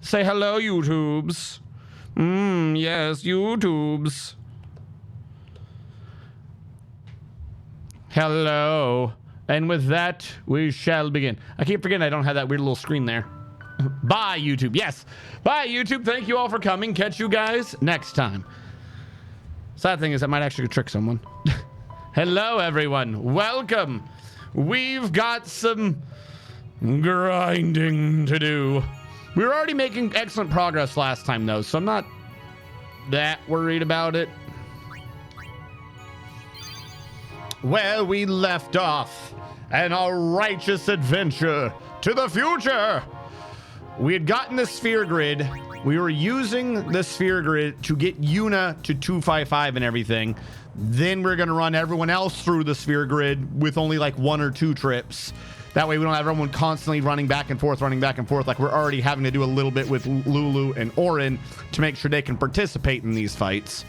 Say hello, YouTubes. Yes, YouTubes. Hello. And with that, we shall begin. I keep forgetting I don't have that weird little screen there. Bye, YouTube. Yes. Bye, YouTube. Thank you all for coming. Catch you guys next time. Sad thing is, I might actually trick someone. Hello, everyone. Welcome. We've got some grinding to do. We were already making excellent progress last time, though, so I'm not that worried about it. Where we left off, and our righteous adventure to the future. We had gotten the sphere grid. We were using the sphere grid to get Yuna to 255 and everything. Then we're going to run everyone else through the sphere grid with only like 1 or 2 trips. That way we don't have everyone constantly running back and forth like we're already having to do a little bit with Lulu and Auron to make sure they can participate in these fights.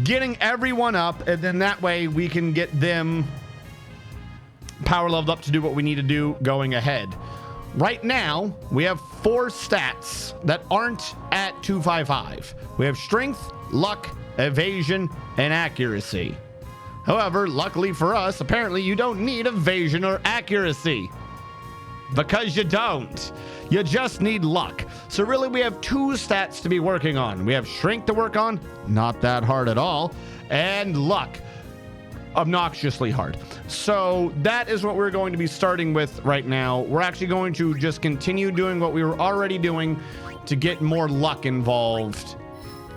Getting everyone up, and then that way we can get them power leveled up to do what we need to do going ahead. Right now, we have 4 stats that aren't at 255. We have strength, luck, evasion, and accuracy. However, luckily for us, apparently you don't need evasion or accuracy. Because you don't. You just need luck. So really, we have 2 stats to be working on. We have strength to work on, not that hard at all, and luck, obnoxiously hard. So that is what we're going to be starting with right now. We're actually going to just continue doing what we were already doing to get more luck involved.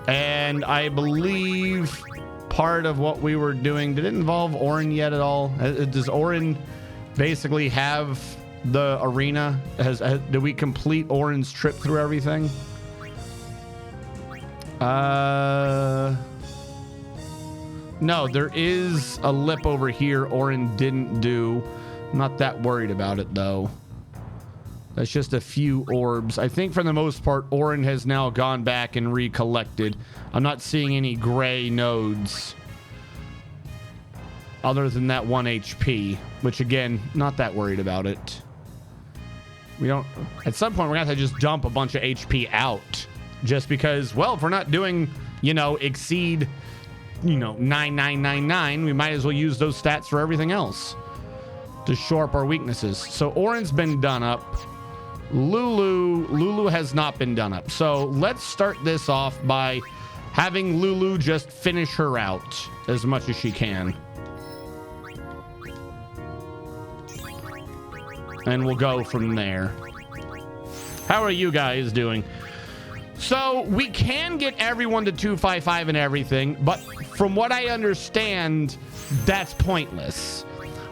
And I believe part of what we were doing, did it involve Auron yet at all? Does Auron basically have the arena? Did we complete Auron's trip through everything? No, there is a lip over here Auron didn't do. I'm not that worried about it, though. That's just a few orbs. I think for the most part, Auron has now gone back and recollected. I'm not seeing any gray nodes other than that 1 HP, which, again, not that worried about it. We don't... At some point, we're going to have to just dump a bunch of HP out just because, well, if we're not doing, you know, exceed... 9999, we might as well use those stats for everything else to shore up our weaknesses. So Auron's been done up. Lulu has not been done up. So let's start this off by having Lulu just finish her out as much as she can. And we'll go from there. How are you guys doing? So we can get everyone to 255 and everything, but from what I understand, that's pointless.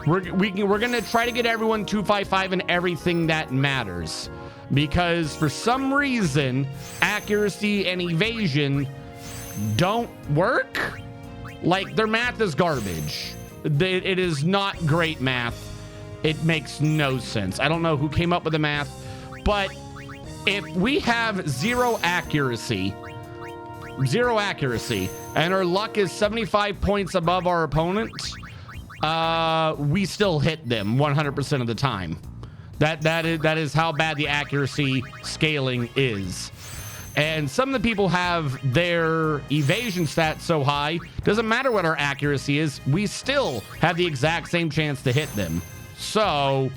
We're going to try to get everyone 255 and everything that matters, because for some reason, accuracy and evasion don't work. Like, their math is garbage. It is not great math. It makes no sense. I don't know who came up with the math, but if we have zero accuracy, and our luck is 75 points above our opponent, we still hit them 100% of the time. That is how bad the accuracy scaling is. And some of the people have their evasion stats so high, doesn't matter what our accuracy is, we still have the exact same chance to hit them. So,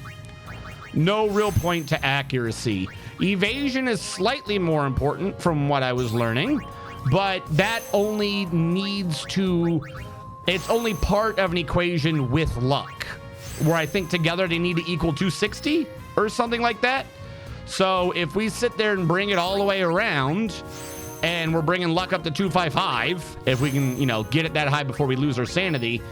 no real point to accuracy. Evasion is slightly more important from what I was learning, but that only needs to... It's only part of an equation with luck, where I think together they need to equal 260 or something like that. So if we sit there and bring it all the way around, and we're bringing luck up to 255, if we can, you know, get it that high before we lose our sanity,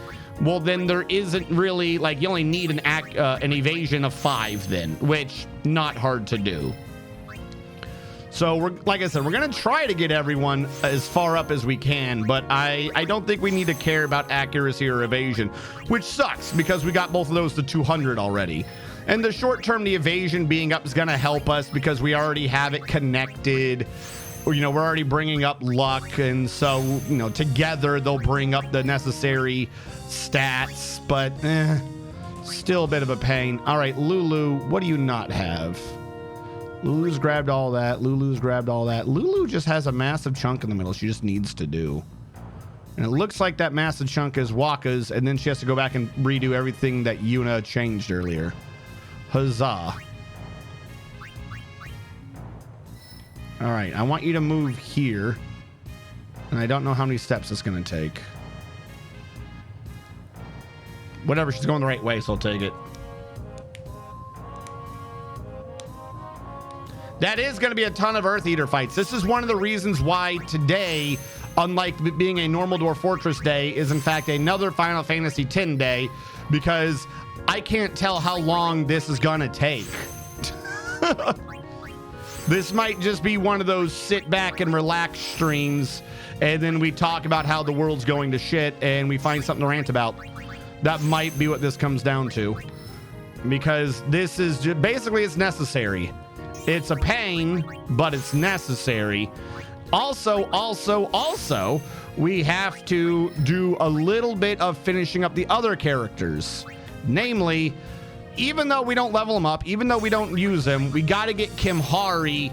well, then there isn't really, like, you only need an evasion of 5 then, which not hard to do. So, like I said, we're going to try to get everyone as far up as we can, but I don't think we need to care about accuracy or evasion, which sucks because we got both of those to 200 already. And the short term, the evasion being up is going to help us because we already have it connected. Or, you know, we're already bringing up luck, and so, you know, together they'll bring up the necessary stats, but still a bit of a pain. All right, Lulu, what do you not have? Lulu's grabbed all that. Lulu's grabbed all that. Lulu just has a massive chunk in the middle she just needs to do. And it looks like that massive chunk is Waka's, and then she has to go back and redo everything that Yuna changed earlier. Huzzah. All right, I want you to move here. And I don't know how many steps it's going to take. Whatever, she's going the right way, so I'll take it. That is going to be a ton of Earth Eater fights. This is one of the reasons why today, unlike being a normal Dwarf Fortress day, is in fact another Final Fantasy X day, because I can't tell how long this is going to take. This might just be one of those sit back and relax streams, and then we talk about how the world's going to shit and we find something to rant about. That might be what this comes down to, because this is just, basically it's necessary. It's a pain, but it's necessary. Also, we have to do a little bit of finishing up the other characters. Namely, even though we don't level them up, even though we don't use them, we got to get Kimhari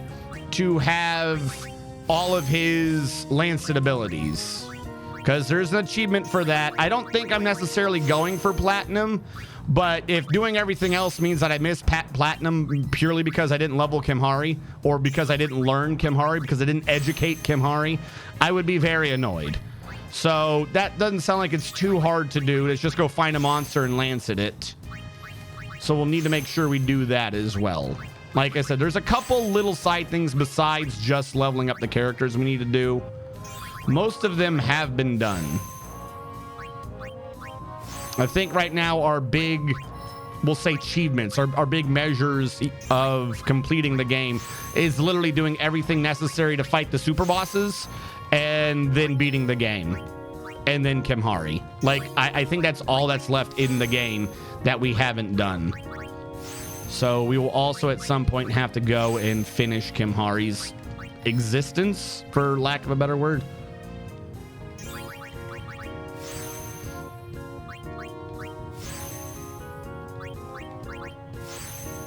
to have all of his Lancet abilities, because there's an achievement for that. I don't think I'm necessarily going for Platinum, but if doing everything else means that I miss Platinum purely because I didn't level Kimhari, or because I didn't learn Kimhari, because I didn't educate Kimhari, I would be very annoyed. So that doesn't sound like it's too hard to do. Let's just go find a monster and Lancet it. So we'll need to make sure we do that as well. Like I said, there's a couple little side things besides just leveling up the characters we need to do. Most of them have been done. I think right now our big, we'll say achievements, our big measures of completing the game is literally doing everything necessary to fight the super bosses and then beating the game. And then Kimhari. Like, I think that's all that's left in the game that we haven't done. So we will also at some point have to go and finish Kimhari's existence, for lack of a better word.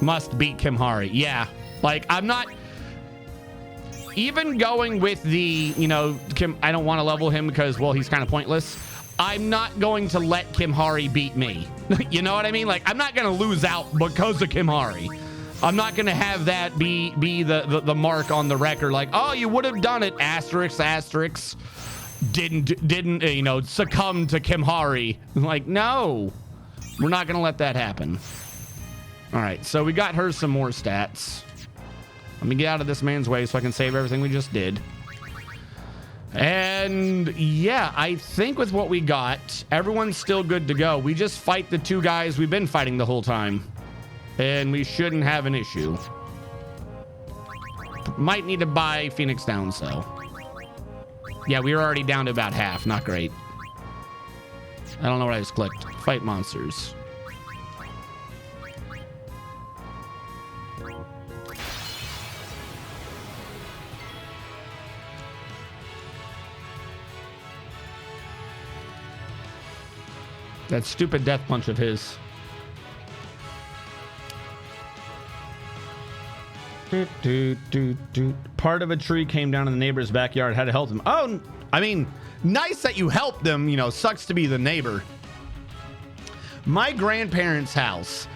Must beat Kimhari. Yeah. Like, I'm not even going with the, you know, I don't want to level him because, well, he's kind of pointless. I'm not going to let Kimhari beat me. You know what I mean? Like, I'm not going to lose out because of Kimhari. I'm not going to have that be the mark on the record. Like, oh, you would have done it. Asterisk, asterisk. Didn't you know, succumb to Kimhari. Like, no, we're not going to let that happen. All right, so we got her some more stats. Let me get out of this man's way so I can save everything we just did. And yeah, I think with what we got, everyone's still good to go. We just fight the two guys we've been fighting the whole time, and we shouldn't have an issue. Might need to buy Phoenix down, so. Yeah, we were already down to about half. Not great. I don't know what I just clicked. Fight monsters. That stupid death punch of his. Part of a tree came down in the neighbor's backyard. Had to help them. Oh, I mean, nice that you helped them. You know, sucks to be the neighbor. My grandparents' house,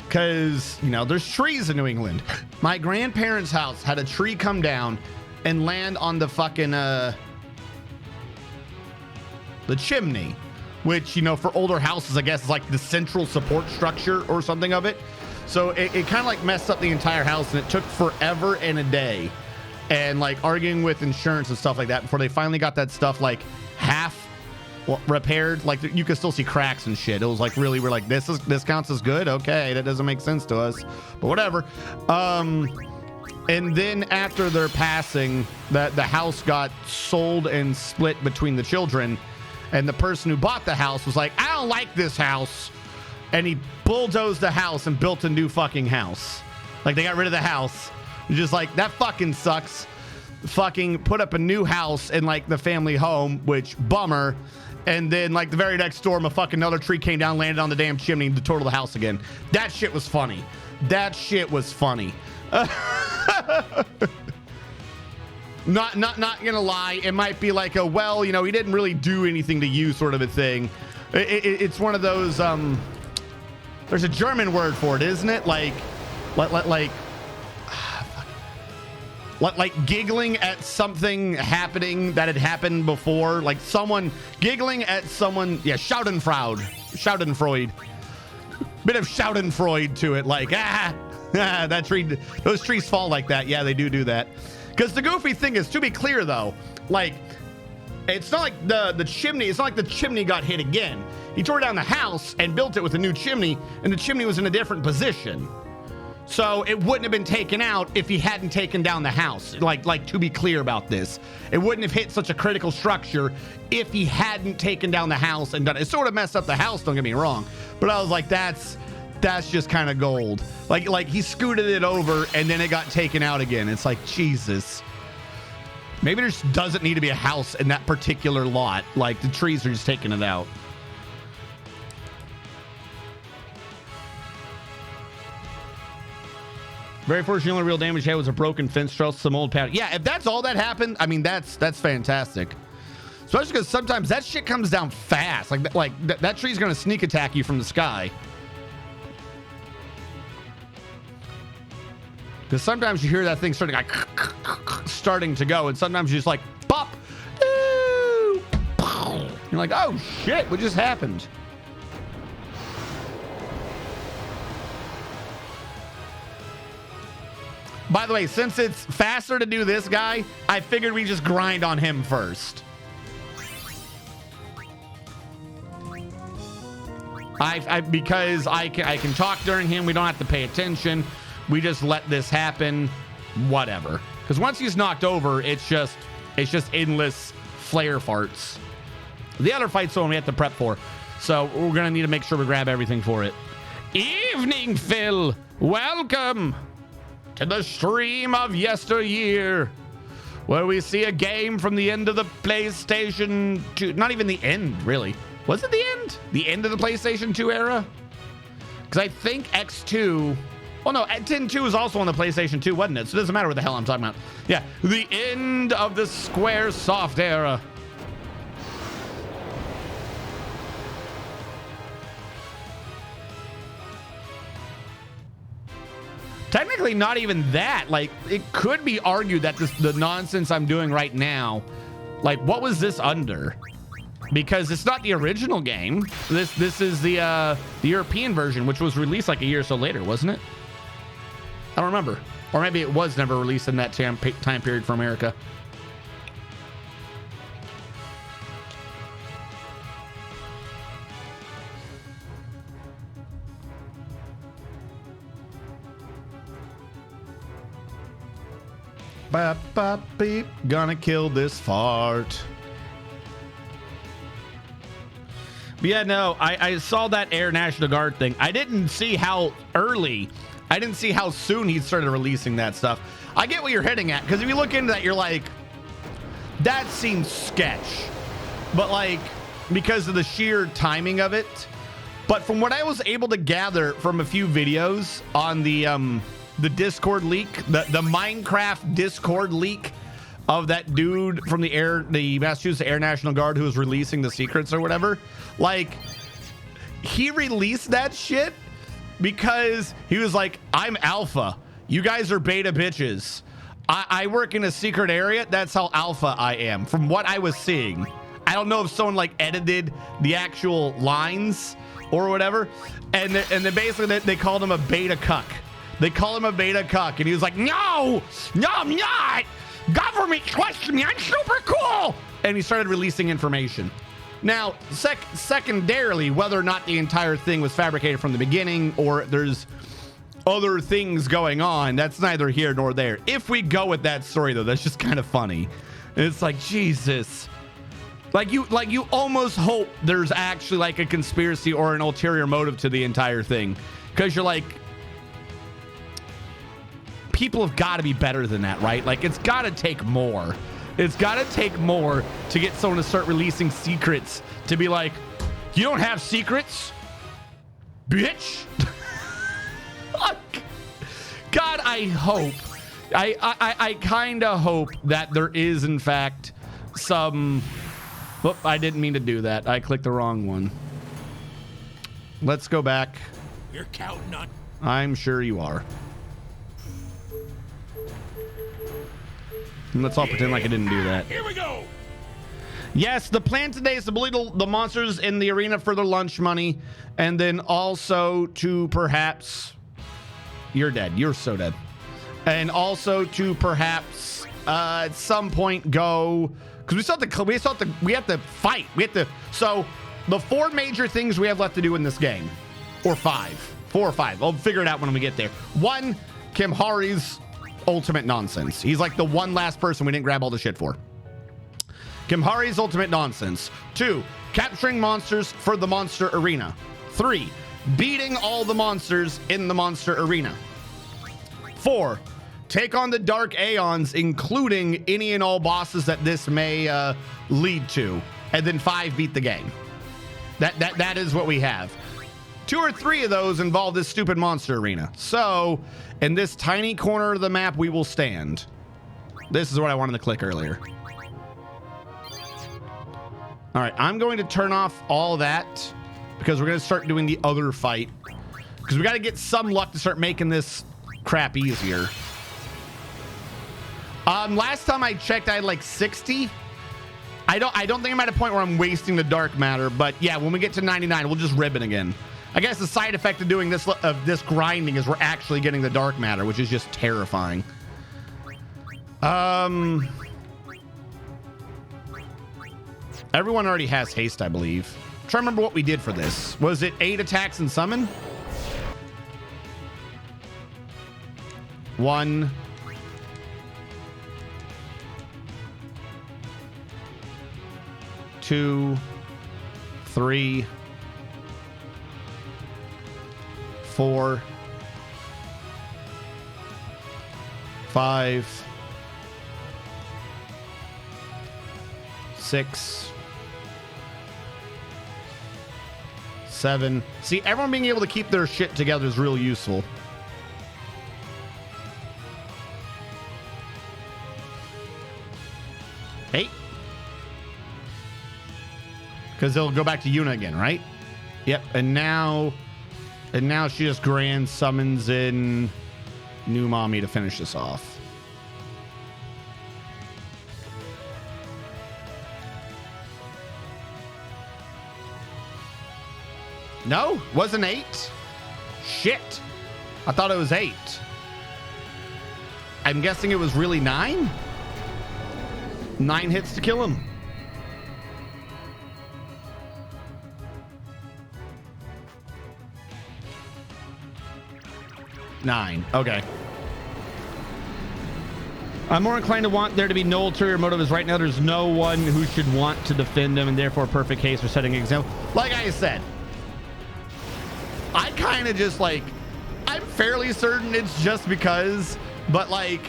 because, you know, there's trees in New England. My grandparents' house had a tree come down and land on the fucking, the chimney. Which, you know, for older houses, I guess is like the central support structure or something of it. So it kind of like messed up the entire house, and it took forever and a day, and like arguing with insurance and stuff like that before they finally got that stuff like half repaired. Like, you could still see cracks and shit. It was like, really, we're like, this counts as good. Okay, that doesn't make sense to us, but whatever. And then after their passing, the house got sold and split between the children. And the person who bought the house was like, I don't like this house. And he bulldozed the house and built a new fucking house. Like, they got rid of the house. Just like, that fucking sucks. Fucking put up a new house in like the family home, which bummer. And then like the very next storm, a fucking another tree came down, landed on the damn chimney, and totaled the house again. That shit was funny. That shit was funny. Not gonna lie, it might be like a, well, you know, he didn't really do anything to you sort of a thing. It's one of those, there's a German word for it, isn't it? Like giggling at something happening that had happened before, like someone giggling at someone. Yeah, Schadenfreude. Bit of Schadenfreude to it, like, that tree, those trees fall like that. Yeah, they do that. Because the goofy thing is, to be clear though, like, it's not like the chimney, it's not like the chimney got hit again. He tore down the house and built it with a new chimney, and the chimney was in a different position. So it wouldn't have been taken out if he hadn't taken down the house. Like to be clear about this, it wouldn't have hit such a critical structure if he hadn't taken down the house and done it. It sort of messed up the house, don't get me wrong. But I was like, that's just kind of gold. Like he scooted it over and then it got taken out again. It's like, Jesus. Maybe there just doesn't need to be a house in that particular lot. Like the trees are just taking it out. Very first, the only real damage he had was a broken fence truss, some old pad. Yeah, if that's all that happened, I mean, that's fantastic. Especially because sometimes that shit comes down fast. Like that tree's gonna sneak attack you from the sky. Because sometimes you hear that thing starting to go, and sometimes you're just like, pop. You're like, oh shit, what just happened? By the way, since it's faster to do this guy, I figured we just grind on him first. Because I can talk during him. We don't have to pay attention. We just let this happen. Whatever. Because once he's knocked over, it's just endless flare farts. The other fight's the one we have to prep for. So we're gonna need to make sure we grab everything for it. Evening, Phil. Welcome to the stream of yesteryear, where we see a game from the end of the PlayStation 2. Not even the end, really. Was it the end? The end of the PlayStation 2 era? Because I think X2... Well, no, 10-2 is also on the PlayStation 2, wasn't it? So it doesn't matter what the hell I'm talking about. Yeah, the end of the Squaresoft era. Technically, not even that. Like, it could be argued that the nonsense I'm doing right now, like, what was this under? Because it's not the original game. This is the European version, which was released like a year or so later, wasn't it? I don't remember. Or maybe it was never released in that time period for America. Bop, bop, beep. Gonna kill this fart. But yeah, no, I saw that Air National Guard thing. I didn't see how early, I didn't see how soon he started releasing that stuff. I get what you're hitting at, because if you look into that, you're like, that seems sketch. But like, because of the sheer timing of it. But from what I was able to gather from a few videos on the Discord leak, the Minecraft Discord leak of that dude from the Massachusetts Air National Guard who was releasing the secrets or whatever, like, he released that shit because he was like, I'm alpha, you guys are beta bitches. I work in a secret area. That's how alpha I am, from what I was seeing. I don't know if someone like edited the actual lines or whatever, and then basically they called him a beta cuck. They call him a beta cuck, and he was like, no, I'm not. Government trusts me. I'm super cool. And he started releasing information. Now, secondarily, whether or not the entire thing was fabricated from the beginning or there's other things going on, that's neither here nor there. If we go with that story, though, that's just kind of funny. It's like, Jesus. Like you almost hope there's actually like a conspiracy or an ulterior motive to the entire thing. Because you're like, people have got to be better than that, right? Like, it's got to take more. It's got to take more to get someone to start releasing secrets, to be like, you don't have secrets, bitch. God, I hope. I kind of hope that there is, in fact, some... Whoop, I didn't mean to do that. I clicked the wrong one. Let's go back. We're counting on... I'm sure you are. And let's all pretend like I didn't do that. Here we go. Yes, the plan today is to bully the monsters in the arena for their lunch money, and then also to perhaps... You're dead. You're so dead. And also to perhaps at some point go... Because we have to fight. So the 4 major things we have left to do in this game. Or 5. 4 or 5. I'll figure it out when we get there. 1, Kimhari's ultimate nonsense. He's like the one last person we didn't grab all the shit for. Kimhari's ultimate nonsense. 2, capturing monsters for the monster arena. 3, beating all the monsters in the monster arena. 4, take on the Dark Aeons, including any and all bosses that this may lead to. And then 5, beat the game. That is what we have. 2 or 3 of those involve this stupid monster arena. So, in this tiny corner of the map, we will stand. This is what I wanted to click earlier. All right, I'm going to turn off all that because we're going to start doing the other fight. Because we got to get some luck to start making this crap easier. Last time I checked, I had like 60. I don't think I'm at a point where I'm wasting the dark matter, but yeah, when we get to 99, we'll just ribbon again. I guess the side effect of doing this grinding is we're actually getting the dark matter, which is just terrifying. Everyone already has haste, I believe. I'm trying to remember what we did for this. Was it 8 attacks and summon? 1. 2, 3, 4, 5, 6, 7. See, everyone being able to keep their shit together is real useful. Hey. Because they'll go back to Yuna again, right? Yep. And now she just grand summons in new mommy to finish this off. No, wasn't 8. Shit. I thought it was 8. I'm guessing it was really 9. 9 hits to kill him. Nine. Okay. I'm more inclined to want there to be no ulterior motive, as right now there's no one who should want to defend them, and therefore perfect case for setting an example. Like I said, I kind of just like, I'm fairly certain it's just because, but like,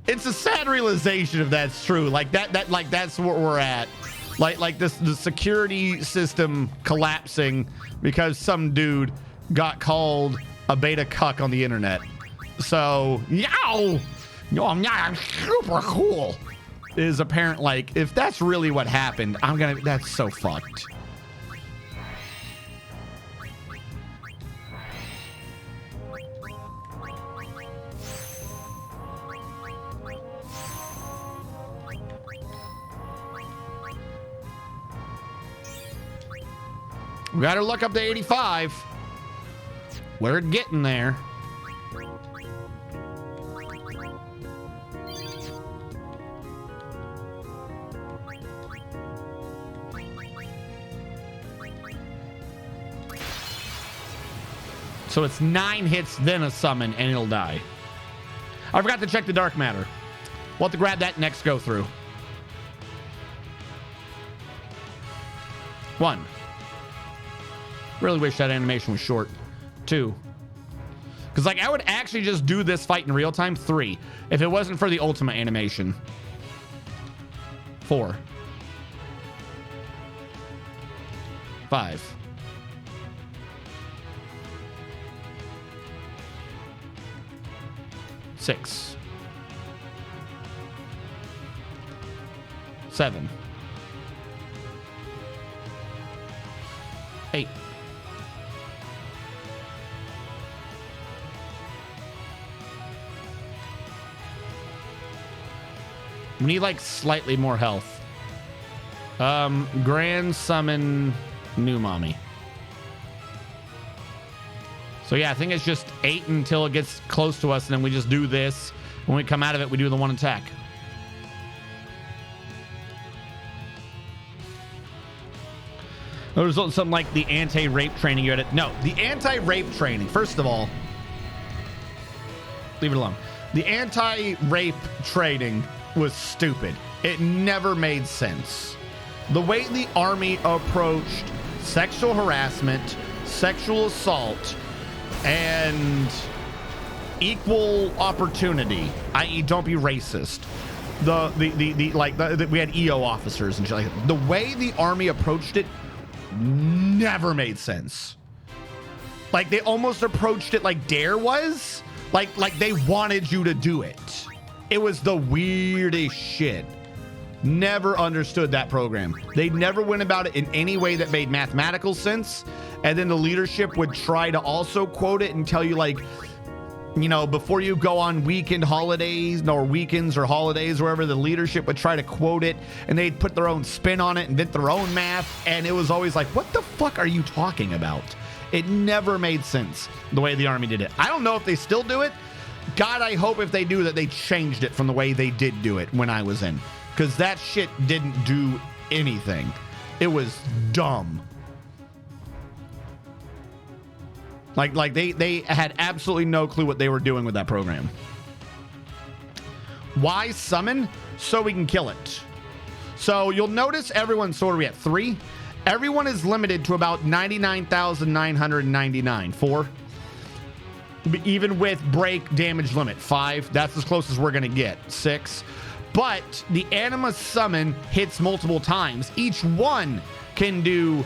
it's a sad realization if that's true. Like that's where we're at. Like the security system collapsing because some dude got called a beta cuck on the internet. So, yow! No, I'm super cool. Is apparent, like, if that's really what happened, that's so fucked. We got our luck up to 85. We're getting there. So it's 9 hits, then a summon, and it'll die. I forgot to check the dark matter. We'll have to grab that next go through. 1. Really wish that animation was short. 2. Because like I would actually just do this fight in real time. 3. If it wasn't for the ultimate animation. 4. 5. 6, 7, 8. We need like slightly more health. Grand summon new mommy. So yeah, I think it's just 8 until it gets close to us, and then we just do this. When we come out of it, we do the one attack. There's something like the anti-rape training you had. No, the anti-rape training. First of all, leave it alone. The anti-rape training was stupid. It never made sense. The way the army approached sexual harassment, sexual assault, and equal opportunity, i.e., don't be racist. We had EO officers and shit like that. The way the army approached it never made sense. Like they almost approached it like Dare was, like they wanted you to do it. It was the weirdest shit. Never understood that program. They never went about it in any way that made mathematical sense. And then the leadership would try to also quote it and tell you, like, you know, before you go on weekend holidays or weekends or holidays, wherever, the leadership would try to quote it and they'd put their own spin on it, invent their own math. And it was always like, what the fuck are you talking about? It never made sense the way the army did it. I don't know if they still do it. God, I hope if they do that, they changed it from the way they did do it when I was in. Because that shit didn't do anything. It was dumb. Like they had absolutely no clue what they were doing with that program. Why summon? So we can kill it. So you'll notice everyone's sword, we at 3. Everyone is limited to about 99,999. 4. Even with break damage limit. 5. That's as close as we're going to get. 6. But the anima summon hits multiple times. Each one can do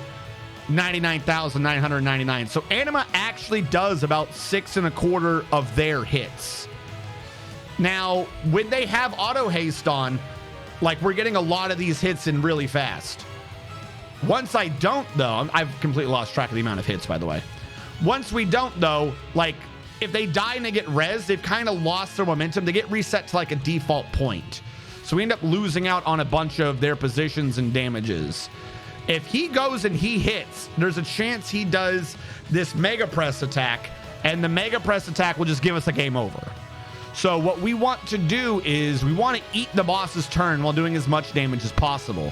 99,999. So anima actually does about 6 1/4 of their hits. Now, when they have auto haste on, like, we're getting a lot of these hits in really fast. Once I don't, though, I've completely lost track of the amount of hits, by the way. Once we don't, though, like, if they die and they get res, they've kind of lost their momentum. They get reset to like a default point. So we end up losing out on a bunch of their positions and damages. If he goes and he hits, there's a chance he does this mega press attack, and the mega press attack will just give us a game over. So what we want to do is we want to eat the boss's turn while doing as much damage as possible.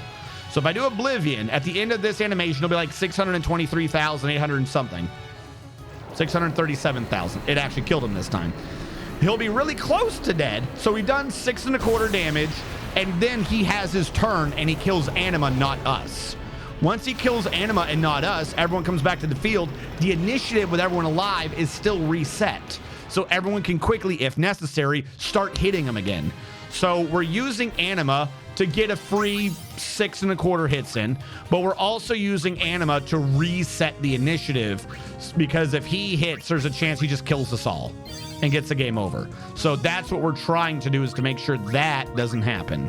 So if I do Oblivion, at the end of this animation, it'll be like 623,800 and something. 637,000. It actually killed him this time. He'll be really close to dead. So we've done 6 1/4 damage, and then he has his turn and he kills anima, not us. Once he kills anima and not us, everyone comes back to the field. The initiative with everyone alive is still reset. So everyone can quickly, if necessary, start hitting him again. So we're using anima to get a free 6 1/4 hits in, but we're also using anima to reset the initiative, because if he hits, there's a chance he just kills us all and gets the game over. So that's what we're trying to do, is to make sure that doesn't happen.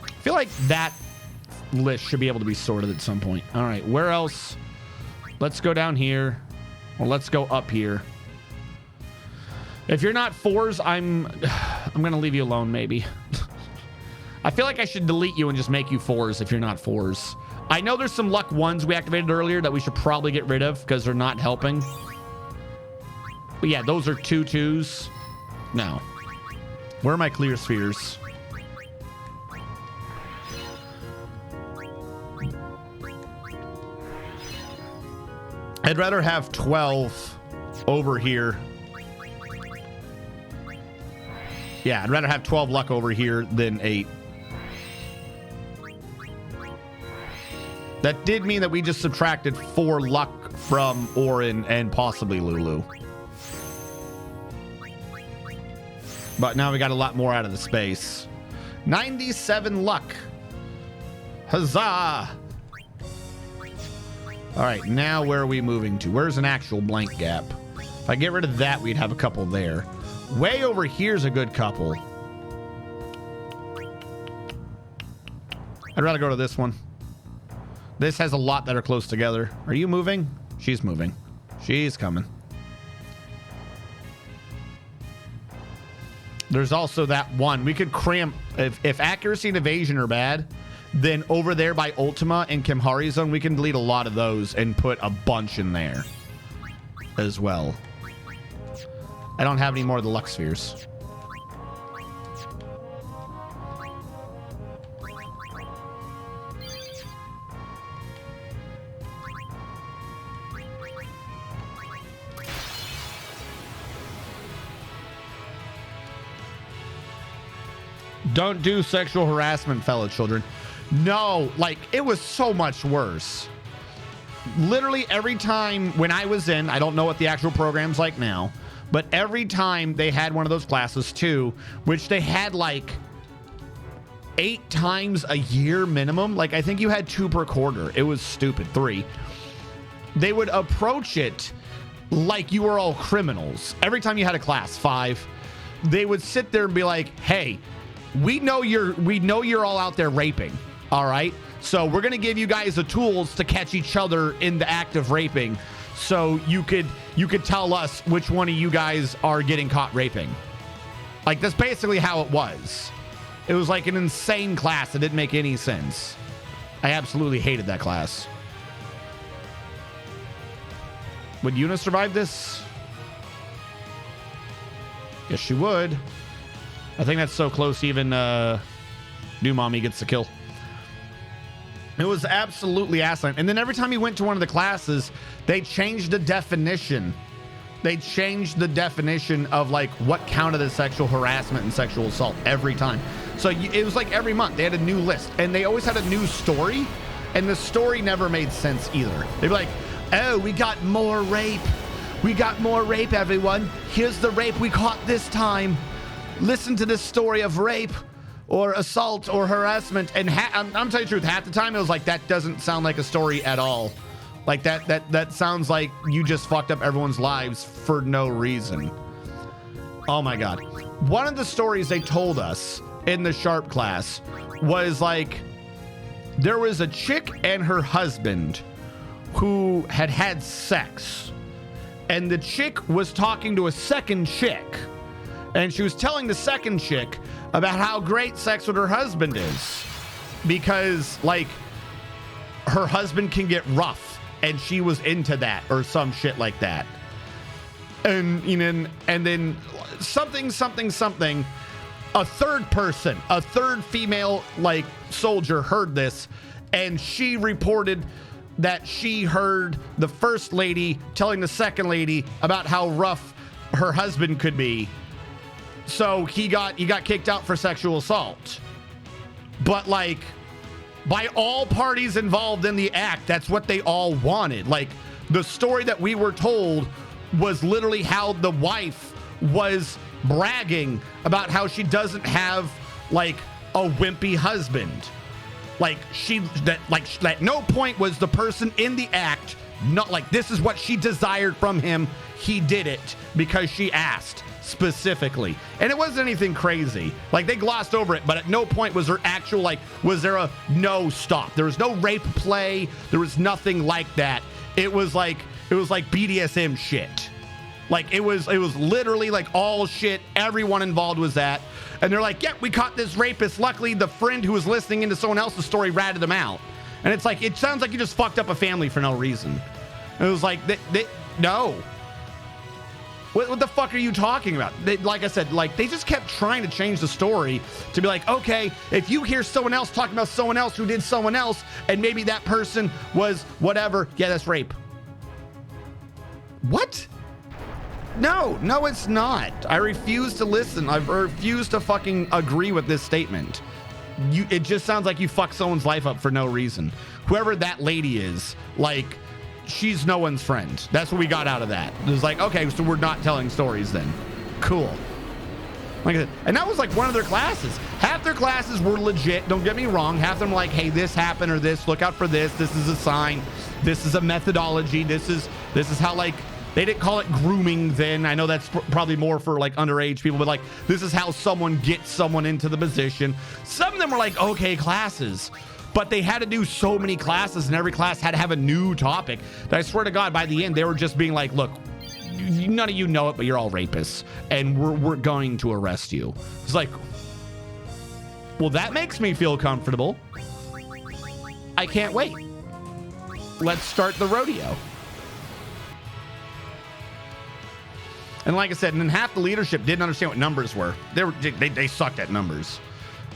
I feel like that list should be able to be sorted at some point. All right, where else? Let's go down here, or let's go up here. If you're not 4s, I'm gonna leave you alone, maybe. I feel like I should delete you and just make you 4s if you're not 4s. I know there's some luck 1s we activated earlier that we should probably get rid of because they're not helping. But yeah, those are 2 2s. No. Where are my clear spheres? I'd rather have 12 over here. Yeah, I'd rather have 12 luck over here than 8. That did mean that we just subtracted 4 luck from Orin and possibly Lulu. But now we got a lot more out of the space. 97 luck. Huzzah! All right, now where are we moving to? Where's an actual blank gap? If I get rid of that, we'd have a couple there. Way over here's a good couple. I'd rather go to this one. This has a lot that are close together. Are you moving? She's moving. She's coming. There's also that one. We could cram... If accuracy and evasion are bad, then over there by Ultima and Kimhari Zone, we can delete a lot of those and put a bunch in there as well. I don't have any more of the Lux Spheres. Don't do sexual harassment, fellow children. No, like, it was so much worse. Literally every time when I was in, I don't know what the actual program's like now, but every time they had one of those classes too, which they had like 8 times a year minimum. Like, I think you had 2 per quarter. It was stupid. 3. They would approach it like you were all criminals. Every time you had a class, 5, they would sit there and be like, hey, we know you're all out there raping. All right. So we're going to give you guys the tools to catch each other in the act of raping. So you could tell us which one of you guys are getting caught raping. Like, that's basically how it was. It was like an insane class that didn't make any sense. I absolutely hated that class. Would Yuna survive this? Yes, she would. I think that's so close, even New Mommy gets the kill. It was absolutely asinine. And then every time he went to one of the classes, they changed the definition. They changed the definition of like what counted as sexual harassment and sexual assault every time. So it was like every month they had a new list, and they always had a new story, and the story never made sense either. They'd be like, oh, we got more rape. We got more rape, everyone. Here's the rape we caught this time. Listen to this story of rape or assault or harassment. And I'm telling you the truth, half the time it was like, that doesn't sound like a story at all. Like that sounds like you just fucked up everyone's lives for no reason. Oh my God. One of the stories they told us in the Sharp class was like, there was a chick and her husband who had had sex, and the chick was talking to a second chick. And she was telling the second chick about how great sex with her husband is, because like her husband can get rough and she was into that or some shit like that. And you know, and then something, a third female like soldier heard this, and she reported that she heard the first lady telling the second lady about how rough her husband could be. So he got kicked out for sexual assault. But like, by all parties involved in the act, that's what they all wanted. Like, the story that we were told was literally how the wife was bragging about how she doesn't have like a wimpy husband. Like, at no point was the person in the act not like, this is what she desired from him. He did it because she asked specifically, and it wasn't anything crazy. Like, they glossed over it, but at no point was there actual, like, was there a no stop. There was no rape play. There was nothing like that. It was like BDSM shit. Like, it was literally like all shit. Everyone involved was that. And they're like, yeah, we caught this rapist. Luckily, the friend who was listening into someone else's story ratted him out. And it's like, it sounds like you just fucked up a family for no reason. And it was like, no. What the fuck are you talking about? Like I said, like, they just kept trying to change the story to be like, okay, if you hear someone else talking about someone else who did someone else, and maybe that person was whatever, yeah, that's rape. What? No, it's not. I refuse to listen. I refuse to fucking agree with this statement. It just sounds like you fucked someone's life up for no reason. Whoever that lady is, like, she's no one's friend. That's what we got out of that. It was like, okay, so we're not telling stories then. Cool. Like I said, and that was like one of their classes. Half their classes were legit. Don't get me wrong. Half of them were like, hey, this happened or this. Look out for this. This is a sign. This is a methodology. This is how, like, they didn't call it grooming then. I know that's probably more for like underage people, but like, this is how someone gets someone into the position. Some of them were like okay classes, but they had to do so many classes and every class had to have a new topic that I swear to God, by the end, they were just being like, look, none of you know it, but you're all rapists and we're going to arrest you. It's like, well, that makes me feel comfortable. I can't wait. Let's start the rodeo. And like I said, and then half the leadership didn't understand what numbers were. They sucked at numbers.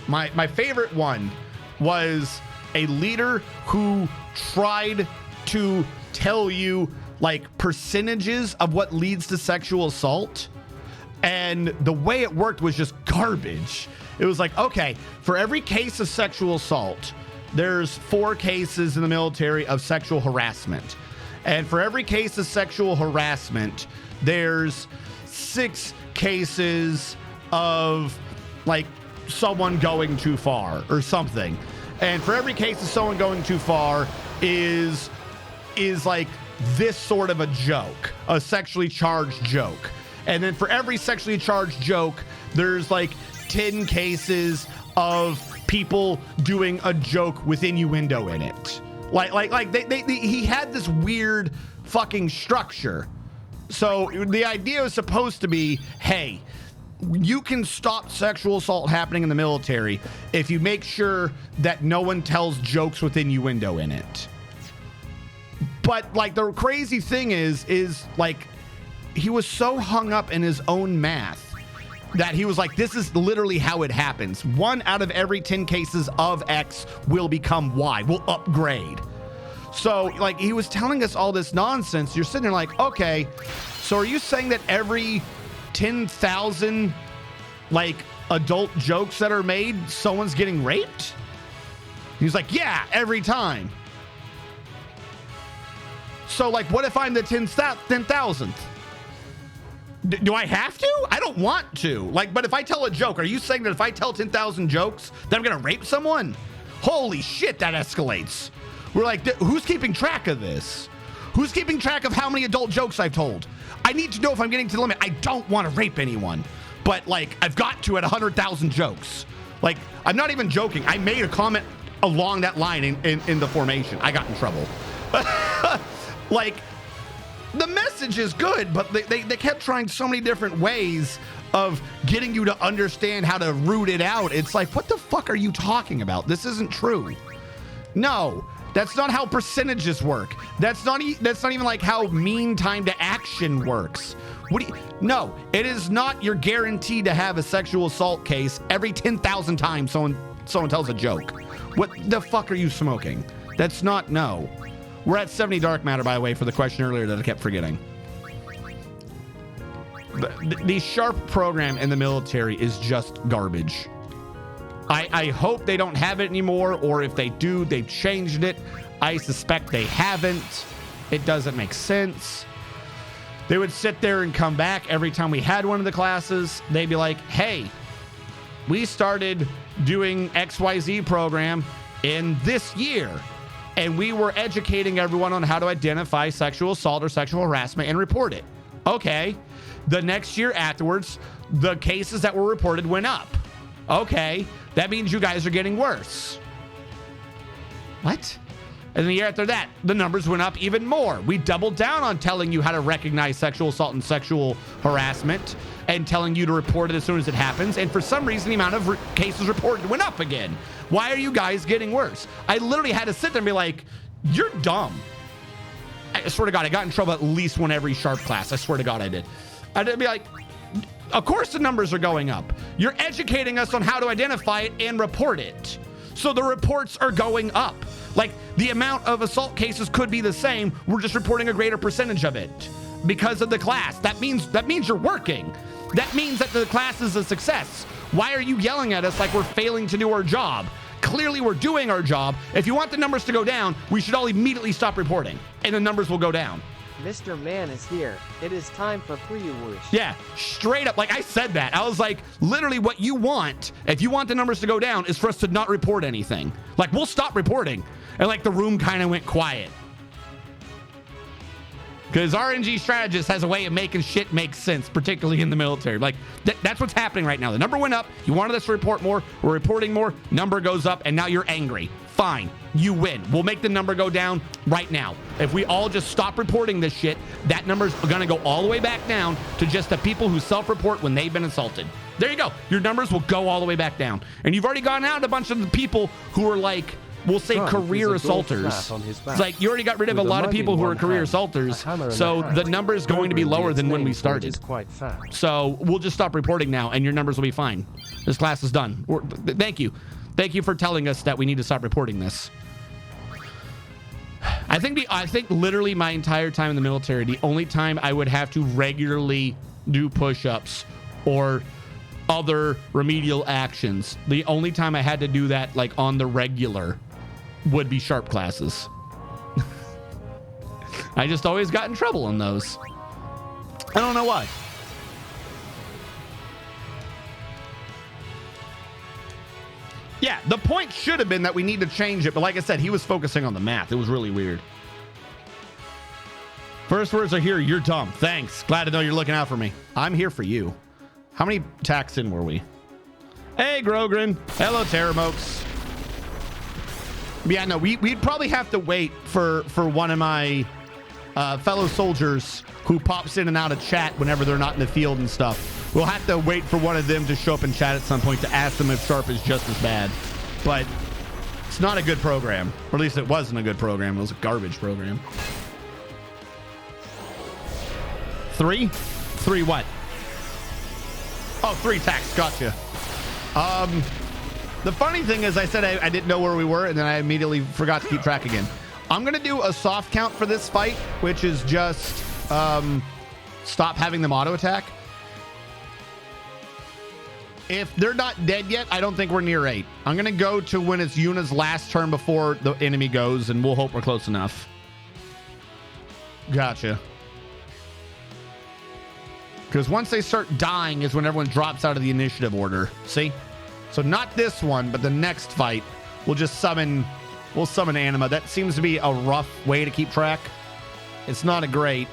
My favorite one was a leader who tried to tell you like percentages of what leads to sexual assault. And the way it worked was just garbage. It was like, okay, for every case of sexual assault, there's 4 cases in the military of sexual harassment. And for every case of sexual harassment, there's 6 cases of like someone going too far or something. And for every case of someone going too far is like this sort of a joke, a sexually charged joke. And then for every sexually charged joke, there's like 10 cases of people doing a joke with innuendo in it. He had this weird fucking structure. So the idea was supposed to be, hey, you can stop sexual assault happening in the military if you make sure that no one tells jokes with innuendo in it. But like the crazy thing is like he was so hung up in his own math that he was like, this is literally how it happens. 1 out of every 10 cases of X will become Y, will upgrade. So like he was telling us all this nonsense. You're sitting there like, okay, so are you saying that every 10,000 like adult jokes that are made, someone's getting raped? He's like, yeah, every time. So like, what if I'm the 10,000th? Do I have to? I don't want to. Like, but if I tell a joke, are you saying that if I tell 10,000 jokes, that I'm gonna rape someone? Holy shit, that escalates. We're like, who's keeping track of this? Who's keeping track of how many adult jokes I've told? I need to know if I'm getting to the limit. I don't want to rape anyone, but like, I've got to at 100,000 jokes. Like, I'm not even joking. I made a comment along that line in the formation. I got in trouble. Like, the message is good, but they kept trying so many different ways of getting you to understand how to root it out. It's like, what the fuck are you talking about? This isn't true. No, that's not how percentages work. That's not even like how mean time to action works. No, it is not. You're guaranteed to have a sexual assault case every 10,000 times someone tells a joke. What the fuck are you smoking? That's not, no. We're at 70 dark matter, by the way, for the question earlier that I kept forgetting. The SHARP program in the military is just garbage. I hope they don't have it anymore, or if they do, they've changed it. I suspect they haven't. It doesn't make sense. They would sit there and come back every time we had one of the classes. They'd be like, hey, we started doing XYZ program in this year, and we were educating everyone on how to identify sexual assault or sexual harassment and report it. Okay. The next year afterwards, the cases that were reported went up. Okay. That means you guys are getting worse. What? And the year after that, the numbers went up even more. We doubled down on telling you how to recognize sexual assault and sexual harassment and telling you to report it as soon as it happens. And for some reason, the amount of cases reported went up again. Why are you guys getting worse? I literally had to sit there and be like, you're dumb. I swear to God, I got in trouble at least one every SHARP class. I swear to God, I did. I'd be like, of course the numbers are going up. You're educating us on how to identify it and report it. So the reports are going up. Like, the amount of assault cases could be the same. We're just reporting a greater percentage of it because of the class. That means you're working. That means that the class is a success. Why are you yelling at us like we're failing to do our job? Clearly, we're doing our job. If you want the numbers to go down, we should all immediately stop reporting, and the numbers will go down. Mr. Man is here. It is time for pre-whoosh. Yeah, straight up. Like I said that. I was like, literally what you want, if you want the numbers to go down, is for us to not report anything. Like, we'll stop reporting. And like the room kind of went quiet. Because RNG Strategist has a way of making shit make sense, particularly in the military. Like, that's what's happening right now. The number went up. You wanted us to report more. We're reporting more. Number goes up, and now you're angry. Fine. You win. We'll make the number go down right now. If we all just stop reporting this shit, that number's going to go all the way back down to just the people who self-report when they've been insulted. There you go. Your numbers will go all the way back down. And you've already gone out a bunch of the people who are like, we'll say career assaulters. It's like you already got rid of a lot of people who are career assaulters, so the number is going to be lower than when we started. So we'll just stop reporting now, and your numbers will be fine. This class is done. Thank you. Thank you for telling us that we need to stop reporting this. I think literally my entire time in the military, the only time I would have to regularly do push-ups or other remedial actions, the only time I had to do that like on the regular would be sharp classes. I just always got in trouble in those. I don't know why. Yeah, the point should have been that we need to change it, but like I said, he was focusing on the math. It was really weird. First words are here. You're dumb. Thanks. Glad to know you're looking out for me. I'm here for you. How many attacks in were we? Hey, Grogrin. Hello, Terramokes. Yeah, no, we'd probably have to wait for one of my fellow soldiers who pops in and out of chat whenever they're not in the field and stuff. We'll have to wait for one of them to show up in chat at some point to ask them if Sharp is just as bad. But it's not a good program. Or at least it wasn't a good program. It was a garbage program. 3? 3 what? Oh, 3 attacks. Gotcha. The funny thing is I said I didn't know where we were, and then I immediately forgot to keep track again. I'm going to do a soft count for this fight, which is just stop having them auto attack. If they're not dead yet, I don't think we're near 8. I'm going to go to when it's Yuna's last turn before the enemy goes, and we'll hope we're close enough. Gotcha. Because once they start dying is when everyone drops out of the initiative order. See? So not this one, but the next fight. We'll summon Anima. That seems to be a rough way to keep track. It's not a great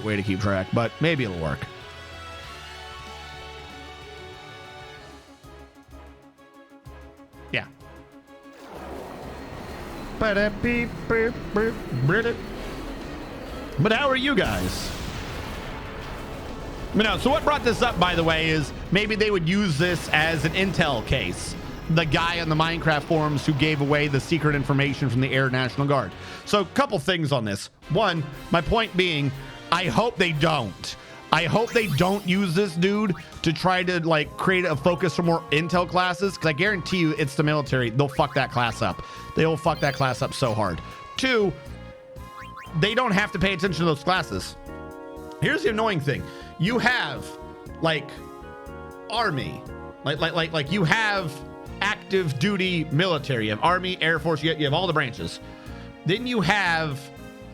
way to keep track, but maybe it'll work. Yeah. But how are you guys? No, so what brought this up, by the way, is maybe they would use this as an intel case. The guy on the Minecraft forums who gave away the secret information from the Air National Guard. So a couple things on this. One, my point being, I hope they don't. I hope they don't use this dude to try to like create a focus for more intel classes, because I guarantee you it's the military. They'll fuck that class up. They will fuck that class up so hard. 2, they don't have to pay attention to those classes. Here's the annoying thing. You have like army, like you have active duty military. You have army, air force. You have all the branches. Then you have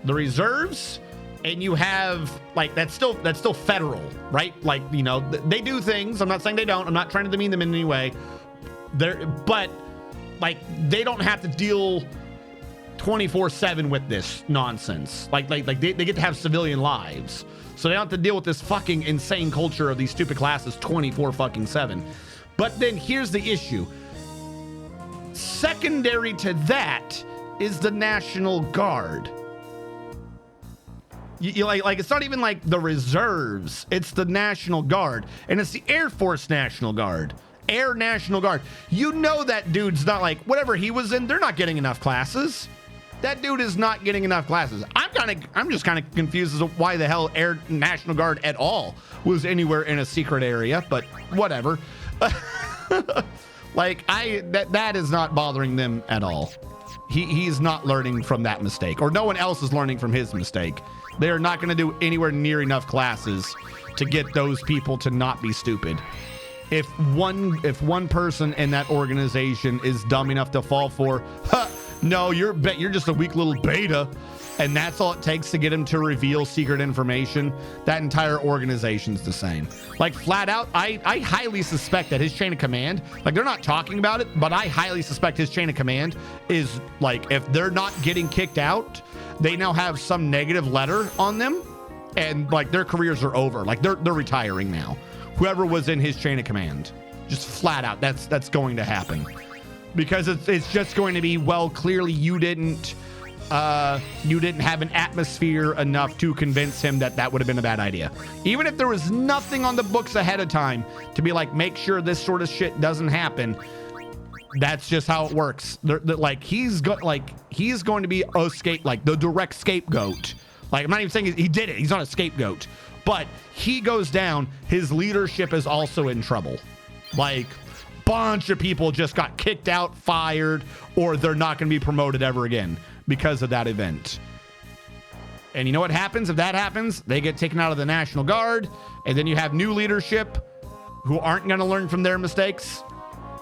the reserves, and you have like that's still federal, right? Like, you know, they do things. I'm not saying they don't. I'm not trying to demean them in any way. But like they don't have to deal 24/7 with this nonsense. Like they get to have civilian lives. So they don't have to deal with this fucking insane culture of these stupid classes 24/7. But then here's the issue. Secondary to that is the National Guard. You like it's not even like the reserves. It's the National Guard. And it's the Air Force National Guard. Air National Guard. You know that dude's not like whatever he was in, they're not getting enough classes. That dude is not getting enough classes. I'm just kind of confused as to why the hell Air National Guard at all was anywhere in a secret area, but whatever. Like that is not bothering them at all. He's not learning from that mistake, or no one else is learning from his mistake. They are not going to do anywhere near enough classes to get those people to not be stupid. If one person in that organization is dumb enough to fall for No, you're just a weak little beta. And that's all it takes to get him to reveal secret information. That entire organization's the same. Like, flat out, I highly suspect that his chain of command, like, they're not talking about it, but I highly suspect his chain of command is, like, if they're not getting kicked out, they now have some negative letter on them, and, like, their careers are over. Like, they're retiring now. Whoever was in his chain of command. Just flat out, that's going to happen. Because it's just going to be, well, clearly you didn't have an atmosphere enough to convince him that would have been a bad idea. Even if there was nothing on the books ahead of time to be like, make sure this sort of shit doesn't happen. That's just how it works. Like, he's going to be the direct scapegoat. Like, I'm not even saying he did it. He's not a scapegoat, but he goes down. His leadership is also in trouble. Like, bunch of people just got kicked out, fired, or they're not going to be promoted ever again because of that event. And you know what happens if that happens? They get taken out of the National Guard, and then you have new leadership who aren't going to learn from their mistakes.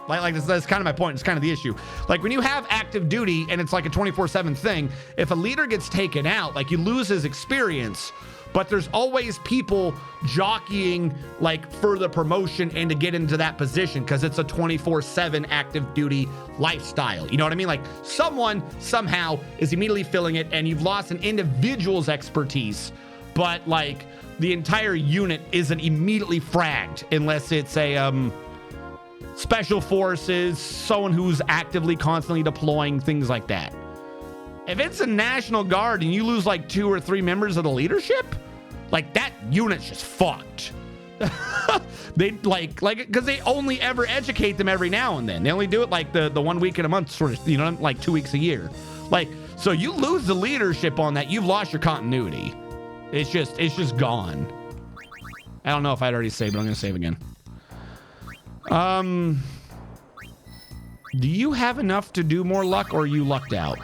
Like that's kind of my point. It's kind of the issue. Like, when you have active duty and it's like a 24/7 thing, if a leader gets taken out, like, you lose his experience, but there's always people jockeying, like, for the promotion and to get into that position because it's a 24/7 active duty lifestyle. You know what I mean? Like, someone somehow is immediately filling it, and you've lost an individual's expertise, but, like, the entire unit isn't immediately fragged unless it's a special forces, someone who's actively constantly deploying, things like that. If it's a National Guard and you lose like 2 or 3 members of the leadership, like, that unit's just fucked. They like because they only ever educate them every now and then. They only do it like the 1 week in a month, sort of, you know, like 2 weeks a year. Like, so you lose the leadership on that, you've lost your continuity. It's just gone. I don't know if I'd already saved, but I'm gonna save again. Do you have enough to do more luck, or are you lucked out?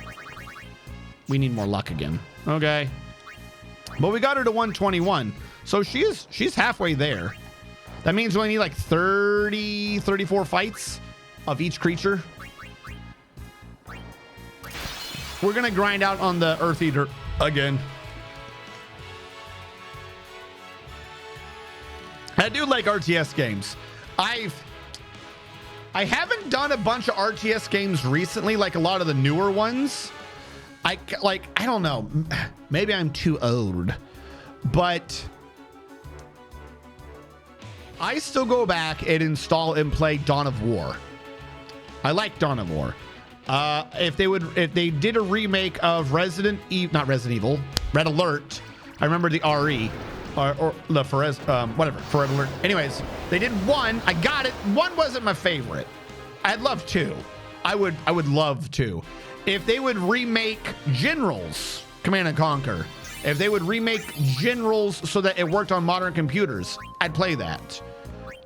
We need more luck again. Okay. But we got her to 121. So she's halfway there. That means we only need like 34 fights of each creature. We're going to grind out on the Earth Eater again. I do like RTS games. I haven't done a bunch of RTS games recently, like a lot of the newer ones. I don't know. Maybe I'm too old, but I still go back and install and play Dawn of War. I like Dawn of War. If they did a remake of Red Alert, I remember the RE or the whatever, Red Alert. Anyways, they did 1. I got it. 1 wasn't my favorite. I'd love 2. I would love 2. If they would remake Generals, Command & Conquer, if they would remake Generals so that it worked on modern computers, I'd play that.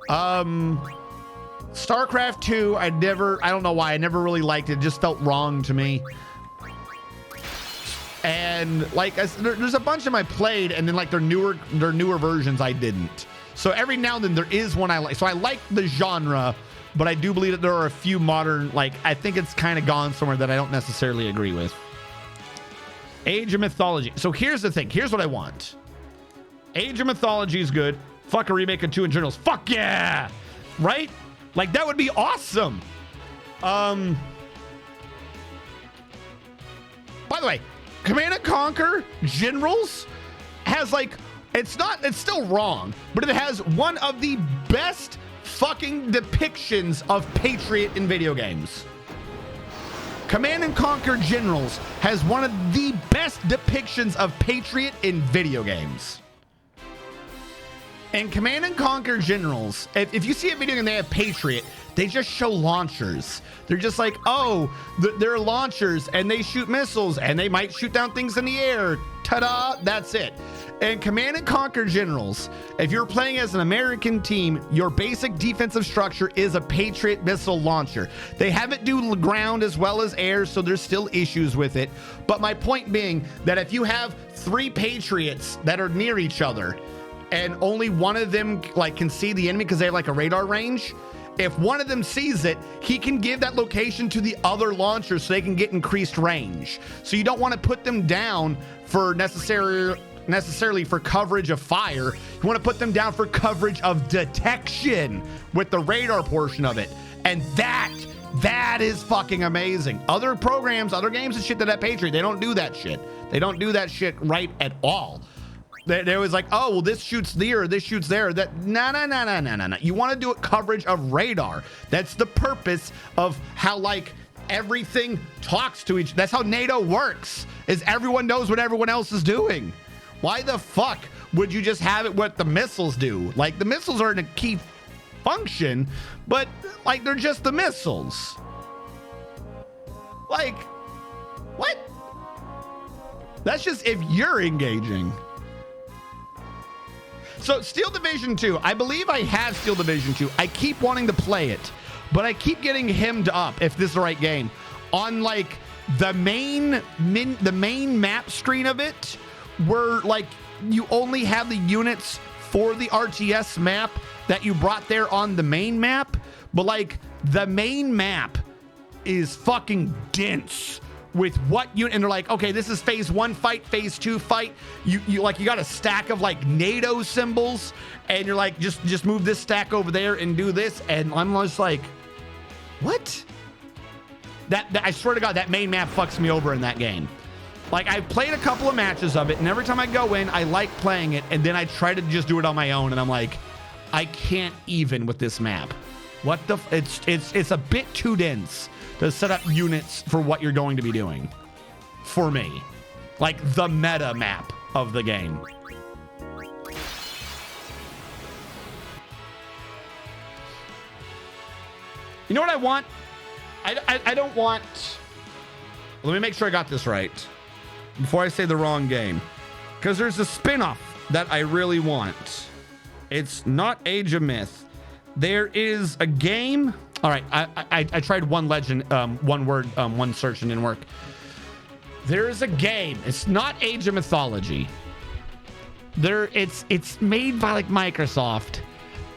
StarCraft 2, I don't know why, I never really liked it. It just felt wrong to me. And like, there's a bunch of them I played, and then like their newer versions I didn't. So every now and then there is one I like. So I like the genre, but I do believe that there are a few modern, like, I think it's kind of gone somewhere that I don't necessarily agree with. Age of Mythology. So here's the thing. Here's what I want. Age of Mythology is good. Fuck a remake of 2 in Journals. Fuck yeah! Right? Like, that would be awesome. By the way, Command & Conquer Generals has, like, it's still wrong, but it has one of the best fucking depictions of Patriot in video games. Command & Conquer Generals has one of the best depictions of Patriot in video games. And Command & Conquer Generals, if you see a video and they have Patriot, they just show launchers. They're just like, oh, they're launchers, and they shoot missiles, and they might shoot down things in the air. Ta-da, that's it. And Command & Conquer Generals, if you're playing as an American team, your basic defensive structure is a Patriot missile launcher. They have it do ground as well as air, so there's still issues with it. But my point being that if you have 3 Patriots that are near each other, and only one of them like can see the enemy because they have like a radar range, if one of them sees it, he can give that location to the other launcher so they can get increased range. So you don't want to put them down for necessarily for coverage of fire. You want to put them down for coverage of detection with the radar portion of it. And that is fucking amazing. Other programs, other games and shit that have Patriot, they don't do that shit. They don't do that shit right at all. They're always like, oh, well, this shoots there, this shoots there. That no. You want to do it coverage of radar. That's the purpose of how like everything talks to each. That's how NATO works. Is everyone knows what everyone else is doing. Why the fuck would you just have it what the missiles do? Like the missiles are in a key function, but like they're just the missiles. Like what? That's just if you're engaging. So Steel Division 2, I believe I have Steel Division 2. I keep wanting to play it, but I keep getting hemmed up, if this is the right game, on like the main map screen of it, where like you only have the units for the RTS map that you brought there on the main map, but like the main map is fucking dense with what you, and they're like, okay, this is phase 1 fight, phase 2 fight. You like, you got a stack of like NATO symbols, and you're like, just move this stack over there and do this. And I'm just like, what? That I swear to God, that main map fucks me over in that game. Like, I've played a couple of matches of it, and every time I go in, I like playing it, and then I try to just do it on my own, and I'm like, I can't even with this map. What the? It's a bit too dense to set up units for what you're going to be doing. For me, like the meta map of the game. You know what I want? I don't want. Let me make sure I got this right before I say the wrong game, because there's a spin-off that I really want. It's not Age of Myth. There is a game. All right, I tried one legend, one word, one search and didn't work. There is a game. It's not Age of Mythology. It's made by like Microsoft.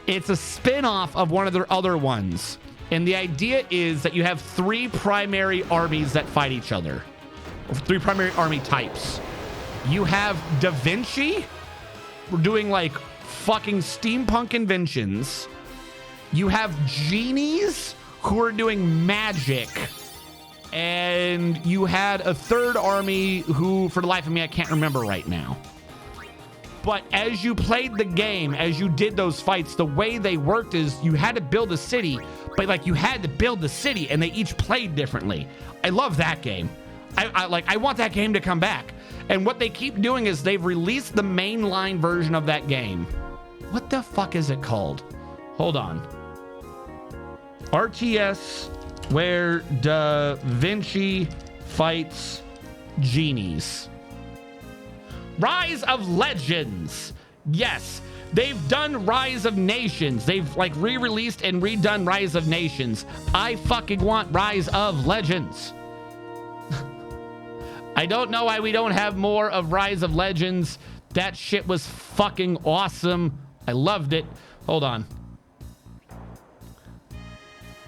It's a spin-off of one of their other ones. And the idea is that you have 3 primary armies that fight each other. 3 primary army types. You have Da Vinci. We're doing like fucking steampunk inventions. You have genies who are doing magic. And you had a 3rd army who, for the life of me, I can't remember right now. But as you played the game, as you did those fights, the way they worked is you had to build a city, but like you had to build the city and they each played differently. I love that game. I want that game to come back. And what they keep doing is they've released the mainline version of that game. What the fuck is it called? Hold on. RTS where Da Vinci fights genies. Rise of Legends. Yes, they've done Rise of Nations. They've like re-released and redone Rise of Nations. I fucking want Rise of Legends. I don't know why we don't have more of Rise of Legends. That shit was fucking awesome. I loved it. Hold on.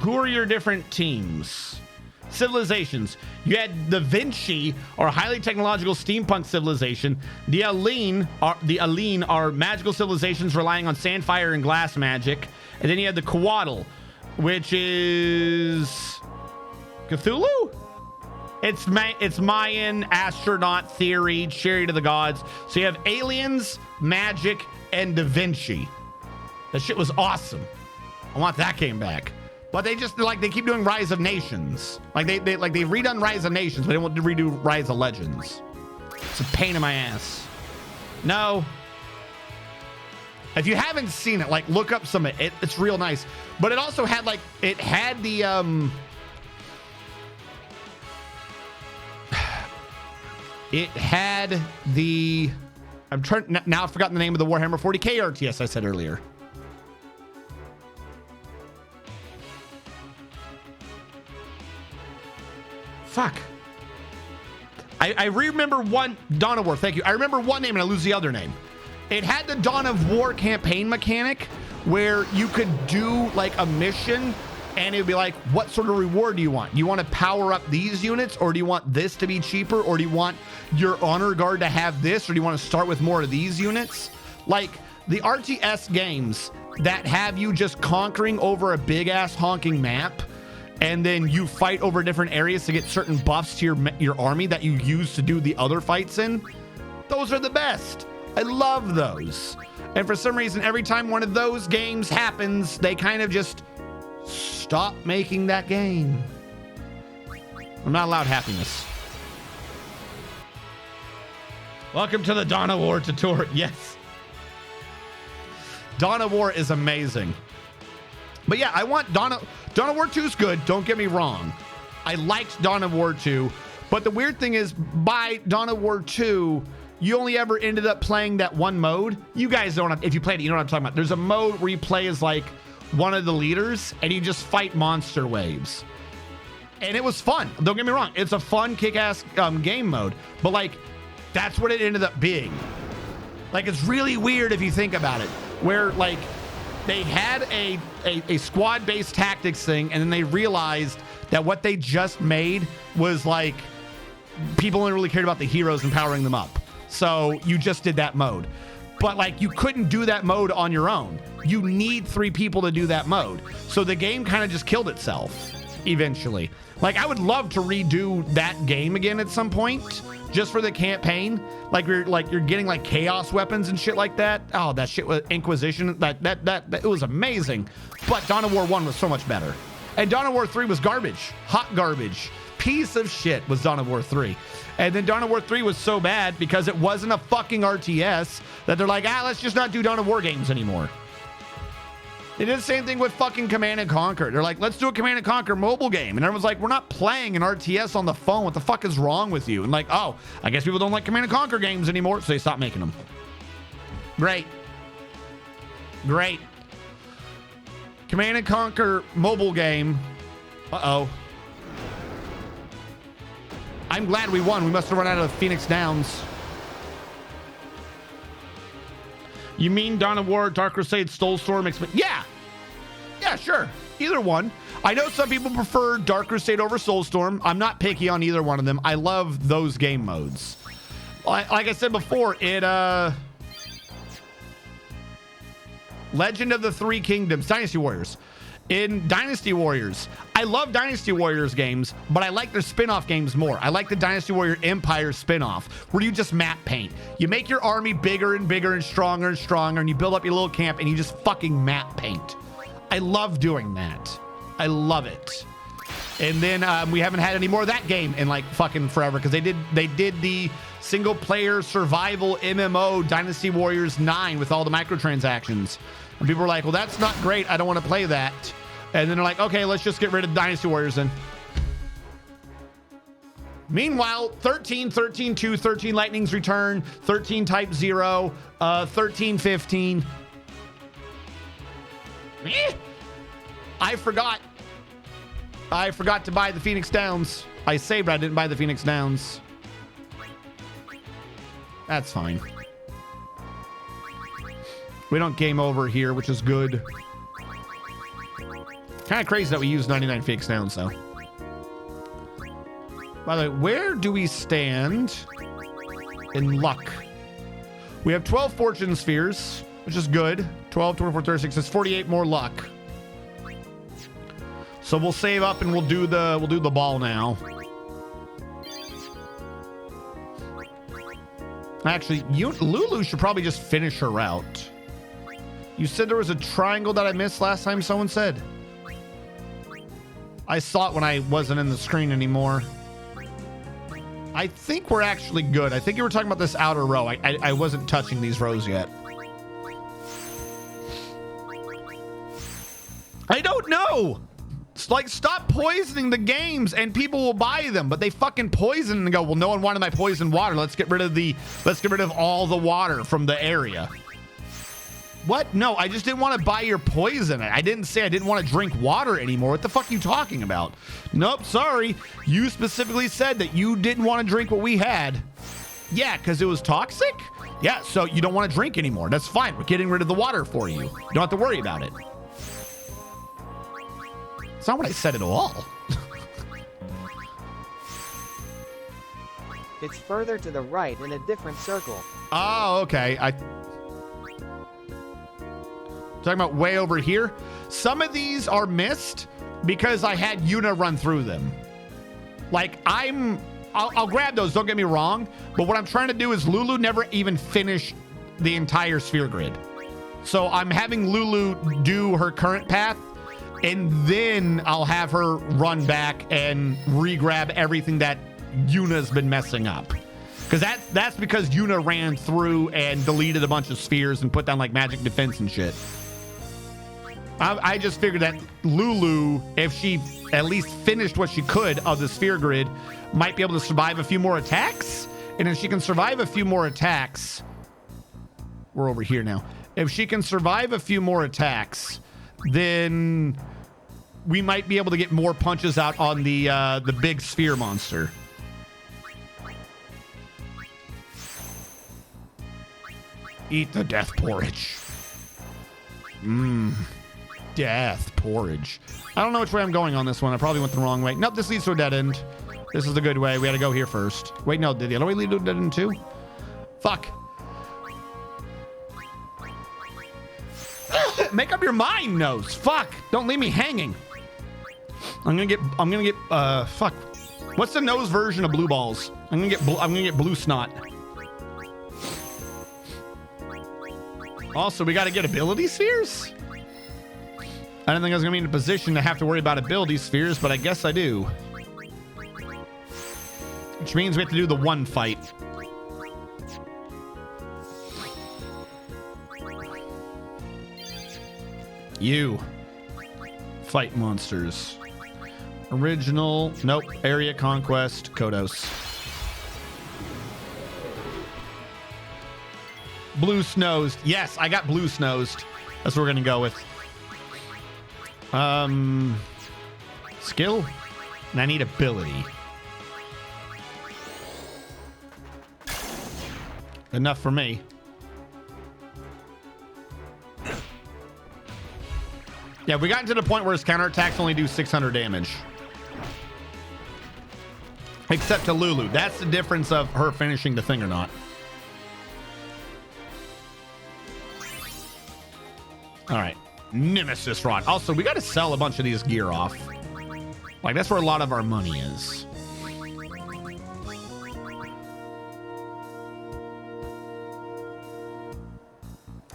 Who are your different teams? Civilizations. You had Da Vinci, or highly technological steampunk civilization. The Aline are magical civilizations relying on sand, fire, and glass magic. And then you had the Coatl, which is Cthulhu? It's Mayan, astronaut theory, chariot of the gods. So you have aliens, magic, and Da Vinci. That shit was awesome. I want that game back. But they just like they keep doing Rise of Nations. Like they've redone Rise of Nations, but they won't redo Rise of Legends. It's a pain in my ass. No. If you haven't seen it, like look up some of it. It's real nice. But it also had like it had the I'm trying now. I've forgotten the name of the Warhammer 40K RTS I said earlier. Fuck. I remember one Dawn of War. Thank you. I remember one name and I lose the other name. It had the Dawn of War campaign mechanic where you could do like a mission and it'd be like, what sort of reward do you want? You want to power up these units, or do you want this to be cheaper, or do you want your honor guard to have this, or do you want to start with more of these units? Like the RTS games that have you just conquering over a big ass honking map, and then you fight over different areas to get certain buffs to your army that you use to do the other fights in. Those are the best. I love those. And for some reason, every time one of those games happens, they kind of just stop making that game. I'm not allowed happiness. Welcome to the Dawn of War tutorial. Yes. Dawn of War is amazing. But yeah, I want Dawn of War 2 is good. Don't get me wrong. I liked Dawn of War 2. But the weird thing is, by Dawn of War 2, you only ever ended up playing that one mode. You guys don't have, if you played it, you know what I'm talking about. There's a mode where you play as like one of the leaders and you just fight monster waves. And it was fun. Don't get me wrong. It's a fun kick-ass game mode. But like, that's what it ended up being. Like, it's really weird if you think about it. Where like, they had a squad-based tactics thing, and then they realized that what they just made was like, people only really cared about the heroes and powering them up. So you just did that mode. But like, you couldn't do that mode on your own. You need 3 people to do that mode. So the game kind of just killed itself eventually. Like, I would love to redo that game again at some point, just for the campaign. Like you're getting like chaos weapons and shit like that. Oh, that shit was Inquisition. That it was amazing. But Dawn of War 1 was so much better. And Dawn of War 3 was garbage. Hot garbage. Piece of shit was Dawn of War 3. And then Dawn of War 3 was so bad because it wasn't a fucking RTS that they're like, let's just not do Dawn of War games anymore. They did the same thing with fucking Command and Conquer. They're like, let's do a Command and Conquer mobile game. And everyone's like, we're not playing an RTS on the phone. What the fuck is wrong with you? And like, oh, I guess people don't like Command and Conquer games anymore. So they stopped making them. Great. Great. Command and Conquer mobile game. Uh-oh. I'm glad we won. We must have run out of Phoenix Downs. You mean Dawn of War, Dark Crusade, Soulstorm? Yeah. Yeah, sure. Either one. I know some people prefer Dark Crusade over Soulstorm. I'm not picky on either one of them. I love those game modes. Like I said before, Legend of the Three Kingdoms, Dynasty Warriors. In Dynasty Warriors, I love Dynasty Warriors games, but I like their spin-off games more. I like the Dynasty Warrior Empire spin-off, where you just map paint. You make your army bigger and bigger and stronger, and you build up your little camp, and you just fucking map paint. I love doing that. I love it. And then we haven't had any more of that game in like fucking forever, because they did the single-player survival MMO Dynasty Warriors 9 with all the microtransactions. And people were like, well, that's not great. I don't want to play that. And then they're like, okay, let's just get rid of Dynasty Warriors then. Meanwhile, 13, 13, 2, 13 Lightning's Return, 13 Type 0, 13, 15. I forgot to buy the Phoenix Downs. I saved, but I didn't buy the Phoenix Downs. That's fine. We don't game over here, which is good. Kind of crazy that we use 99 Phoenix Downs, though. By the way, where do we stand in luck? We have 12 Fortune Spheres, which is good. 12, 24, 36. That's 48 more luck. So we'll save up and we'll do the ball now. Actually, Lulu should probably just finish her route. You said there was a triangle that I missed last time, someone said. I saw it when I wasn't in the screen anymore. I think we're actually good. I think you were talking about this outer row. I wasn't touching these rows yet. I don't know. It's like, stop poisoning the games and people will buy them, but they fucking poison and go, well, no one wanted my poisoned water. Let's get rid of all the water from the area. What? No, I just didn't want to buy your poison. I didn't say I didn't want to drink water anymore. What the fuck are you talking about? Nope, sorry. You specifically said that you didn't want to drink what we had. Yeah, because it was toxic? Yeah, so you don't want to drink anymore. That's fine. We're getting rid of the water for you. You don't have to worry about it. It's not what I said at all. It's further to the right in a different circle. Oh, okay. Talking about way over here. Some of these are missed because I had Yuna run through them. Like, I'll grab those, don't get me wrong. But what I'm trying to do is Lulu never even finished the entire sphere grid. So I'm having Lulu do her current path, and then I'll have her run back and re-grab everything that Yuna's been messing up. Because that's because Yuna ran through and deleted a bunch of spheres and put down like magic defense and shit. I just figured that Lulu, if she at least finished what she could of the sphere grid, might be able to survive a few more attacks. And if she can survive a few more attacks, we're over here now. If she can survive a few more attacks, then we might be able to get more punches out on the big sphere monster. Eat the death porridge. Death porridge. I don't know which way I'm going on this one. I probably went the wrong way. Nope, this leads to a dead end. This is the good way. We had to go here first. Wait, no, did the other way lead to a dead end too? Fuck. Make up your mind, Nose. Fuck. Don't leave me hanging. I'm gonna get fuck. What's the Nose version of blue balls? I'm gonna get blue snot. Also, we got to get ability spheres? I didn't think I was going to be in a position to have to worry about ability spheres, but I guess I do. Which means we have to do the one fight. You. Fight monsters. Original. Nope. Area Conquest. Kodos. Blue snosed. Yes, I got blue snosed. That's what we're gonna go with. Skill, and I need ability. Enough for me. Yeah, we got to the point where his counterattacks only do 600 damage. Except to Lulu. That's the difference of her finishing the thing or not. All right, Nemesis Rod. Also, we got to sell a bunch of these gear off. Like, that's where a lot of our money is.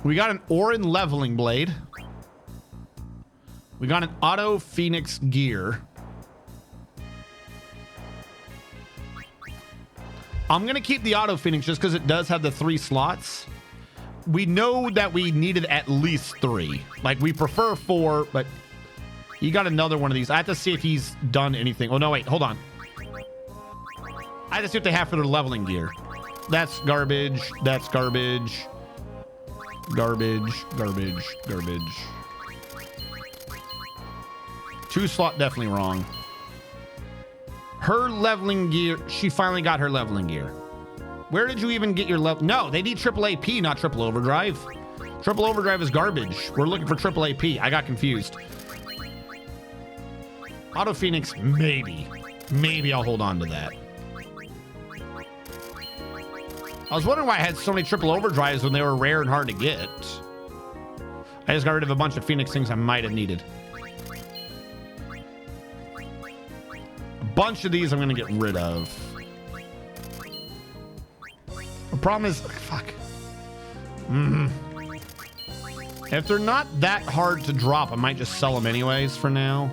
We got an Orin leveling blade. We got an auto Phoenix gear. I'm going to keep the auto Phoenix just because it does have the 3 slots. We know that we needed at least 3. Like, we prefer 4, but you got another one of these. I have to see if he's done anything. Oh, no, wait, hold on. I have to see what they have for their leveling gear. That's garbage. That's garbage. Garbage, garbage, garbage. 2 slot, definitely wrong. Her leveling gear, she finally got her leveling gear. Where did you even get your level? No, they need triple AP, not triple overdrive. Triple overdrive is garbage. We're looking for triple AP. I got confused. Auto Phoenix, maybe. Maybe I'll hold on to that. I was wondering why I had so many triple overdrives when they were rare and hard to get. I just got rid of a bunch of Phoenix things I might have needed. A bunch of these I'm going to get rid of. The problem is, fuck. If they're not that hard to drop, I might just sell them anyways for now.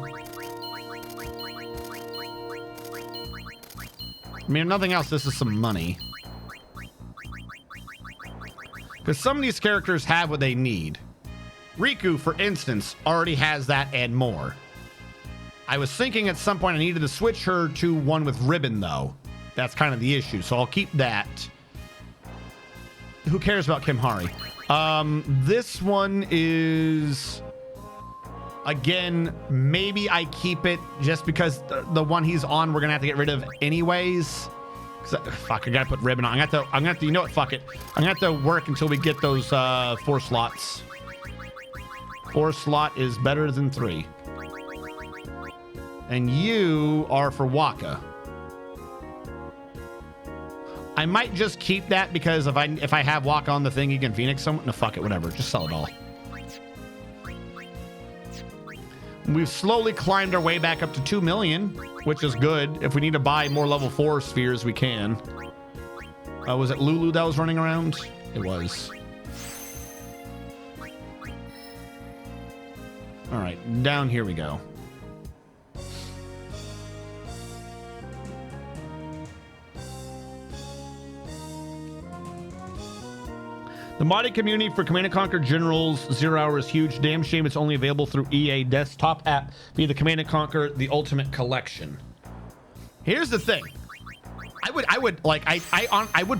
I mean, if nothing else, this is some money. Because some of these characters have what they need. Riku, for instance, already has that and more. I was thinking at some point I needed to switch her to one with ribbon, though. That's kind of the issue, so I'll keep that. Who cares about Kimhari? This one is... Again, maybe I keep it just because the one he's on we're going to have to get rid of anyways. Fuck, I gotta put ribbon on. I'm gonna have to, you know what, fuck it. I'm gonna have to work until we get those 4 slots. 4 slot is better than 3. And you are for Waka. I might just keep that because if I have Waka on the thing, you can Phoenix someone. No, fuck it, whatever. Just sell it all. We've slowly climbed our way back up to 2 million, which is good. If we need to buy more level 4 spheres, we can. Was it Lulu that was running around? It was. All right, down here we go. The modding community for Command & Conquer Generals 0 Hour is huge. Damn shame it's only available through EA desktop app via the Command & Conquer The Ultimate Collection. Here's the thing. I would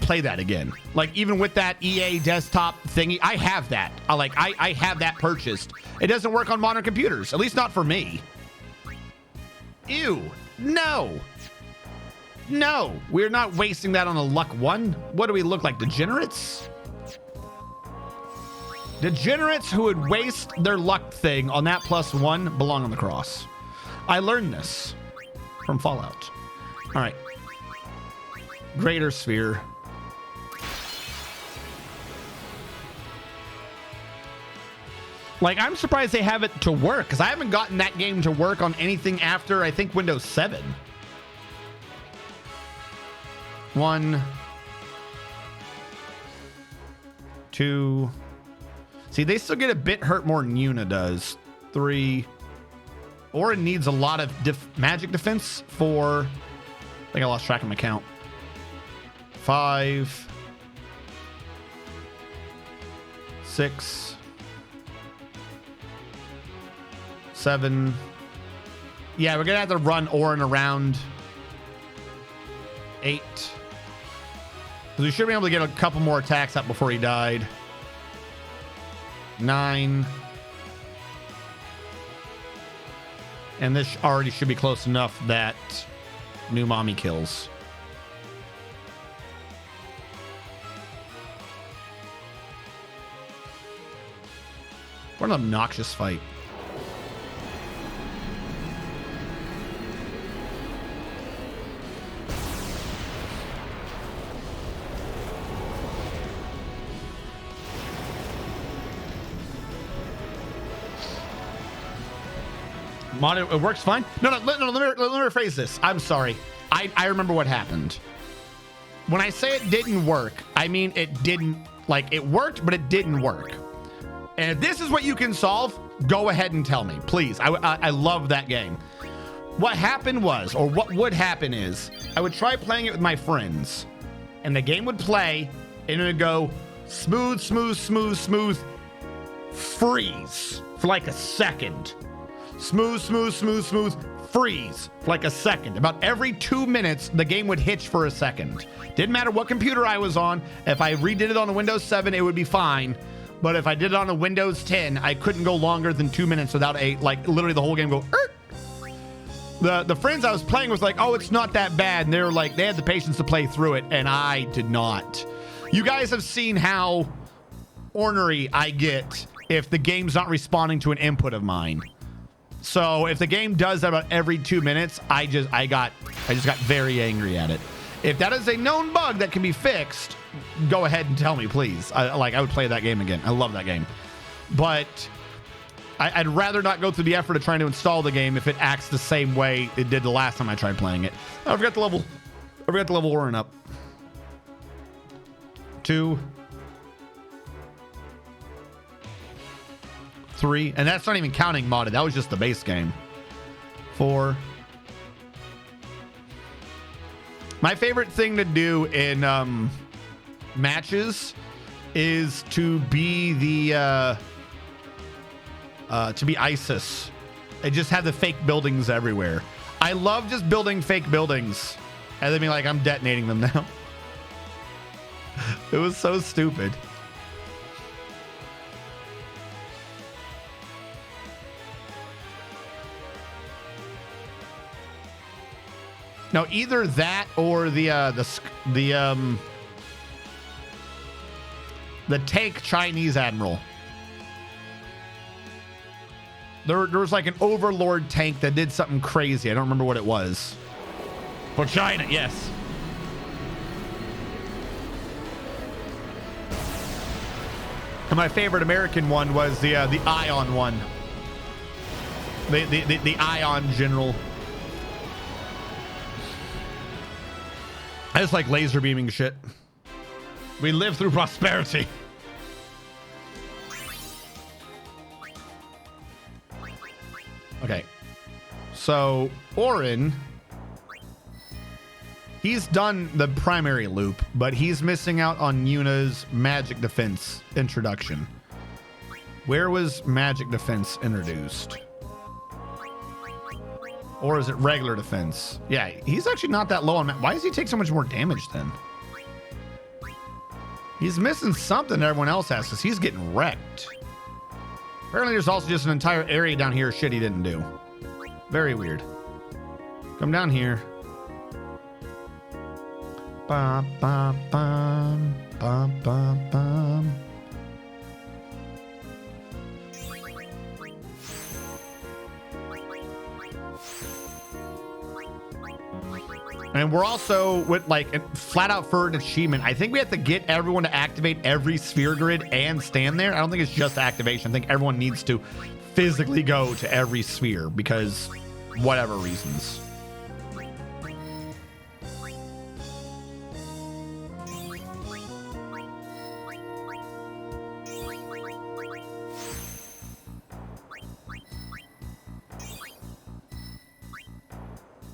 play that again. Like, even with that EA desktop thingy, I have that. I have that purchased. It doesn't work on modern computers, at least not for me. Ew. No. No, we're not wasting that on a luck 1. What do we look like, degenerates? Degenerates who would waste their luck thing on that +1 belong on the cross. I learned this from Fallout. All right. Greater sphere. Like, I'm surprised they have it to work because I haven't gotten that game to work on anything after, I think, Windows 7. 1, 2. See, they still get a bit hurt more than Yuna does. 3. Orin needs a lot of magic defense. 4. I think I lost track of my count. 5. 6. 7. Yeah, we're gonna have to run Orin around. 8. We should be able to get a couple more attacks up before he died. 9. And this already should be close enough that new mommy kills. What an obnoxious fight. It works fine. No, let me rephrase this. I'm sorry. I remember what happened. When I say it didn't work, I mean it didn't, like, it worked, but it didn't work. And if this is what you can solve, go ahead and tell me, please. I love that game. What happened was, or what would happen is, I would try playing it with my friends, and the game would play, and it would go smooth, smooth, smooth, smooth, freeze for like a second. Smooth, smooth, smooth, smooth, freeze for like a second. About every 2 minutes, the game would hitch for a second. Didn't matter what computer I was on. If I redid it on a Windows 7, it would be fine. But if I did it on a Windows 10, I couldn't go longer than 2 minutes without literally the whole game go, The friends I was playing was like, oh, it's not that bad. And they were like, they had the patience to play through it, and I did not. You guys have seen how ornery I get if the game's not responding to an input of mine. So if the game does that about every 2 minutes, I just got very angry at it. If that is a known bug that can be fixed, go ahead and tell me, please. I would play that game again. I love that game. But I'd rather not go through the effort of trying to install the game if it acts the same way it did the last time I tried playing it. I forgot the level Orin up. 2. 3, and that's not even counting modded. That was just the base game. 4. My favorite thing to do in matches is to be the to be ISIS and just have the fake buildings everywhere. I love just building fake buildings and then be like, I'm detonating them now. It was so stupid. No, either that or the tank Chinese admiral. There was like an overlord tank that did something crazy. I don't remember what it was. For China, yes. And my favorite American one was the Ion one. The Ion General. I just like laser beaming shit. We live through prosperity. Okay. So, Orin, he's done the primary loop, but he's missing out on Yuna's magic defense introduction. Where was magic defense introduced? Or is it regular defense? Yeah, he's actually not that low on... Why does he take so much more damage then? He's missing something everyone else has because he's getting wrecked. Apparently there's also just an entire area down here shit he didn't do. Very weird. Come down here. Bum, bum, bum, bum, bum, bum. And we're also with like flat out for an achievement. I think we have to get everyone to activate every sphere grid and stand there. I don't think it's just activation. I think everyone needs to physically go to every sphere because whatever reasons.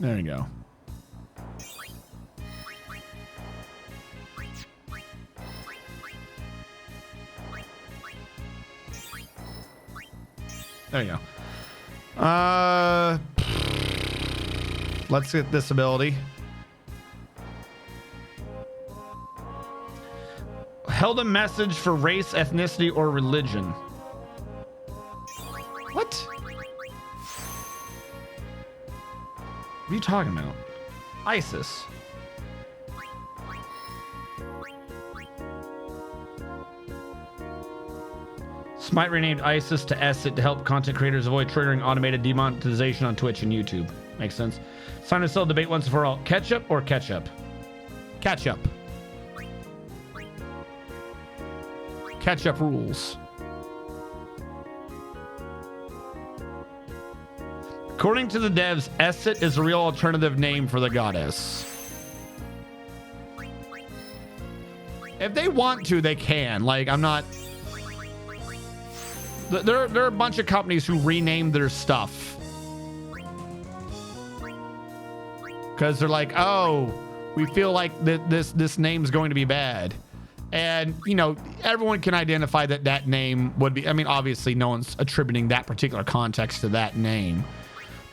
There you go. There you go. Let's get this ability. Held a message for race, ethnicity, or religion. What? What are you talking about? ISIS. Smite renamed ISIS to ESIT to help content creators avoid triggering automated demonetization on Twitch and YouTube. Makes sense. It's time to settle debate once and for all. Ketchup or ketchup? Ketchup. Ketchup rules. According to the devs, ESIT is a real alternative name for the goddess. If they want to, they can. Like, I'm not... There are a bunch of companies who renamed their stuff. Because they're like, oh, we feel like this name's going to be bad. And, you know, everyone can identify that that name would be... I mean, obviously, no one's attributing that particular context to that name.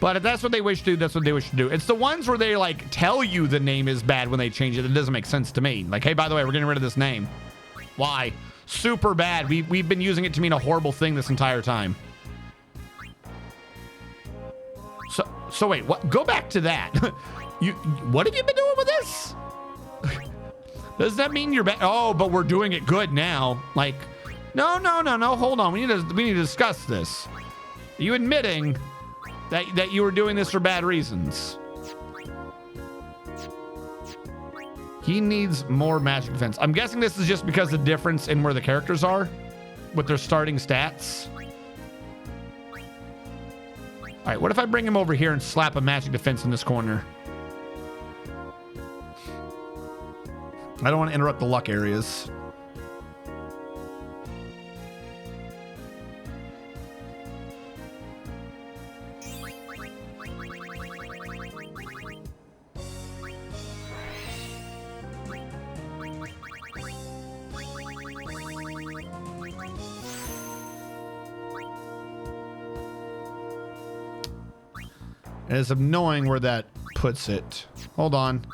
But if that's what they wish to do, that's what they wish to do. It's the ones where they, like, tell you the name is bad when they change it. It doesn't make sense to me. Like, hey, by the way, we're getting rid of this name. Why? Super bad. We've been using it to mean a horrible thing this entire time. So wait, what? Go back to that. What have you been doing with this? Does that mean you're bad? Oh, but we're doing it good now. Like, no. Hold on. We need to discuss this. Are you admitting that you were doing this for bad reasons? He needs more magic defense. I'm guessing this is just because of the difference in where the characters are with their starting stats. All right, what if I bring him over here and slap a magic defense in this corner? I don't want to interrupt the luck areas. And it's annoying where that puts it. Hold on.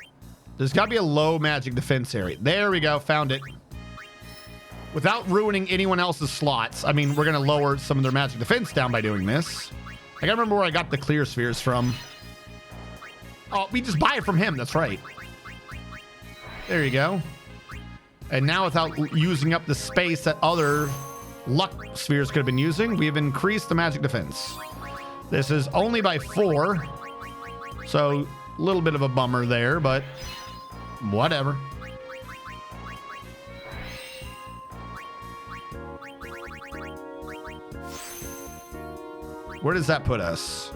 There's got to be a low magic defense area. There we go. Found it. Without ruining anyone else's slots. I mean, we're going to lower some of their magic defense down by doing this. I got to remember where I got the clear spheres from. Oh, we just buy it from him. That's right. There you go. And now without using up the space that other luck spheres could have been using, we've increased the magic defense. This is only by 4. So a little bit of a bummer there, but whatever. Where does that put us?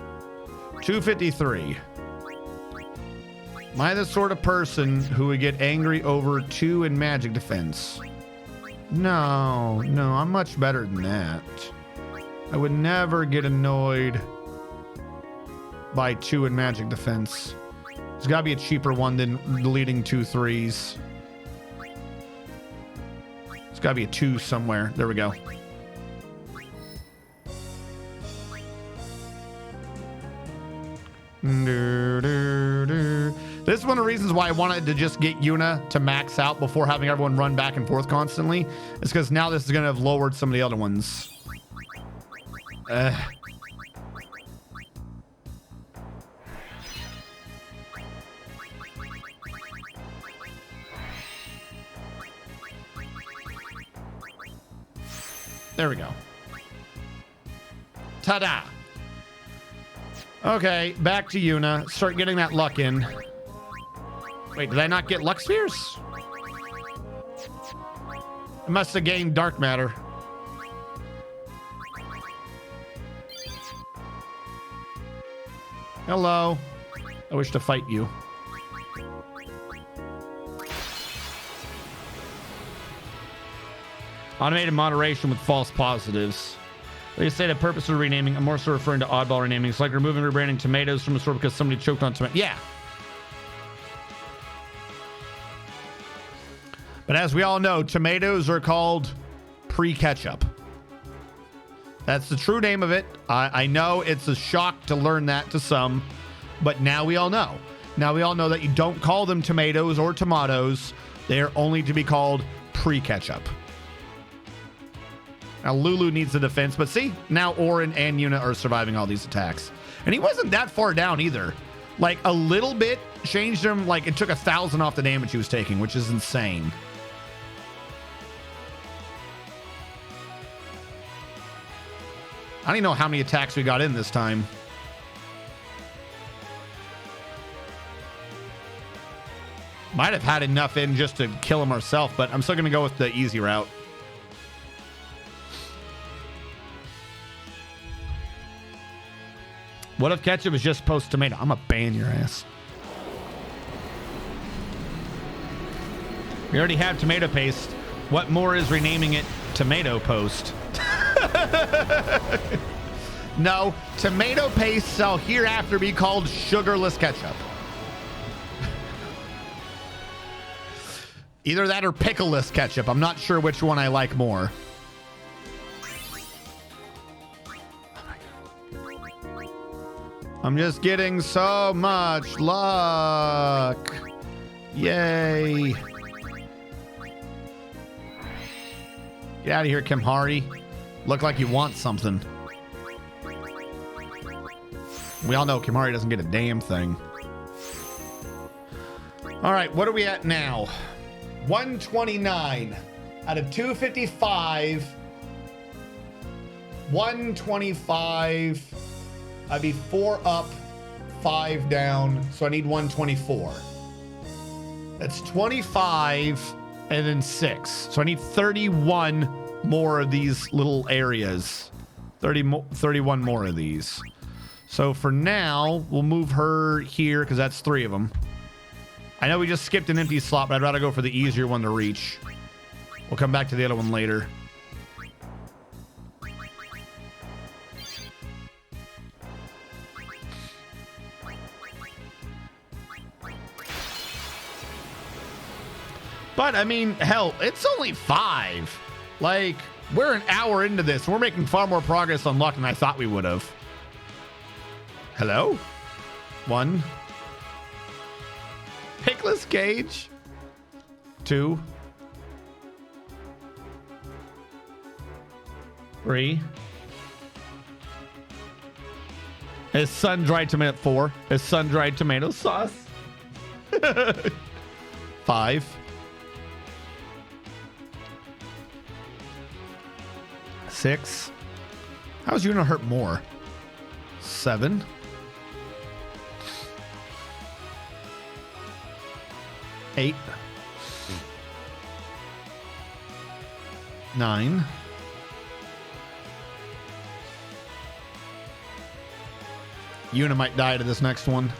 253. Am I the sort of person who would get angry over 2 in magic defense? No, I'm much better than that. I would never get annoyed by 2 in magic defense. There's gotta be a cheaper one than deleting 2 3s. There's gotta be a 2 somewhere. There we go. This is one of the reasons why I wanted to just get Yuna to max out before having everyone run back and forth constantly. It's because now this is going to have lowered some of the other ones. There we go. Ta-da! Okay, back to Yuna. Start getting that luck in. Wait, did I not get luck spheres? I must have gained dark matter. Hello. I wish to fight you. Automated moderation with false positives. They say the purpose of renaming, I'm more so referring to oddball renaming. It's like removing or rebranding tomatoes from a store because somebody choked on tomato. Yeah. But as we all know, tomatoes are called pre-ketchup. That's the true name of it. I know it's a shock to learn that to some, but now we all know. Now we all know that you don't call them tomatoes or tomatoes. They are only to be called pre-ketchup. Now Lulu needs the defense, but see, now Orin and Yuna are surviving all these attacks. And he wasn't that far down either. Like a little bit changed him, like it took 1,000 off the damage he was taking, which is insane. I don't even know how many attacks we got in this time. Might have had enough in just to kill him ourselves, but I'm still going to go with the easy route. What if ketchup is just post tomato? I'm going to ban your ass. We already have tomato paste. What more is renaming it tomato post? No, tomato paste shall hereafter be called sugarless ketchup. Either that or pickleless ketchup. I'm not sure which one I like more. I'm just getting so much luck. Yay. Get out of here, Kimhari. Look like you want something. We all know Kimhari doesn't get a damn thing. All right, what are we at now? 129 out of 255. 125. I'd be 4 up, 5 down, so I need 124. That's 25 and then 6. So I need 31 more of these little areas. 31 more of these. So for now, we'll move her here because that's 3 of them. I know we just skipped an empty slot, but I'd rather go for the easier one to reach. We'll come back to the other one later. But I mean, hell, it's only 5. Like, we're an hour into this. And we're making far more progress on luck than I thought we would have. Hello? 1. Pickless Cage. 2. 3. Is sun-dried tomato 4? Is sun-dried tomato sauce? 5. 6. How's you gonna hurt more? 7. 8. 9. 10. Might die to this next one.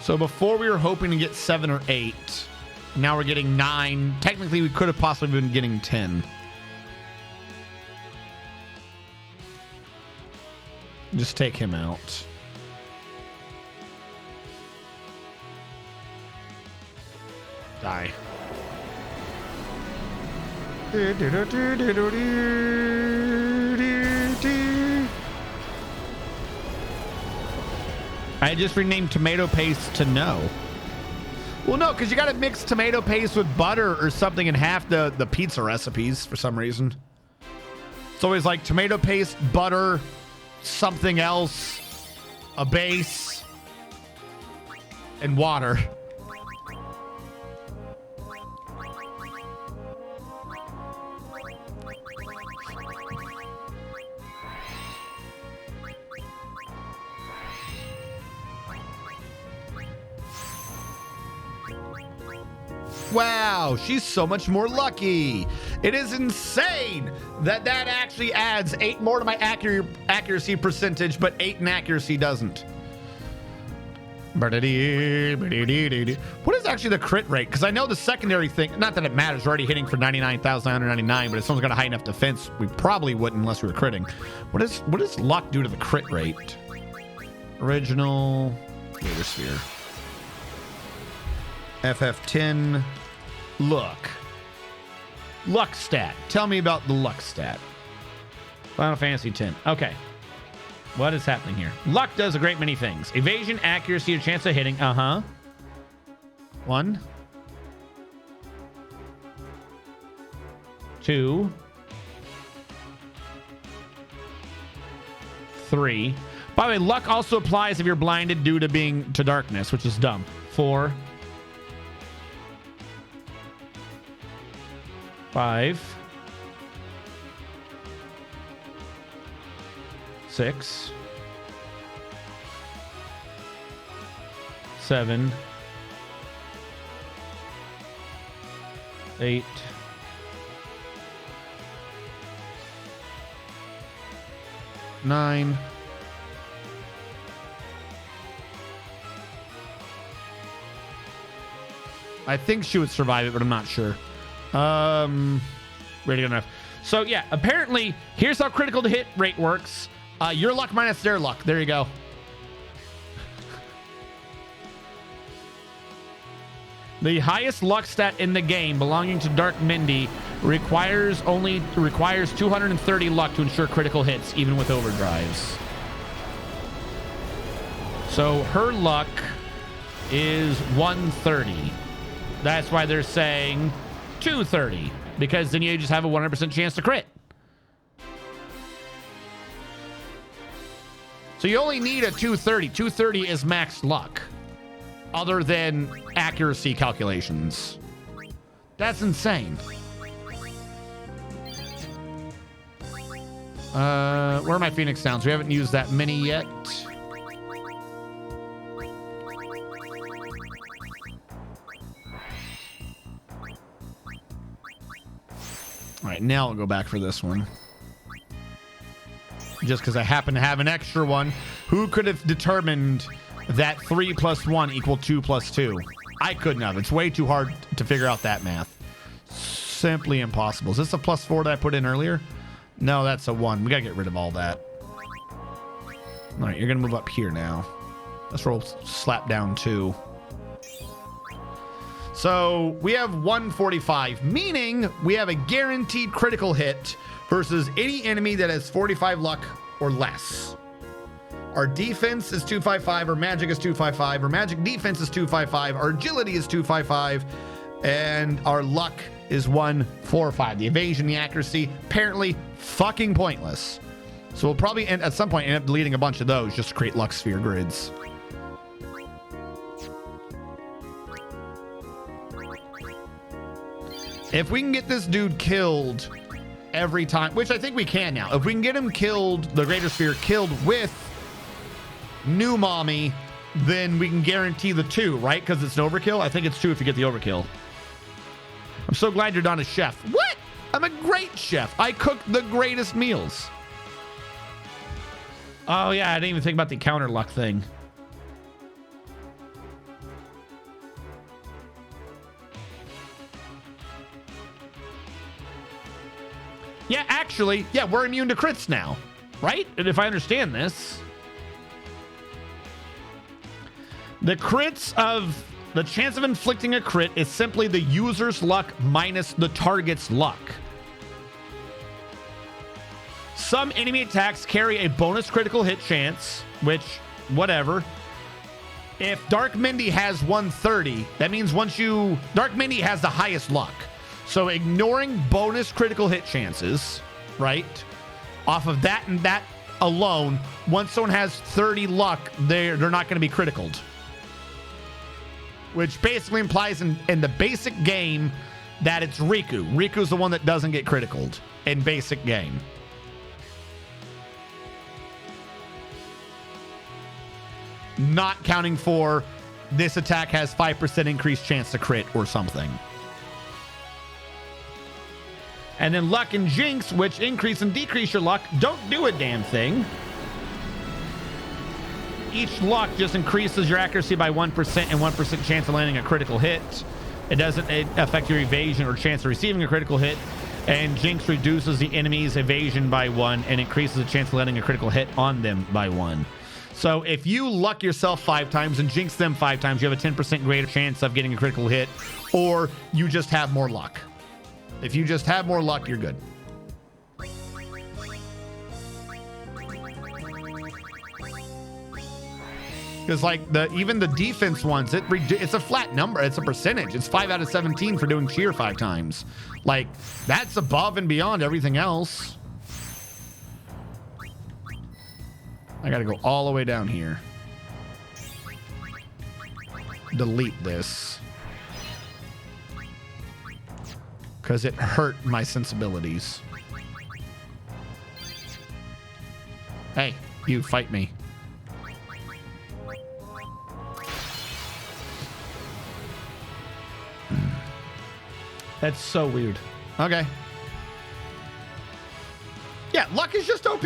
So before we were hoping to get 7 or 8. Now we're getting 9. Technically, we could have possibly been getting 10. Just take him out. Die. I just renamed tomato paste to no. Well, no, because you got to mix tomato paste with butter or something in half the pizza recipes for some reason. It's always like tomato paste, butter, something else, a base, and water. Wow, she's so much more lucky. It is insane that actually adds 8 more to my accuracy percentage, but 8 in accuracy doesn't. What is actually the crit rate? Because I know the secondary thing, not that it matters, we're already hitting for 99,999, but if someone's got a high enough defense, we probably wouldn't unless we were critting. What does luck do to the crit rate? Original Gator Sphere. FF10. Luck stat. Tell me about the luck stat. Final Fantasy X. Okay. What is happening here? Luck does a great many things. Evasion, accuracy, a chance of hitting. 1. 2. 3. By the way, luck also applies if you're blinded due to being to darkness, which is dumb. 4. 5. 6. 7. 8. 9. 10. I think she would survive it, but I'm not sure. Ready enough. So yeah, apparently here's how critical the hit rate works. Your luck minus their luck. There you go. The highest luck stat in the game belonging to Dark Mindy requires 230 luck to ensure critical hits, even with overdrives. So her luck is 130. That's why they're saying 230, because then you just have a 100% chance to crit. So you only need a 230. 230 is max luck, other than accuracy calculations. That's insane. Where are my Phoenix sounds? We haven't used that many yet. All right, now I'll go back for this one. Just because I happen to have an extra one. Who could have determined that 3 + 1 = 2 + 2? I couldn't have. It's way too hard to figure out that math. Simply impossible. Is this a +4 that I put in earlier? No, that's a 1. We got to get rid of all that. All right, you're going to move up here now. Let's roll slap down 2. So we have 145, meaning we have a guaranteed critical hit versus any enemy that has 45 luck or less. Our defense is 255, our magic is 255, our magic defense is 255, our agility is 255, and our luck is 145. The evasion, the accuracy, apparently fucking pointless. So we'll probably at some point end up deleting a bunch of those just to create luck sphere grids. If we can get this dude killed every time, which I think we can now. If we can get him killed, the greater sphere killed with new mommy, then we can guarantee the 2, right? Because it's an overkill. I think it's 2 if you get the overkill. I'm so glad you're not a chef. What? I'm a great chef. I cook the greatest meals. Oh yeah, I didn't even think about the counter luck thing. Yeah, actually, yeah, we're immune to crits now, right? And if I understand this, the chance of inflicting a crit is simply the user's luck minus the target's luck. Some enemy attacks carry a bonus critical hit chance, which, whatever. If Dark Mindy has 130, that means Dark Mindy has the highest luck. So ignoring bonus critical hit chances, right? Off of that and that alone, once someone has 30 luck, they're not going to be criticaled. Which basically implies in the basic game that it's Riku. Riku's the one that doesn't get criticaled in basic game. Not counting for this attack has 5% increased chance to crit or something. And then luck and jinx, which increase and decrease your luck, don't do a damn thing. Each luck just increases your accuracy by 1% and 1% chance of landing a critical hit. It doesn't affect your evasion or chance of receiving a critical hit. And jinx reduces the enemy's evasion by 1 and increases the chance of landing a critical hit on them by 1. So if you luck yourself 5 times and jinx them 5 times, you have a 10% greater chance of getting a critical hit, or you just have more luck. If you just have more luck, you're good. Because like even the defense ones, it's a flat number. It's a percentage. It's 5 out of 17 for doing cheer 5 times. Like that's above and beyond everything else. I gotta go all the way down here. Delete this. Because it hurt my sensibilities. Hey, you fight me. That's so weird. Okay. Yeah, luck is just OP.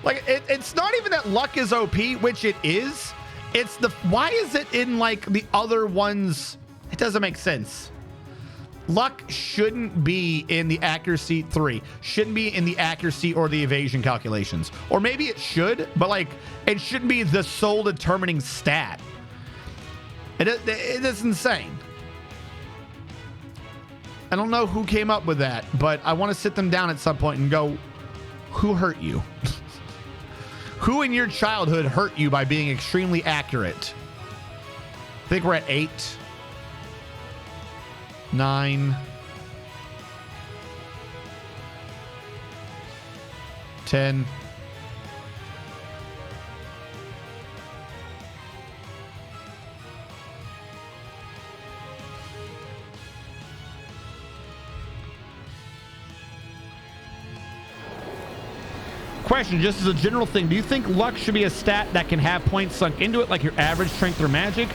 Like, it's not even that luck is OP, which it is. It's why is it in, like, the other ones? It doesn't make sense. Luck shouldn't be in the accuracy 3. Shouldn't be in the accuracy or the evasion calculations. Or maybe it should, but, like, it shouldn't be the sole determining stat. It is insane. I don't know who came up with that, but I want to sit them down at some point and go, who hurt you? Who in your childhood hurt you by being extremely accurate? I think we're at 8, 9, 10. Question, just as a general thing, do you think luck should be a stat that can have points sunk into it, like your average strength or magic?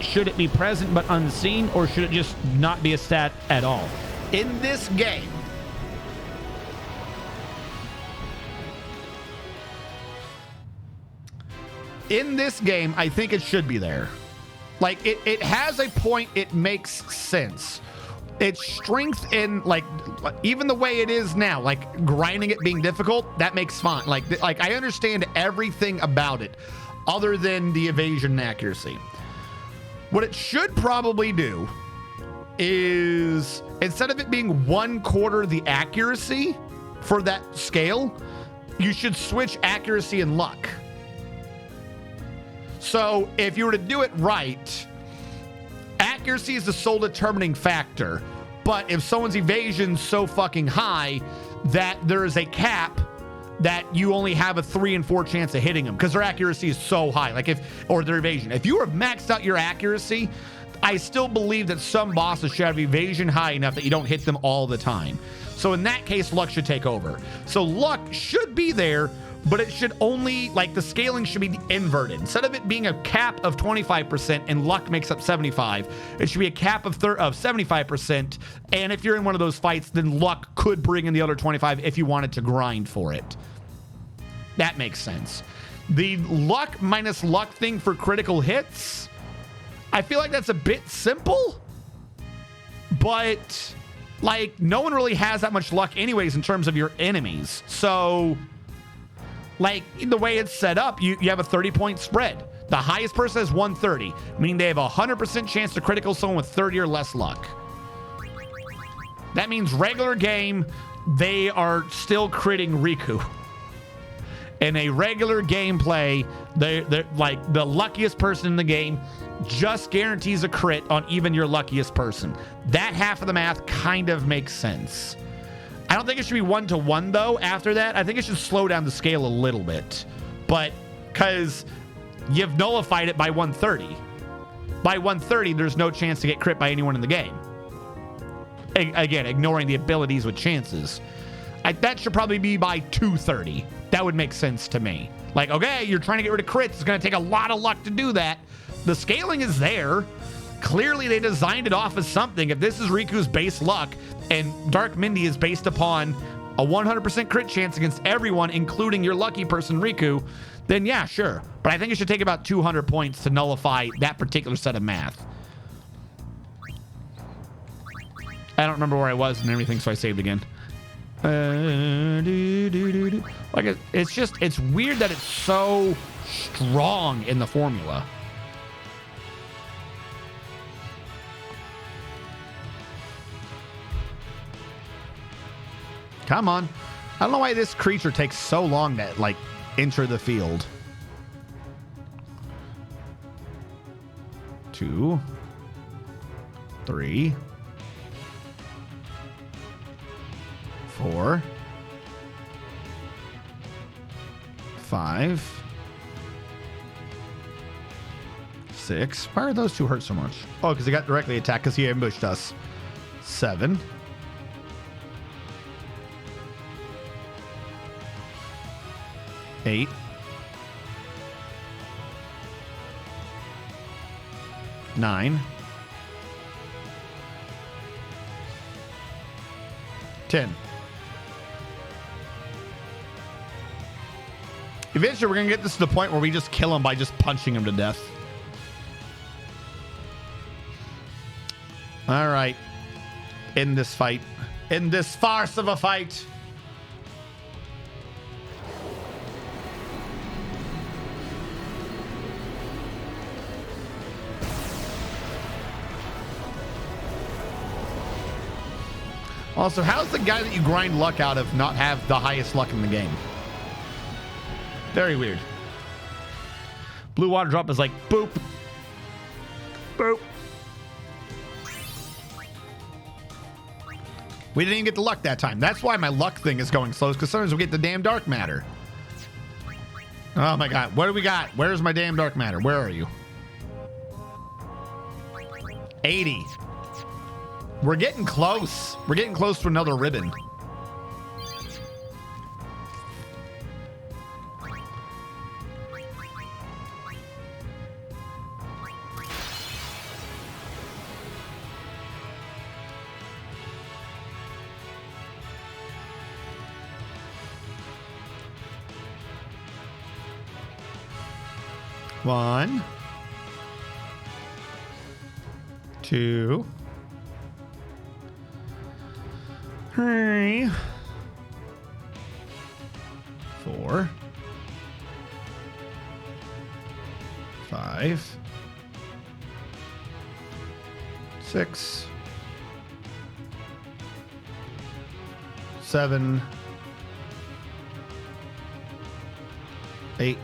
Should it be present but unseen, or should it just not be a stat at all? In this game, I think it should be there. Like, it has a point. It makes sense. Its strength in, like, even the way it is now, like grinding it being difficult, that makes fun. Like I understand everything about it other than the evasion and accuracy. What it should probably do is, instead of it being 1/4 the accuracy for that scale, you should switch accuracy and luck. So if you were to do it right, accuracy is the sole determining factor, but if someone's evasion's so fucking high that there is a cap that you only have a 3 in 4 chance of hitting them because their accuracy is so high. Like or their evasion. If you have maxed out your accuracy, I still believe that some bosses should have evasion high enough that you don't hit them all the time. So in that case, luck should take over. So luck should be there, but it should only, like, the scaling should be inverted. Instead of it being a cap of 25% and luck makes up 75, it should be a cap of 75%. And if you're in one of those fights, then luck could bring in the other 25 if you wanted to grind for it. That makes sense. The luck minus luck thing for critical hits, I feel like that's a bit simple, but like no one really has that much luck anyways in terms of your enemies. So like the way it's set up, you have a 30-point spread. The highest person has 130, meaning they have a 100% chance to critical someone with 30 or less luck. That means regular game, they are still critting Riku. In a regular gameplay, they're like the luckiest person in the game just guarantees a crit on even your luckiest person. That half of the math kind of makes sense. I don't think it should be 1-to-1 though. After that, I think it should slow down the scale a little bit, but because you've nullified it by 130. By 130, there's no chance to get crit by anyone in the game. Again, ignoring the abilities with chances. That should probably be by 230. That would make sense to me. Like, okay, you're trying to get rid of crits. It's going to take a lot of luck to do that. The scaling is there. Clearly, they designed it off as something. If this is Riku's base luck and Dark Mindy is based upon a 100% crit chance against everyone, including your lucky person, Riku, then yeah, sure. But I think it should take about 200 points to nullify that particular set of math. I don't remember where I was and everything, so I saved again. Like it's weird that it's so strong in the formula. Come on. I don't know why this creature takes so long to like enter the field. 2, 3, 4, 5, 6. Why are those two hurt so much? Oh, because he got directly attacked because he ambushed us. 7. 8. 9. 10. Eventually, we're going to get this to the point where we just kill him by just punching him to death. All right. In this fight. In this farce of a fight. Also, how's the guy that you grind luck out of not have the highest luck in the game? Very weird. Blue water drop is like boop. Boop. We didn't even get the luck that time. That's why my luck thing is going slow, because sometimes we get the damn dark matter. Oh my god. What do we got? Where's my damn dark matter? Where are you? 80. We're getting close. We're getting close to another ribbon. One, 2, 3, 4, 5, 6, 7, 8,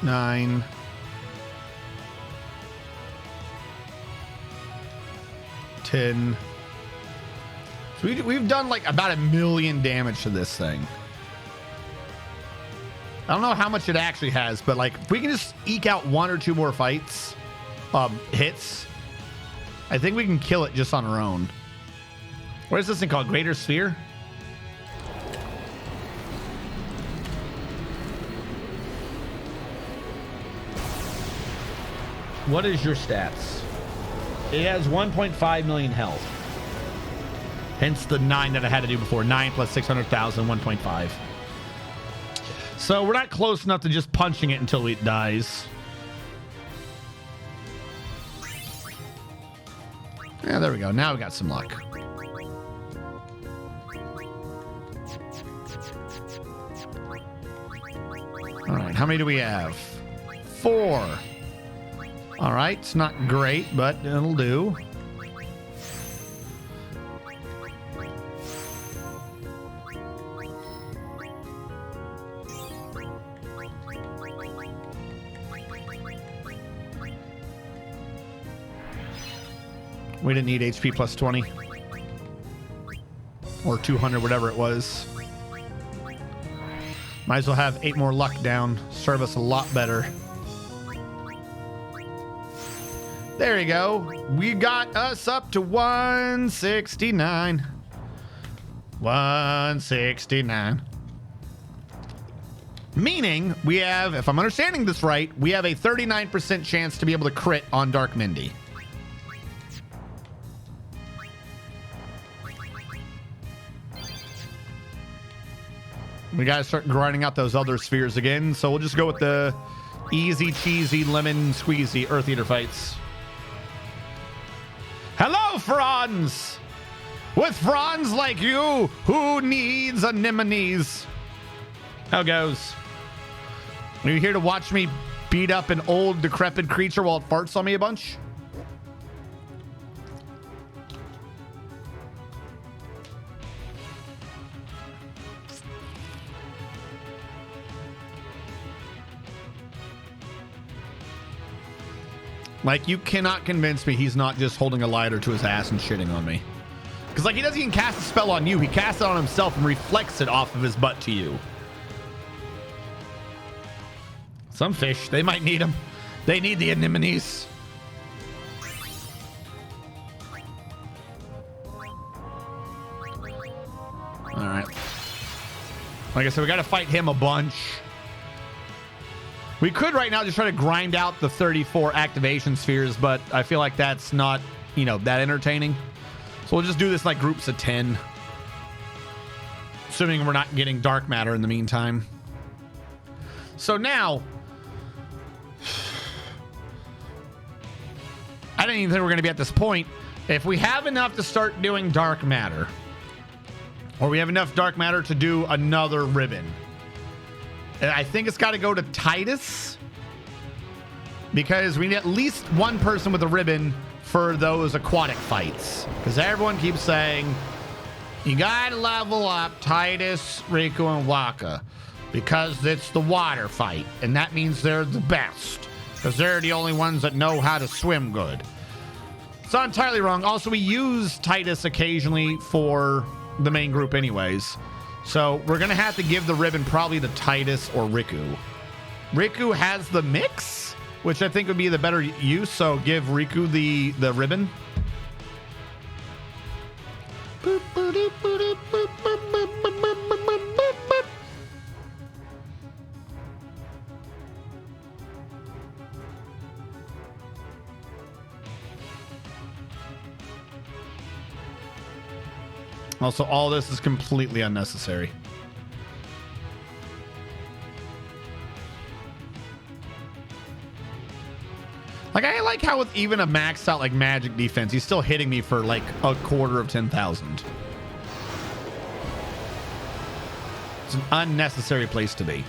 9, 10, So we've done like about 1 million damage to this thing. I don't know how much it actually has, but like if we can just eke out 1 or 2 more fights, hits, I think we can kill it just on our own. What is this thing called? Greater Sphere? What is your stats? It has 1.5 million health. Hence the 9 that I had to do before. 9 plus 600,000, 1.5. So we're not close enough to just punching it until it dies. Yeah, there we go. Now we got some luck. All right, how many do we have? 4. All right, it's not great, but it'll do. We didn't need HP plus 20 or 200, whatever it was. Might as well have 8 more luck down. Serve us a lot better. There you go. We got us up to 169. 169. Meaning we have, if I'm understanding this right, we have a 39% chance to be able to crit on Dark Mindy. We gotta start grinding out those other spheres again, so we'll just go with the easy cheesy lemon squeezy Earth Eater fights. Hello, Franz! With Franz like you, who needs anemones? How goes? Are you here to watch me beat up an old decrepit creature while it farts on me a bunch? Like, you cannot convince me he's not just holding a lighter to his ass and shitting on me. Because, like, he doesn't even cast a spell on you. He casts it on himself and reflects it off of his butt to you. Some fish, they might need them. They need the anemones. All right. Like I said, we got to fight him a bunch. We could right now just try to grind out the 34 activation spheres, but I feel like that's not, you know, that entertaining. So we'll just do this like groups of 10. Assuming we're not getting dark matter in the meantime. So now, I didn't even think we were going to be at this point. If we have enough to start doing dark matter, or we have enough dark matter to do another ribbon, I think it's got to go to Titus, because we need at least one person with a ribbon for those aquatic fights. Because everyone keeps saying, you got to level up Titus, Riku, and Waka, because it's the water fight. And that means they're the best, because they're the only ones that know how to swim good. It's not entirely wrong. Also, we use Titus occasionally for the main group anyways. So we're going to have to give the ribbon probably to Titus or Riku. Riku has the mix, which I think would be the better use. So give Riku the ribbon. Also, all this is completely unnecessary. Like, I like how with even a maxed out like magic defense, he's still hitting me for like a quarter of 10,000. It's an unnecessary place to be.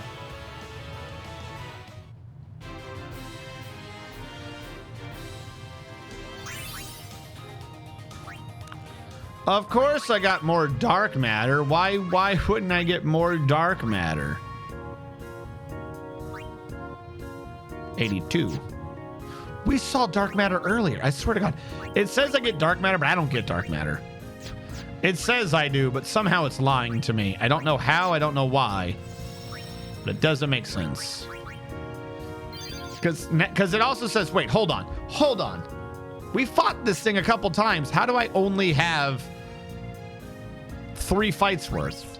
Of course I got more dark matter. Why wouldn't I get more dark matter? 82. We saw dark matter earlier. I swear to God. It says I get dark matter, but I don't get dark matter. It says I do, but somehow it's lying to me. I don't know how, I don't know why. But it doesn't make sense. Because it also says, wait, hold on. Hold on. We fought this thing a couple times. How do I only have 3 fights worth?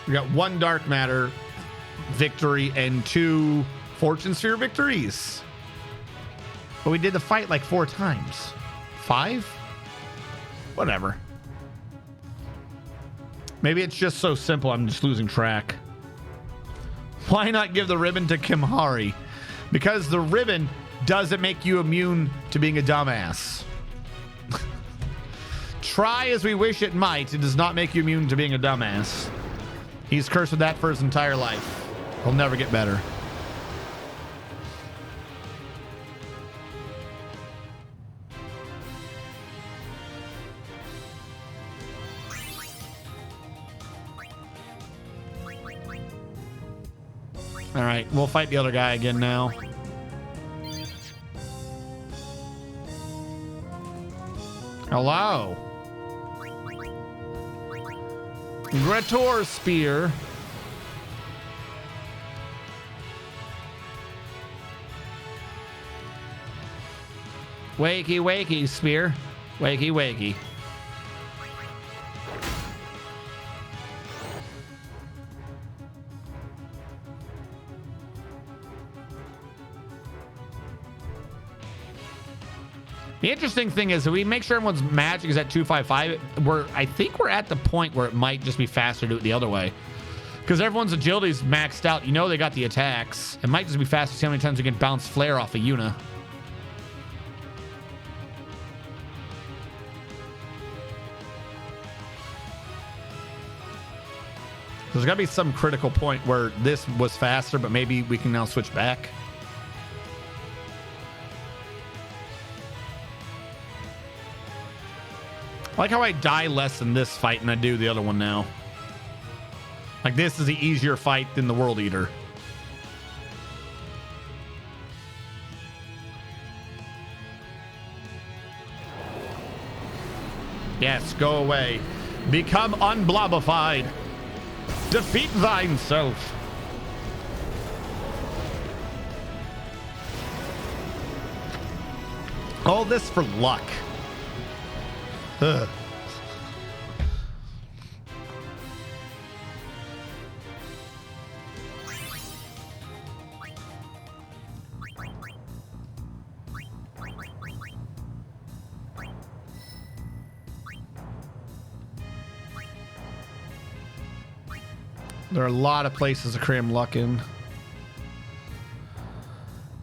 We got 1 dark matter victory and 2 fortune sphere victories. But we did the fight like 4 times. 5? Whatever. Maybe it's just so simple I'm just losing track. Why not give the ribbon to Kimhari? Because the ribbon doesn't make you immune to being a dumbass. Try as we wish it might, it does not make you immune to being a dumbass. He's cursed with that for his entire life. He'll never get better. All right, we'll fight the other guy again now. Hello. Gretor Spear. Wakey, wakey, Spear. Wakey, wakey. The interesting thing is that we make sure everyone's magic is at 255. I think we're at the point where it might just be faster to do it the other way. Because everyone's agility is maxed out. You know they got the attacks. It might just be faster to see how many times we can bounce flare off of Yuna. There's got to be some critical point where this was faster, but maybe we can now switch back. I like how I die less in this fight than I do the other one now. Like, this is the easier fight than the World Eater. Yes, go away. Become unblobified. Defeat thine self. All this for luck. Ugh. There are a lot of places to cram luck in.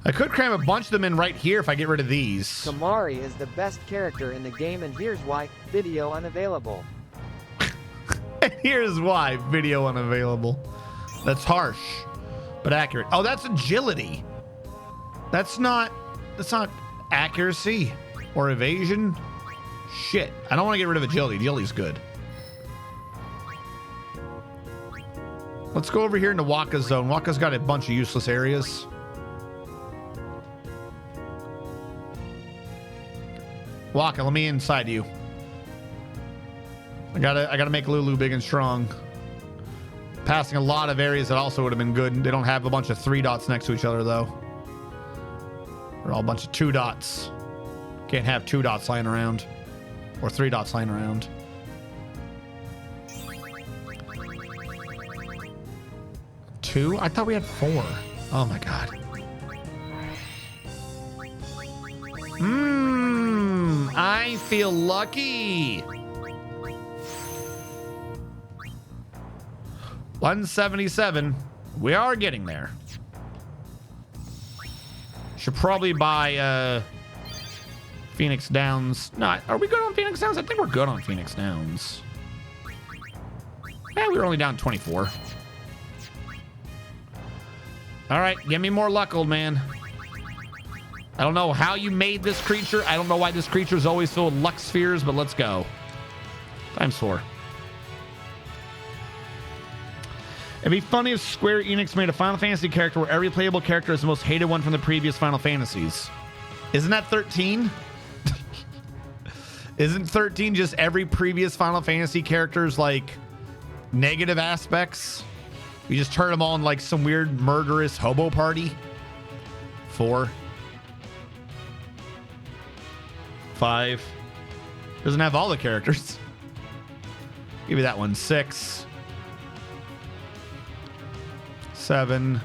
I could cram a bunch of them in right here if I get rid of these. Kimhari is the best character in the game, and here's why. Video unavailable. Here's why. Video unavailable. That's harsh, but accurate. Oh, that's agility. That's not accuracy or evasion. Shit. I don't want to get rid of agility. Agility's good. Let's go over here into Waka's zone. Waka's got a bunch of useless areas. Waka, let me inside you. I gotta make Lulu big and strong. Passing a lot of areas that also would have been good. They don't have a bunch of 3 dots next to each other though. They're all a bunch of 2 dots. Can't have 2 dots lying around. Or 3 dots lying around. Two? I thought we had 4. Oh my god. I feel lucky. 177. We are getting there. Should probably buy Phoenix Downs. No, are we good on Phoenix Downs? I think we're good on Phoenix Downs. Yeah, we were only down 24. All right, give me more luck, old man. I don't know how you made this creature. I don't know why this creature is always filled with luck spheres, but let's go. Times 4. It'd be funny if Square Enix made a Final Fantasy character where every playable character is the most hated one from the previous Final Fantasies. Isn't that 13? Isn't 13 just every previous Final Fantasy character's like negative aspects? You just turn them all in like some weird murderous hobo party. 4. 5. Doesn't have all the characters. Give me that one. 6. 7.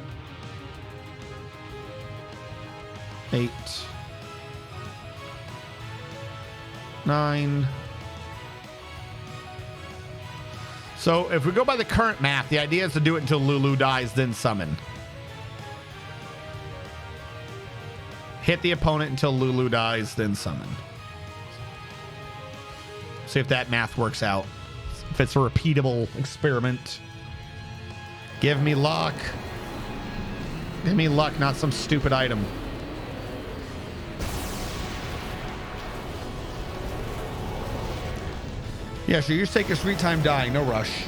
8. 9. So if we go by the current math, the idea is to do it until Lulu dies, then summon. Hit the opponent until Lulu dies, then summon. See if that math works out. If it's a repeatable experiment. Give me luck. Give me luck, not some stupid item. Yeah, sure. You just take your sweet time dying. No rush.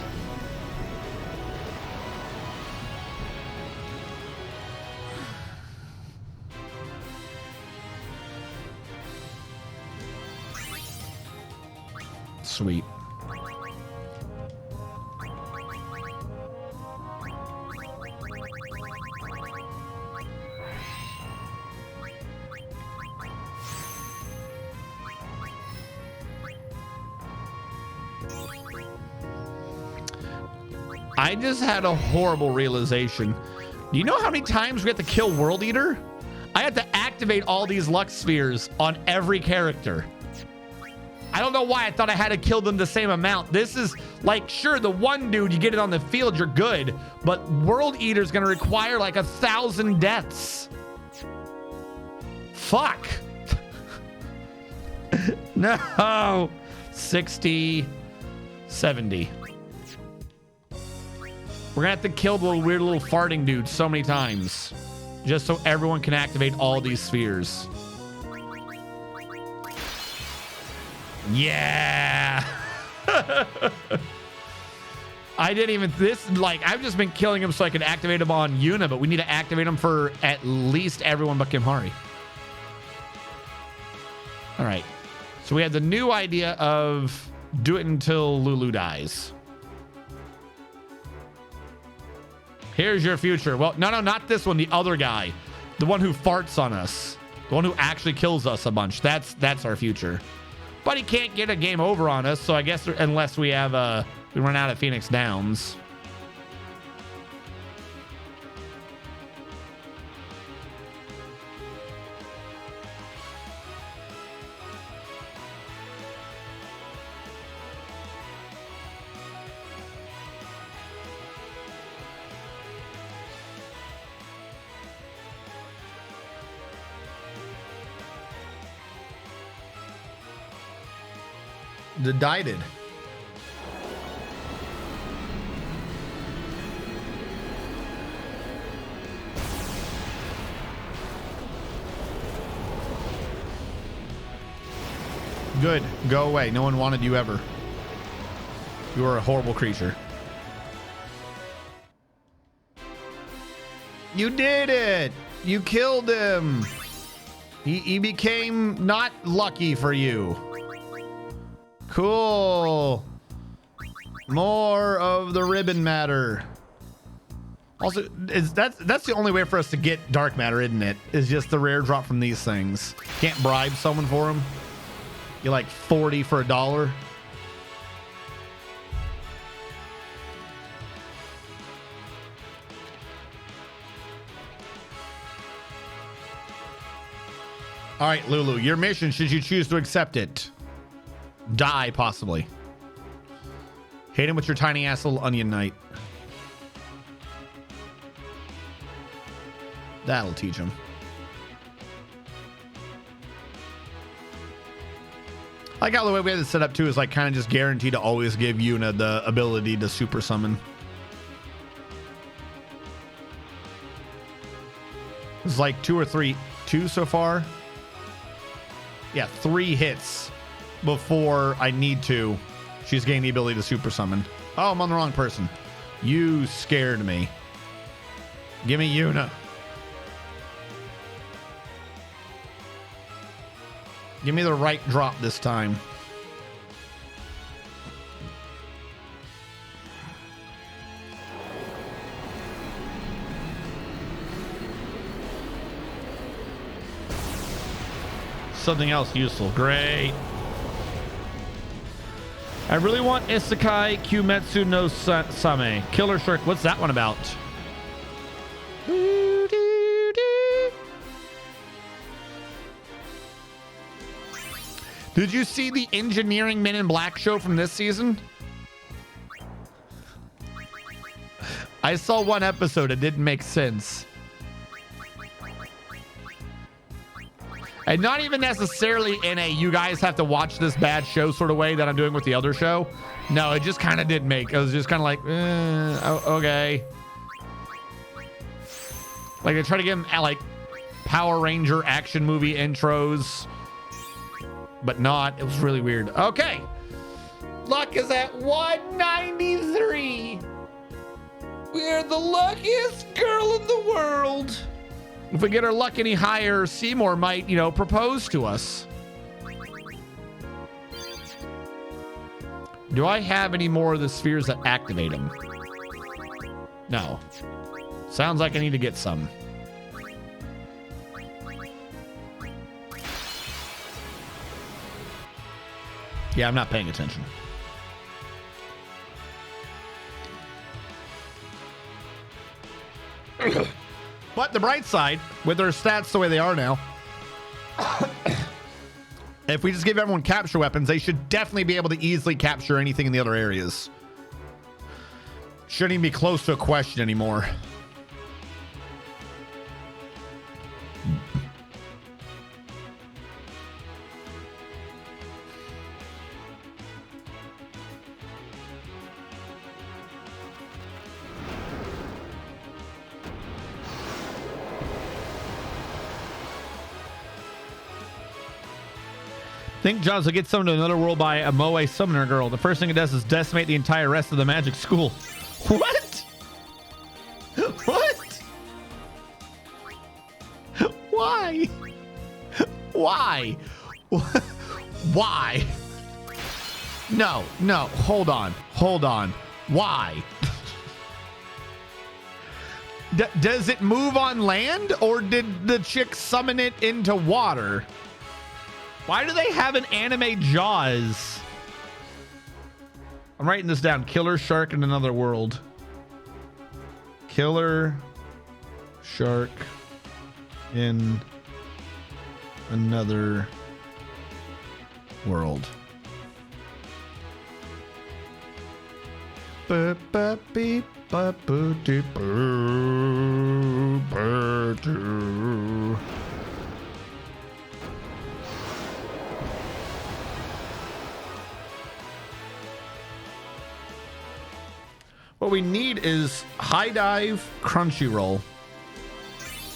Sweet. I just had a horrible realization. Do you know how many times we have to kill World Eater? I have to activate all these luck spheres on every character. I don't know why I thought I had to kill them the same amount. This is like, sure, the one dude, you get it on the field, you're good. But World Eater's gonna require like 1,000 deaths. Fuck. No. 60, 70. We're gonna have to kill the weird little farting dude so many times. Just so everyone can activate all these spheres. Yeah. I didn't even, I've just been killing him so I could activate him on Yuna, but we need to activate him for at least everyone but Kimhari. All right. So we had the new idea of do it until Lulu dies. Here's your future. Well, no, not this one. The other guy. The one who farts on us. The one who actually kills us a bunch. That's our future. But he can't get a game over on us, so I guess unless we have we run out of Phoenix Downs. Decided. Good. Go away. No one wanted you ever. You are a horrible creature. You did it. You killed him. He became not lucky for you. Cool. More of the ribbon matter. Also, that's the only way for us to get dark matter, isn't it? Is just the rare drop from these things. Can't bribe someone for them. You're like 40 for $1. All right, Lulu, your mission, should you choose to accept it. Die, possibly. Hit him with your tiny ass little onion knight. That'll teach him. I like how the way we have this set up too is like kind of just guaranteed to always give Yuna the ability to super summon. It's like 2 or 3. 2 so far. Yeah, 3 hits before I need to. She's gained the ability to super summon. Oh, I'm on the wrong person. You scared me. Give me Yuna. Give me the right drop this time. Something else useful. Great. I really want Isekai Kyumetsu no Same. Killer Shark. What's that one about? Did you see the Engineering Men in Black show from this season? I saw one episode. It didn't make sense. And not even necessarily in a you guys have to watch this bad show sort of way that I'm doing with the other show. No, it just kind of didn't make. I was just kind of like, okay. Like they try to give them like Power Ranger action movie intros, but not. It was really weird. Okay. Luck is at 193. We're the luckiest girl in the world. If we get our luck any higher, Seymour might, you know, propose to us. Do I have any more of the spheres that activate them? No. Sounds like I need to get some. Yeah, I'm not paying attention. But the bright side, with their stats the way they are now, if we just give everyone capture weapons, they should definitely be able to easily capture anything in the other areas. Shouldn't even be close to a question anymore. Think Jones will get someone to another world by a Moe summoner girl. The first thing it does is decimate the entire rest of the magic school. What? What? Why? Why? Why? No, hold on. Why? Does it move on land, or did the chick summon it into water? Why do they have an anime Jaws? I'm writing this down. Killer shark in another world. Killer shark in another world. What we need is High Dive, Crunchyroll.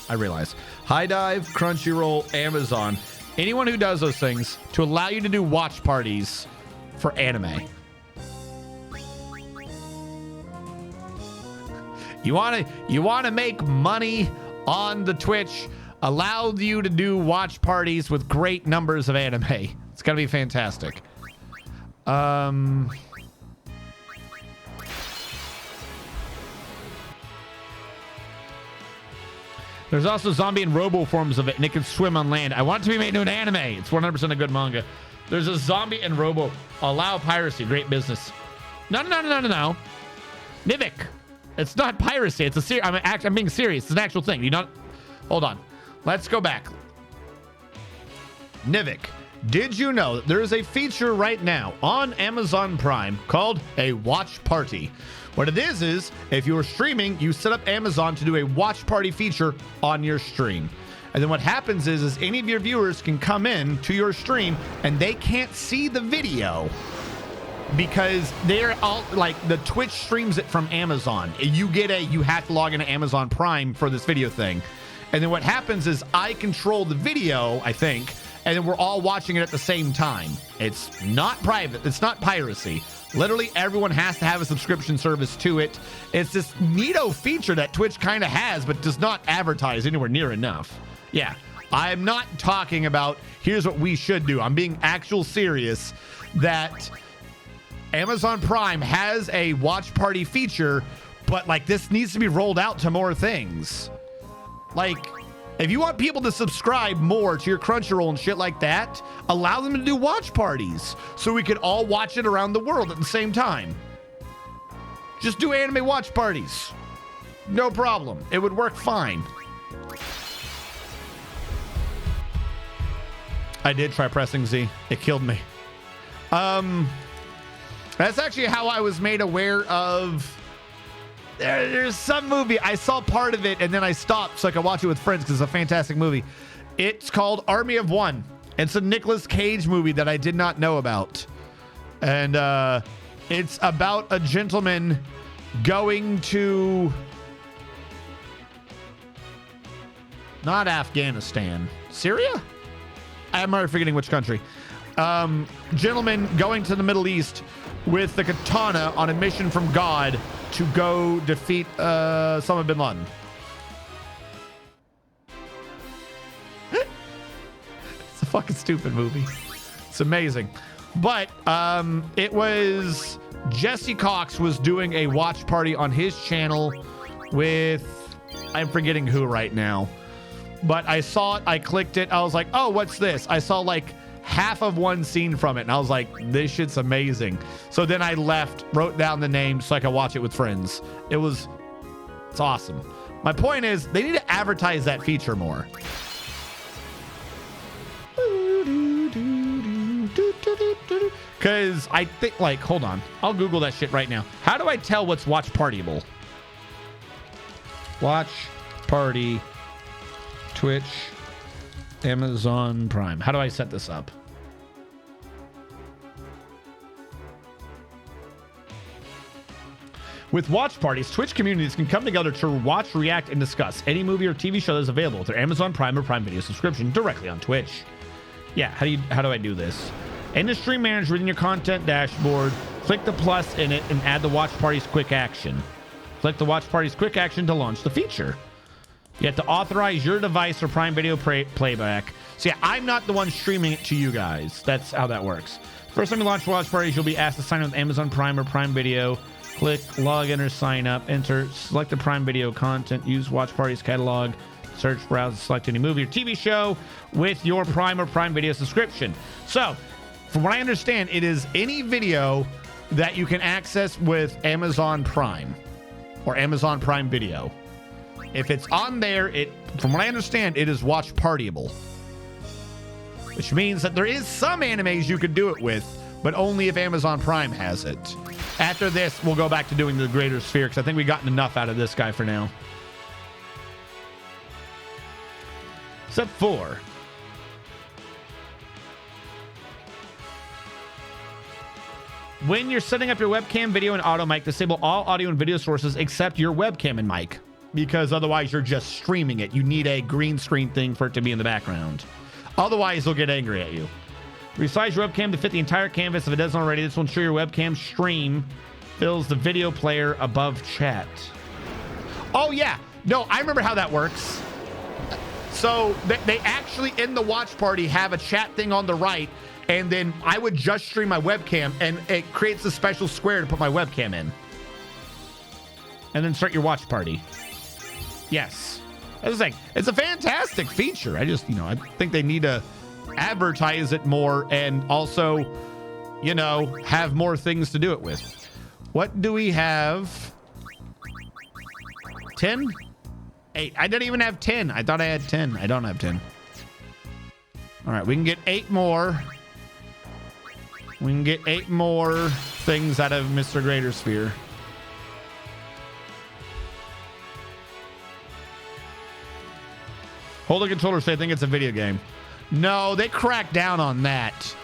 I realize. High Dive, Crunchyroll, Amazon. Anyone who does those things to allow you to do watch parties for anime. You want to make money on the Twitch, allow you to do watch parties with great numbers of anime. It's going to be fantastic. There's also zombie and robo forms of it, and it can swim on land. I want it to be made into an anime. It's 100% a good manga. There's a zombie and robo. Allow piracy. Great business. No. Nivik. It's not piracy. It's a I'm being serious. It's an actual thing. You not. Hold on. Let's go back. Nivik. Did you know that there is a feature right now on Amazon Prime called a watch party? What it is if you're streaming, you set up Amazon to do a watch party feature on your stream. And then what happens is any of your viewers can come in to your stream and they can't see the video because they're all like the Twitch streams it from Amazon. You have to log into Amazon Prime for this video thing. And then what happens is I control the video, I think, and then we're all watching it at the same time. It's not private. It's not piracy. Literally everyone has to have a subscription service to it. It's this neato feature that Twitch kind of has, but does not advertise anywhere near enough. Yeah, I'm not talking about here's what we should do. I'm being actual serious that Amazon Prime has a watch party feature, but like this needs to be rolled out to more things. Like, if you want people to subscribe more to your Crunchyroll and shit like that, allow them to do watch parties so we could all watch it around the world at the same time. Just do anime watch parties. No problem. It would work fine. I did try pressing Z. It killed me. That's actually how I was made aware of... There's some movie. I saw part of it and then I stopped so I could watch it with friends because it's a fantastic movie. It's called Army of One. It's a Nicolas Cage movie that I did not know about. And it's about a gentleman going to... not Afghanistan. Syria? I'm already forgetting which country. Gentleman going to the Middle East with the katana on a mission from God to go defeat Osama bin Laden. It's a fucking stupid movie. It's amazing. But it was Jesse Cox was doing a watch party on his channel with, I'm forgetting who right now. But I saw it, I clicked it, I was like, oh, what's this? I saw like half of one scene from it and I was like, this shit's amazing. So then I left, wrote down the name so I could watch it with friends. It's awesome. My point is they need to advertise that feature more. Because I think, like, hold on, I'll Google that shit right now. How do I tell what's watch partyable? Watch party, Twitch, Amazon Prime. How do I set this up? With watch parties, Twitch communities can come together to watch, react, and discuss any movie or TV show that is available with their Amazon Prime or Prime Video subscription directly on Twitch. Yeah, how do I do this? In the stream manager within your content dashboard, click the plus in it and add the watch party's quick action. Click the watch party's quick action to launch the feature. You have to authorize your device for Prime Video playback. So yeah, I'm not the one streaming it to you guys. That's how that works. First time you launch watch parties, you'll be asked to sign up with Amazon Prime or Prime Video. Click login or sign up. Enter, select the Prime Video content. Use watch parties catalog. Search, browse, select any movie or TV show with your Prime or Prime Video subscription. So, from what I understand, it is any video that you can access with Amazon Prime or Amazon Prime Video. If it's on there, from what I understand, it is watch partyable. Which means that there is some animes you could do it with, but only if Amazon Prime has it. After this, we'll go back to doing the greater sphere, because I think we've gotten enough out of this guy for now. Step 4. When you're setting up your webcam, video, and auto mic, disable all audio and video sources except your webcam and mic, because otherwise you're just streaming it. You need a green screen thing for it to be in the background. Otherwise, they'll get angry at you. Resize your webcam to fit the entire canvas if it doesn't already. This will ensure your webcam stream fills the video player above chat. Oh, yeah. No, I remember how that works. So they actually, in the watch party, have a chat thing on the right, and then I would just stream my webcam, and it creates a special square to put my webcam in. And then start your watch party. Yes. I was like, it's a fantastic feature. I just, I think they need to advertise it more and also, have more things to do it with. What do we have? 10? 8. I didn't even have 10. I thought I had 10. I don't have 10. All right, we can get 8 more. We can get 8 more things out of Mr. Greater Sphere. Hold the controller, say I think it's a video game. No, they cracked down on that.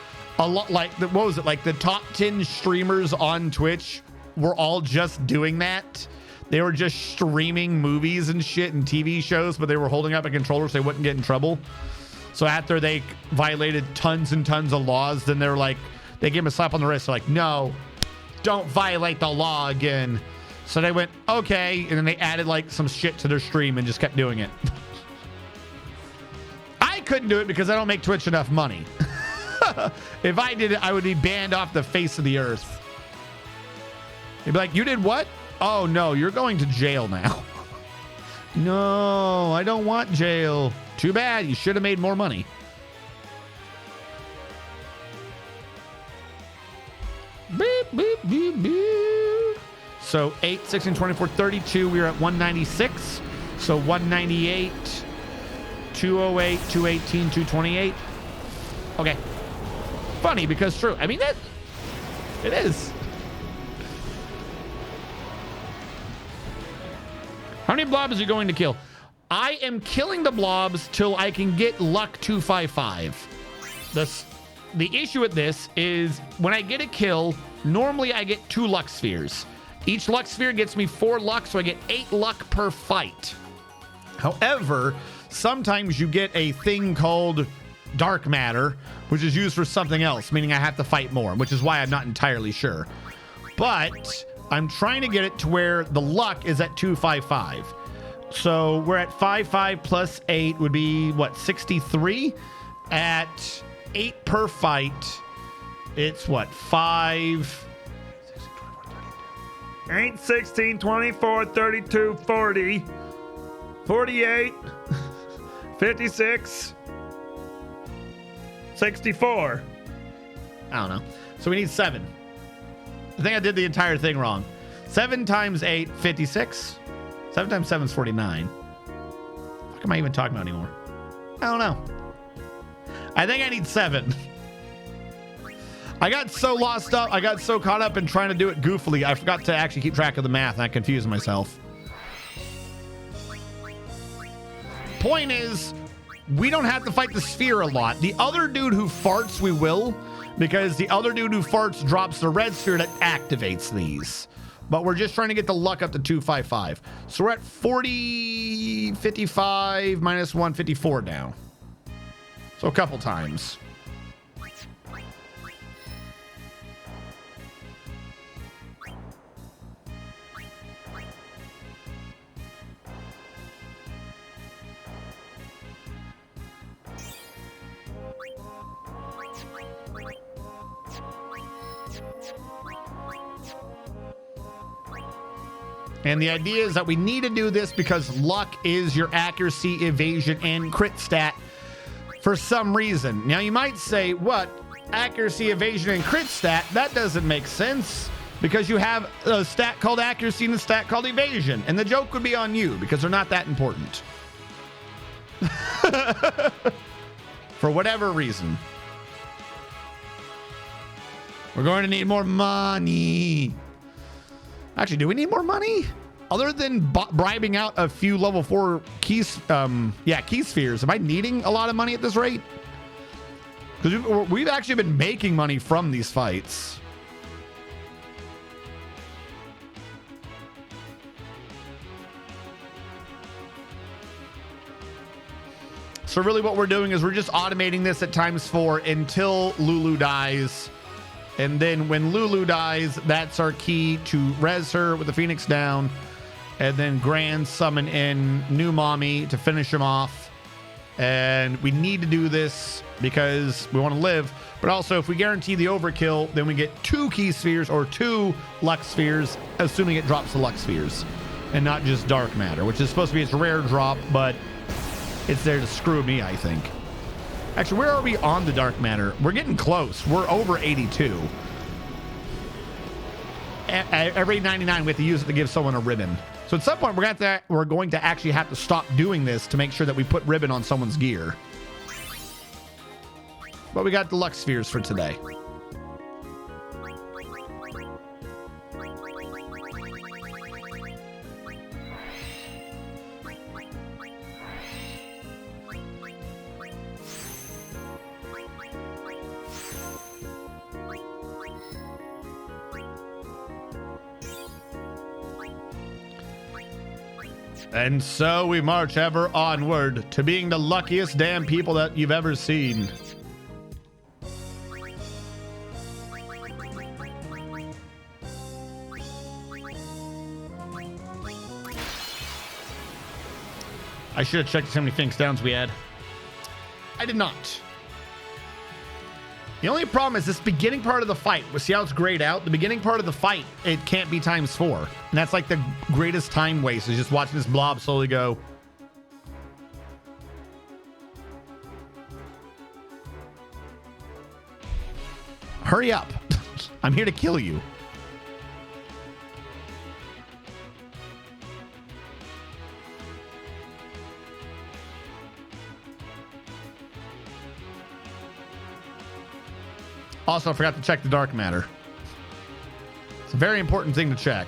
A lot, like, what was it? Like the top 10 streamers on Twitch were all just doing that. They were just streaming movies and shit and TV shows, but they were holding up a controller so they wouldn't get in trouble. So after they violated tons and tons of laws, then they were like, they gave him a slap on the wrist. They're like, no, don't violate the law again. So they went, okay. And then they added like some shit to their stream and just kept doing it. I couldn't do it because I don't make Twitch enough money. If I did it, I would be banned off the face of the earth. They'd be like, you did what? Oh, no, you're going to jail now. No, I don't want jail. Too bad. You should have made more money. Beep, beep, beep, beep. So 8, 16, 24, 32. We are at 196. So 198, 208, 218, 228. Okay. Funny because true. I mean, it is. How many blobs are you going to kill? I am killing the blobs till I can get luck 255. The issue with this is when I get a kill, normally I get 2 luck spheres. Each luck sphere gets me 4 luck, so I get 8 luck per fight. However, sometimes you get a thing called dark matter, which is used for something else, meaning I have to fight more, which is why I'm not entirely sure. But I'm trying to get it to where the luck is at 255. So we're at 55 plus 8 would be what, 63? At 8 per fight, it's what, 5, 8, 16, 24, 32, 40, 48, 56, 64. I don't know. So we need 7. I think I did the entire thing wrong. 7 times 8, 56. 7 times 7 is 49. What am I even talking about anymore? I don't know. I think I need 7. I got so lost up. I got so caught up in trying to do it goofily. I forgot to actually keep track of the math and I confused myself. Point is, we don't have to fight the sphere a lot. The other dude who farts, we will, because the other dude who farts drops the red sphere that activates these. But we're just trying to get the luck up to 255. So we're at 40, 55, minus 1, 54 now. So a couple times. And the idea is that we need to do this because luck is your accuracy, evasion, and crit stat for some reason. Now you might say, what? Accuracy, evasion, and crit stat? That doesn't make sense because you have a stat called accuracy and a stat called evasion. And the joke would be on you because they're not that important. For whatever reason. We're going to need more money. Actually, do we need more money? Other than bribing out a few level 4 keys, key spheres, am I needing a lot of money at this rate? Because we've actually been making money from these fights. So really what we're doing is we're just automating this at ×4 until Lulu dies. And then when Lulu dies, that's our key to res her with the Phoenix down. And then grand summon in new mommy to finish him off. And we need to do this because we want to live. But also, if we guarantee the overkill, then we get 2 key spheres or 2 luck spheres, assuming it drops the luck spheres. And not just dark matter, which is supposed to be its rare drop, but it's there to screw me, I think. Actually, where are we on the dark matter? We're getting close. We're over 82. Every 99, we have to use it to give someone a ribbon. So at some point, we're going to actually have to stop doing this to make sure that we put ribbon on someone's gear. But we got deluxe spheres for today. And so we march ever onward to being the luckiest damn people that you've ever seen. I should have checked how many Phoenix Downs we had. I did not. The only problem is this beginning part of the fight. We'll see how it's grayed out. The beginning part of the fight, it can't be ×4. And that's like the greatest time waste, is just watching this blob slowly go. Hurry up. I'm here to kill you. Also, I forgot to check the dark matter. It's a very important thing to check.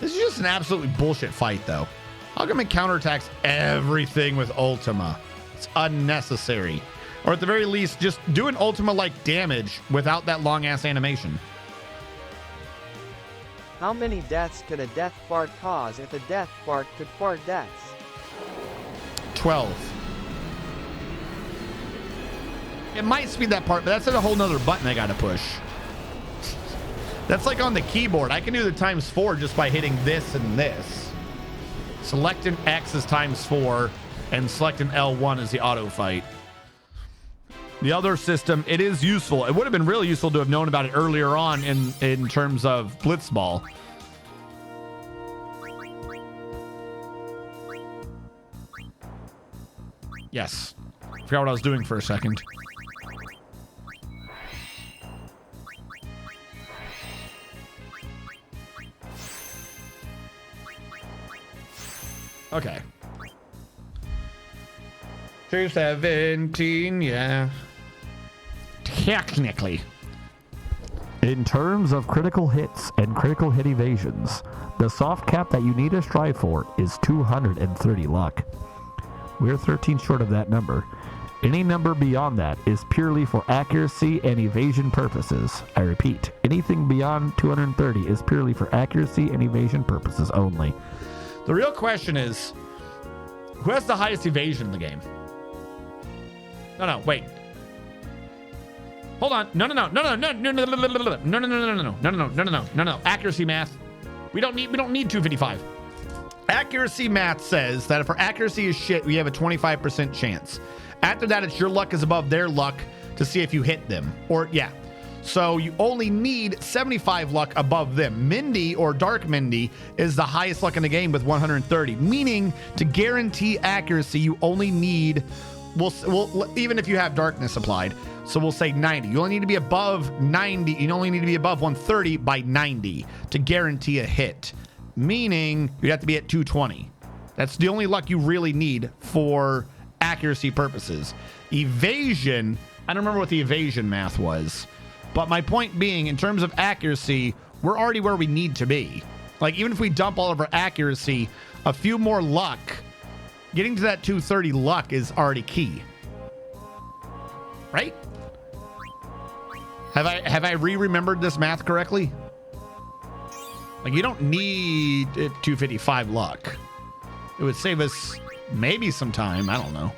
This is just an absolutely bullshit fight, though. How come it counterattacks everything with Ultima? It's unnecessary. Or at the very least, just do an Ultima-like damage without that long-ass animation. How many deaths could a death fart cause if a death fart could fart deaths? 12. It might speed that part, but that's a whole nother button I gotta push. That's like on the keyboard. I can do the ×4 just by hitting this and this. Selecting X is ×4, and selecting L1 is the auto fight. The other system, it is useful. It would have been really useful to have known about it earlier on in terms of Blitzball. Yes. Forgot what I was doing for a second. Okay. 217, yeah. Technically. In terms of critical hits and critical hit evasions, the soft cap that you need to strive for is 230 luck. We're 13 short of that number. Any number beyond that is purely for accuracy and evasion purposes. I repeat, anything beyond 230 is purely for accuracy and evasion purposes only. The real question is, who has the highest evasion in the game? No, wait. Hold on. No. Accuracy math. We don't need 255. Accuracy math says that if our accuracy is shit, we have a 25% chance. After that, it's your luck is above their luck to see if you hit them. Or, yeah. So you only need 75 luck above them. Mindy, or Dark Mindy, is the highest luck in the game with 130. Meaning, to guarantee accuracy, you only need... We'll even if you have darkness applied, so we'll say 90. You only need to be above 90. You only need to be above 130 by 90 to guarantee a hit. Meaning, you'd have to be at 220. That's the only luck you really need for accuracy purposes. Evasion, I don't remember what the evasion math was. But my point being, in terms of accuracy, we're already where we need to be. Like, even if we dump all of our accuracy, a few more luck, getting to that 230 luck is already key. Right? Have I re-remembered this math correctly? Like, you don't need 255 luck. It would save us maybe some time, I don't know.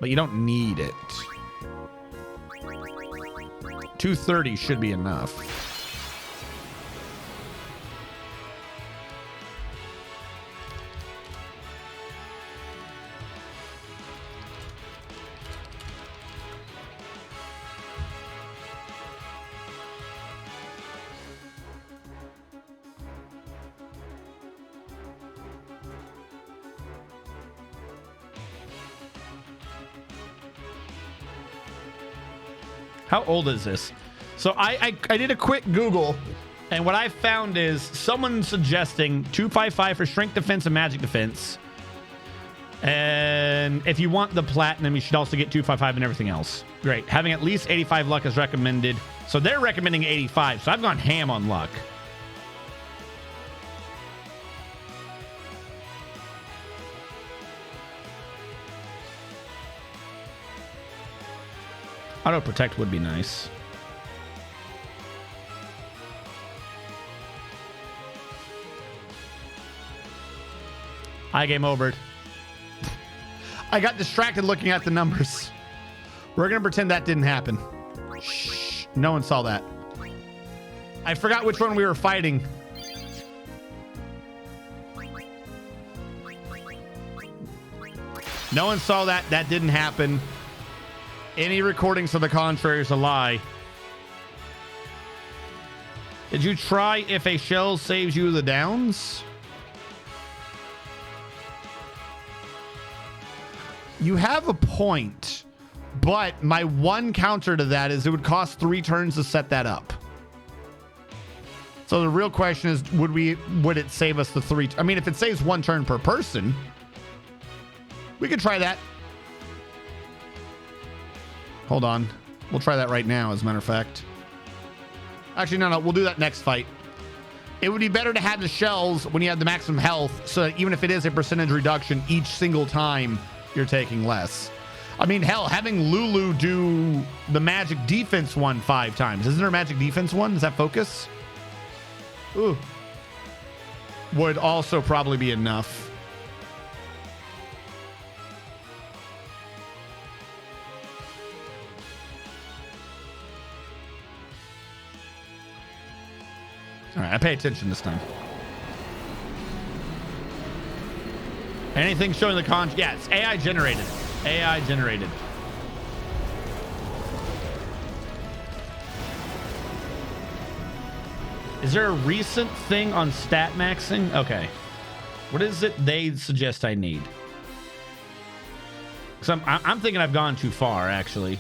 But you don't need it. 230 should be enough. How old is this? So I did a quick Google, and what I found is someone suggesting 255 for strength defense and magic defense. And if you want the platinum, you should also get 255 and everything else. Great. Having at least 85 luck is recommended. So they're recommending 85. So I've gone ham on luck. Auto protect would be nice. I game overed. I got distracted looking at the numbers. We're gonna pretend that didn't happen. Shh, no one saw that. I forgot which one we were fighting. No one saw that. That didn't happen. Any recordings to the contrary is a lie. Did you try if a shell saves you the downs? You have a point, but my one counter to that is it would cost 3 turns to set that up. So the real question is, would it save us the 3? I mean, if it saves 1 turn per person, we could try that. Hold on. We'll try that right now, as a matter of fact. Actually, no, we'll do that next fight. It would be better to have the shells when you have the maximum health, so that even if it is a percentage reduction each single time, you're taking less. I mean, hell, having Lulu do the magic defense one 5 times. Isn't there a magic defense one? Is that focus? Ooh. Would also probably be enough. All right, I pay attention this time. Anything showing the yeah, it's AI generated. AI generated. Is there a recent thing on stat maxing? Okay. What is it they suggest I need? Because I'm thinking I've gone too far, actually.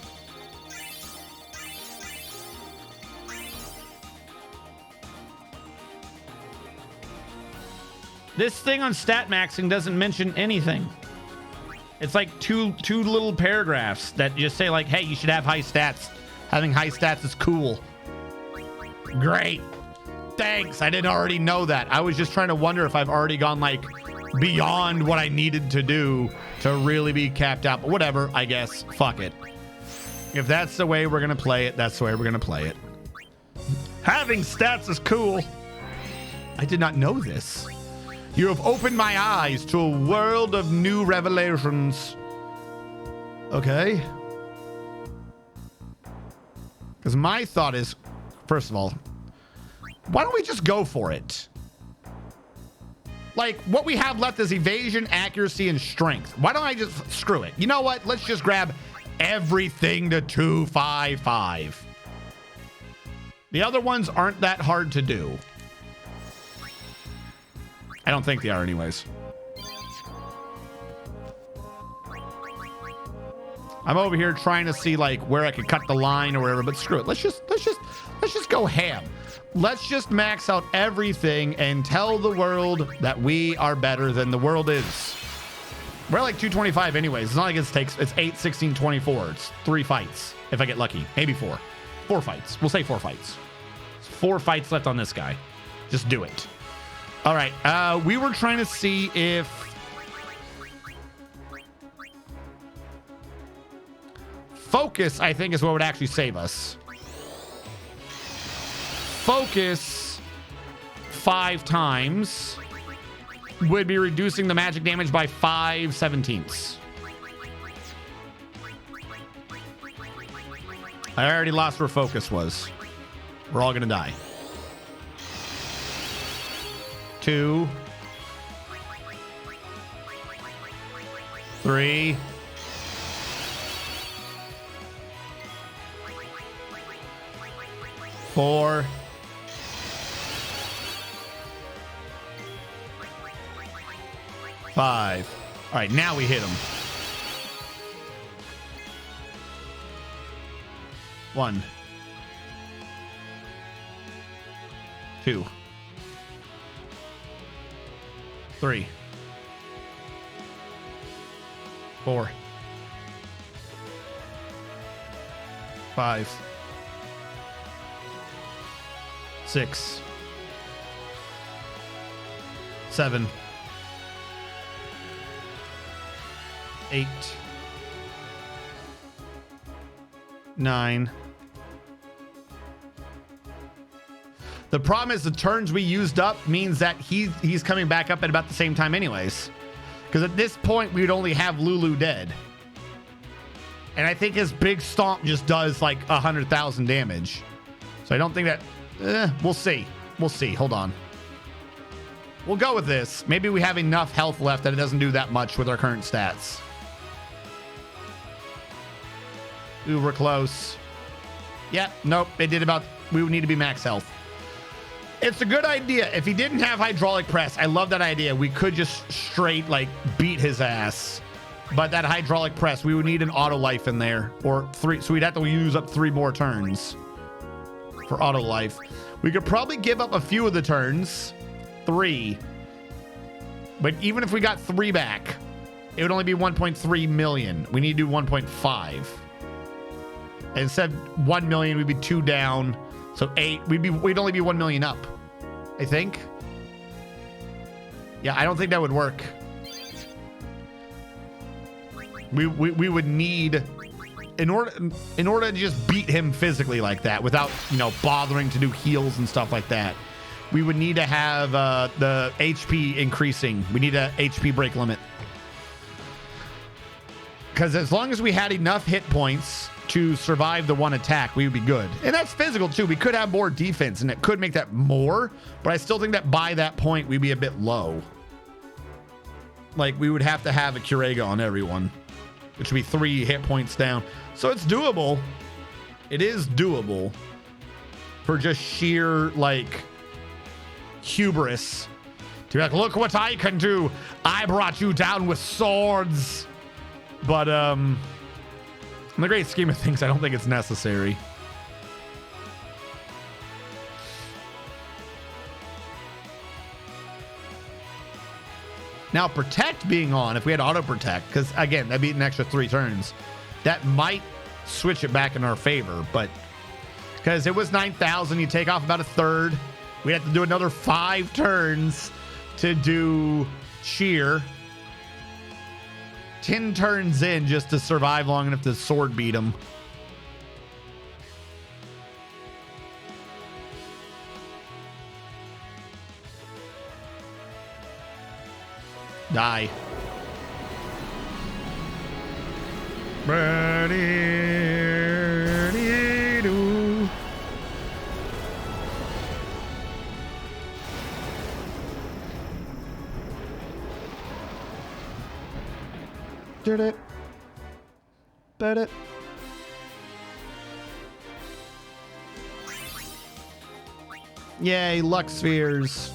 This thing on stat maxing doesn't mention anything. It's like two little paragraphs that just say like, hey, you should have high stats. Having high stats is cool. Great. Thanks. I didn't already know that. I was just trying to wonder if I've already gone like beyond what I needed to do to really be capped out. But whatever, I guess. Fuck it. If that's the way we're going to play it, that's the way we're going to play it. Having stats is cool. I did not know this. You have opened my eyes to a world of new revelations. Okay. Because my thought is, first of all, why don't we just go for it? Like, what we have left is evasion, accuracy, and strength. Why don't I just screw it? You know what? Let's just grab everything to 255. The other ones aren't that hard to do. I don't think they are anyways. I'm over here trying to see like where I could cut the line or whatever, but screw it. Let's just go ham. Let's just max out everything and tell the world that we are better than the world is. We're like 225 anyways. It's not like it's 8, 16, 24. It's 3 fights if I get lucky. Maybe 4. 4 fights. We'll say 4 fights. 4 fights left on this guy. Just do it. All right, we were trying to see if focus, I think, is what would actually save us. Focus 5 times would be reducing the magic damage by 5/17. I already lost where focus was. We're all gonna die. 2, 3, 4, 5. All right, now we hit him. 1, 2, 3, 4, 5, 6, 7, 8, 9. The problem is the turns we used up means that he's coming back up at about the same time anyways. Because at this point, we would only have Lulu dead. And I think his big stomp just does like 100,000 damage. So I don't think that... we'll see. We'll see. Hold on. We'll go with this. Maybe we have enough health left that it doesn't do that much with our current stats. Ooh, we're close. Yep, nope, it did about... We would need to be max health. It's a good idea. If he didn't have hydraulic press, I love that idea. We could just straight, like, beat his ass. But that hydraulic press, we would need an auto life in there. Or 3, so we'd have to use up 3 more turns for auto life. We could probably give up a few of the turns. 3. But even if we got 3 back, it would only be 1.3 million. We need to do 1.5. Instead of 1 million, we'd be 2 down. So 8, we'd only be 1 million up, I think. Yeah, I don't think that would work. We would need, in order to just beat him physically like that without, you know, bothering to do heals and stuff like that, we would need to have the HP increasing. We need a HP break limit. Because as long as we had enough hit points to survive the 1 attack, we would be good. And that's physical too. We could have more defense and it could make that more, but I still think that by that point we'd be a bit low. Like we would have to have a Kurega on everyone, which would be 3 hit points down. So it's doable. It is doable for just sheer like hubris to be like, look what I can do. I brought you down with swords. But in the great scheme of things, I don't think it's necessary. Now, protect being on, if we had auto protect, because again, that'd be an extra 3 turns, that might switch it back in our favor. But because it was 9,000, you take off about a third. We have to do another 5 turns to do cheer. 10 turns in just to survive long enough to sword beat him. Die. Did it. Bet it. Yay, luck spheres.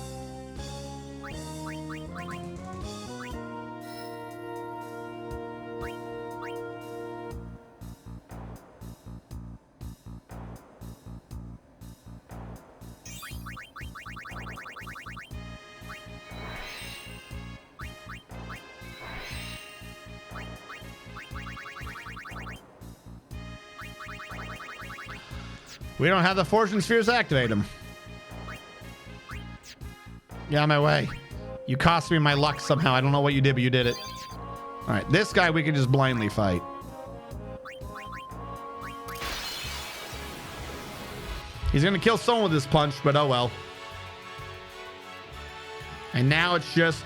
We don't have the fortune spheres to activate them. Get out of my way. You cost me my luck somehow. I don't know what you did, but you did it. All right, this guy we can just blindly fight. He's gonna kill someone with this punch, but oh well. And now it's just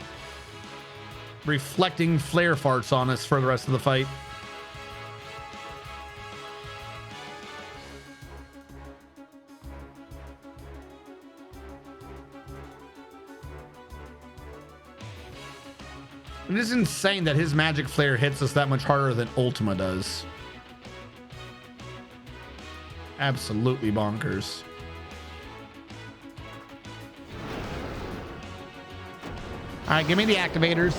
reflecting flare farts on us for the rest of the fight. It is insane that his magic flare hits us that much harder than Ultima does. Absolutely bonkers. All right, give me the activators.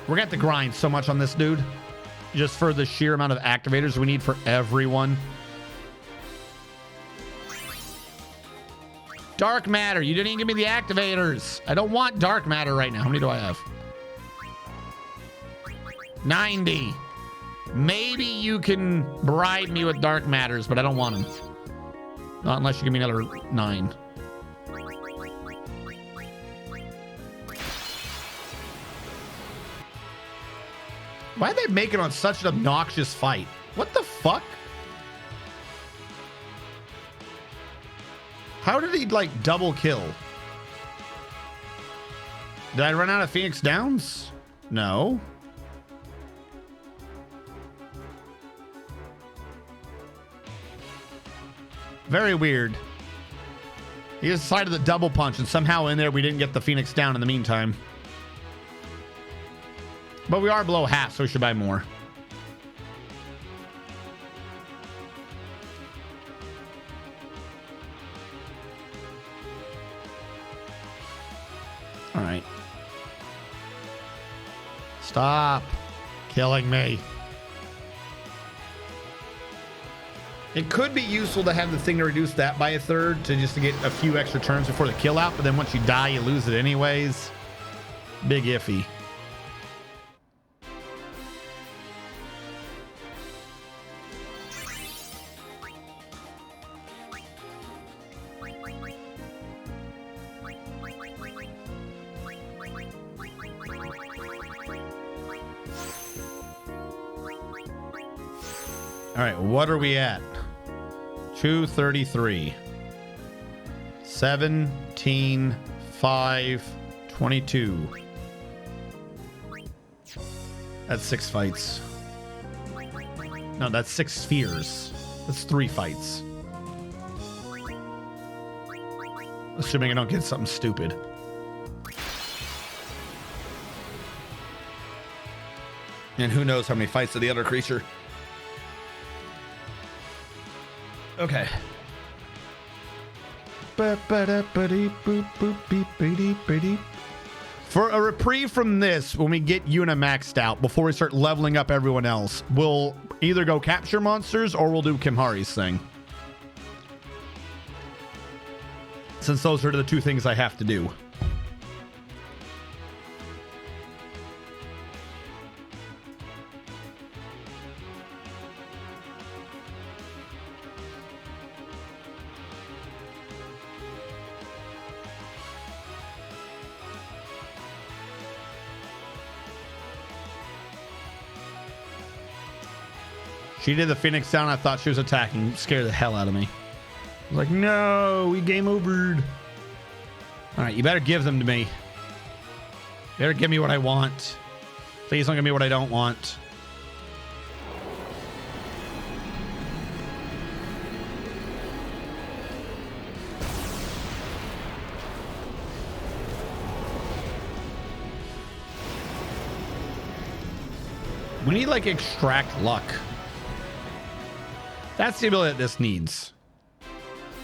We're gonna have to grind so much on this dude just for the sheer amount of activators we need for everyone. Dark matter. You didn't even give me the activators. I don't want dark matter right now. How many do I have? 90. Maybe you can bribe me with dark matters, but I don't want them. Not unless you give me another 9. Why did they make it on such an obnoxious fight? What the fuck? How did he, like, double kill? Did I run out of Phoenix Downs? No. Very weird. He decided to double punch, and somehow in there we didn't get the Phoenix Down in the meantime. But we are below half, so we should buy more. Stop killing me. It could be useful to have the thing to reduce that by a third to just to get a few extra turns before the kill out, but then once you die, you lose it anyways. Big iffy. All right, what are we at? 233. 17, 5, 22. That's 6 fights. No, that's 6 spheres. That's 3 fights. Assuming I don't get something stupid. And who knows how many fights of the other creature. Okay. For a reprieve from this, when we get Yuna maxed out, before we start leveling up everyone else, we'll either go capture monsters or we'll do Kimhari's thing. Since those are the 2 things I have to do. She did the Phoenix down. I thought she was attacking. Scared the hell out of me. I was like, no, we game overed. All right, you better give them to me. Better give me what I want. Please don't give me what I don't want. We need like extract luck. That's the ability that this needs.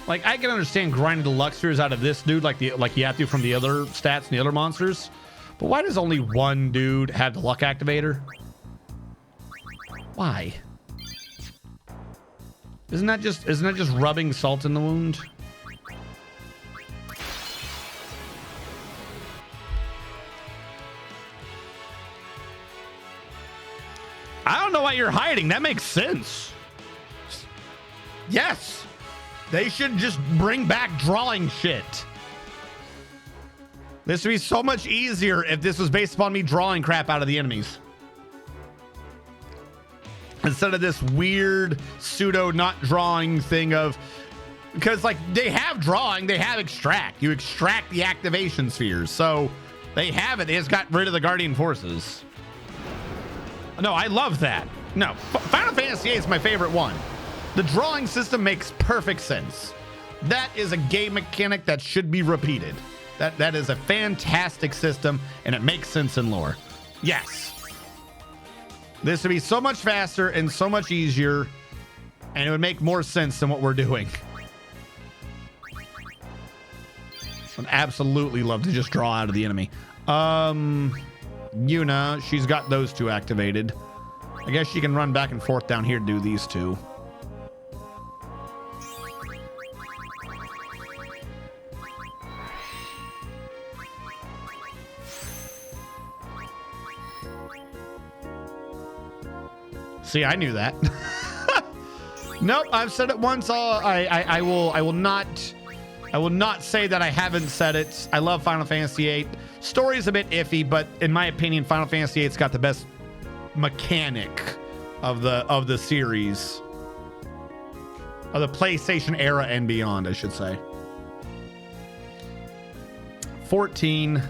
Like, I can understand grinding the luck spheres out of this dude like you have to from the other stats and the other monsters. But why does only one dude have the luck activator? Why? Isn't that just rubbing salt in the wound? I don't know what you're hiding. That makes sense. Yes, they should just bring back drawing shit. This would be so much easier if this was based upon me drawing crap out of the enemies. Instead of this weird pseudo not drawing thing of, because like they have drawing, they have extract. You extract the activation spheres. So they have it. They just got rid of the Guardian Forces. No, I love that. No, Final Fantasy VIII is my favorite one. The drawing system makes perfect sense. That is a game mechanic that should be repeated. That is a fantastic system, and it makes sense in lore. Yes. This would be so much faster and so much easier, and it would make more sense than what we're doing. I'd absolutely love to just draw out of the enemy. Yuna, she's got those 2 activated. I guess she can run back and forth down here to do these 2. See, I knew that. Nope, I've said it once. I will not say that I haven't said it. I love Final Fantasy VIII. Story's a bit iffy, but in my opinion, Final Fantasy VIII's got the best mechanic of the series, of the PlayStation era and beyond, I should say. 14.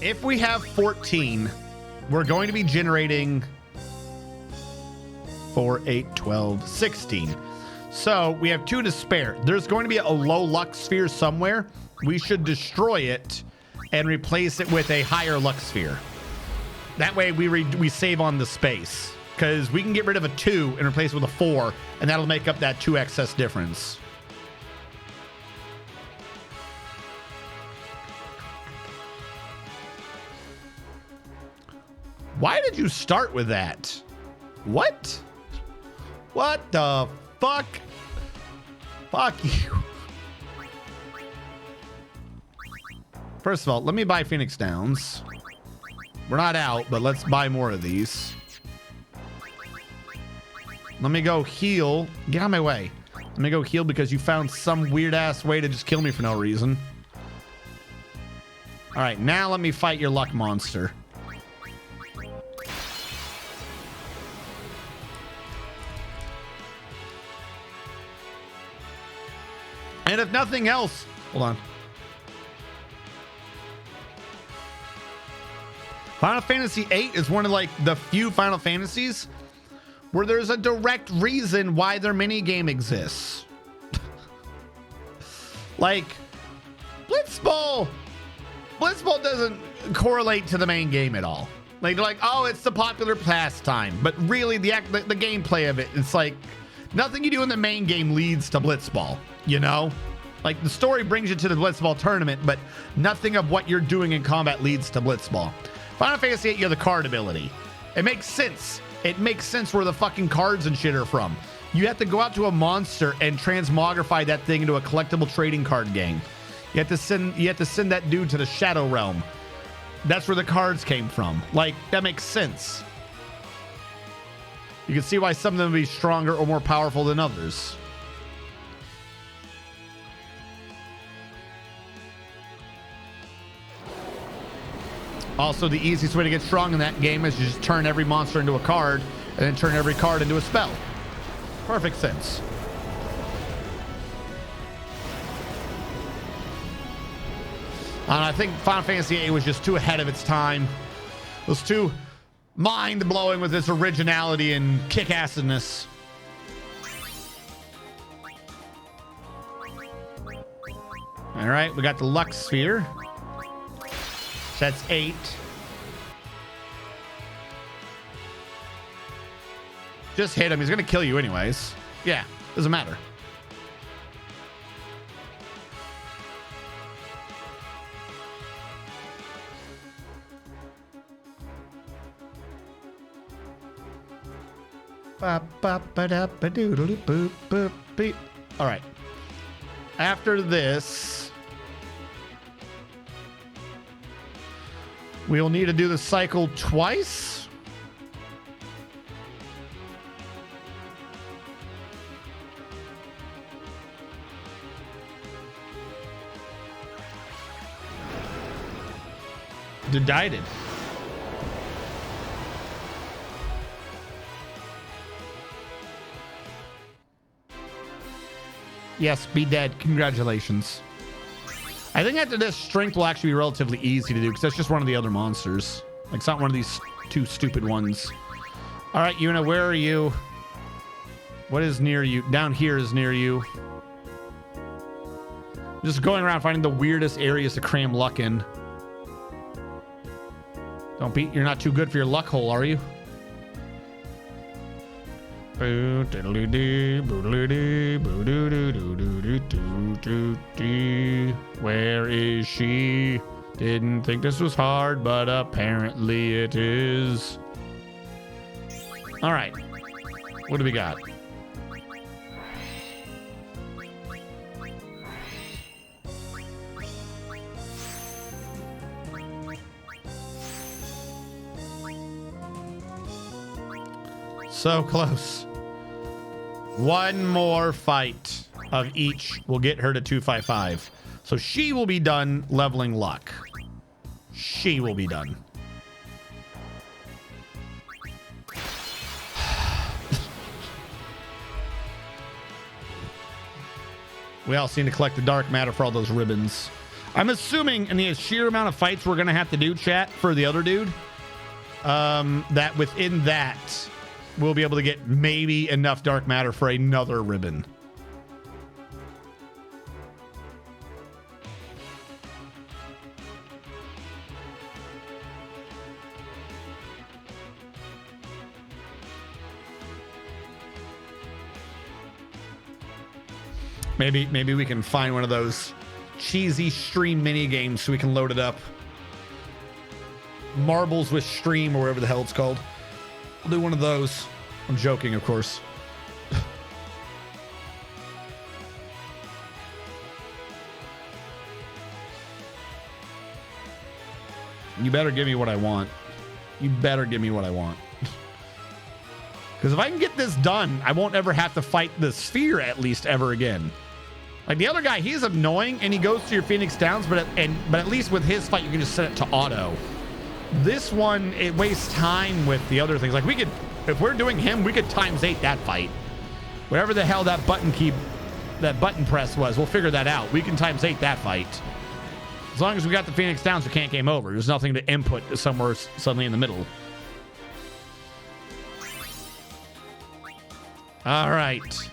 If we have 14, we're going to be generating 4, 8, 12, 16. So we have 2 to spare. There's going to be a low luck sphere somewhere. We should destroy it and replace it with a higher luck sphere. That way we save on the space, because we can get rid of a 2 and replace it with a 4, and that'll make up that 2 excess difference. Why did you start with that? What? What the fuck? Fuck you. First of all, let me buy Phoenix Downs. We're not out, but let's buy more of these. Let me go heal. Get out of my way. Let me go heal because you found some weird ass way to just kill me for no reason. All right, now let me fight your luck monster. And if nothing else, hold on. Final Fantasy VIII is one of like the few Final Fantasies where there's a direct reason why their minigame exists. Like, Blitzball doesn't correlate to the main game at all. Like, they're like, oh, it's the popular pastime. But really, the gameplay of it, it's like, nothing you do in the main game leads to Blitzball, you know? Like, the story brings you to the Blitzball tournament, but nothing of what you're doing in combat leads to Blitzball. Final Fantasy VIII, you have the card ability. It makes sense. It makes sense where the fucking cards and shit are from. You have to go out to a monster and transmogrify that thing into a collectible trading card game. You have to send that dude to the Shadow Realm. That's where the cards came from. Like, that makes sense. You can see why some of them would be stronger or more powerful than others. Also, the easiest way to get strong in that game is you just turn every monster into a card and then turn every card into a spell. Perfect sense. And I think Final Fantasy VIII was just too ahead of its time. It was too mind-blowing with its originality and kick-assedness. All right, we got the Lux Sphere. That's 8. Just hit him. He's going to kill you anyways. Yeah, doesn't matter. All right. After this, we'll need to do the cycle twice. Decided. Yes, be dead. Congratulations. I think after this, strength will actually be relatively easy to do because that's just one of the other monsters. Like, it's not one of these two stupid ones. All right, Yuna, where are you? What is near you? Down here is near you. Just going around finding the weirdest areas to cram luck in. Don't be, you're not too good for your luck hole, are you? Where is she? Didn't think this was hard, but apparently it is. All right. What do we got? So close. One more fight of each will get her to 255. So she will be done leveling luck. She will be done. We all seem to collect the dark matter for all those ribbons. I'm assuming in the sheer amount of fights we're going to have to do, chat, for the other dude, that within that, we'll be able to get maybe enough dark matter for another ribbon. Maybe we can find one of those cheesy stream mini games so we can load it up. marbles with stream or whatever the hell it's called. I'll do one of those. I'm joking, of course. You better give me what I want. You better give me what I want. Because if I can get this done, I won't ever have to fight the sphere at least ever again. Like the other guy, he's annoying and he goes to your Phoenix Downs, but at least with his fight, you can just set it to auto. This one, it wastes time with the other things. Like we could, if we're doing him, we could ×8 that fight. Whatever the hell that button press was, we'll figure that out. We can ×8 that fight. As long as we got the Phoenix Downs, we can't game over. There's nothing to input somewhere suddenly in the middle. All right.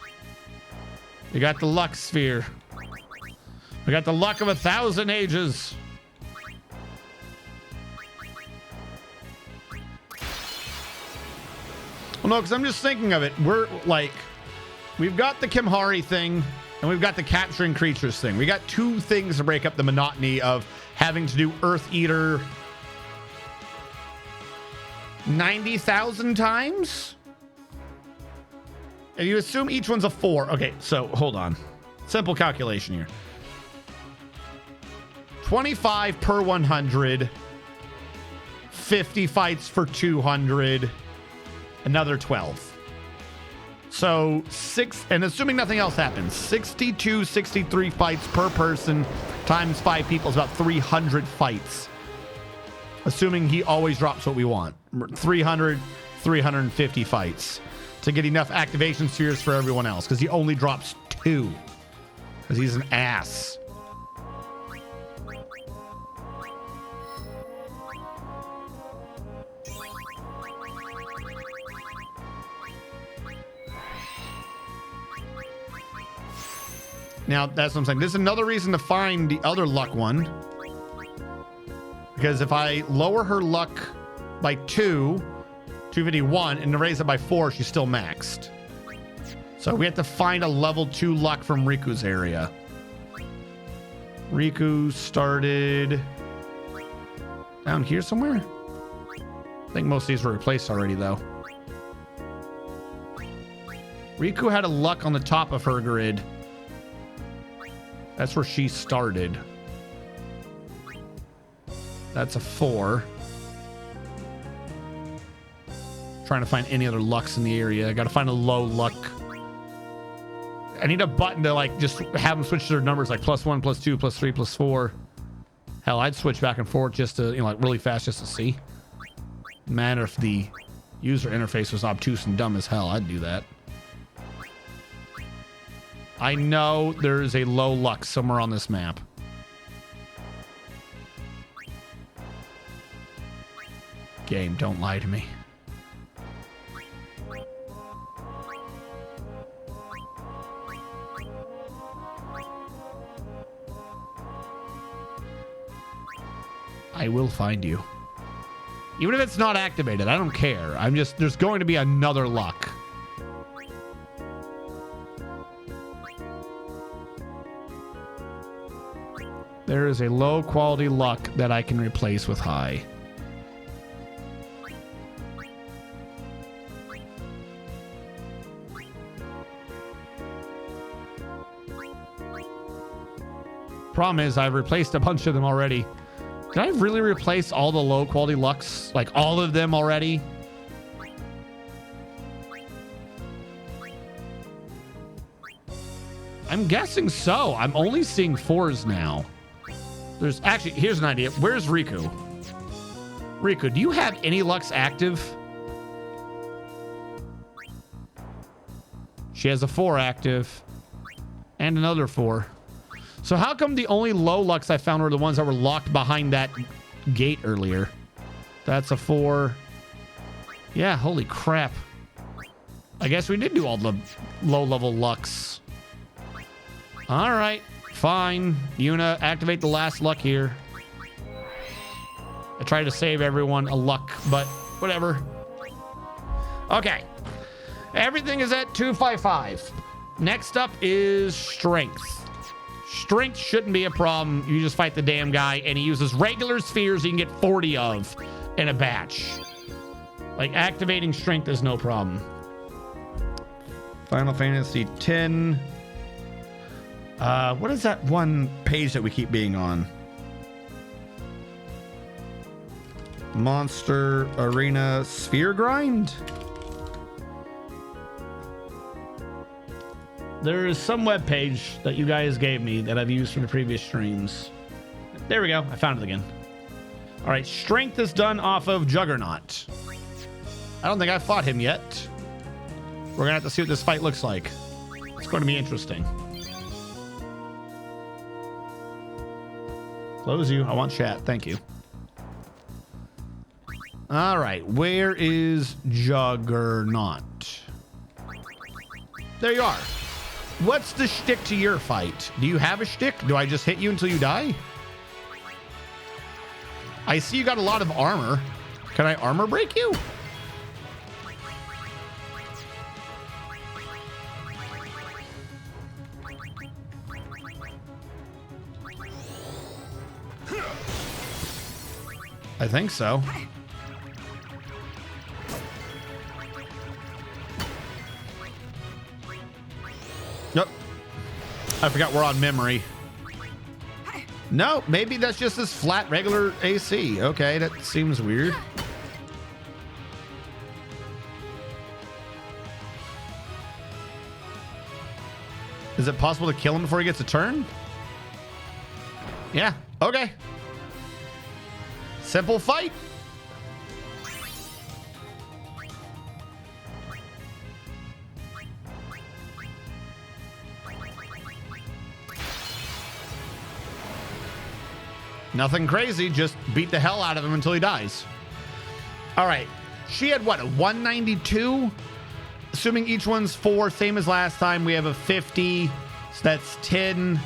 We got the luck sphere. We got the luck of 1,000 ages. Well, no, because I'm just thinking of it. We're like, we've got the Kimhari thing and we've got the capturing creatures thing. We got two things to break up the monotony of having to do Earth Eater 90,000 times. And you assume each one's a 4. Okay, so hold on. Simple calculation here. 25 per 100. 50 fights for 200. Another 12. So 6, and assuming nothing else happens, 62, 63 fights per person times 5 people is about 300 fights. Assuming he always drops what we want. 300, 350 fights. To get enough activation spheres for everyone else, because he only drops 2 because he's an ass. Now that's what I'm saying. This is another reason to find the other luck one, because if I lower her luck by 251, and raise it by 4, she's still maxed. So we have to find a level 2 luck from Riku's area. Riku started down here somewhere. I think most of these were replaced already, though. Riku had a luck on the top of her grid. That's where she started. That's a 4. Trying to find any other lucks in the area. I gotta find a low luck. I need a button to like just have them switch their numbers, like +1, +2, +3, +4. Hell, I'd switch back and forth just to, you know, like really fast just to see. No matter if the user interface was obtuse and dumb as hell, I'd do that. I know there's a low luck somewhere on this map. Game, don't lie to me. I will find you. Even if it's not activated, I don't care. I'm just, there's going to be another luck. There is a low quality luck that I can replace with high. Problem is, I've replaced a bunch of them already. Did I really replace all the low quality lucks? Like all of them already? I'm guessing so. I'm only seeing 4s now. There's actually, here's an idea. Where's Riku? Riku, do you have any lucks active? She has a 4 active. And another 4. So how come the only low lucks I found were the ones that were locked behind that gate earlier? That's a 4. Yeah, holy crap. I guess we did do all the low level lucks. All right, fine. Yuna, activate the last luck here. I tried to save everyone a luck, but whatever. Okay. Everything is at 255. Next up is strength. Strength shouldn't be a problem. You just fight the damn guy, and he uses regular spheres you can get 40 of in a batch. Like, activating strength is no problem. Final Fantasy X. What is that one page that we keep being on? Monster Arena Sphere Grind? There is some web page that you guys gave me that I've used from the previous streams. There we go. I found it again. All right. Strength is done off of Juggernaut. I don't think I've fought him yet. We're going to have to see what this fight looks like. It's going to be interesting. Close you. I want chat. Thank you. All right. Where is Juggernaut? There you are. What's the shtick to your fight? Do you have a shtick? Do I just hit you until you die? I see you got a lot of armor. Can I armor break you? I think so. Yep. I forgot we're on memory. No, maybe that's just this flat regular AC. Okay, that seems weird. Is it possible to kill him before he gets a turn? Yeah, okay. Simple fight. Nothing crazy, just beat the hell out of him until he dies. All right, she had what, a 192? Assuming each one's 4, same as last time, we have a 50. So that's 10,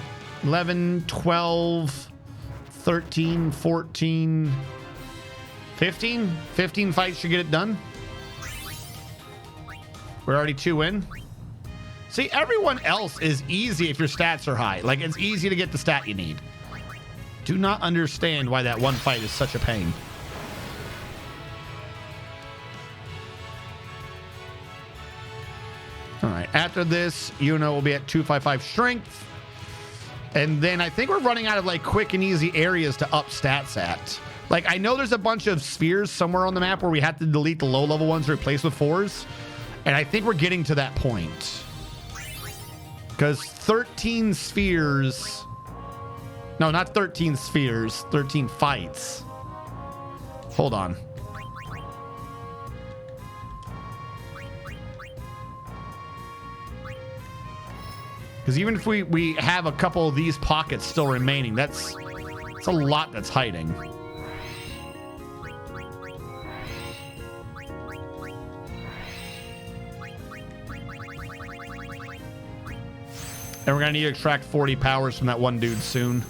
11, 12, 13, 14, 15? 15 fights should get it done. We're already 2 in. See, everyone else is easy if your stats are high. Like, it's easy to get the stat you need. Do not understand why that one fight is such a pain. All right, after this, Yuno will be at 255 strength. And then I think we're running out of like quick and easy areas to up stats at. Like, I know there's a bunch of spheres somewhere on the map where we have to delete the low level ones to replace with 4s. And I think we're getting to that point. Because 13 spheres... No, not 13 spheres, 13 fights. Hold on. Because even if we have a couple of these pockets still remaining, that's a lot that's hiding. And we're going to need to extract 40 powers from that one dude soon.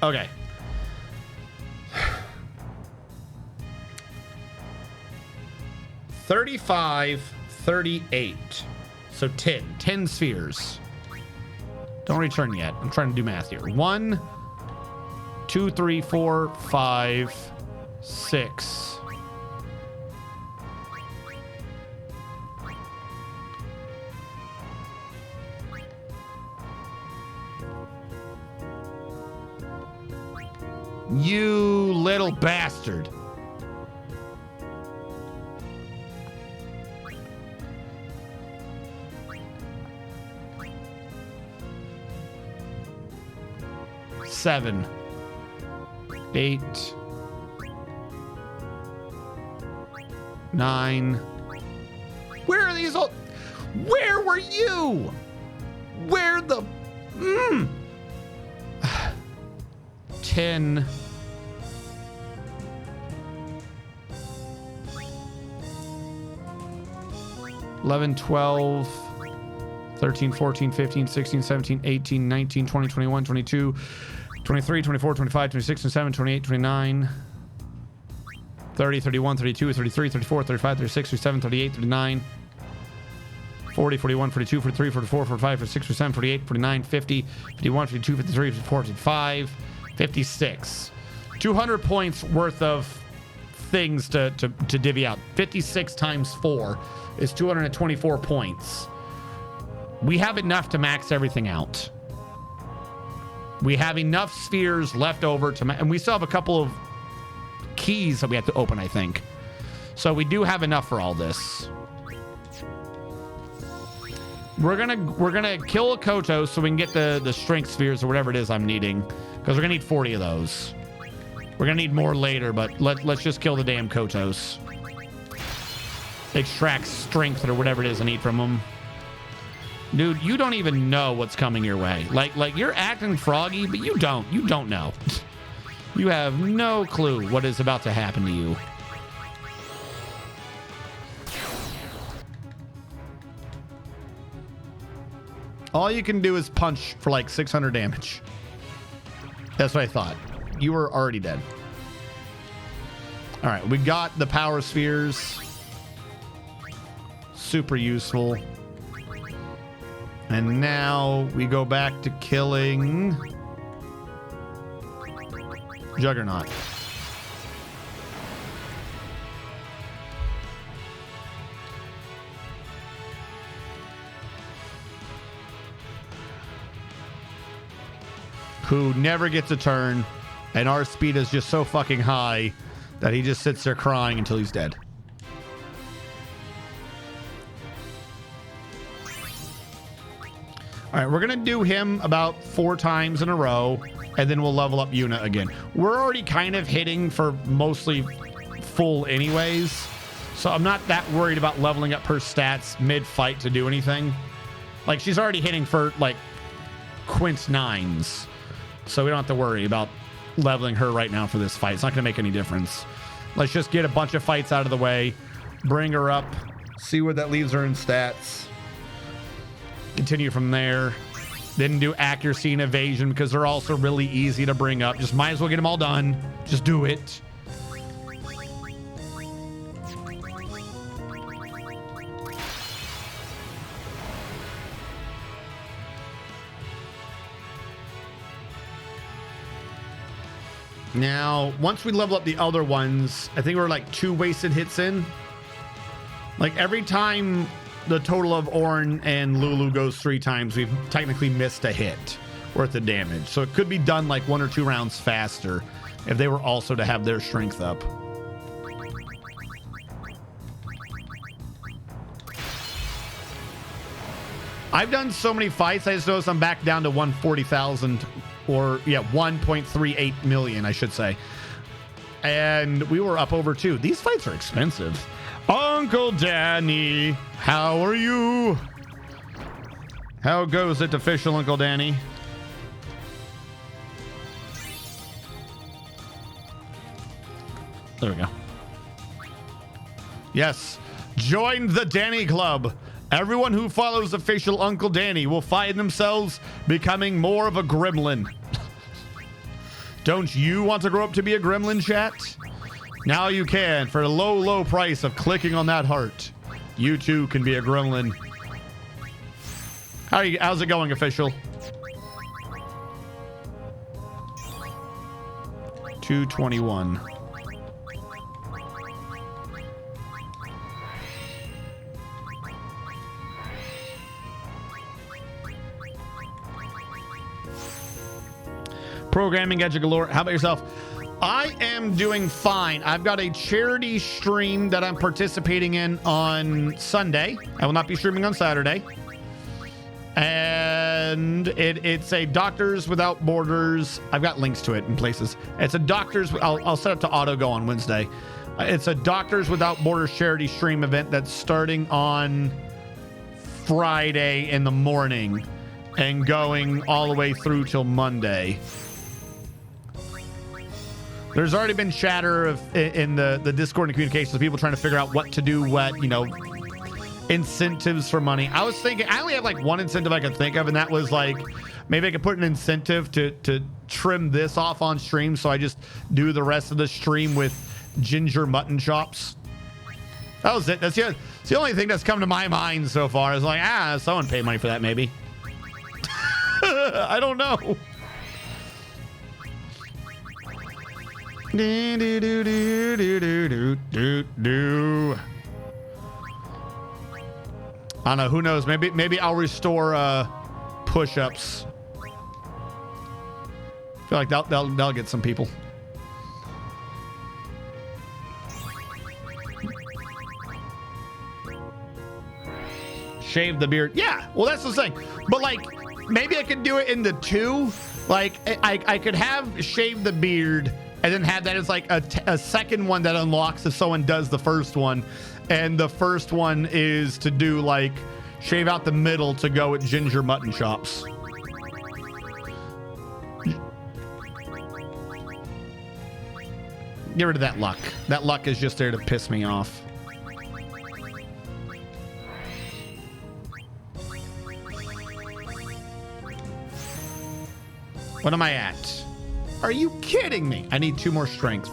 Okay. $35, $38. So 10 spheres. Don't return yet. I'm trying to do math here. 1, 2, 3, 4, 5, 6. You little bastard. Seven, 8, 9. Where are these all? Where were you? Where the... 10... 11, 12, 13, 14, 15, 16, 17, 18, 19, 20, 21, 22, 23, 24, 25, 26, 27, 28, 29, 30, 31, 32, 33, 34, 35, 36, 37, 38, 39, 40, 41, 42, 43, 44, 45, 46, 47, 48, 49, 50, 51, 52, 53, 54, 55, 56. 200 points worth of things to divvy out. 56 times 4 is 224 points. We have enough to max everything out. We have enough spheres left over to and we still have a couple of keys that we have to open, I think. So we do have enough for all this. We're gonna kill a Kotos so we can get the strength spheres or whatever it is I'm needing, because we're gonna need 40 of those. We're gonna need more later, but let's just kill the damn Kotos. Extract strength or whatever it is I need from them. Dude, you don't even know what's coming your way. Like you're acting froggy, but you don't know. You have no clue what is about to happen to you. All you can do is punch for like 600 damage. That's what I thought. You were already dead. All right, we got the power spheres. Super useful. And now we go back to killing Juggernaut. Who never gets a turn, and our speed is just so fucking high that he just sits there crying until he's dead. All right, we're gonna do him about 4 times in a row, and then we'll level up Yuna again. We're already kind of hitting for mostly full anyways, so I'm not that worried about leveling up her stats mid-fight to do anything. Like, she's already hitting for, like, quint 9s, so we don't have to worry about leveling her right now for this fight. It's not gonna make any difference. Let's just get a bunch of fights out of the way, bring her up, see where that leaves her in stats. Continue from there. Then do accuracy and evasion because they're also really easy to bring up. Just might as well get them all done. Just do it. Now, once we level up the other ones, I think we're like 2 wasted hits in. Like every time the total of Ornn and Lulu goes 3 times, we've technically missed a hit worth of damage. So it could be done like 1 or 2 rounds faster if they were also to have their strength up. I've done so many fights, I just noticed I'm back down to 140,000 or, yeah, 1.38 million, I should say. And we were up over 2. These fights are expensive. Uncle Danny, how are you? How goes it, official Uncle Danny? There we go. Yes, join the Danny Club. Everyone who follows official Uncle Danny will find themselves becoming more of a gremlin. Don't you want to grow up to be a gremlin, chat? Now you can, for the low, low price of clicking on that heart. You too can be a gremlin. How's it going, official? 221. Programming Edge galore. How about yourself? I am doing fine. I've got a charity stream that I'm participating in on Sunday. I will not be streaming on Saturday. And it's a Doctors Without Borders. I've got links to it in places. It's a Doctors... I'll set up to auto go on Wednesday. It's a Doctors Without Borders charity stream event that's starting on Friday in the morning and going all the way through till Monday. There's already been chatter in the Discord and communications of people trying to figure out what to do, incentives for money. I was thinking, I only have like one incentive I could think of, and that was like, maybe I could put an incentive to trim this off on stream, so I just do the rest of the stream with ginger mutton chops. That was it. That's the only thing that's come to my mind so far. Is like, someone pay money for that, maybe. I don't know. I don't know. Who knows? Maybe I'll restore push-ups. I feel like they'll get some people. Shave the beard. Yeah, well, that's the thing. But like, maybe I could do it in the two. Like, I could have shave the beard and then have that as like a second one that unlocks if someone does the first one. And the first one is to do like shave out the middle to go with ginger mutton chops. Get rid of that luck. That luck is just there to piss me off. What am I at? Are you kidding me? I need 2 more strength.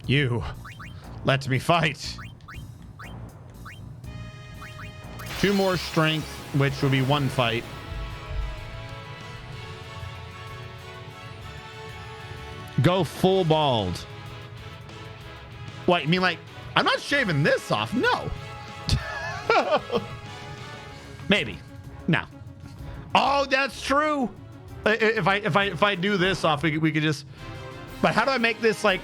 You let me fight. 2 more strength, which would be 1 fight. Go full bald. What, you mean like, I'm not shaving this off? No. Maybe. No. Oh, that's true. If I do this off, we could just. But how do I make this like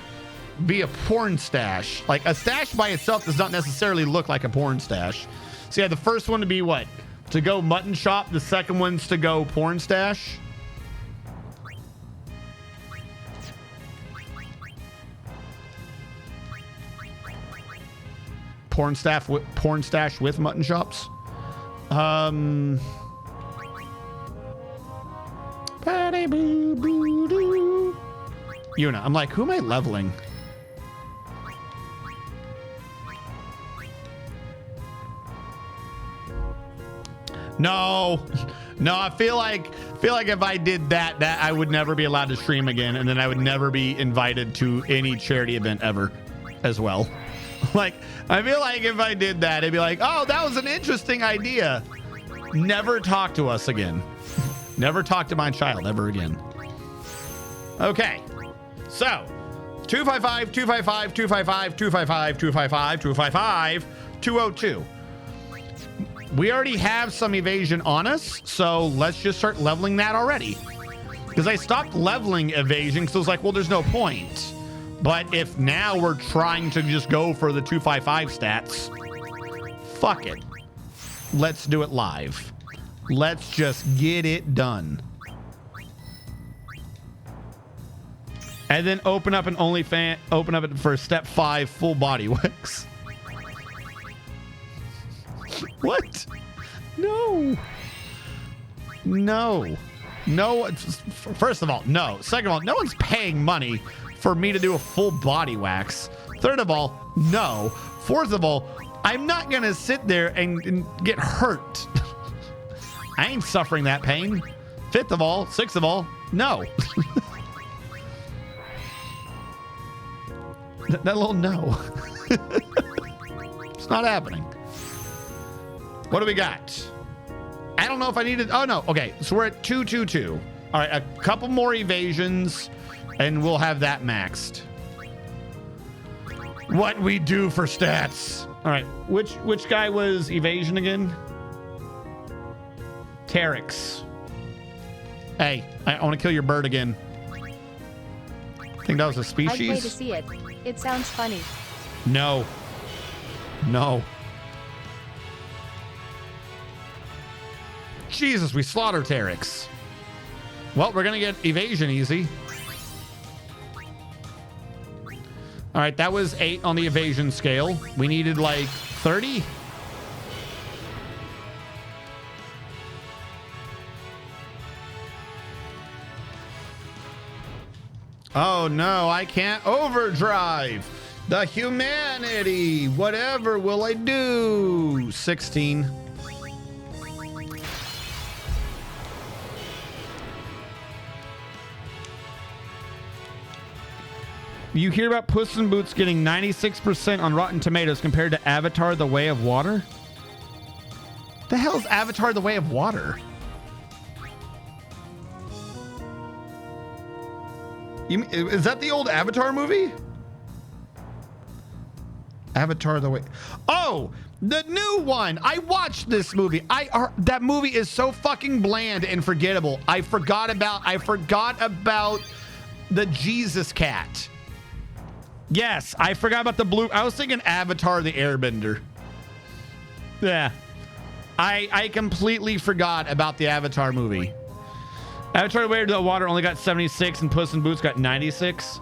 be a porn stash? Like a stash by itself does not necessarily look like a porn stash. So yeah, the first one to be what? To go mutton shop. The second one's to go porn stash. Porn stash with mutton chops. Yuna. I'm like, who am I leveling? No, I feel like if I did that I would never be allowed to stream again, and then I would never be invited to any charity event ever as well. Like, I feel like if I did that, it'd be like, oh, that was an interesting idea. Never talk to us again. Never talk to my child ever again. Okay. So, 255, 255, 255, 255, 255, 255, 202. We already have some evasion on us, so let's just start leveling that already. Because I stopped leveling evasion because I was like, well, there's no point. But if now we're trying to just go for the 255 stats, fuck it. Let's do it live. Let's just get it done. And then open up an OnlyFans, open up it for step 5 full body wax. What? No. First of all, no. Second of all, no one's paying money for me to do a full body wax. Third of all, no. Fourth of all, I'm not gonna sit there and get hurt. I ain't suffering that pain. Fifth of all, sixth of all, no. that little no. It's not happening. What do we got? I don't know if I needed. Oh no. Okay, so we're at 222. All right, a couple more evasions, and we'll have that maxed. What we do for stats. All right, which guy was evasion again? Teryx. Hey, I want to kill your bird again. I think that was a species. I'd play to see it. It sounds funny. No. Jesus, we slaughtered Teryx. Well, we're gonna get evasion easy. All right, that was 8 on the evasion scale. We needed like 30. Oh no, I can't overdrive. The humanity. Whatever will I do? 16. You hear about Puss in Boots getting 96% on Rotten Tomatoes compared to Avatar: The Way of Water? The hell is Avatar: The Way of Water? Is that the old Avatar movie? Avatar: The Way... Oh, the new one. I watched this movie. That movie is so fucking bland and forgettable. I forgot about the Jesus cat. Yes, I forgot about the blue. I was thinking Avatar: The Airbender. Yeah. I completely forgot about the Avatar movie. Avatar: The Way of the Water only got 76 and Puss in Boots got 96.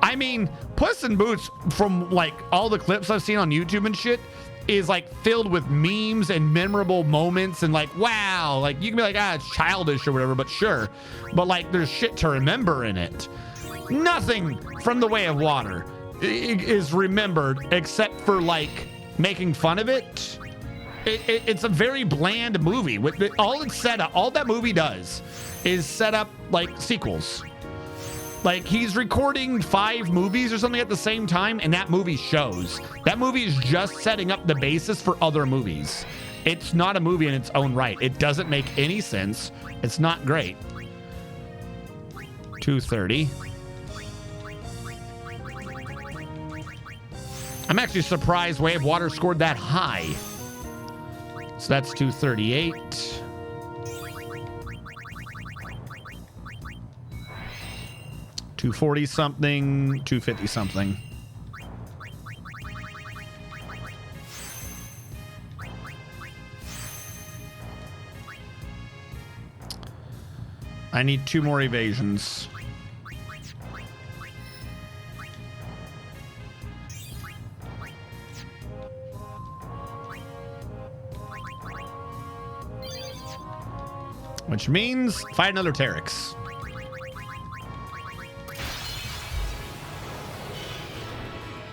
I mean, Puss in Boots, from like all the clips I've seen on YouTube and shit, is like filled with memes and memorable moments and like, wow, like you can be like, it's childish or whatever, but sure. But like there's shit to remember in it. Nothing from The Way of Water is remembered except for like making fun of it. It's a very bland movie. All it's set up, all that movie does is set up like sequels. Like he's recording 5 movies or something at the same time, and that movie shows. That movie is just setting up the basis for other movies. It's not a movie in its own right. It doesn't make any sense. It's not great. 230. I'm actually surprised Way of Water scored that high. So that's 238. $240 something, $250 something. I need 2 more evasions. Which means fight another Terex.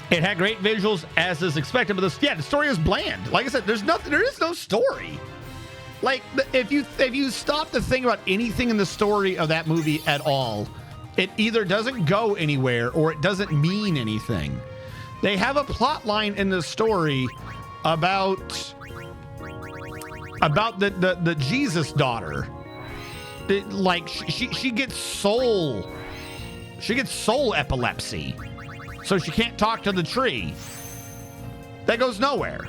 It had great visuals as is expected, but the story is bland. Like I said, there is no story. Like if you stop to think about anything in the story of that movie at all, it either doesn't go anywhere or it doesn't mean anything. They have a plot line in the story about the Jesus daughter. Like she gets soul epilepsy. So she can't talk to the tree. That goes nowhere.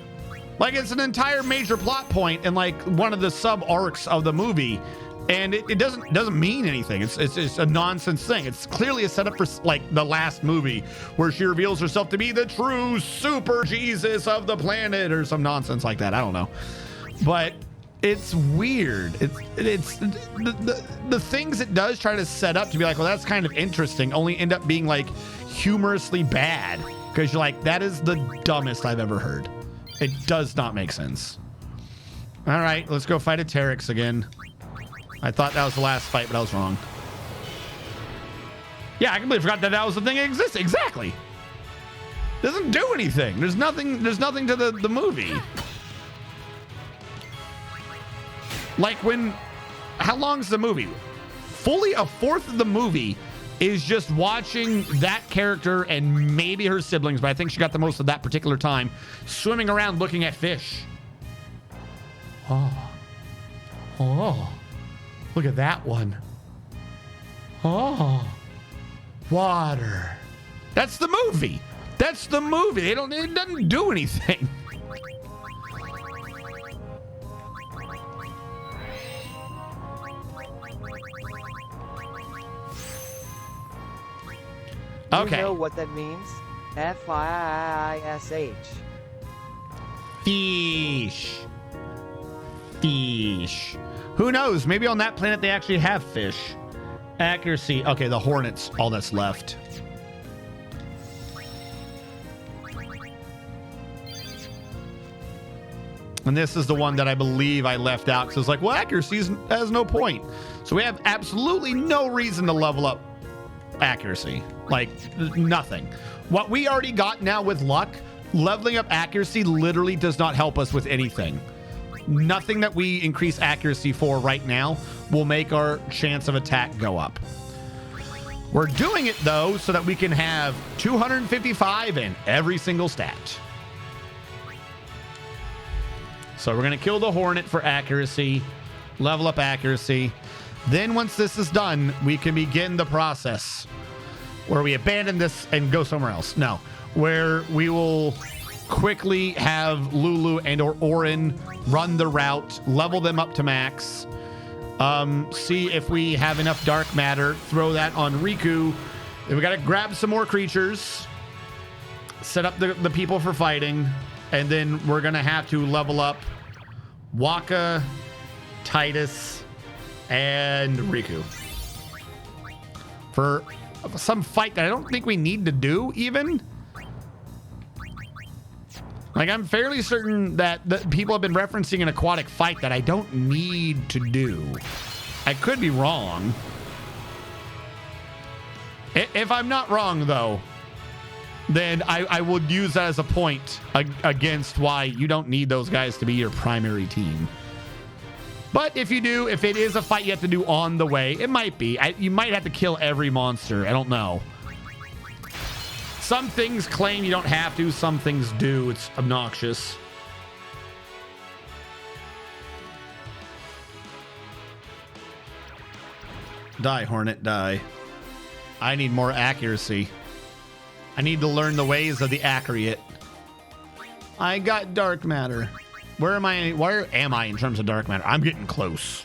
Like it's an entire major plot point in like one of the sub arcs of the movie, and it doesn't mean anything. It's just a nonsense thing. It's clearly a setup for like the last movie where she reveals herself to be the true super Jesus of the planet or some nonsense like that. I don't know, but it's weird. It's the things it does try to set up to be like, well, that's kind of interesting, only end up being like humorously bad because you're like, that is the dumbest I've ever heard. It does not make sense. All right, let's go fight a Terex again. I thought that was the last fight, but I was wrong. Yeah, I completely forgot that was the thing that exists. Exactly. Doesn't do anything. There's nothing to the movie. Like how long is the movie? Fully a fourth of the movie is just watching that character and maybe her siblings, but I think she got the most of that particular time, swimming around looking at fish. Oh, look at that one. Oh, water. That's the movie. It doesn't do anything. Okay. You know what that means? F-I-I-S-H. Fish. Who knows? Maybe on that planet they actually have fish. Accuracy. Okay, the Hornets, all that's left. And this is the one that I believe I left out because it's like, well, accuracy has no point. So we have absolutely no reason to level up accuracy. Like, nothing. What we already got now with luck, leveling up accuracy literally does not help us with anything. Nothing that we increase accuracy for right now will make our chance of attack go up. We're doing it, though, so that we can have 255 in every single stat. So we're going to kill the Hornet for accuracy, level up accuracy. Then once this is done, we can begin the process where we abandon this and go somewhere else. No, where we will quickly have Lulu and or Orin run the route, level them up to max, see if we have enough dark matter, throw that on Riku. Then we got to grab some more creatures, set up the people for fighting, and then we're going to have to level up Waka, Titus, and Riku for some fight that I don't think we need to do even. Like, I'm fairly certain that people have been referencing an aquatic fight that I don't need to do. I could be wrong. If I'm not wrong, though, then I would use that as a point against why you don't need those guys to be your primary team. But if you do, if it is a fight you have to do on the way, it might be. You might have to kill every monster. I don't know. Some things claim you don't have to. Some things do. It's obnoxious. Die, Hornet, die. I need more accuracy. I need to learn the ways of the accurate. I got dark matter. Where am I? Where am I in terms of dark matter? I'm getting close.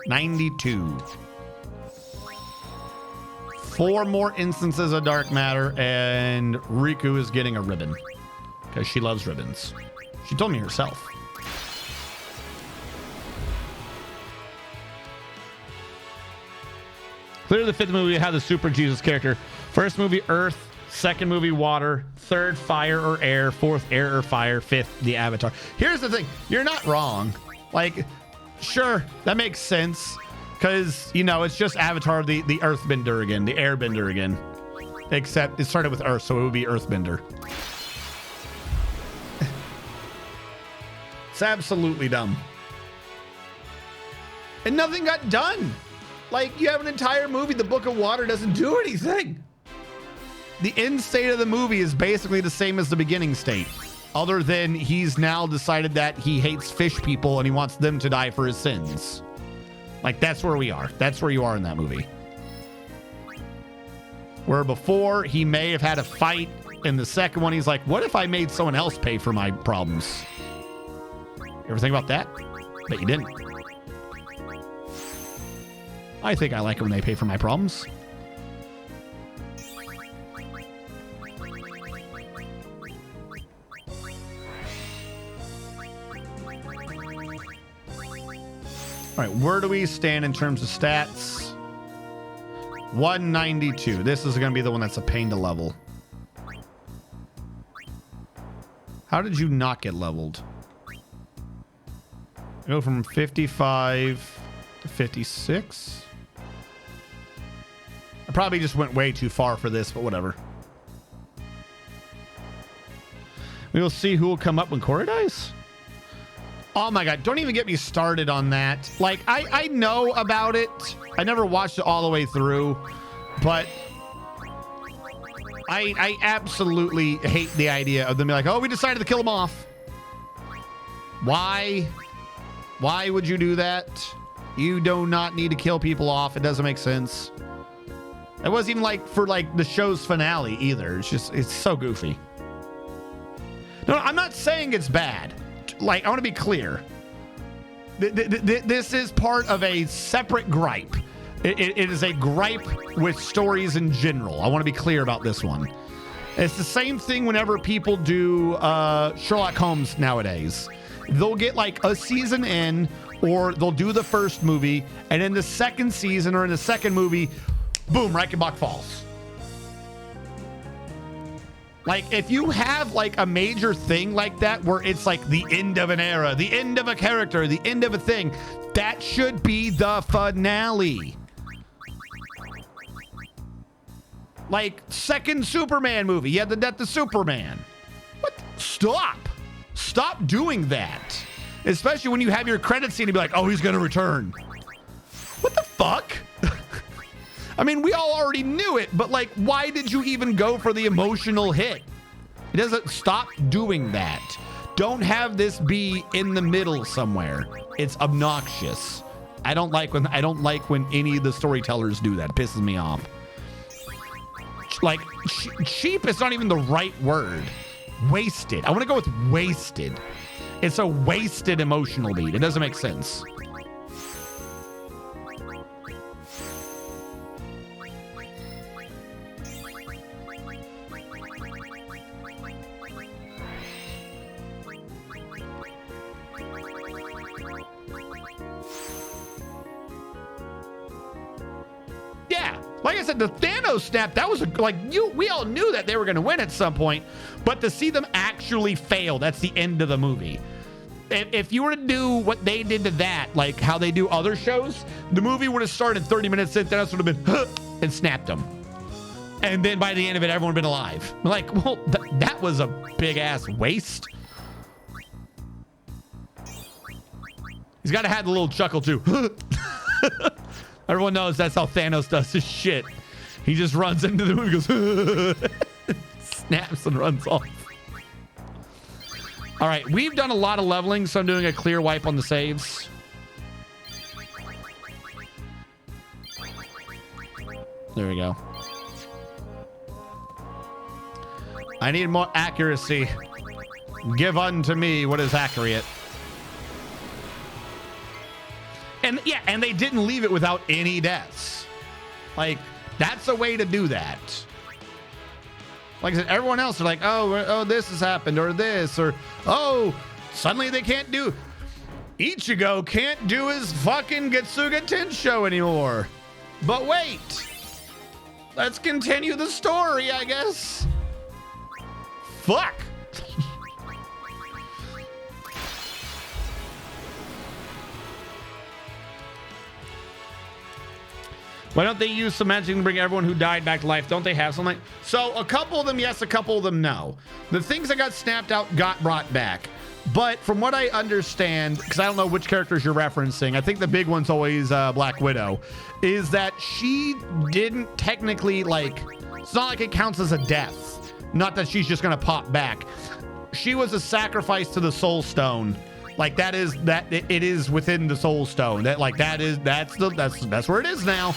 92. 4 more instances of dark matter, and Riku is getting a ribbon because she loves ribbons. She told me herself. Clearly, the 5th movie had the Super Jesus character. First movie, Earth. Second movie, water. Third, fire or air. Fourth, air or fire. Fifth, the Avatar. Here's the thing. You're not wrong. Like, sure, that makes sense. Because, you know, it's just Avatar, the Earthbender again. The Airbender again. Except it started with Earth, so it would be Earthbender. It's absolutely dumb. And nothing got done. Like, you have an entire movie, the Book of Water doesn't do anything. The end state of the movie is basically the same as the beginning state, other than he's now decided that he hates fish people and he wants them to die for his sins. Like, that's where we are. That's where you are in that movie. Where before, he may have had a fight. In the second one, he's like, what if I made someone else pay for my problems? You ever think about that? Bet you didn't. I think I like it when they pay for my problems. All right, where do we stand in terms of stats? 192. This is going to be the one that's a pain to level. How did you not get leveled? Go from 55 to 56. I probably just went way too far for this, but whatever. We will see who will come up when Korra dies. Oh my God, don't even get me started on that. Like, I know about it. I never watched it all the way through, but I absolutely hate the idea of them being like, oh, we decided to kill them off. Why? Why would you do that? You do not need to kill people off. It doesn't make sense. It wasn't even like for like the show's finale either. It's just, it's so goofy. No, I'm not saying it's bad. Like, I want to be clear. This is part of a separate gripe. It is a gripe with stories in general. I want to be clear about this one. It's the same thing whenever people do Sherlock Holmes nowadays. They'll get like a season in, or they'll do the first movie, and in the second season or in the second movie, boom, Reichenbach falls. Like, if you have like a major thing like that where it's like the end of an era, the end of a character, the end of a thing, that should be the finale. Like, second Superman movie, you had the death of Superman. What? Stop doing that. Especially when you have your credit scene to be like, oh, he's gonna return. What the fuck? I mean, we all already knew it, but like, why did you even go for the emotional hit? It doesn't. Stop doing that. Don't have this be in the middle somewhere. It's obnoxious. I don't like when any of the storytellers do that. It pisses me off. Like, cheap is not even the right word. Wasted. I want to go with wasted. It's a wasted emotional beat. It doesn't make sense. Yeah, like I said, the Thanos snap, that was we all knew that they were going to win at some point, but to see them actually fail, that's the end of the movie. If you were to do what they did to that, like how they do other shows, the movie would have started 30 minutes in, Thanos would have been, huh, and snapped them. And then by the end of it, everyone would have been alive. Like, well, that was a big ass waste. He's got to have the little chuckle too. Everyone knows that's how Thanos does his shit. He just runs into the movie, goes, snaps and runs off. All right, we've done a lot of leveling, so I'm doing a clear wipe on the saves. There we go. I need more accuracy. Give unto me what is accurate. And yeah, and they didn't leave it without any deaths. Like, that's a way to do that. Like I said, everyone else are like, oh, this has happened, or this, or, oh, suddenly they can't do, Ichigo can't do his fucking Getsuga Tensho anymore. But wait, let's continue the story, I guess. Fuck. Why don't they use some magic to bring everyone who died back to life? Don't they have something? So a couple of them, yes. A couple of them, no. The things that got snapped out got brought back. But from what I understand, because I don't know which characters you're referencing, I think the big one's always Black Widow, is that she didn't technically, like, it's not like it counts as a death. Not that she's just going to pop back. She was a sacrifice to the Soul Stone. Like, that is, that it is within the Soul Stone. That, like, that's where it is now.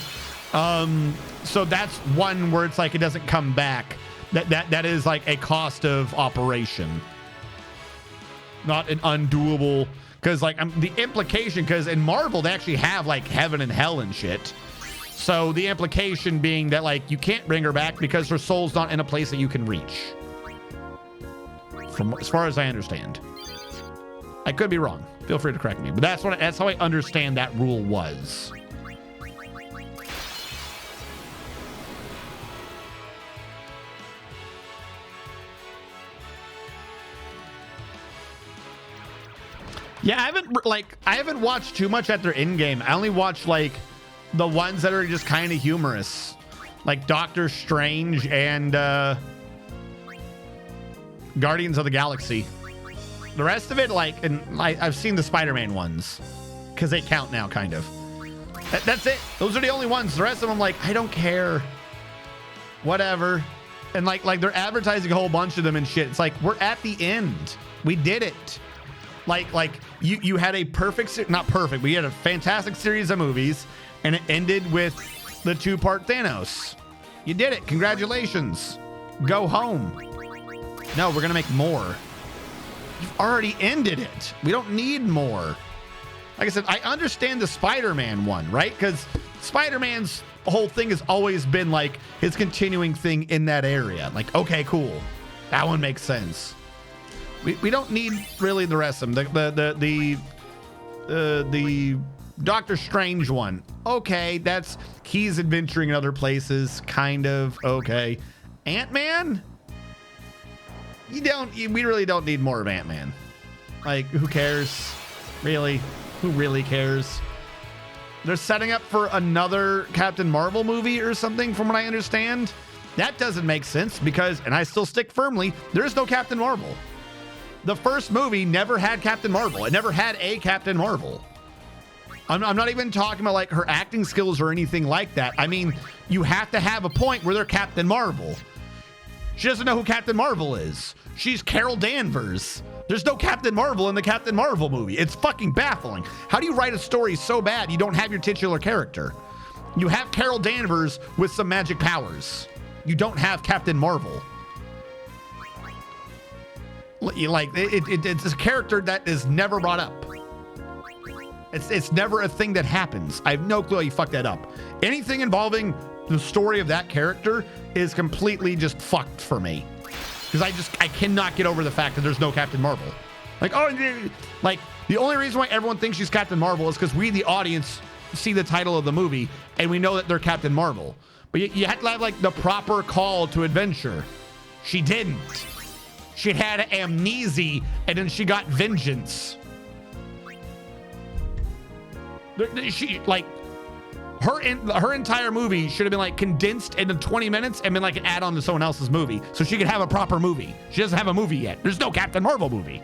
So that's one where it's like it doesn't come back. That is like a cost of operation, not an undoable. Because like the implication, because in Marvel they actually have like heaven and hell and shit. So the implication being that like you can't bring her back because her soul's not in a place that you can reach. From as far as I understand, I could be wrong. Feel free to correct me, but that's how I understand that rule was. Yeah, I haven't watched too much at their in-game. I only watched like the ones that are just kind of humorous, like Doctor Strange and Guardians of the Galaxy. The rest of it, like, and I've seen the Spider-Man ones because they count now, kind of. That's it. Those are the only ones. The rest of them, like, I don't care. Whatever. And like they're advertising a whole bunch of them and shit. It's like, we're at the end. We did it. Like you had a perfect, not perfect, but you had a fantastic series of movies, and it ended with the 2-part Thanos. You did it. Congratulations. Go home. No, we're gonna make more. You've already ended it. We don't need more. Like I said, I understand the Spider-Man one, right? Because Spider-Man's whole thing has always been like his continuing thing in that area. Like, okay, cool. That one makes sense. We don't need really the rest of them. The Doctor Strange one. Okay, he's adventuring in other places. Kind of. Okay. Ant-Man? we really don't need more of Ant-Man. Like, who cares? Really? Who really cares? They're setting up for another Captain Marvel movie or something, from what I understand. That doesn't make sense because, and I still stick firmly, there's no Captain Marvel. The first movie never had Captain Marvel. It never had a Captain Marvel. I'm not even talking about like her acting skills or anything like that. I mean, you have to have a point where they're Captain Marvel. She doesn't know who Captain Marvel is. She's Carol Danvers. There's no Captain Marvel in the Captain Marvel movie. It's fucking baffling. How do you write a story so bad you don't have your titular character? You have Carol Danvers with some magic powers. You don't have Captain Marvel. It's a character that is never brought up. It's never a thing that happens. I have no clue how you fuck that up. Anything involving the story of that character is completely just fucked for me. Because I cannot get over the fact that there's no Captain Marvel. Like, the only reason why everyone thinks she's Captain Marvel is because we, the audience, see the title of the movie and we know that they're Captain Marvel. But you have to have like the proper call to adventure. She didn't. She had amnesia and then she got vengeance. She her entire movie should have been like condensed into 20 minutes and been like an add-on to someone else's movie so she could have a proper movie. She doesn't have a movie yet. There's no Captain Marvel movie.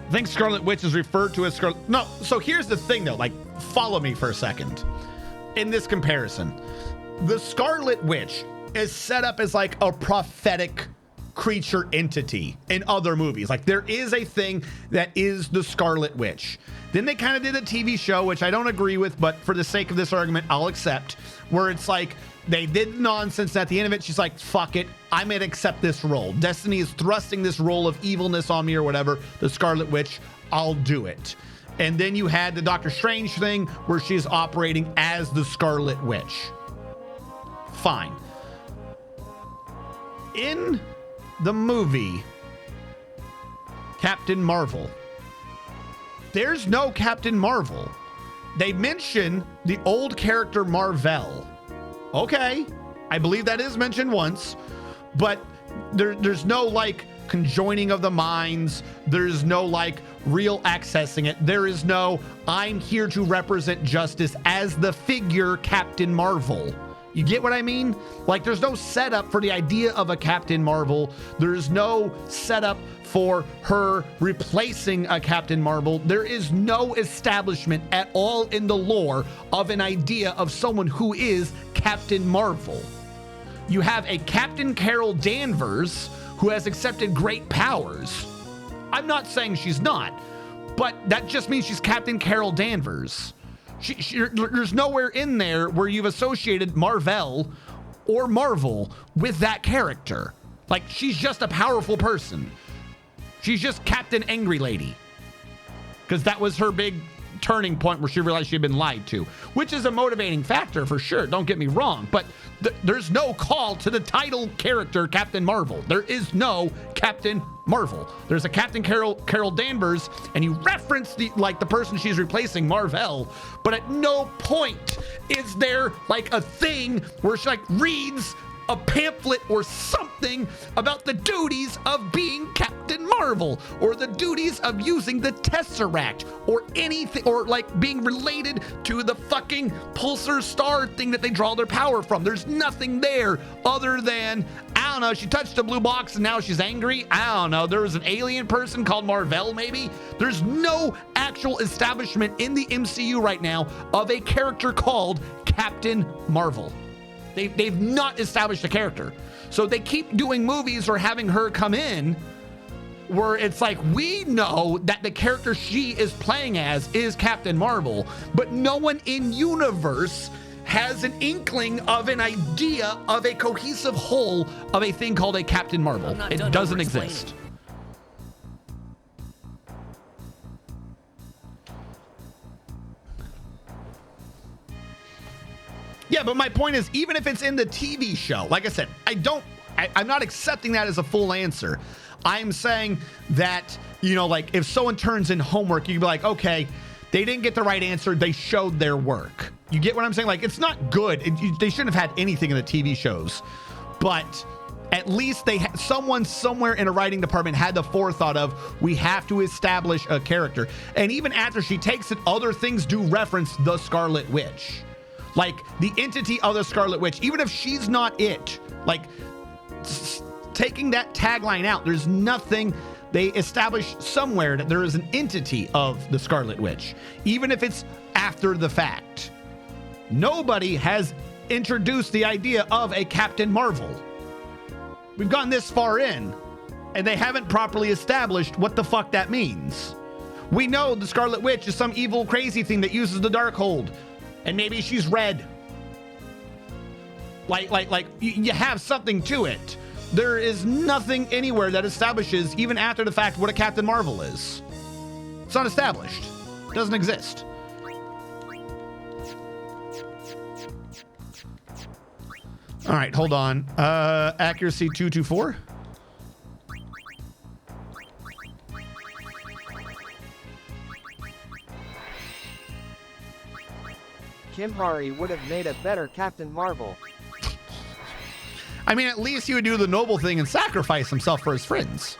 I think Scarlet Witch is referred to as Scarlet. No, so here's the thing though, like follow me for a second. In this comparison, the Scarlet Witch is set up as like a prophetic creature entity in other movies. Like there is a thing that is the Scarlet Witch. Then they kind of did a TV show, which I don't agree with, but for the sake of this argument, I'll accept, where it's like they did nonsense. At the end of it, she's like, fuck it, I'm gonna accept this role. Destiny is thrusting this role of evilness on me or whatever, the Scarlet Witch, I'll do it. And then you had the Doctor Strange thing where she's operating as the Scarlet Witch. Fine. In the movie Captain Marvel, there's no Captain Marvel. They mention the old character Marvel. Okay, I believe that is mentioned once, but there's no like conjoining of the minds. There's no like real accessing it. There is no I'm here to represent justice as the figure Captain Marvel. You get what I mean? Like there's no setup for the idea of a Captain Marvel. There's no setup for her replacing a Captain Marvel. There is no establishment at all in the lore of an idea of someone who is Captain Marvel. You have a Captain Carol Danvers who has accepted great powers. I'm not saying she's not, but that just means she's Captain Carol Danvers. There's nowhere in there where you've associated Marvel or Marvel with that character. Like, she's just a powerful person. She's just Captain Angry Lady. Because that was her big turning point where she realized she had been lied to, which is a motivating factor for sure. Don't get me wrong, but there's no call to the title character Captain Marvel. There is no Captain Marvel. There's a Captain Carol Danvers, and you reference the person she's replacing, Marvel, but at no point is there like a thing where she like reads a pamphlet or something about the duties of being Captain Marvel or the duties of using the Tesseract or anything, or like being related to the fucking pulsar star thing that they draw their power from. There's nothing there other than, I don't know, she touched a blue box and now she's angry. I don't know, there was an alien person called Marvel maybe. There's no actual establishment in the MCU right now of a character called Captain Marvel. They've not established a character. So they keep doing movies or having her come in where it's like, we know that the character she is playing as is Captain Marvel, but no one in universe has an inkling of an idea of a cohesive whole of a thing called a Captain Marvel. It doesn't exist. Yeah, but my point is, even if it's in the TV show, like I said, I'm not accepting that as a full answer. I'm saying that, you know, like if someone turns in homework, you'd be like, okay, They didn't get the right answer. They showed their work. You get what I'm saying? Like, it's not good. They shouldn't have had anything in the TV shows, but at least they someone somewhere in a writing department had the forethought of, we have to establish a character. And even after she takes it, other things do reference the Scarlet Witch, like the entity of the Scarlet Witch. Even if she's not it, like taking that tagline out, there's nothing. They establish somewhere that there is an entity of the Scarlet Witch, even if it's after the fact. Nobody has introduced the idea of a Captain Marvel. We've gotten this far in, and they haven't properly established what the fuck that means. We know the Scarlet Witch is some evil, crazy thing that uses the Darkhold, and maybe she's red. Like you have something to it. There is nothing anywhere that establishes, even after the fact, what a Captain Marvel is. It's not established. It doesn't exist. All right, hold on. Accuracy 224. Kim Hari would have made a better Captain Marvel. I mean, at least he would do the noble thing and sacrifice himself for his friends.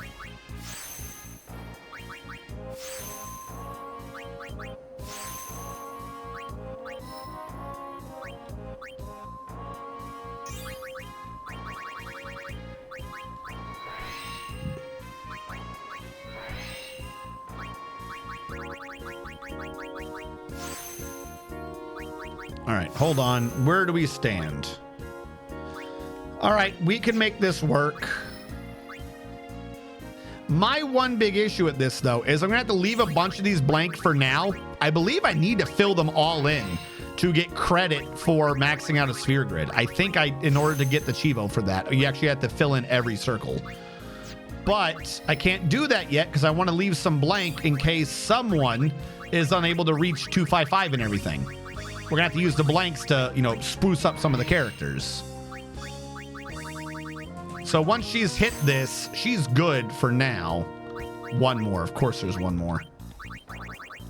All right, hold on. Where do we stand? All right, we can make this work. My one big issue with this, though, is I'm gonna have to leave a bunch of these blank for now. I believe I need to fill them all in to get credit for maxing out a sphere grid. I think in order to get the Chivo for that, you actually have to fill in every circle. But I can't do that yet because I want to leave some blank in case someone is unable to reach 255 and everything. We're gonna have to use the blanks to, you know, spruce up some of the characters. So once she's hit this, she's good for now. One more, of course there's one more.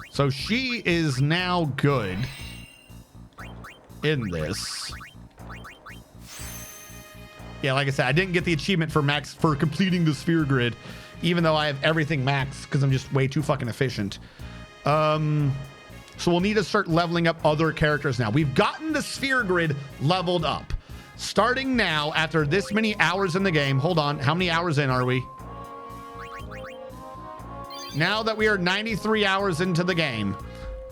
So she is now good in this. Yeah, like I said, I didn't get the achievement for completing the sphere grid, even though I have everything maxed because I'm just way too fucking efficient. So we'll need to start leveling up other characters now. We've gotten the sphere grid leveled up. Starting now, after this many hours in the game, hold on, how many hours in are we? Now that we are 93 hours into the game,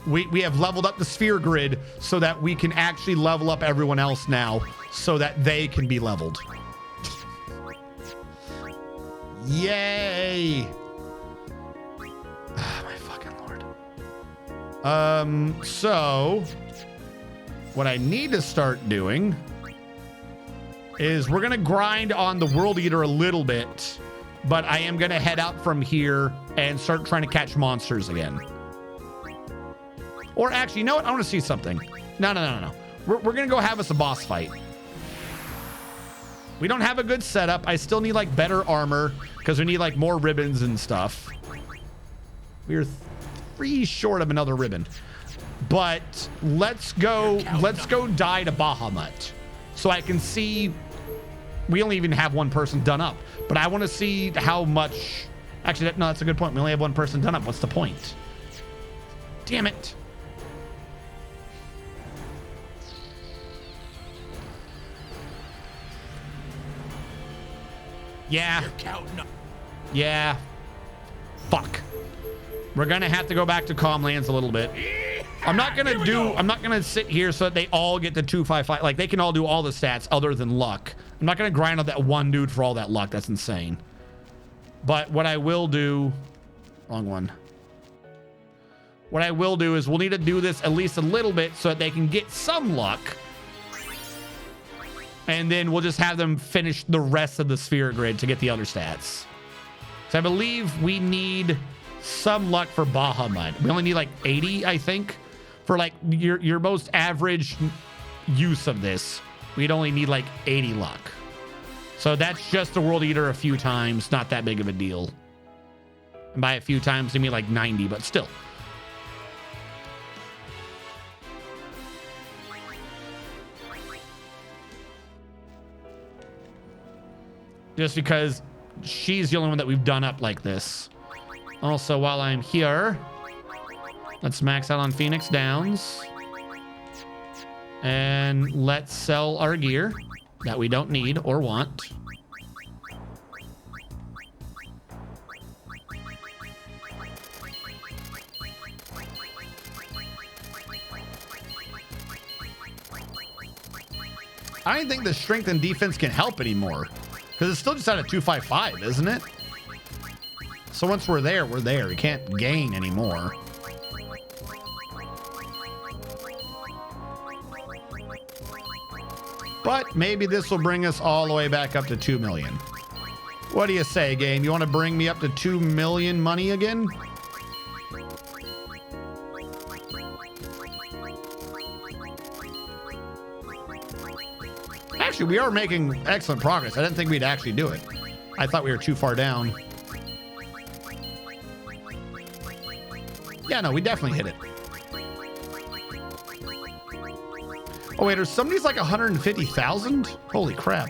we have leveled up the sphere grid so that we can actually level up everyone else now so that they can be leveled. Yay! My fucking Lord. So what I need to start doing is we're gonna grind on the World Eater a little bit, but I am gonna head out from here and start trying to catch monsters again. Or actually, you know what? I want to see something. No. We're gonna go have us a boss fight. We don't have a good setup. I still need like better armor because we need like more ribbons and stuff. We're 3 short of another ribbon, but let's go die to Bahamut so I can see. We only even have one person done up, but I want to see how much. Actually, no, that's a good point. We only have one person done up. What's the point? Damn it. Yeah. Yeah. Fuck. We're gonna have to go back to Calmlands a little bit. I'm not gonna sit here so that they all get the 255. Like they can all do all the stats other than luck. I'm not gonna grind on that one dude for all that luck. That's insane. But what I will do, wrong one. What I will do is we'll need to do this at least a little bit so that they can get some luck. And then we'll just have them finish the rest of the sphere grid to get the other stats. So I believe we need some luck for Bahamut. We only need like 80, I think, for like your most average use of this. We'd only need like 80 luck. So that's just the World Eater a few times. Not that big of a deal. And by a few times, I mean like 90, but still. just because she's the only one that we've done up like this. Also, while I'm here, let's max out on Phoenix Downs. And let's sell our gear that we don't need or want. I don't think the strength and defense can help anymore because it's still just at a 255, isn't it? So once we're there, we're there. We can't gain anymore. But maybe this will bring us all the way back up to 2 million. What do you say, game? You want to bring me up to 2 million money again? Actually, we are making excellent progress. I didn't think we'd actually do it. I thought we were too far down. Yeah, no, we definitely hit it. Oh, wait, there's somebody's like 150,000? Holy crap.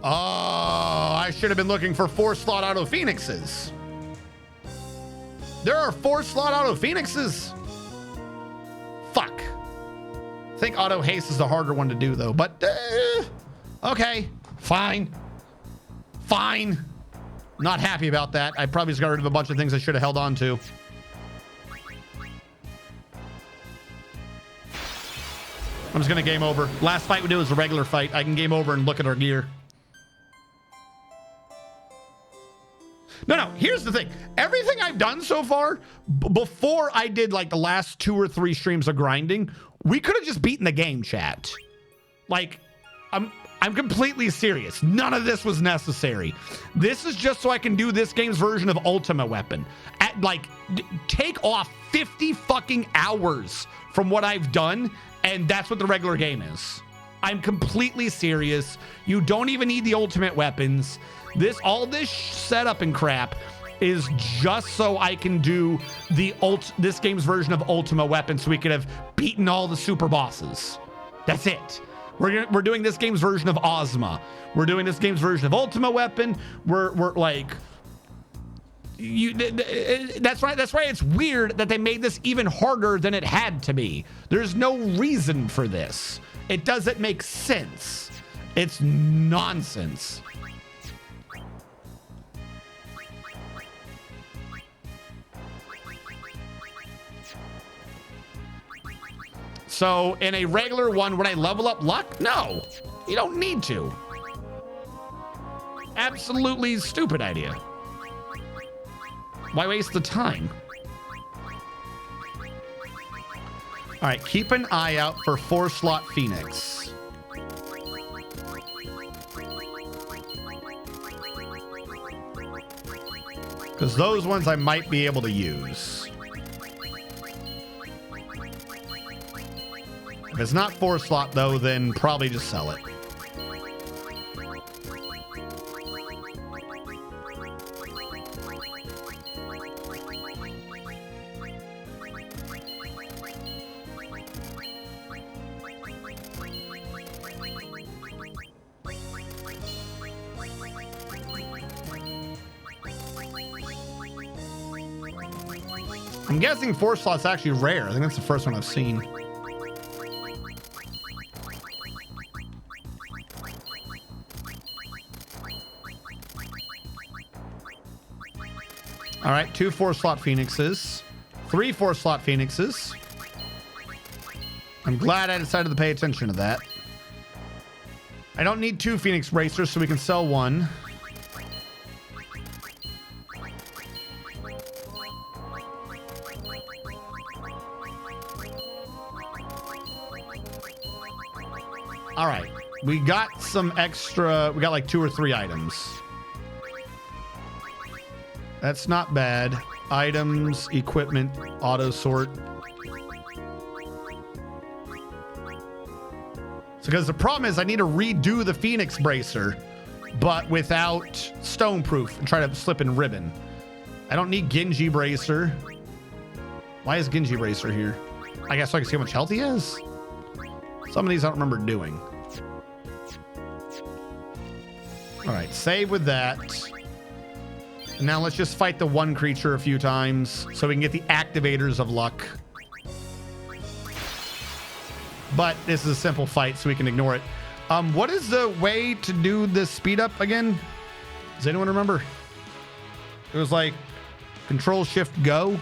Oh, I should have been looking for 4-slot auto Phoenixes. There are 4-slot auto Phoenixes. Fuck. I think auto haste is the harder one to do though, but okay, fine. Fine. Not happy about that. I probably just got rid of a bunch of things I should have held on to. I'm just gonna game over. Last fight we did was a regular fight. I can game over and look at our gear. No, here's the thing. Everything I've done so far, before I did like the last 2 or 3 streams of grinding, we could have just beaten the game, chat. Like, I'm completely serious. None of this was necessary. This is just so I can do this game's version of Ultimate Weapon. Take off 50 fucking hours from what I've done, and that's what the regular game is. I'm completely serious. You don't even need the ultimate weapons. All this setup and crap is just so I can do this game's version of Ultimate Weapon, so we could have beaten all the super bosses. That's it. We're doing this game's version of Ozma. We're doing this game's version of Ultimate Weapon. We're like, that's right. That's why it's weird that they made this even harder than it had to be. There's no reason for this. It doesn't make sense. It's nonsense. So in a regular one, would I level up luck? No, you don't need to. Absolutely stupid idea. Why waste the time? All right, keep an eye out for 4-slot Phoenix. Because those ones I might be able to use. If it's not 4-slot though, then probably just sell it. I'm guessing 4-slot's actually rare. I think that's the first one I've seen. All right, 2 4-slot Phoenixes, 3 4-slot Phoenixes. I'm glad I decided to pay attention to that. I don't need 2 Phoenix bracers, so we can sell 1. All right, we got some extra. We got like 2 or 3 items. That's not bad. Items, equipment, auto sort. So because the problem is I need to redo the Phoenix bracer, but without stoneproof and try to slip in ribbon. I don't need Genji bracer. Why is Genji Racer here? I guess so I can see how much health he has. Some of these I don't remember doing. All right, save with that. Now let's just fight the one creature a few times so we can get the activators of luck. But this is a simple fight, so we can ignore it. What is the way to do the speed up again? Does anyone remember? It was like Control Shift Go.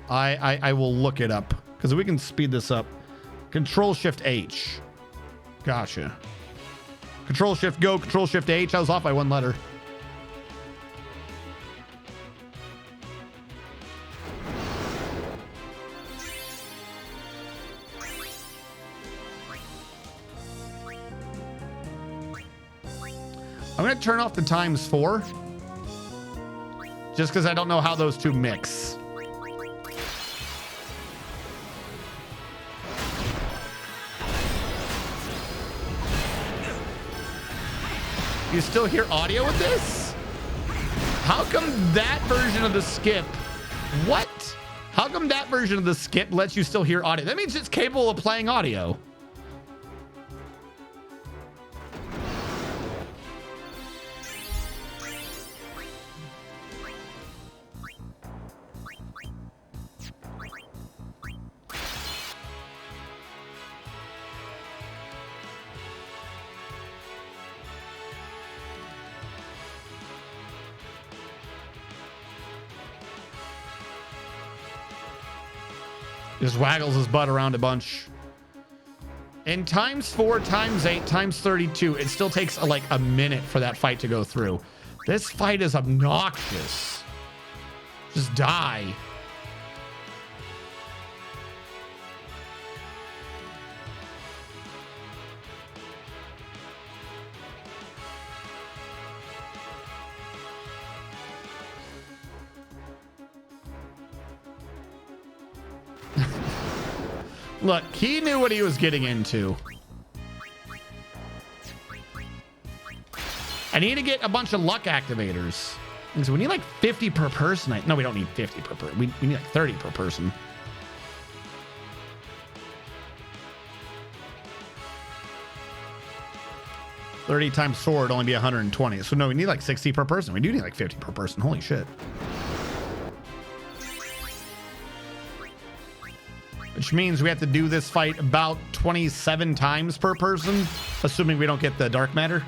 I will look it up because we can speed this up. Control Shift H. Gotcha. Control Shift Go, Control Shift H. I was off by one letter. I'm going to turn off the ×4 just because I don't know how those two mix. You still hear audio with this? How come that version of the skip? What? How come that version of the skip lets you still hear audio? That means it's capable of playing audio. Just waggles his butt around a bunch. In ×4, ×8, ×32, it still takes like a minute for that fight to go through. This fight is obnoxious. Just die. Look, he knew what he was getting into. I need to get a bunch of luck activators. So we need like 50 per person. No, we don't need 50 per person. We need like 30 per person. $30 times 4 would only be 120. So no, we need like 60 per person. We do need like 50 per person. Holy shit. Which means we have to do this fight about 27 times per person, assuming we don't get the dark matter.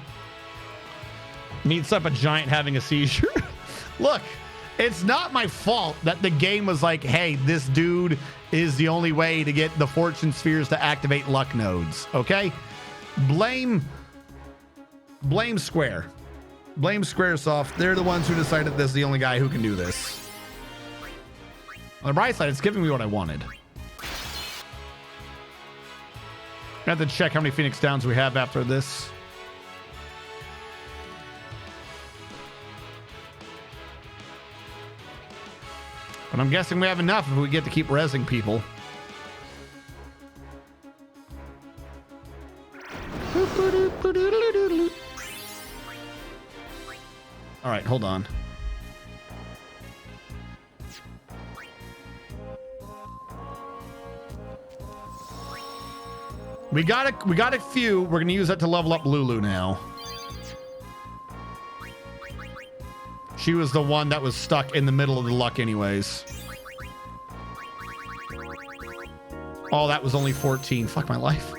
Meets up a giant having a seizure. Look, it's not my fault that the game was like, hey, this dude is the only way to get the fortune spheres to activate luck nodes. Okay? Blame Square. Blame Squaresoft. They're the ones who decided this is the only guy who can do this. On the bright side, it's giving me what I wanted. I have to check how many Phoenix Downs we have after this. But I'm guessing we have enough if we get to keep rezzing people. All right, hold on. We got a few. We're gonna use that to level up Lulu now. She was the one that was stuck in the middle of the luck anyways. Oh, that was only 14. Fuck my life.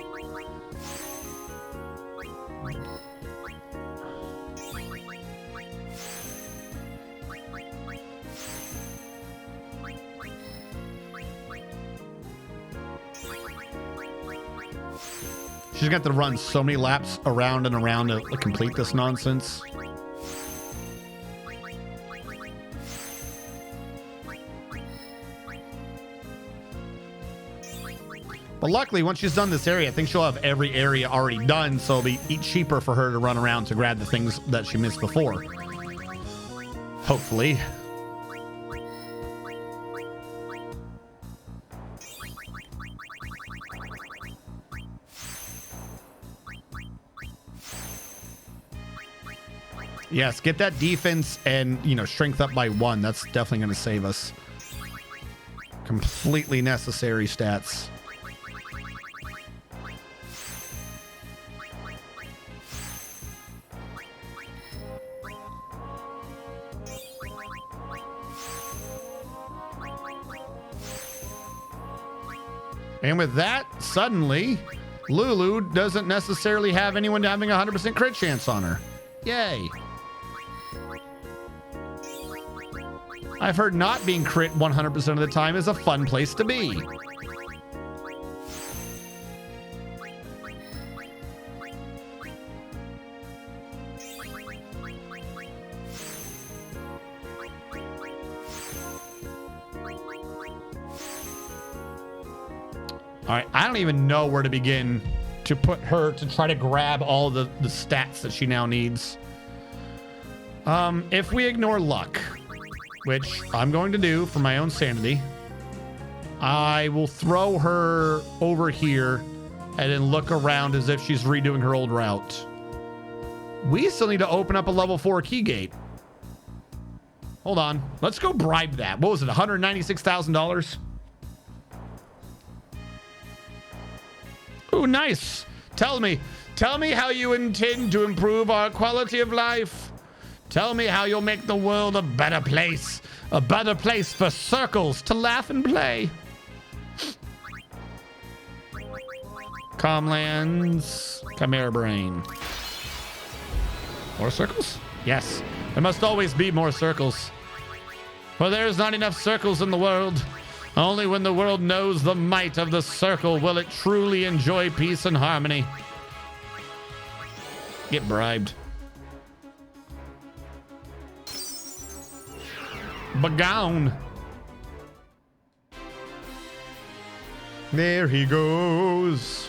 She's got to run so many laps around and around to complete this nonsense. But luckily, once she's done this area, I think she'll have every area already done, so it'll be cheaper for her to run around to grab the things that she missed before. Hopefully. Yes, get that defense and, strength up by 1. That's definitely going to save us. Completely necessary stats. And with that, suddenly, Lulu doesn't necessarily have anyone having a 100% crit chance on her. Yay. I've heard not being crit 100% of the time is a fun place to be. All right, I don't even know where to begin to put her to try to grab all the stats that she now needs. If we ignore luck, which I'm going to do for my own sanity, I will throw her over here and then look around as if she's redoing her old route. We still need to open up a level 4 key gate. Hold on. Let's go bribe that. What was it, $196,000? Ooh, nice. Tell me how you intend to improve our quality of life. Tell me how you'll make the world a better place for circles to laugh and play. Comlands, Chimera Brain. More circles? Yes, there must always be more circles. For there's not enough circles in the world. Only when the world knows the might of the circle will it truly enjoy peace and harmony. Get bribed. Begone. There he goes.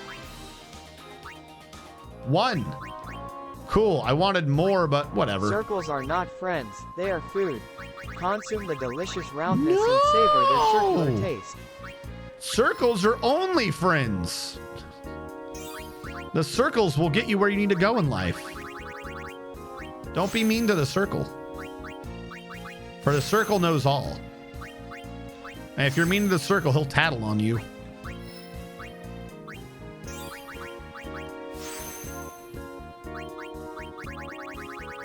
1. Cool. I wanted more, but whatever. Circles are not friends, they are food. Consume the delicious roundness and savor their circular taste. Circles are only friends. The circles will get you where you need to go in life. Don't be mean to the circle. For the circle knows all. And if you're mean to the circle, he'll tattle on you.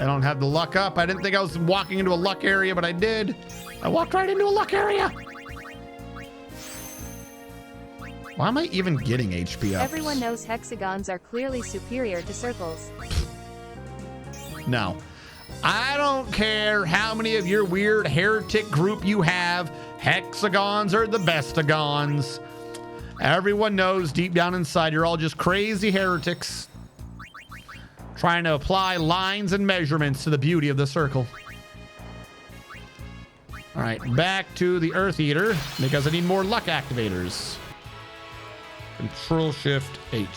I don't have the luck up. I didn't think I was walking into a luck area, but I did. I walked right into a luck area. Why am I even getting HP up? Everyone knows hexagons are clearly superior to circles. No. I don't care how many of your weird heretic group you have. Hexagons are the bestagons. Everyone knows deep down inside you're all just crazy heretics trying to apply lines and measurements to the beauty of the circle. All right, back to the Earth Eater because I need more luck activators. Control Shift H.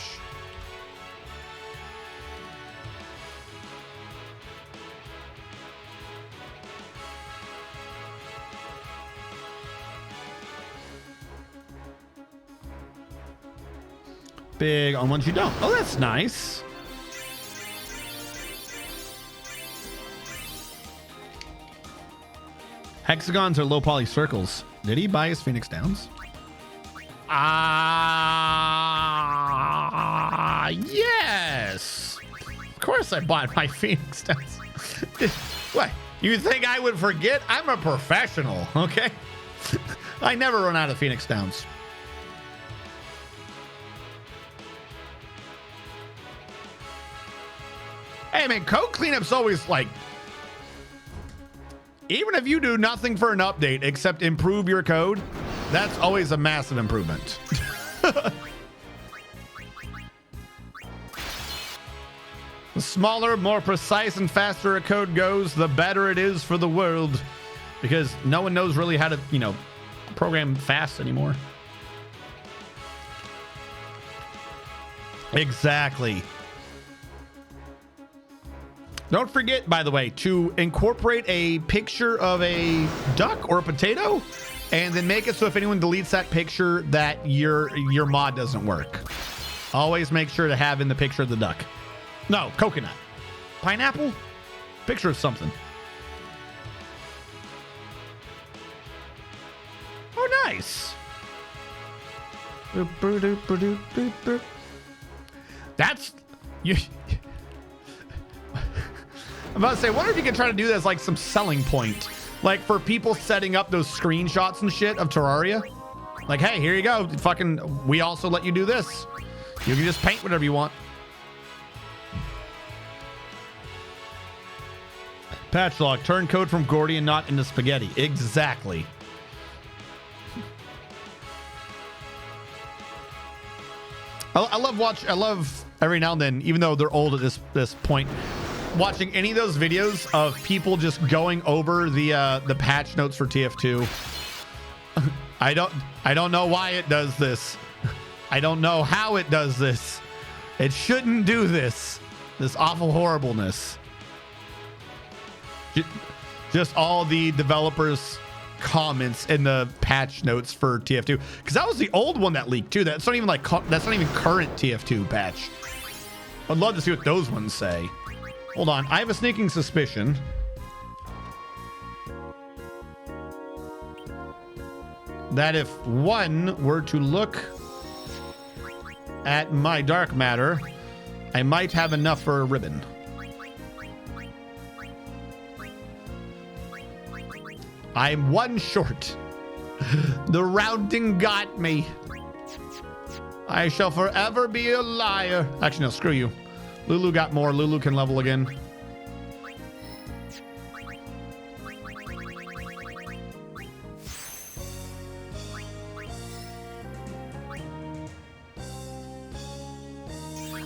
Big on ones you don't. Oh, that's nice. Hexagons are low poly circles. Did he buy his Phoenix Downs? Yes. Of course I bought my Phoenix Downs. What? You think I would forget? I'm a professional, okay? I never run out of Phoenix Downs. Hey, man, code cleanup's always like... Even if you do nothing for an update except improve your code, that's always a massive improvement. The smaller, more precise, and faster a code goes, the better it is for the world. Because no one knows really how to, program fast anymore. Exactly. Don't forget, by the way, to incorporate a picture of a duck or a potato and then make it so if anyone deletes that picture that your mod doesn't work. Always make sure to have in the picture of the duck. No, coconut. Pineapple? Picture of something. Oh, nice. That's you. I'm about to say, I wonder if you can try to do that as like some selling point, like for people setting up those screenshots and shit of Terraria. Like, hey, here you go. Fucking, we also let you do this. You can just paint whatever you want. Patch log, turn code from Gordian knot into spaghetti. Exactly. I love every now and then, even though they're old at this point, watching any of those videos of people just going over the patch notes for TF2. I don't know why it does this. I don't know how it does this. It shouldn't do this. This awful horribleness. Just all the developers' comments in the patch notes for TF2, because that was the old one that leaked too. That's not even current TF2 patch. I'd love to see what those ones say. Hold on, I have a sneaking suspicion that if one were to look at my dark matter, I might have enough for a ribbon. I'm one short. The rounding got me. I shall forever be a liar. Actually, no, screw you. Lulu got more. Lulu can level again.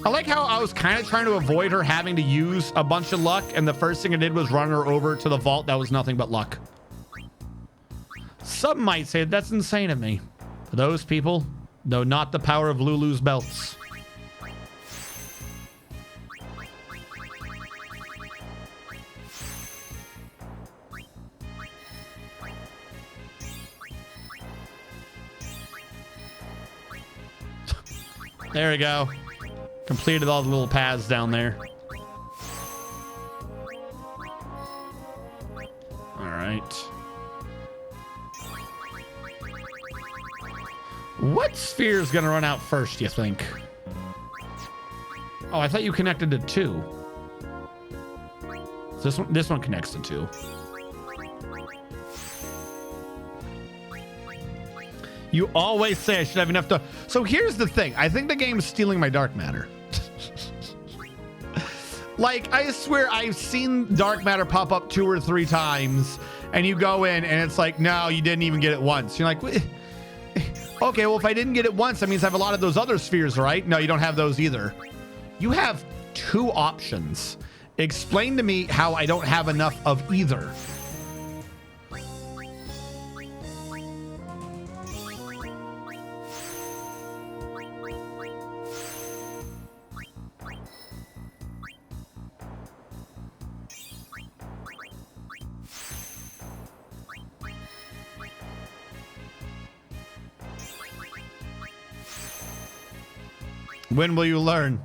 I like how I was kind of trying to avoid her having to use a bunch of luck, and the first thing I did was run her over to the vault that was nothing but luck. Some might say that's insane of me. For those people, though, not the power of Lulu's belts. There we go. Completed all the little paths down there. All right. What sphere is going to run out first, you think? Oh, I thought you connected to 2. So this one connects to 2. You always say I should have enough to... So here's the thing. I think the game is stealing my dark matter. Like, I swear I've seen dark matter pop up 2 or 3 times, and you go in and it's like, no, you didn't even get it once. You're like... Okay, well, if I didn't get it once, that means I have a lot of those other spheres, right? No, you don't have those either. You have 2 options. Explain to me how I don't have enough of either. When will you learn?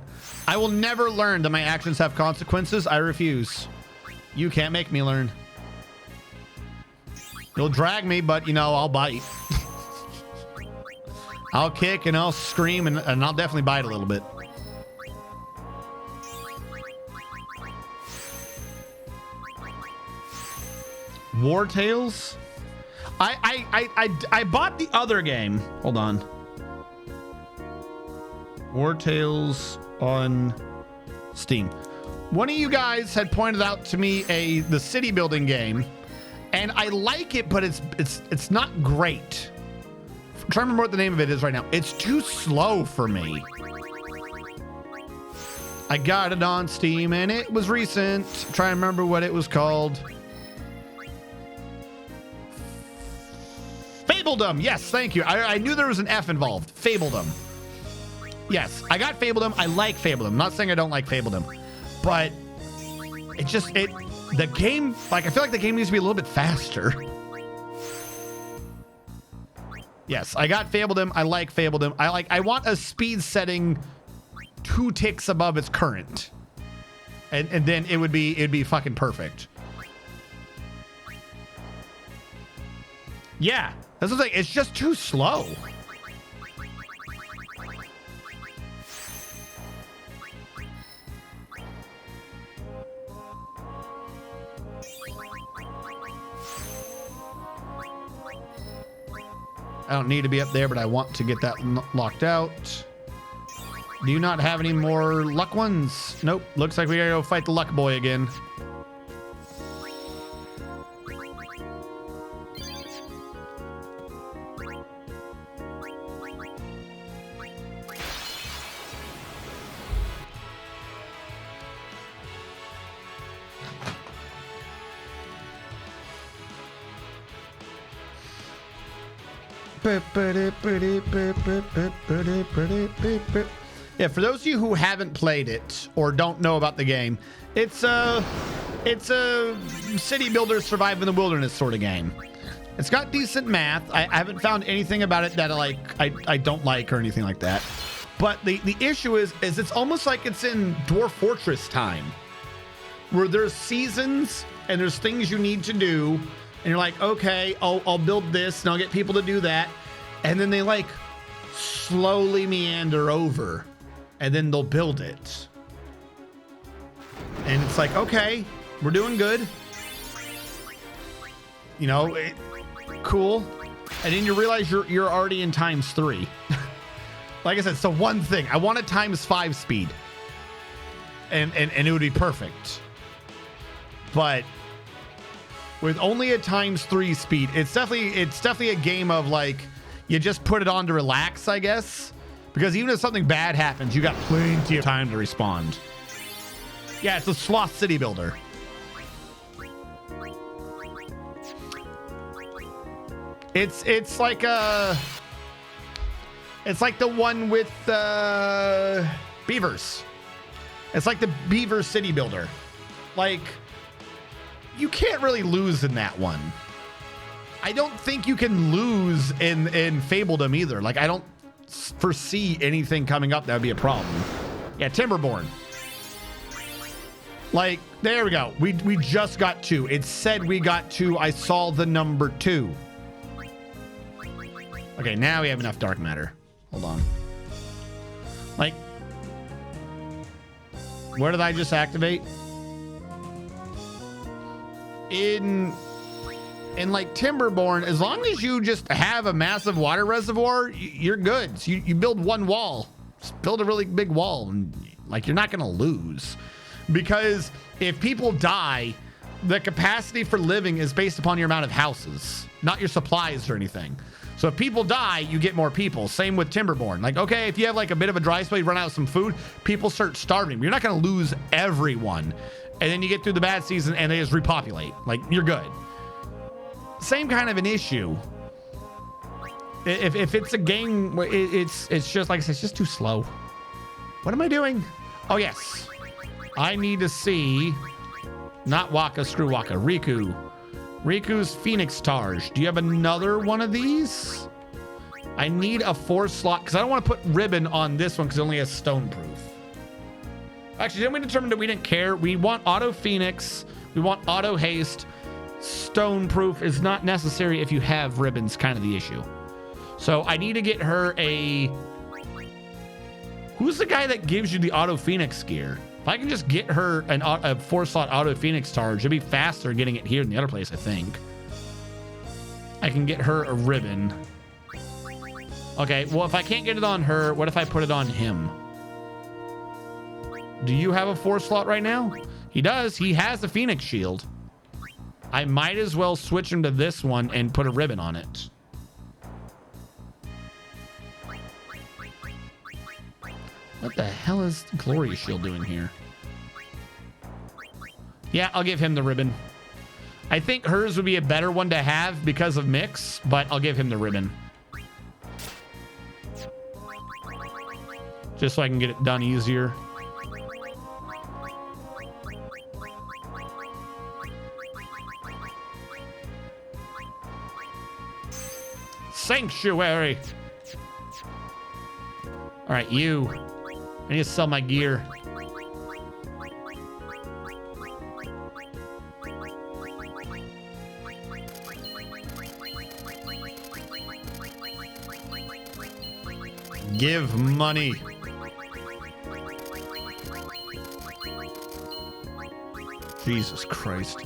I will never learn that my actions have consequences. I refuse. You can't make me learn. You'll drag me, but, you know, I'll bite. I'll kick and I'll scream and I'll definitely bite a little bit. War Tales? I bought the other game. Hold on. War Tales on Steam. One of you guys had pointed out to me the city building game, and I like it, but it's not great. I'm trying to remember what the name of it is right now. It's too slow for me. I got it on Steam and it was recent. Try to remember what it was called. Fabledom. Yes, thank you. I knew there was an F involved. Fabledom. Yes, I got Fabledom. I like Fabledom. I'm not saying I don't like Fabledom, but the game, like, I feel like the game needs to be a little bit faster. Yes, I got Fabledom. I like Fabledom. I want a speed setting 2 ticks above its current. and then it'd be fucking perfect. Yeah, that's what I'm saying. It's just too slow. I don't need to be up there, but I want to get that locked out. Do you not have any more luck ones? Nope. Looks like we gotta go fight the luck boy again. Yeah, for those of you who haven't played it or don't know about the game, it's a city builder survive in the wilderness sort of game. It's got decent math. I haven't found anything about it that I don't like or anything like that. But the issue is it's almost like it's in Dwarf Fortress time, where there's seasons and there's things you need to do, and you're like, okay, I'll build this and I'll get people to do that, and then they like slowly meander over, and then they'll build it, and it's like, okay, we're doing good, you know, cool, and then you realize you're already in ×3. Like I said, so one thing I want a ×5 speed, and it would be perfect, but with only a ×3 speed, it's definitely a game of like, you just put it on to relax, I guess, because even if something bad happens, you got plenty of time to respond. Yeah, it's a sloth city builder. It's like the one with beavers. It's like the beaver city builder. Like, you can't really lose in that one. I don't think you can lose in Fabledom either. Like, I don't foresee anything coming up that would be a problem. Yeah, Timberborn. Like, there we go. We just got 2. It said we got 2. I saw the number 2. Okay, now we have enough dark matter. Hold on. Like, where did I just activate? In like Timberborn, as long as you just have a massive water reservoir, you're good. So you build one wall, just build a really big wall, and like, you're not gonna lose, because if people die, the capacity for living is based upon your amount of houses, not your supplies or anything. So if people die, you get more people. Same with Timberborn. Like, okay, if you have like a bit of a dry spell, you run out of some food, people start starving. You're not gonna lose everyone, and then you get through the bad season and they just repopulate. Like, you're good. Same kind of an issue. If it's a game where it's just like I said, it's just too slow. What am I doing? Oh yes, I need to see, not Waka, screw Waka, Riku's Phoenix Targe. Do you have another one of these? I need a 4 slot because I don't want to put ribbon on this one because it only has stone proof. Actually, then we determined that we didn't care. We want auto Phoenix, we want auto haste. Stone proof is not necessary if you have ribbons, kind of the issue. So I need to get her a... Who's the guy that gives you the auto Phoenix gear? If I can just get her a 4-slot auto Phoenix Targe, it'd be faster getting it here than the other place, I think. I can get her a ribbon. Okay, well, if I can't get it on her, what if I put it on him? Do you have a 4-slot right now? He does. He has a Phoenix shield. I might as well switch him to this one and put a ribbon on it. What the hell is Glorious Shield doing here? Yeah, I'll give him the ribbon. I think hers would be a better one to have because of mix, but I'll give him the ribbon. Just so I can get it done easier. Sanctuary. All right, you. I need to sell my gear. Give money. Jesus Christ.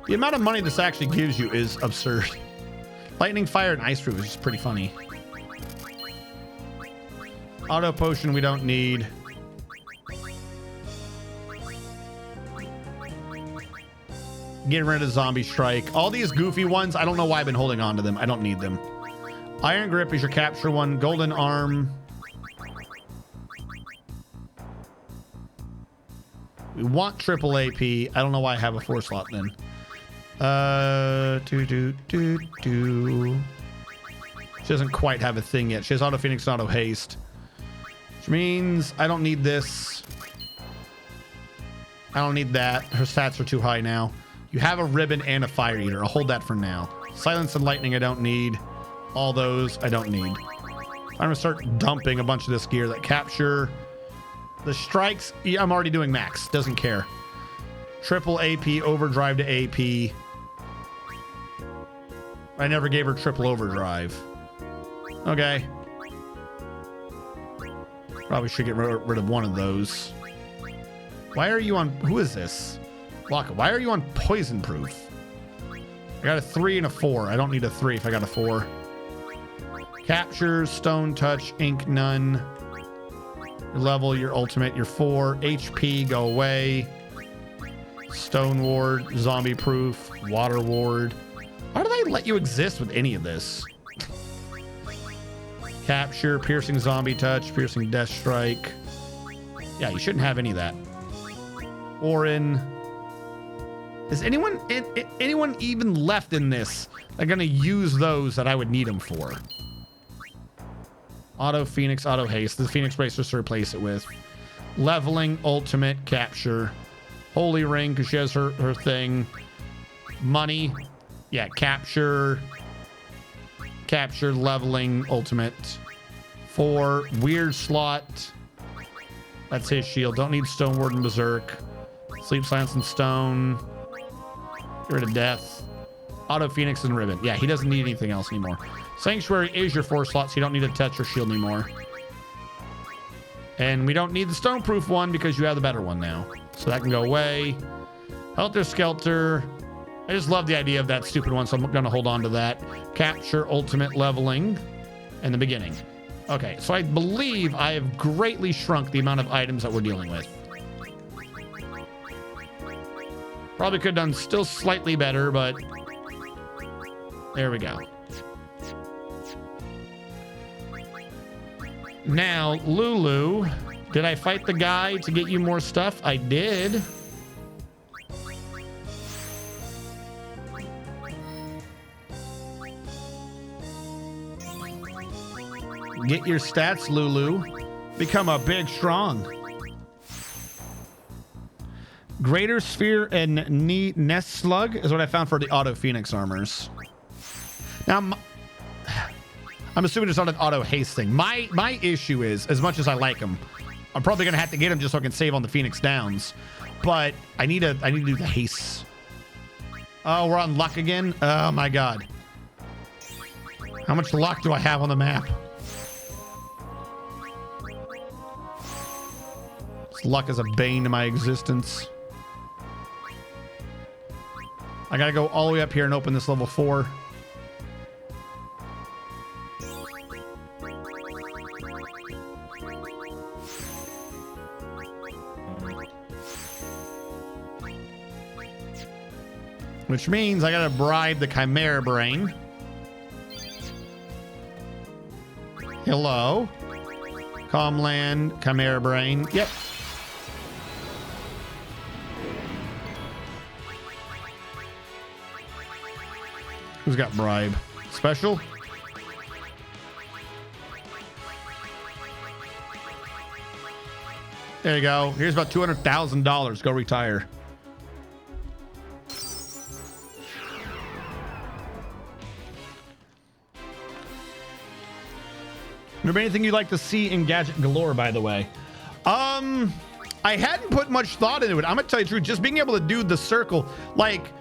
The amount of money this actually gives you is absurd. Lightning, fire, and ice proof is just pretty funny. Auto potion we don't need. Getting rid of zombie strike. All these goofy ones, I don't know why I've been holding on to them. I don't need them. Iron grip is your capture one. Golden arm. We want triple AP. I don't know why I have a 4 slot then. She doesn't quite have a thing yet. She has auto phoenix and auto haste, which means I don't need this. I don't need that. Her stats are too high now. You have a ribbon and a fire eater. I'll hold that for now. Silence and lightning I don't need. All those I don't need. I'm gonna start dumping a bunch of this gear. That capture. The strikes, yeah, I'm already doing max. Doesn't care. Triple AP, overdrive to AP. I never gave her triple overdrive. Okay. Probably should get rid of one of those. Why are you on... Who is this? Locka, why are you on poison proof? I got a 3 and a 4. I don't need a 3 if I got a 4. Capture, stone touch, ink none. Your level, your ultimate, your 4. HP, go away. Stone ward, zombie proof, water ward. Why do they let you exist with any of this? Capture, piercing zombie touch, piercing death strike. Yeah, you shouldn't have any of that. Orin. Is anyone even left in this? I'm gonna use those that I would need them for. Auto Phoenix, Auto Haste. The Phoenix Bracers to replace it with. Leveling, Ultimate, Capture. Holy Ring, because she has her thing. Money. Yeah, Capture. Capture, Leveling, Ultimate. 4. Weird Slot. That's his shield. Don't need Stone Ward and Berserk. Sleep, Silence, and Stone. Get rid of Death. Auto Phoenix and Ribbon. Yeah, he doesn't need anything else anymore. Sanctuary is your 4 slot, so you don't need a touch or shield anymore. And we don't need the Stoneproof one because you have the better one now. So that can go away. Helter Skelter. I just love the idea of that stupid one, so I'm going to hold on to that. Capture, Ultimate, Leveling, and the beginning. Okay, so I believe I have greatly shrunk the amount of items that we're dealing with. Probably could have done still slightly better, but there we go. Now, Lulu, did I fight the guy to get you more stuff? I did. Get your stats, Lulu. Become a big strong. Greater Sphere and Nest Slug is what I found for the Auto Phoenix armors. Now, I'm assuming it's not an auto haste thing. My issue is, as much as I like them, I'm probably gonna have to get them just so I can save on the Phoenix Downs. But I need to do the haste. Oh, we're on luck again. Oh my god. How much luck do I have on the map? This luck is a bane to my existence. I gotta go all the way up here and open this level 4. Which means I gotta bribe the Chimera Brain. Hello. Calmland, Chimera Brain. Yep. Who's got bribe? Special? There you go. Here's about $200,000. Go retire. Remember anything you'd like to see in Gadget Galore, by the way? I hadn't put much thought into it. I'm gonna tell you the truth. Just being able to do the circle, like,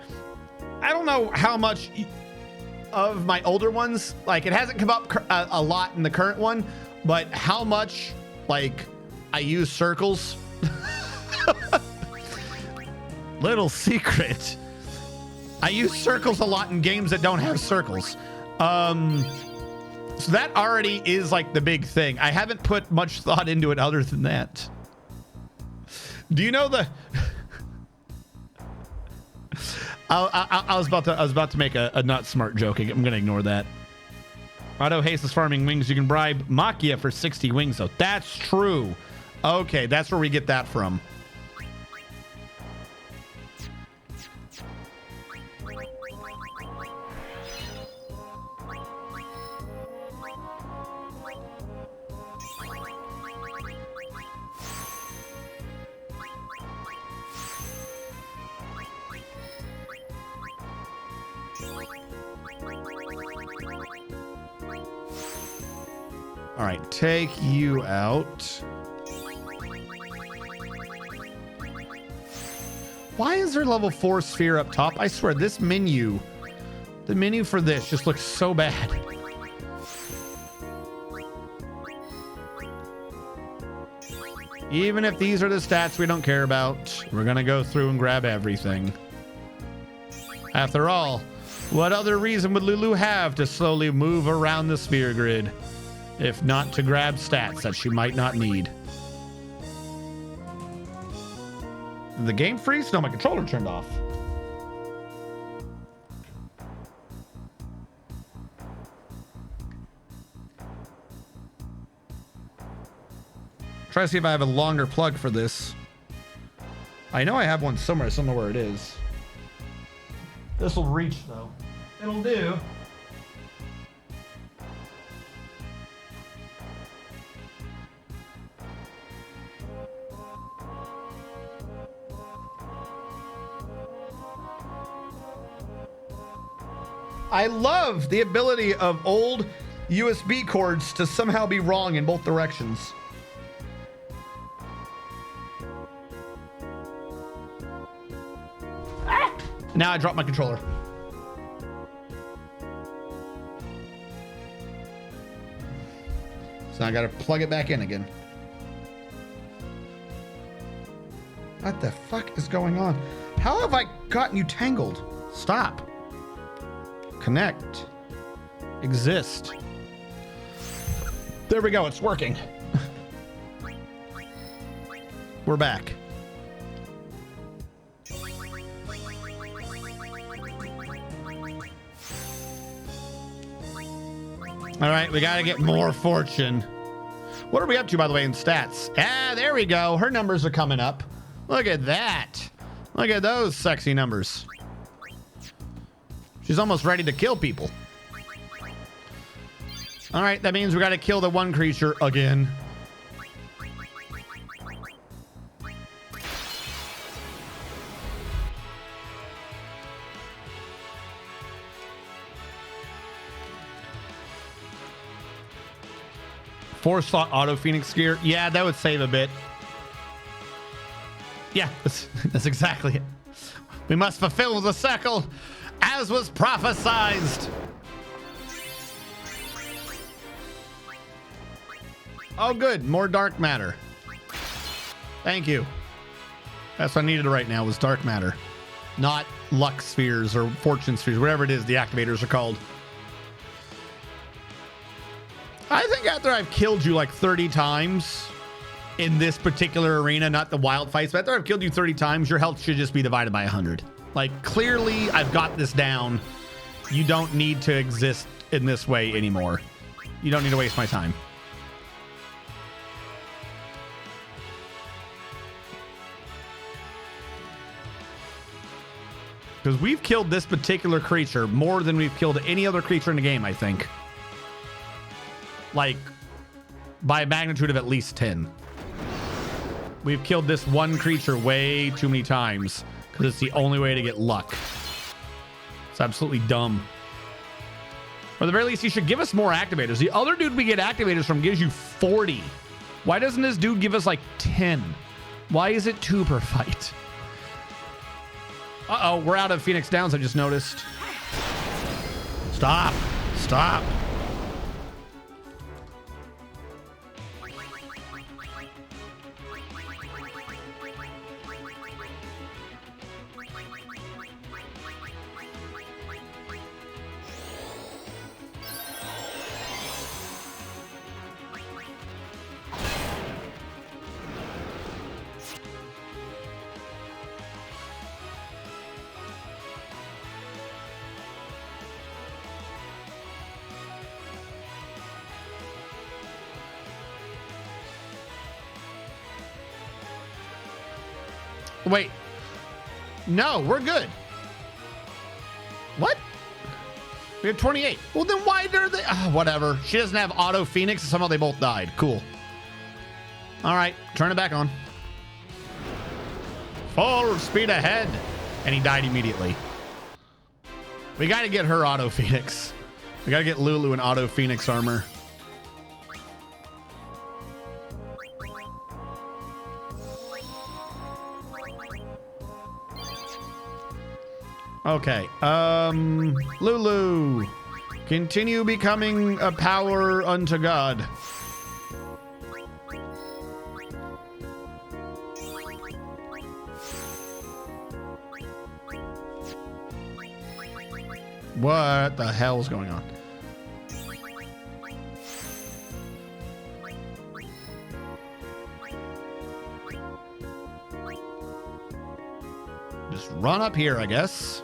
I don't know how much of my older ones, like, it hasn't come up a lot in the current one. but how much, like, I use circles? Little secret. I use circles a lot in games that don't have circles. So that already is like the big thing. I haven't put much thought into it other than that. Do you know the... I was about to make a not smart joke. I'm gonna ignore that. Otto Hayes is farming wings. You can bribe Makia for 60 wings though. That's true. Okay, that's where we get that from. All right, take you out. Why is there level 4 sphere up top? I swear this menu, the menu for this just looks so bad. Even if these are the stats we don't care about, we're gonna go through and grab everything. After all, what other reason would Lulu have to slowly move around the sphere grid? If not to grab stats that she might not need. Did the game freeze? No, my controller turned off. Try to see if I have a longer plug for this. I know I have one somewhere. I don't know where it is. This will reach though. It'll do. I love the ability of old USB cords to somehow be wrong in both directions. Ah! Now I dropped my controller. So I gotta plug it back in again. What the fuck is going on? How have I gotten you tangled? Stop. Connect. Exist. There we go. It's working. We're back. All right, we got to get more fortune. What are we up to, by the way, in stats? Ah, there we go. Her numbers are coming up. Look at that. Look at those sexy numbers. She's almost ready to kill people. All right, that means we got to kill the one creature again. Four slot auto Phoenix gear. Yeah, that would save a bit. Yeah, that's exactly it. We must fulfill the circle as was prophesized. Oh, good. More dark matter. Thank you. That's what I needed right now was dark matter. Not luck spheres or fortune spheres, whatever it is the activators are called. I think after I've killed you like 30 times in this particular arena, not the wild fights, but after I've killed you 30 times, your health should just be divided by 100. Like, clearly, I've got this down. You don't need to exist in this way anymore. You don't need to waste my time. Because we've killed this particular creature more than we've killed any other creature in the game, I think. Like, by a magnitude of at least 10. We've killed this one creature way too many times. Because it's the only way to get luck. It's absolutely dumb. Or at the very least, you should give us more activators. The other dude we get activators from gives you 40. Why doesn't this dude give us like 10? Why is it 2 per fight? Uh-oh, we're out of Phoenix Downs, I just noticed. Stop. Stop. Wait. No, we're good. What? We have 28. Well, then why are they? Whatever. She doesn't have auto Phoenix, and somehow they both died. Cool. All right, turn it back on. Full speed ahead. And he died immediately. We got to get her auto Phoenix. We got to get Lulu an auto Phoenix armor. Okay. Lulu. Continue becoming a power unto God. What the hell is going on? Just run up here, I guess.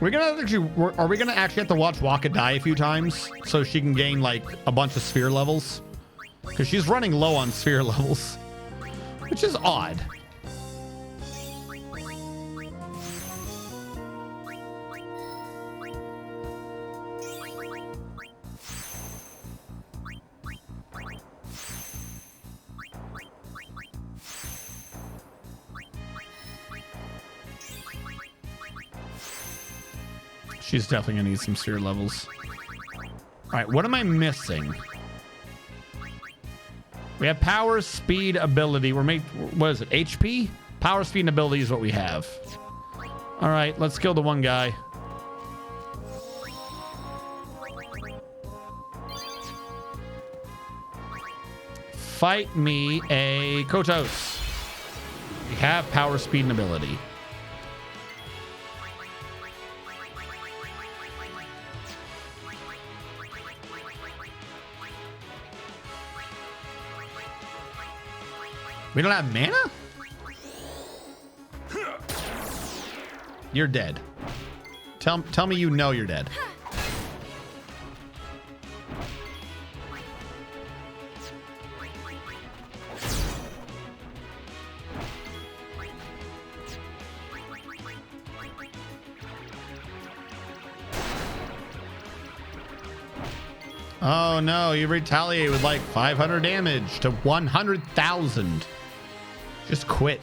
Are we gonna actually have to watch Waka die a few times so she can gain like a bunch of sphere levels? Because she's running low on sphere levels, which is odd. She's definitely gonna need some sphere levels. All right, what am I missing? We have power, speed, ability. We're made, what is it, HP? Power, speed, and ability is what we have. All right, let's kill the one guy. Fight me a Kotos. We have power, speed, and ability. We don't have mana? You're dead. Tell me you know you're dead. Oh no, you retaliate with like 500 damage to 100,000. Just quit.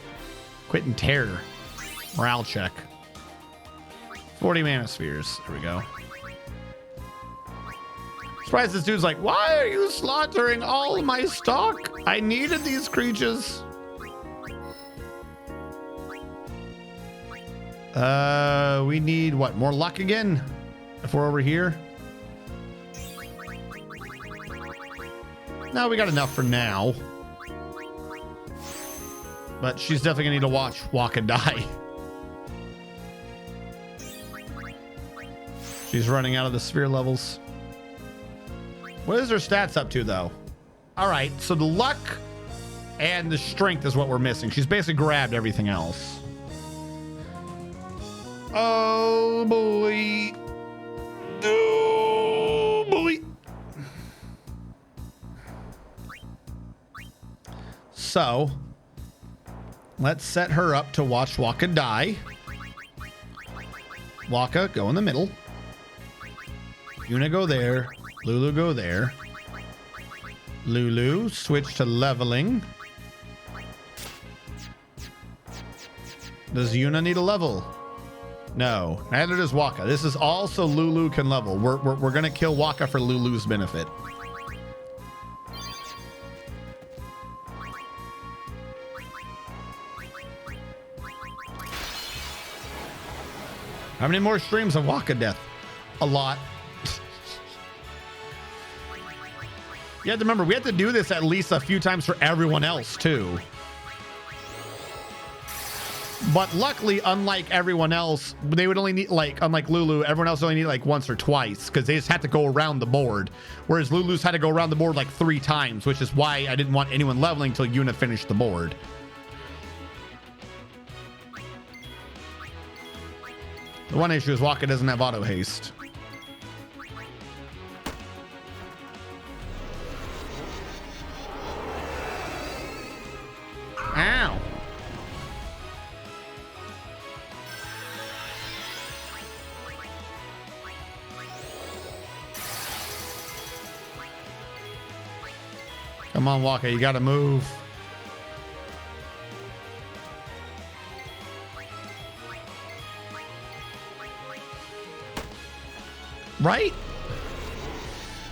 Quit and tear. Morale check. 40 mana spheres. There we go. Surprised this dude's like, why are you slaughtering all my stock? I needed these creatures. We need what? More luck again? If we're over here? No, we got enough for now. But she's definitely gonna need to watch Waka die. She's running out of the sphere levels. What is her stats up to though? All right, so the luck and the strength is what we're missing. She's basically grabbed everything else. Oh boy. Oh boy. So let's set her up to watch Waka die. Waka, go in the middle. Yuna, go there. Lulu, go there. Lulu, switch to leveling. Does Yuna need a level? No, neither does Waka. This is all so Lulu can level. We're gonna kill Waka for Lulu's benefit. How many more streams of Waka death? A lot. You have to remember, we have to do this at least a few times for everyone else too. But luckily, unlike everyone else, they would only need, like, unlike Lulu, everyone else only need like once or twice because they just had to go around the board. Whereas Lulu's had to go around the board like 3 times, which is why I didn't want anyone leveling until Yuna finished the board. The one issue is Waka doesn't have auto haste. Ow. Come on, Waka, you gotta move. Right?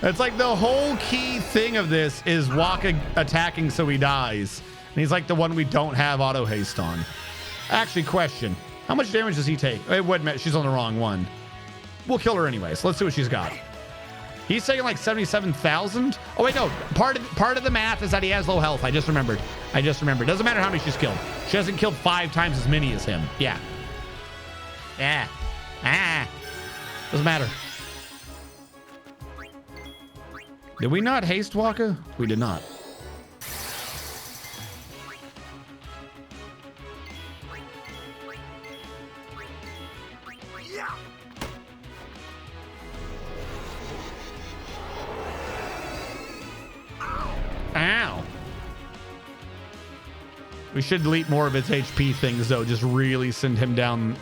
It's like the whole key thing of this is Waka attacking so he dies. And he's like the one we don't have auto haste on. Actually, question. How much damage does he take? It would admit she's on the wrong one. We'll kill her anyways. Let's see what she's got. He's taking like 77,000. Oh wait, no. Part of the math is that he has low health. I just remembered. Doesn't matter how many she's killed. She hasn't killed 5 times as many as him. Yeah. Doesn't matter. Did we not haste Waka? We did not. Ow. We should delete more of its HP things though. Just really send him down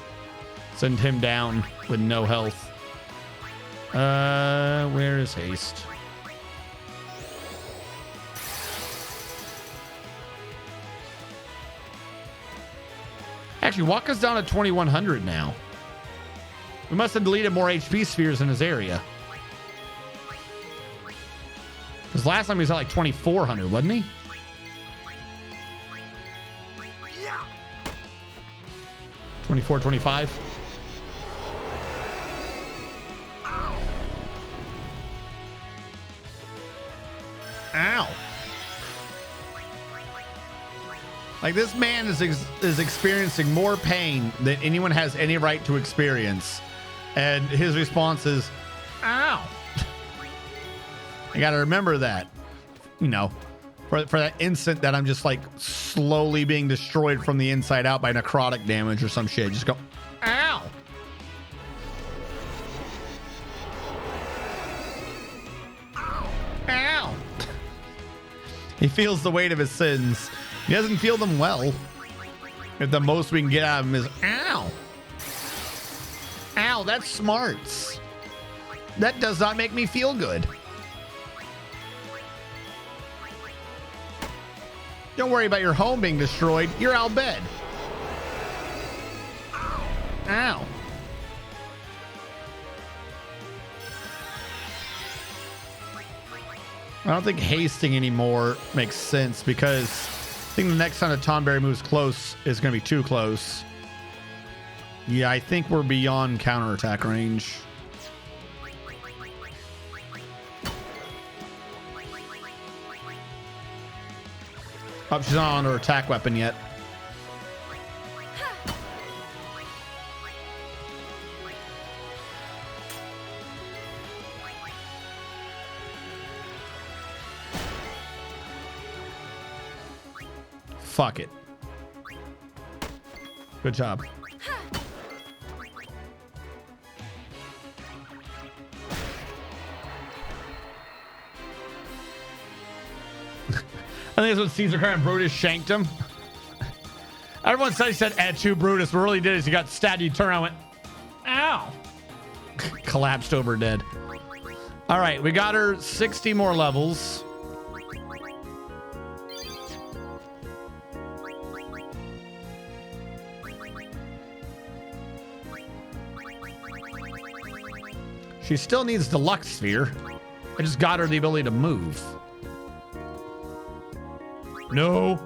with no health. Where is haste? Actually, Waka's down at 2100 now. We must have deleted more HP spheres in his area. Because last time he was at like 2400, wasn't he? Yeah. 24, 25. Ow. Like, this man is experiencing more pain than anyone has any right to experience. And his response is, ow. I got to remember that, you know, for that instant that I'm just like slowly being destroyed from the inside out by necrotic damage or some shit. Just go, ow. Ow. He feels the weight of his sins. He doesn't feel them well. If the most we can get out of him is, ow. Ow, that's smarts. That does not make me feel good. Don't worry about your home being destroyed. You're out of bed. Ow. I don't think hasting anymore makes sense because I think the next time the Tonberry moves close is going to be too close. Yeah, I think we're beyond counterattack range. Oh, she's not on her attack weapon yet. Fuck it. Good job. I think that's what Caesar Crown Brutus shanked him. Everyone said he said "Etu Brutus," but really did is he got stabbed. He turned around and went, ow. Collapsed over dead. All right, we got her 60 more levels. She still needs the luck sphere. I just got her the ability to move. No.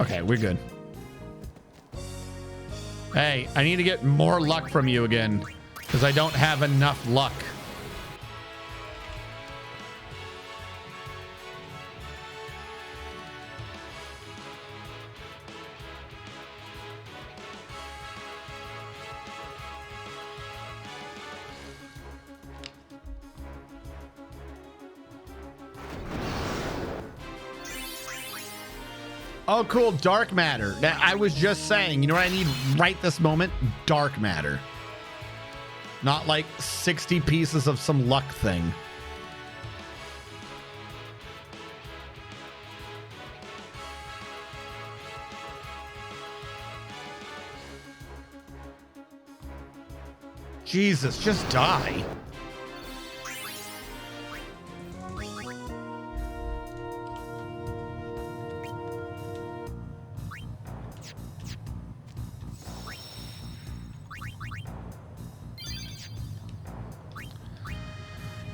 Okay, we're good. Hey, I need to get more luck from you again because I don't have enough luck. Oh, cool. Dark matter. I was just saying, you know what I need right this moment? Dark matter. not like 60 pieces of some luck thing. Jesus, just die.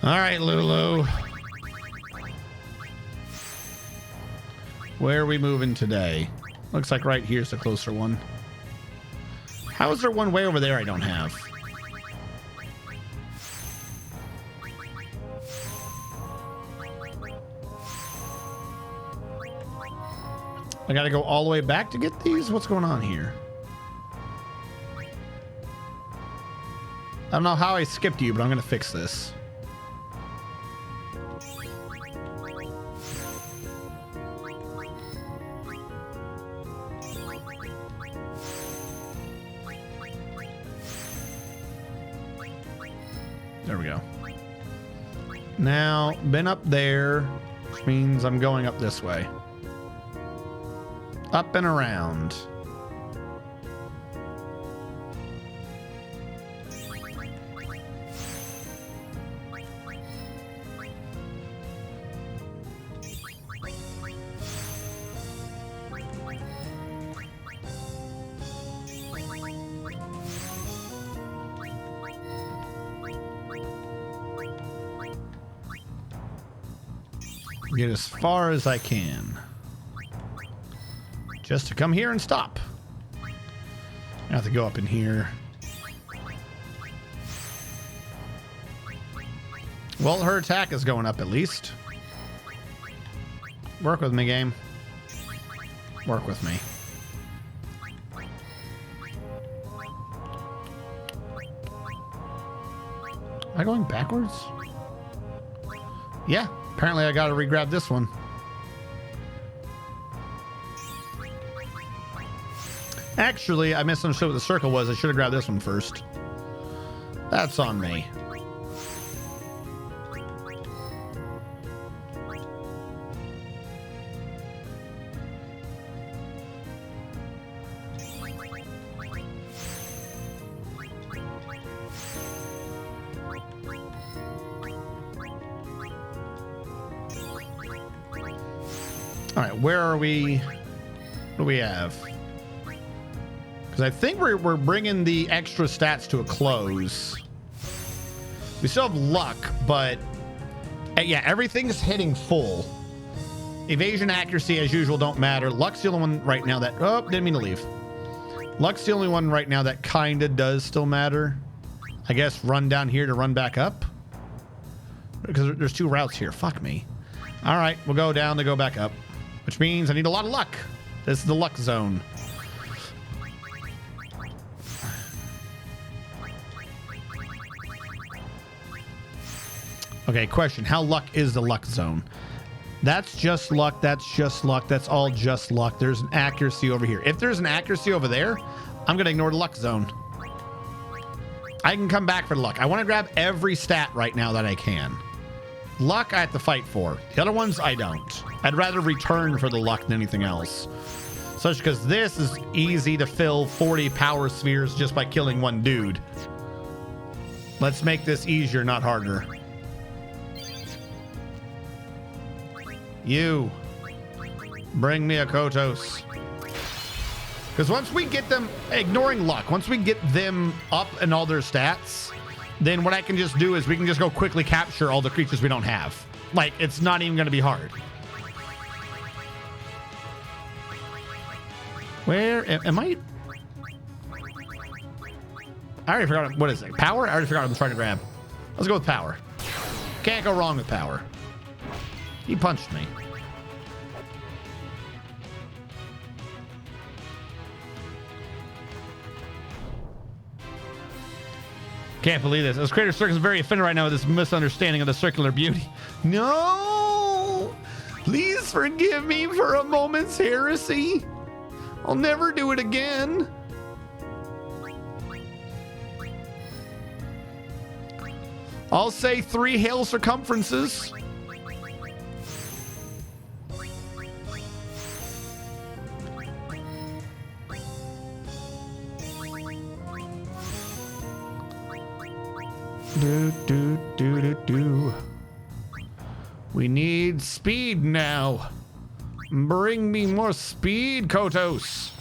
All right, Lulu. Where are we moving today? Looks like right here's the closer one. How is there one way over there I don't have? I gotta go all the way back to get these? What's going on here? I don't know how I skipped you, but I'm gonna fix this. There we go. Now, been up there, which means I'm going up this way. Up and around. Get as far as I can. Just to come here and stop. I have to go up in here. Well, her attack is going up at least. Work with me, game. Work with me. Am I going backwards? Yeah, apparently I gotta re-grab this one. Actually, I misunderstood what the circle was. I should have grabbed this one first. That's on me. All right, where are we? What do we have? Because I think we're bringing the extra stats to a close. We still have luck, but yeah, everything's hitting full. Evasion, accuracy, as usual, don't matter. Luck's the only one right now that... Oh, didn't mean to leave. Luck's the only one right now that kind of does still matter. I guess run down here to run back up. Because there's two routes here. Fuck me. All right, we'll go down to go back up. Which means I need a lot of luck. This is the luck zone. Okay, question. How luck is the luck zone? That's just luck. That's just luck. That's all just luck. There's an accuracy over here. If there's an accuracy over there, I'm going to ignore the luck zone. I can come back for the luck. I want to grab every stat right now that I can. Luck I have to fight for. The other ones I don't. I'd rather return for the luck than anything else. Such because this is easy to fill 40 power spheres just by killing one dude. Let's make this easier, not harder. You. Bring me a Kotos. Because once we get them, ignoring luck, once we get them up in all their stats, then what I can just do is we can just go quickly capture all the creatures we don't have. Like, it's not even going to be hard. Where am I? I already forgot. What is it? Power? I already forgot what I'm trying to grab. Let's go with power. Can't go wrong with power. He punched me. Can't believe this. This creator circus is very offended right now with this misunderstanding of the circular beauty. No! Please forgive me for a moment's heresy. I'll never do it again. I'll say 3 hail circumferences. Do. We need speed now. Bring me more speed, Kotos.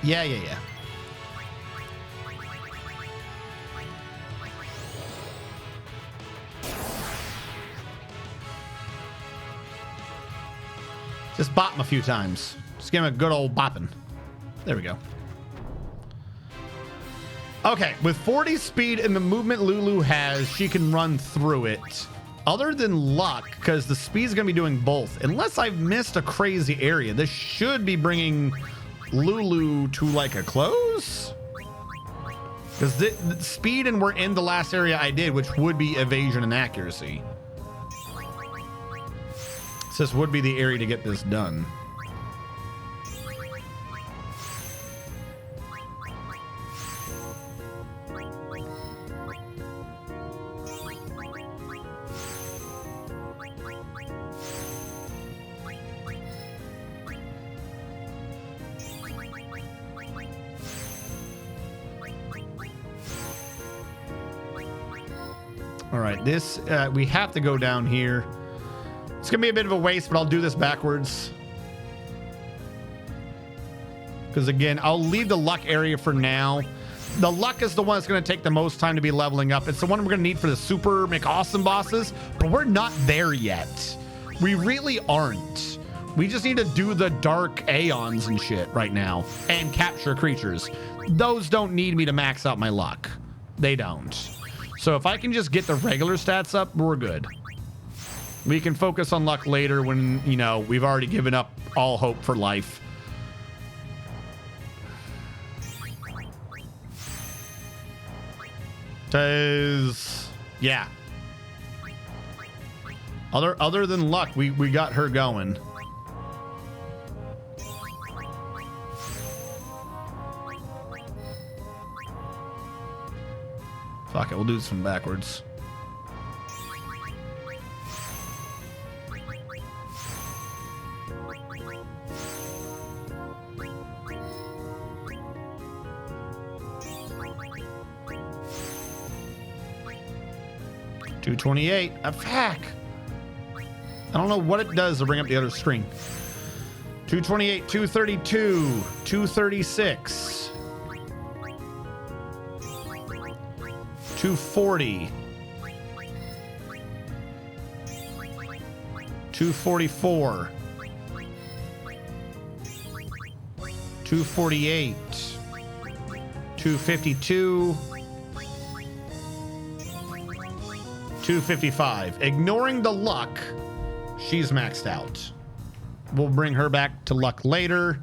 Yeah. Just bop him a few times. Just give him a good old bopping. There we go. Okay, with 40 speed and the movement Lulu has, she can run through it. Other than luck, because the speed's going to be doing both. Unless I've missed a crazy area, this should be bringing Lulu to like a close. Because the speed and we're in the last area I did, which would be evasion and accuracy. So this would be the area to get this done. All right, this, we have to go down here. It's gonna be a bit of a waste, but I'll do this backwards. Because again, I'll leave the luck area for now. The luck is the one that's gonna take the most time to be leveling up. It's the one we're gonna need for the super McAwesome bosses, but we're not there yet. We really aren't. We just need to do the dark aeons and shit right now and capture creatures. Those don't need me to max out my luck. They don't. So if I can just get the regular stats up, we're good. We can focus on luck later when, you know, we've already given up all hope for life. Yeah. Other than luck, we got her going. Fuck it, we'll do this one backwards. $228. A fuck. I don't know what it does to bring up the other string. 228, 232, 236. 240, 244, 248, 252, 255. Ignoring the luck, she's maxed out. We'll bring her back to luck later,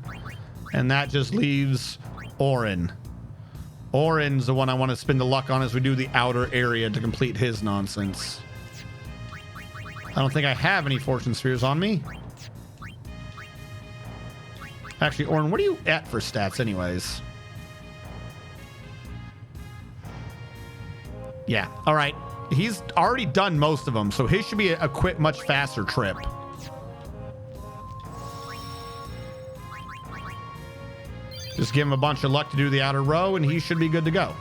and that just leaves Orin. Orin's the one I want to spend the luck on as we do the outer area to complete his nonsense. I don't think I have any fortune spheres on me. Actually, Orin, what are you at for stats anyways? Yeah, all right. He's already done most of them, so his should be a quick, much faster trip. Just give him a bunch of luck to do the outer row, and he should be good to go.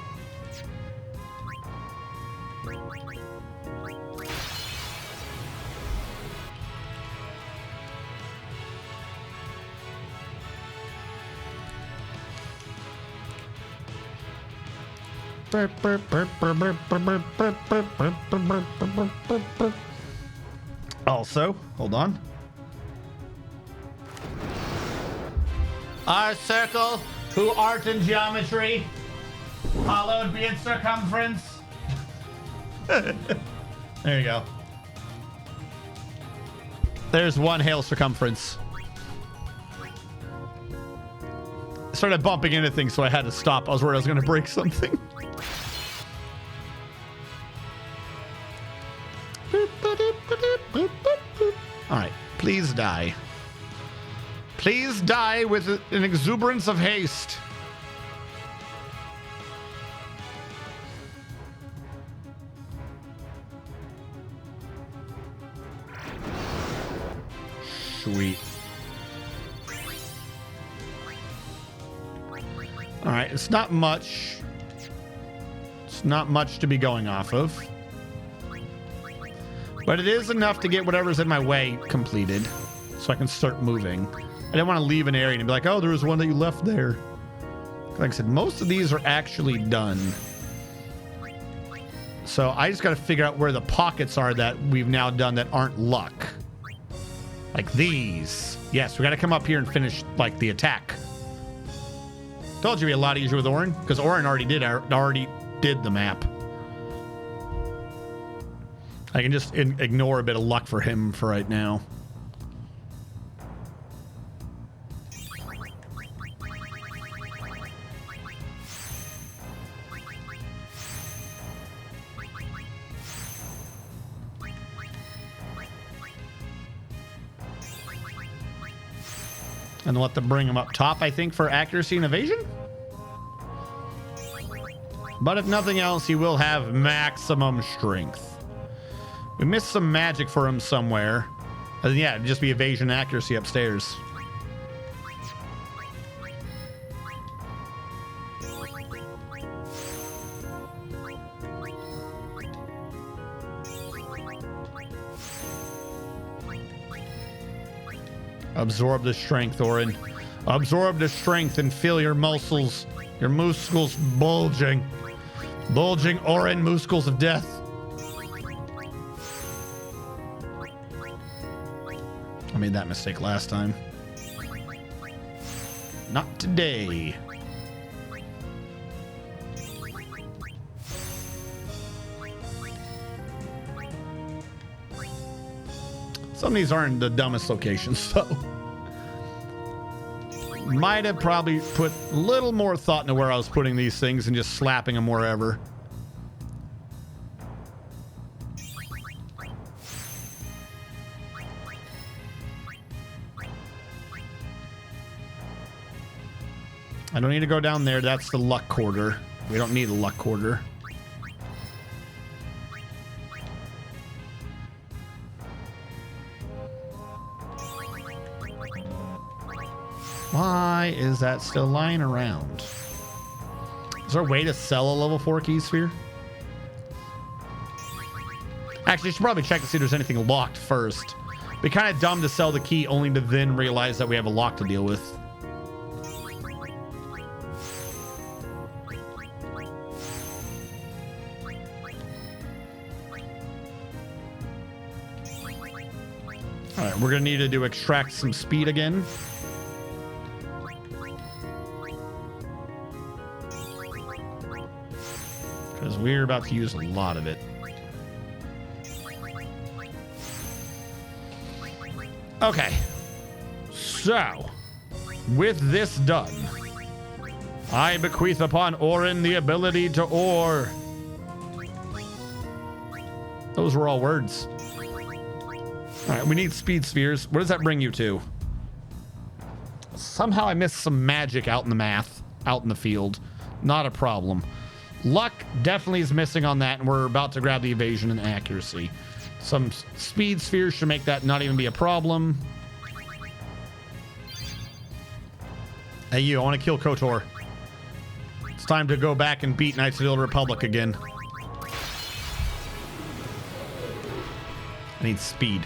Also, hold on. Our circle, who art in geometry, hollowed be its circumference. There you go. There's one hail circumference. I started bumping into things, so I had to stop. I was worried I was going to break something. All right, Please die. Please die with an exuberance of haste. Sweet. All right, it's not much. It's not much to be going off of. But it is enough to get whatever's in my way completed so I can start moving. I didn't want to leave an area and be like, oh, there was one that you left there. Like I said, most of these are actually done. So I just got to figure out where the pockets are that we've now done that aren't luck. Like these. Yes, we got to come up here and finish like the attack. Told you it'd be a lot easier with Orin, because Orin already did the map. I can just ignore a bit of luck for him for right now. And we'll have to bring him up top, I think, for accuracy and evasion. But if nothing else, he will have maximum strength. We missed some magic for him somewhere. Yeah, it'd just be evasion and accuracy upstairs. Absorb the strength, Orin. Absorb the strength and feel your muscles bulging. Bulging Orin muscles of death. I made that mistake last time. Not today. Some of these aren't the dumbest locations, so might have probably put a little more thought into where I was putting these things and just slapping them wherever. I don't need to go down there. That's the luck quarter. We don't need a luck quarter. Why is that still lying around? Is there a way to sell a level 4 key sphere? Actually, I should probably check to see if there's anything locked first. Be kind of dumb to sell the key only to then realize that we have a lock to deal with. All right, we're gonna need to extract some speed again. Because we're about to use a lot of it. Okay. So, with this done, I bequeath upon Orin the ability to ore. Those were all words. All right, we need speed spheres. What does that bring you to? Somehow I missed some magic out in the field. Not a problem. Luck definitely is missing on that, and we're about to grab the evasion and accuracy. Some speed spheres should make that not even be a problem. Hey, you, I want to kill KOTOR. It's time to go back and beat Knights of the Old Republic again. I need speed.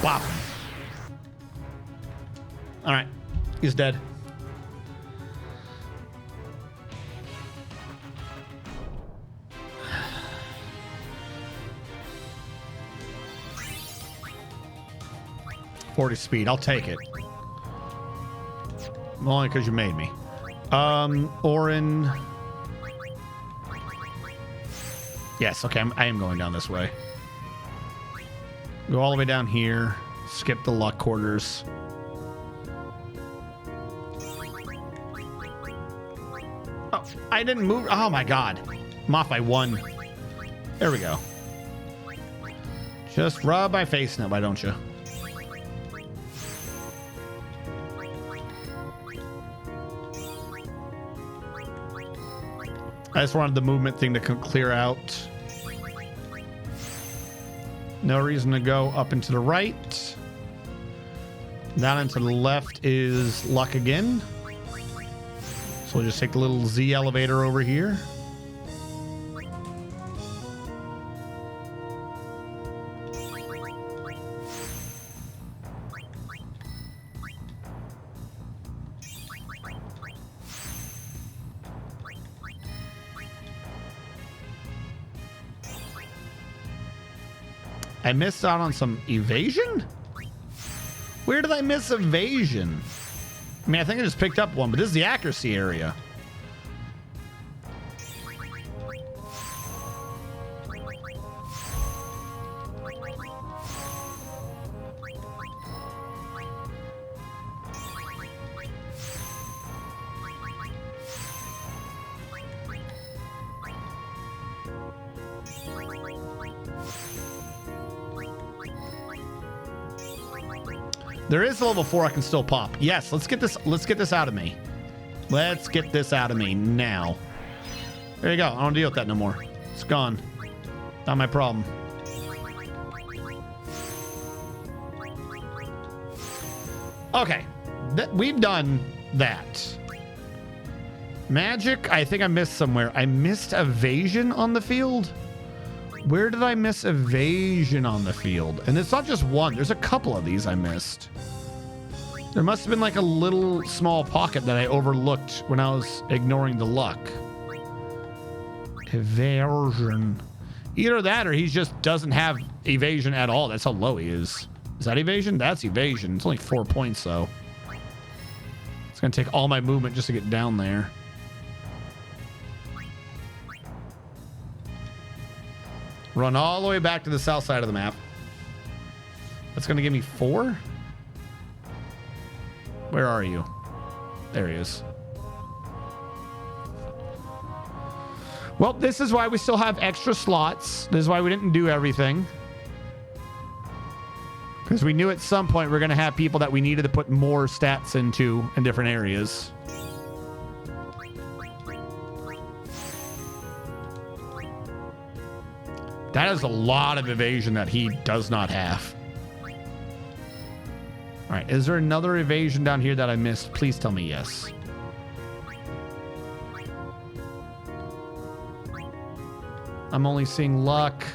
Wow. All right. He's dead. .40 speed. I'll take it. Only because you made me. Orin. Yes, okay. I am going down this way. Go all the way down here. Skip the luck quarters. Why didn't move? Oh my God. I'm off by 1. There we go. Just rub my face now, why don't you? I just wanted the movement thing to clear out. No reason to go up and to the right. Down and to the left is luck again. So we'll just take the little Z elevator over here. I missed out on some evasion? Where did I miss evasion? I mean, I think I just picked up one, but this is the accuracy area. There is a level 4 I can still pop. Yes, let's get this out of me. Let's get this out of me now. There you go. I don't deal with that no more. It's gone. Not my problem. Okay. We've done that. Magic, I think I missed somewhere. I missed evasion on the field. Where did I miss evasion on the field? And it's not just one. There's a couple of these I missed. There must have been like a little small pocket that I overlooked when I was ignoring the luck. Evasion. Either that or he just doesn't have evasion at all. That's how low he is. Is that evasion? That's evasion. It's only 4 points though. It's going to take all my movement just to get down there. Run all the way back to the south side of the map. That's going to give me 4? Where are you? There he is. Well, this is why we still have extra slots. This is why we didn't do everything. Because we knew at some point we're going to have people that we needed to put more stats into in different areas. That is a lot of evasion that he does not have. All right, is there another evasion down here that I missed? Please tell me yes. I'm only seeing luck.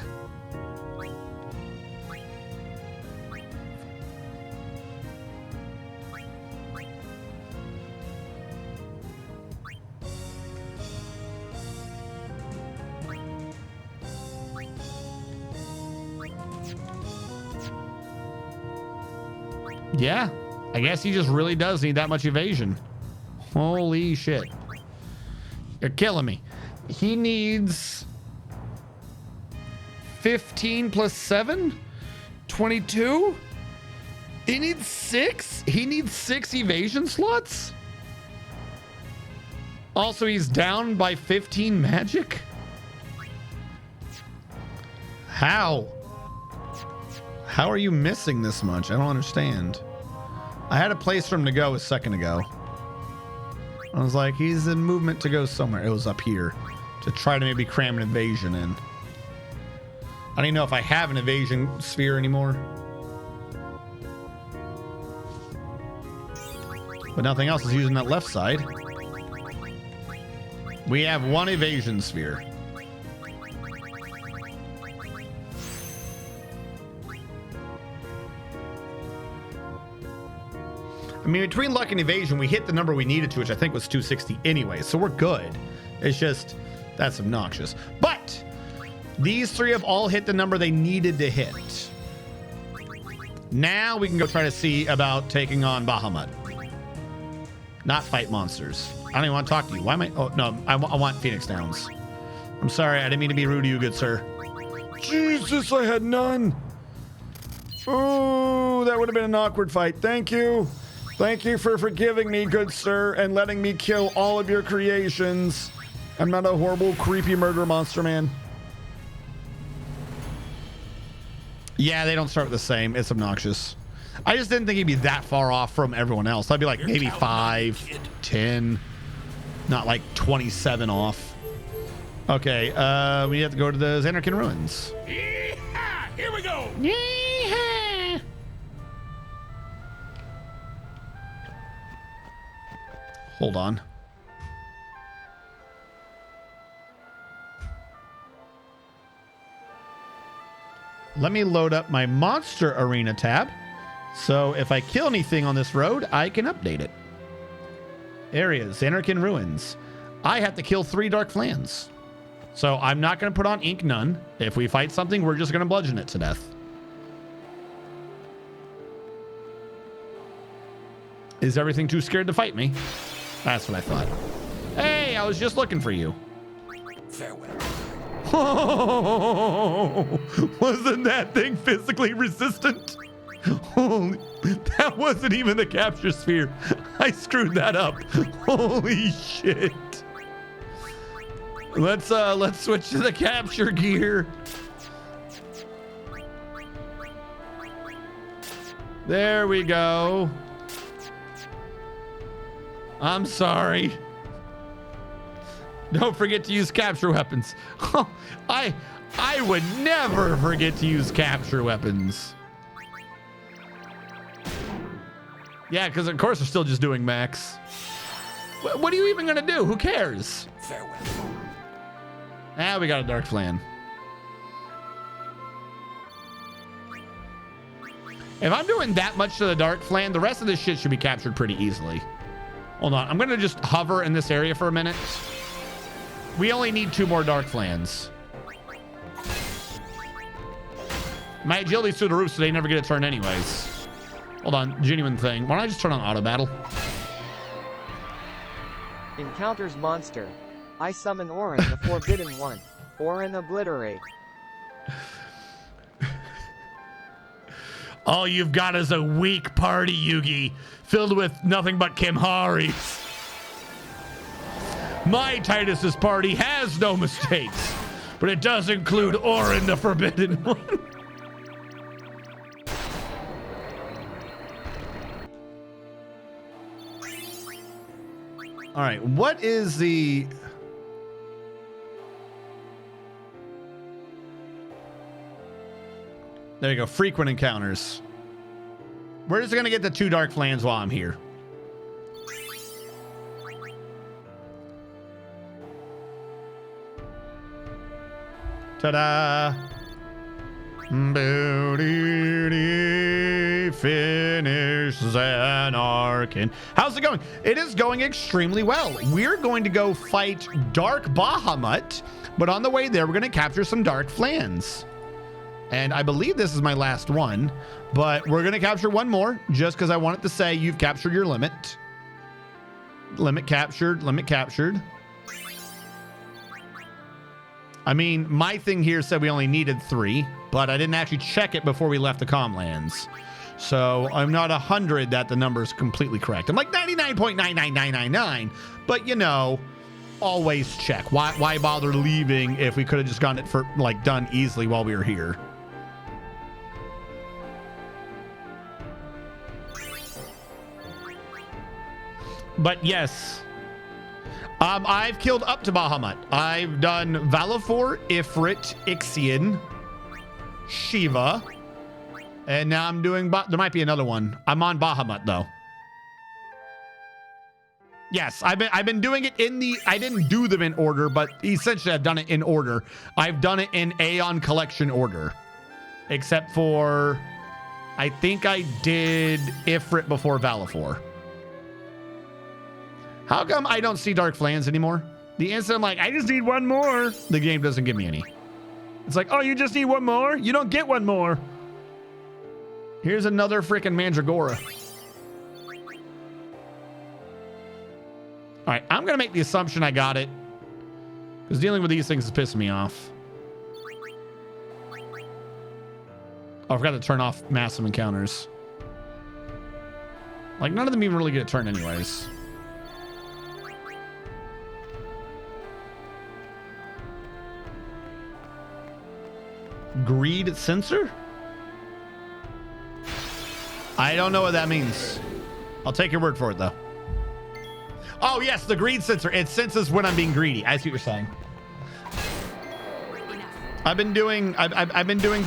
Yeah, I guess he just really does need that much evasion. Holy shit. You're killing me. He needs 15 plus 7? 22? He needs 6? He needs 6 evasion slots? Also, he's down by 15 magic? How? How are you missing this much? I don't understand. I had a place for him to go a second ago. I was like, he's in movement to go somewhere. It was up here to try to maybe cram an evasion in. I don't even know if I have an evasion sphere anymore. But nothing else is using that left side. We have 1 evasion sphere. I mean, between luck and evasion, we hit the number we needed to, which I think was 260 anyway, so we're good. It's just, that's obnoxious. But these 3 have all hit the number they needed to hit. Now we can go try to see about taking on Bahamut. Not fight monsters. I don't even want to talk to you. Why am I? Oh, no, I want Phoenix Downs. I'm sorry, I didn't mean to be rude to you, good sir. Jesus, I had none. Oh, that would have been an awkward fight. Thank you. Thank you for forgiving me, good sir, and letting me kill all of your creations. I'm not a horrible, creepy murder monster, man. Yeah, they don't start the same. It's obnoxious. I just didn't think he'd be that far off from everyone else. I'd be like maybe 5, 10, not like 27 off. Okay, we have to go to the Xanarkin ruins. Yeehaw! Here we go. Yeehaw! Hold on. Let me load up my monster arena tab. So if I kill anything on this road, I can update it. Areas, Xanarkin ruins. I have to kill 3 dark flans. So I'm not going to put on ink none. If we fight something, we're just going to bludgeon it to death. Is everything too scared to fight me? That's what I thought. Hey, I was just looking for you. Farewell. Oh, wasn't that thing physically resistant? Holy, that wasn't even the capture sphere. I screwed that up. Holy shit. Let's switch to the capture gear. There we go. I'm sorry. Don't forget to use capture weapons. I would never forget to use capture weapons. Yeah, because of course we're still just doing max. What are you even gonna do? Who cares? Farewell. Ah, we got a dark flan. If I'm doing that much to the dark flan, the rest of this shit should be captured pretty easily. Hold on, I'm gonna just hover in this area for a minute. We only need 2 more dark flans. My agility's through the roof, so they never get a turn anyways. Hold on, genuine thing. Why don't I just turn on auto battle? Encounters monster. I summon Orin, the Forbidden One. Orin obliterate. All you've got is a weak party, Yugi, filled with nothing but Kimharis. My Titus's party has no mistakes, but it does include Orin, the Forbidden One. All right, what is the... There you go, frequent encounters. We're just gonna get the 2 dark flans while I'm here. Ta-da! Booty finish Xanarkin. How's it going? It is going extremely well. We're going to go fight Dark Bahamut, but on the way there, we're going to capture some dark flans. And I believe this is my last one, but we're going to capture one more just because I wanted to say you've captured your limit. Limit captured, limit captured. I mean, my thing here said we only needed 3, but I didn't actually check it before we left the Comlands. So I'm not 100 that the number is completely correct. I'm like 99.99999, but you know, always check. Why bother leaving if we could have just gotten it for like done easily while we were here? But yes, I've killed up to Bahamut. I've done Valifor, Ifrit, Ixion, Shiva, and now I'm doing, there might be another one. I'm on Bahamut though. Yes, I've been doing it in the, I didn't do them in order, but essentially I've done it in order. I've done it in Aeon Collection order, except for, I think I did Ifrit before Valifor. How come I don't see dark flans anymore? The instant I'm like, I just need one more, the game doesn't give me any. It's like, oh, you just need one more? You don't get one more. Here's another freaking Mandragora. All right, I'm going to make the assumption I got it, because dealing with these things is pissing me off. Oh, I forgot to turn off massive encounters. Like, none of them even really get a turn anyways. greed sensor? I don't know what that means. I'll take your word for it though. Oh yes, the greed sensor. It senses when I'm being greedy. I see what you're saying. I've been doing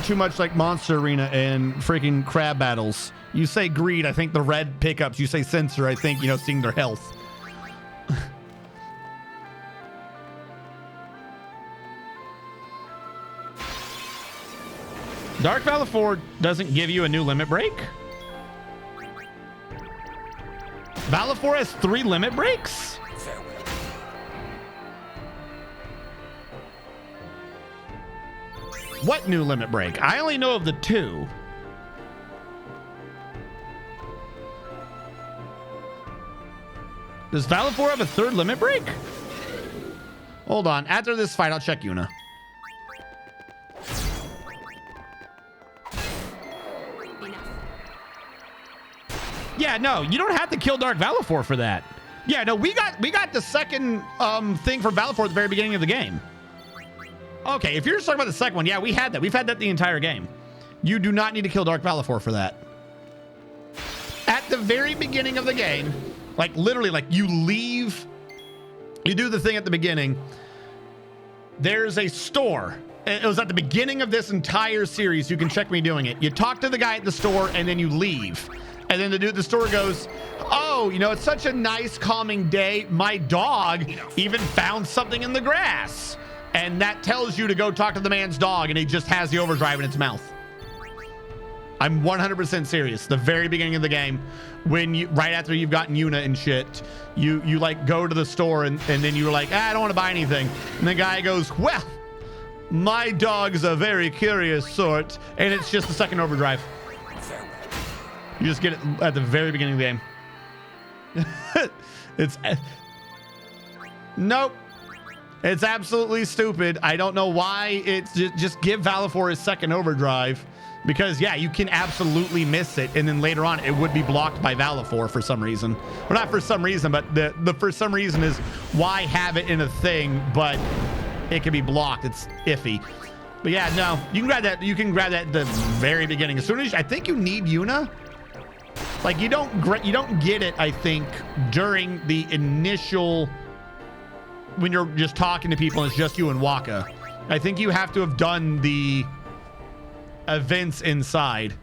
too much like Monster Arena and freaking crab battles. You say greed, I think the red pickups. You say sensor, I think, you know, seeing their health. Dark Valor 4 doesn't give you a new limit break? Valor 4 has 3 limit breaks? What new limit break? I only know of the 2. Does Valor 4 have a 3rd limit break? Hold on. After this fight, I'll check Yuna. Yeah, no, you don't have to kill Dark Valor 4 for that. Yeah, no, we got the second thing for Valor 4 at the very beginning of the game. Okay, if you're just talking about the second one, yeah, we had that. We've had that the entire game. You do not need to kill Dark Valor 4 for that. At the very beginning of the game, like literally, like you leave, you do the thing at the beginning. There's a store. It was at the beginning of this entire series. You can check me doing it. You talk to the guy at the store and then you leave. And then the dude at the store goes, oh, you know, it's such a nice calming day. My dog even found something in the grass. And that tells you to go talk to the man's dog, and he just has the overdrive in its mouth. I'm 100% serious. The very beginning of the game, when you, right after you've gotten Yuna and shit, you like go to the store and then you're like, I don't want to buy anything. And the guy goes, well, my dog's a very curious sort, and it's just the second overdrive. You just get it at the very beginning of the game. It's nope. It's absolutely stupid. I don't know why. It's just give Valor 4 his second overdrive, because yeah, you can absolutely miss it, and then later on it would be blocked by Valor 4 for some reason. Well, not for some reason, but the for some reason is why have it in a thing, but it can be blocked. It's iffy. But yeah, no, you can grab that. You can grab that at the very beginning. As soon as I think you need Yuna. Like you don't get it, I think, during the initial, when you're just talking to people and it's just you and Waka. I think you have to have done the events inside.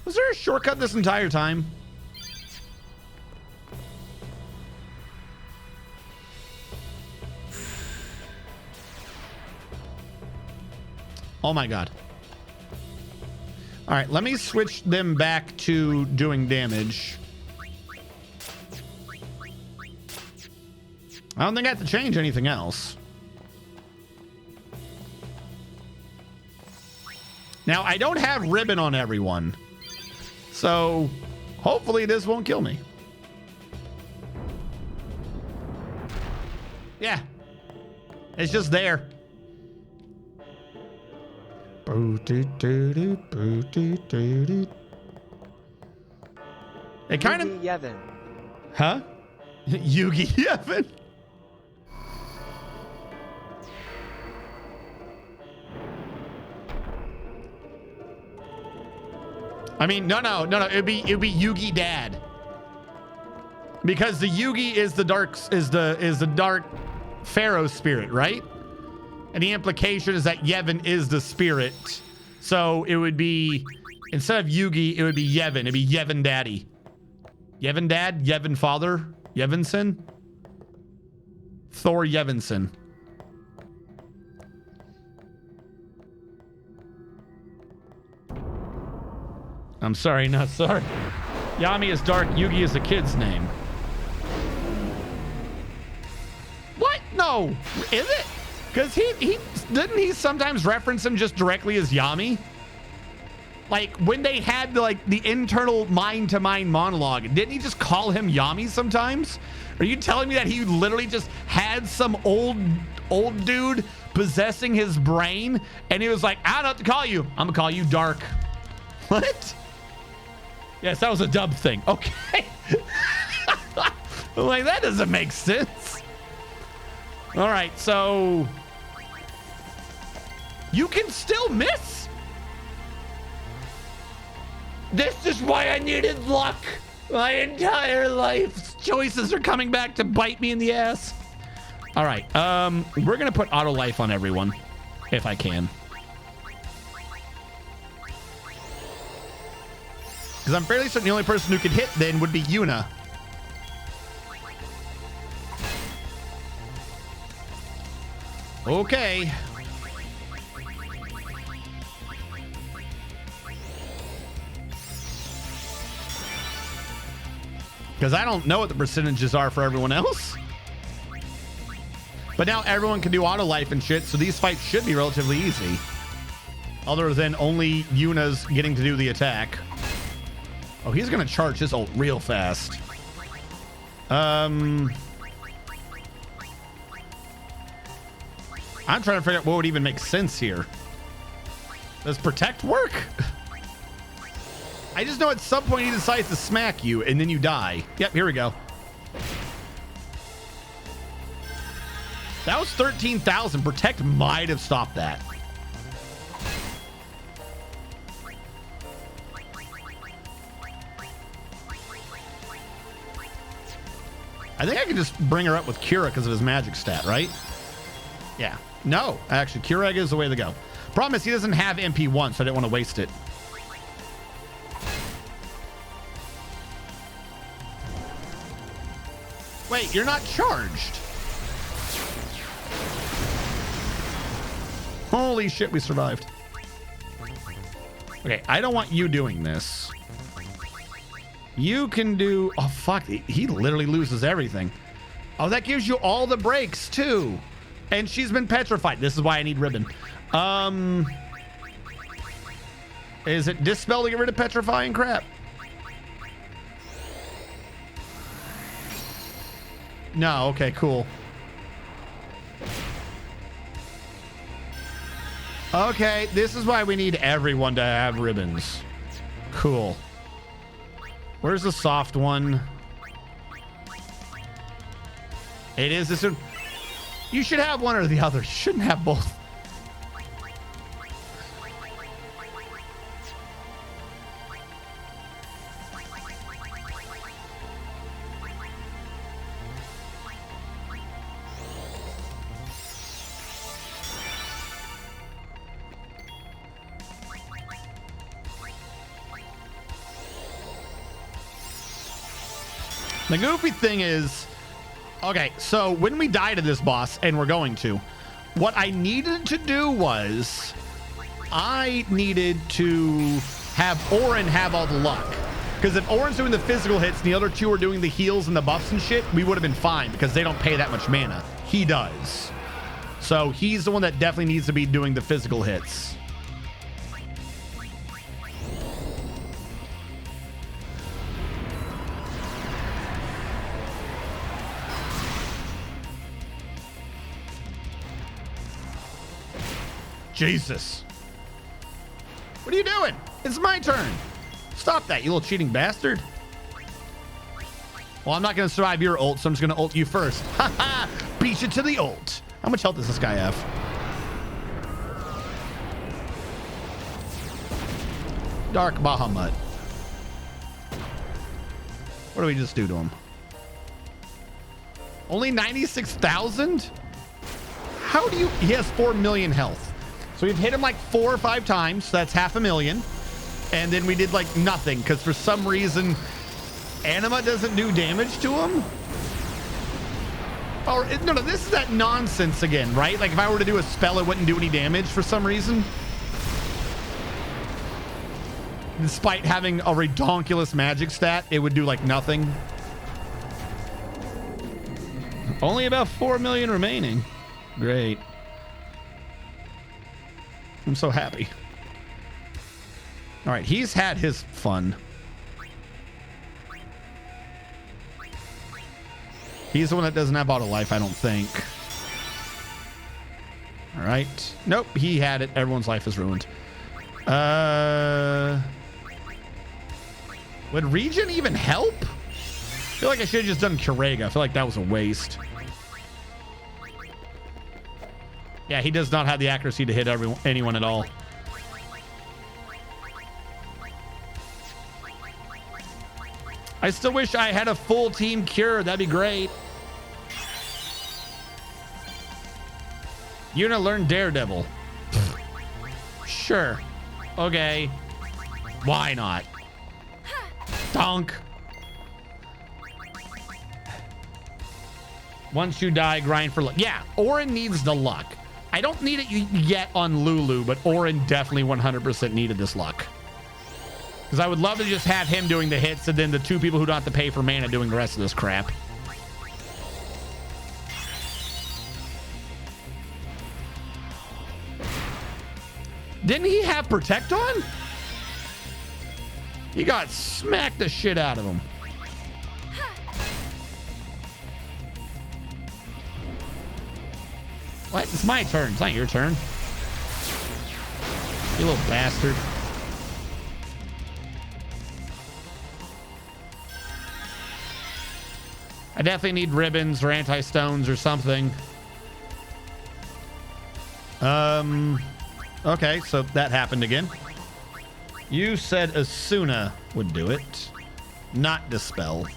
Was there a shortcut this entire time? Oh my God. All right, let me switch them back to doing damage. I don't think I have to change anything else. Now, I don't have ribbon on everyone, so hopefully this won't kill me. Yeah, it's just there. It kind of Yevon. Huh? Yugi Yevon. I mean, no. It'd be Yugi Dad. Because the Yugi is the dark Pharaoh spirit, right? And the implication is that Yevon is the spirit. So it would be, instead of Yugi, it would be Yevon. It'd be Yevon Daddy. Yevon Dad? Yevon Father? Yevonson? Thor Yevonson. I'm sorry, not sorry. Yami is dark. Yugi is the kid's name. What? No. Is it? Because he didn't he sometimes reference him just directly as Yami? Like when they had the internal mind-to-mind monologue, didn't he just call him Yami sometimes? Are you telling me that he literally just had some old dude possessing his brain and he was like, I don't know what to call you. I'm gonna call you Dark. What? Yes, that was a dub thing. Okay. Like that doesn't make sense. All right, so You can still miss. This is why I needed luck. My entire life's choices are coming back to bite me in the ass. All right, we're gonna put auto life on everyone, if I can. Because I'm fairly certain the only person who could hit then would be Yuna. Okay. Because I don't know what the percentages are for everyone else. But now everyone can do auto life and shit, so these fights should be relatively easy. Other than only Yuna's getting to do the attack. Oh, he's gonna charge his ult real fast. I'm trying to figure out what would even make sense here. Does protect work? I just know at some point he decides to smack you and then you die. Yep, here we go. That was 13,000. Protect might have stopped that. I think I can just bring her up with Cura because of his magic stat, right? Yeah. No, actually, Cure Egg is the way to go. Problem is he doesn't have MP1, so I didn't want to waste it. Wait, you're not charged. Holy shit, we survived. Okay, I don't want you doing this. You can do... Oh, fuck. He literally loses everything. Oh, that gives you all the breaks, too. And she's been petrified. This is why I need ribbon. Is it dispel to get rid of petrifying crap? No, okay, cool. Okay, this is why we need everyone to have ribbons. Cool. Where's the soft one? It is this one. You should have one or the other. You shouldn't have both. The goofy thing is, okay, so when we die to this boss, and we're going to, what I needed to do was I needed to have Auron have all the luck. Because if Auron's doing the physical hits and the other two are doing the heals and the buffs and shit, we would have been fine because they don't pay that much mana. He does. So he's the one that definitely needs to be doing the physical hits. Jesus. What are you doing? It's my turn. Stop that, you little cheating bastard. Well, I'm not going to survive your ult, so I'm just going to ult you first. Haha! Beat you to the ult. How much health does this guy have? Dark Bahamut. What do we just do to him? Only 96,000? How do you... He has 4 million health. So we've hit him like 4 or 5 times. So that's 500,000. And then we did like nothing because for some reason Anima doesn't do damage to him. Or no, this is that nonsense again, right? Like if I were to do a spell, it wouldn't do any damage for some reason. Despite having a redonkulous magic stat, it would do like nothing. Only about 4 million remaining. Great. I'm so happy. All right, he's had his fun. He's the one that doesn't have auto life, I don't think. All right. Nope, he had it. Everyone's life is ruined. Would regen even help? I feel like I should have just done Kurega. I feel like that was a waste. Yeah, he does not have the accuracy to hit anyone at all. I still wish I had a full team cure. That'd be great. You're gonna learn Daredevil. Sure. Okay. Why not? Donk. Once you die, grind for luck. Yeah, Orin needs the luck. I don't need it yet on Lulu, but Orin definitely 100% needed this luck. Because I would love to just have him doing the hits and then the two people who don't have to pay for mana doing the rest of this crap. Didn't he have Protect on? He got smacked the shit out of him. What? It's my turn. It's not your turn. You little bastard. I definitely need ribbons or anti-stones or something. Okay, so that happened again. You said Asuna would do it, not Dispel.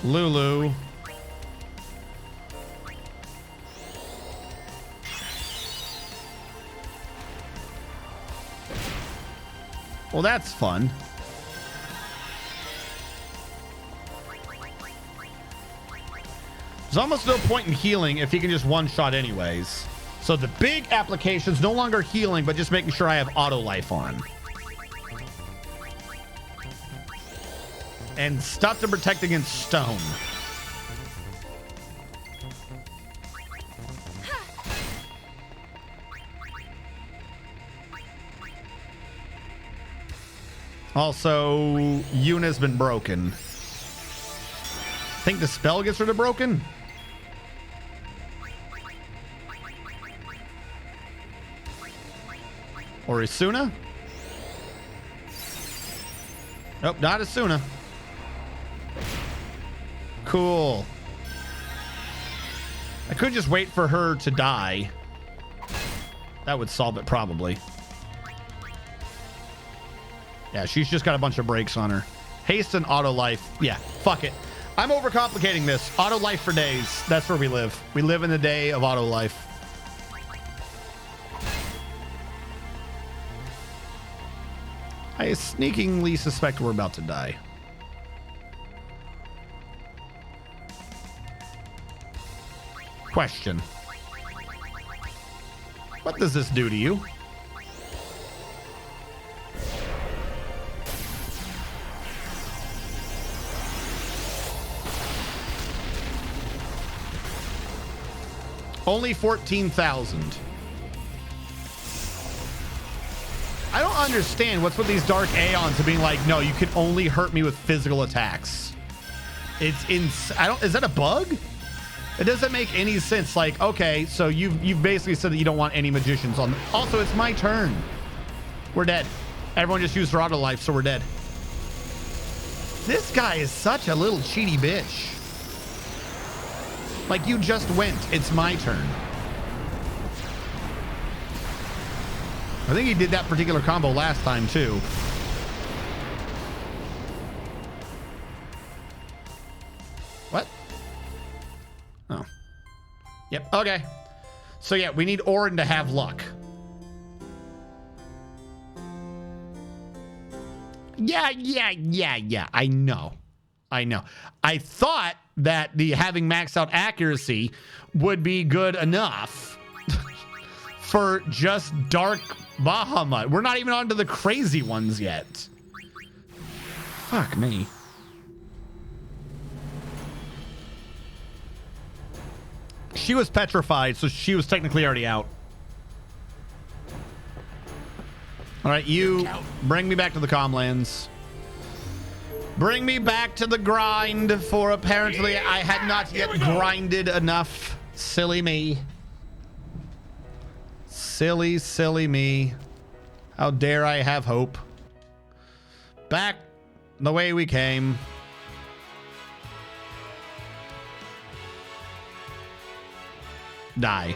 Lulu. Well, that's fun. There's almost no point in healing if he can just one-shot anyways. So the big application's no longer healing, but just making sure I have auto life on. And stuff to protect against stone. Also, Yuna's been broken. Think the spell gets rid of broken? Or Asuna? Nope, not Asuna. Cool. I could just wait for her to die. That would solve it probably. Yeah, she's just got a bunch of breaks on her. Haste and auto life. Yeah, fuck it. I'm overcomplicating this. Auto life for days. That's where we live. We live in the day of auto life. I sneakingly suspect we're about to die. Question. What does this do to you? Only 14,000. I don't understand what's with these Dark Aeons of being like, no, you can only hurt me with physical attacks. It's is that a bug? It doesn't make any sense. Like, okay, so you've basically said that you don't want any magicians on. Also, it's my turn. We're dead. Everyone just used their auto life, so we're dead. This guy is such a little cheaty bitch. Like, you just went. It's my turn. I think he did that particular combo last time, too. What? Oh. Yep, okay. So, yeah, we need Orin to have luck. Yeah. I know. I thought that the having maxed out accuracy would be good enough for just Dark Bahamut. We're not even on to the crazy ones yet. Fuck me. She was petrified, so she was technically already out. All right, you bring me back to the Comlands. Bring me back to the grind, for apparently I had not yet grinded enough. Silly me. Silly me. How dare I have hope. Back the way we came. die.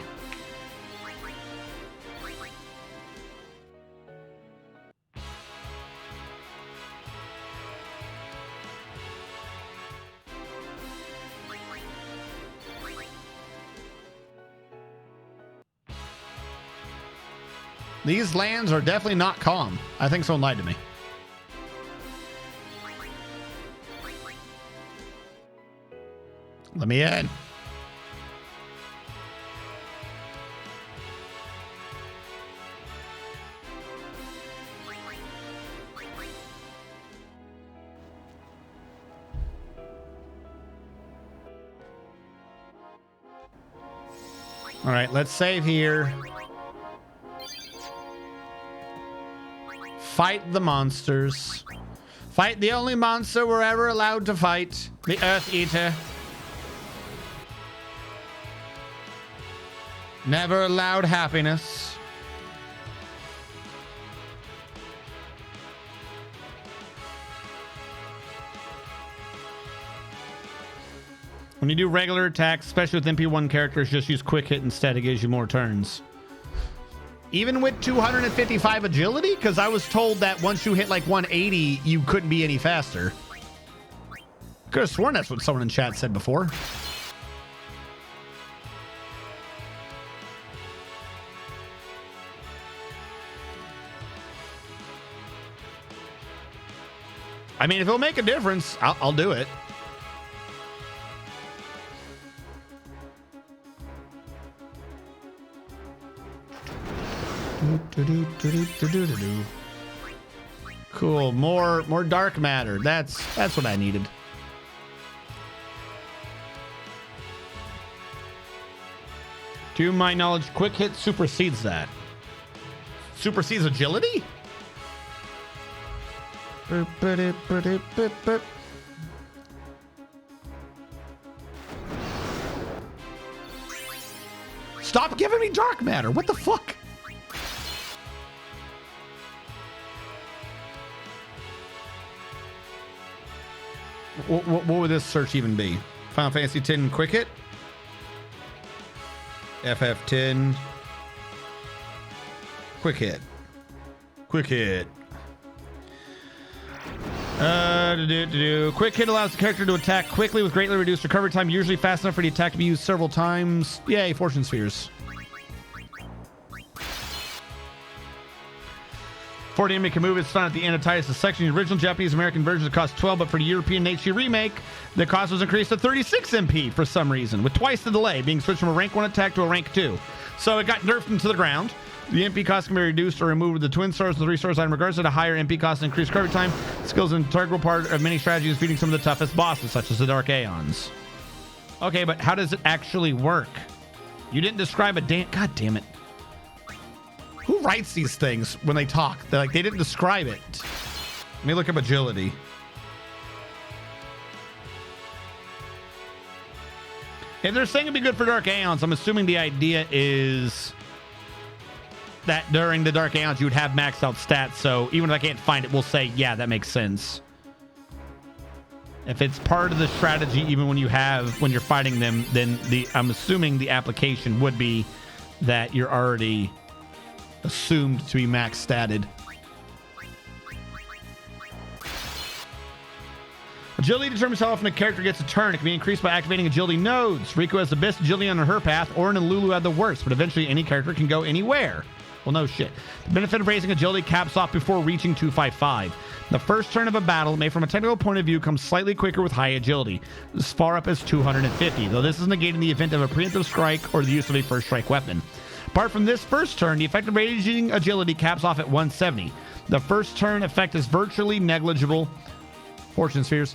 These lands are definitely not calm. I think someone lied to me. Let me in. All right, let's save here. Fight the monsters. Fight the only monster we're ever allowed to fight, the Earth Eater. Never allowed happiness. When you do regular attacks, especially with MP1 characters, just use quick hit instead. It gives you more turns. Even with 255 agility? Because I was told that once you hit like 180, you couldn't be any faster. Could have sworn that's what someone in chat said before. I mean, if it'll make a difference, I'll do it. Cool. More dark matter. That's what I needed. To my knowledge, quick hit supersedes that. Supersedes agility? Stop giving me dark matter. What the fuck? What would this search even be? Final Fantasy X quick hit? FF10 quick hit. Quick hit. Quick hit allows the character to attack quickly with greatly reduced recovery time, usually fast enough for the attack to be used several times. Yay, fortune spheres. For the enemy can move its stun at the end of Titus' section. The original Japanese American versions cost 12, but for the European HD remake, the cost was increased to 36 MP for some reason, with twice the delay, being switched from a rank 1 attack to a rank 2. So it got nerfed into the ground. The MP cost can be reduced or removed with the twin stars and the 3-stars item, regardless of the higher MP cost and increased recovery time. Skills an integral part of many strategies, beating some of the toughest bosses, such as the Dark Aeons. Okay, but how does it actually work? You didn't describe a damn... God damn it. Who writes these things when they talk? They're like, they didn't describe it. Let me look up agility. If they're saying it'd be good for Dark Aeons, I'm assuming the idea is that during the Dark Aeons you would have maxed out stats, so even if I can't find it, we'll say, yeah, that makes sense. If it's part of the strategy, even when you're fighting them, then I'm assuming the application would be that you're already assumed to be max statted. Agility determines how often a character gets a turn. It can be increased by activating agility nodes. Riku has the best agility on her path. Orin and Lulu have the worst, but eventually any character can go anywhere. Well, no shit. The benefit of raising agility caps off before reaching 255. The first turn of a battle may, from a technical point of view, come slightly quicker with high agility, as far up as 250, though this is negated in the event of a preemptive strike or the use of a first strike weapon. Apart from this first turn, the effect of raising agility caps off at 170. The first turn effect is virtually negligible. Fortune spheres.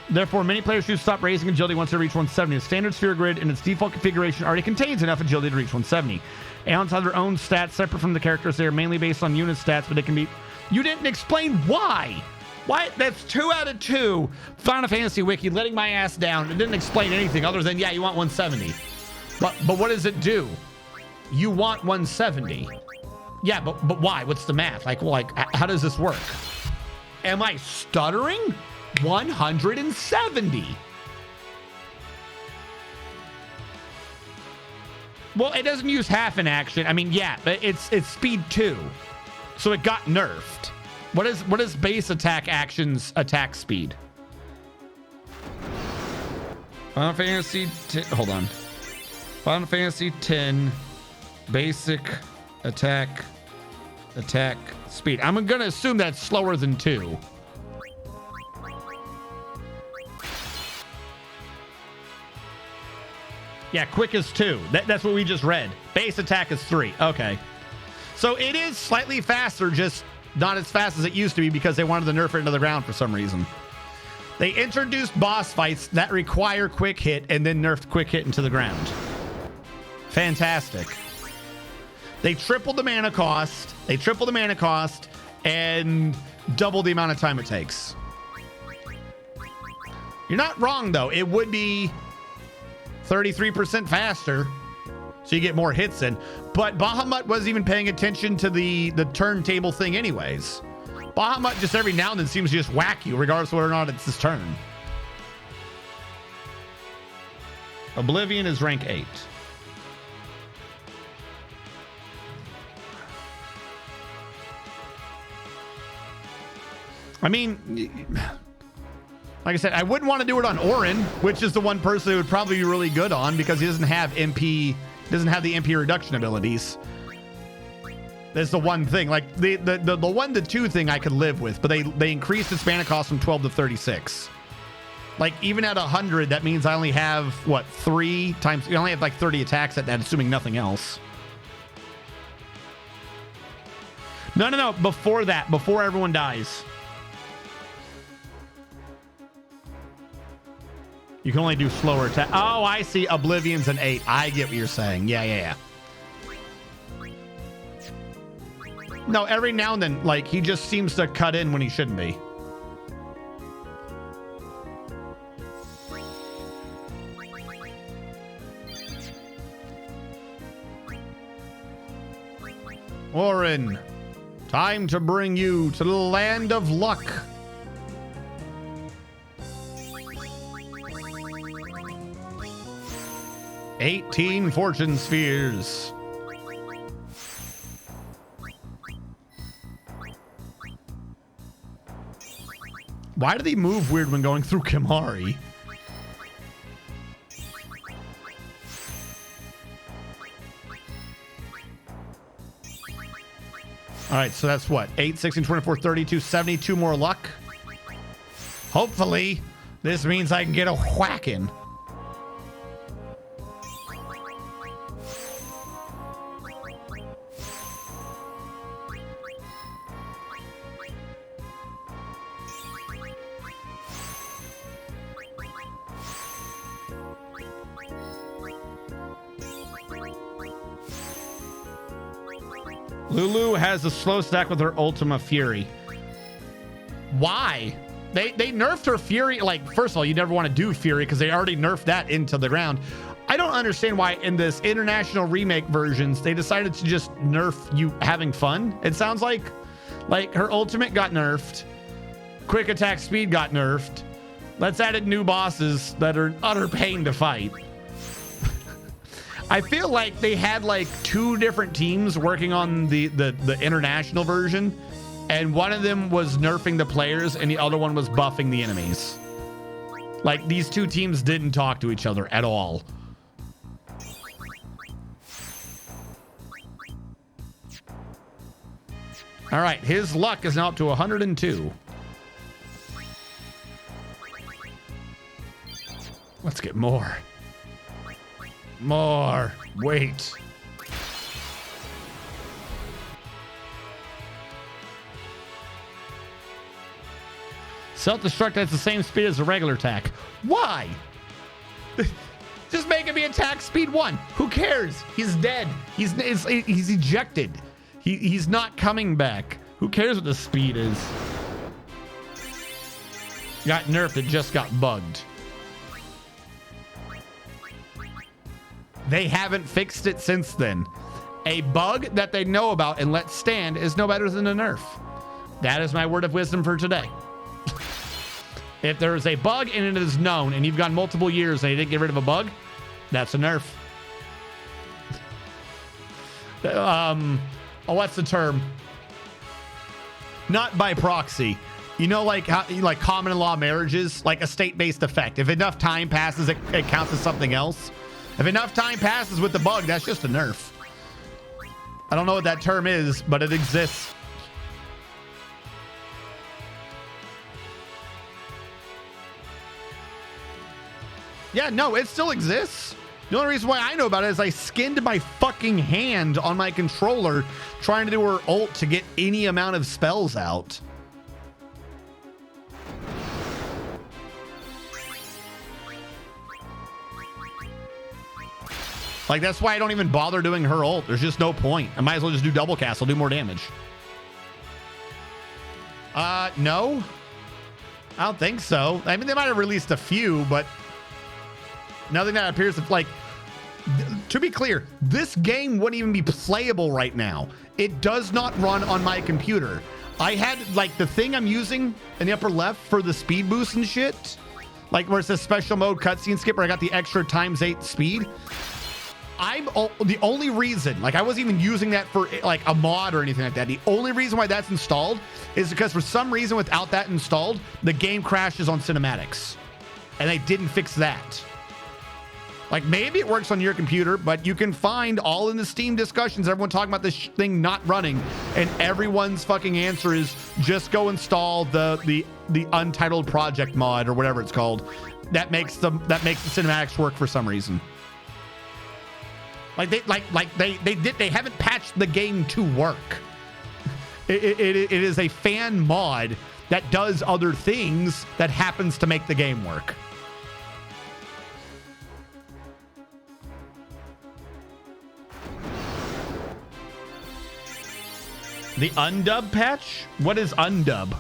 Therefore, many players should stop raising agility once they reach 170. The standard sphere grid in its default configuration already contains enough agility to reach 170. Aeons have their own stats separate from the characters. They are mainly based on unit stats, but they can be... You didn't explain why! Why? That's 2 out of 2. Final Fantasy Wiki letting my ass down. It didn't explain anything other than, yeah, you want 170. But what does it do? You want 170. Yeah, but why? What's the math? Like, how does this work? Am I stuttering? 170. Well, it doesn't use half in action. I mean, yeah, but it's speed 2. So it got nerfed. What is base attack actions attack speed? Final Fantasy hold on. Final Fantasy 10 basic attack speed. I'm gonna assume that's slower than 2. Yeah, quick is 2. That's what we just read. Base attack is 3. Okay. So it is slightly faster, just not as fast as it used to be because they wanted to nerf it into the ground for some reason. They introduced boss fights that require quick hit and then nerfed quick hit into the ground. Fantastic. They tripled the mana cost. And double the amount of time it takes. You're not wrong, though. It would be 33% faster, so you get more hits in. But Bahamut wasn't even paying attention to the turntable thing anyways. Bahamut just every now and then seems to just whack you, regardless of whether or not it's his turn. Oblivion is rank 8. I mean, like I said, I wouldn't want to do it on Orin, which is the one person who would probably be really good on because he doesn't have MP, doesn't have the MP reduction abilities. That's the one thing. Like the 1 to 2 thing I could live with, but they increased its mana cost from 12 to 36. Like even at 100, that means I only have what 3 times. You only have like 30 attacks at that, assuming nothing else. No. Before that, before everyone dies. You can only do slower attack. Oh, I see. Oblivion's an 8. I get what you're saying. Yeah. No, every now and then, like, he just seems to cut in when he shouldn't be. Orin, time to bring you to the land of luck. "18 fortune spheres. Why do they move weird when going through Kimahri? All right, so that's what? 8, 16, 24, 32, 72 more luck. Hopefully, this means I can get a whack in. Lulu has a slow stack with her Ultima Fury. Why? They nerfed her Fury. Like, first of all, you never want to do Fury because they already nerfed that into the ground. I don't understand why in this international remake versions, they decided to just nerf you having fun. It sounds like her ultimate got nerfed. Quick attack speed got nerfed. Let's add in new bosses that are utter pain to fight. I feel like they had like 2 different teams working on the international version, and one of them was nerfing the players and the other one was buffing the enemies. Like these 2 teams didn't talk to each other at all. All right, his luck is now up to 102. Let's get more. More. Wait. Self-destruct has the same speed as a regular attack. Why? Just make him be attack speed 1. Who cares? He's dead. He's ejected. He's not coming back. Who cares what the speed is? Got nerfed. It just got bugged. They haven't fixed it since then. A bug that they know about and let stand is no better than a nerf. That is my word of wisdom for today. If there is a bug and it is known and you've gone multiple years and you didn't get rid of a bug, that's a nerf. What's the term? Not by proxy. You know, like how, like common law marriages, like a state-based effect. If enough time passes, it counts as something else. If enough time passes with the bug, that's just a nerf. I don't know what that term is, but it exists. Yeah, no, it still exists. The only reason why I know about it is I skinned my fucking hand on my controller trying to do her ult to get any amount of spells out. Like, that's why I don't even bother doing her ult. There's just no point. I might as well just do double cast. I'll do more damage. No. I don't think so. I mean, they might have released a few, but nothing that appears to, like, to be clear, this game wouldn't even be playable right now. It does not run on my computer. I had, like, the thing I'm using in the upper left for the speed boost and shit, like where it says special mode cutscene skip, where I got the extra ×8 speed. The only reason, like, I wasn't even using that for like a mod or anything like that. The only reason why that's installed is because for some reason without that installed, the game crashes on cinematics, and they didn't fix that. Like, maybe it works on your computer, but you can find all in the Steam discussions, everyone talking about this thing not running, and everyone's fucking answer is just go install the Untitled Project mod or whatever it's called. That makes the cinematics work for some reason. They haven't patched the game to work. It is a fan mod that does other things that happens to make the game work. The undub patch? What is undub?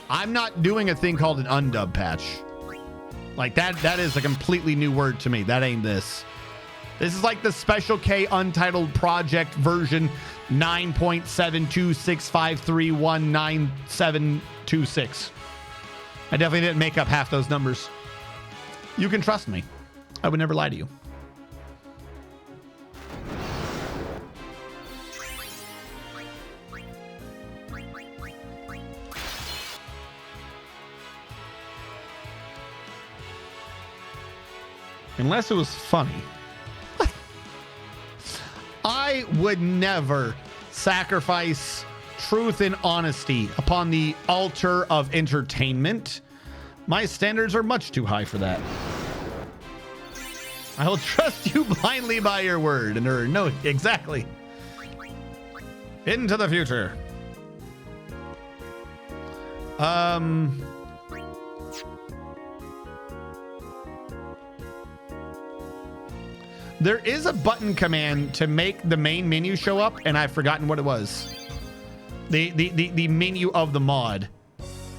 I'm not doing a thing called an undub patch. Like, that is a completely new word to me. That ain't this. This is like the Special K Untitled Project version 9.72653199726. I definitely didn't make up half those numbers. You can trust me. I would never lie to you. Unless it was funny. I would never sacrifice truth and honesty upon the altar of entertainment. My standards are much too high for that. I will trust you blindly by your word. And no, exactly. Into the future. There is a button command to make the main menu show up, and I've forgotten what it was. The menu of the mod.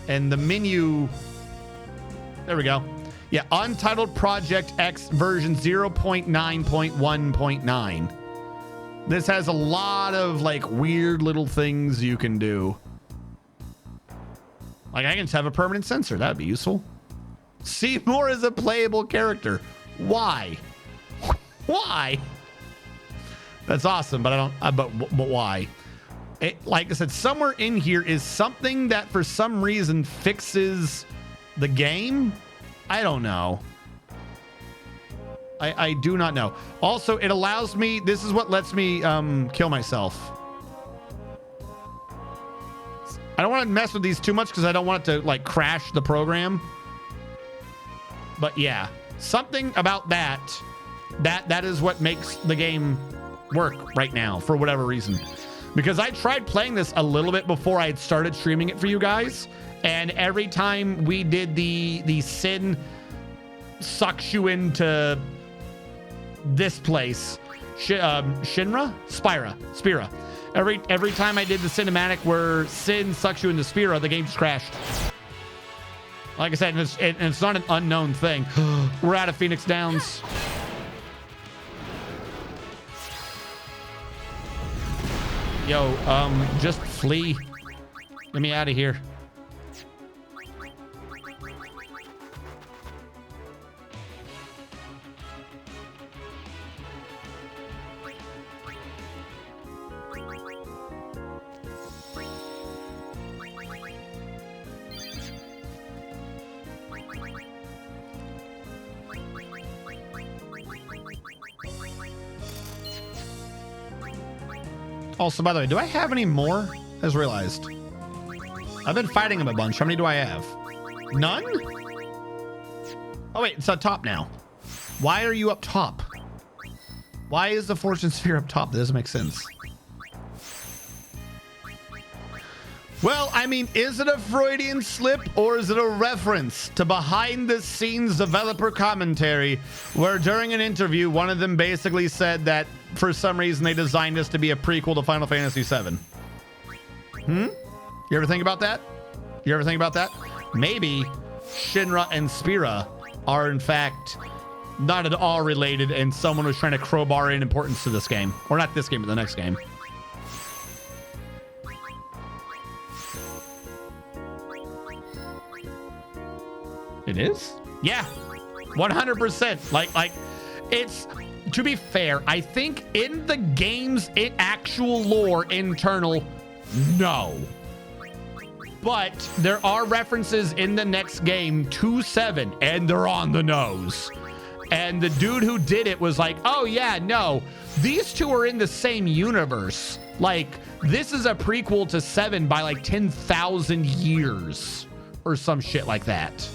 And the menu... There we go. Yeah, Untitled Project X version 0.9.1.9. This has a lot of, like, weird little things you can do. Like, I can just have a permanent sensor. That'd be useful. Seymour is a playable character. Why? Why? That's awesome, but I don't. But why? Like I said, somewhere in here is something that for some reason fixes the game. I don't know. I do not know. Also, it allows me. This is what lets me kill myself. I don't want to mess with these too much because I don't want it to like crash the program. But yeah, something about that. That is what makes the game work right now for whatever reason. Because I tried playing this a little bit before I had started streaming it for you guys, and every time we did the sin sucks you into this place, Spira. Every time I did the cinematic where sin sucks you into Spira, the game just crashed. Like I said, and it's not an unknown thing. We're out of Phoenix Downs. Yo, just flee. Get me out of here. Also, by the way, do I have any more? I just realized. I've been fighting him a bunch. How many do I have? None? Oh, wait, it's up top now. Why are you up top? Why is the fortune sphere up top? That doesn't make sense. Well, I mean, is it a Freudian slip or is it a reference to behind the scenes developer commentary where during an interview, one of them basically said that for some reason they designed this to be a prequel to Final Fantasy VII? You ever think about that? You ever think about that? Maybe Shinra and Spira are in fact not at all related and someone was trying to crowbar in importance to this game. Or not this game, but the next game. It is? Yeah, 100%. Like it's, to be fair, I think in the game's actual lore internal, no. But there are references in the next game to 7, and they're on the nose. And the dude who did it was like, oh yeah, no, these two are in the same universe. Like, this is a prequel to 7 by like 10,000 years or some shit like that.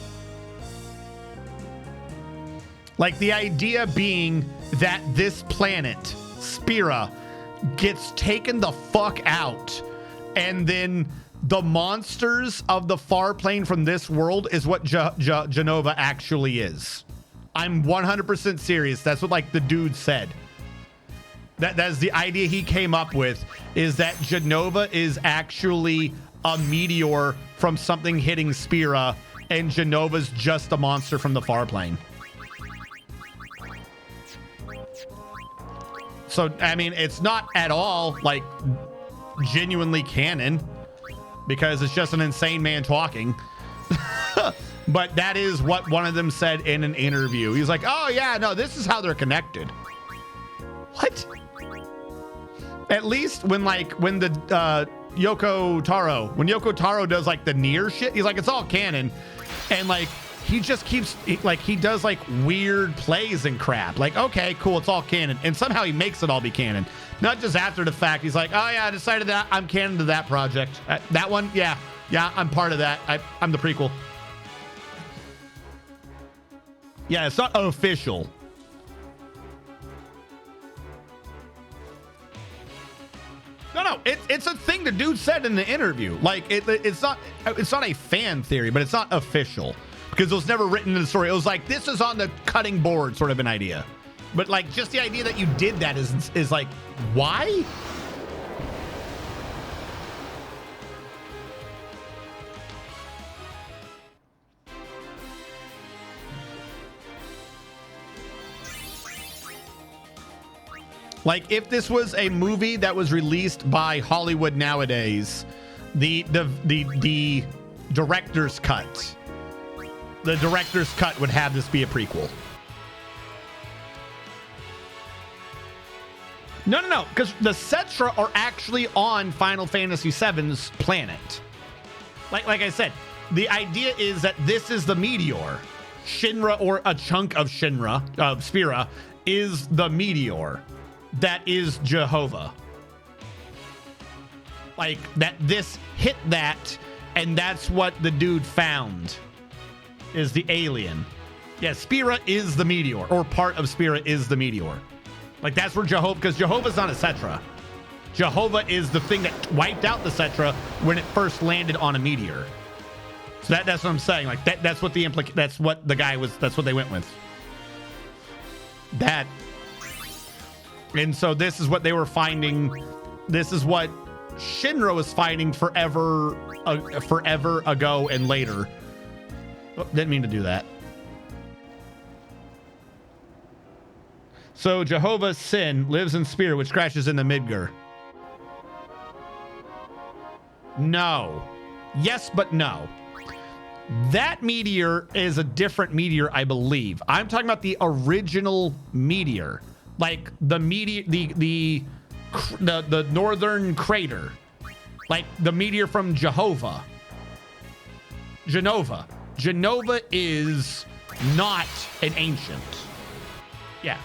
Like, the idea being that this planet, Spira, gets taken the fuck out, and then the monsters of the far plane from this world is what Jenova actually is. I'm 100% serious. That's what, like, the dude said. That's the idea he came up with, is that Jenova is actually a meteor from something hitting Spira, and Genova's just a monster from the far plane. So, I mean, it's not at all, like, genuinely canon, because it's just an insane man talking. But that is what one of them said in an interview. He's like, oh, yeah, no, this is how they're connected. What? At least when the Yoko Taro does, like, the near shit, he's like, it's all canon. And, like, he just keeps, like, he does, like, weird plays and crap. Like, okay, cool, it's all canon. And somehow he makes it all be canon. Not just after the fact. He's like, oh, yeah, I decided that I'm canon to that project. That one, yeah, I'm part of that. I'm the prequel. Yeah, it's not official. No, it's a thing the dude said in the interview. Like, it's not a fan theory, but it's not official. Because it was never written in the story. It was like, this is on the cutting board sort of an idea. But, like, just the idea that you did that is like, why? Like, if this was a movie that was released by Hollywood nowadays, the director's cut. The director's cut would have this be a prequel. No, because the Cetra are actually on Final Fantasy VII's planet. Like I said, the idea is that this is the meteor. Shinra, or a chunk of Shinra, of Spira, is the meteor. That is Jehovah. Like, that this hit that, and that's what the dude found. Is the alien. Yeah, Spira is the meteor, or part of Spira is the meteor. Like, that's where Jehovah, because Jehovah's not a Cetra. Jehovah is the thing that wiped out the Cetra when it first landed on a meteor. So that's what I'm saying. Like, that's what that's what the guy was, that's what they went with. That. And so this is what they were finding. This is what Shinra was finding forever ago and later. Oh, didn't mean to do that. So Jehovah's Sin lives in Spira, which crashes into Midgar. No. Yes, but no. That meteor is a different meteor, I believe. I'm talking about the original meteor. Like the meteor, the northern crater. Like the meteor from Genova. Genova is not an ancient. Yeah.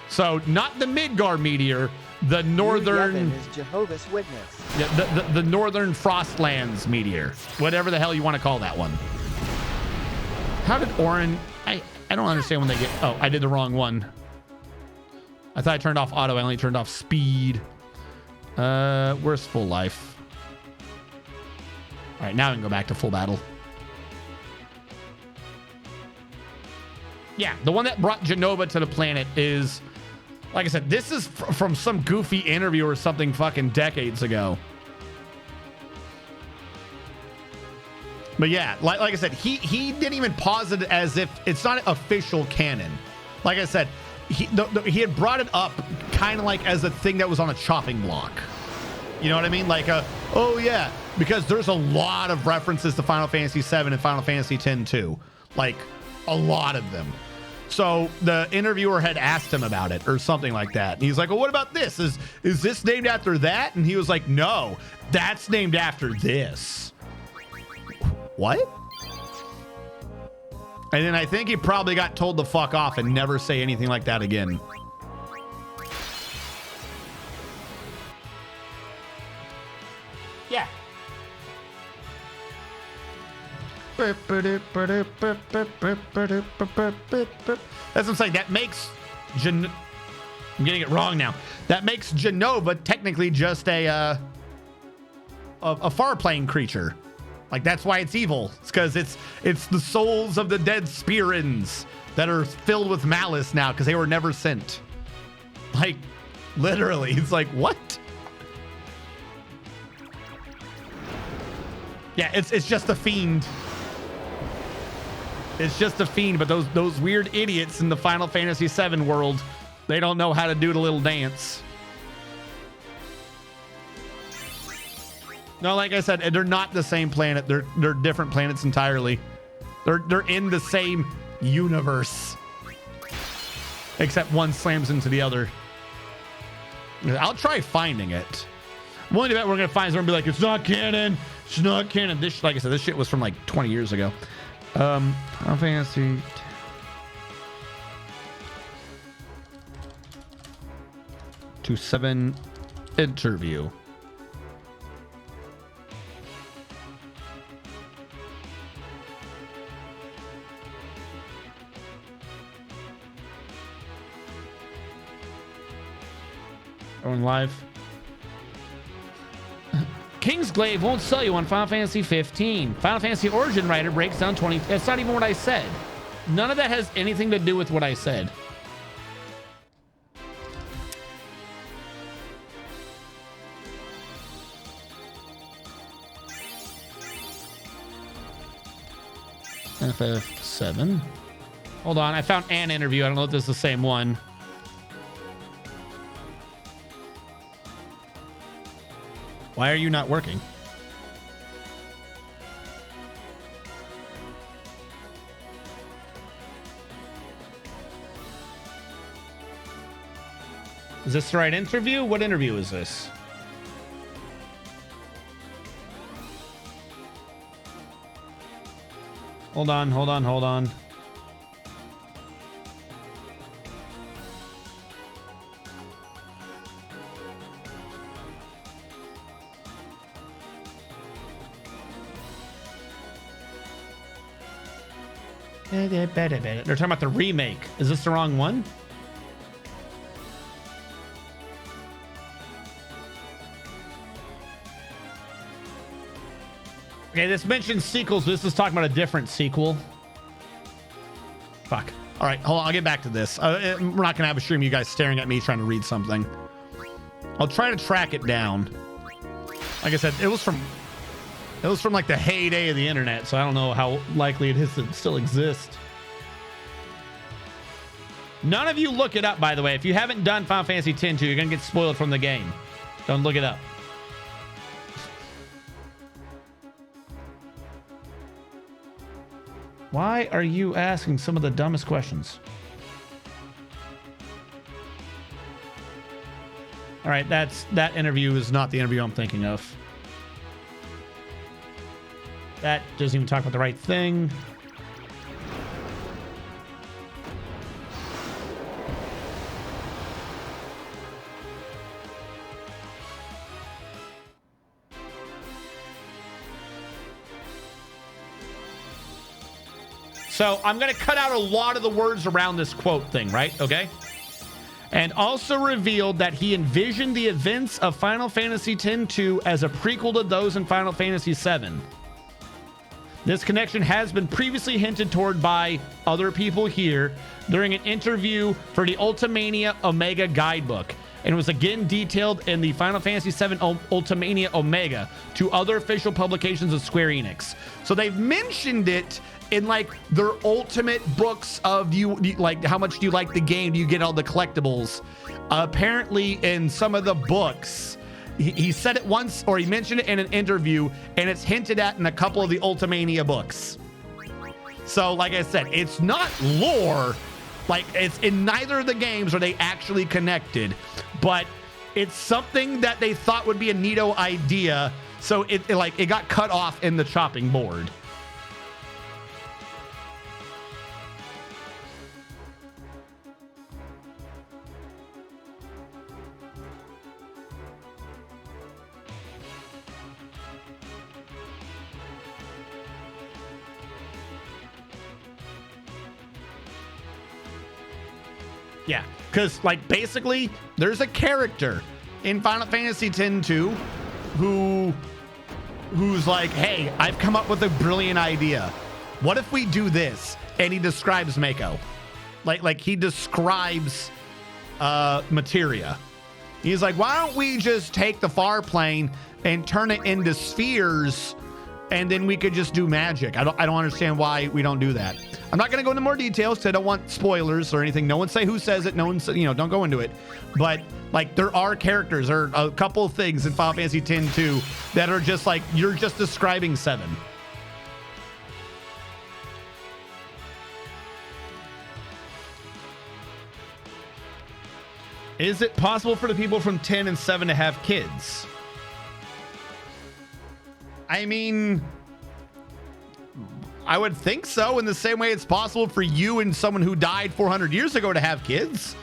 So not the Midgar meteor, the northern is Jehovah's Witness. the northern Frostlands meteor. Whatever the hell you want to call that one. How did Orin I don't understand when they get oh, I did the wrong one. I thought I turned off auto, I only turned off speed. Where's full life? All right, now we can go back to full battle. Yeah, the one that brought Genova to the planet is, like I said, this is from some goofy interview or something fucking decades ago. But yeah, like I said, he didn't even posit it as if it's not official canon. Like I said, he had brought it up kind of like as a thing that was on a chopping block. You know what I mean? Like, oh yeah, because there's a lot of references to Final Fantasy VII and Final Fantasy X too. Like, a lot of them. So the interviewer had asked him about it or something like that. And he's like, well, what about this? Is this named after that? And he was like, no, that's named after this. What? And then I think he probably got told to fuck off and never say anything like that again. Yeah. That's what I'm saying. That makes I'm getting it wrong now. That makes Genova technically just a far-plane creature. Like, that's why it's evil. It's because it's the souls of the dead Spearins that are filled with malice now because they were never sent. Like, literally. It's like, what? Yeah, it's just a fiend. It's just a fiend, but those weird idiots in the Final Fantasy VII world, they don't know how to do the little dance. No, like I said, they're not the same planet. They're different planets entirely. They're in the same universe. Except one slams into the other. I'll try finding it. I'm willing to bet we're gonna find someone and be like, it's not canon. It's not canon. This, like I said, this shit was from like 20 years ago. Final Fantasy. To 7 interview. Going live. Kingsglaive won't sell you on Final Fantasy 15. Final Fantasy Origin Writer breaks down 20. That's not even what I said. None of that has anything to do with what I said. FF7. Hold on, I found an interview. I don't know if this is the same one. Why are you not working? Is this the right interview? What interview is this? Hold on, hold on, hold on. They're talking about the remake. Is this the wrong one? Okay, this mentions sequels, but this is talking about a different sequel. Fuck. All right, hold on. I'll get back to this. We're not going to have a stream of you guys staring at me trying to read something. I'll try to track it down. Like I said, it was from like the heyday of the internet, so I don't know how likely it is to still exist. None of you look it up, by the way. If you haven't done Final Fantasy X-2, you're going to get spoiled from the game. Don't look it up. Why are you asking some of the dumbest questions? All right, that interview is not the interview I'm thinking of. That doesn't even talk about the right thing. So I'm going to cut out a lot of the words around this quote thing, right? Okay. And also revealed that he envisioned the events of Final Fantasy X-2 as a prequel to those in Final Fantasy VII. This connection has been previously hinted toward by other people here during an interview for the Ultimania Omega guidebook, and was again detailed in the Final Fantasy VII Ultimania Omega to other official publications of Square Enix. So they've mentioned it in like their ultimate books of like how much do you like the game? Do you get all the collectibles? Apparently in some of the books, he said it once, or he mentioned it in an interview, and it's hinted at in a couple of the Ultimania books. So like I said, it's not lore, like it's in neither of the games are they actually connected, but it's something that they thought would be a neato idea. So it got cut off in the chopping board. Yeah, because like basically there's a character in Final Fantasy X-2 who's like, hey, I've come up with a brilliant idea. What if we do this? And he describes Mako. Like he describes materia. He's like, why don't we just take the far plane and turn it into spheres, and then we could just do magic. I don't understand why we don't do that. I'm not going to go into more details because I don't want spoilers or anything. No one say who says it. No one say, don't go into it. But like there are characters, there are a couple of things in Final Fantasy X-2 that are just like, you're just describing 7. Is it possible for the people from 10 and 7 to have kids? I mean, I would think so, in the same way it's possible for you and someone who died 400 years ago to have kids.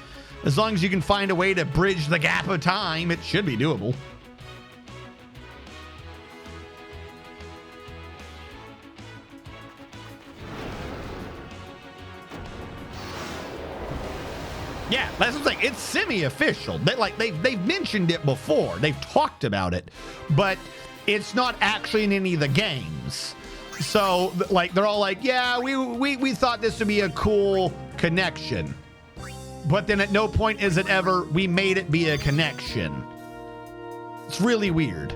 As long as you can find a way to bridge the gap of time, it should be doable. Yeah, that's what I'm saying. It's semi-official. They've mentioned it before. They've talked about it, but it's not actually in any of the games. So like they're all like, yeah, we thought this would be a cool connection, but then at no point is it ever we made it be a connection. It's really weird.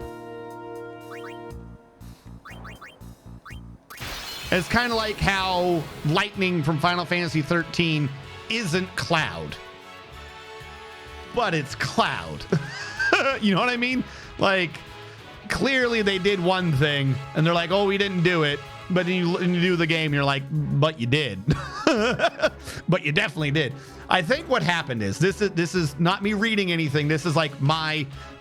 It's kind of like how lightning from Final Fantasy 13 isn't Cloud, but it's Cloud. You know what I mean? Like, clearly they did one thing and they're like, oh, we didn't do it. But then you do the game, you're like, but you did. But you definitely did. I think what happened is, this is not me reading anything. This is like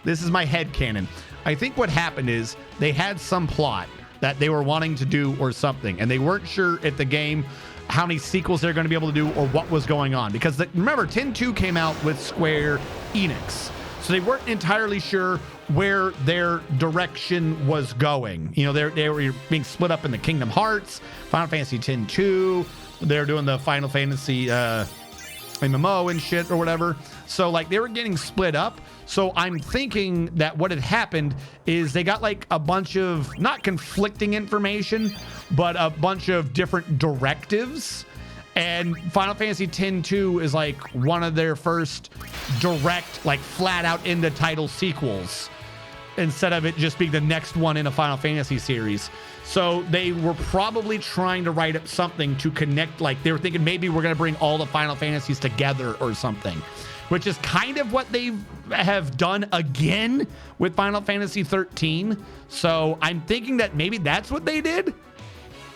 this is my headcanon. I think what happened is they had some plot that they were wanting to do or something, and they weren't sure if the game, how many sequels they're going to be able to do or what was going on. Because remember, 10-2 came out with Square Enix. So they weren't entirely sure where their direction was going. You know, they were being split up in the Kingdom Hearts, Final Fantasy X-2. They're doing the Final Fantasy MMO and shit or whatever. So like they were getting split up. So I'm thinking that what had happened is they got like a bunch of not conflicting information, but a bunch of different directives. And Final Fantasy X-2 is like one of their first direct, like flat out in the title sequels, instead of it just being the next one in a Final Fantasy series. So they were probably trying to write up something to connect, like they were thinking maybe we're going to bring all the Final Fantasies together or something, which is kind of what they have done again with Final Fantasy 13. So I'm thinking that maybe that's what they did.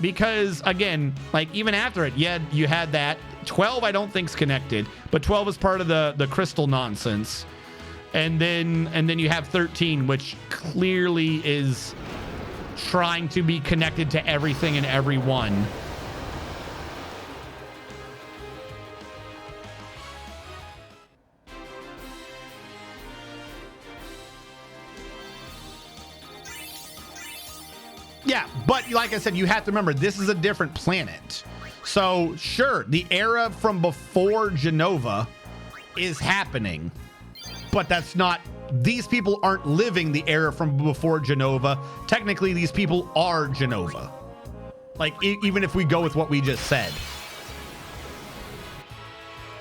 Because again, like even after it, you had that 12. I don't think's connected, but 12 is part of the crystal nonsense, and then you have 13, which clearly is trying to be connected to everything and everyone. Yeah, but like I said, you have to remember, this is a different planet. So sure, the era from before Genova is happening, but that's not, these people aren't living the era from before Genova. Technically, these people are Genova. Like, even if we go with what we just said.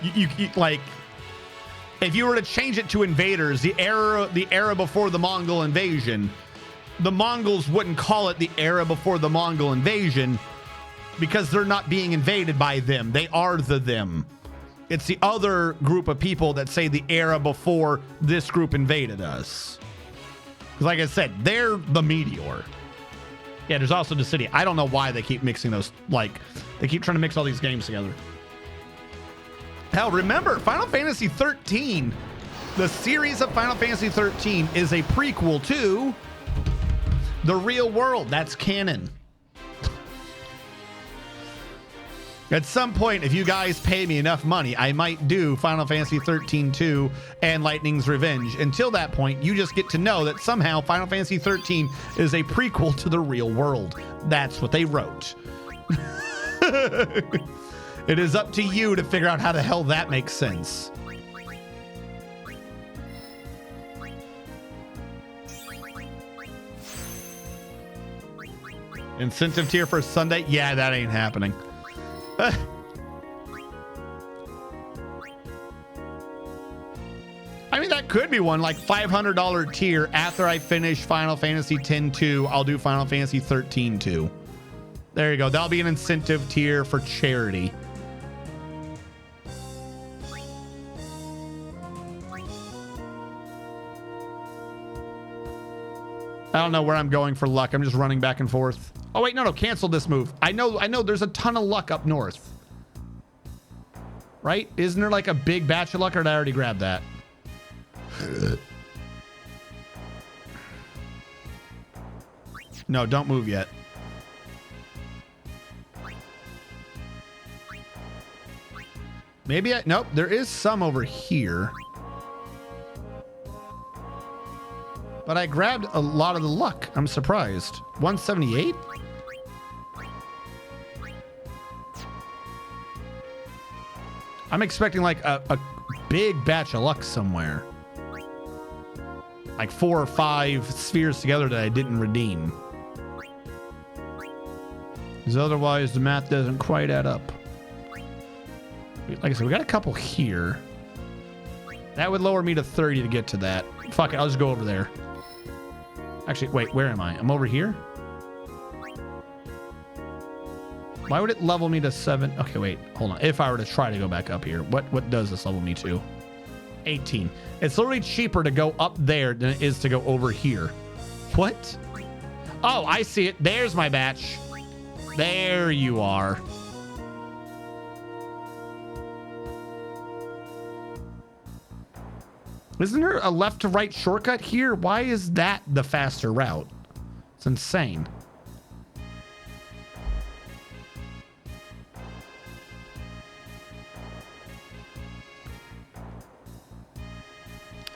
You like, if you were to change it to invaders, the era before the Mongol invasion, the Mongols wouldn't call it the era before the Mongol invasion because they're not being invaded by them. They are the them. It's the other group of people that say the era before this group invaded us. Because like I said, they're the meteor. Yeah, there's also the city. I don't know why they keep mixing those. Like, they keep trying to mix all these games together. Hell, remember, Final Fantasy 13, the series of Final Fantasy 13 is a prequel to the real world. That's canon. At some point, if you guys pay me enough money, I might do Final Fantasy 13-2 and Lightning's Revenge. Until that point, you just get to know that somehow Final Fantasy 13 is a prequel to the real world. That's what they wrote. It is up to you to figure out how the hell that makes sense. Incentive tier for Sunday? Yeah, that ain't happening. I mean, that could be one, like $500 tier. After I finish Final Fantasy X-2, I'll do Final Fantasy 13-2. There you go. That'll be an incentive tier for charity. I don't know where I'm going for luck. I'm just running back and forth. Oh, wait, no, cancel this move. I know there's a ton of luck up north. Right? Isn't there like a big batch of luck, or did I already grab that? No, don't move yet. Maybe nope, there is some over here. But I grabbed a lot of the luck. I'm surprised. 178? I'm expecting like a big batch of luck somewhere. Like 4 or 5 spheres together that I didn't redeem. Because otherwise the math doesn't quite add up. Like I said, we got a couple here. That would lower me to 30 to get to that. Fuck it, I'll just go over there. Actually, wait, where am I? I'm over here? Why would it level me to 7? Okay, wait, hold on. If I were to try to go back up here, what does this level me to? 18. It's literally cheaper to go up there than it is to go over here. What? Oh, I see it. There's my batch. There you are. Isn't there a left to right shortcut here? Why is that the faster route? It's insane.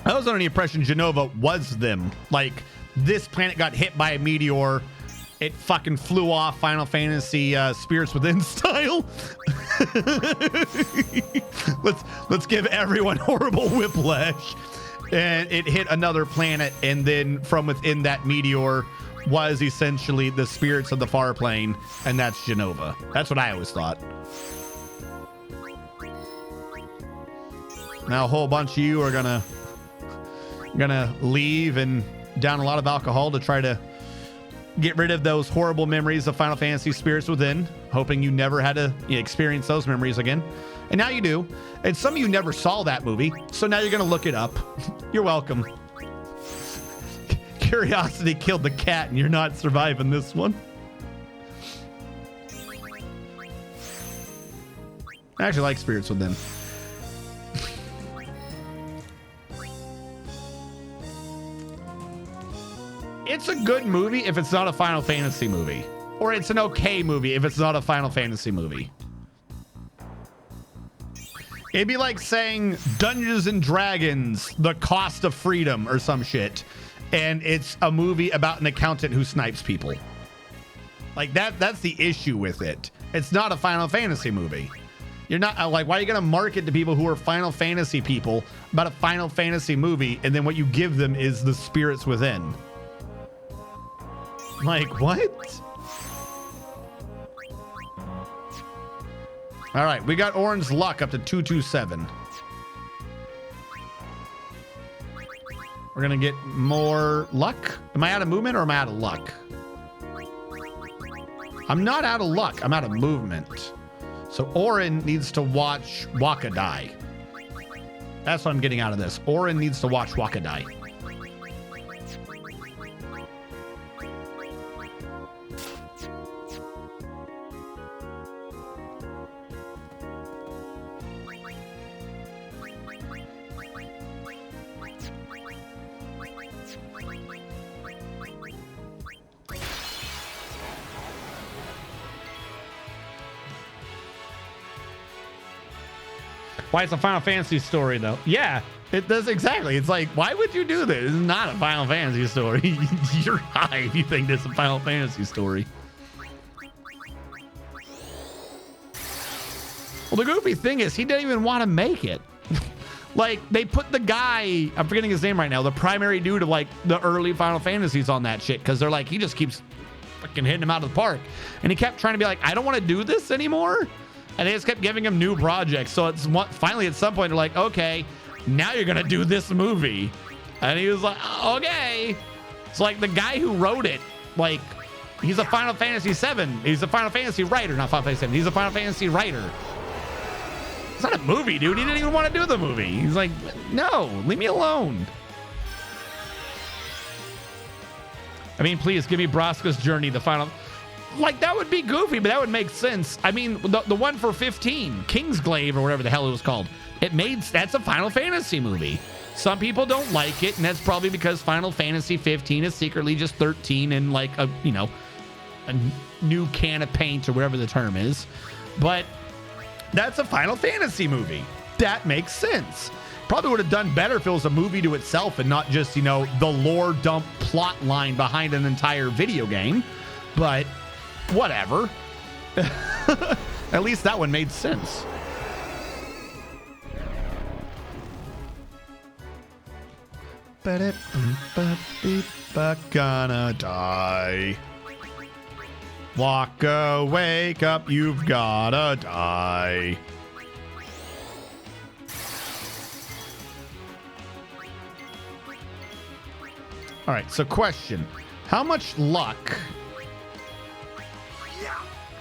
I was under the impression Genova was them. Like, this planet got hit by a meteor. It fucking flew off Final Fantasy Spirits Within style. let's give everyone horrible whiplash. And it hit another planet, and then from within that meteor was essentially the spirits of the far plane, and that's Genova. That's what I always thought. Now a whole bunch of you are gonna leave and down a lot of alcohol to try to get rid of those horrible memories of Final Fantasy Spirits Within, hoping you never had to experience those memories again. And now you do. And some of you never saw that movie, so now you're going to look it up. You're welcome. Curiosity killed the cat, and you're not surviving this one. I actually like Spirits Within. It's What's a good movie if it's not a Final Fantasy movie? Or it's an okay movie if it's not a Final Fantasy movie? It'd be like saying Dungeons and Dragons, The Cost of Freedom or some shit. And it's a movie about an accountant who snipes people. Like that's the issue with it. It's not a Final Fantasy movie. You're not like, why are you going to market to people who are Final Fantasy people about a Final Fantasy movie, and then what you give them is the spirits within? Like, what? All right, we got Orin's luck up to 227. We're going to get more luck. Am I out of movement or am I out of luck? I'm not out of luck. I'm out of movement. So Orin needs to watch Waka die. That's what I'm getting out of this. Orin needs to watch Waka die. Why it's a Final Fantasy story, though? Yeah, it does exactly. It's like, why would you do this? It's not a Final Fantasy story. You're high if you think this is a Final Fantasy story. Well, the goofy thing is he didn't even want to make it. Like, they put the guy, I'm forgetting his name right now, the primary dude of like the early Final Fantasies on that shit, because they're like, he just keeps fucking hitting him out of the park. And he kept trying to be like, I don't want to do this anymore. And they just kept giving him new projects. So it's finally at some point they're like, okay, now you're going to do this movie. And he was like, okay. It's like the guy who wrote it, like, he's a Final Fantasy 7. He's a Final Fantasy writer, not Final Fantasy 7. He's a Final Fantasy writer. It's not a movie, dude. He didn't even want to do the movie. He's like, no, leave me alone. I mean, please give me Braska's Journey, the final. Like, that would be goofy, but that would make sense. I mean, the one for 15, Kingsglaive or whatever the hell it was called, that's a Final Fantasy movie. Some people don't like it, and that's probably because Final Fantasy 15 is secretly just 13 and like a new can of paint or whatever the term is. But that's a Final Fantasy movie. That makes sense. Probably would have done better if it was a movie to itself and not just, the lore dump plot line behind an entire video game. But whatever. At least that one made sense. Gonna die. Waka, wake up, you've gotta die. All right, so question. How much luck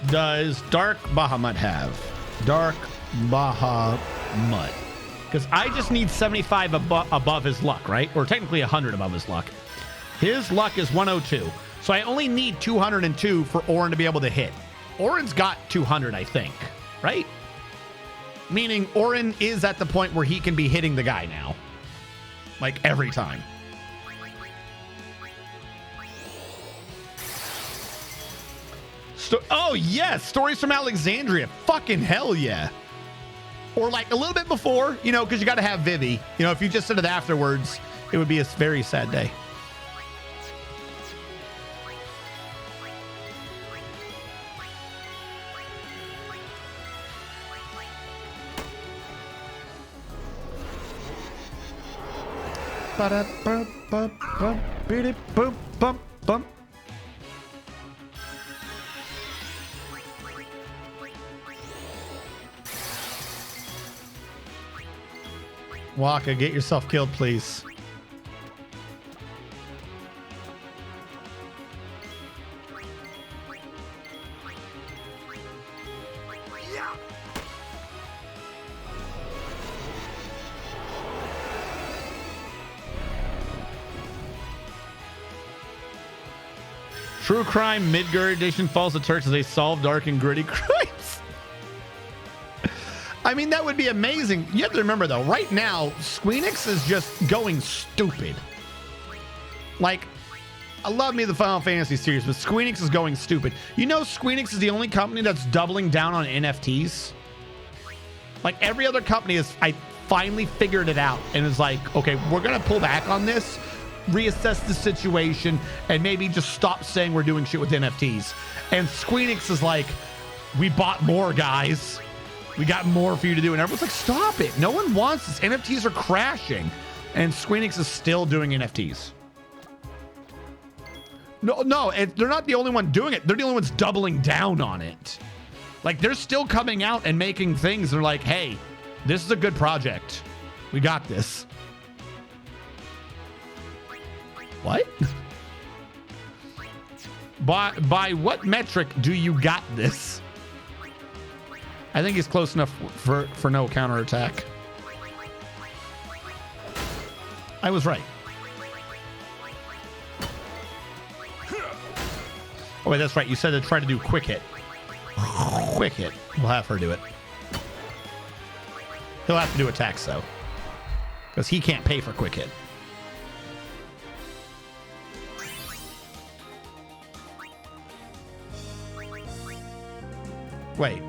does Dark Bahamut have? Dark Bahamut. Because I just need 75 above his luck, right? Or technically 100 above his luck. His luck is 102. So I only need 202 for Orin to be able to hit. Orin's got 200, I think, right? Meaning Orin is at the point where he can be hitting the guy now. Like every time. Oh, yes. Stories from Alexandria. Fucking hell yeah. Or like a little bit before, because you got to have Vivi. If you just said it afterwards, it would be a very sad day. Waka, get yourself killed, please. True Crime Midgard Edition falls to Turks as they solve dark and gritty crimes. I mean, that would be amazing. You have to remember, though, right now, SquareEnix is just going stupid. Like, I love me the Final Fantasy series, but SquareEnix is going stupid. You know, SquareEnix is the only company that's doubling down on NFTs. Like every other company is, I finally figured it out and is like, okay, we're gonna pull back on this, reassess the situation, and maybe just stop saying we're doing shit with NFTs. And SquareEnix is like, we bought more, guys. We got more for you to do. And everyone's like, stop it. No one wants this. NFTs are crashing. And SquareEnix is still doing NFTs. No, they're not the only one doing it. They're the only ones doubling down on it. Like, they're still coming out and making things. They're like, hey, this is a good project. We got this. What? By what metric do you got this? I think he's close enough for no counterattack. I was right. Oh wait, that's right. You said to try to do quick hit. Quick hit. We'll have her do it. He'll have to do attacks though, because he can't pay for quick hit. Wait.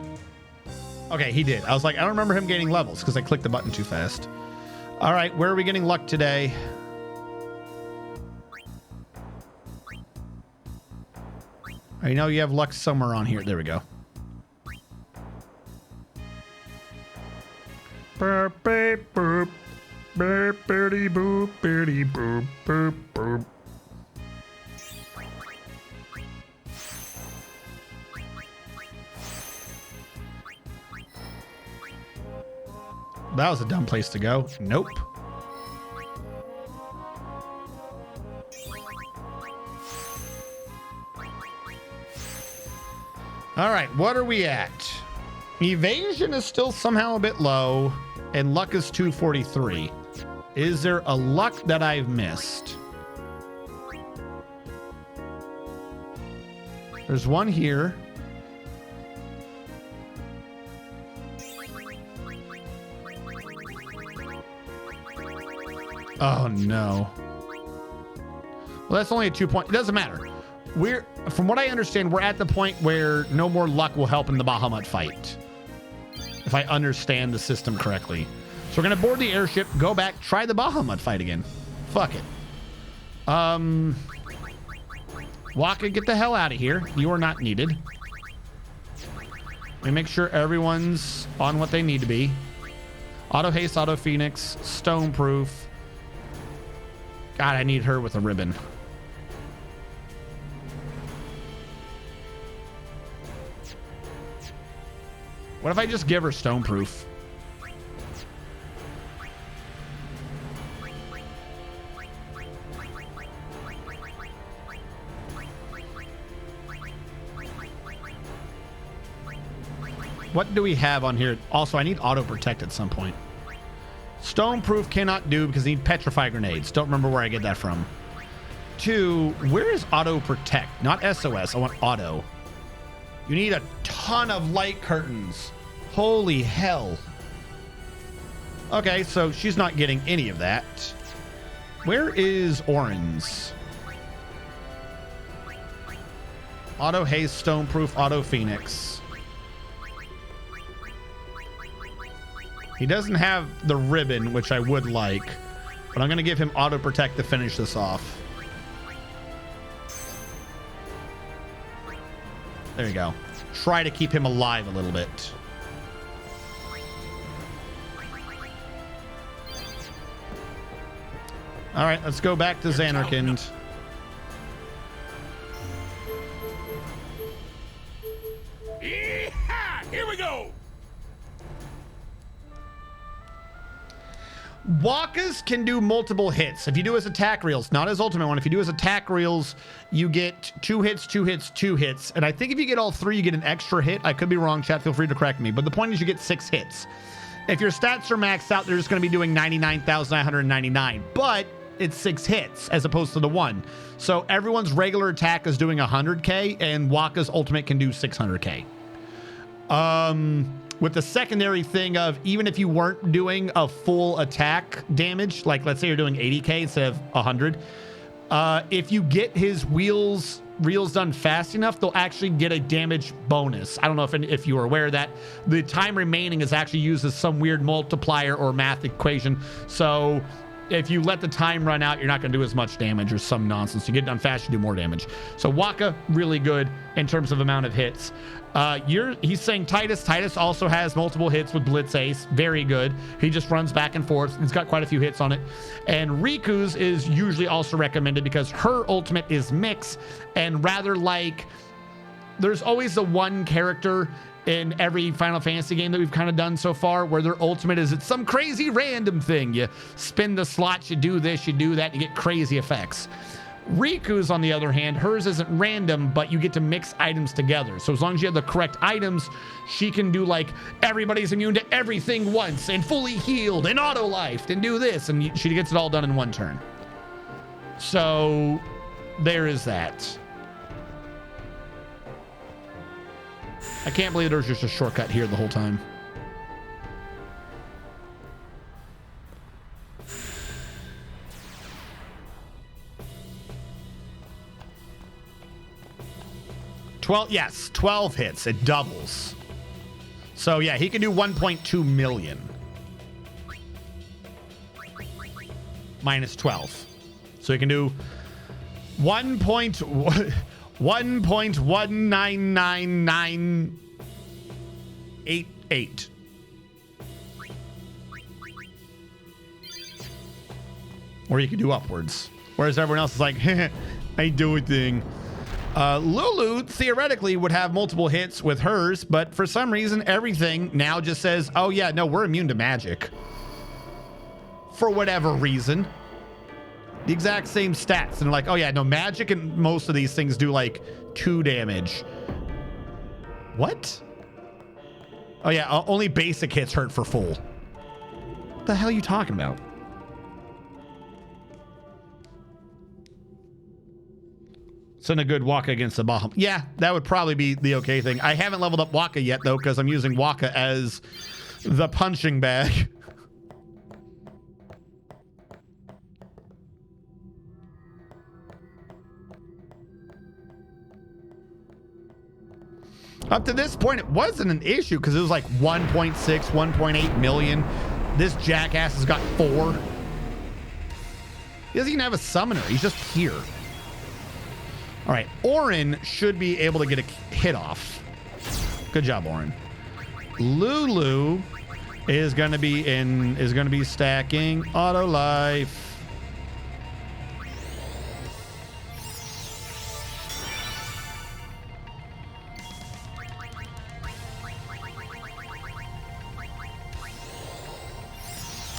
Okay, he did. I was like, I don't remember him gaining levels because I clicked the button too fast. All right, where are we getting luck today? I know you have luck somewhere on here. There we go. Burp, boop, boop. Burp, birdie, boop, birdie, boop, boop, boop. That was a dumb place to go. Nope. All right, what are we at? Evasion is still somehow a bit low, and luck is 243. Is there a luck that I've missed? There's one here. Oh no. Well, that's only a 2 point. It doesn't matter. From what I understand, we're at the point where no more luck will help in the Bahamut fight. If I understand the system correctly. So we're gonna board the airship, go back, try the Bahamut fight again. Fuck it. Waka, get the hell out of here. You are not needed. Let me make sure everyone's on what they need to be. Auto haste, auto phoenix, stone proof. God, I need her with a ribbon. What if I just give her stone proof? What do we have on here? Also, I need auto protect at some point. Stone proof cannot do because I need petrify grenades. Don't remember where I get that from. 2, where is auto protect? Not SOS. I want auto. You need a ton of light curtains. Holy hell. Okay, so she's not getting any of that. Where is Orin's? Auto haste, stone proof, auto phoenix. He doesn't have the ribbon, which I would like, but I'm going to give him auto protect to finish this off. There you go. Try to keep him alive a little bit. All right, let's go back to Xanarkand. Here we go. Wakas can do multiple hits. If you do his attack reels, not his ultimate one. If you do his attack reels, you get 2 hits, 2 hits, 2 hits. And I think if you get all 3, you get an extra hit. I could be wrong, chat. Feel free to correct me. But the point is you get 6 hits. If your stats are maxed out, they're just going to be doing 99,999. But it's 6 hits as opposed to the 1. So everyone's regular attack is doing 100k, and Waka's ultimate can do 600k. With the secondary thing of even if you weren't doing a full attack damage, like let's say you're doing 80k instead of 100, If you get his reels done fast enough, they'll actually get a damage bonus. I don't know if you are aware of that. The time remaining is actually used as some weird multiplier or math equation. So if you let the time run out, you're not going to do as much damage or some nonsense. You get it done fast, you do more damage. So Waka, really good in terms of amount of hits. He's saying Titus. Titus also has multiple hits with Blitz Ace. Very good. He just runs back and forth. He's got quite a few hits on it. And Riku's is usually also recommended because her ultimate is Mix. And rather like, there's always the one character in every Final Fantasy game that we've kind of done so far where their ultimate is it's some crazy random thing. You spin the slots, you do this, you do that, you get crazy effects. Riku's, on the other hand, hers isn't random, but you get to mix items together. So as long as you have the correct items, she can do like everybody's immune to everything once and fully healed and auto-lifed and do this, and she gets it all done in one turn. So there is that. I can't believe there's just a shortcut here the whole time. Yes, 12 hits. It doubles. So yeah, he can do 1.2 million. Minus 12. So he can do 1.199988. Or you can do upwards. Whereas everyone else is like, I do a thing. Lulu theoretically would have multiple hits with hers, but for some reason, everything now just says, oh yeah, no, we're immune to magic. For whatever reason. The exact same stats. And like, oh yeah, no, magic and most of these things do like 2 damage. What? Oh yeah, only basic hits hurt for full. What the hell are you talking about? Send a good Waka against the Bahamut. Yeah, that would probably be the okay thing. I haven't leveled up Waka yet, though, because I'm using Waka as the punching bag. Up to this point, it wasn't an issue because it was like 1.6, 1.8 million. This jackass has got 4. He doesn't even have a summoner. He's just here. All right, Orin should be able to get a hit off. Good job, Orin. Lulu is going to be stacking auto life.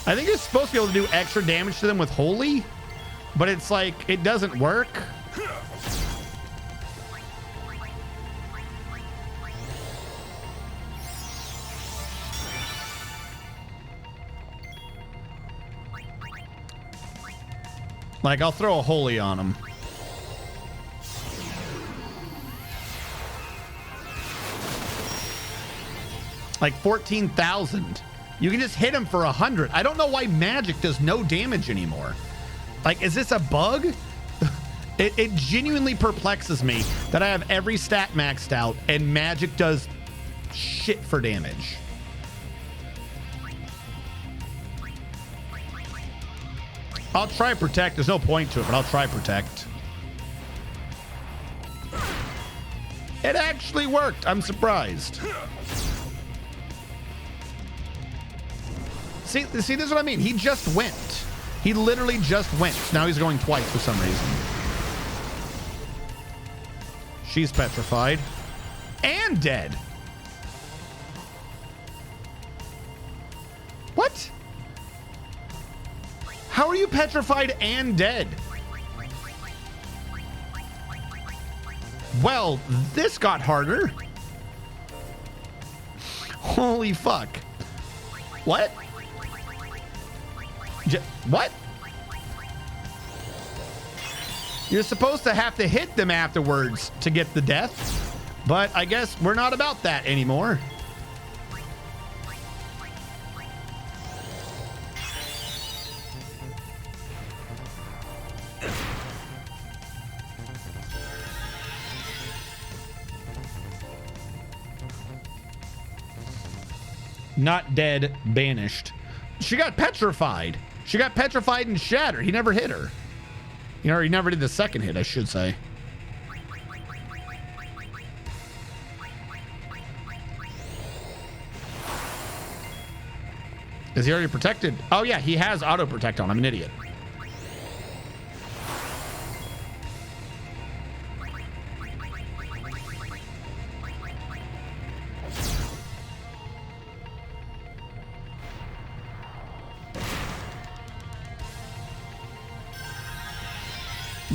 I think it's supposed to be able to do extra damage to them with Holy, but it's like it doesn't work. Like, I'll throw a Holy on him. Like 14,000. You can just hit him for 100. I don't know why magic does no damage anymore. Like, is this a bug? It genuinely perplexes me that I have every stat maxed out and magic does shit for damage. I'll try protect. There's no point to it, but I'll try protect. It actually worked. I'm surprised. See, this is what I mean. He just went. He literally just went. Now he's going twice for some reason. She's petrified. And dead. What? How are you petrified and dead? Well, this got harder. Holy fuck. What? What? You're supposed to have to hit them afterwards to get the death, but I guess we're not about that anymore. Not dead, banished. She got petrified. She got petrified and shattered. He never hit her. You know, he never did the second hit, I should say. Is he already protected? Oh yeah, he has auto protect on. I'm an idiot.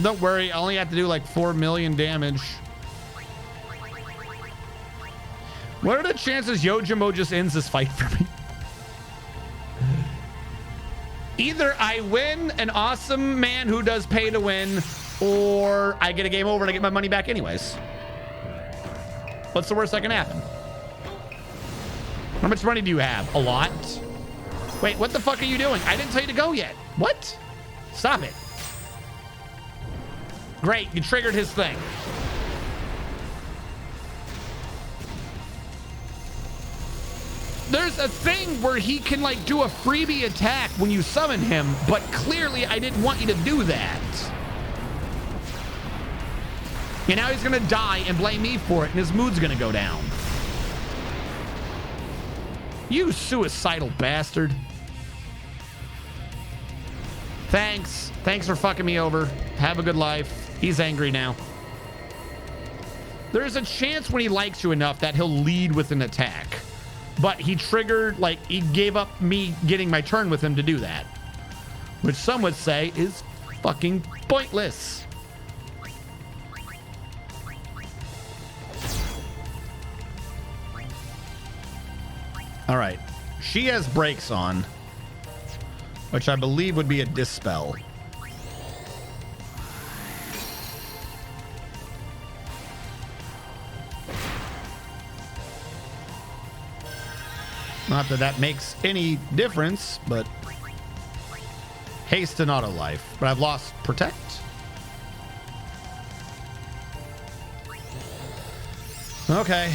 Don't worry, I only have to do like 4 million damage. What are the chances Yojimbo just ends this fight for me? Either I win an awesome man who does pay to win, or I get a game over and I get my money back anyways. What's the worst that can happen? How much money do you have? A lot? Wait, what the fuck are you doing? I didn't tell you to go yet. What? Stop it. Great, you triggered his thing. There's a thing where he can like do a freebie attack when you summon him, but clearly I didn't want you to do that. And now he's gonna die and blame me for it, and his mood's gonna go down. You suicidal bastard. Thanks. Thanks for fucking me over. Have a good life. He's angry now. There's a chance when he likes you enough that he'll lead with an attack. But he triggered, like, he gave up me getting my turn with him to do that. Which some would say is fucking pointless. All right. She has brakes on, which I believe would be a dispel. Not that that makes any difference, but haste and auto life. But I've lost protect. Okay.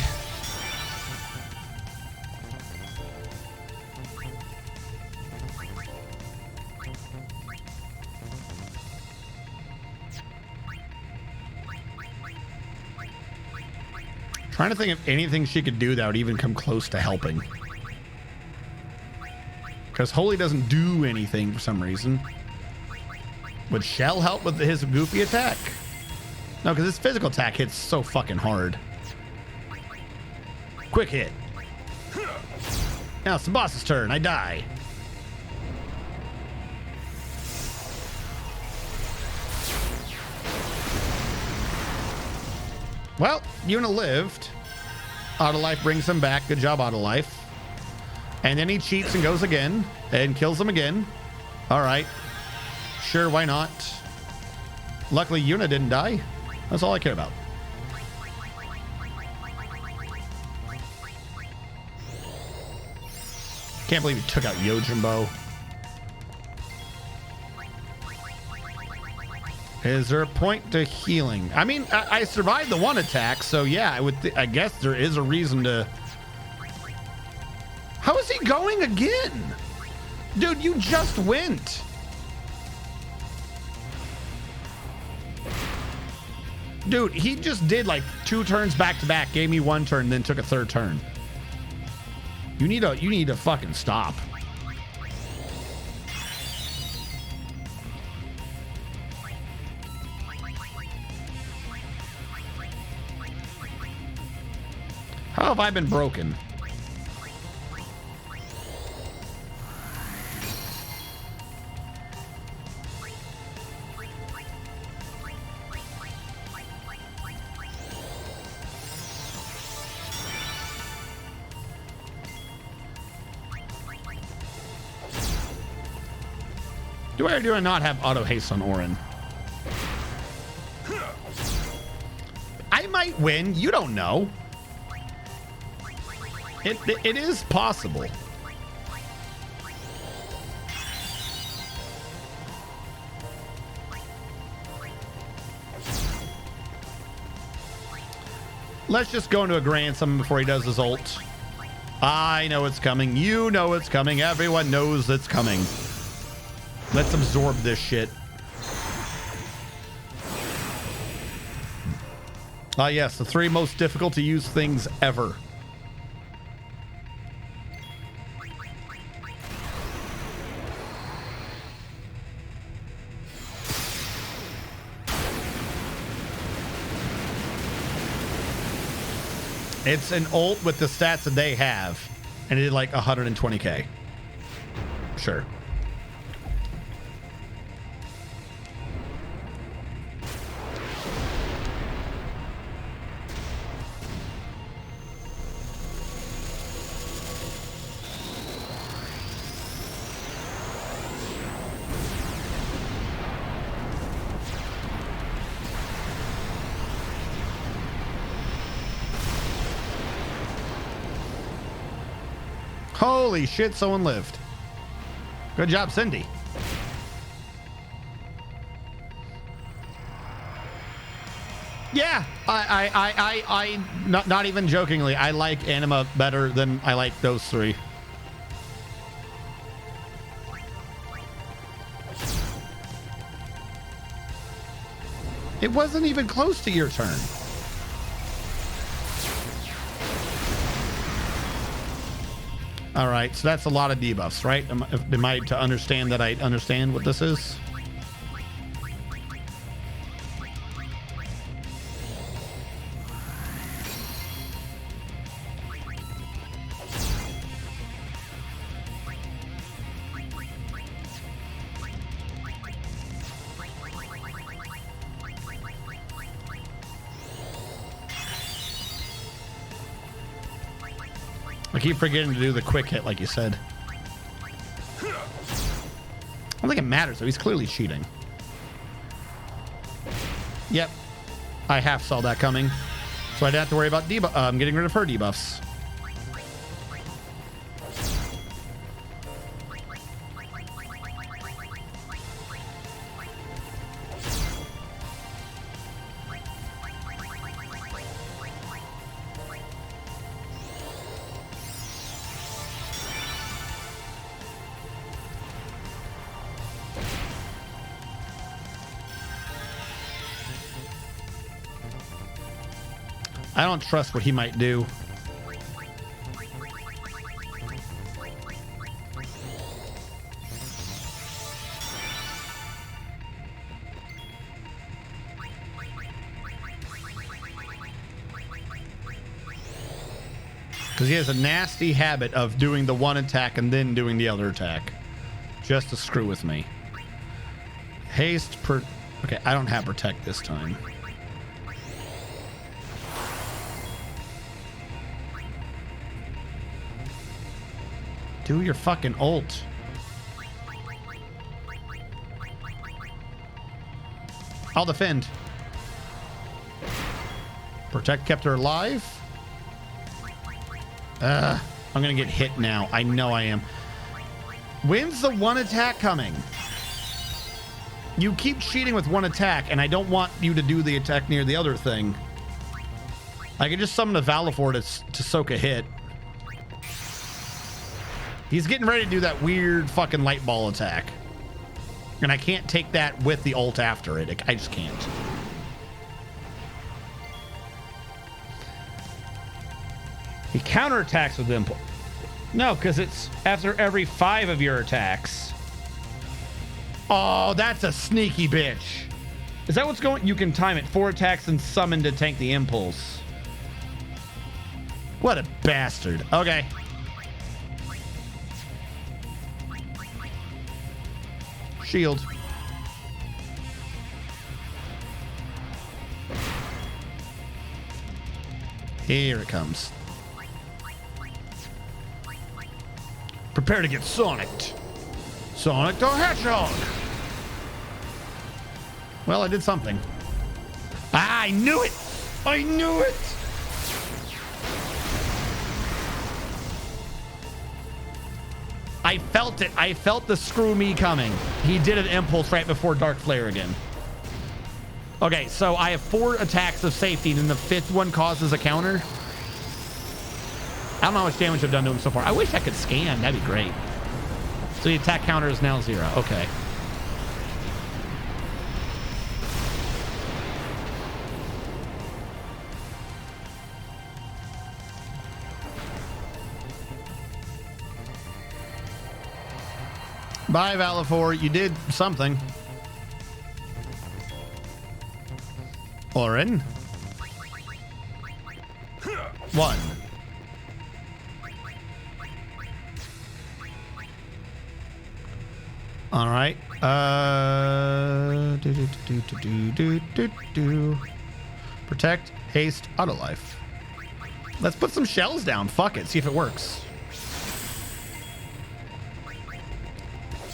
Trying to think of anything she could do that would even come close to helping. Because Holy doesn't do anything for some reason. Would Shell help with his goofy attack? No, because his physical attack hits so fucking hard. Quick hit. Now it's the boss's turn. I die. Well, Yuna lived. Auto life brings him back. Good job, Auto life. And then he cheats and goes again and kills him again. All right. Sure, why not? Luckily, Yuna didn't die. That's all I care about. Can't believe he took out Yojimbo. Is there a point to healing? I mean, I survived the one attack, so yeah, I guess there is a reason to... How is he going again? Dude, you just went. Dude, he just did like 2 turns back to back, gave me 1 turn, then took a 3rd turn. You need to fucking stop. How have I been broken? Do I or do I not have auto haste on Orin? I might win. You don't know. It is possible. Let's just go into a grand summon before he does his ult. I know it's coming. You know it's coming. Everyone knows it's coming. Let's absorb this shit. Ah, yes, the 3 most difficult to use things ever. It's an ult with the stats that they have, and it did like 120k. Sure. Holy shit, someone lived. Good job, Cindy. Yeah, I not even jokingly, I like Anima better than I like those 3. It wasn't even close to your turn. All right, so that's a lot of debuffs, right? Am I to understand that I understand what this is? I keep forgetting to do the quick hit like you said. I don't think it matters though. He's clearly cheating. Yep. I half saw that coming. So I didn't have to worry about getting rid of her debuffs. I don't trust what he might do. Because he has a nasty habit of doing the one attack and then doing the other attack. Just to screw with me. Haste per... Okay, I don't have protect this time. Do your fucking ult. I'll defend. Protect kept her alive. I'm gonna get hit now. I know I am. When's the one attack coming? You keep cheating with one attack, and I don't want you to do the attack near the other thing. I can just summon a Valifor to soak a hit. He's getting ready to do that weird fucking light ball attack. And I can't take that with the ult after it. I just can't. He counterattacks with impulse. No, because it's after every 5 of your attacks. Oh, that's a sneaky bitch. Is that what's going? You can time it. 4 attacks and summon to tank the impulse. What a bastard. Okay. Shield. Here it comes. Prepare to get Sonicked. Sonic the Hedgehog. Well, I did something. Ah, I knew it. I knew it. I felt it. I felt the screw me coming. He did an impulse right before Dark Flare again. Okay, so I have 4 attacks of safety, and then the 5th one causes a counter. I don't know how much damage I've done to him so far. I wish I could scan. That'd be great. So the attack counter is now 0. Okay. Bye, Valafor. You did something. Orin. 1. All right. Protect, haste, auto life. Let's put some shells down. Fuck it. See if it works.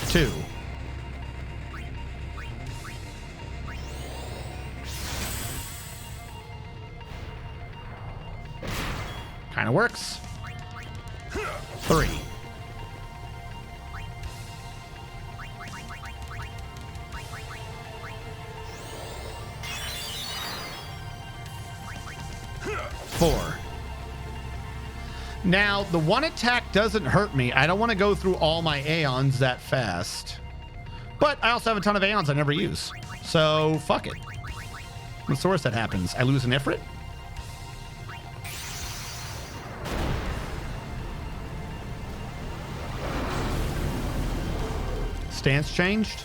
2. Kind of works. 3. 4. Now, the one attack doesn't hurt me. I don't want to go through all my Aeons that fast. But I also have a ton of Aeons I never use. So, fuck it. What's the worst that happens? I lose an Ifrit? Stance changed?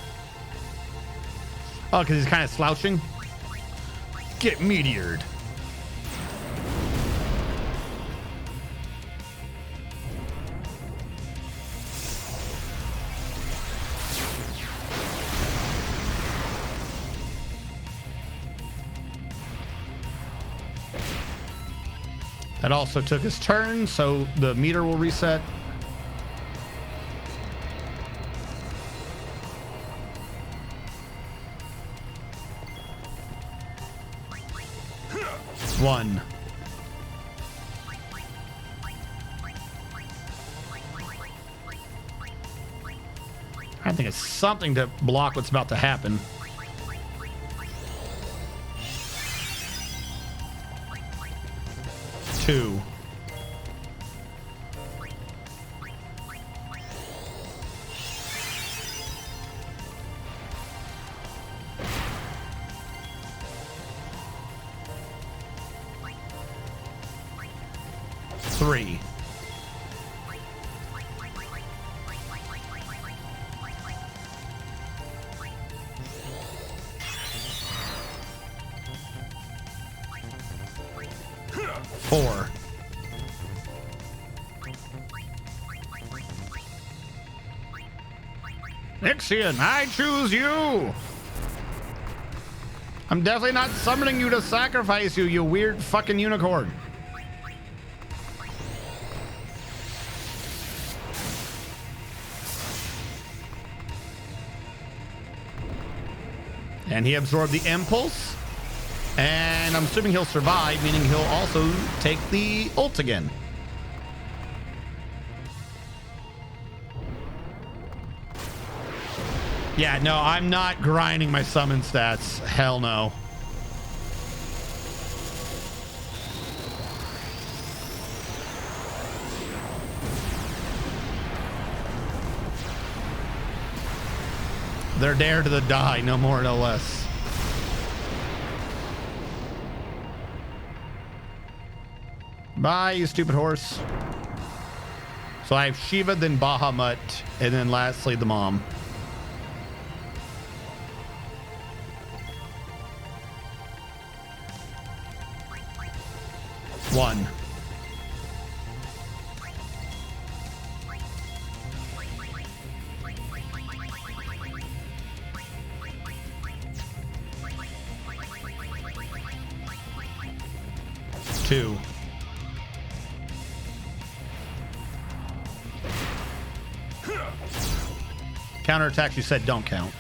Oh, because he's kind of slouching? Get meteored. That also took his turn, so the meter will reset. One. I think it's something to block what's about to happen. Two. Three. Four. Nixian, I choose you. I'm definitely not summoning you to sacrifice you, you weird fucking unicorn. And he absorbed the impulse. And I'm assuming he'll survive, meaning he'll also take the ult again. Yeah, no, I'm not grinding my summon stats. Hell no. They're dare to the die, no more, no less. Bye, you stupid horse. So I have Shiva, then Bahamut, and then lastly the mom. One. Two. Counterattacks you said don't count.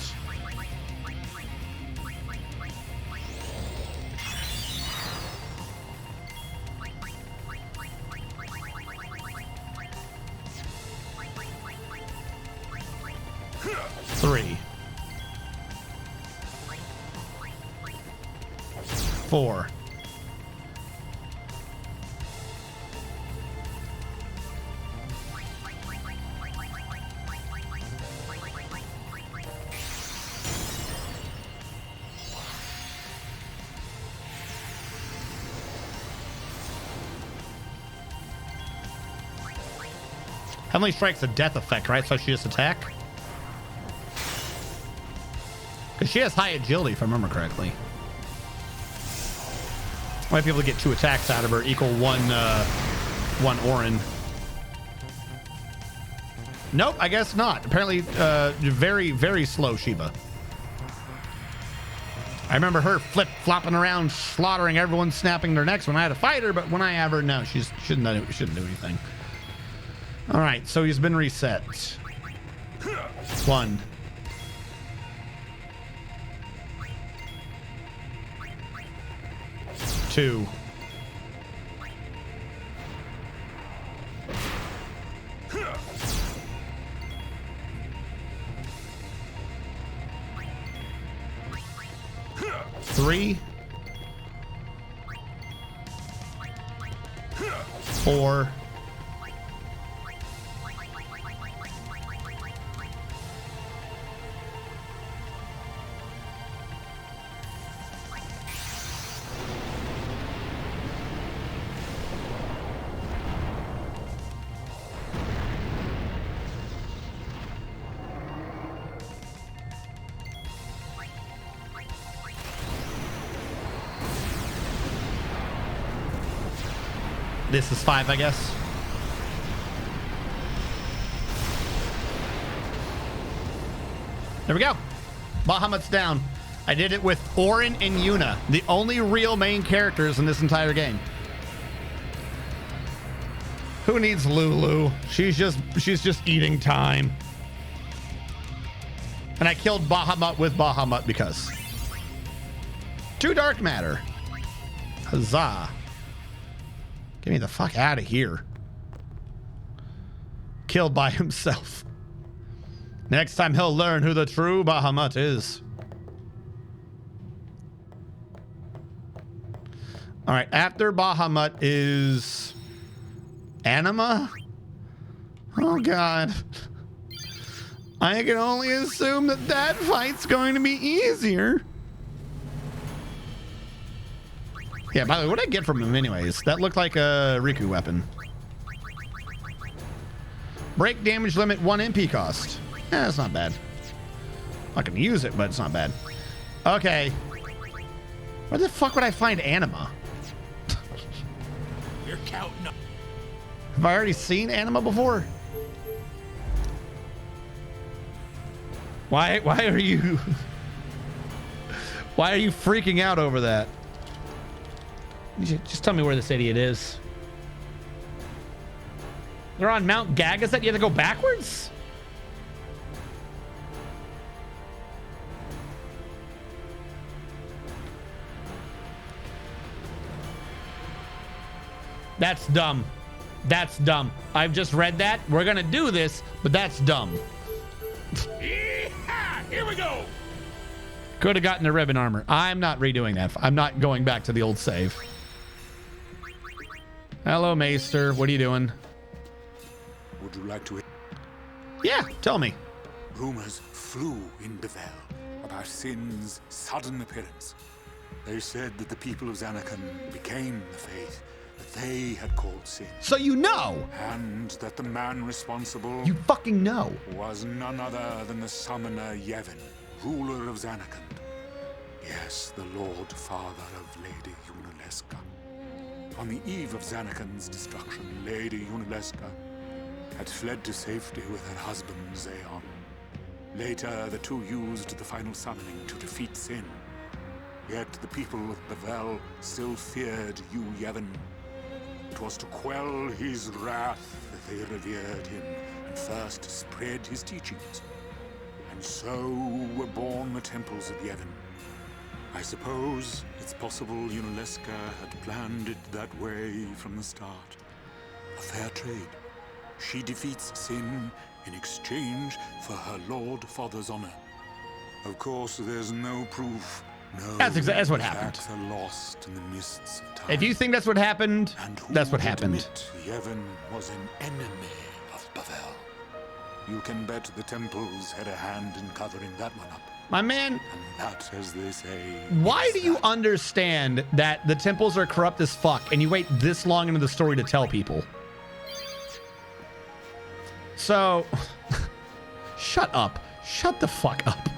Three. Four. Heavenly Strike's a death effect, right? So she just attack? Because she has high agility, if I remember correctly. Might be able to get 2 attacks out of her, equal one Orin. Nope, I guess not. Apparently, very, very slow Sheba. I remember her flip-flopping around, slaughtering everyone, snapping their necks when I had to fight her, but when I have her, no, she shouldn't do anything. All right, so he's been reset. 1. 2. 3. 4. 'This is 5, I guess. There we go. Bahamut's down. I did it with Orin and Yuna, the only real main characters in this entire game. Who needs Lulu? She's just eating time. And I killed Bahamut with Bahamut because. 2 dark matter. Huzzah. Get me the fuck out of here. Killed by himself. Next time he'll learn who the true Bahamut is. All right, after Bahamut is Anima? Oh God. I can only assume that fight's going to be easier. Yeah, by the way, what did I get from him anyways? That looked like a Riku weapon. Break damage limit 1 MP cost. That's not bad. I can use it, but it's not bad. Okay. Where the fuck would I find Anima? You're counting up. Have I already seen Anima before? Why are you... Why are you freaking out over that? Just tell me where this idiot is. They're on Mount Gagaset? You have to go backwards? That's dumb. That's dumb. I've just read that. We're gonna do this, but that's dumb. Yee-haw! Here we go. Could have gotten the ribbon armor. I'm not redoing that. I'm not going back to the old save. Hello, Maester. What are you doing? Would you like to... Yeah, tell me. Rumors flew in Bevel about Sin's sudden appearance. They said that the people of Xanarkand became the faith that they had called Sin. So you know. And that the man responsible You fucking know. was none other than the summoner Yevon, ruler of Xanarkand. Yes, the Lord Father of Lady Yunalesca. On the eve of Xanarkand's destruction, Lady Yunalesca had fled to safety with her husband Xeon. Later, the two used the final summoning to defeat Sin. Yet the people of Bevel still feared you, Yevon. It was to quell his wrath that they revered him and first spread his teachings. And so were born the temples of Yevon. I suppose it's possible Yunalesca had planned it that way from the start. A fair trade. She defeats Sin in exchange for her Lord Father's honor. Of course, there's no proof. No, That's what happened. facts are lost in the mists of time. If you think that's what happened, And who that's what would happened. admit Yevon was an enemy of Bevel? You can bet the temples had a hand in covering that one up. My man, And that, as they say... why is do you that. understand that the temples are corrupt as fuck and you wait this long into the story to tell people? So, shut up. Shut the fuck up.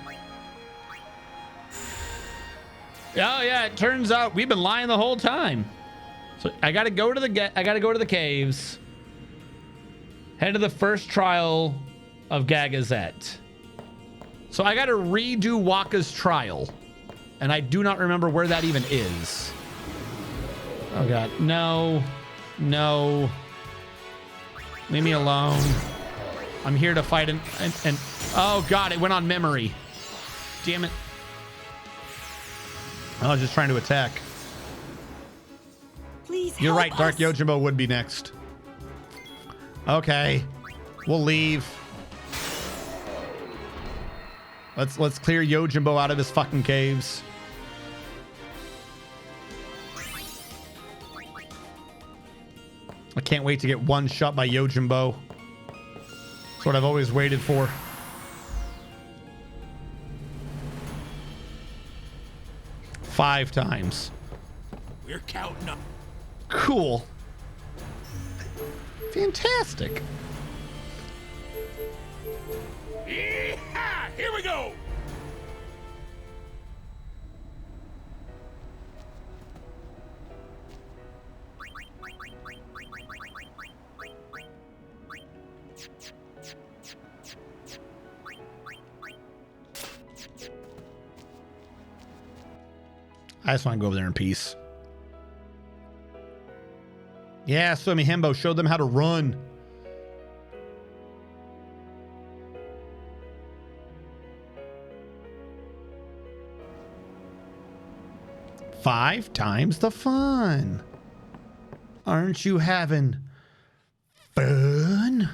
Oh yeah, it turns out we've been lying the whole time. So I gotta go to the caves. Head to the first trial of Gagazet. So I gotta redo Waka's trial. And I do not remember where that even is. Oh god, no. No. Leave me alone. I'm here to fight and oh god, it went on memory. Damn it. I was just trying to attack. Please You're right, help Dark us. Yojimbo would be next. Okay. We'll leave. Let's clear Yojimbo out of his fucking caves. I can't wait to get one shot by Yojimbo. That's what I've always waited for. Five times. We're counting up. Cool. Fantastic. Yeehaw! Here we go. I just want to go over there in peace. Yeah, Sumi Hembo, show them how to run. Five times the fun. Aren't you having fun?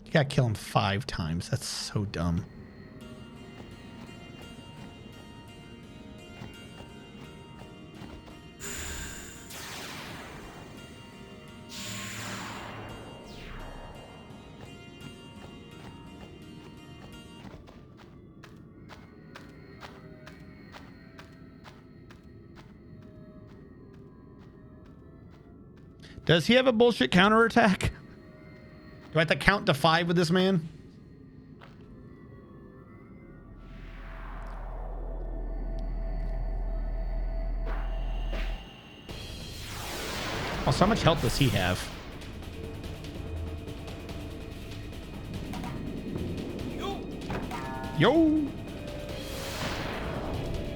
You gotta kill him 5 times. That's so dumb. Does he have a bullshit counterattack? Do I have to count to 5 with this man? Also, how much health does he have? Yo!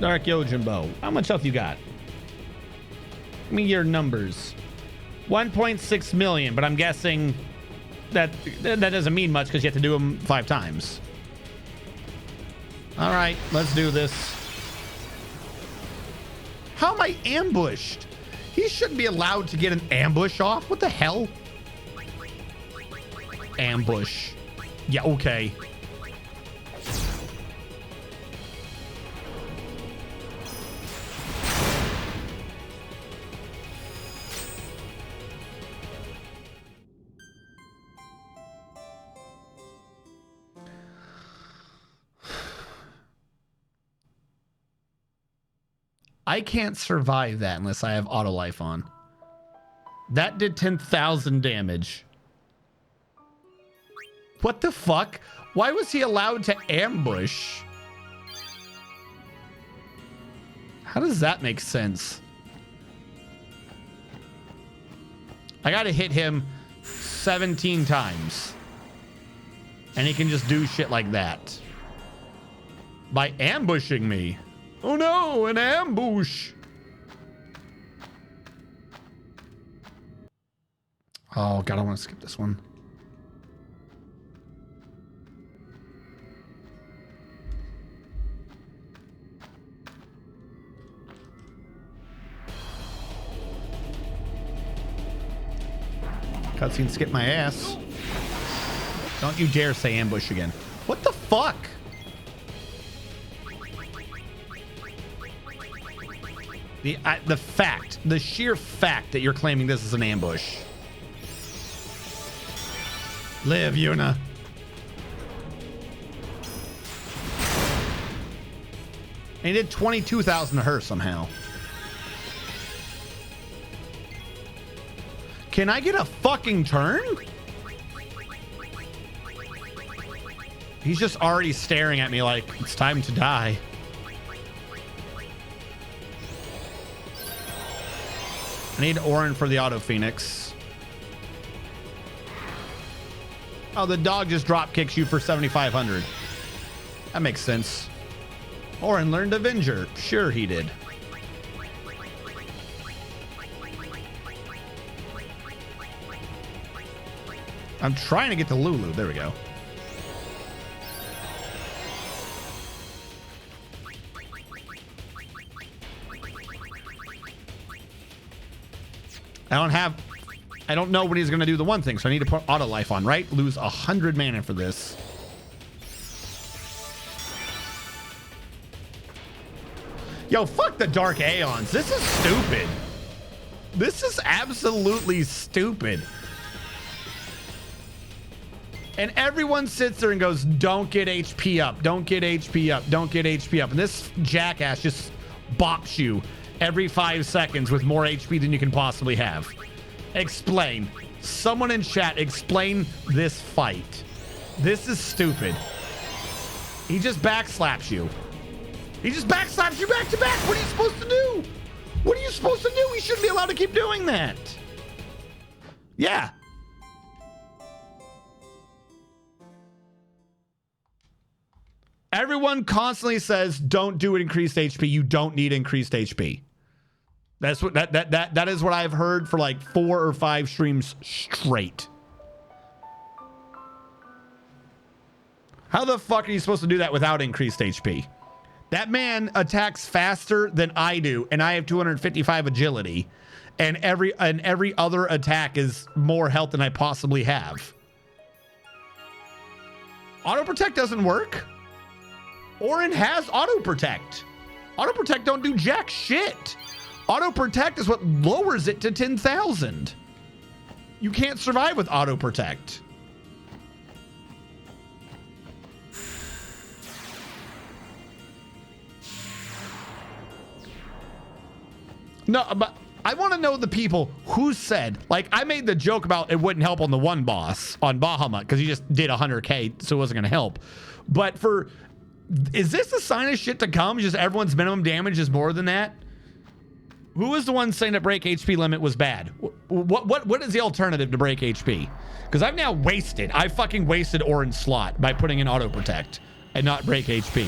Dark Yojimbo. How much health you got? Give me your numbers. 1.6 million, but I'm guessing that doesn't mean much because you have to do them 5 times. All right, let's do this. How am I ambushed? He shouldn't be allowed to get an ambush off. What the hell? Ambush. Yeah, okay. I can't survive that unless I have auto life on. That did 10,000 damage. What the fuck? Why was he allowed to ambush? How does that make sense? I gotta hit him 17 times. And he can just do shit like that. By ambushing me. Oh no, an ambush. Oh god, I want to skip this one. Cutscene skip my ass. Don't you dare say ambush again. What the fuck? The sheer fact that you're claiming this is an ambush. Live, Yuna. And he did 22,000 to her somehow. Can I get a fucking turn? He's just already staring at me like it's time to die. I need Orin for the auto Phoenix. Oh, the dog just drop kicks you for 7,500. That makes sense. Orin learned Avenger. Sure he did. I'm trying to get to Lulu. There we go. I don't know when he's going to do the one thing, so I need to put auto life on, right? Lose 100 mana for this. Yo, fuck the Dark Aeons. This is stupid. This is absolutely stupid. And everyone sits there and goes, don't get HP up. Don't get HP up. Don't get HP up. And this jackass just bops you every 5 seconds with more HP than you can possibly have. Explain. Someone in chat, explain this fight. This is stupid. He just backslaps you. He just backslaps you back to back. What are you supposed to do? What are you supposed to do? He shouldn't be allowed to keep doing that. Yeah. Everyone constantly says, don't do increased HP. You don't need increased HP. That's what that is what I've heard for like 4 or 5 streams straight. How the fuck are you supposed to do that without increased HP? That man attacks faster than I do, and I have 255 agility, and every other attack is more health than I possibly have. Auto protect doesn't work. Orin has auto protect. Auto protect don't do jack shit. Auto protect is what lowers it to 10,000. You can't survive with auto protect. No, but I want to know the people who said, like, I made the joke about it wouldn't help on the one boss on Bahamut because he just did 100k, so it wasn't going to help. But is this a sign of shit to come? Just everyone's minimum damage is more than that? Who was the one saying that break HP limit was bad? What is the alternative to break HP? Because I fucking wasted Orin's slot by putting in auto protect and not break HP.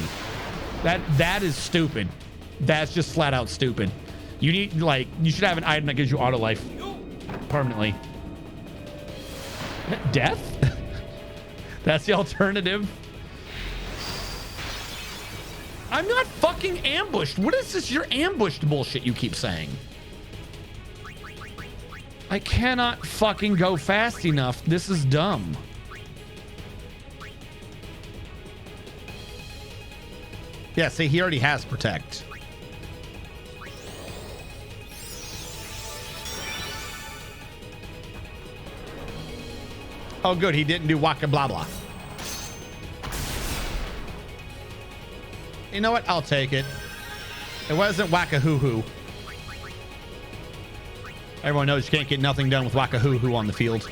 That is stupid. That's just flat out stupid. You need, like, you should have an item that gives you auto life permanently. Death? That's the alternative. I'm not fucking ambushed. What is this? Your ambushed bullshit you keep saying. I cannot fucking go fast enough. This is dumb. Yeah, see, he already has protect. Oh, good. He didn't do waka blah blah. You know what? I'll take it. It wasn't waka hoo hoo. Everyone knows you can't get nothing done with waka hoo hoo on the field.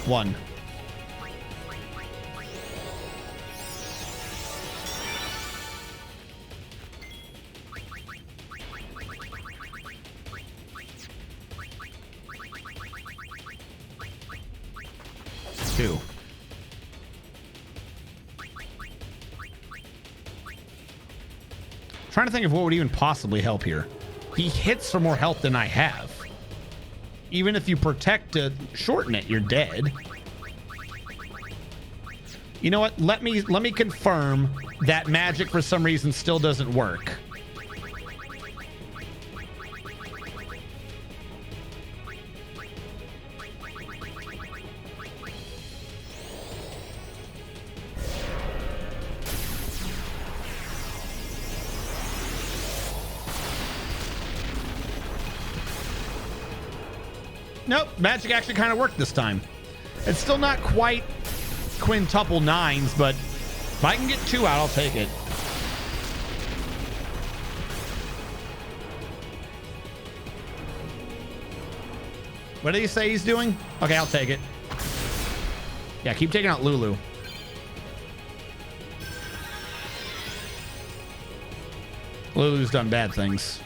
One. Two. Trying to think of what would even possibly help here. He hits for more health than I have. Even if you protect to shorten it, you're dead. You know what? Let me confirm that magic for some reason still doesn't work. nope. Magic actually kind of worked this time. It's still not quite quintuple 9s, but if I can get 2 out, I'll take it. What did he say he's doing? Okay, I'll take it. Yeah, keep taking out Lulu. Lulu's done bad things.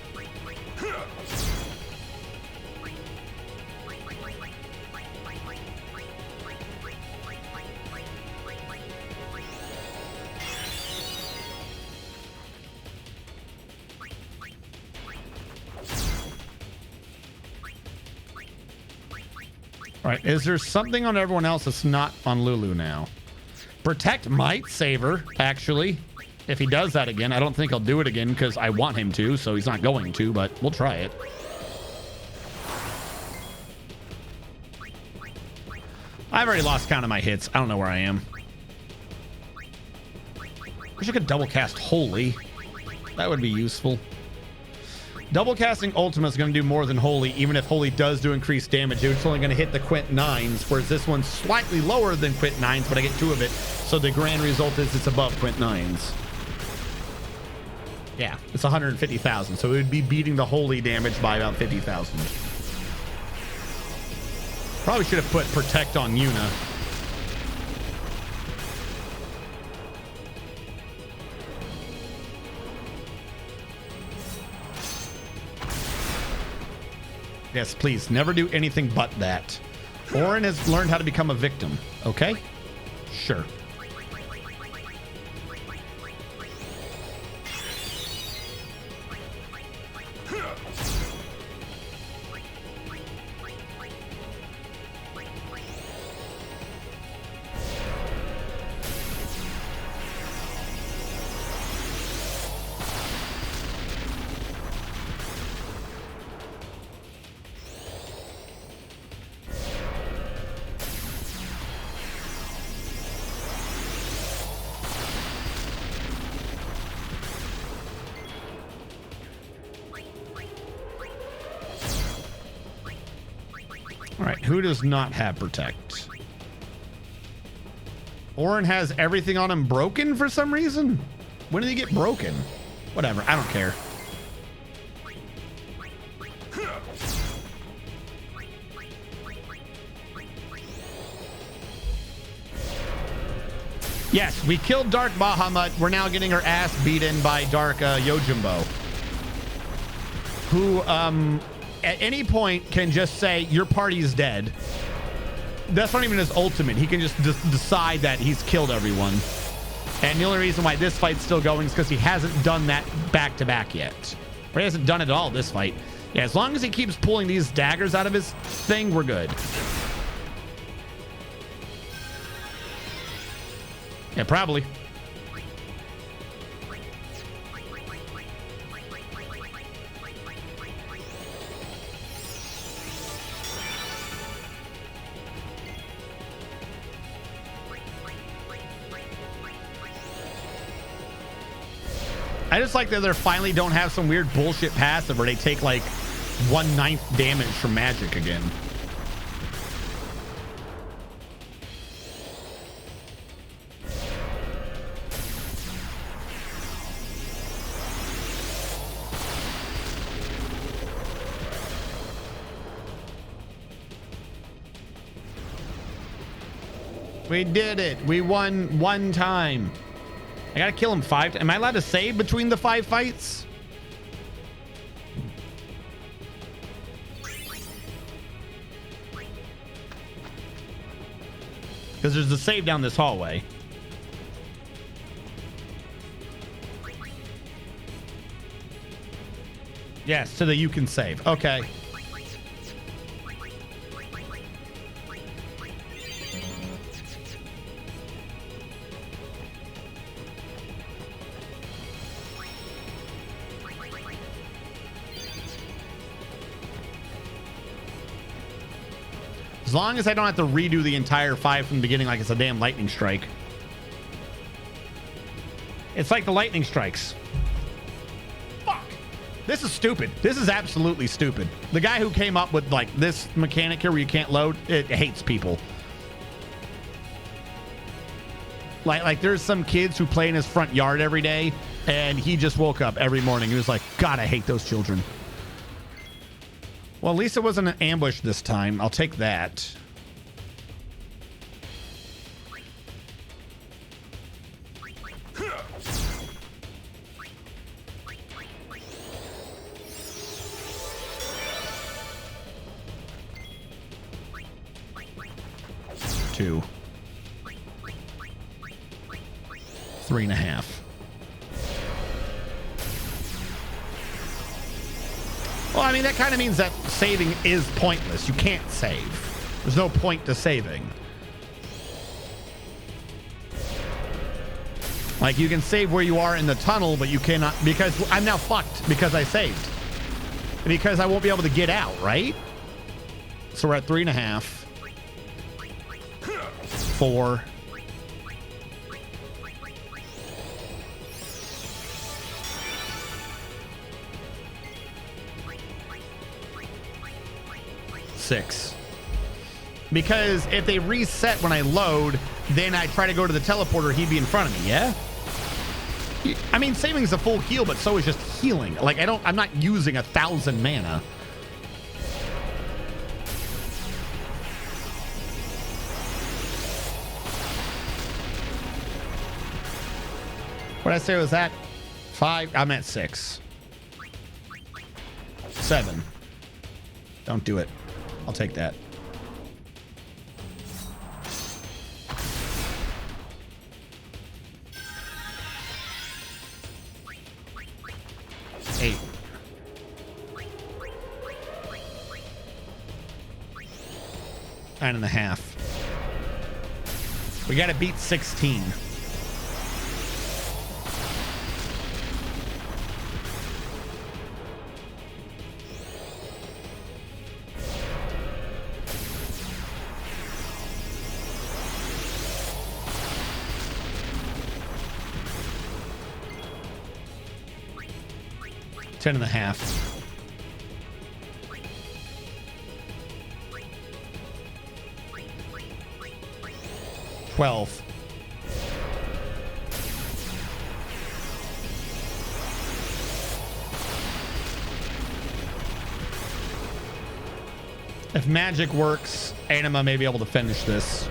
All right, is there something on everyone else that's not on Lulu now? Protect might save her, actually. If he does that again, I don't think he'll do it again because I want him to, so he's not going to, but we'll try it. I've already lost count of my hits. I don't know where I am. Wish I could double cast Holy. That would be useful. Double casting Ultima is going to do more than Holy, even if Holy does do increased damage. It's only going to hit the Quint 9s, whereas this one's slightly lower than Quint 9s, but I get 2 of it. So the grand result is it's above Quint 9s. Yeah, it's 150,000. So it would be beating the Holy damage by about 50,000. Probably should have put Protect on Yuna. Yes, please, never do anything but that. Orin has learned how to become a victim. Okay? Sure. Who does not have Protect? Orin has everything on him broken for some reason. When did he get broken? Whatever, I don't care. Yes, we killed Dark Bahamut. We're now getting our ass beaten by Dark Yojimbo, who at any point can just say your party's dead. That's not even his ultimate. He can just decide that he's killed everyone. And the only reason why this fight's still going is because he hasn't done that back to back yet. Or he hasn't done it at all this fight. Yeah, as long as he keeps pulling these daggers out of his thing, we're good. Yeah, probably. I just like that they finally don't have some weird bullshit passive where they take like 1/9 damage from magic again. We did it. We won 1 time. I gotta kill him 5 times. Am I allowed to save between the 5 fights? Because there's a save down this hallway. Yes, so that you can save. Okay. As long as I don't have to redo the entire 5 from the beginning like it's a damn lightning strike. It's like the lightning strikes. Fuck. This is stupid. This is absolutely stupid. The guy who came up with like this mechanic here where you can't load, it hates people. Like there's some kids who play in his front yard every day, and he just woke up every morning. He was like, God, I hate those children. Well, at least it wasn't an ambush this time. I'll take that. Two. 3.5. Well, I mean, that kind of means that saving is pointless. You can't save. There's no point to saving. Like, you can save where you are in the tunnel, but you cannot, because I'm now fucked because I saved. Because I won't be able to get out, right? So we're at 3.5. 4. 6. Because if they reset when I load, then I try to go to the teleporter, he'd be in front of me, yeah? I mean, saving is a full heal, but so is just healing. Like, I'm not using 1,000 mana. What did I say was that? 5? I'm at 6. 7. Don't do it. I'll take that. 8. 9.5. We gotta beat 16. Ten and a half. 12. If magic works, Anima may be able to finish this.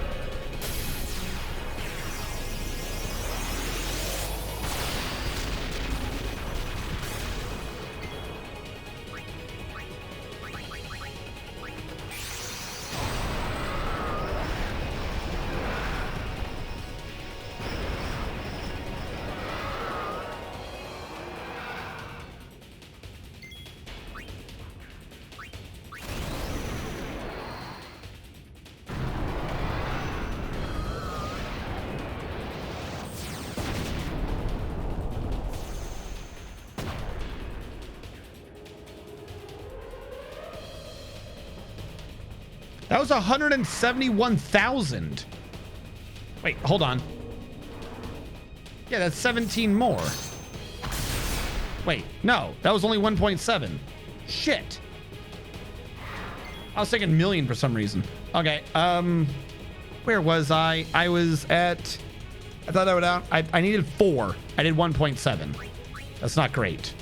That was 171,000. Wait, hold on. Yeah, that's 17 more. Wait, no, that was only 1.7. Shit. I was thinking million for some reason. Okay, where was I? I was at, I thought I would out. I needed 4. I did 1.7. That's not great.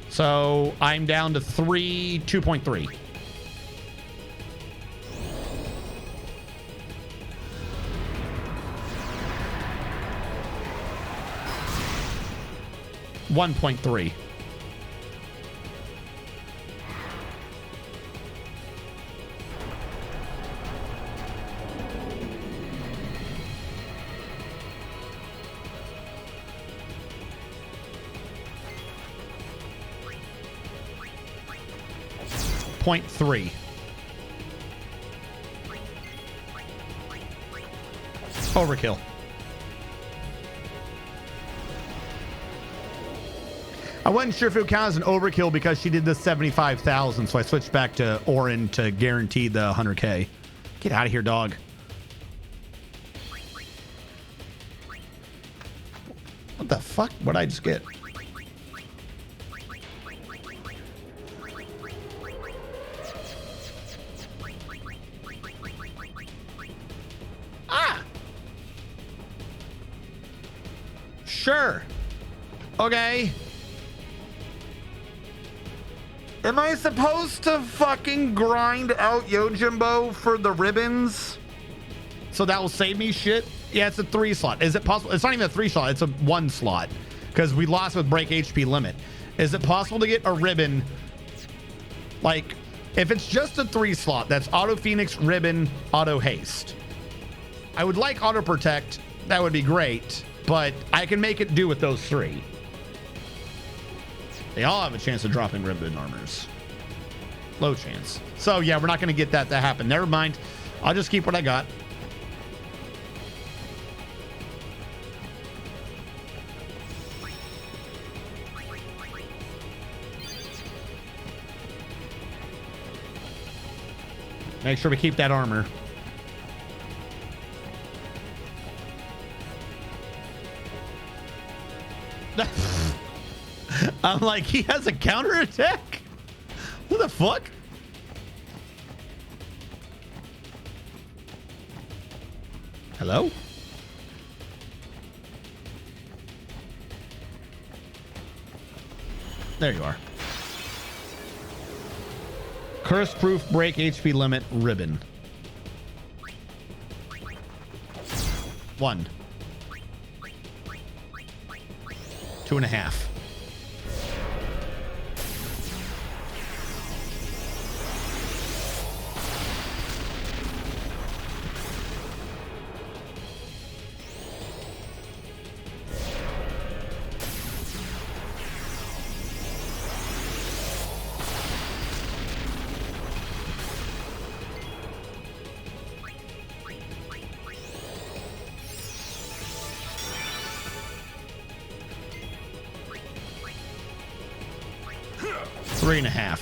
So I'm down to 2.3. $1.3. $0.3. Overkill. I wasn't sure if it would count as an overkill because she did the 75,000, so I switched back to Orin to guarantee the 100K. Get out of here, dog. What the fuck? What'd I just get? Sure. Okay. Am I supposed to fucking grind out Yojimbo for the ribbons? So that will save me shit? Yeah, it's a 3 slot. Is it possible? It's not even a 3 slot. It's a 1 slot because we lost with break HP limit. Is it possible to get a ribbon? Like, if it's just a 3 slot, that's auto Phoenix, ribbon, auto haste. I would like auto protect. That would be great, but I can make it do with those 3. They all have a chance of dropping ribbon armors. Low chance. So yeah, we're not going to get that to happen. Never mind. I'll just keep what I got. Make sure we keep that armor. I'm like, he has a counterattack? What the fuck? Hello? There you are. Curse proof, break HP limit, ribbon. 1. 2.5. Three and a half.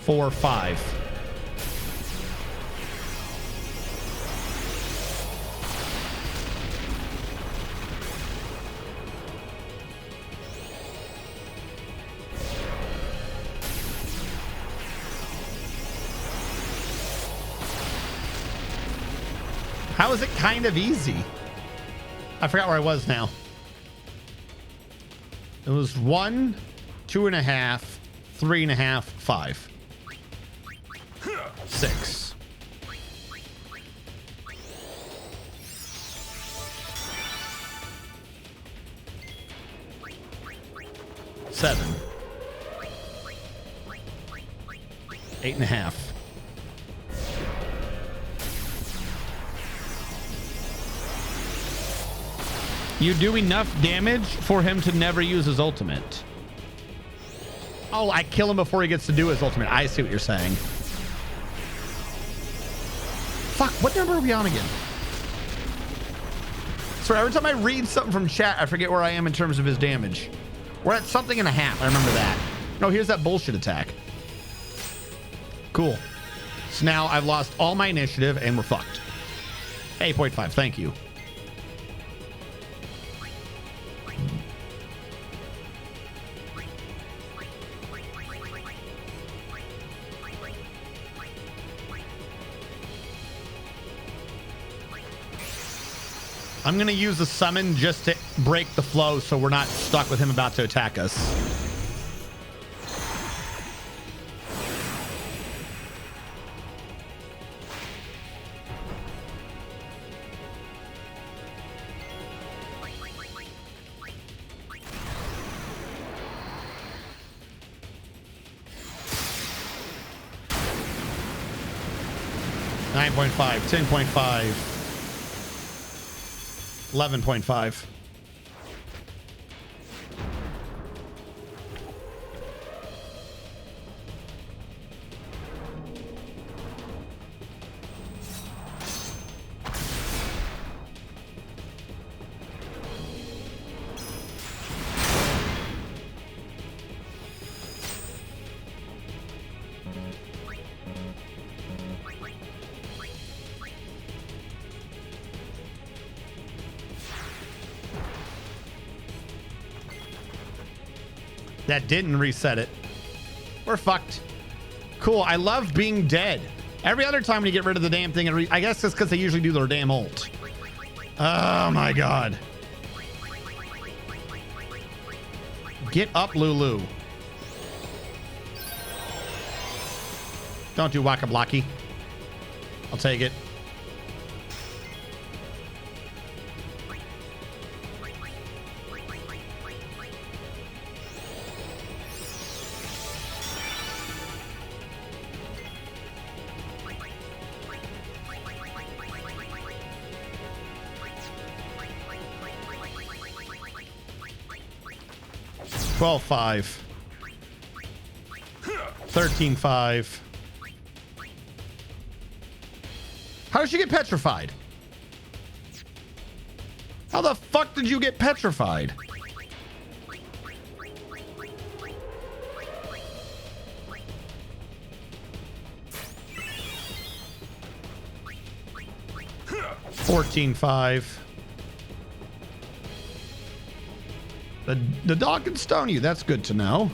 4, 5. How is it kind of easy? I forgot where I was now. It was 1, 2.5, 3.5, 5. 6. 7. 8.5. You do enough damage for him to never use his ultimate. Oh, I kill him before he gets to do his ultimate. I see what you're saying. Fuck, what number are we on again? Sorry, every time I read something from chat, I forget where I am in terms of his damage. We're at something and a half. I remember that. No, here's that bullshit attack. Cool. So now I've lost all my initiative and we're fucked. 8.5, thank you. I'm going to use the summon just to break the flow so we're not stuck with him about to attack us. $9.5, $10.5. 11.5. That didn't reset it. We're fucked. Cool. I love being dead. Every other time when you get rid of the damn thing, I guess it's because they usually do their damn ult. Oh my god. Get up, Lulu. Don't do Waka Blocky. I'll take it. $12.5. $13.5. How did she get petrified? How the fuck did you get petrified? $14.5. The dog can stone you. That's good to know.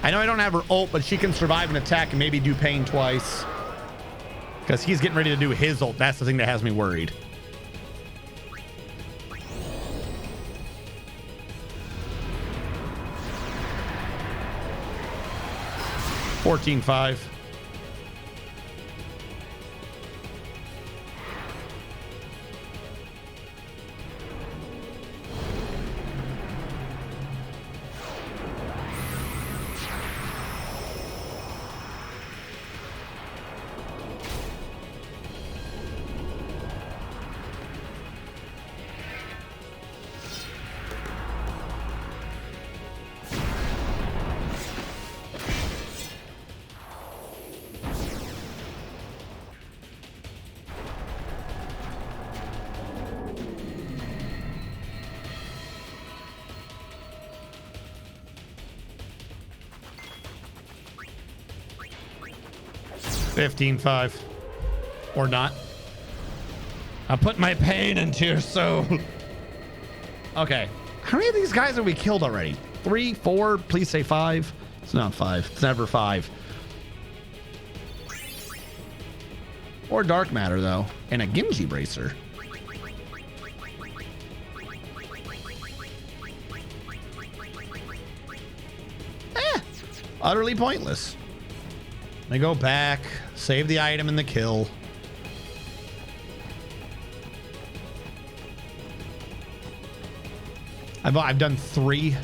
I know I don't have her ult, but she can survive an attack and maybe do pain twice. Because he's getting ready to do his ult. That's the thing that has me worried. $14.5. $15.5. Or not. I put my pain into your soul. Okay. How many of these guys have we killed already? 3, 4, please say 5. It's not 5. It's never 5. Or dark matter, though. And a Genji bracer. Utterly pointless. I go back, save the item in the kill. I've done 3.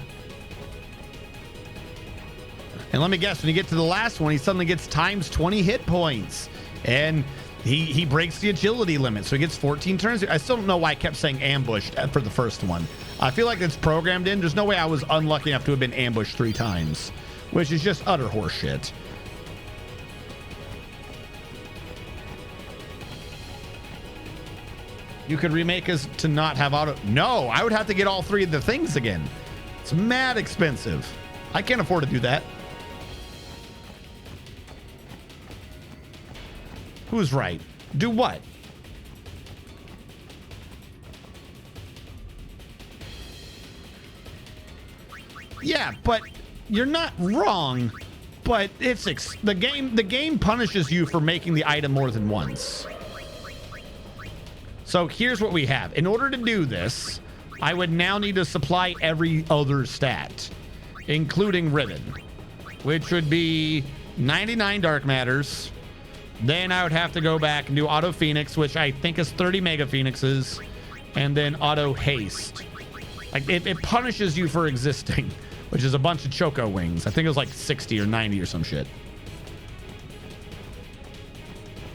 And let me guess, when you get to the last one, he suddenly gets times 20 hit points. And he breaks the agility limit, so he gets 14 turns. I still don't know why I kept saying ambushed for the first one. I feel like it's programmed in. There's no way I was unlucky enough to have been ambushed 3 times, which is just utter horseshit. You could remake us to not have auto. No, I would have to get all 3 of the things again. It's mad expensive. I can't afford to do that. Who's right? Do what? Yeah, but you're not wrong. But it's the game punishes you for making the item more than once. So here's what we have. In order to do this, I would now need to supply every other stat, including ribbon, which would be 99 dark matters. Then I would have to go back and do auto phoenix, which I think is 30 mega phoenixes, and then auto haste. Like it punishes you for existing, which is a bunch of choco wings. I think it was like 60 or 90 or some shit.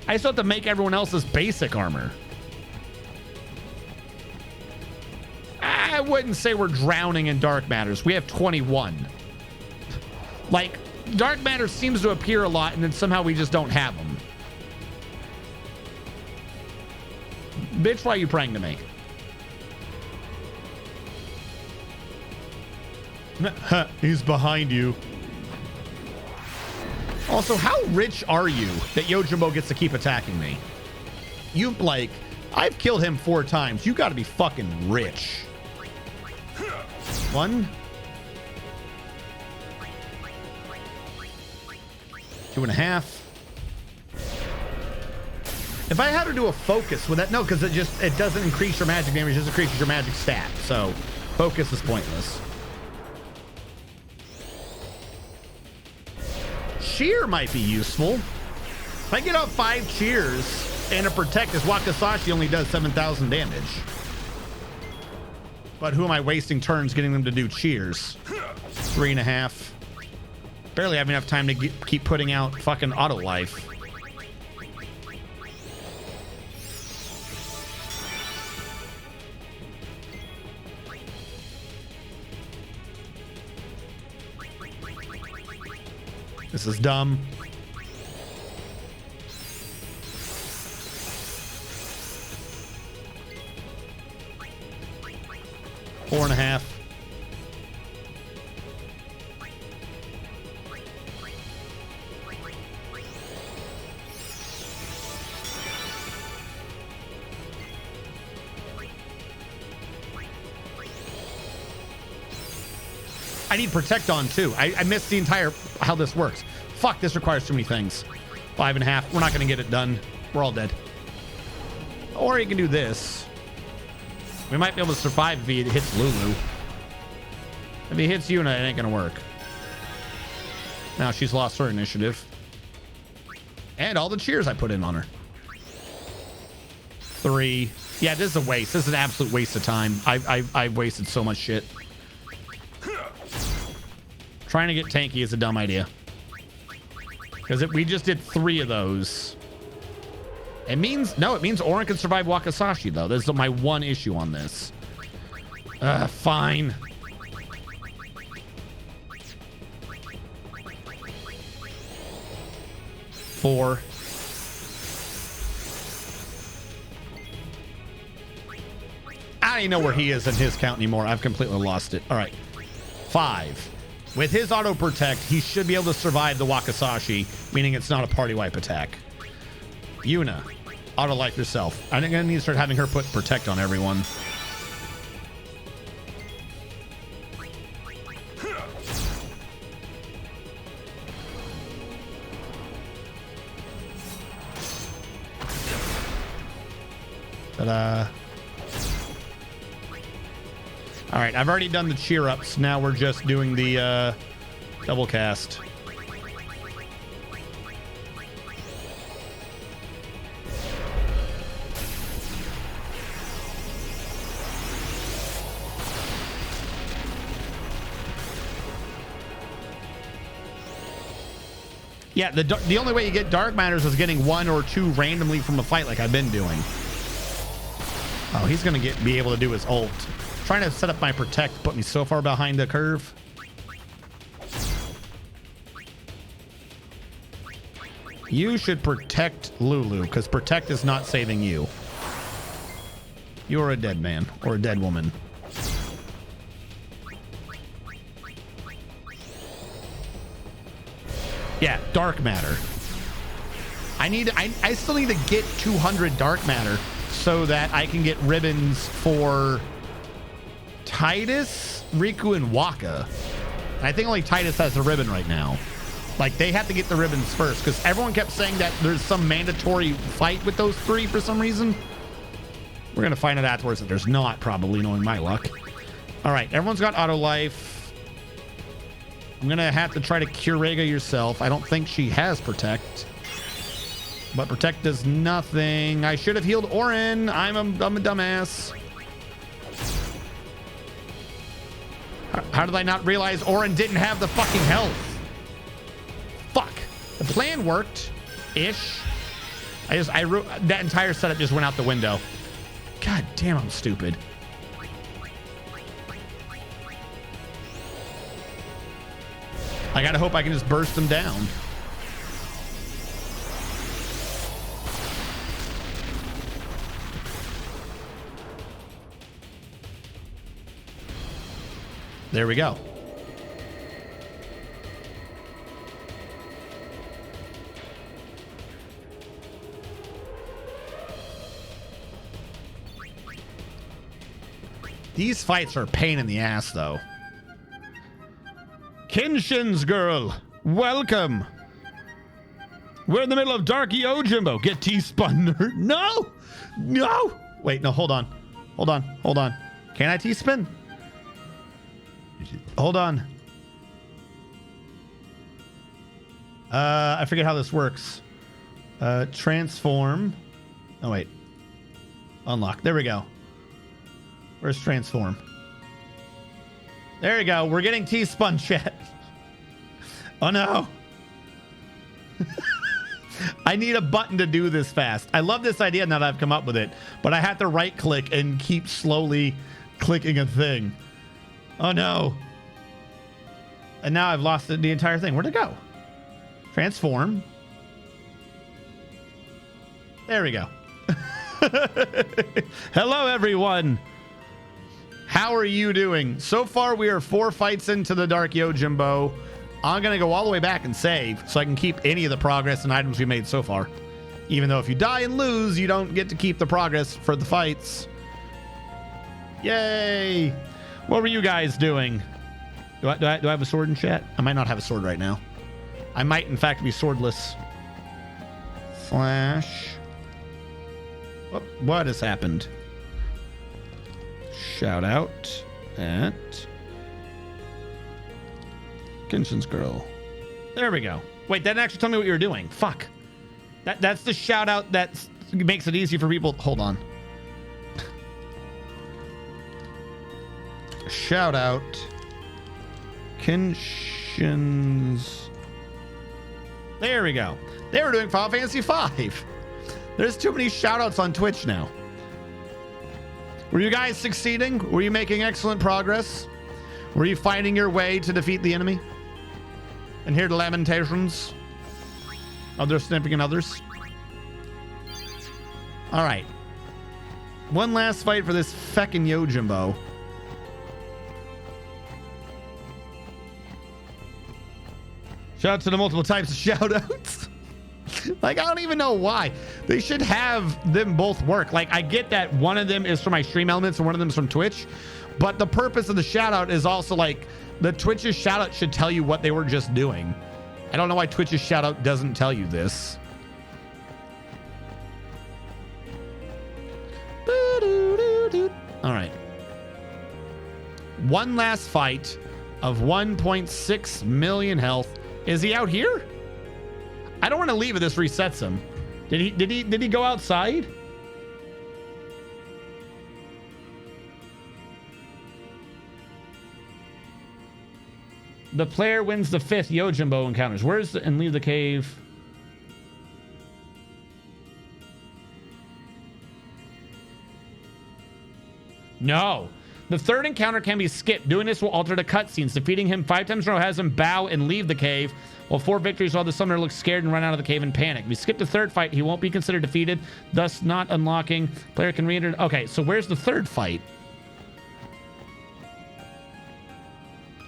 I still have to make everyone else's basic armor. I wouldn't say we're drowning in dark matters. We have 21. Like, dark matter seems to appear a lot, and then somehow we just don't have them. Bitch, why are you praying to me? He's behind you. Also, how rich are you that Yojimbo gets to keep attacking me? You, like, I've killed him 4 times. You got to be fucking rich. 1, 2.5. If I had her do a focus, would that? No, because it doesn't increase your magic damage, it just increases your magic stat. So focus is pointless. Cheer might be useful. If I get up 5 cheers and a protect, this Wakasashi only does 7,000 damage. But who am I wasting turns getting them to do cheers? 3.5. Barely have enough time to keep putting out fucking auto life. This is dumb. Four and a half. I need protect on too. I missed the entire how this works. Fuck, this requires too many things. 5.5. We're not gonna get it done. We're all dead. Or you can do this. We might be able to survive if he hits Lulu. If he hits Yuna, it ain't gonna work. Now she's lost her initiative. And all the cheers I put in on her. 3. Yeah, this is a waste. This is an absolute waste of time. I've wasted so much shit. Trying to get tanky is a dumb idea. Because we just did 3 of those. It means, no, it means Orin can survive Wakasashi, though. This is my one issue on this. Fine. Four. I don't even know where he is in his count anymore. I've completely lost it. All right. 5. With his auto protect, he should be able to survive the Wakasashi, meaning it's not a party wipe attack. Yuna, auto life yourself. I'm gonna need to start having her put protect on everyone. Ta-da. All right, I've already done the cheer ups. Now we're just doing the double cast. Yeah, the only way you get dark matters is getting 1 or 2 randomly from a fight like I've been doing. Oh, he's gonna be able to do his ult. Trying to set up my protect put me so far behind the curve. You should protect Lulu because protect is not saving you. You're a dead man or a dead woman. Yeah, dark matter. I still need to get 200 dark matter so that I can get ribbons for Titus, Riku, and Waka. I think only Titus has the ribbon right now. Like, they have to get the ribbons first because everyone kept saying that there's some mandatory fight with those 3 for some reason. We're going to find out afterwards that there's not, probably, knowing my luck. All right, everyone's got auto life. I'm going to have to try to cure Rega yourself. I don't think she has protect. But protect does nothing. I should have healed Orin. I'm a dumbass. How did I not realize Orin didn't have the fucking health? Fuck. The plan worked. Ish. That entire setup just went out the window. God damn, I'm stupid. I gotta hope I can just burst them down. There we go. These fights are a pain in the ass, though. Kenshin's girl, welcome. We're in the middle of Dark Yojimbo. Get T-spun, nerd. No! No! Wait, no, hold on. Hold on. Hold on. Can I T-spin? Hold on. I forget how this works. Transform. Oh, wait. Unlock. There we go. Where's transform? There you go. We're getting T-spun, chat. Oh, no. I need a button to do this fast. I love this idea now that I've come up with it, but I have to right click and keep slowly clicking a thing. Oh no. And now I've lost the entire thing. Where'd it go? Transform. There we go. Hello everyone. How are you doing? So far we are 4 fights into the Dark Yojimbo. I'm going to go all the way back and save so I can keep any of the progress and items we made so far. Even though if you die and lose, you don't get to keep the progress for the fights. Yay! What were you guys doing? Do I have a sword in chat? I might not have a sword right now. I might, in fact, be swordless. Slash. What has happened? Shout out at Kenshin's girl. There we go. Wait, that didn't actually tell me what you were doing. Fuck. That's the shout out that makes it easy for people. Hold on. Shout out Kenshin's. There we go. They were doing Final Fantasy V. There's too many shout outs on Twitch now. Were you guys succeeding? Were you making excellent progress? Were you finding your way to defeat the enemy? And hear the lamentations of their significant others. All right. One last fight for this feckin' Yojimbo. Shout out to the multiple types of shout outs. Like, I don't even know why. They should have them both work. Like, I get that one of them is from my stream elements and one of them is from Twitch. But the purpose of the shout out is also like, the Twitch's shout out should tell you what they were just doing. I don't know why Twitch's shout out doesn't tell you this. All right. One last fight of 1.6 million health. Is he out here? I don't want to leave if this resets him. Did he go outside? The player wins the 5th Yojimbo encounters. And leave the cave. No. The 3rd encounter can be skipped. Doing this will alter the cutscenes. Defeating him 5 times in a row has him bow and leave the cave. While 4 victories while the summoner looks scared and run out of the cave in panic. If you skip the 3rd fight, he won't be considered defeated, thus not unlocking. Player can re-enter. Okay, so where's the 3rd fight?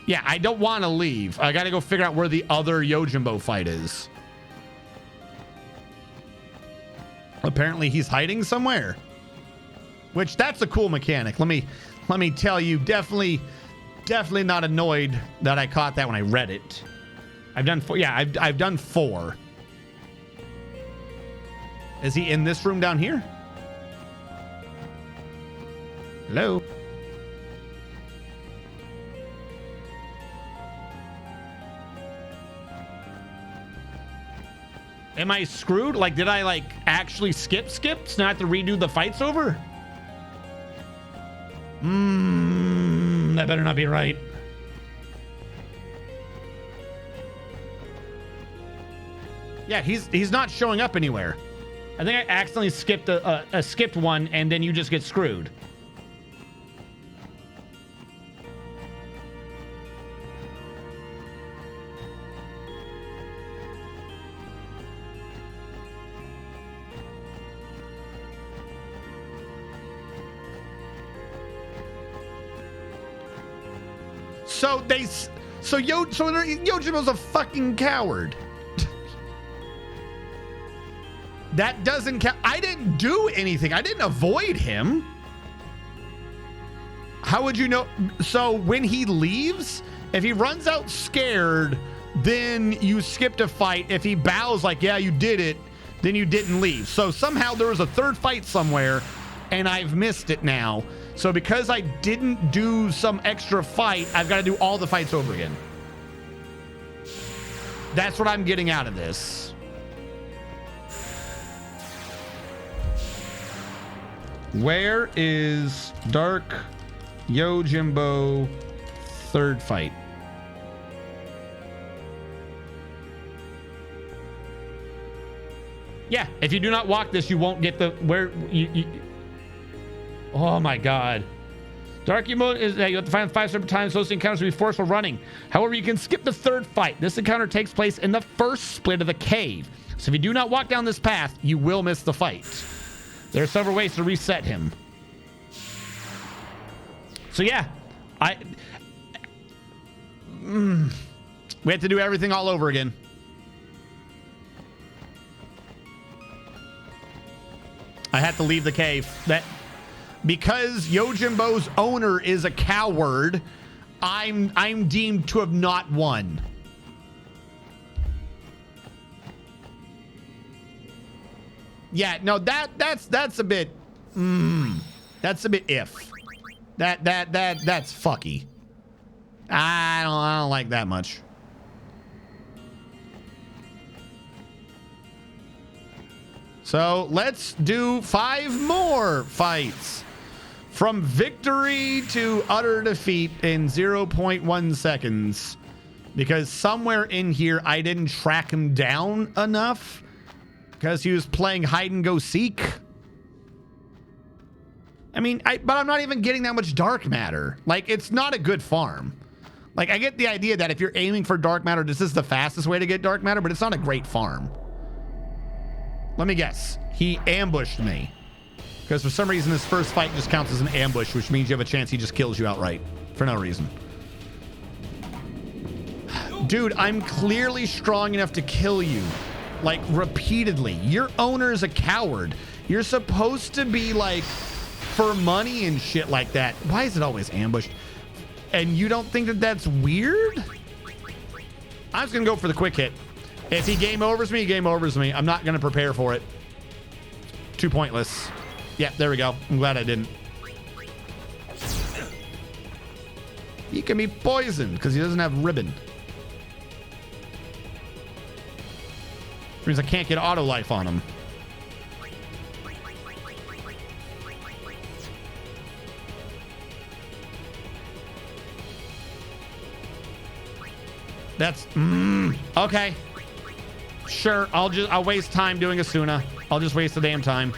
Yeah, I don't want to leave. I got to go figure out where the other Yojimbo fight is. Apparently he's hiding somewhere. Which, that's a cool mechanic. Let me tell you, definitely not annoyed that I caught that when I read it. I've done 4. Yeah, I've done 4. Is he in this room down here? Hello? Am I screwed? Like, did I like actually skip? So now I have to redo the fights over? That better not be right. Yeah, he's not showing up anywhere. I think I accidentally skipped a skipped one, and then you just get screwed. So Yojimbo's a fucking coward. That doesn't count. I didn't do anything. I didn't avoid him. How would you know? So when he leaves, if he runs out scared, then you skipped a fight. If he bows like, yeah, you did it, then you didn't leave. So somehow there was a third fight somewhere, and I've missed it now. So because I didn't do some extra fight, I've got to do all the fights over again. That's what I'm getting out of this. Where is Dark Yojimbo third fight? Yeah, if you do not walk this, you won't get the where you oh my god. Dark Yojimbo is you have to find 5 separate times. Those encounters will be forceful running. However, you can skip the third fight. This encounter takes place in the first split of the cave. So if you do not walk down this path, you will miss the fight. There are several ways to reset him. So yeah, we have to do everything all over again. I had to leave the cave. That because Yojimbo's owner is a coward, I'm deemed to have not won. Yeah, no, that's a bit that's a bit if. That's fucky. I don't like that much. So let's do 5 more fights. From victory to utter defeat in 0.1 seconds. Because somewhere in here I didn't track him down enough. Because he was playing hide and go seek. I mean, but I'm not even getting that much dark matter. Like, it's not a good farm. Like, I get the idea that if you're aiming for dark matter, this is the fastest way to get dark matter, but it's not a great farm. Let me guess. He ambushed me. Because for some reason, this first fight just counts as an ambush, which means you have a chance he just kills you outright. For no reason. Dude, I'm clearly strong enough to kill you. Like, repeatedly. Your owner is a coward. You're supposed to be, like, for money and shit like that. Why is it always ambushed? And you don't think that that's weird? I'm just going to go for the quick hit. If he game overs me, he game overs me. I'm not going to prepare for it. Too pointless. Yeah, there we go. I'm glad I didn't. He can be poisoned because he doesn't have ribbon. Which means I can't get auto life on him. That's okay. Sure, I'll waste time doing Asuna. I'll just waste the damn time.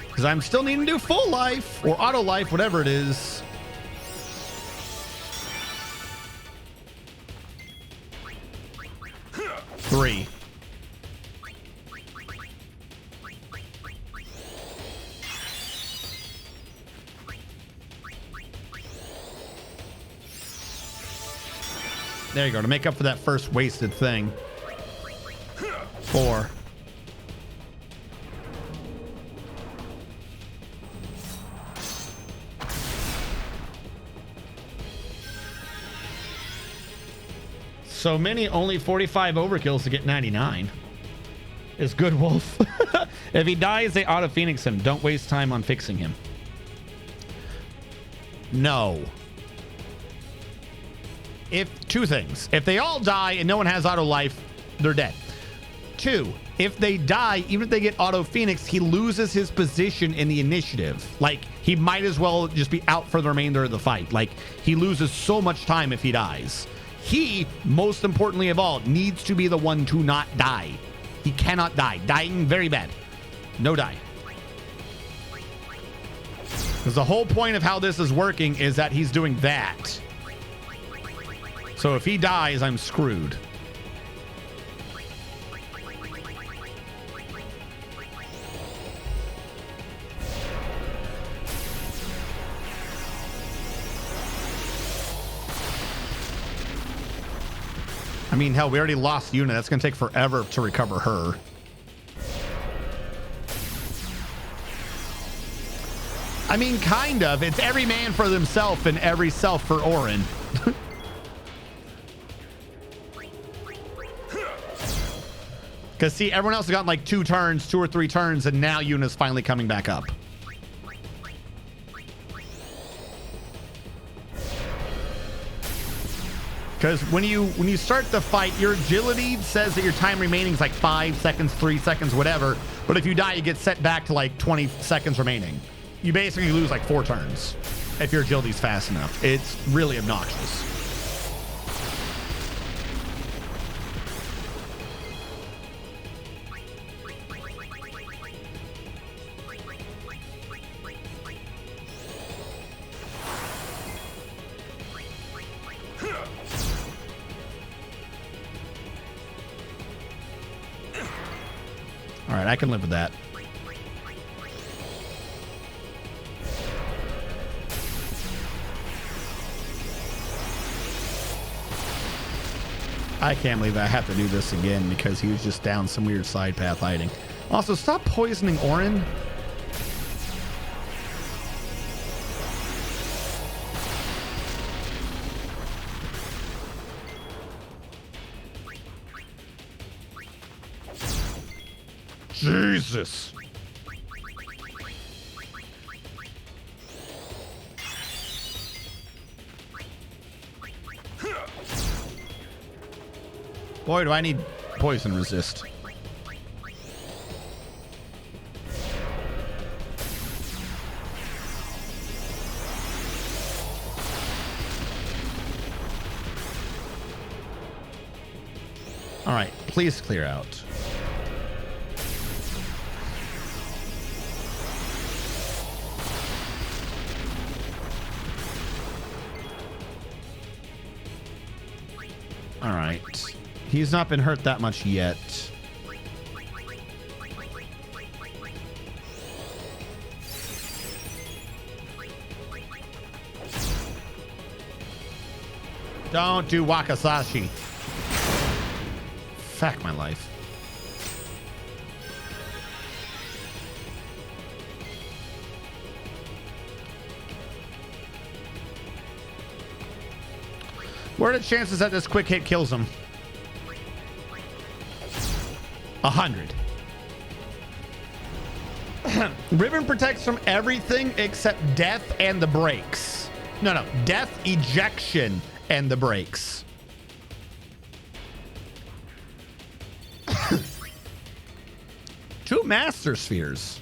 Because I'm still needing to do full life or auto life, whatever it is. Three. There you go, to make up for that first wasted thing. 4. So many, only 45 overkills to get 99. Is good, Wolf. If he dies, they auto Phoenix him. Don't waste time on fixing him. No. If 2 things. If they all die and no one has auto life, they're dead. 2, if they die, even if they get auto Phoenix, he loses his position in the initiative. Like, he might as well just be out for the remainder of the fight. Like, he loses so much time if he dies. He, most importantly of all, needs to be the one to not die. He cannot die. Dying, very bad. No die. Because the whole point of how this is working is that he's doing that. So if he dies, I'm screwed. I mean, hell, we already lost Yuna. That's going to take forever to recover her. I mean, kind of. It's every man for themselves and every self for Orin. Because, see, everyone else has gotten like 2 or 3 turns, and now Yuna's finally coming back up. Because when you start the fight, your agility says that your time remaining is like 5 seconds, 3 seconds, whatever. But if you die, you get set back to like 20 seconds remaining. You basically lose like 4 turns if your agility's fast enough. It's really obnoxious. All right, I can live with that. I can't believe I have to do this again because he was just down some weird side path hiding. Also, stop poisoning Orin. Jesus. Boy, do I need poison resist. All right, please clear out. All right. He's not been hurt that much yet. Don't do Wakasashi. Fuck my life. What are the chances that this quick hit kills him? 100. Ribbon protects from everything except death and the brakes. No, death, ejection, and the brakes. Two master spheres.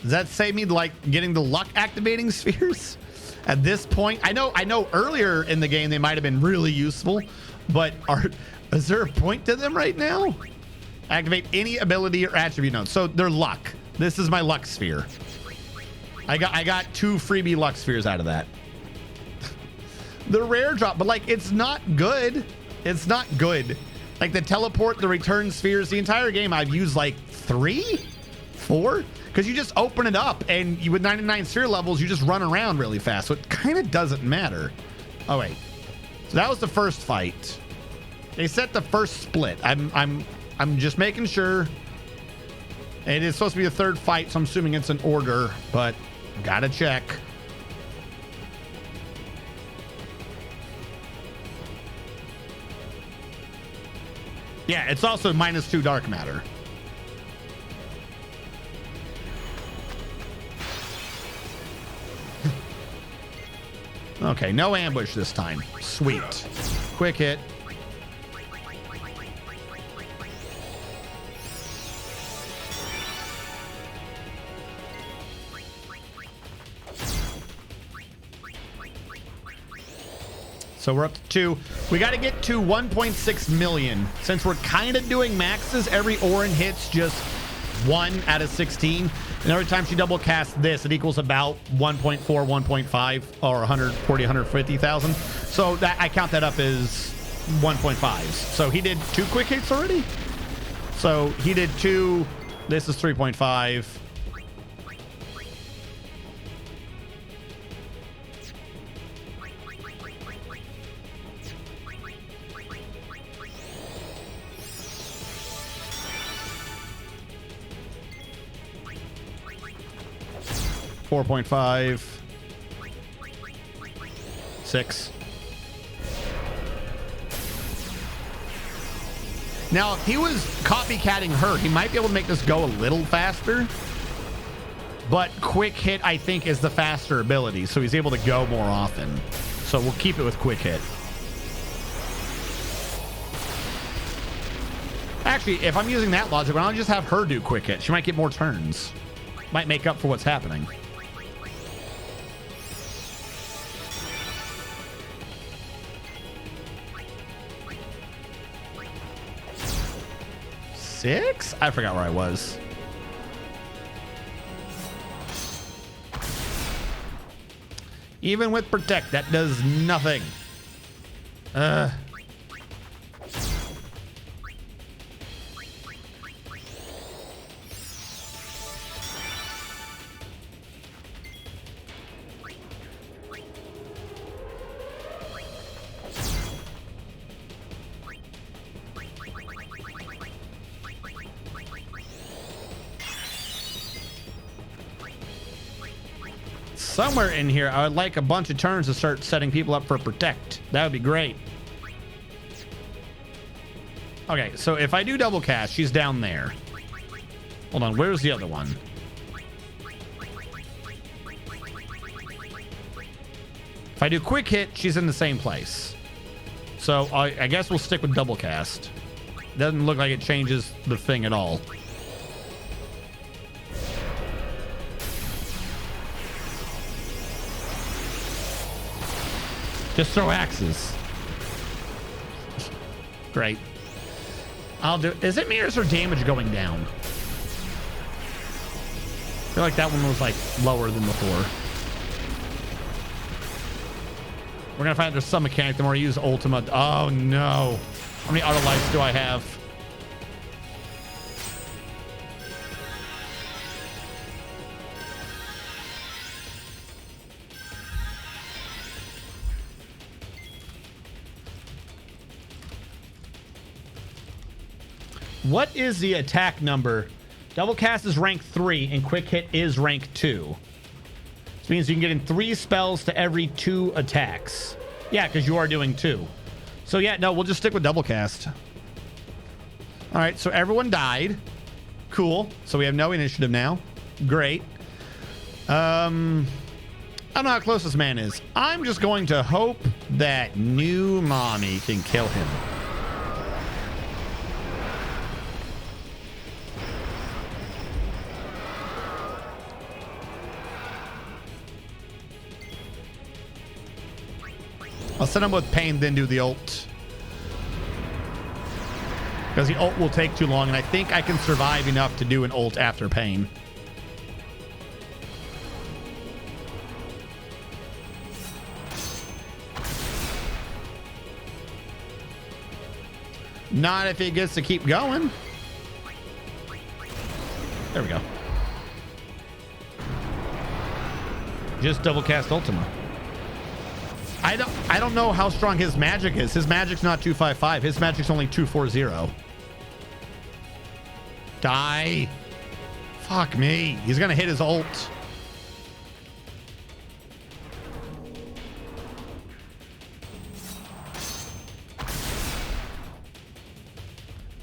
Does that save me like getting the luck activating spheres? At this point, I know earlier in the game they might have been really useful, but is there a point to them right now? Activate any ability or attribute nodes. So they're luck. This is my luck sphere. I got 2 freebie luck spheres out of that. The rare drop, but like it's not good. It's not good. Like the teleport, the return spheres, the entire game I've used like 3, 4. Because you just open it up and you, with 99 sphere levels, you just run around really fast. So it kind of doesn't matter. Oh, wait. So that was the first fight. They set the first split. I'm just making sure. It is supposed to be the 3rd fight, so I'm assuming it's in order, but gotta check. Yeah, it's also -2 dark matter. Okay, no ambush this time. Sweet. Quick hit. So we're up to 2. We got to get to 1.6 million. Since we're kind of doing maxes, every Orin hits just 1 out of 16. And every time she double casts this, it equals about 1.4, 1.5, or 140, 150,000. So that I count that up as 1.5s. So he did 2 quick hits already. So he did 2. This is 3.5. 4.5. 6. Now, if he was copycatting her, he might be able to make this go a little faster. But quick hit, I think, is the faster ability, so he's able to go more often. So we'll keep it with quick hit. Actually, if I'm using that logic, why don't I just have her do quick hit? She might get more turns. Might make up for what's happening. Six? I forgot where I was. Even with protect, that does nothing. Somewhere in here, I would like a bunch of turns to start setting people up for protect. That would be great. Okay, so if I do double cast, she's down there. Hold on, where's the other one? If I do quick hit, she's in the same place. So I guess we'll stick with double cast. Doesn't look like it changes the thing at all. Just throw axes. Great. I'll do. Is it me or is her damage going down? I feel like that one was like lower than before. We're gonna find there's some mechanic the more I use Ultima. Oh no. How many auto lives do I have? What is the attack number? Double cast is rank 3 and quick hit is rank 2. This means you can get in 3 spells to every 2 attacks. Yeah, because you are doing 2. So yeah, no, we'll just stick with double cast. All right, so everyone died. Cool. So we have no initiative now. Great. I don't know how close this man is. I'm just going to hope that new mommy can kill him. I'll send him with pain, then do the ult. Because the ult will take too long, and I think I can survive enough to do an ult after pain. Not if he gets to keep going. There we go. Just double cast Ultima. I don't know how strong his magic is. His magic's not 255. His magic's only 240. Die. Fuck me. He's gonna hit his ult.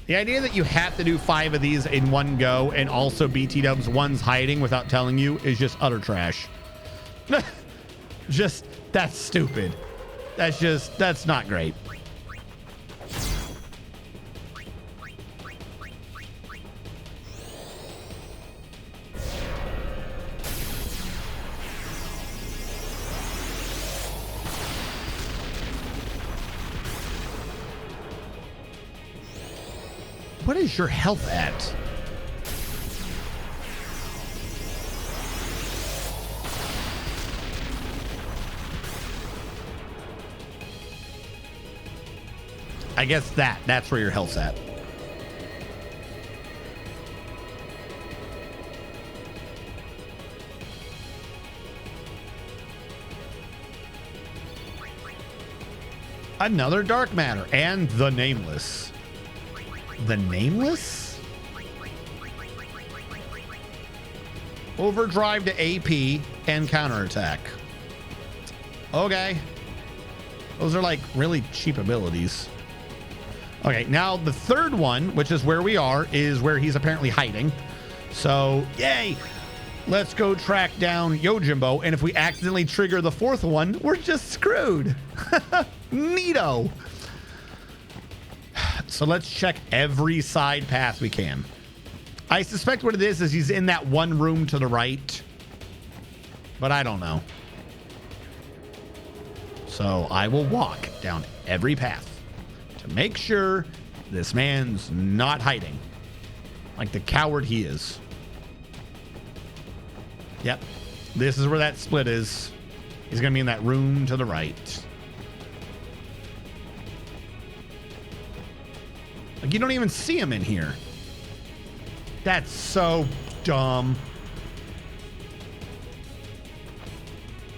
The idea that you have to do 5 of these in one go and also BT dubs one's hiding without telling you is just utter trash. Just, that's stupid. That's not great. What is your health at? I guess that's where your health's at. Another dark matter and the nameless. The nameless? Overdrive to AP, and counterattack. Okay. Those are like really cheap abilities. Okay, now the third one, which is where we are, is where he's apparently hiding. So, yay! Let's go track down Yojimbo, and if we accidentally trigger the fourth one, we're just screwed. Neato! So let's check every side path we can. I suspect what it is he's in that one room to the right, but I don't know. So I will walk down every path to make sure this man's not hiding like the coward he is. Yep, this is where that split is. He's gonna be in that room to the right. Like, you don't even see him in here. That's so dumb.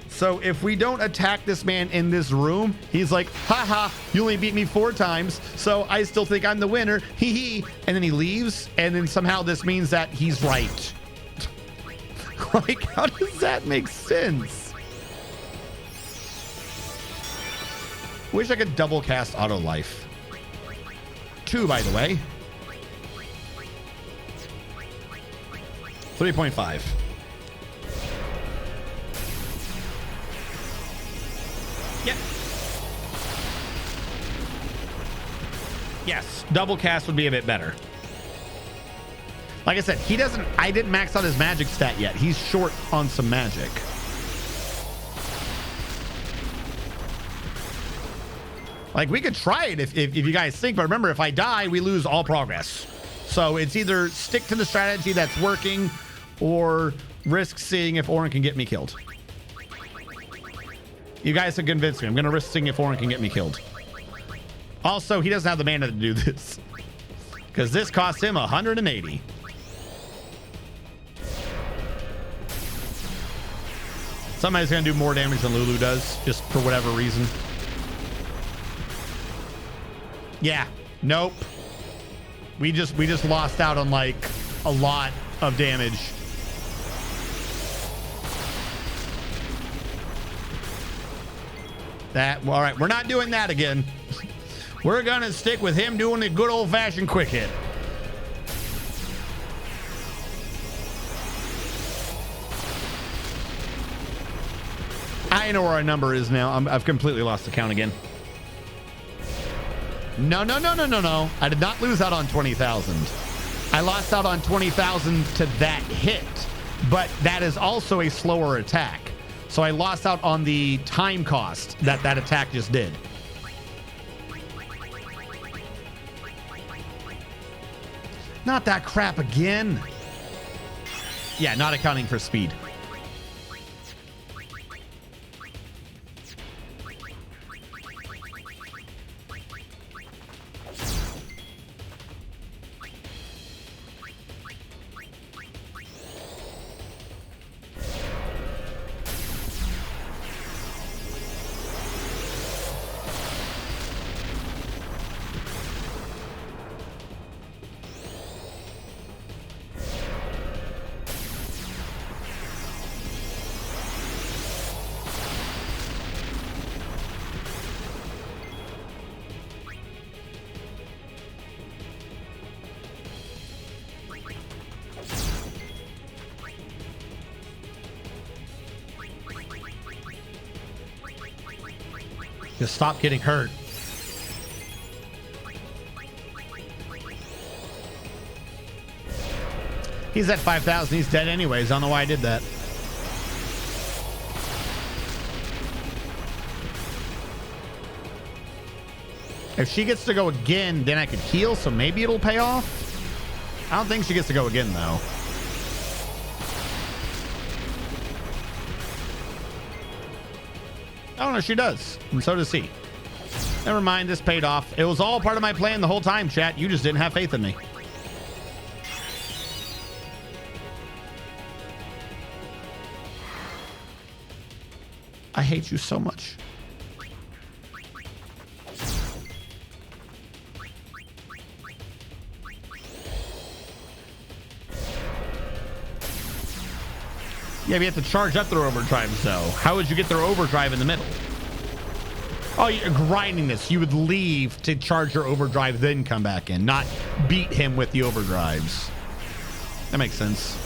So if we don't attack this man in this room, he's like, haha, you only beat me 4 times, so I still think I'm the winner, hee hee. And then he leaves, and then somehow this means that he's right. Like, how does that make sense? Wish I could double cast auto life. 2, by the way. 3.5. Yep. Yes, double cast would be a bit better. Like I said, I didn't max out his magic stat yet. He's short on some magic. Like, we could try it if you guys think, but remember, if I die, we lose all progress. So it's either stick to the strategy that's working or risk seeing if Orin can get me killed. You guys have convinced me. I'm going to risk seeing if Orin can get me killed. Also, he doesn't have the mana to do this, because this cost him 180. Somebody's going to do more damage than Lulu does, just for whatever reason. Yeah, nope. We just lost out on like a lot of damage. All right, we're not doing that again. We're gonna stick with him doing the good old-fashioned quick hit. I know where our number is now. I've completely lost the count again. No. I did not lose out on 20,000. I lost out on 20,000 to that hit, but that is also a slower attack. So I lost out on the time cost that attack just did. Not that crap again. Yeah, not accounting for speed. Just stop getting hurt. He's at 5,000. He's dead anyways. I don't know why I did that. If she gets to go again, then I could heal, so maybe it'll pay off. I don't think she gets to go again, though. Oh, no, she does. And so does he. Never mind, this paid off. It was all part of my plan the whole time, chat. You just didn't have faith in me. I hate you so much. Yeah, but you have to charge up their overdrives, though. How would you get their overdrive in the middle? Oh, you're grinding this. You would leave to charge your overdrive, then come back in, not beat him with the overdrives. That makes sense.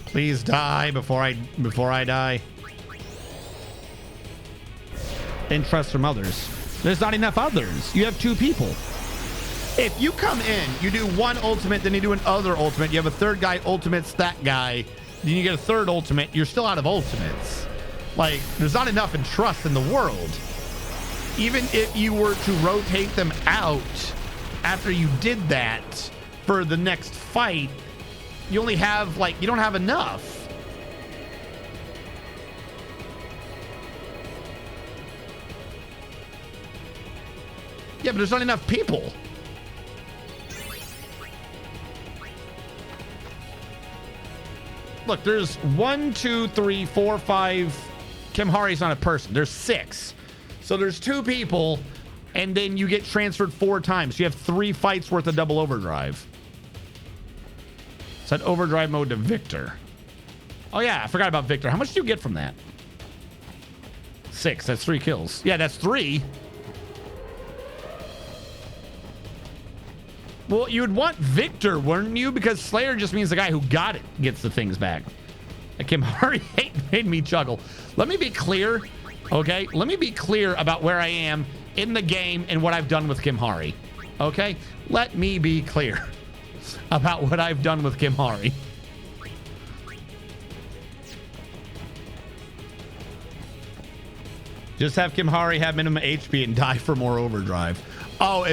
Please die before I die. And trust from others. There's not enough others. You have 2 people. If you come in, you do one ultimate, then you do another ultimate. You have a third guy ultimates that guy. Then you get a third ultimate. You're still out of ultimates. Like, there's not enough in trust in the world. Even if you were to rotate them out after you did that for the next fight, you only have, like, you don't have enough. Yeah, but there's not enough people. Look, there's 1, 2, 3, 4, 5. Kimhari's not a person. There's 6. So there's 2 people, and then you get transferred 4 times. You have 3 fights worth of double overdrive. Set overdrive mode to Victor. Oh yeah, I forgot about Victor. How much do you get from that? 6. That's 3 kills. Yeah, that's 3. Well, you would want Victor, wouldn't you? Because Slayer just means the guy who got it gets the things back. Kimhari made me chuckle. Let me be clear, okay? Let me be clear about where I am in the game and what I've done with Kimhari, okay? Let me be clear about what I've done with Kimhari. Just have Kimhari have minimum HP and die for more overdrive. Oh,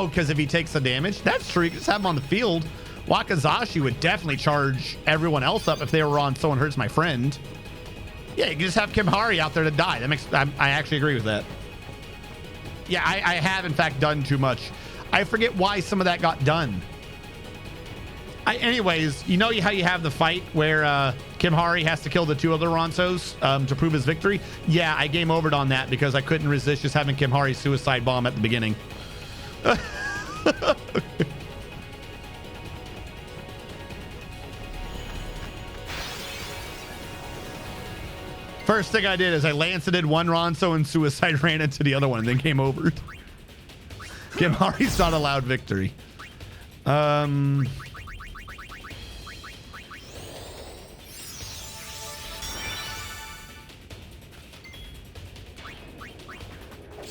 because if he takes the damage, that's true. You just have him on the field. Wakazashi would definitely charge everyone else up if they were on Someone Hurts My Friend. Yeah, you can just have Kimhari out there to die. That makes I actually agree with that. Yeah, I have in fact done too much. I forget why some of that got done. Anyways, you know how you have the fight where Kimhari has to kill the 2 other Ronsos to prove his victory? Yeah, I game overed on that because I couldn't resist just having Kimhari suicide bomb at the beginning. First thing I did is I lanceted one Ronso and suicide ran into the other one and then game over. Kimhari's not allowed victory.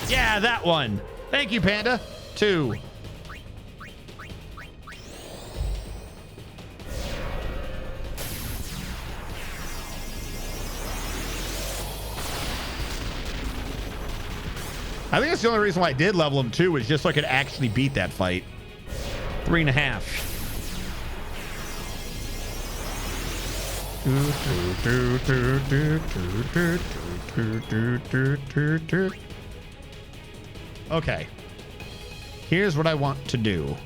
Yeah, that one. Thank you, Panda. 2. I think that's the only reason why I did level him too, was just so I could actually beat that fight. 3.5. Okay. Here's what I want to do.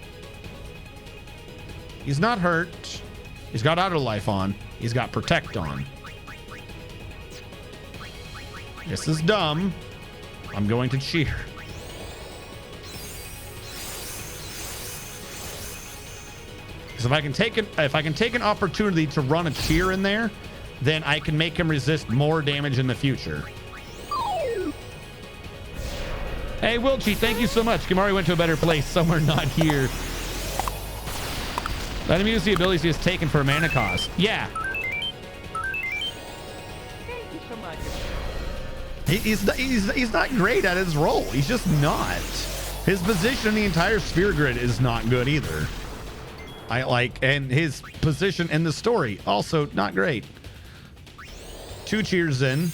He's not hurt. He's got auto life on. He's got protect on. This is dumb. I'm going to cheer. Because if I can take an opportunity to run a cheer in there, then I can make him resist more damage in the future. Hey, Wilchie, thank you so much. Kimari went to a better place, somewhere not here. Let him use the abilities he has taken for a mana cost. Yeah. Thank you so much. He's not great at his role. He's just not. His position in the entire sphere grid is not good either. And his position in the story also not great. 2 cheers in.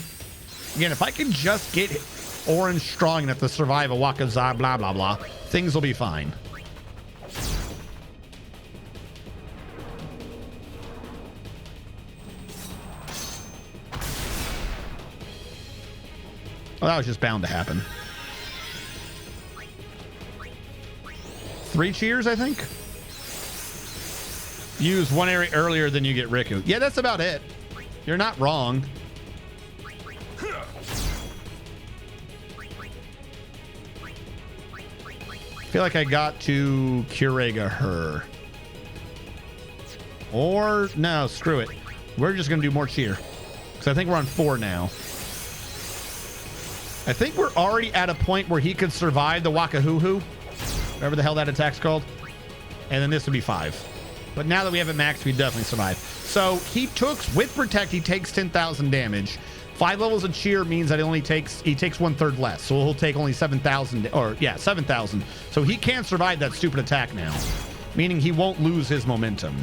Again, if I can just get Orange strong enough to survive a Wakaza blah blah blah, things will be fine. Well, that was just bound to happen. 3 cheers, I think. Use one area earlier than you get Riku. Yeah, that's about it. You're not wrong. feel like I got to Kurega her. Or, no, screw it. We're just going to do more cheer. Because I think we're on 4 now. I think we're already at a point where he could survive the Wakahuhu. Whatever the hell that attack's called. And then this would be 5. But now that we have it maxed, we definitely survive. So he took, with Protect, he takes 10,000 damage. 5 levels of cheer means that he takes 1/3 less. So he'll take only 7,000, or yeah, 7,000. So he can't survive that stupid attack now. Meaning he won't lose his momentum.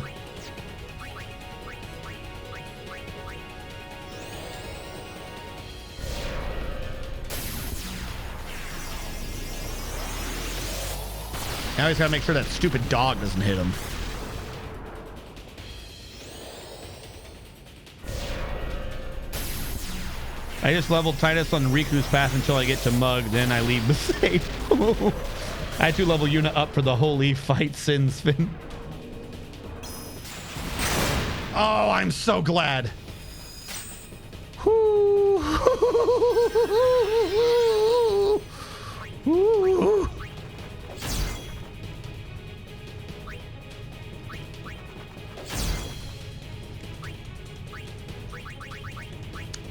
Now he's got to make sure that stupid dog doesn't hit him. I just leveled Titus on Riku's path until I get to Mug, then I leave the safe. I had to level Yuna up for the holy fight, Sinspin. Oh, I'm so glad.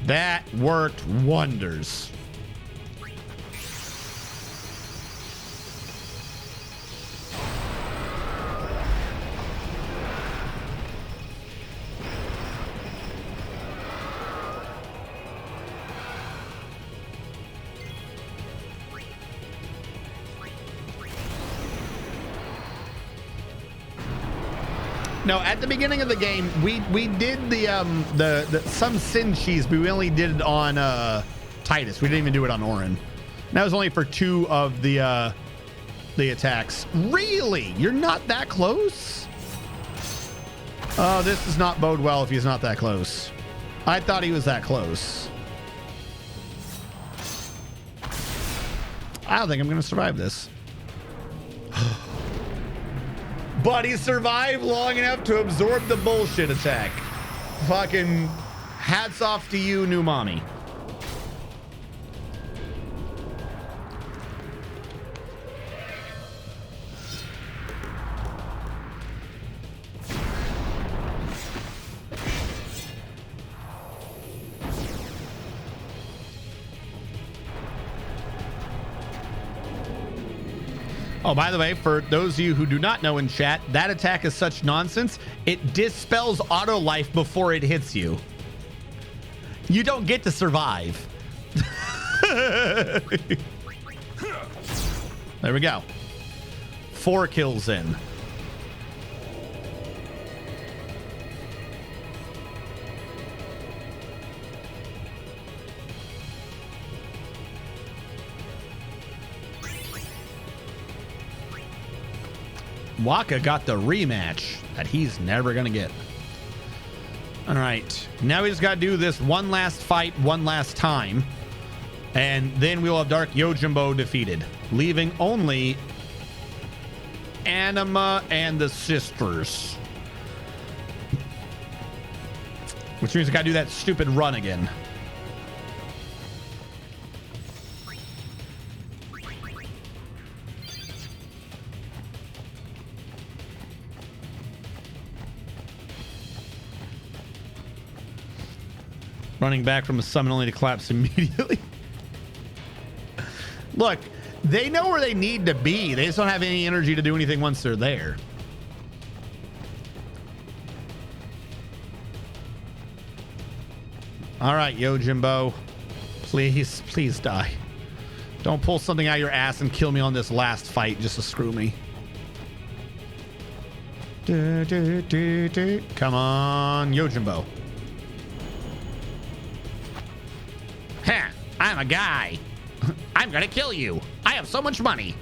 That worked wonders. No, at the beginning of the game, we did the some sin cheese, but we only did it on Titus. We didn't even do it on Orin. And that was only for 2 of the attacks. Really? You're not that close? Oh, this does not bode well if he's not that close. I thought he was that close. I don't think I'm going to survive this. But he survived long enough to absorb the bullshit attack. Fucking hats off to you, new mommy. Oh, by the way, for those of you who do not know in chat, that attack is such nonsense. It dispels auto life before it hits you. You don't get to survive. There we go. 4 kills in. Waka got the rematch that he's never gonna get. All right, now we just gotta do this one last fight one last time, and then we will have Dark Yojimbo defeated, leaving only Anima and the sisters, which means I gotta do that stupid run again. Running back from a summon only to collapse immediately. Look, they know where they need to be. They just don't have any energy to do anything once they're there. All right, Yojimbo. Please, please die. Don't pull something out of your ass and kill me on this last fight just to screw me. Come on, Yojimbo. Ha! I'm a guy. I'm gonna kill you. I have so much money.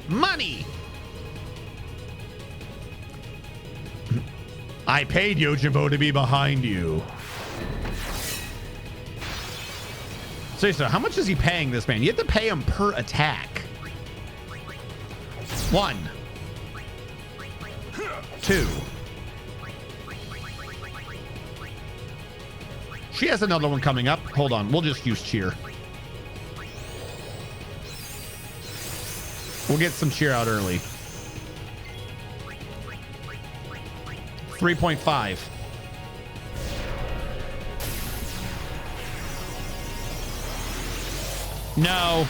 Money! I paid Yojimbo to be behind you. Seriously, how much is he paying this man? You have to pay him per attack. 1, 2. She has another one coming up. Hold on, we'll just use cheer. We'll get some cheer out early. 3.5. No.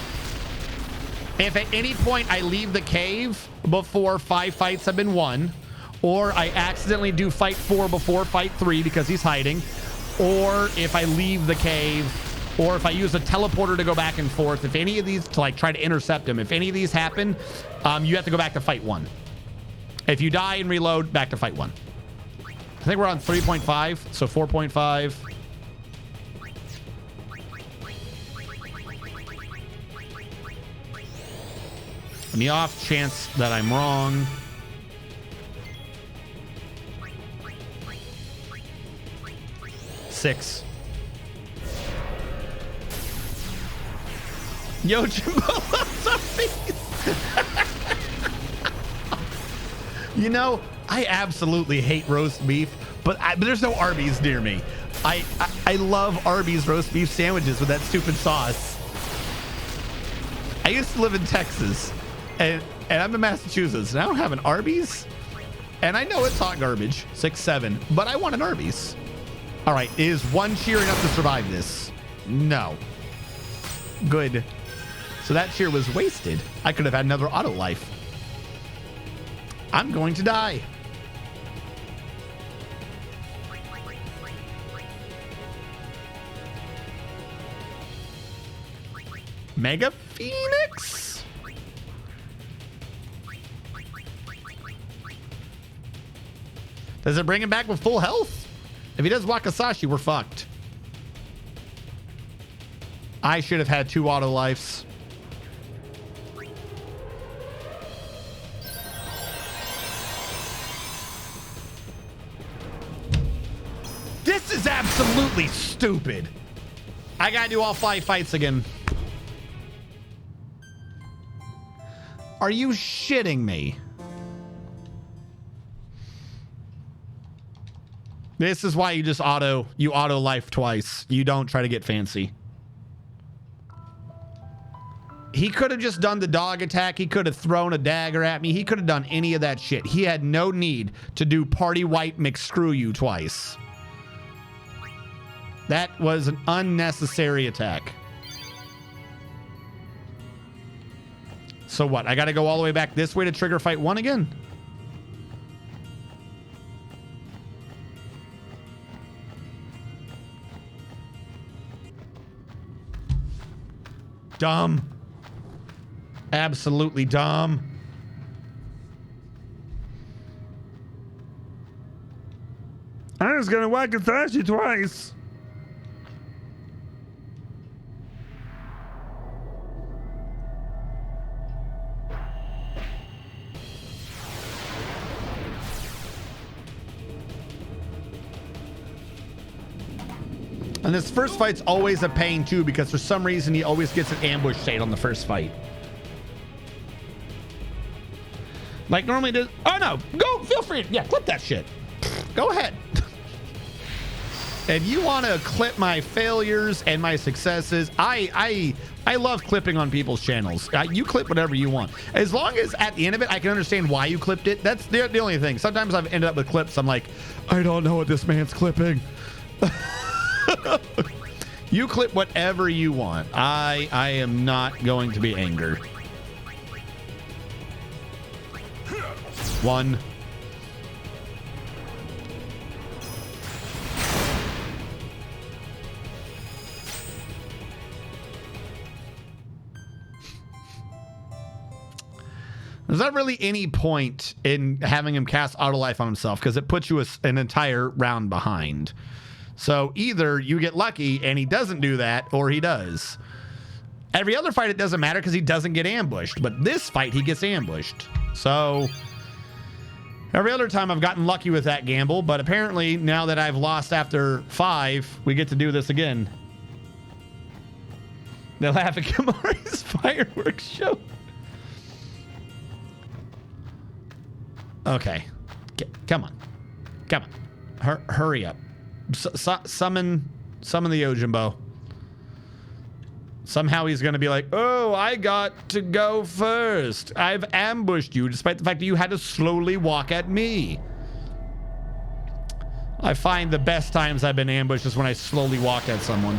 If at any point I leave the cave before 5 fights have been won, or I accidentally do fight 4 before fight 3 because he's hiding, or if I leave the cave, or if I use a teleporter to go back and forth, if any of these to like try to intercept him, if any of these happen, you have to go back to fight 1. If you die and reload, back to fight 1. I think we're on 3.5, so 4.5. On the off chance that I'm wrong. Six. Yo, Jimbo loves Arby's. You know, I absolutely hate roast beef, but there's no Arby's near me. I love Arby's roast beef sandwiches with that stupid sauce. I used to live in Texas, and I'm in Massachusetts, and I don't have an Arby's. And I know it's hot garbage, 6-7, but I want an Arby's. All right, is 1 cheer enough to survive this? No. Good. So that cheer was wasted. I could have had another auto life. I'm going to die. Mega Phoenix? Does it bring him back with full health? If he does Wakasashi, we're fucked. I should have had 2 auto lives. This is absolutely stupid. I gotta do all 5 fights again. Are you shitting me? This is why you just auto life twice. You don't try to get fancy. He could have just done the dog attack. He could have thrown a dagger at me. He could have done any of that shit. He had no need to do party wipe McScrew you twice. That was an unnecessary attack. So what? I got to go all the way back this way to trigger fight 1 again? Dumb. Absolutely dumb. I was gonna whack and thrash you twice. And this first fight's always a pain too, because for some reason he always gets an ambush state on the first fight. Like normally does. Oh no, go, feel free. Yeah, clip that shit. Go ahead. And you want to clip my failures and my successes. I love clipping on people's channels. You clip whatever you want. As long as at the end of it, I can understand why you clipped it. That's the only thing. Sometimes I've ended up with clips. I'm like, I don't know what this man's clipping. You clip whatever you want. I am not going to be angered. 1. There's not really any point in having him cast auto life on himself because it puts you an entire round behind. So either you get lucky and he doesn't do that, or he does. Every other fight, it doesn't matter because he doesn't get ambushed. But this fight, he gets ambushed. So every other time I've gotten lucky with that gamble. But apparently, now that I've lost after 5, we get to do this again. They'll have a Kamari's fireworks show. Okay. Come on. Come on. Hurry up. Summon the Yojimbo. Somehow he's going to be like, oh, I got to go first. I've ambushed you, despite the fact that you had to slowly walk at me. I find the best times I've been ambushed is when I slowly walk at someone.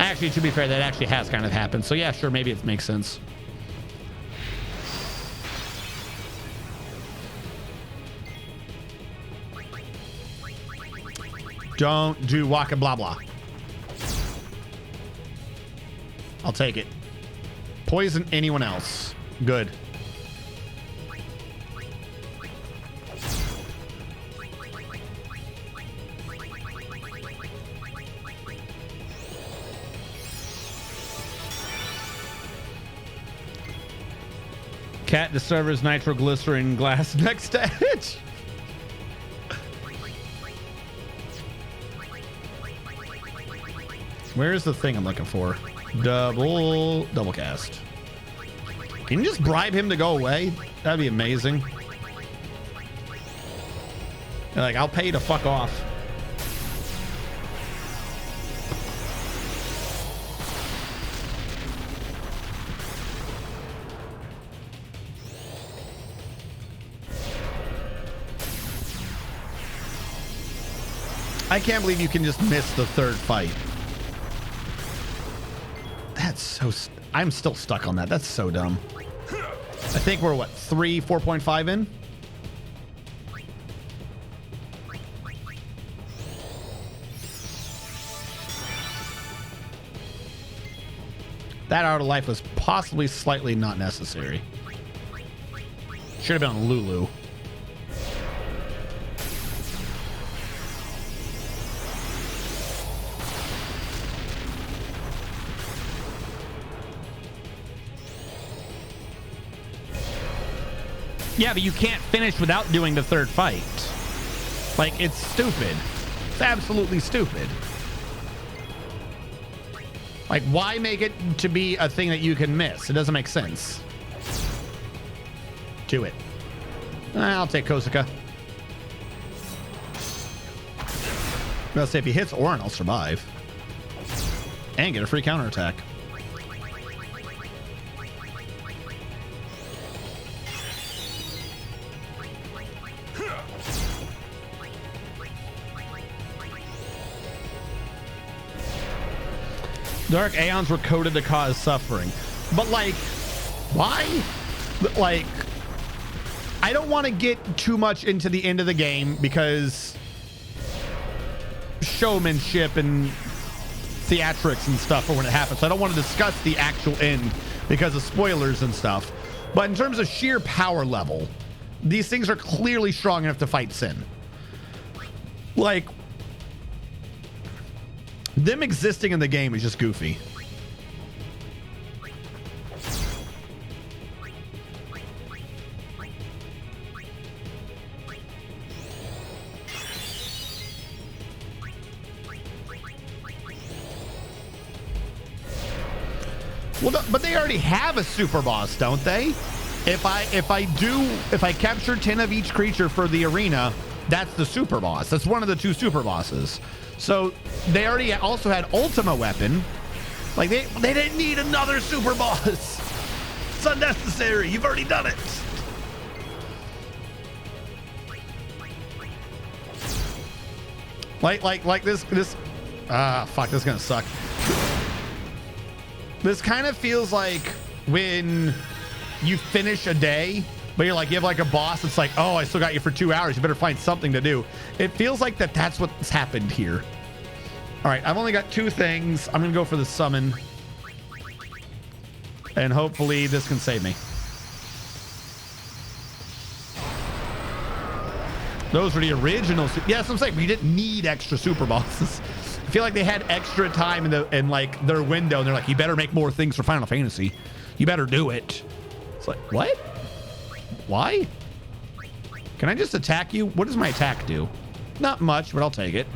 Actually, to be fair, that actually has kind of happened. So yeah, sure, maybe it makes sense. Don't do waka blah blah. I'll take it. Poison anyone else. Good. Cat discovers nitroglycerin glass next to it. Where's the thing I'm looking for? Double cast. Can you just bribe him to go away? That'd be amazing. Like, I'll pay you to fuck off. I can't believe you can just miss the third fight. That's so... I'm still stuck on that. That's so dumb. I think we're, what, 4.5 in? That Art of Life was possibly slightly not necessary. Should have been on Lulu. Yeah, but you can't finish without doing the third fight. Like, it's stupid. It's absolutely stupid. Like, why make it to be a thing that you can miss? It doesn't make sense. Do it. I'll take Kosuka. I'll say if he hits Orin, I'll survive. And get a free counterattack. Dark Aeons were coded to cause suffering. But, like, why? Like, I don't want to get too much into the end of the game because showmanship and theatrics and stuff for when it happens. So I don't want to discuss the actual end because of spoilers and stuff. But in terms of sheer power level, these things are clearly strong enough to fight Sin. Like, them existing in the game is just goofy. Well, but they already have a super boss, don't they? If I capture 10 of each creature for the arena, that's the super boss. That's one of the two super bosses. So they already also had Ultima Weapon. Like, they didn't need another super boss. It's unnecessary. You've already done it. Like this fuck, this is gonna suck. This kind of feels like when you finish a day, but you're like, you have like a boss. It's like, oh, I still got you for 2 hours. You better find something to do. It feels like that's what's happened here. All right, I've only got 2 things. I'm going to go for the summon. And hopefully this can save me. Those were the original. Yes, I'm saying we didn't need extra super bosses. I feel like they had extra time in like their window. And they're like, you better make more things for Final Fantasy. You better do it. It's like, what? Why? Can I just attack you? What does my attack do? Not much, but I'll take it.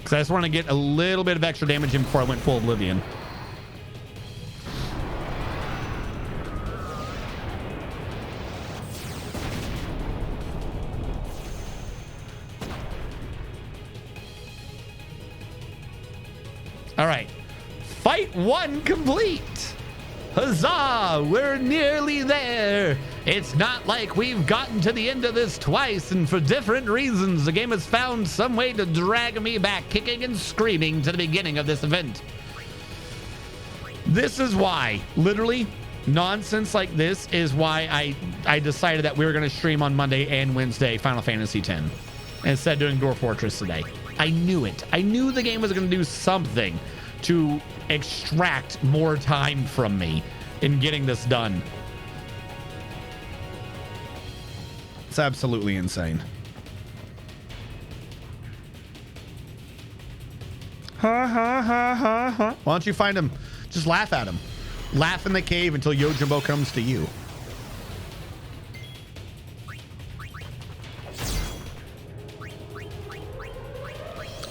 Because I just want to get a little bit of extra damage in before I went full Oblivion. All right. Fight 1 complete. Huzzah! We're nearly there. It's not like we've gotten to the end of this twice, and for different reasons, the game has found some way to drag me back, kicking and screaming, to the beginning of this event. This is why, literally, nonsense like this is why I decided that we were going to stream on Monday and Wednesday Final Fantasy X instead of doing Dwarf Fortress today. I knew it. I knew the game was going to do something to extract more time from me in getting this done. It's absolutely insane. Ha ha ha ha ha. Why don't you find him? Just laugh at him. Laugh in the cave until Yojimbo comes to you.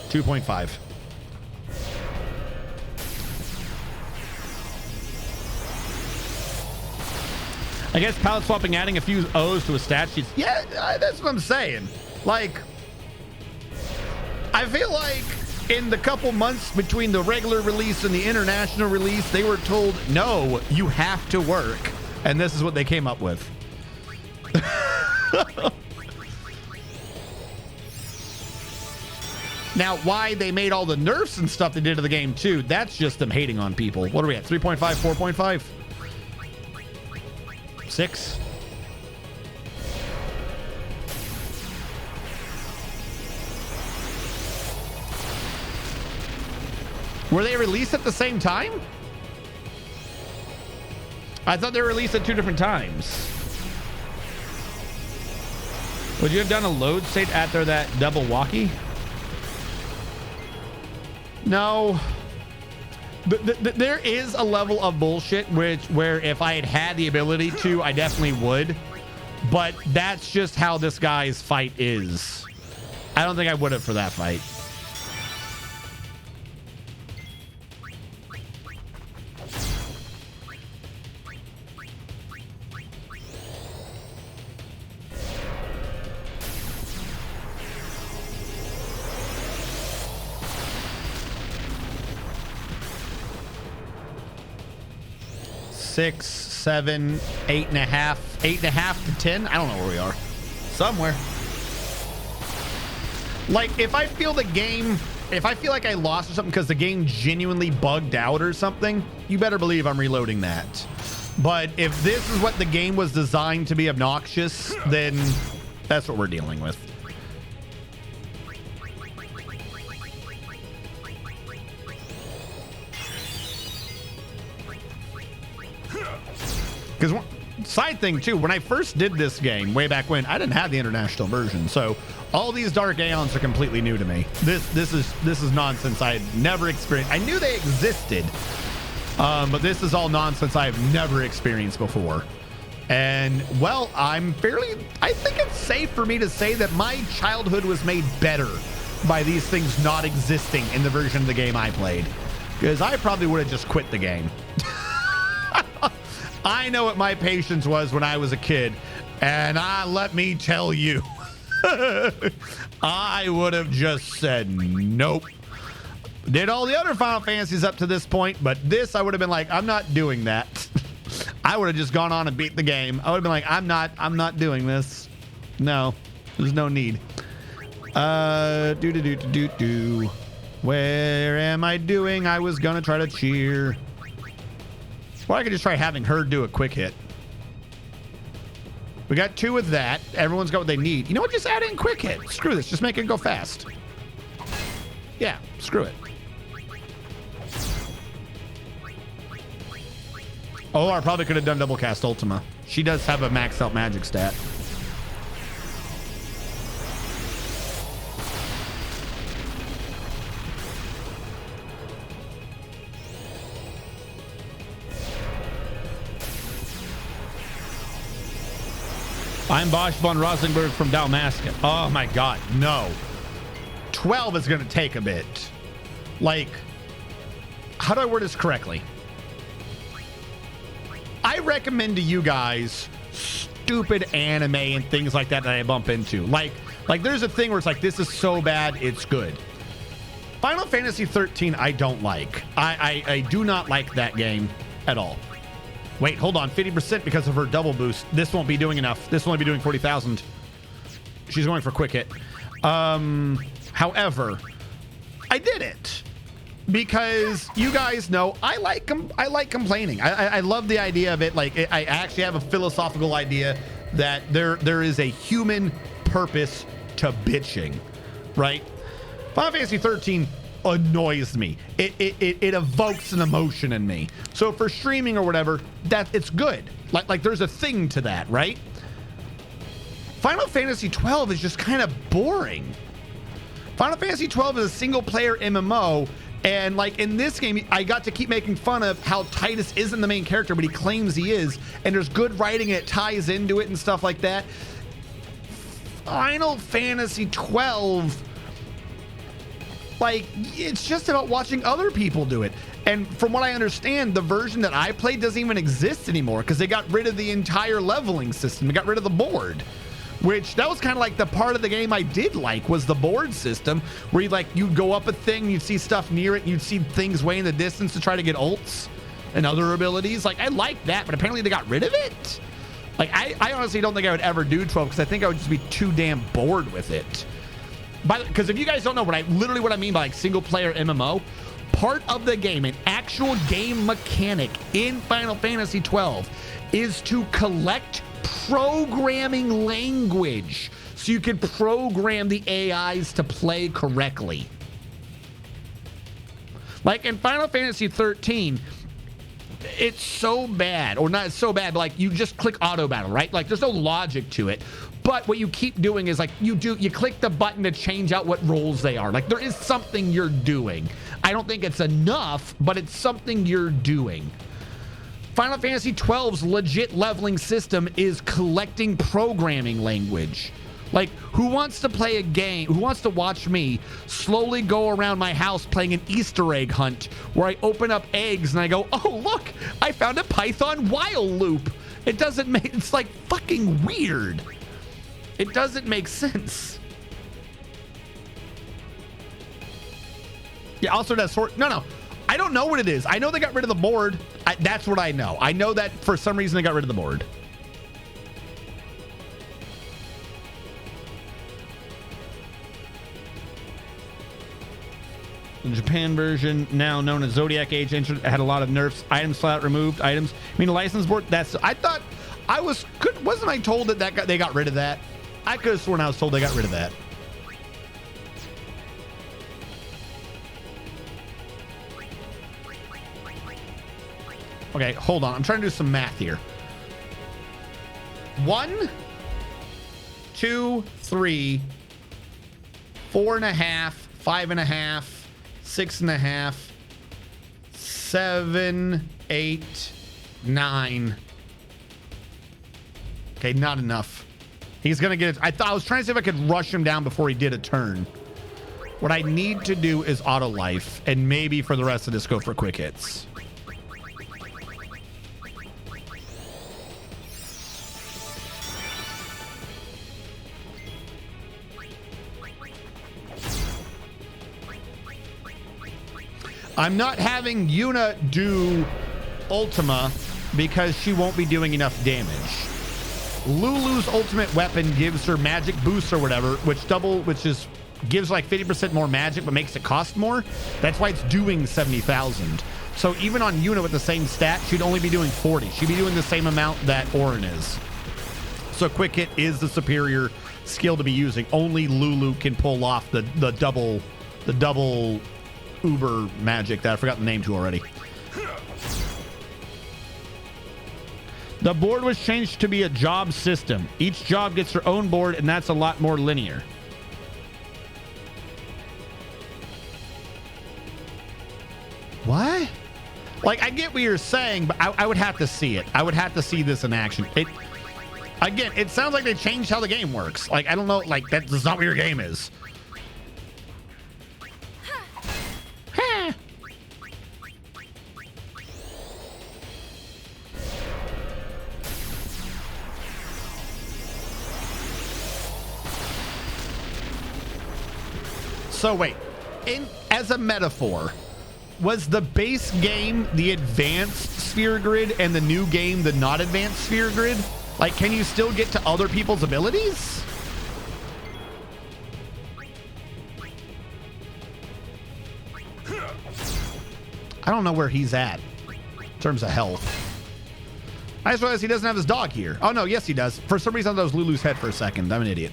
$2.5. I guess palette swapping, adding a few O's to a stat sheet. Yeah, that's what I'm saying. Like, I feel like in the couple months between the regular release and the international release, they were told, no, you have to work. And this is what they came up with. Now, why they made all the nerfs and stuff they did to the game, too, that's just them hating on people. What are we at? 3.5, 4.5? 6? Were they released at the same time? I thought they were released at 2 different times. Would you have done a load state after that double walkie? No. There is a level of bullshit where if I had the ability to, I definitely would. But that's just how this guy's fight is. I don't think I would have for that fight. Six, 7, 8.5, 8.5 to 10. I don't know where we are. Somewhere. Like, if I feel the game, if I feel like I lost or something because the game genuinely bugged out or something, you better believe I'm reloading that. But if this is what the game was designed to be obnoxious, then that's what we're dealing with. Because side thing too, when I first did this game way back when, I didn't have the international version, so all these dark aeons are completely new to me. This is nonsense I had never experienced. I knew they existed, but this is all nonsense I've never experienced before. And well, I think it's safe for me to say that my childhood was made better by these things not existing in the version of the game I played, because I probably would have just quit the game. I know what my patience was when I was a kid, and let me tell you, I would have just said nope. Did all the other Final Fantasies up to this point, but this I would have been like, I'm not doing that. I would have just gone on and beat the game. I would have been like, I'm not doing this. No, there's no need. Where am I doing? I was gonna try to cheer. Well, I could just try having her do a quick hit. We got 2 with that. Everyone's got what they need. You know what? Just add in quick hit. Screw this. Just make it go fast. Yeah, screw it. Oh, I probably could have done double cast Ultima. She does have a maxed out magic stat. I'm Bosch von Rosenberg from Dalmasca. Oh my God, no. 12 is going to take a bit. Like, how do I word this correctly? I recommend to you guys stupid anime and things like that I bump into. Like there's a thing where it's like, this is so bad, it's good. Final Fantasy 13, I don't like. I do not like that game at all. Wait, hold on. 50% because of her double boost. This won't be doing enough. This will only be doing 40,000. She's going for quick hit. However, I did it because you guys know I like complaining. I love the idea of it. Like, I actually have a philosophical idea that there is a human purpose to bitching, right? Final Fantasy 13 annoys me. It evokes an emotion in me. So for streaming or whatever, that it's good. Like there's a thing to that, right? Final Fantasy 12 is just kind of boring. Final Fantasy 12 is a single player MMO, and like in this game, I got to keep making fun of how Titus isn't the main character, but he claims he is, and there's good writing and it ties into it and stuff like that. Final Fantasy 12, like, it's just about watching other people do it. And from what I understand, the version that I played doesn't even exist anymore because they got rid of the entire leveling system. They got rid of the board, which that was kind of like the part of the game I did like, was the board system where you'd go up a thing, you'd see stuff near it, and you'd see things way in the distance to try to get ults and other abilities. Like, I like that, but apparently they got rid of it. Like, I honestly don't think I would ever do 12 because I think I would just be too damn bored with it. Because if you guys don't know what I mean by like single player MMO, part of the game, an actual game mechanic in Final Fantasy 12 is to collect programming language so you can program the AIs to play correctly. Like in Final Fantasy 13, it's so bad, or not so bad, but like you just click auto battle, right? Like there's no logic to it. But what you keep doing is like you click the button to change out what roles they are. Like there is something you're doing. I don't think it's enough, but it's something you're doing. Final Fantasy XII's legit leveling system is collecting programming language. Like, who wants to play a game, who wants to watch me slowly go around my house playing an Easter egg hunt where I open up eggs and I go, oh, look, I found a Python while loop. It doesn't make, it's like fucking weird. It doesn't make sense. Yeah, also that sort, no. I don't know what it is. I know they got rid of the board. That's what I know. I know that for some reason they got rid of the board. The Japan version, now known as Zodiac Age, had a lot of nerfs. Items flat removed. Items. I mean, the license board. That's. I thought I was. Wasn't I told that they got rid of that? I could have sworn I was told they got rid of that. Okay, hold on. I'm trying to do some math here. 1, 2, 3, 4.5, 5.5, 6.5, 7, 8, 9. Okay, not enough. He's gonna get it. I was trying to see if I could rush him down before he did a turn. What I need to do is auto life, and maybe for the rest of this go for quick hits. I'm not having Yuna do Ultima because she won't be doing enough damage. Lulu's ultimate weapon gives her magic boost or whatever, which gives like 50% more magic but makes it cost more. That's why it's doing 70,000. So even on Yuna with the same stat, she'd only be doing 40. She'd be doing the same amount that Auron is. So quick hit is the superior skill to be using. Only Lulu can pull off the double uber magic that I forgot the name to already. The board was changed to be a job system. Each job gets their own board, and that's a lot more linear. What? Like, I get what you're saying, but I would have to see it. I would have to see this in action. Again, it sounds like they changed how the game works. Like, I don't know, like, that's not what your game is. So wait, as a metaphor, was the base game the advanced sphere grid and the new game the not advanced sphere grid? Like, can you still get to other people's abilities? I don't know where he's at in terms of health. I just realized he doesn't have his dog here. Oh, no. Yes, he does. For some reason, I thought it was Lulu's head for a second. I'm an idiot.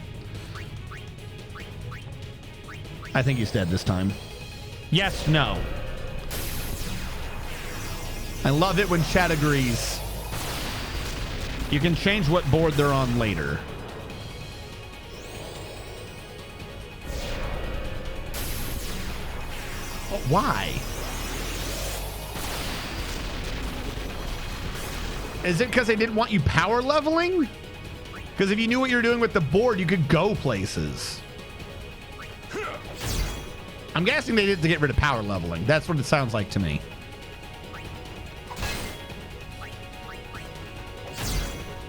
I think he's dead this time. Yes, no. I love it when chat agrees. You can change what board they're on later. Oh, why? Is it because they didn't want you power leveling? Because if you knew what you were doing with the board, you could go places. I'm guessing they did to get rid of power leveling. That's what it sounds like to me.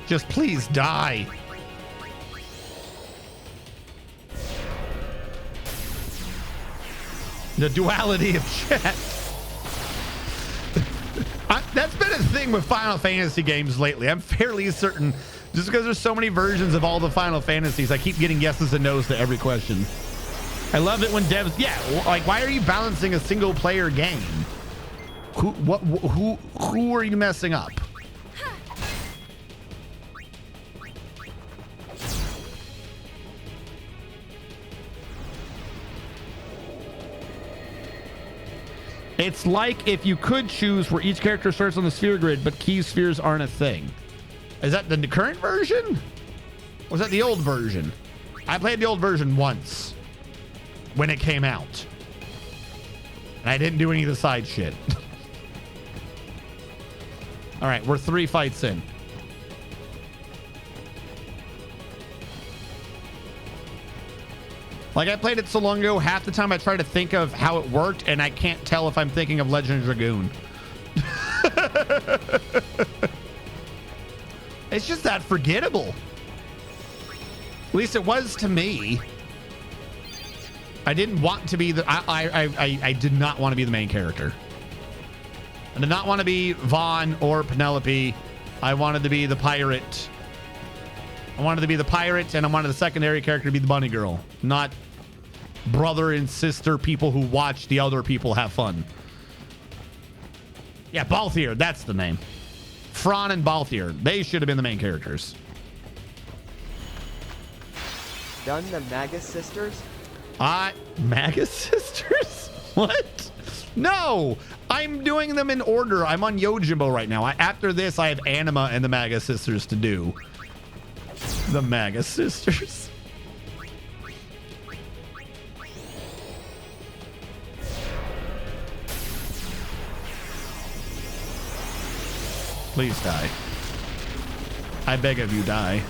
Just please die. The duality of chat. That's been a thing with Final Fantasy games lately. I'm fairly certain, just because there's so many versions of all the Final Fantasies, I keep getting yeses and nos to every question. I love it when devs, yeah, like, why are you balancing a single player game? Who are you messing up? It's like if you could choose where each character starts on the sphere grid, but key spheres aren't a thing. Is that the current version? Or was that the old version? I played the old version once when it came out. And I didn't do any of the side shit. All right, we're 3 fights in. Like, I played it so long ago, half the time I try to think of how it worked, and I can't tell if I'm thinking of Legend of Dragoon. It's just that forgettable. At least it was to me. I didn't want to be the... I did not want to be the main character. I did not want to be Vaughn or Penelope. I wanted to be the pirate. I wanted to be the pirate, and I wanted the secondary character to be the bunny girl, not brother and sister people who watch the other people have fun. Yeah, Balthier, that's the name. Fran and Balthier, they should have been the main characters. Done the Magus sisters? Magus sisters? What? No, I'm doing them in order. I'm on Yojimbo right now. After this, I have Anima and the Magus sisters to do. The Magus sisters. Please die. I beg of you, die.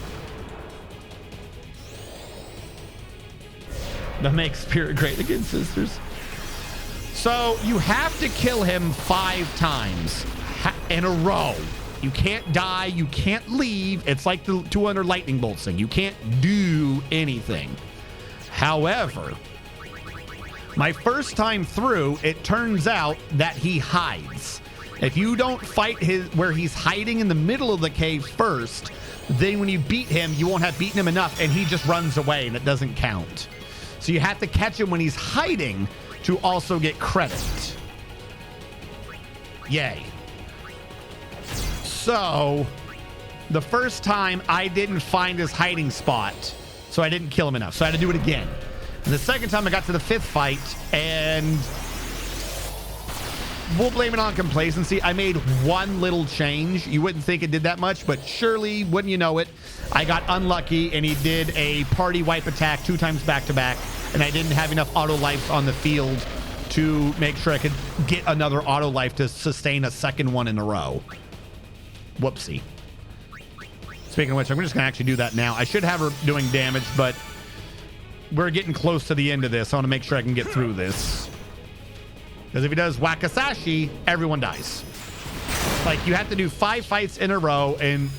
That makes Spirit great against sisters. So you have to kill him 5 times in a row. You can't die. You can't leave. It's like the 200 lightning bolts thing. You can't do anything. However, my first time through, it turns out that he hides. If you don't fight where he's hiding in the middle of the cave first, then when you beat him, you won't have beaten him enough, and he just runs away, and it doesn't count. So you have to catch him when he's hiding to also get credit. Yay. So, the first time I didn't find his hiding spot, so I didn't kill him enough. So I had to do it again. And the second time I got to the 5th fight, and we'll blame it on complacency. I made one little change. You wouldn't think it did that much, but surely, wouldn't you know it, I got unlucky, and he did a party wipe attack 2 times back-to-back, and I didn't have enough auto life on the field to make sure I could get another auto life to sustain a second one in a row. Whoopsie. Speaking of which, I'm just going to actually do that now. I should have her doing damage, but we're getting close to the end of this. I want to make sure I can get through this. Because if he does Wakasashi, everyone dies. Like, you have to do 5 fights in a row and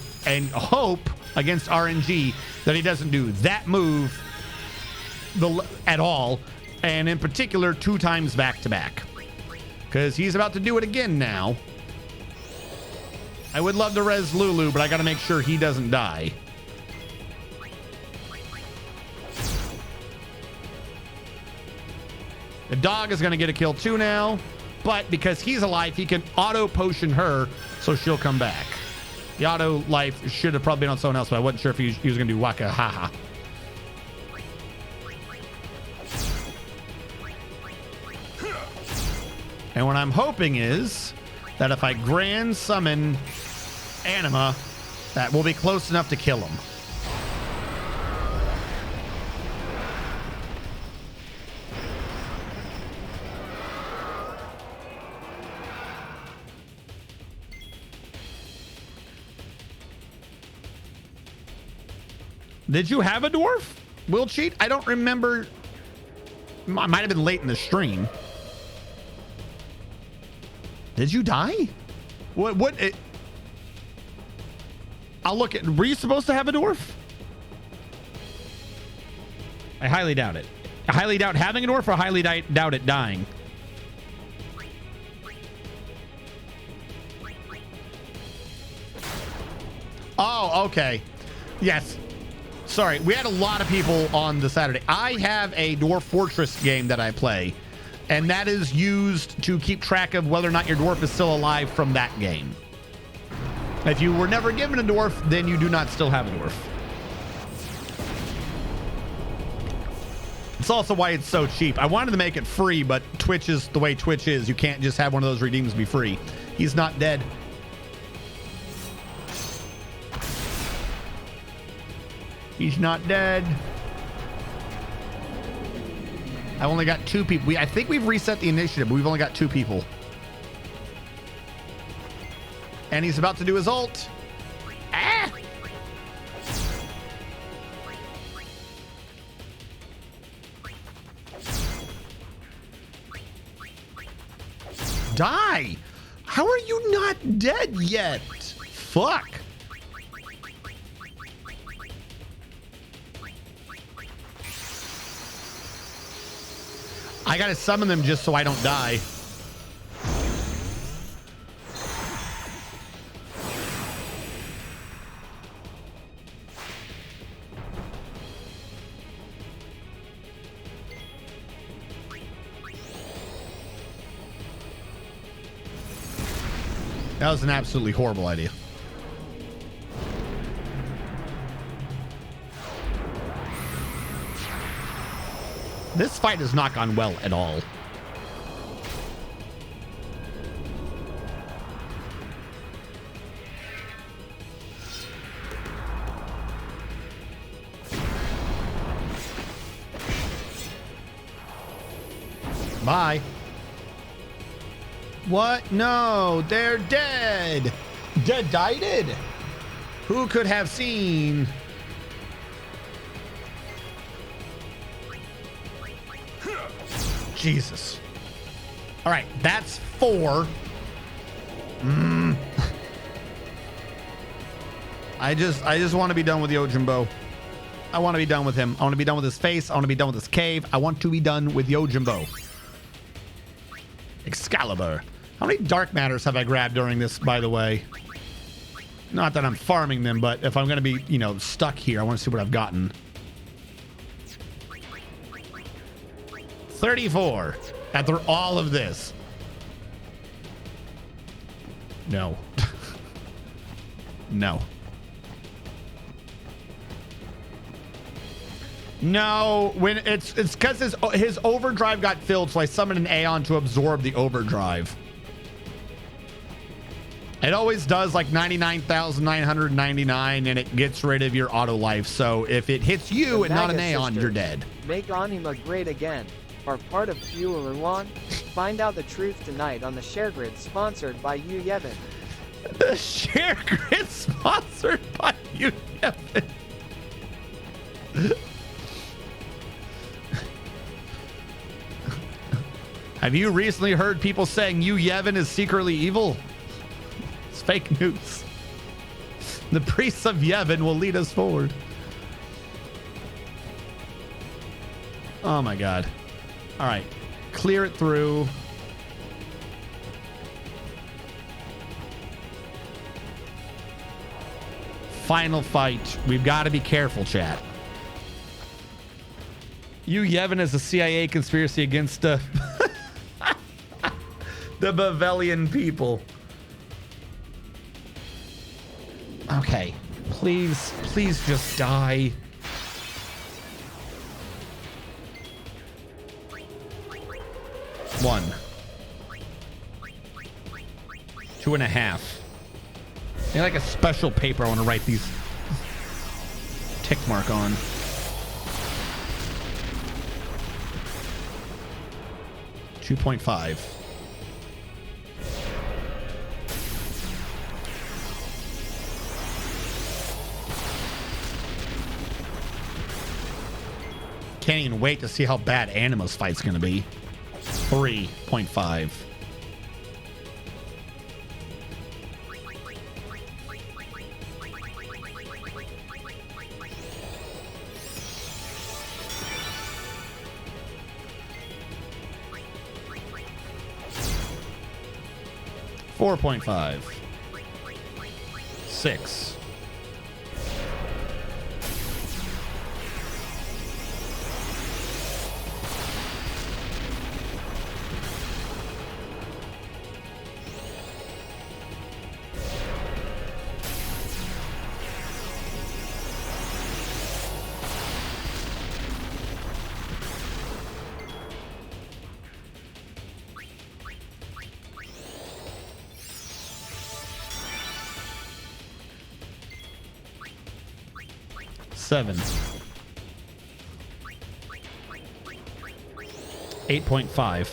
hope against RNG that he doesn't do that move at all. And in particular, 2 times back to back. Because he's about to do it again now. I would love to res Lulu, but I got to make sure he doesn't die. The dog is going to get a kill too now. But because he's alive, he can auto potion her, so she'll come back. The auto life should have probably been on someone else, but I wasn't sure if he was going to do Waka Haha. And what I'm hoping is that if I grand summon Anima, that will be close enough to kill him. Did you have a dwarf? Will cheat? I don't remember. I might have been late in the stream. Did you die? What it, I'll look at. Were you supposed to have a dwarf? I highly doubt it. I highly doubt having a dwarf, or I highly doubt it dying. Oh, okay. Yes. Sorry, we had a lot of people on the Saturday. I have a Dwarf Fortress game that I play, and that is used to keep track of whether or not your dwarf is still alive from that game. If you were never given a dwarf, then you do not still have a dwarf. It's also why it's so cheap. I wanted to make it free, but Twitch is the way Twitch is. You can't just have one of those redeems be free. He's not dead. He's not dead. I only got 2 people. I think we've reset the initiative, but we've only got 2 people. And he's about to do his ult. Ah! Die! How are you not dead yet? Fuck. I gotta summon them just so I don't die. That was an absolutely horrible idea. This fight has not gone well at all. Bye. What? No, they're dead. Dead-died? Who could have seen? Jesus. All right, that's 4. I just want to be done with Yojimbo. I want to be done with him. I want to be done with his face. I want to be done with his cave. I want to be done with Yojimbo. Excalibur. How many dark matters have I grabbed during this, by the way? Not that I'm farming them, but if I'm going to be, you know, stuck here, I want to see what I've gotten. 34 after all of this. No. No. No, when it's because his overdrive got filled, so I summoned an Aeon to absorb the overdrive. It always does like 99,999, and it gets rid of your auto life. So if it hits you and not an Aeon, you're dead. Make Anima great again. Are part of Q1. Find out the truth tonight on the Share Grid, sponsored by you, Yevon. The Share Grid, sponsored by you, Yevon. Have you recently heard people saying you, Yevon, is secretly evil? It's fake news. The priests of Yevon will lead us forward. Oh my God. All right. Clear it through. Final fight. We've got to be careful, chat. Yevon has a CIA conspiracy against the Bavelian people. Okay. Please just die. One. 2.5. They like a special paper I want to write these tick mark on. $2.5. Can't even wait to see how bad Anima's fight's gonna be. 3.5. $4.5. 6. $7. 8.5.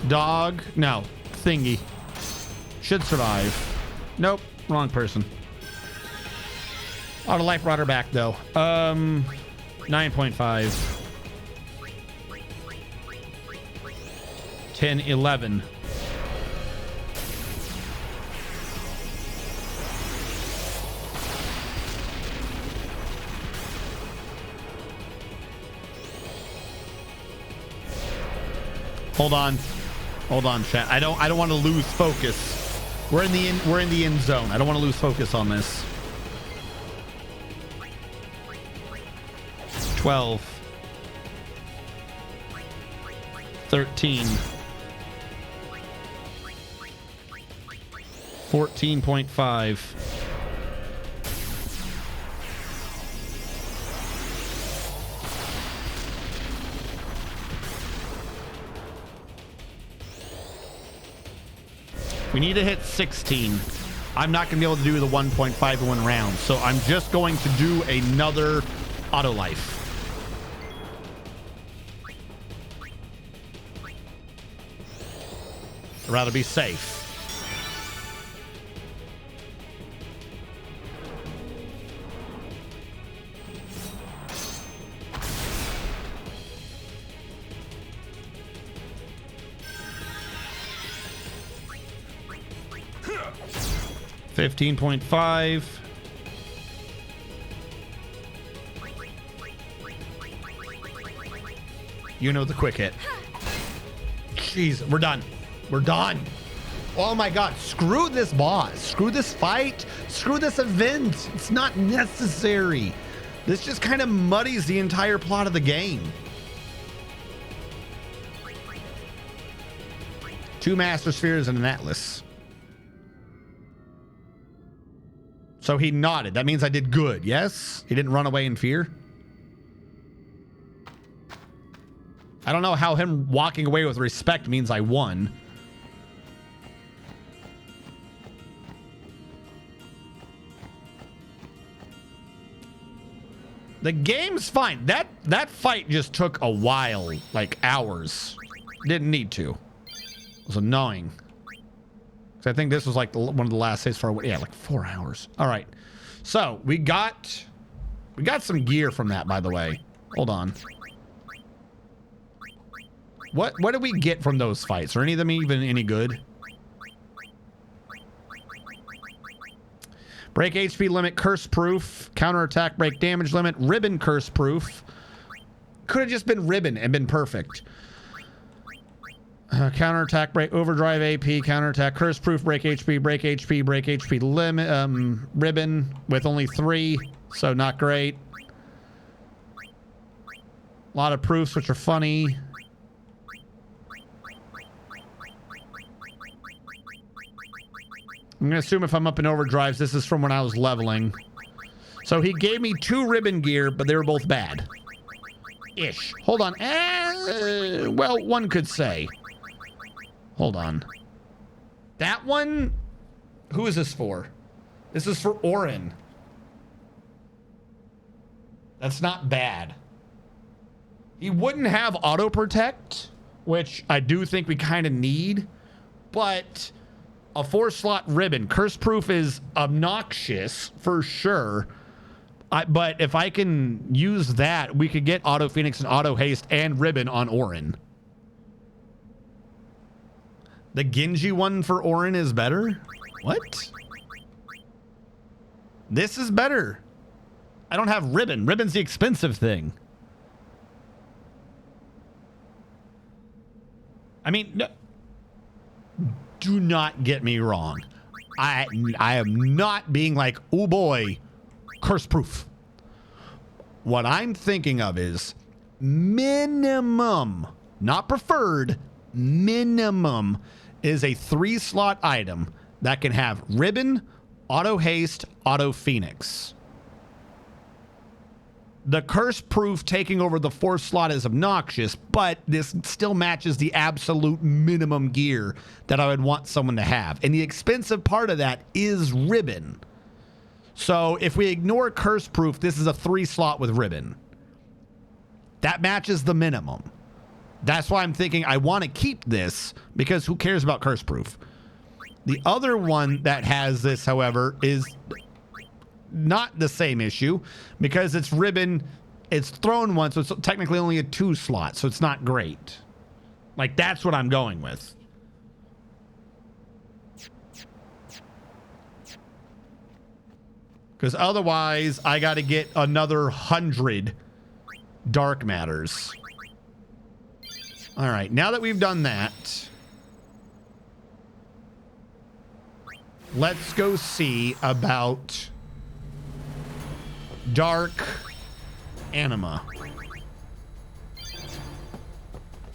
Dog. No. Thingy. Should survive. Nope. Wrong person. Auto life brought her back though. 9.5. 10, 11. Hold on. Hold on, chat. I don't want to lose focus. We're in the end zone. I don't want to lose focus on this. 12. 13. 14.5. We need to hit 16. I'm not going to be able to do the 1.5 in one round, so I'm just going to do another auto life. I'd rather be safe. $15.5. You know the quick hit. Jeez, we're done. We're done. Oh my god, screw this boss. Screw this fight. Screw this event. It's not necessary. This just kind of muddies the entire plot of the game. 2 Master Spheres and an Atlas. So he nodded. That means I did good, yes? He didn't run away in fear? I don't know how him walking away with respect means I won. The game's fine. That fight just took a while, like hours. Didn't need to. It was annoying. So I think this was like one of the last days for, yeah, like 4 hours. All right. So we got some gear from that, by the way. Hold on. What did we get from those fights? Are any of them even any good? Break HP limit, curse proof, counterattack, break damage limit, ribbon curse proof. Could have just been ribbon and been perfect. Counterattack, break, overdrive AP, counterattack, curse proof, break HP, break HP, break HP limit, ribbon with only 3, so not great. A lot of proofs, which are funny. I'm gonna assume if I'm up in overdrives, this is from when I was leveling. So he gave me 2 ribbon gear, but they were both bad. Ish. Hold on. Well, one could say. Hold on. That one? Who is this for? This is for Orin. That's not bad. He wouldn't have auto protect, which I do think we kind of need, but a 4-slot ribbon. Curse proof is obnoxious for sure. But if I can use that, we could get auto Phoenix and auto haste and ribbon on Orin. The Genji one for Orin is better? What? This is better. I don't have ribbon. Ribbon's the expensive thing. I mean, no, do not get me wrong. I am not being like, oh boy, curse proof. What I'm thinking of is minimum, not preferred, minimum is a 3-slot item that can have ribbon, auto haste, auto Phoenix. The curse proof taking over the 4th slot is obnoxious, but this still matches the absolute minimum gear that I would want someone to have. And the expensive part of that is ribbon. So if we ignore curse proof, this is a 3-slot with ribbon. That matches the minimum. That's why I'm thinking I want to keep this, because who cares about curse proof? The other one that has this, however, is not the same issue, because it's ribbon, it's thrown once, so it's technically only a 2-slot, so it's not great. Like, that's what I'm going with. Because otherwise, I got to get another 100 dark matters. All right, now that we've done that, let's go see about dark anima.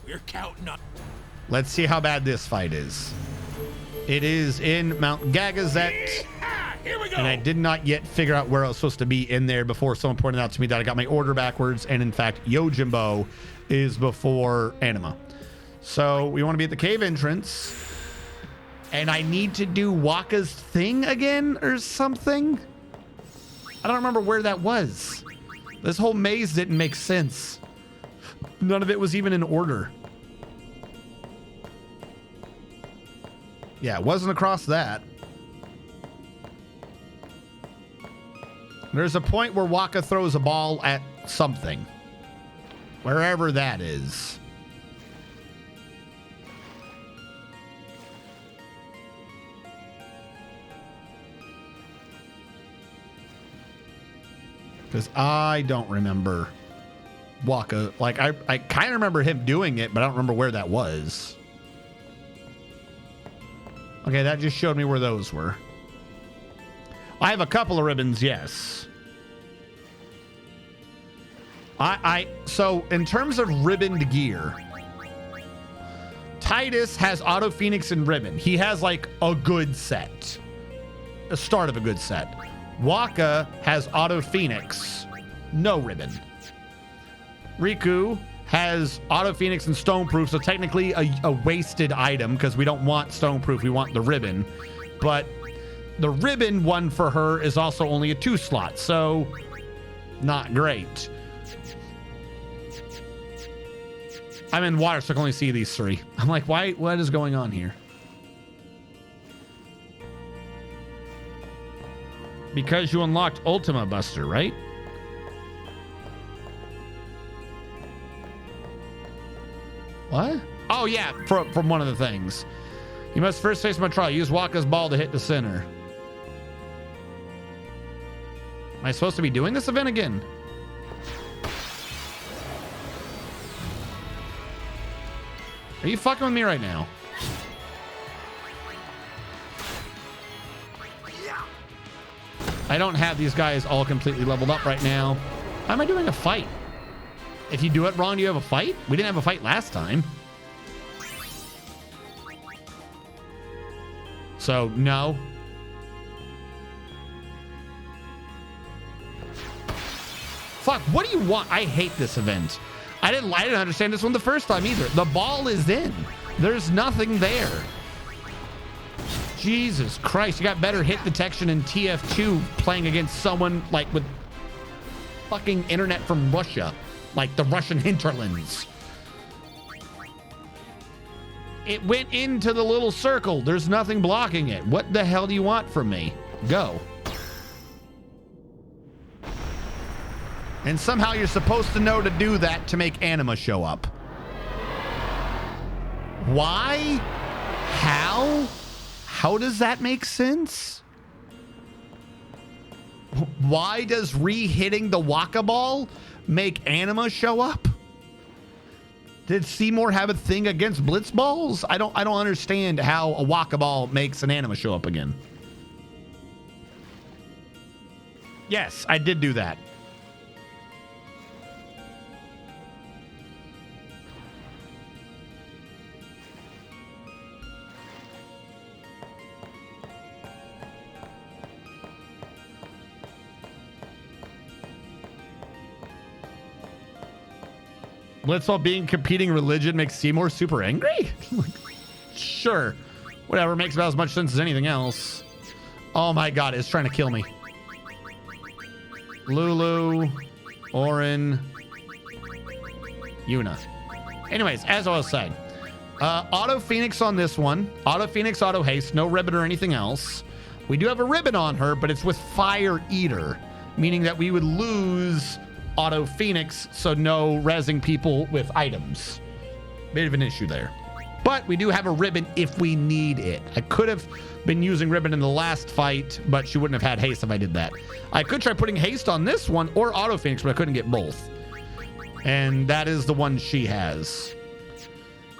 We're counting on. Let's see how bad this fight is. It is in Mount Gagazet. Here we go. And I did not yet figure out where I was supposed to be in there before someone pointed out to me that I got my order backwards. And in fact, Yojimbo is before Anima. So we want to be at the cave entrance. And I need to do Waka's thing again or something. I don't remember where that was. This whole maze didn't make sense. None of it was even in order. Yeah, it wasn't across that. There's a point where Waka throws a ball at something. Wherever that is. Because I don't remember Waka. Like, I kind of remember him doing it, but I don't remember where that was. Okay, that just showed me where those were. I have a couple of ribbons, yes. So in terms of ribboned gear, Titus has auto Phoenix and ribbon. He has like a good set, a start of a good set. Waka has auto Phoenix, no ribbon. Riku has auto Phoenix and stoneproof, so technically a wasted item because we don't want stoneproof, we want the ribbon. But the ribbon one for her is also only a 2-slot, so not great. I'm in water, so I can only see these 3. I'm like, why? What is going on here? Because you unlocked Ultima Buster, right? What? Oh, yeah, from one of the things. You must first face my trial. Use Waka's ball to hit the center. Am I supposed to be doing this event again? Are you fucking with me right now? I don't have these guys all completely leveled up right now. How am I doing a fight? If you do it wrong, do you have a fight? We didn't have a fight last time. So, no. Fuck, what do you want? I hate this event. I didn't understand this one the first time either. The ball is in. There's nothing there. Jesus Christ, you got better hit detection in TF2 playing against someone like with fucking internet from Russia, like the Russian hinterlands. It went into the little circle. There's nothing blocking it. What the hell do you want from me? Go. And somehow you're supposed to know to do that to make anima show up. Why? How? How does that make sense? Why does re-hitting the Waka ball make anima show up? Did Seymour have a thing against blitz balls? I don't understand how a Waka ball makes an anima show up again. Yes, I did do that. Blitzball being competing religion makes Seymour super angry? Sure. Whatever, makes about as much sense as anything else. Oh my god, it's trying to kill me. Lulu, Orin, Yuna. Anyways, as I was saying, Auto Phoenix on this one. Auto Phoenix, Auto Haste, no ribbon or anything else. We do have a ribbon on her, but it's with Fire Eater, meaning that we would lose Auto Phoenix, so no rezzing people with items. Bit of an issue there. But we do have a ribbon if we need it. I could have been using ribbon in the last fight, but she wouldn't have had haste if I did that. I could try putting haste on this one or Auto Phoenix, but I couldn't get both. And that is the one she has.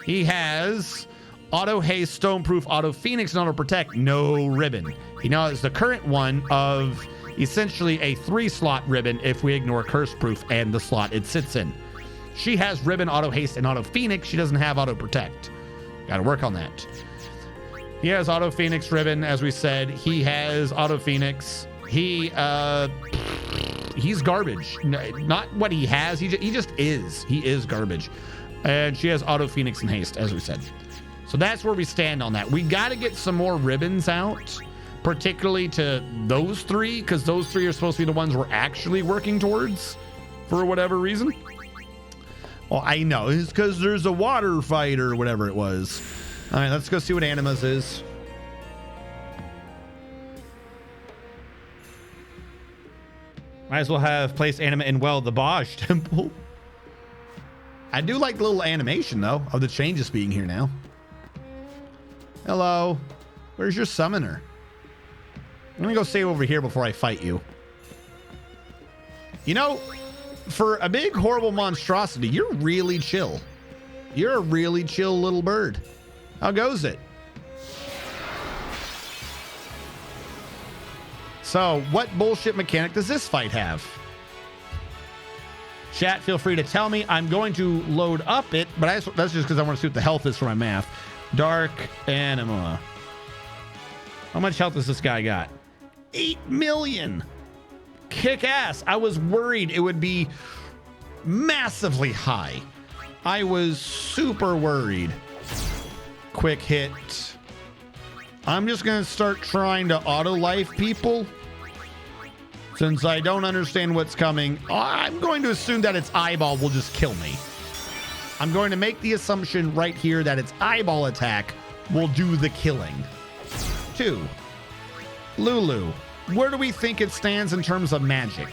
He has Auto Haste, Stoneproof, Auto Phoenix, and Auto Protect. No ribbon. He now has the current one of essentially a 3-slot ribbon if we ignore Curse Proof and the slot it sits in. She has ribbon, Auto Haste, and Auto Phoenix. She doesn't have Auto Protect. Got to work on that. He has Auto Phoenix ribbon, as we said. He has Auto Phoenix. He's garbage. Not what he has. He just is. He is garbage. And she has Auto Phoenix and Haste, as we said. So that's where we stand on that. We got to get some more ribbons out, particularly to those three, because those three are supposed to be the ones we're actually working towards for whatever reason. Well, I know. It's because there's a water fight or whatever it was. All right, let's go see what Anima's is. Might as well have placed Anima in, well, the Baj Temple. I do like the little animation, though, of the changes being here now. Hello. Where's your summoner? I'm going to go save over here before I fight you. You know, for a big, horrible monstrosity, you're really chill. You're a really chill little bird. How goes it? So, what bullshit mechanic does this fight have? Chat, feel free to tell me. I'm going to load up it, but that's just because I want to see what the health is for my math. Dark Anima. How much health has this guy got? 8 million. Kick ass. I was worried it would be massively high. I was super worried. Quick hit. I'm just going to start trying to auto life people. Since I don't understand what's coming, I'm going to assume that its eyeball will just kill me. I'm going to make the assumption right here that its eyeball attack will do the killing. 2. Lulu. where do we think it stands in terms of magic?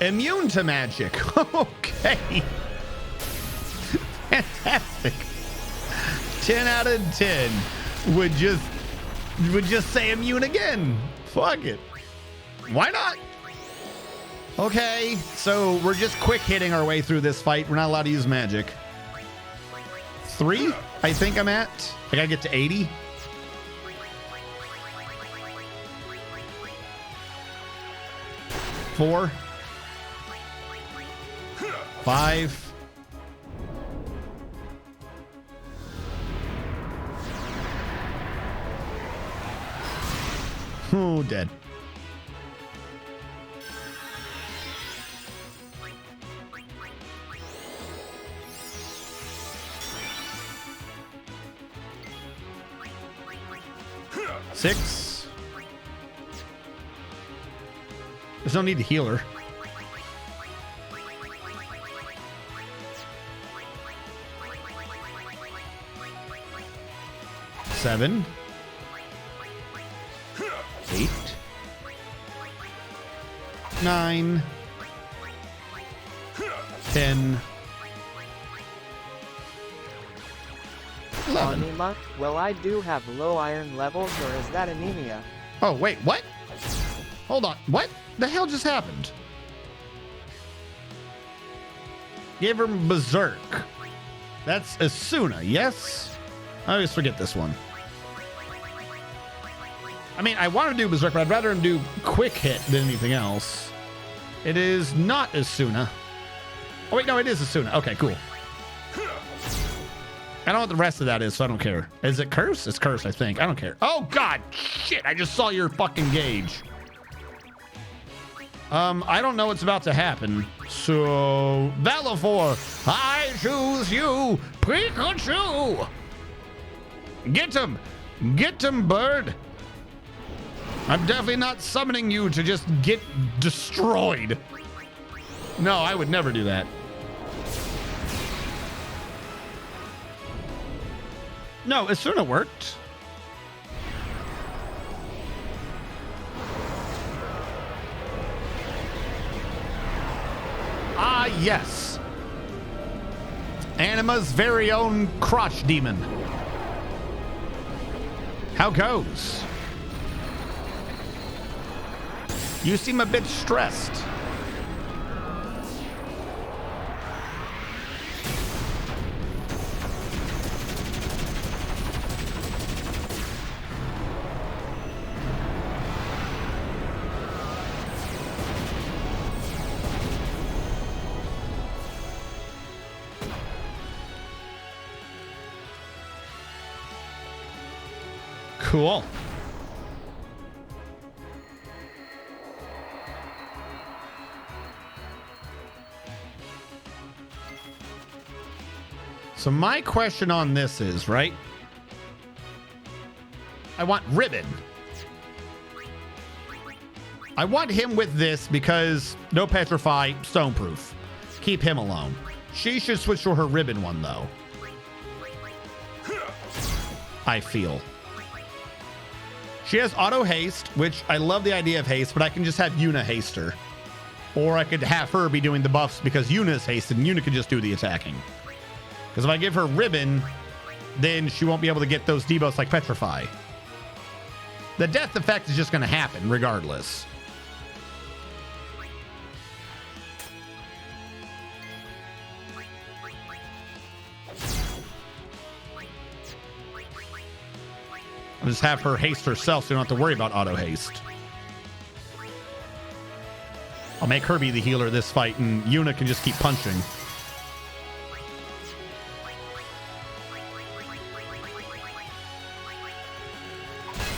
Immune to magic. Okay. Fantastic. 10 out of 10 would just say immune again. Fuck it. Why not? Okay, so we're just quick hitting our way through this fight. We're not allowed to use magic. 3, I think I'm at. I gotta get to 80. Four. 5. Oh, dead. Six. There's no need to heal her. 7. 8. 9. 10. 11. Anima? Well, I do have low iron levels, or is that anemia? Oh, wait, what? Hold on. What the hell just happened? Gave her Berserk. That's Asuna, yes? I always forget this one. I mean, I want to do Berserk, but I'd rather him do Quick Hit than anything else. It is not Asuna. Oh, wait, no, it is Asuna. Okay, cool. I don't know what the rest of that is, so I don't care. Is it Curse? It's Curse, I think. I don't care. Oh, God. Shit, I just saw your fucking gauge. I don't know what's about to happen. So, Valifor, I choose you, Pikachu. Get him. Get him, bird. I'm definitely not summoning you to just get destroyed. No, I would never do that. No, it sort of worked. Ah, yes. Anima's very own crotch demon. How goes? You seem a bit stressed. Cool. So my question on this is, right? I want Ribbon. I want him with this because no Petrify, Stoneproof. Keep him alone. She should switch to her Ribbon one, though. I feel. She has auto haste, which I love the idea of haste, but I can just have Yuna haste her. Or I could have her be doing the buffs because Yuna's hasted and Yuna could just do the attacking. Because if I give her Ribbon, then she won't be able to get those debuffs like Petrify. The death effect is just going to happen regardless. I'll just have her haste herself so you don't have to worry about auto haste. I'll make her be the healer this fight and Yuna can just keep punching.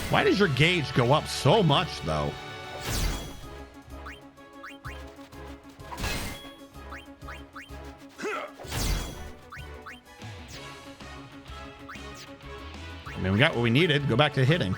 Why does your gauge go up so much, though? I mean, we got what we needed. Go back to hitting.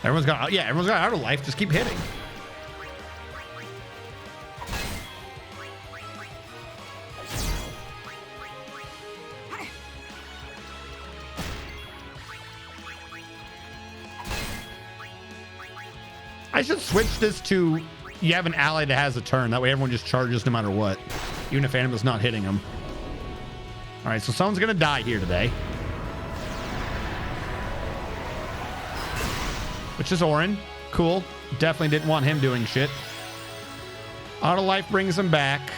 Everyone's got auto life. Just keep hitting. I should switch this to you have an ally that has a turn. That way everyone just charges no matter what, even if animal's not hitting them. All right, so someone's gonna die here today, which is Orin. Cool. Definitely didn't want him doing shit. Auto life brings him back.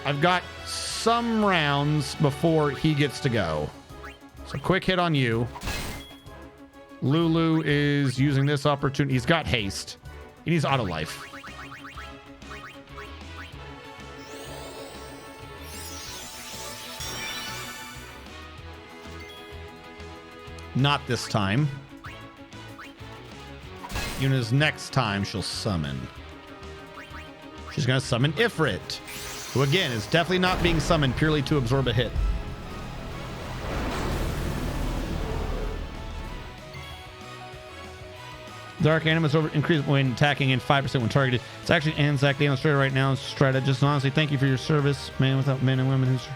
I've got some rounds before he gets to go. So quick hit on you. Lulu is using this opportunity. He's got haste. He needs auto life. Not this time. Yuna's next time she'll summon. She's going to summon Ifrit, who again is definitely not being summoned purely to absorb a hit. Dark Animus over increased when attacking and 5% when targeted. It's actually Anzac Day on Strata right now. Strata, just honestly, thank you for your service, man without men and women who's.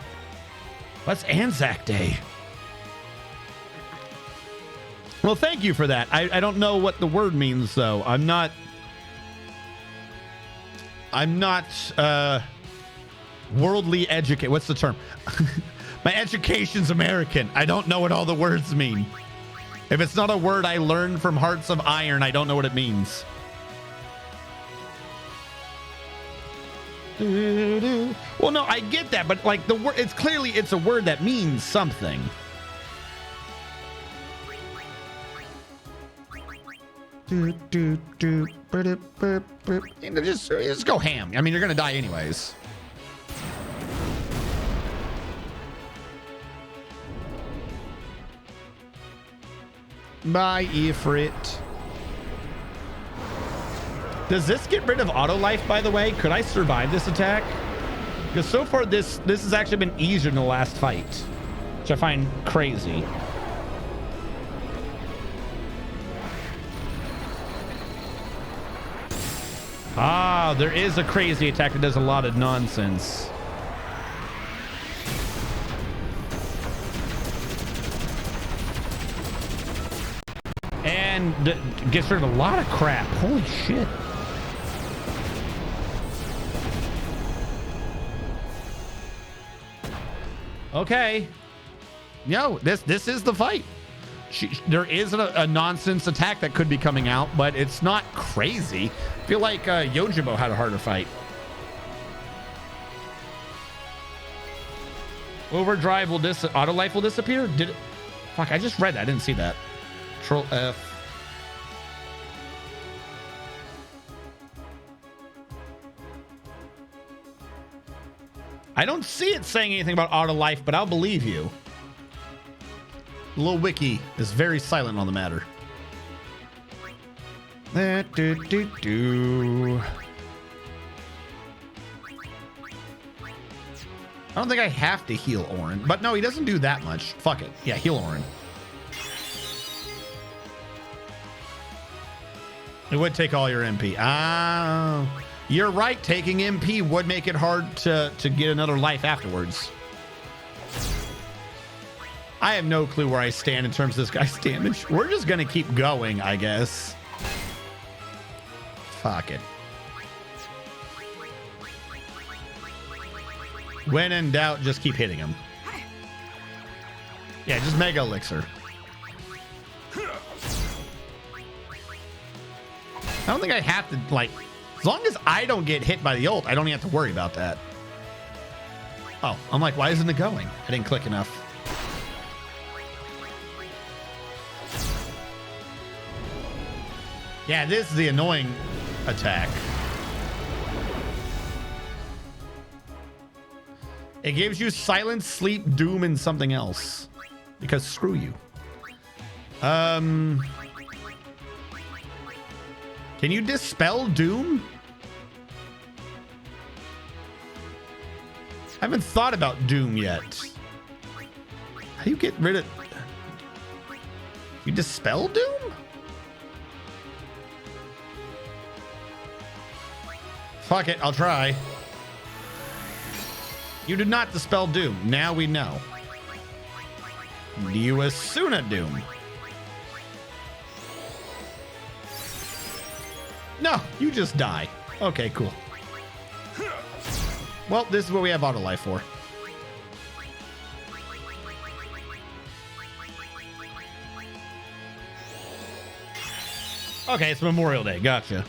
What's Anzac Day? Well, thank you for that. I don't know what the word means though. I'm not worldly educated. What's the term? My education's American. I don't know what all the words mean. If it's not a word I learned from Hearts of Iron, I don't know what it means. Well, no, I get that, but like the word, it's a word that means something. Just go ham. I mean, you're gonna die anyways. Bye, Ifrit. Does this get rid of auto life, by the way? Could I survive this attack? Because so far this has actually been easier than the last fight, which I find crazy. Ah, there is a crazy attack that does a lot of nonsense. And gets rid of a lot of crap. Holy shit. Okay. No, this is the fight. There is a nonsense attack that could be coming out, but it's not crazy. I feel like Yojimbo had a harder fight. Overdrive will auto life will disappear? Did it? Fuck, I just read that. I didn't see that. Control F. I don't see it saying anything about auto life, but I'll believe you. Little Wiki is very silent on the matter. I don't think I have to heal Orin, but no, he doesn't do that much. Fuck it. Yeah, heal Orin. It would take all your MP. Ah, you're right. Taking MP would make it hard to get another life afterwards. I have no clue where I stand in terms of this guy's damage. We're just going to keep going, I guess. Fuck it. When in doubt, just keep hitting him. Yeah, just Mega Elixir. I don't think I have to, like, as long as I don't get hit by the ult, I don't even have to worry about that. Oh, I'm like, why isn't it going? I didn't click enough. Yeah, this is the annoying attack. It gives you silence, sleep, doom, and something else. Because screw you. Can you dispel doom? I haven't thought about doom yet. How do you get rid of... You dispel doom? Fuck it, I'll try. You did not dispel doom. Now we know. You Asuna doom. No, you just die. Okay, cool. Well, this is what we have auto life for. Okay, it's Memorial Day. Gotcha.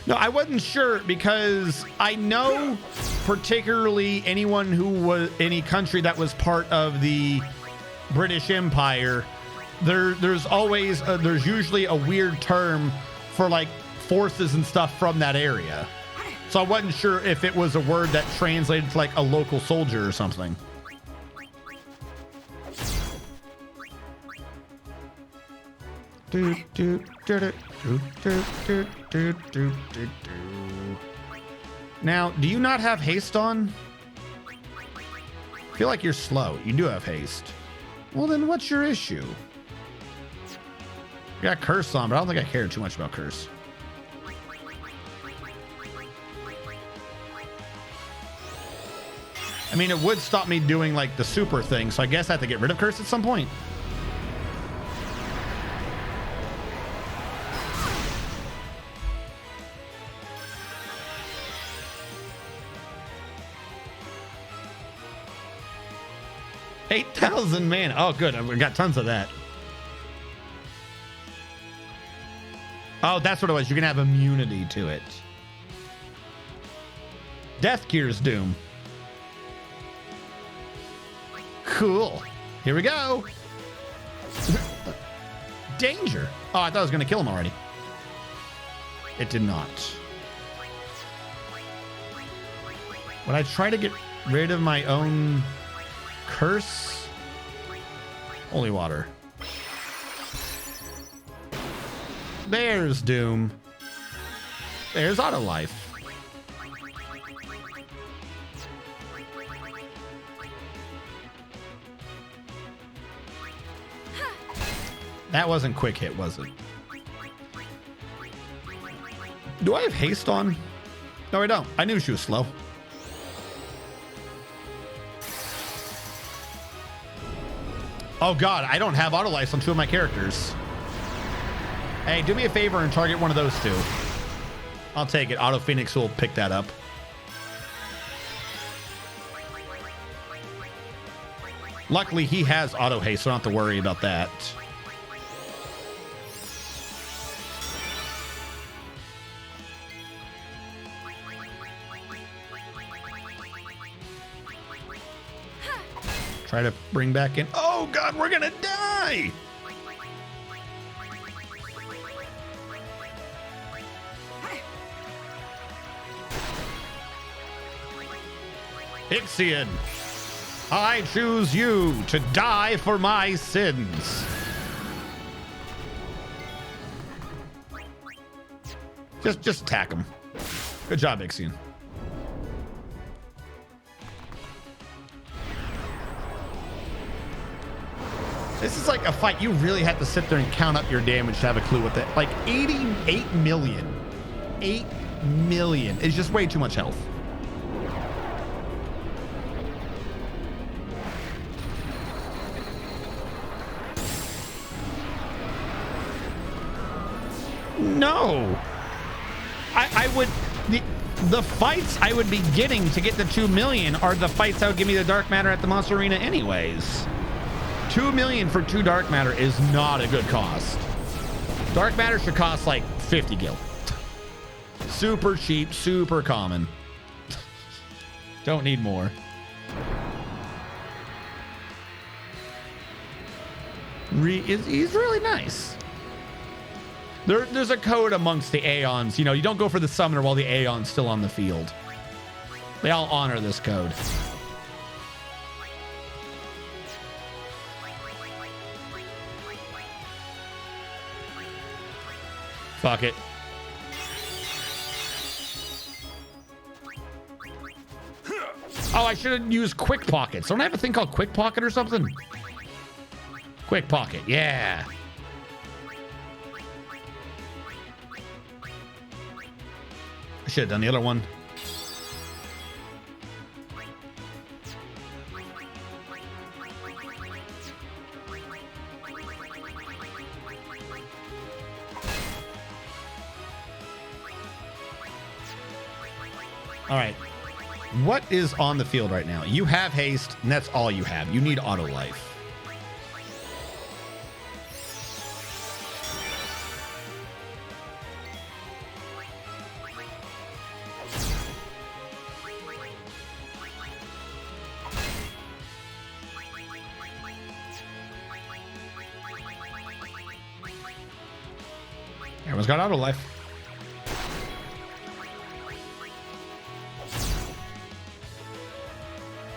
No, I wasn't sure because I know particularly anyone who was any country that was part of the British Empire. There's always there's usually a weird term for like forces and stuff from that area. So I wasn't sure if it was a word that translated to like a local soldier or something. Now, do you not have haste on? I feel like you're slow. You do have haste. Well, then what's your issue? You got curse on, but I don't think I care too much about curse. I mean, it would stop me doing like the super thing, so I guess I have to get rid of curse at some point. $8,000 mana. Oh, good. I've got tons of that. Oh, that's what it was. You can have immunity to it. Death cures doom. Cool. Here we go. Danger. Oh, I thought I was going to kill him already. It did not. Would I try to get rid of my own curse? Holy water. There's doom. There's auto life. That wasn't quick hit, was it? Do I have haste on? No, I don't. I knew she was slow. Oh god, I don't have auto life on two of my characters. Hey, do me a favor and target one of those two. I'll take it. Auto Phoenix will pick that up. Luckily, he has auto haste, so I don't have to worry about that. Try to bring back in. Oh god, we're gonna die! Ixion, I choose you to die for my sins. Just attack him. Good job, Ixion. This is like a fight you really have to sit there and count up your damage to have a clue what that. Like 88 million. 8 million is just way too much health. No. I would the fights I would be getting to get the 2 million are the fights that would give me the dark matter at the monster arena anyways. 2 million for 2 dark matter is not a good cost. Dark matter should cost like 50 gil. Super cheap, super common. Don't need more. He's really nice. There's a code amongst the Aeons. You know, you don't go for the summoner while the Aeon's still on the field. They all honor this code. Fuck it. Oh, I should have used Quick Pockets. Don't I have a thing called Quick Pocket or something? Quick Pocket, yeah. I Should have done the other one. All right. What is on the field right now? You have haste, and that's all you have. You need auto life. Everyone's got auto life.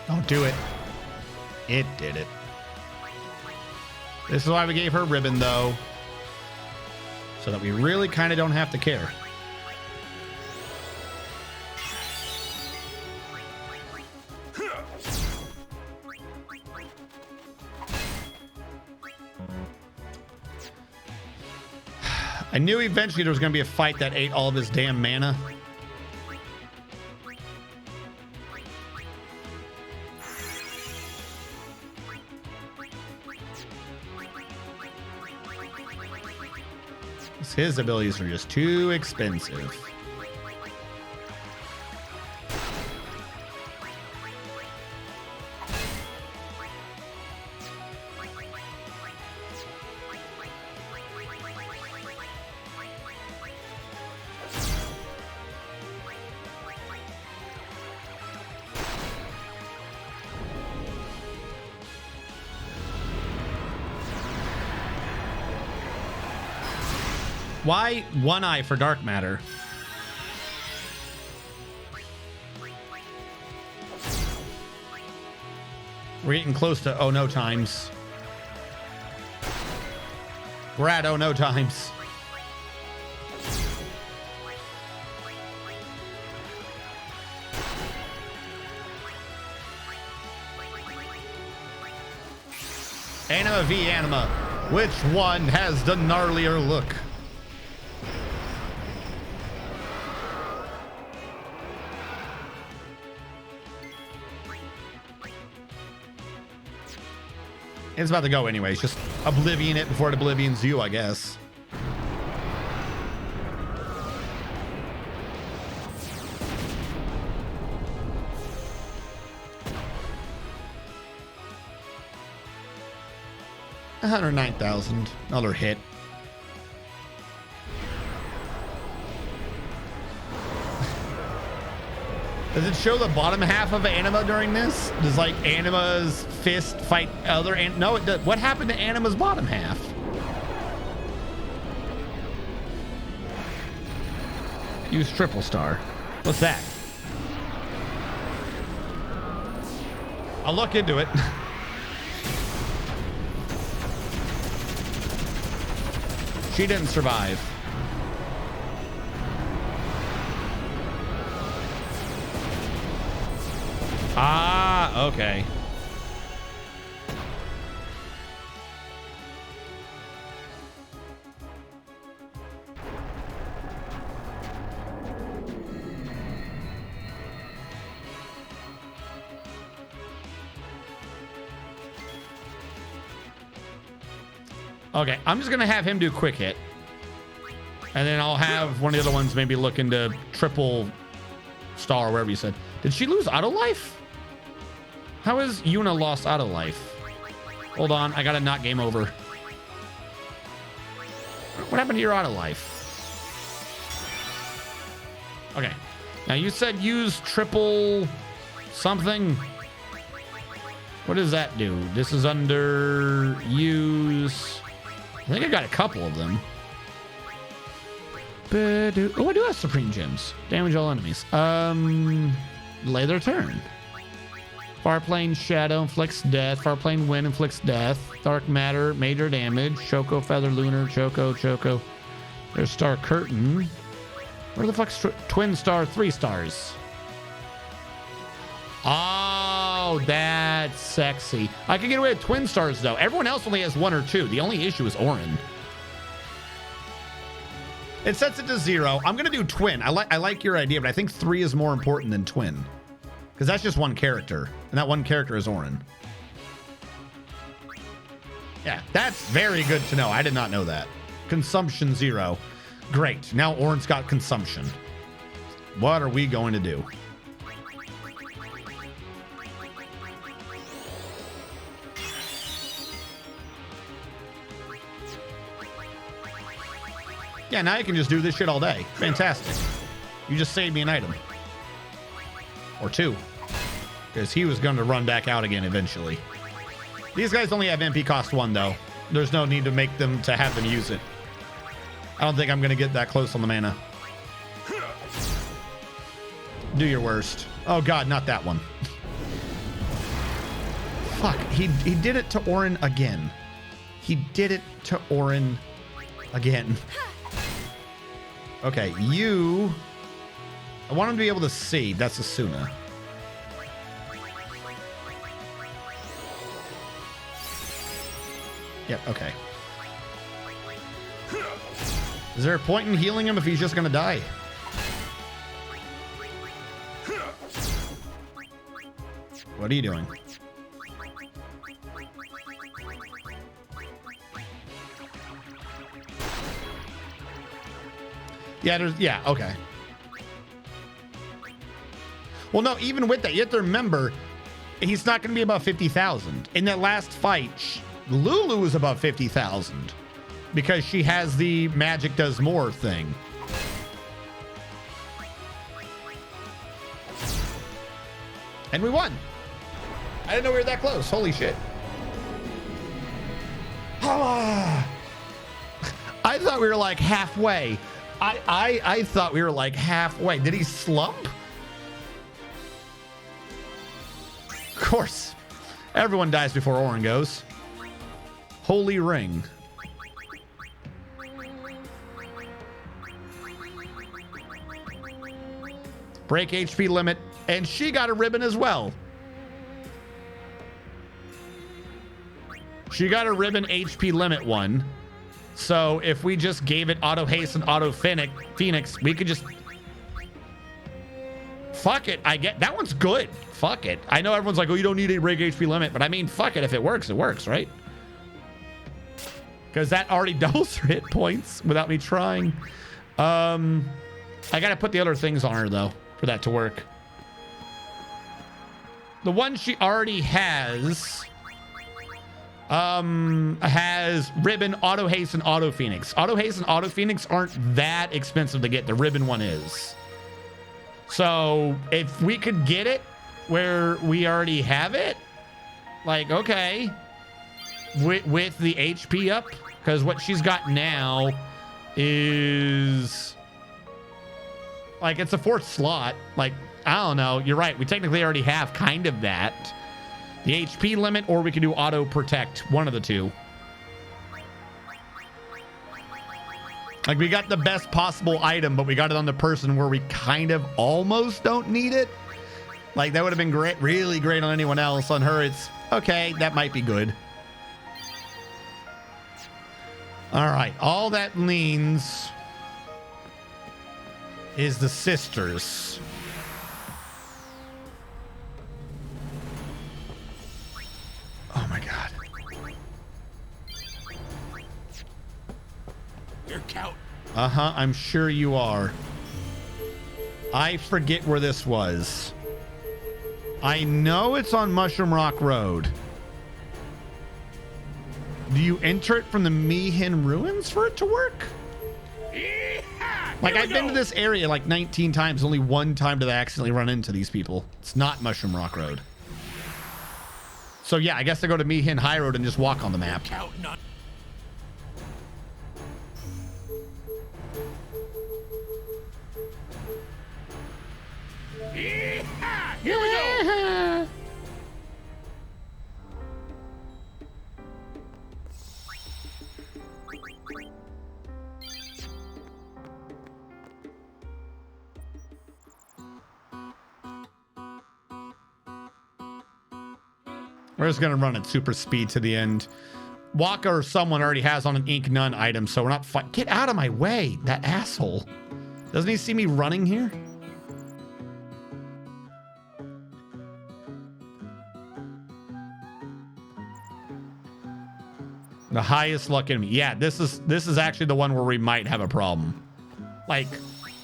Don't do it. It did it. This is why we gave her ribbon, though. So that we really kind of don't have to care. I knew eventually there was going to be a fight that ate all of his damn mana. His abilities are just too expensive. Why one eye for dark matter? We're getting close to oh no times. We're at oh no times. Anima v Anima. Which one has the gnarlier look? It's about to go anyways. Just oblivion it before it oblivions you, I guess. $109,000. Another hit. Does it show the bottom half of Anima during this? Does like Anima's fist fight other no, it does. What happened to Anima's bottom half? Use triple star. What's that? I'll look into it. She didn't survive. Ah, okay. Okay, I'm just gonna have him do quick hit. And then I'll have one of the other ones maybe look into triple star, wherever you said. Did she lose auto life? How is Yuna lost auto life? Hold on, I gotta not game over. What happened to your auto life? Okay, now you said use triple something. What does that do? This is under use. I think I got a couple of them. Oh, I do have Supreme Gems. Damage all enemies. Delay their turn. Farplane Shadow inflicts death. Farplane Wind inflicts death. Dark Matter, major damage. Choco Feather Lunar, Choco. There's Star Curtain. Where the fuck's Twin Star 3 stars? Oh, that's sexy. I can get away with Twin Stars, though. Everyone else only has 1 or 2. The only issue is Orin. It sets it to 0. I'm gonna do twin. I like your idea, but I think 3 is more important than twin. Because that's just one character. And that one character is Orin. Yeah, that's very good to know. I did not know that. Consumption 0. Great. Now Orin's got consumption. What are we going to do? Yeah, now I can just do this shit all day. Fantastic. You just saved me an item. Or 2. Because he was going to run back out again eventually. These guys only have MP cost 1, though. There's no need to make them to have them use it. I don't think I'm going to get that close on the mana. Do your worst. Oh, God, not that one. Fuck. He did it to Orin again. He did it to Orin again. Okay, you... I want him to be able to see. That's Asuna. Yep, okay. Is there a point in healing him if he's just gonna die? What are you doing? Yeah, okay. Well, no, even with that, you have to remember, he's not going to be above 50,000. In that last fight, Lulu was above 50,000 because she has the magic does more thing. And we won. I didn't know we were that close. Holy shit. I thought we were like halfway. I thought we were like halfway. Did he slump? Of course. Everyone dies before Orin goes. Holy ring. Break HP limit. And she got a ribbon as well. She got a ribbon HP limit 1. So if we just gave it auto haste and auto phoenix, we could just... Fuck it. I get that one's good. Fuck it. I know everyone's like, oh, you don't need a break HP limit, but I mean, fuck it. If it works, right? Because that already doubles her hit points without me trying. I got to put the other things on her, though, for that to work. The one she already has ribbon, auto haste, and auto phoenix. Auto haste and auto phoenix aren't that expensive to get. The ribbon one is. So if we could get it where we already have it, like, okay, with the HP up, because what she's got now is like, it's a 4th slot. Like, I don't know. You're right. We technically already have kind of that. The HP limit, or we could do auto protect. One of the two. Like, we got the best possible item, but we got it on the person where we kind of almost don't need it. Like, that would have been great, really great on anyone else. On her, it's okay. That might be good. All right. All that leans is the sisters. Oh my God. You're count. Uh-huh, I'm sure you are. I forget where this was. I know it's on Mushroom Rock Road. Do you enter it from the Mihin Ruins for it to work? Like, I've been to this area like 19 times. Only one time did I accidentally run into these people. It's not Mushroom Rock Road. So yeah, I guess I go to Mihin High Road and just walk on the map. Here we go. We're just gonna run at super speed to the end. Waka or someone already has on an Ink None item, so we're not fight. Get out of my way, that asshole. Doesn't he see me running here? The highest luck enemy. Yeah, this is actually the one where we might have a problem. Like,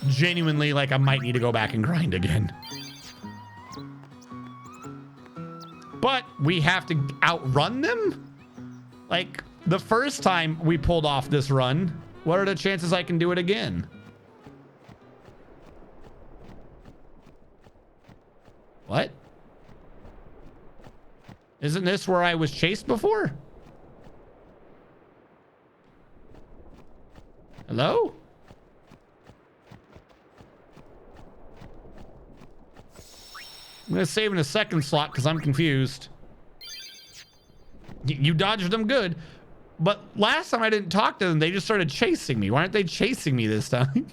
genuinely, like I might need to go back and grind again. But we have to outrun them? Like, the first time we pulled off this run, what are the chances I can do it again? What? Isn't this where I was chased before? Hello? I'm gonna save in a second slot because I'm confused. You dodged them good, but last time I didn't talk to them, they just started chasing me. Why aren't they chasing me this time?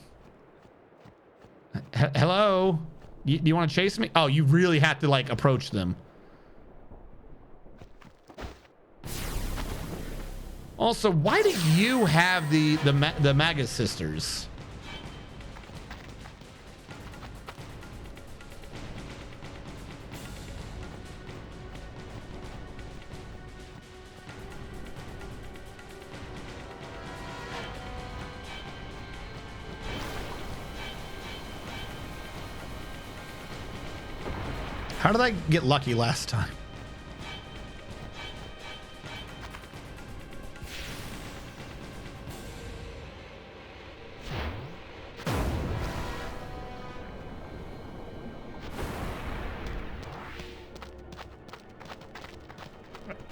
Hello? Do you want to chase me? Oh, you really have to like approach them. Also, why do you have the Magus sisters? How did I get lucky last time?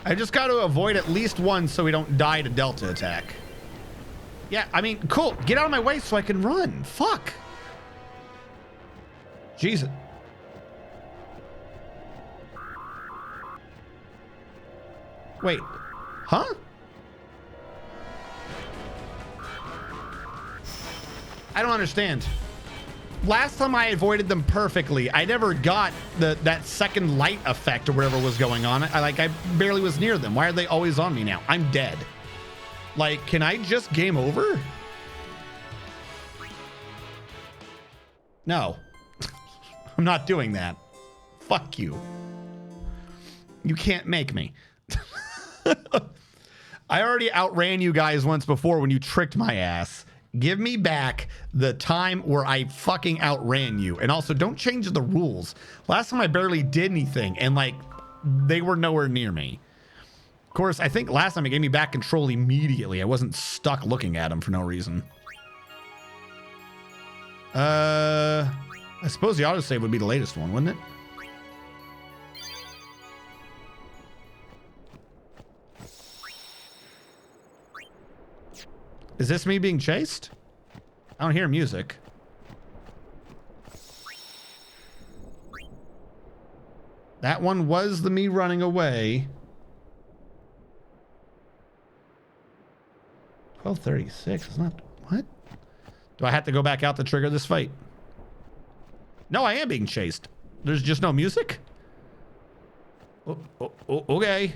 I just got to avoid at least one so we don't die to Delta attack. Yeah, I mean, cool. Get out of my way so I can run. Fuck. Jesus. Wait. Huh? I don't understand. Last time I avoided them perfectly. I never got that second light effect or whatever was going on. I barely was near them. Why are they always on me now? I'm dead. Like, can I just game over? No. I'm not doing that. Fuck you. You can't make me. I already outran you guys once before when you tricked my ass. Give me back the time where I fucking outran you. And also, don't change the rules. Last time I barely did anything, and like, they were nowhere near me. Of course, I think last time it gave me back control immediately. I wasn't stuck looking at him for no reason. I suppose the autosave would be the latest one, wouldn't it? Is this me being chased? I don't hear music. That one was the me running away. 12:36. It's not. What? Do I have to go back out to trigger this fight? No, I am being chased. There's just no music? Okay.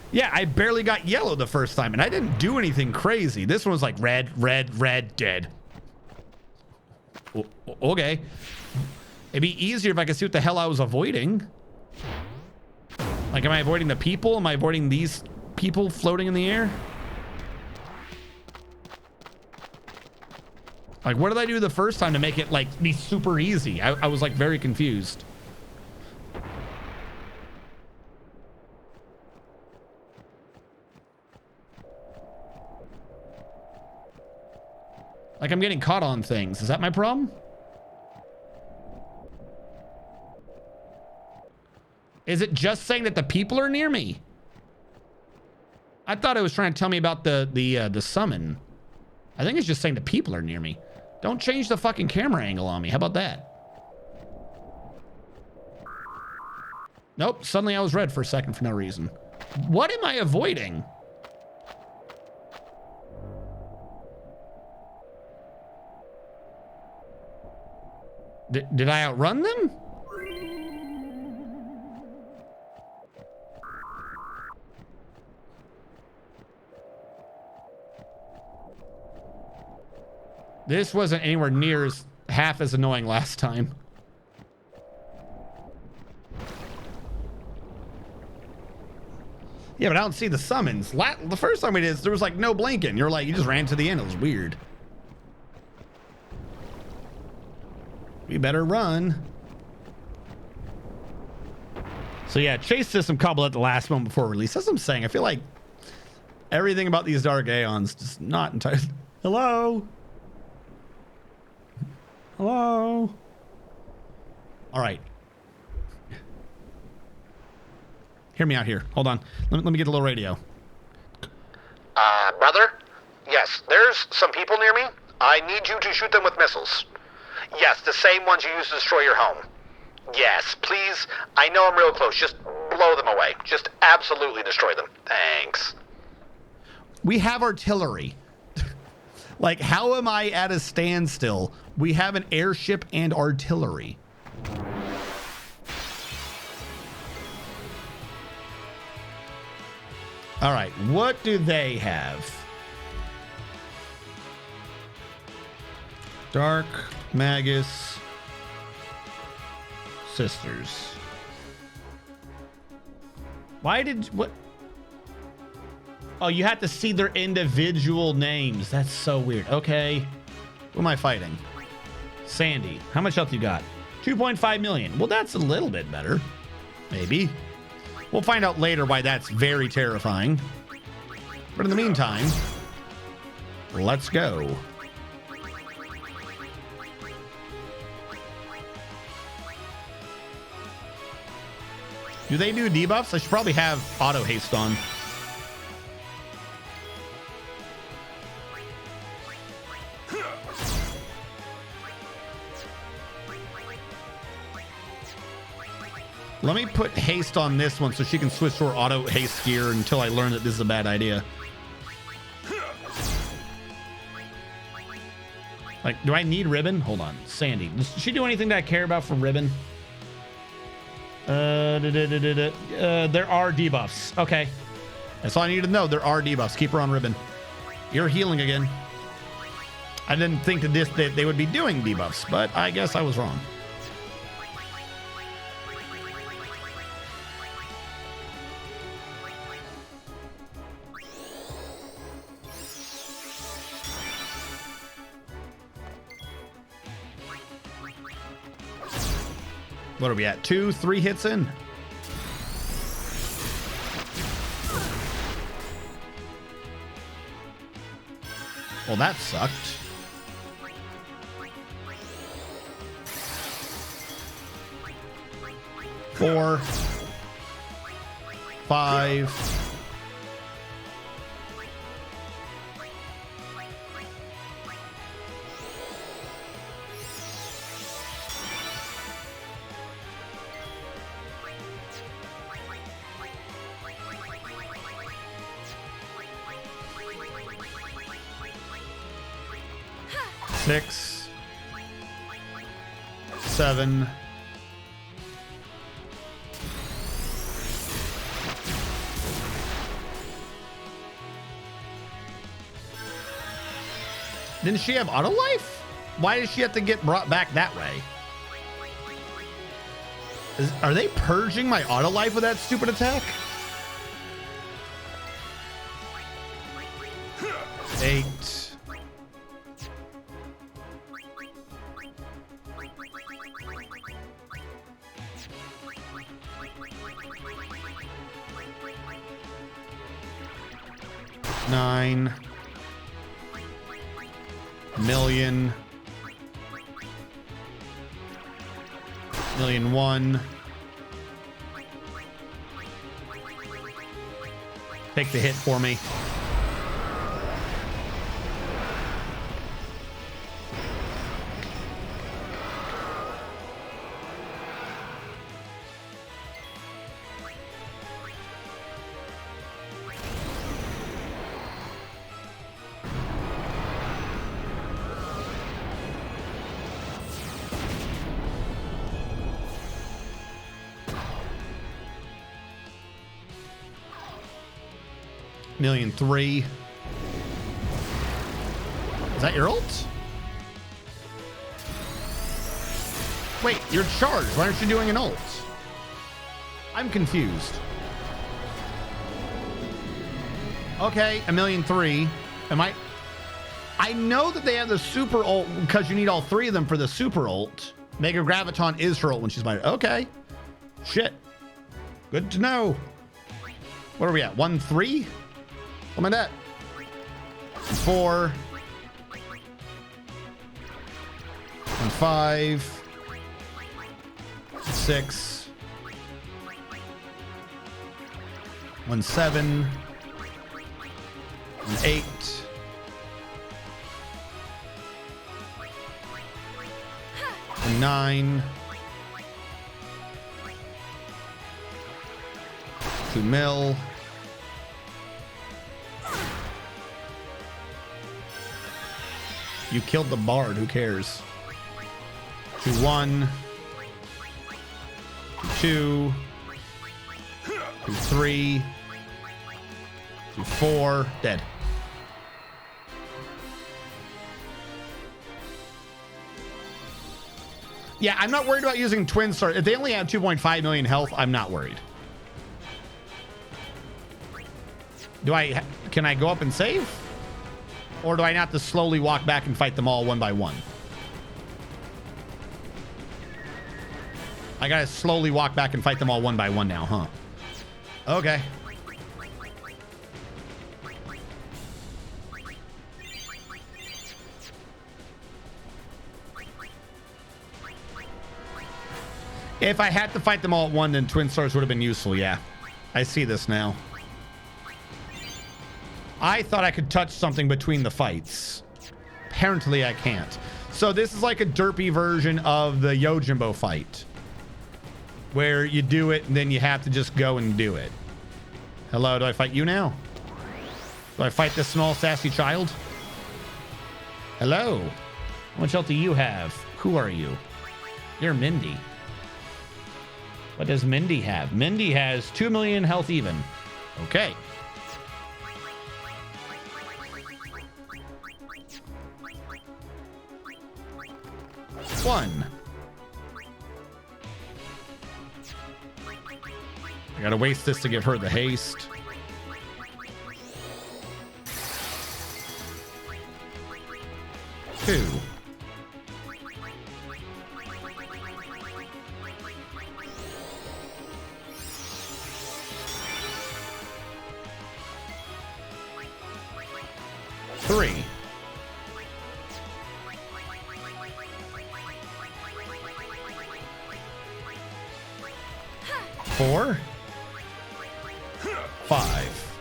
Yeah, I barely got yellow the first time, and I didn't do anything crazy. This one was like red, red, red, dead. Okay. It'd be easier if I could see what the hell I was avoiding. Like, am I avoiding the people? Am I avoiding these people floating in the air? Like, what did I do the first time to make it, like, be super easy? I was, like, very confused. Like, I'm getting caught on things. Is that my problem? Is it just saying that the people are near me? I thought it was trying to tell me about the summon. I think it's just saying the people are near me. Don't change the fucking camera angle on me. How about that? Nope. Suddenly I was red for a second for no reason. What am I avoiding? Did I outrun them? This wasn't anywhere near as half as annoying last time. Yeah, but I don't see the summons. The first time we did this, there was like no blinking. You're like, you just ran to the end. It was weird. We better run. So yeah, chase system cobbled at the last moment before release. That's what I'm saying. I feel like everything about these Dark Aeons just not entirely. Hello? Hello? All right. Hear me out here. Hold on. Let me get a little radio. Brother? Yes, there's some people near me. I need you to shoot them with missiles. Yes, the same ones you used to destroy your home. Yes, please. I know I'm real close. Just blow them away. Just absolutely destroy them. Thanks. We have artillery. Like, how am I at a standstill? We have an airship and artillery. All right, what do they have? Dark Magus Sisters. Why did what? Oh, you have to see their individual names. That's so weird. Okay. Who am I fighting? Sandy. How much health you got? 2.5 million. Well, that's a little bit better. Maybe. We'll find out later why that's very terrifying. But in the meantime, let's go. Do they do debuffs? I should probably have auto haste on. Let me put haste on this one so she can switch to her auto haste gear until I learn that this is a bad idea. Like, do I need ribbon? Hold on. Sandy. Does she do anything that I care about from ribbon? There are debuffs. Okay. That's all I need to know. There are debuffs. Keep her on ribbon. You're healing again. I didn't think that they would be doing debuffs, but I guess I was wrong. What are we at? 2-3 hits in? Well, that sucked. 4, 5. 6, 7. Didn't she have auto life? Why does she have to get brought back that way? Are they purging my auto life with that stupid attack? 8. 9 million. 1,000,001. Take the hit for me. $1,000,003. Is that your ult? Wait, you're charged. Why aren't you doing an ult? I'm confused. Okay, 1,000,003. Am I know that they have the super ult because you need all three of them for the super ult. Mega Graviton is her ult when she's by. Okay. Shit. Good to know. What are we at? 1-3? What am I at? 4. 5. 6. 7. 8. 9. 2 mil. You killed the bard. Who cares? 2-1. 2. 2-3. 2-4. Dead. Yeah, I'm not worried about using Twin Star. If they only have 2.5 million health, I'm not worried. Can I go up and save? Or do I have to slowly walk back and fight them all one by one? I gotta slowly walk back and fight them all one by one now, huh? Okay. If I had to fight them all at one, then Twin Stars would have been useful, yeah. I see this now. I thought I could touch something between the fights. Apparently I can't. So this is like a derpy version of the Yojimbo fight, where you do it and then you have to just go and do it. Hello, do I fight you now? Do I fight this small sassy child? Hello. How much health do you have? Who are you? You're Mindy. What does Mindy have? Mindy has 2 million health even. Okay. One. I gotta waste this to give her the haste. Two. Three. Four. 5.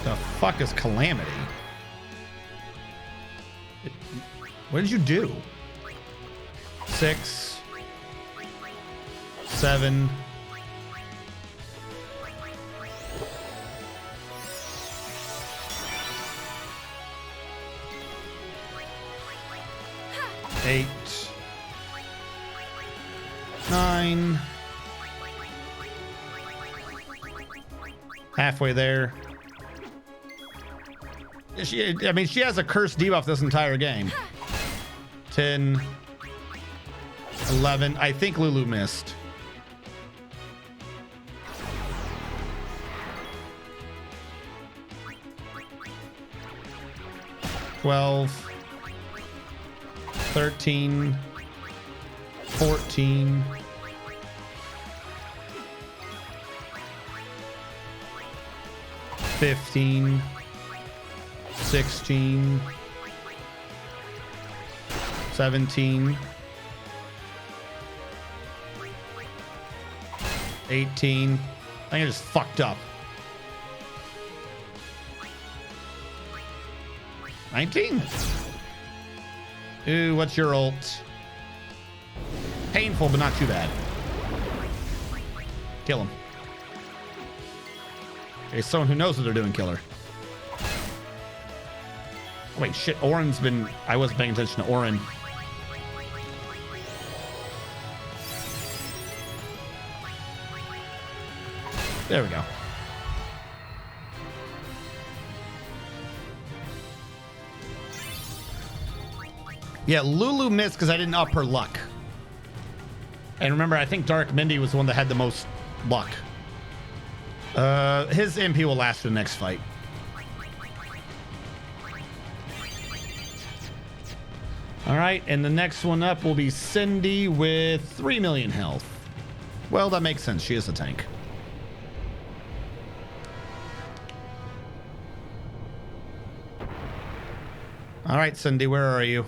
The fuck is Calamity? What did you do? 6. 7. 8. 9. Halfway there. I mean, she has a cursed debuff this entire game. 10. 11. I think Lulu missed. $12. 13. 14. 15. 16. 17. 18. I think I just fucked up. 19. Ooh, what's your ult? Painful, but not too bad. Kill him. Okay, someone who knows what they're doing, kill her. Oh, wait, shit, Orin's been... I wasn't paying attention to Orin. There we go. Yeah, Lulu missed because I didn't up her luck. And remember, I think Dark Mindy was the one that had the most luck. His MP will last for the next fight. All right, and the next one up will be Cindy with 3 million health. Well, that makes sense. She is a tank. All right, Cindy, where are you?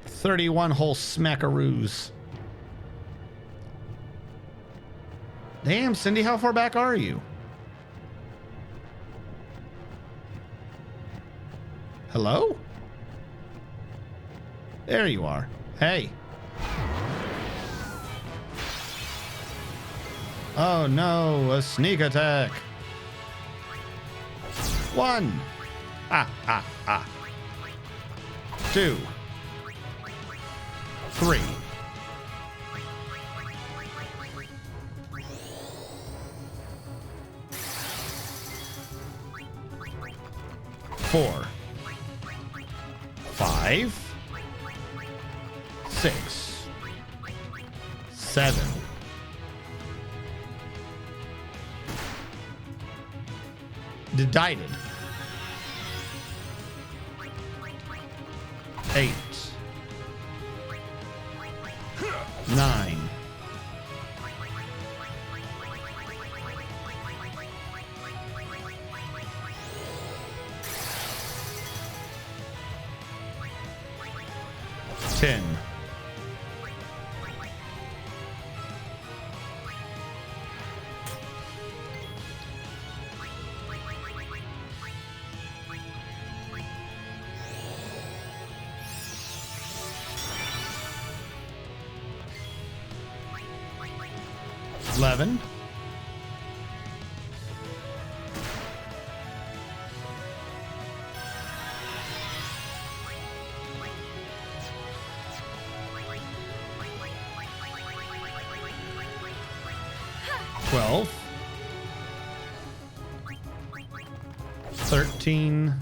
31 whole smackaroos. Damn, Cindy, how far back are you? Hello? There you are. Hey. Oh no, a sneak attack. 1. 2. 3. 4. 5. 6. 7. 8. 9. 10. 11. 12. 13.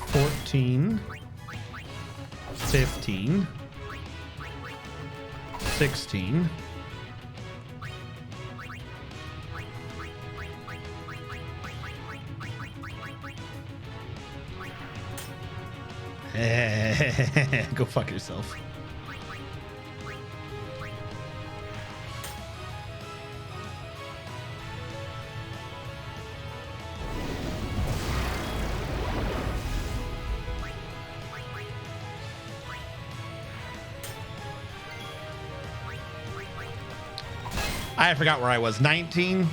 14. 15. 16. 17. Go fuck yourself. I forgot where I was. 19.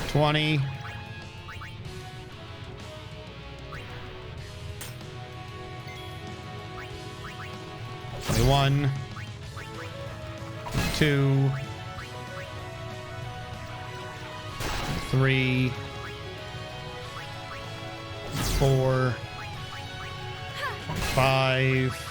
20. 21. 22. 3. 4. 5.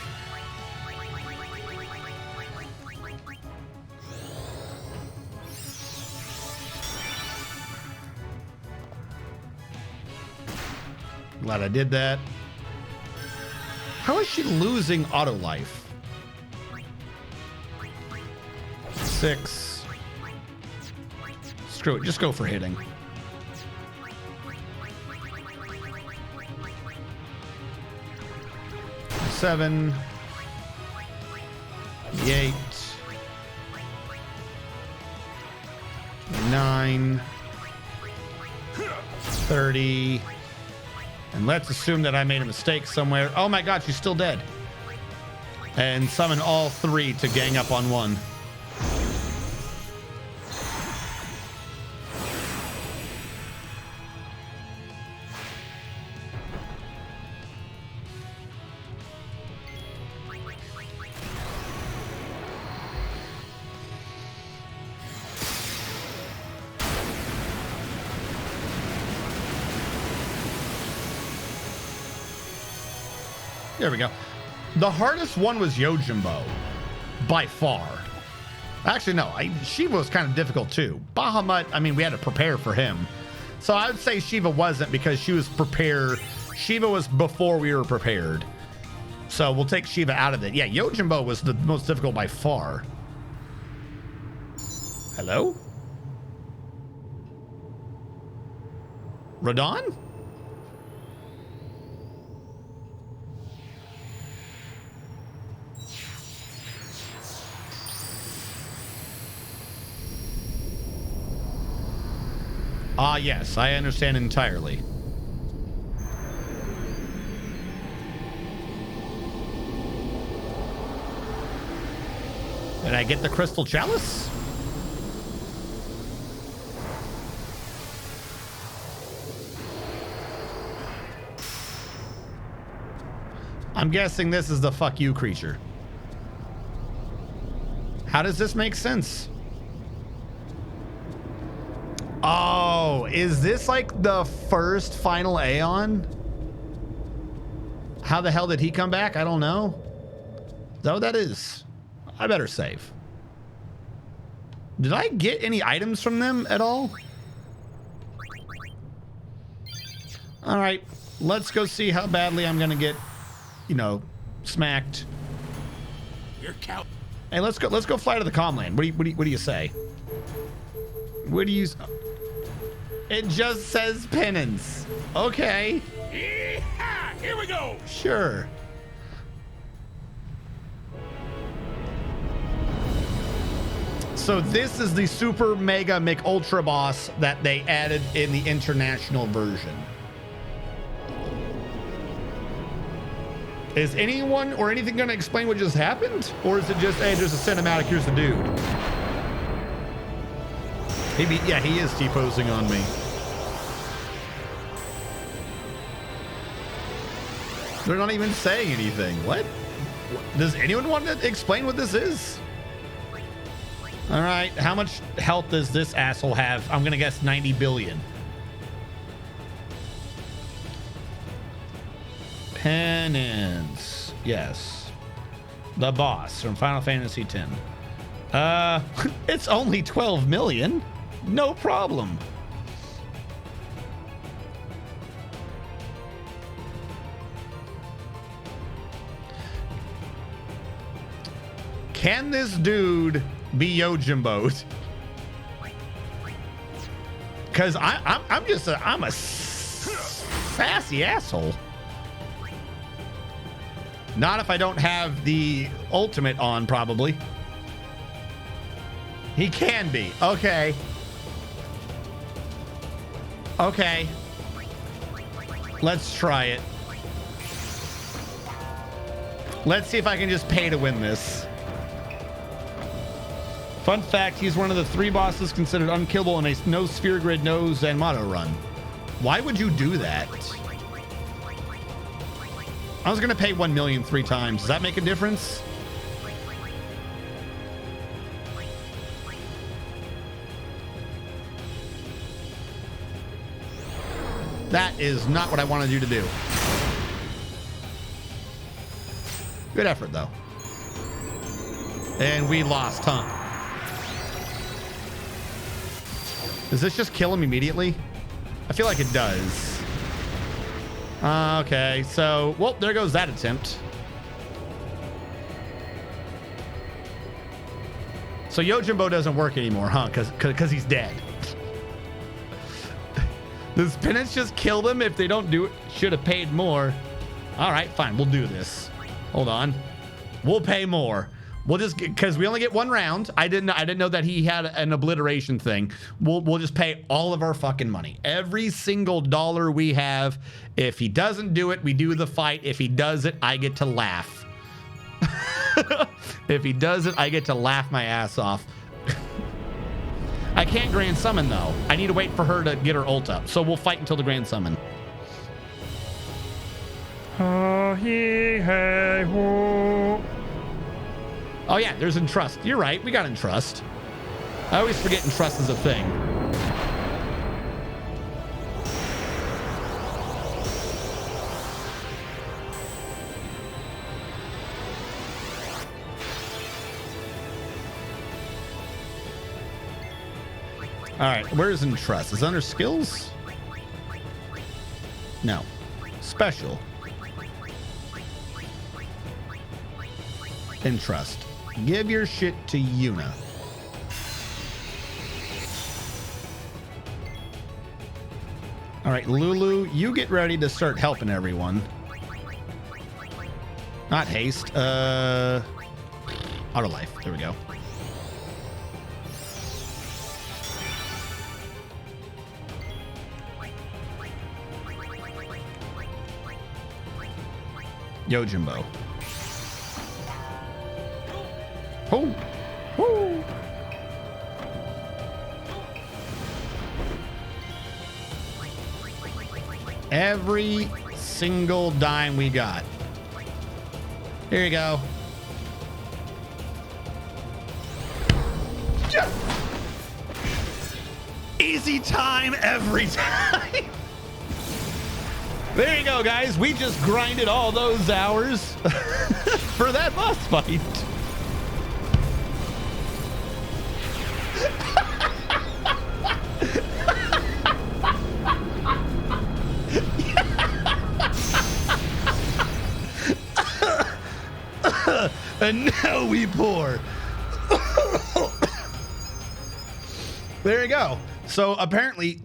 'Glad I did that. How is she losing auto life? 6. Screw it, just go for hitting. 7. 8. 9. 30. And let's assume that I made a mistake somewhere. Oh my god, she's still dead. And summon all 3 to gang up on 1. There we go. The hardest one was Yojimbo, by far. Actually, no. Shiva was kind of difficult too. Bahamut, I mean, we had to prepare for him. So I would say Shiva wasn't because she was prepared. Shiva was before we were prepared. So we'll take Shiva out of it. Yeah, Yojimbo was the most difficult by far. Hello? Radon? Ah, yes, I understand entirely. Did I get the crystal chalice? I'm guessing this is the fuck you creature. How does this make sense? Oh, is this like the first final Aeon? How the hell did he come back? I don't know. Is that what that is? I better save. Did I get any items from them at all? All right, let's go see how badly I'm gonna get, you know, smacked. Your cow. Hey, let's go fly to the Comland. What do you say? What do you? It just says penance. Okay. Yeehaw! Here we go. Sure. So this is the super mega McUltra boss that they added in the international version. Is anyone or anything going to explain what just happened? Or is it just, hey, there's a cinematic, here's the dude? Yeah, he is T-posing on me. They're not even saying anything. What? Does anyone want to explain what this is? All right, how much health does this asshole have? I'm going to guess 90 billion. Penance. Yes. The boss from Final Fantasy X. It's only 12 million. No problem. Can this dude be Yojimbo? Because I'm a sassy asshole. Not if I don't have the ultimate on, probably. He can be. Okay. Okay. Let's try it. Let's see if I can just pay to win this. Fun fact, he's one of the 3 bosses considered unkillable in a no sphere grid, no Zanmato run. Why would you do that? I was going to pay 1 million 3 times. Does that make a difference? That is not what I wanted you to do. Good effort, though. And we lost, huh? Does this just kill him immediately? I feel like it does. Okay, so, well, there goes that attempt. So Yojimbo doesn't work anymore, huh? Because he's dead. Does penance just kill them if they don't do it? Should have paid more. All right, fine, we'll do this. Hold on. We'll pay more. We'll just, because we only get 1 round. I didn't know that he had an obliteration thing. We'll just pay all of our fucking money. Every single dollar we have. If he doesn't do it, we do the fight. If he does it, I get to laugh. If he does it, I get to laugh my ass off. I can't Grand Summon, though. I need to wait for her to get her ult up. So we'll fight until the Grand Summon. Oh, yeah, there's Entrust. You're right. We got Entrust. I always forget Entrust is a thing. All right, where's Entrust? Is it under skills? No. Special. Entrust. Give your shit to Yuna. All right, Lulu, you get ready to start helping everyone. Not haste. Auto life. There we go. Yojimbo. Oh. Woo. Every single dime we got. Here you go. Easy time every time. There you go, guys. We just grinded all those hours for that boss fight. And now we pour. There you go. So apparently,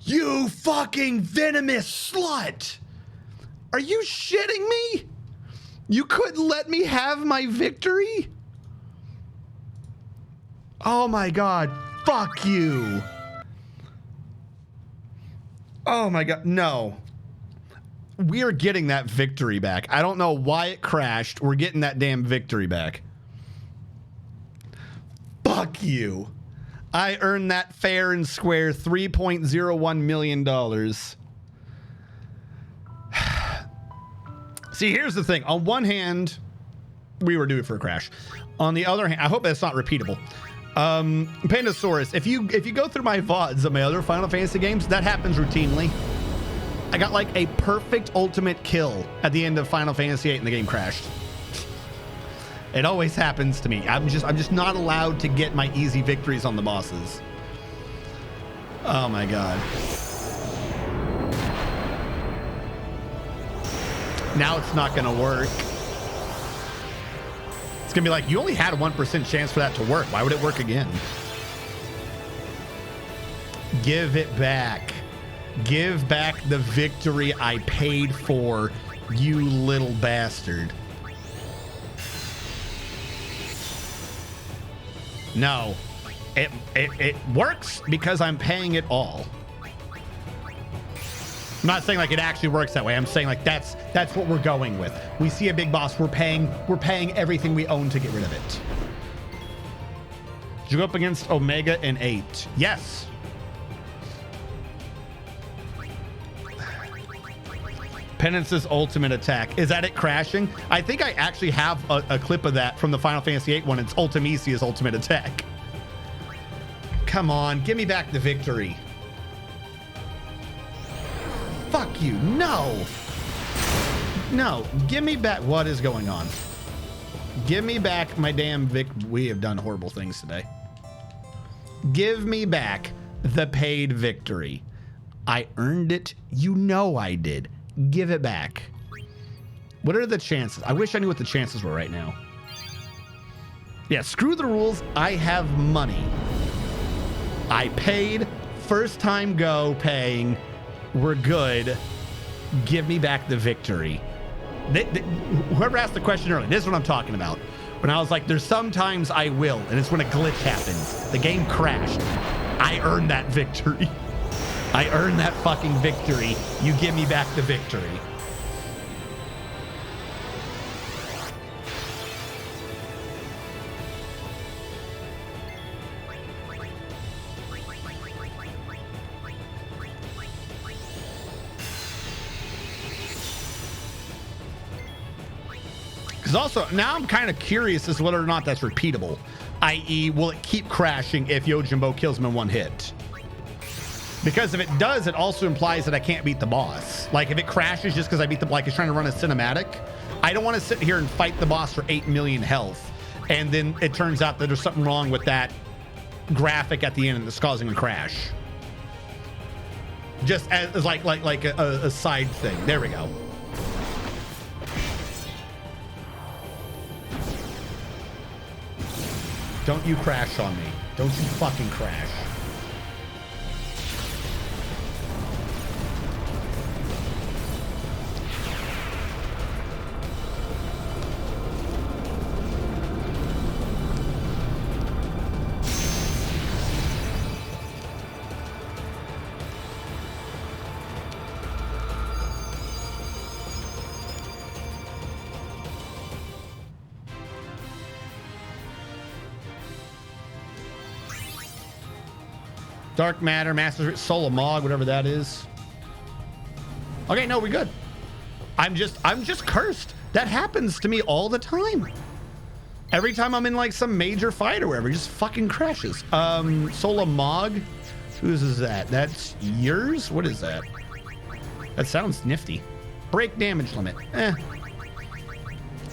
you fucking venomous slut. Are you shitting me? You couldn't let me have my victory? Oh my God. Fuck you. Oh my God. No. We are getting that victory back. I don't know why it crashed. We're getting that damn victory back. Fuck you. I earned that fair and square $3.01 million. See, here's the thing. On one hand, we were due for a crash. On the other hand, I hope that's not repeatable. Pandasaurus, if you go through my VODs of my other Final Fantasy games, that happens routinely. I got like a perfect ultimate kill at the end of Final Fantasy VIII and the game crashed. It always happens to me. I'm just not allowed to get my easy victories on the bosses. Oh my God. Now it's not gonna work. It's gonna be like, you only had a 1% chance for that to work. Why would it work again? Give it back. Give back the victory I paid for, you little bastard. No, it works because I'm paying it all. I'm not saying like it actually works that way. I'm saying like that's what we're going with. We see a big boss, we're paying everything we own to get rid of it. Did you go up against Omega in 8? Yes. Penance's ultimate attack. Is that it crashing? I think I actually have a clip of that from the Final Fantasy VIII one. It's Ultimisia's ultimate attack. Come on, give me back the victory. Fuck you, no. No, give me back, what is going on? Give me back my damn we have done horrible things today. Give me back the paid victory. I earned it, you know I did. Give it back. What are the chances? I wish I knew what the chances were right now. Yeah, screw the rules. I have money. I paid. First time go paying. We're good. Give me back the victory. Whoever asked the question earlier, this is what I'm talking about. When I was like, there's sometimes I will, and it's when a glitch happens. The game crashed. I earned that victory. I earned that fucking victory. You give me back the victory. Because also, now I'm kind of curious as to whether or not that's repeatable. I.e., will it keep crashing if Yojimbo kills him in one hit? Because if it does, it also implies that I can't beat the boss. Like if it crashes just because I beat the, like it's trying to run a cinematic, I don't want to sit here and fight the boss for 8 million health. And then it turns out that there's something wrong with that graphic at the end that's causing a crash. Just as like a side thing. There we go. Don't you crash on me. Don't you fucking crash. Dark matter, master, soul of Mog, whatever that is. Okay, no, we're good. I'm just cursed. That happens to me all the time. Every time I'm in like some major fight or whatever, it just fucking crashes. Soul of Mog, whose is that? That's yours? What is that? That sounds nifty. Break damage limit.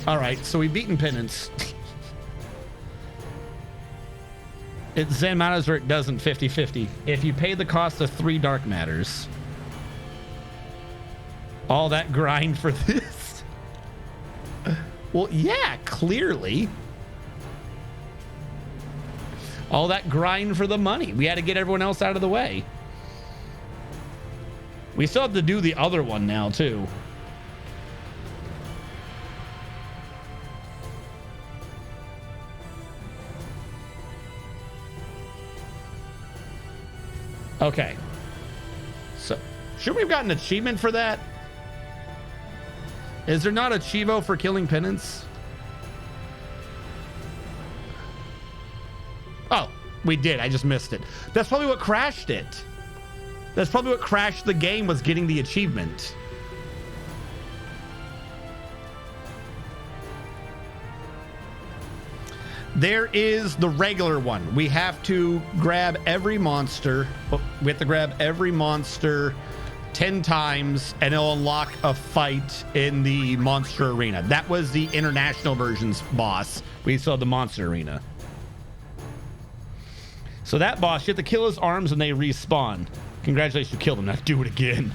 All right, so we've beaten Penance. It Zen matters or it doesn't 50-50. If you pay the cost of 3 dark matters. All that grind for this? Well, yeah, clearly. All that grind for the money. We had to get everyone else out of the way. We still have to do the other one now, too. Okay. So, should we have gotten an achievement for that? Is there not a Chivo for killing Penance? Oh, we did. I just missed it. That's probably what crashed it. That's probably what crashed the game, was getting the achievement. There is the regular one. We have to grab every monster. We have to grab every monster 10 times and it'll unlock a fight in the monster arena. That was the international version's boss. We still have the monster arena. So that boss, you have to kill his arms and they respawn. Congratulations, you killed him. Now do it again.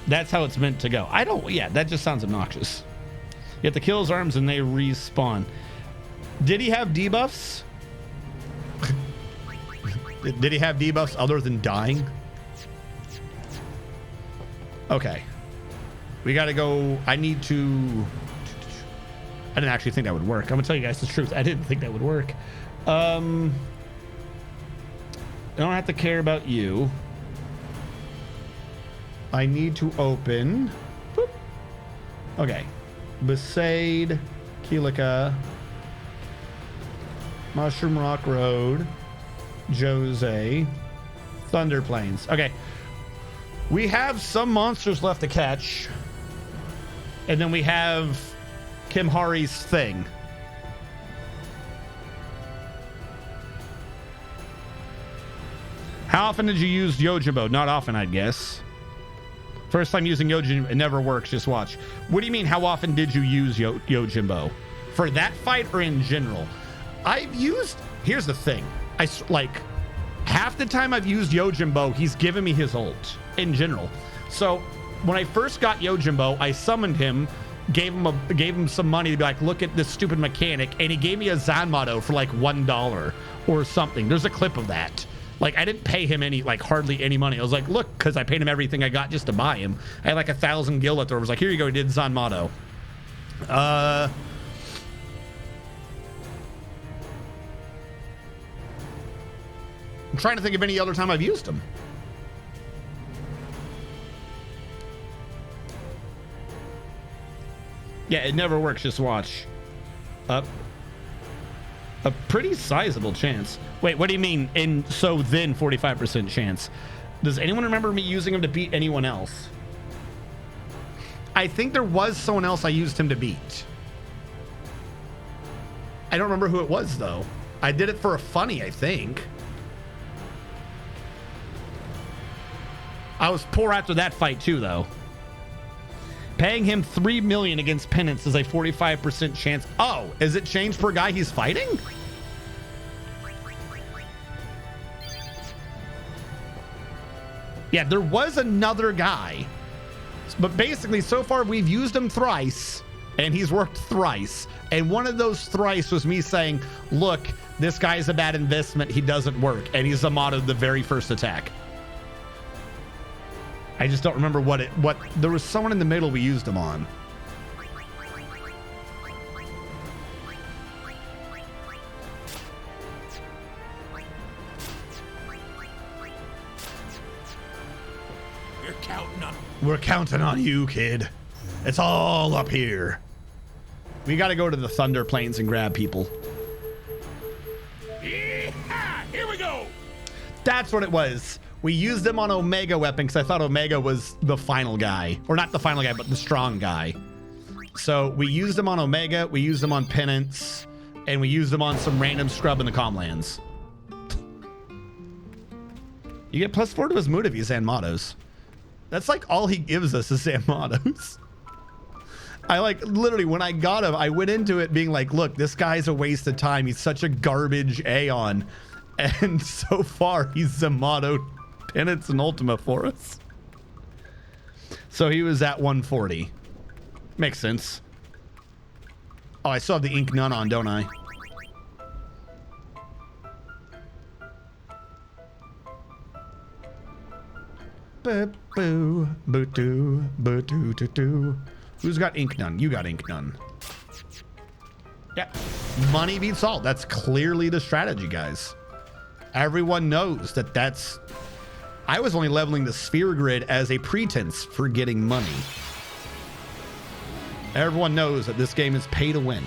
That's how it's meant to go. Yeah, that just sounds obnoxious. You have to kill his arms and they respawn. Did he have debuffs? Did he have debuffs other than dying? Okay. We gotta go. I need to... I didn't actually think that would work. I'm gonna tell you guys the truth. I didn't think that would work. I don't have to care about you. I need to open... Boop. Okay. Besaid, Keelika, Mushroom Rock Road, Jose, Thunder Plains. Okay. We have some monsters left to catch. And then we have Kimhari's thing. How often did you use Yojimbo? Not often, I'd guess. First time using Yojimbo, it never works. Just watch. What do you mean, how often did you use Yojimbo? For that fight or in general? I've used... Here's the thing. Half the time I've used Yojimbo, he's given me his ult in general. So when I first got Yojimbo, I summoned him, gave him some money to be like, look at this stupid mechanic, and he gave me a Zanmato for like $1 or something. There's a clip of that. Like, I didn't pay him hardly any money. I was like, look, because I paid him everything I got just to buy him. I had like 1,000 gil left over. I was like, here you go, he did Zanmato. I'm trying to think of any other time I've used them. Yeah, it never works. Just watch. A pretty sizable chance. Wait, what do you mean? Then 45% chance. Does anyone remember me using him to beat anyone else? I think there was someone else I used him to beat. I don't remember who it was, though. I did it for a funny, I think. I was poor after that fight too, though. Paying him 3 million against Penance is a 45% chance. Oh, is it changed per guy he's fighting? Yeah, there was another guy. But basically, so far, we've used him thrice, and he's worked thrice. And one of those thrice was me saying, look, this guy's a bad investment. He doesn't work. And he's Zamato the very first attack. I just don't remember what there was someone in the middle we used him on. We're counting on you, kid. It's all up here. We got to go to the Thunder Plains and grab people. Yeah, here we go. That's what it was. We used them on Omega weapon because I thought Omega was the final guy. Or not the final guy, but the strong guy. So we used them on Omega, we used them on Penance, and we used them on some random scrub in the Comlands. You get +4 to his mood if you Zanmatos. That's like all he gives us is Zanmatos. I like literally when I got him, I went into it being like, look, this guy's a waste of time. He's such a garbage Aeon. And so far he's Zamato, Penance, and Ultima for us. So he was at 140. Makes sense. Oh, I still have the Ink Nun on, don't I? Boo, boo, doo, boo, doo, doo, doo. Who's got Ink Nun? You got Ink Nun. Yeah, money beats all. That's clearly the strategy, guys. Everyone knows that that's... I was only leveling the sphere grid as a pretense for getting money. Everyone knows that this game is pay to win.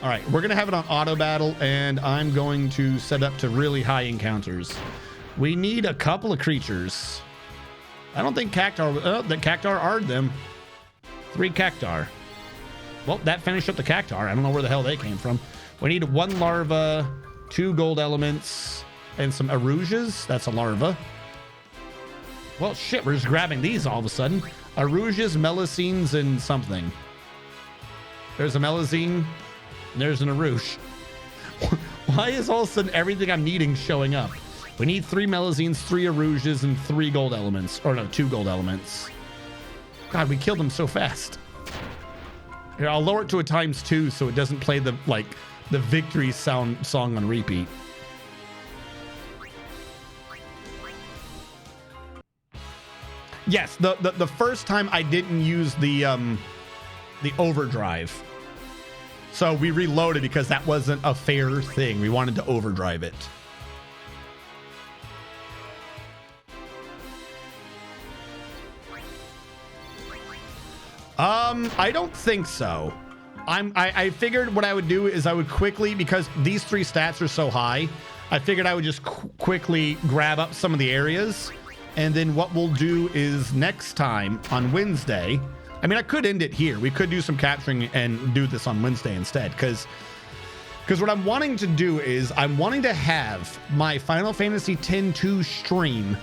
All right, we're going to have it on auto battle, and I'm going to set up to really high encounters. We need a couple of creatures. I don't think Cactar... the Cactar R'd them. 3 Cactar. Well, that finished up the Cactar. I don't know where the hell they came from. We need 1 larva, 2 gold elements, and some Arujas. That's a larva. Well, shit, we're just grabbing these all of a sudden. Arujas, Melusines, and something. There's a Melusine. There's an Aruj. Why is all of a sudden everything I'm needing showing up? We need 3 Melusines, 3 Arujas, and 3 gold elements. Or no, 2 gold elements. God, we killed them so fast. Here, I'll lower it to a ×2 so it doesn't play the victory song on repeat. Yes, the first time I didn't use the overdrive. So we reloaded because that wasn't a fair thing. We wanted to overdrive it. I don't think so. I figured what I would do is I would quickly, because these 3 stats are so high, I figured I would just quickly grab up some of the areas. And then what we'll do is next time on Wednesday, I mean, I could end it here. We could do some capturing and do this on Wednesday instead. Because what I'm wanting to do is I'm wanting to have my Final Fantasy X-2 stream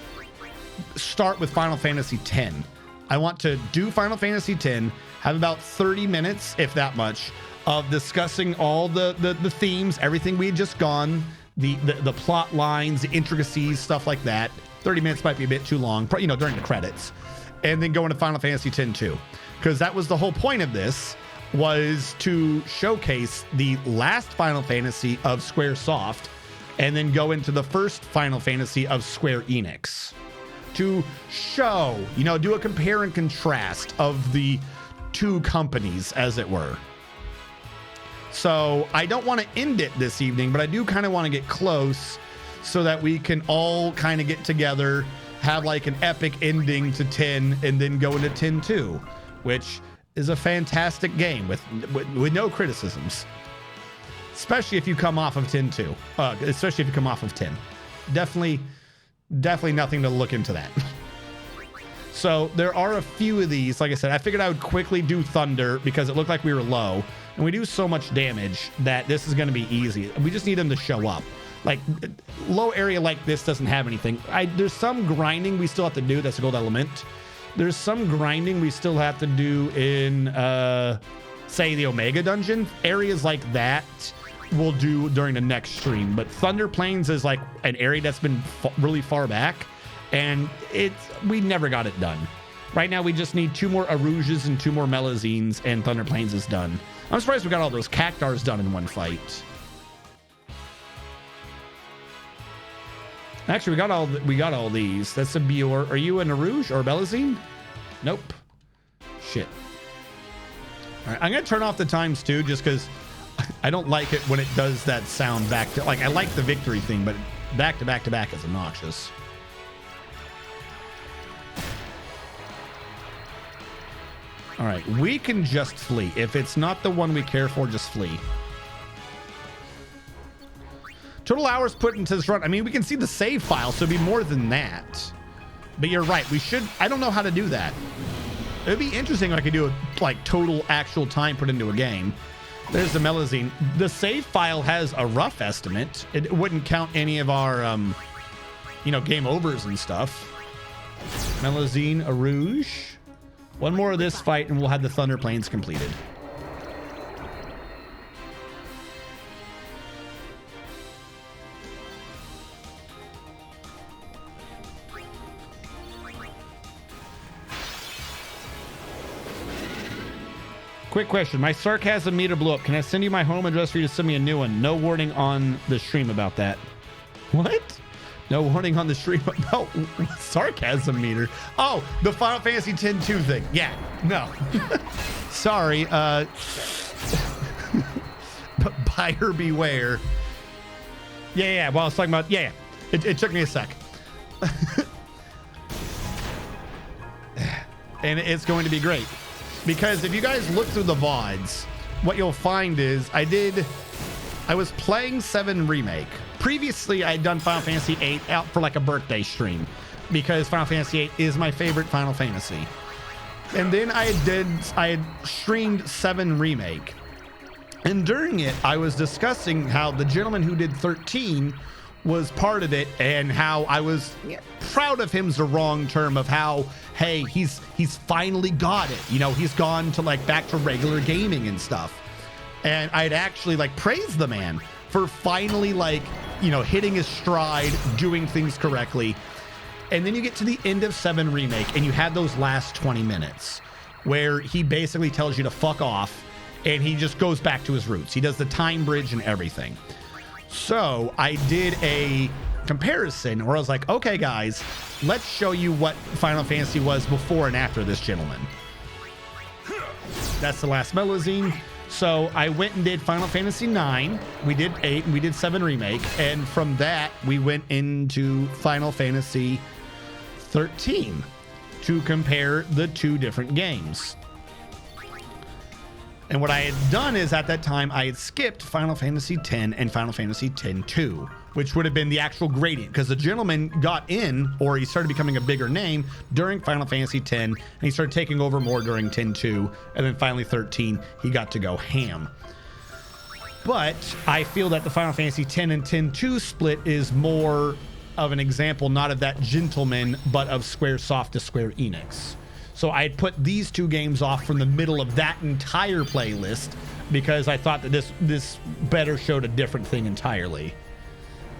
start with Final Fantasy X. I want to do Final Fantasy X, have about 30 minutes, if that much, of discussing all the themes, everything we had just gone, the plot lines, the intricacies, stuff like that. 30 minutes might be a bit too long, you know, during the credits. And then go into Final Fantasy X-2. Because that was the whole point of this, was to showcase the last Final Fantasy of Squaresoft, and then go into the first Final Fantasy of SquareEnix. To show, you know, do a compare and contrast of the 2 companies, as it were. So I don't want to end it this evening, but I do kind of want to get close so that we can all kind of get together, have like an epic ending to 10, and then go into 10-2, which is a fantastic game with no criticisms. Especially if you come off of 10-2. Especially if you come off of 10. Definitely nothing to look into that. So there are a few of these. Like I said, I figured I would quickly do Thunder because it looked like we were low. And we do so much damage that this is going to be easy. We just need them to show up. Like, low area like this doesn't have anything. There's some grinding we still have to do. That's a gold element. There's some grinding we still have to do in, say, the Omega dungeon. Areas like that we'll do during the next stream. But Thunder Plains is like an area that's been really far back, and we never got it done. Right now, we just need 2 more Arouges and 2 more Melazines, and Thunder Plains is done. I'm surprised we got all those Cactars done in one fight. Actually, we got all these. That's a Bior. Are you an Arouge or a Melazine? Nope. Shit. All right, I'm gonna turn off the times too, just because I don't like it when it does that sound back to, like, I like the victory thing, but back to back to back is obnoxious. All right, we can just flee. If it's not the one we care for, just flee. Total hours put into this run. I mean, we can see the save file, so it'd be more than that. But you're right. We should. I don't know how to do that. It'd be interesting if I could do a, like, total actual time put into a game. There's the Melazine. The save file has a rough estimate. It wouldn't count any of our, game overs and stuff. Melazine, a Rouge. One more of this fight, and we'll have the Thunder Plains completed. Quick question. My sarcasm meter blew up. Can I send you my home address for you to send me a new one? No warning on the stream about that. What? No warning on the stream about sarcasm meter. Oh, the Final Fantasy X-2 thing. Yeah, no. Sorry. Buyer beware. Yeah. Well, I was talking about, yeah. It took me a sec. And it's going to be great. Because if you guys look through the VODs, what you'll find is I was playing 7 Remake. Previously, I had done Final Fantasy VIII out for like a birthday stream because Final Fantasy VIII is my favorite Final Fantasy. And then I had streamed 7 Remake. And during it, I was discussing how the gentleman who did 13 was part of it and how I was proud of him's the wrong term of how, hey, he's finally got it. You know, he's gone to like back to regular gaming and stuff. And I'd actually like praised the man for finally like, hitting his stride, doing things correctly. And then you get to the end of 7 Remake and you have those last 20 minutes where he basically tells you to fuck off and he just goes back to his roots. He does the time bridge and everything. So I did a comparison where I was like, okay, guys, let's show you what Final Fantasy was before and after this gentleman. That's the last Melazine. So I went and did Final Fantasy 9. We did 8 and we did 7 Remake. And from that, we went into Final Fantasy 13 to compare the 2 different games. And what I had done is at that time, I had skipped Final Fantasy X and Final Fantasy X-2, which would have been the actual gradient because the gentleman got in, or he started becoming a bigger name during Final Fantasy X, and he started taking over more during X-2, and then finally 13, he got to go ham. But I feel that the Final Fantasy X and X-2 split is more of an example, not of that gentleman, but of Squaresoft to SquareEnix. So I had put these 2 games off from the middle of that entire playlist because I thought that this better showed a different thing entirely.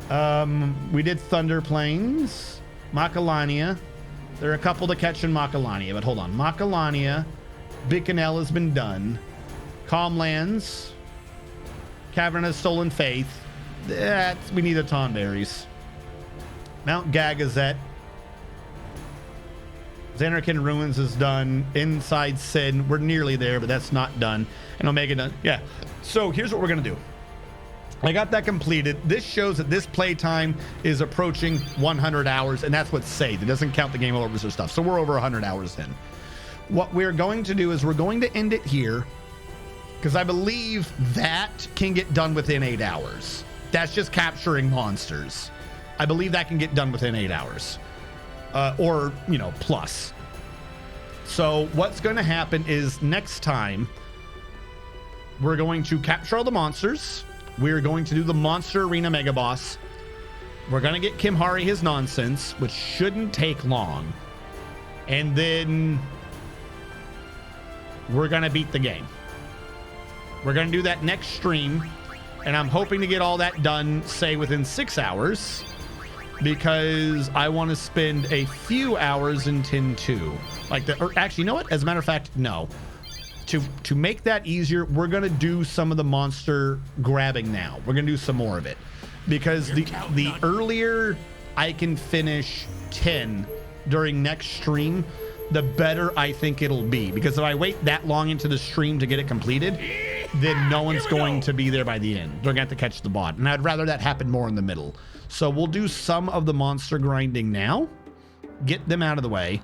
We did Thunder Plains, Macalania. There are a couple to catch in Macalania, but hold on. Macalania, Bicanel has been done. Calmlands, Cavern of Stolen Faith. We need the Tonberries. Mount Gagazet. Xanarkand Ruins is done. Inside Sin, we're nearly there, but that's not done. And Omega done. Yeah. So here's what we're going to do. I got that completed. This shows that this playtime is approaching 100 hours, and that's what's saved. It doesn't count the game overs or stuff. So we're over 100 hours in. What we're going to do is we're going to end it here because I believe that can get done within 8 hours. That's just capturing monsters. I believe that can get done within 8 hours. Or plus. So what's going to happen is next time we're going to capture all the monsters. We're going to do the Monster Arena Mega Boss. We're going to get Kimhari his nonsense, which shouldn't take long. And then we're going to beat the game. We're going to do that next stream. And I'm hoping to get all that done, say, within 6 hours, because I want to spend a few hours in Tin 2. Or actually, you know what? As a matter of fact, no. To make that easier, we're going to do some of the monster grabbing now. We're going to do some more of it. Because the earlier I can finish 10 during next stream, the better I think it'll be. Because if I wait that long into the stream to get it completed, then no one's going to be there by the end. They're going to have to catch the bot. And I'd rather that happen more in the middle. So we'll do some of the monster grinding now. Get them out of the way.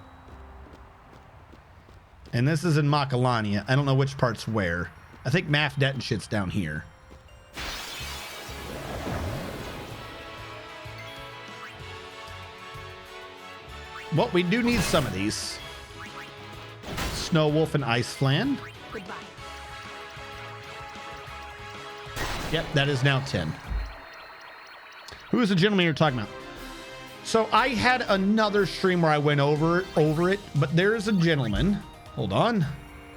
And this is in Makalania. I don't know which part's where. I think Mafdet and shit's down here. Well, we do need some of these. Snow Wolf and Ice Flan. Goodbye. Yep, that is now 10. Who is the gentleman you're talking about? So I had another stream where I went over it, but there is a gentleman. Hold on.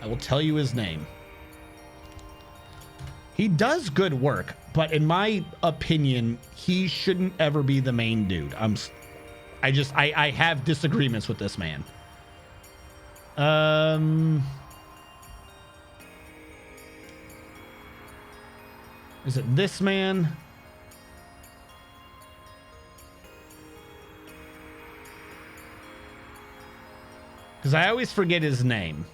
I will tell you his name. He does good work, but in my opinion, he shouldn't ever be the main dude. I have disagreements with this man. Is it this man? Because I always forget his name.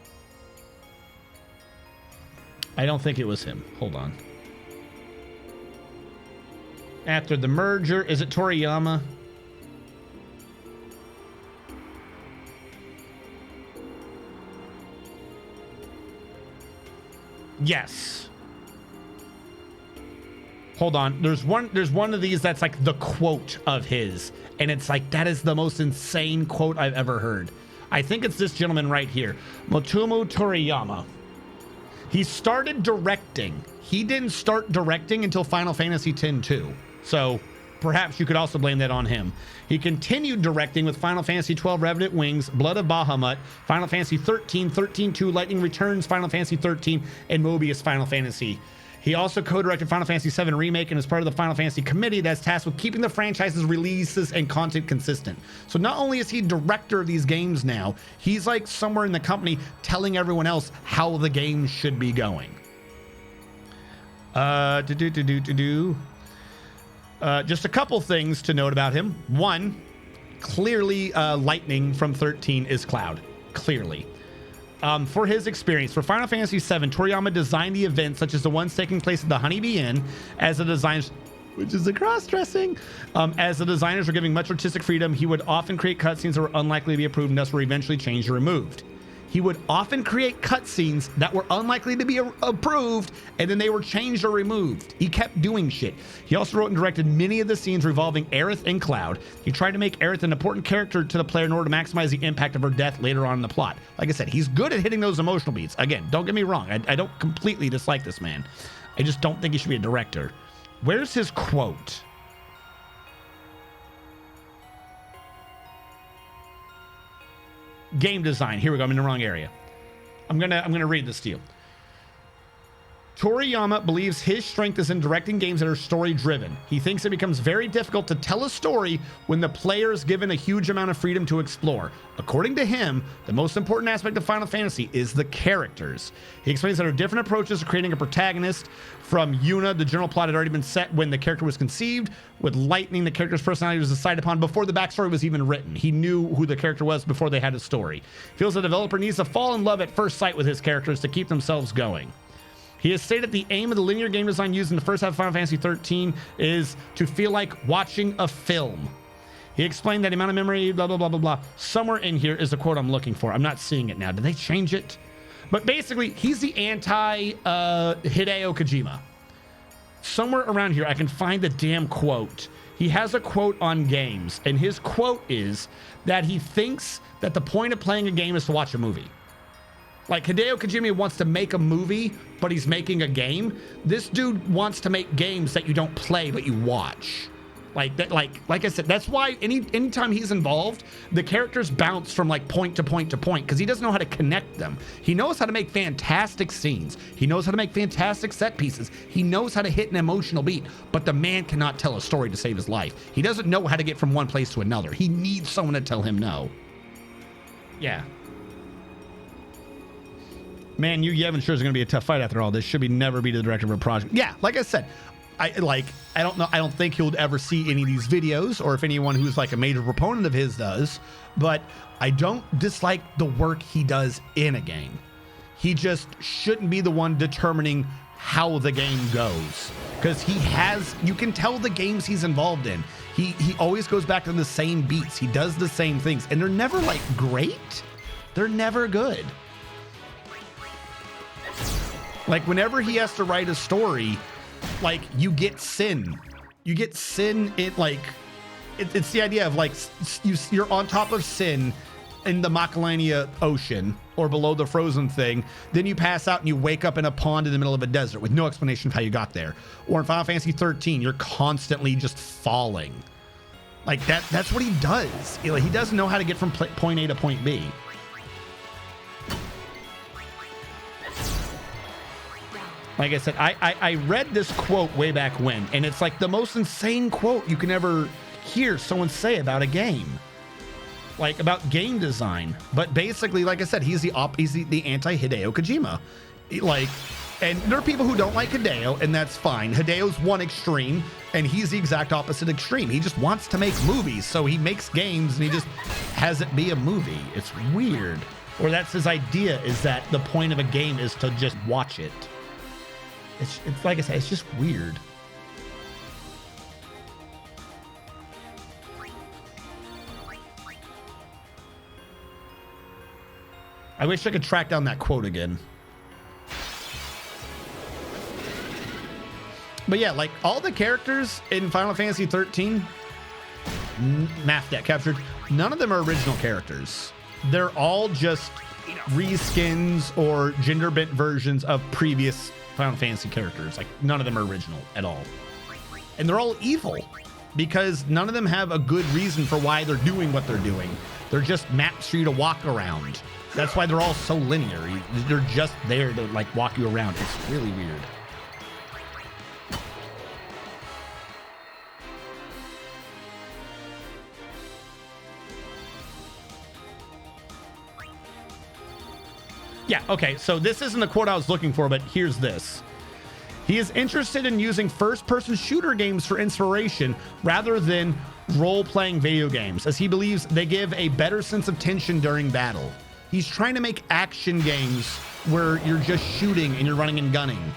I don't think it was him. Hold on. After the merger, is it Toriyama? Yes. Hold on. There's one of these that's like the quote of his, and it's like, that is the most insane quote I've ever heard. I think it's this gentleman right here, Motomu Toriyama. He started directing. He didn't start directing until Final Fantasy X-2. So perhaps you could also blame that on him. He continued directing with Final Fantasy XII Revenant Wings, Blood of Bahamut, Final Fantasy XIII, 13-2, Lightning Returns, Final Fantasy XIII, and Mobius Final Fantasy. He also co-directed Final Fantasy VII Remake and is part of the Final Fantasy committee that's tasked with keeping the franchise's releases and content consistent. So not only is he director of these games now, he's like somewhere in the company telling everyone else how the game should be going. Just a couple things to note about him. One, clearly Lightning from 13 is Cloud. Clearly. For his experience, for Final Fantasy VII, Toriyama designed the events such as the ones taking place at the Honeybee Inn as the designers, which is the cross-dressing. As the designers were giving much artistic freedom, he would often create cutscenes that were unlikely to be approved and thus were eventually changed or removed. He would often create cutscenes that were unlikely to be approved, and then they were changed or removed. He kept doing shit. He also wrote and directed many of the scenes revolving Aerith and Cloud. He tried to make Aerith an important character to the player in order to maximize the impact of her death later on in the plot. Like I said, he's good at hitting those emotional beats. Again, don't get me wrong. I don't completely dislike this man. I just don't think he should be a director. Where's his quote? Game design. Here we go. I'm in the wrong area. I'm gonna read this to you. Toriyama believes his strength is in directing games that are story-driven. He thinks it becomes very difficult to tell a story when the player is given a huge amount of freedom to explore. According to him, the most important aspect of Final Fantasy is the characters. He explains that there are different approaches to creating a protagonist. From Yuna, the general plot had already been set when the character was conceived. With Lightning, the character's personality was decided upon before the backstory was even written. He knew who the character was before they had a story. He feels the developer needs to fall in love at first sight with his characters to keep themselves going. He has stated the aim of the linear game design used in the first half of Final Fantasy XIII is to feel like watching a film. He explained that amount of memory, blah, blah, blah, blah, blah. Somewhere in here is the quote I'm looking for. I'm not seeing it now. Did they change it? But basically, he's the anti-Hideo Kojima. Somewhere around here, I can find the damn quote. He has a quote on games, and his quote is that he thinks that the point of playing a game is to watch a movie. Like, Hideo Kojima wants to make a movie, but he's making a game. This dude wants to make games that you don't play, but you watch. Like that, like I said, that's why anytime he's involved, the characters bounce from like point to point to point because he doesn't know how to connect them. He knows how to make fantastic scenes. He knows how to make fantastic set pieces. He knows how to hit an emotional beat, but the man cannot tell a story to save his life. He doesn't know how to get from one place to another. He needs someone to tell him no. Yeah. Man, Yevon sure is going to be a tough fight after all this. Should be never be the director of a project. Yeah, like I said, I don't know. I don't think he'll ever see any of these videos, or if anyone who's like a major proponent of his does. But I don't dislike the work he does in a game. He just shouldn't be the one determining how the game goes, because he has. You can tell the games he's involved in. He always goes back to the same beats. He does the same things, and they're never like great. They're never good. Like whenever he has to write a story, like you get Sin. You get Sin, it's the idea of like you're on top of Sin in the Macalania Ocean or below the frozen thing. Then you pass out and you wake up in a pond in the middle of a desert with no explanation of how you got there. Or in Final Fantasy 13, you're constantly just falling. Like that's what he does. He doesn't know how to get from point A to point B. Like I said, I read this quote way back when, and it's like the most insane quote you can ever hear someone say about a game, like about game design. But basically, like I said, he's the anti-Hideo Kojima. And there are people who don't like Hideo, and that's fine. Hideo's one extreme, and he's the exact opposite extreme. He just wants to make movies, so he makes games, and he just has it be a movie. It's weird. Or that's his idea, is that the point of a game is to just watch it. It's like I said, it's just weird. I wish I could track down that quote again. But yeah, like all the characters in Final Fantasy 13, math that captured, none of them are original characters. They're all just reskins or gender bent versions of previous Final Fantasy characters. Like none of them are original at all, and they're all evil because none of them have a good reason for why they're doing what they're doing. They're just maps for you to walk around. That's why they're all so linear. They're just there to like walk you around. It's really weird. Yeah, okay, so this isn't the quote I was looking for, but here's this. He is interested in using first-person shooter games for inspiration rather than role-playing video games, as he believes they give a better sense of tension during battle. He's trying to make action games where you're just shooting and you're running and gunning.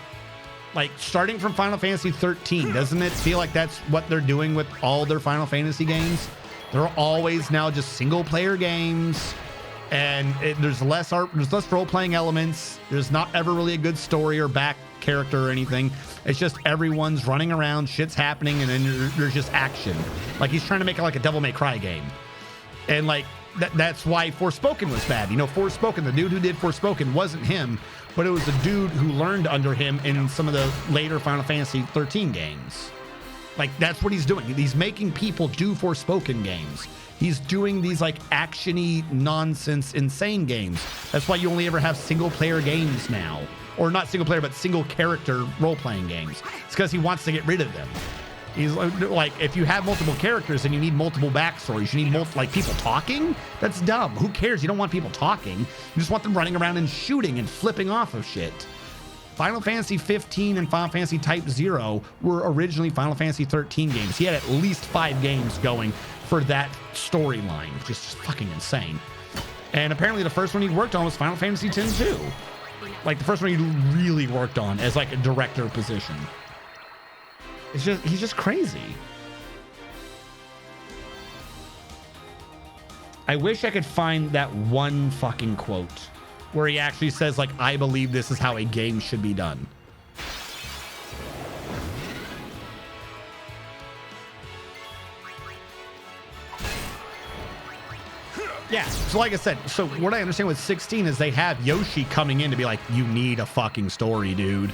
Like, starting from Final Fantasy 13, doesn't it feel like that's what they're doing with all their Final Fantasy games? They're always now just single-player games. And there's less role-playing elements. There's not ever really a good story or back character or anything. It's just everyone's running around, shit's happening, and then there's just action. Like he's trying to make it like a Devil May Cry game. And like that's why Forspoken was bad. Forspoken, the dude who did Forspoken wasn't him, but it was a dude who learned under him in some of the later Final Fantasy 13 games. Like that's what he's doing. He's making people do Forspoken games. He's doing these like actiony nonsense insane games. That's why you only ever have single player games now, or not single player, but single character role-playing games. It's because he wants to get rid of them. He's like, if you have multiple characters and you need multiple backstories, you need like people talking. That's dumb. Who cares? You don't want people talking. You just want them running around and shooting and flipping off of shit. Final Fantasy 15 and Final Fantasy Type 0 were originally Final Fantasy 13 games. He had at least 5 games going for that storyline, which is just fucking insane. And apparently the first one he worked on was Final Fantasy X-2. Like the first one he really worked on as like a director position. He's just crazy. I wish I could find that one fucking quote where he actually says like, I believe this is how a game should be done. Yeah, so like I said, so what I understand with 16 is they have Yoshi coming in to be like, you need a fucking story, dude.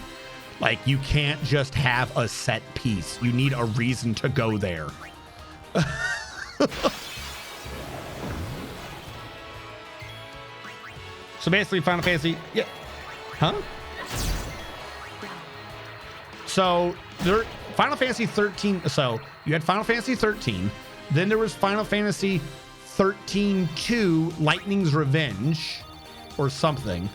Like, you can't just have a set piece. You need a reason to go there. So basically, Final Fantasy, yeah, huh? So there, Final Fantasy 13. So you had Final Fantasy 13, then there was Final Fantasy 13-2, Lightning's Revenge, or something.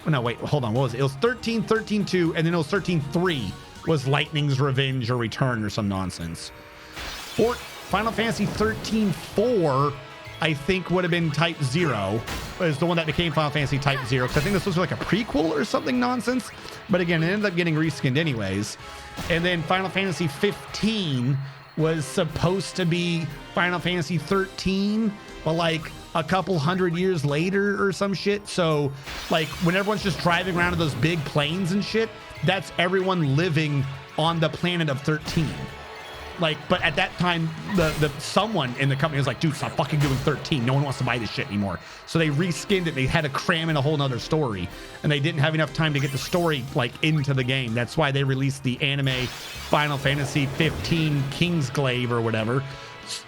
No, wait, hold on. What was it? It was 13-2, and then it was 13-3 was Lightning's Revenge or Return or some nonsense. Final Fantasy 13-4, I think, would have been Type 0. Is the one that became Final Fantasy Type 0. Because I think this was like a prequel or something nonsense. But again, it ended up getting reskinned anyways. And then Final Fantasy 15 was supposed to be Final Fantasy 13, but like a couple hundred years later or some shit. So like when everyone's just driving around in those big planes and shit, that's everyone living on the planet of 13. Like, but at that time, the someone in the company was like, dude, stop fucking doing 13. No one wants to buy this shit anymore. So they reskinned it. They had to cram in a whole nother story, and they didn't have enough time to get the story like into the game. That's why they released the anime Final Fantasy 15 Kingsglaive or whatever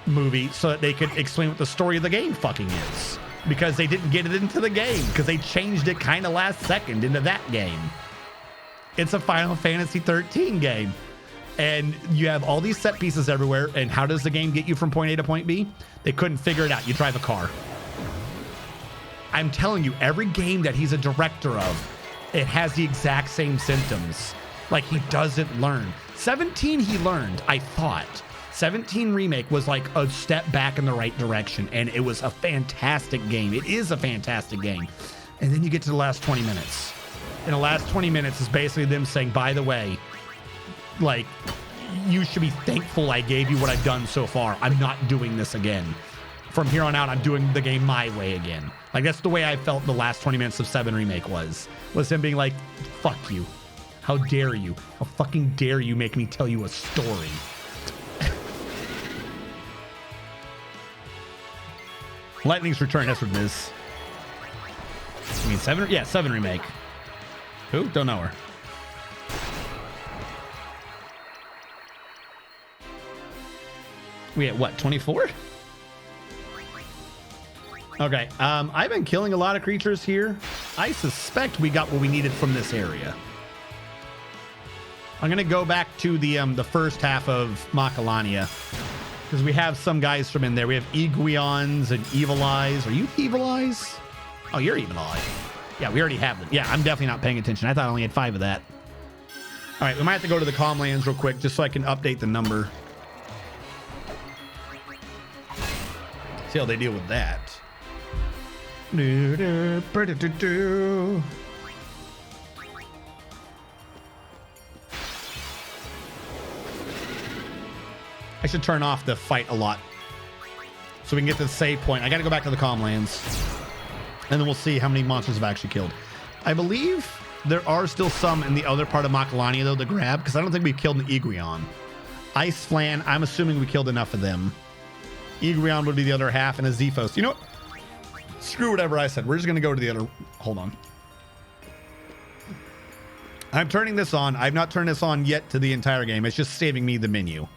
movie, so that they could explain what the story of the game fucking is. Because they didn't get it into the game, because they changed it kind of last second into that game. It's a Final Fantasy 13 game. And you have all these set pieces everywhere. And how does the game get you from point A to point B? They couldn't figure it out. You drive a car. I'm telling you, every game that he's a director of, it has the exact same symptoms. Like, he doesn't learn. 17 he learned, I thought. 17 Remake was like a step back in the right direction. And it was a fantastic game. It is a fantastic game. And then you get to the last 20 minutes. And the last 20 minutes is basically them saying, by the way, like, you should be thankful I gave you what I've done so far. I'm not doing this again. From here on out, I'm doing the game my way again. Like, that's the way I felt the last 20 minutes of 7 Remake was him being like, fuck you. How dare you? How fucking dare you make me tell you a story? Lightning's Return, that's what it is. I mean, 7? Yeah, 7 Remake. Who? Don't know her. We at what, 24? Okay, I've been killing a lot of creatures here. I suspect we got what we needed from this area. I'm gonna go back to the first half of Macalania, because we have some guys from in there. We have Iguions and Evil Eyes. Are you Evil Eyes? Oh, you're Evil Eye. Yeah, we already have them. Yeah, I'm definitely not paying attention. I thought I only had 5 of that. All right, we might have to go to the comm lands real quick just so I can update the number. See how they deal with that. I should turn off the fight a lot so we can get to the save point. I got to go back to the comm lands, and then we'll see how many monsters have actually killed. I believe there are still some in the other part of Macalania, though, to grab, because I don't think we've killed an Iguion. Ice Flan, I'm assuming we killed enough of them. Iguion would be the other half, and a Zephos. You know what? Screw whatever I said. We're just going to go to the other... Hold on. I'm turning this on. I've not turned this on yet to the entire game. It's just saving me the menu.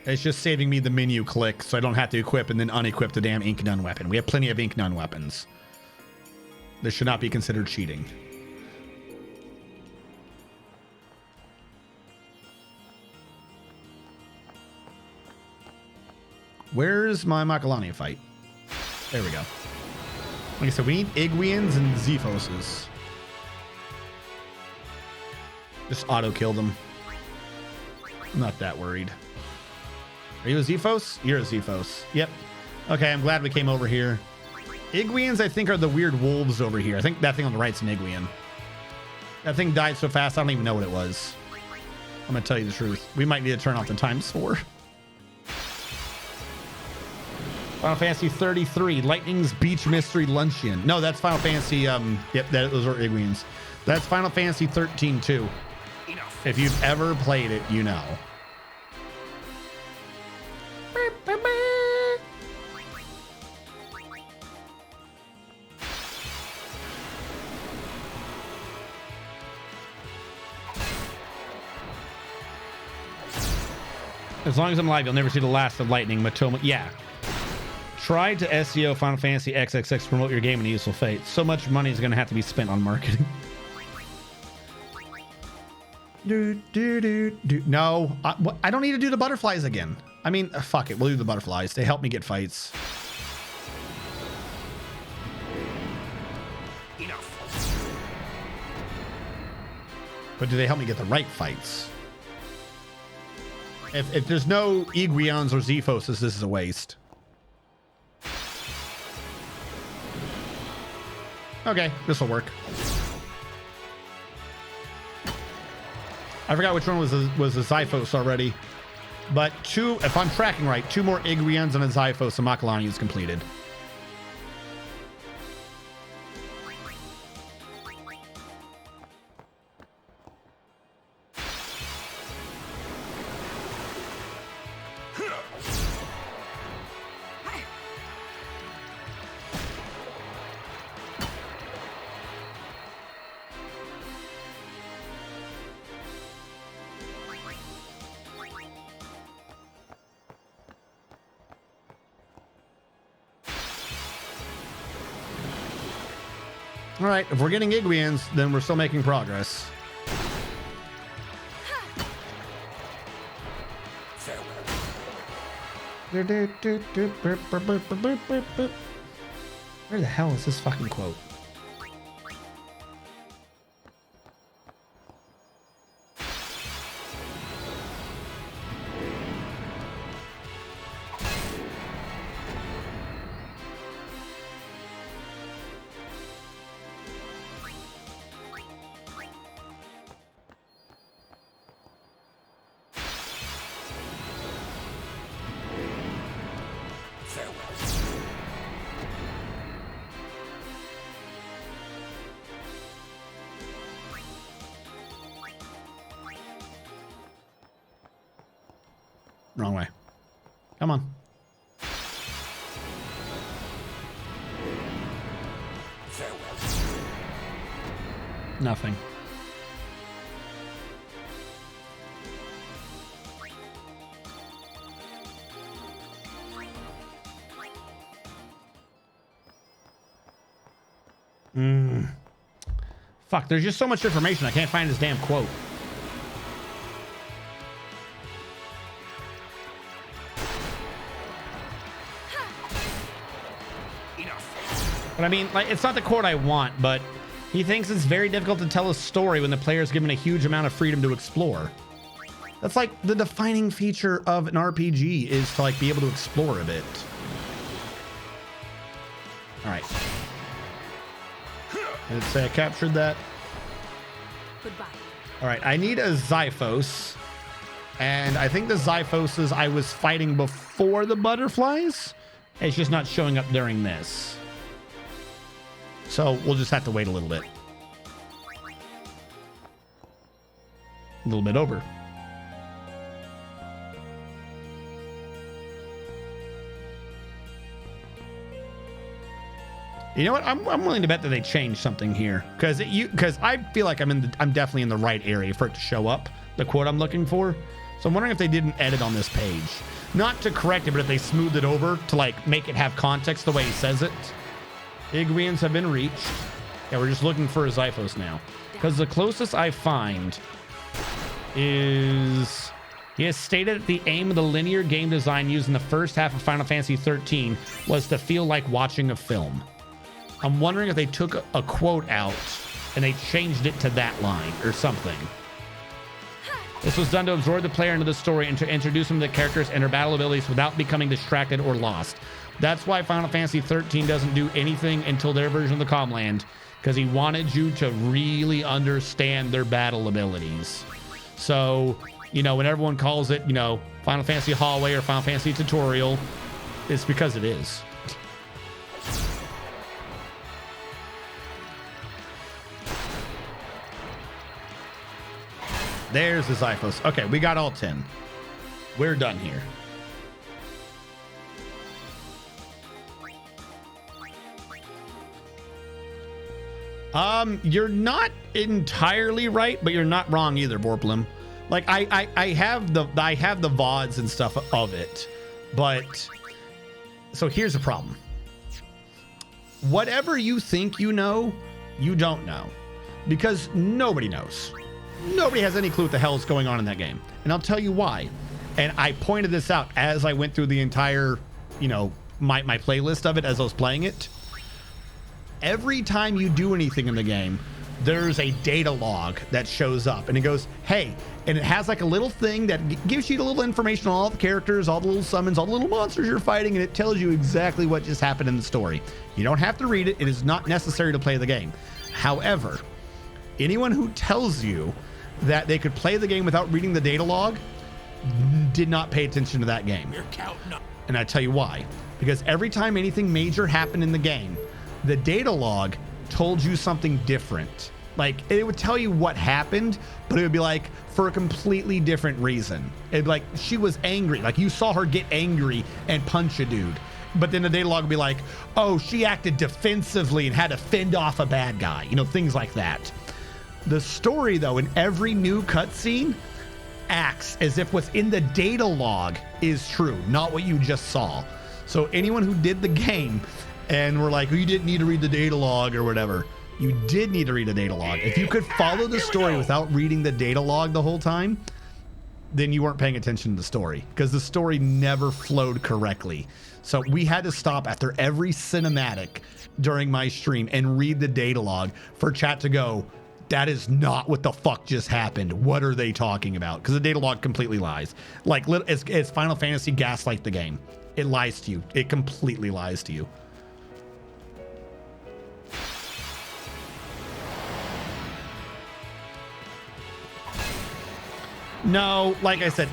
It's just saving me the menu click, so I don't have to equip and then unequip the damn Ink Nun weapon. We have plenty of Ink Nun weapons. This should not be considered cheating. Where's my Macalania fight? There we go. Like I said, we need Iguians and Zephoses. Just auto-kill them. I'm not that worried. Are you a Zephos? You're a Zephos. Yep. Okay, I'm glad we came over here. Iguians, I think, are the weird wolves over here. I think that thing on the right's an Iguian. That thing died so fast, I don't even know what it was. I'm going to tell you the truth. We might need to turn off the ×4. Final Fantasy 33, Lightning's Beach Mystery Luncheon. No, that's Final Fantasy, yep, those are Iguians. That's Final Fantasy 13 too. If you've ever played it, you know. As long as I'm alive, you'll never see the last of Lightning. Matoma. Yeah. Try to SEO Final Fantasy XXX to promote your game in Useful Fate. So much money is going to have to be spent on marketing. No, I don't need to do the butterflies again. I mean, fuck it. We'll do the butterflies. They help me get fights. Enough. But do they help me get the right fights? If there's no Iguions or Zephoses, this is a waste. Okay, this will work. I forgot which one was the Zyphos already. But two, if I'm tracking right, 2 more Iguions and a Zyphos and Makalani is completed. All right, if we're getting Iguians, then we're still making progress. Where the hell is this fucking quote? Wrong way. Come on. Nothing. Fuck, there's just so much information. I can't find this damn quote. But I mean, like, it's not the quote I want, but he thinks it's very difficult to tell a story when the player is given a huge amount of freedom to explore. That's like the defining feature of an RPG is to like be able to explore a bit. All right. Let's say I captured that. Goodbye. All right, I need a Zyphos. And I think the Zyphoses I was fighting before the butterflies. It's just not showing up during this. So we'll just have to wait a little bit. A little bit over. You know what? I'm willing to bet that they changed something here because I feel like I'm definitely in the right area for it to show up, the quote I'm looking for. So I'm wondering if they did an edit on this page, not to correct it, but if they smoothed it over to like make it have context the way he says it. Iguians have been reached. Yeah, we're just looking for a Zyphos now. Because the closest I find is... He has stated that the aim of the linear game design used in the first half of Final Fantasy XIII was to feel like watching a film. I'm wondering if they took a quote out and they changed it to that line or something. This was done to absorb the player into the story and to introduce them to the characters and their battle abilities without becoming distracted or lost. That's why Final Fantasy XIII doesn't do anything until their version of the Comland, because he wanted you to really understand their battle abilities. So, you know, when everyone calls it, you know, Final Fantasy Hallway or Final Fantasy Tutorial, it's because it is. There's the Zyphos. Okay, we got all 10. We're done here. You're not entirely right, but you're not wrong either, Borplum. Like I have the VODs and stuff of it, but so here's the problem. Whatever you think you know, you don't know, because nobody knows. Nobody has any clue what the hell is going on in that game, and I'll tell you why. And I pointed this out as I went through the entire, you know, my playlist of it as I was playing it. Every time you do anything in the game, there's a data log that shows up, and it goes, hey, and it has like a little thing that gives you a little information on all the characters, all the little summons, all the little monsters you're fighting, and it tells you exactly what just happened in the story. You don't have to read it. It is not necessary to play the game. However, anyone who tells you that they could play the game without reading the data log did not pay attention to that game. You're counting up. And I tell you why. Because every time anything major happened in the game, the data log told you something different. Like, it would tell you what happened, but it would be like for a completely different reason. It'd be like she was angry. Like, you saw her get angry and punch a dude. But then the data log would be like, oh, she acted defensively and had to fend off a bad guy. You know, things like that. The story, though, in every new cutscene acts as if what's in the data log is true, not what you just saw. So anyone who did the game and were like, well, you didn't need to read the data log or whatever, you did need to read a data log. If you could follow the story without reading the data log the whole time, then you weren't paying attention to the story, because the story never flowed correctly. So we had to stop after every cinematic during my stream and read the data log for chat to go, that is not what the fuck just happened. What are they talking about? Because the data log completely lies. Like, it's Final Fantasy gaslight the game. It lies to you. It completely lies to you. No, like I said,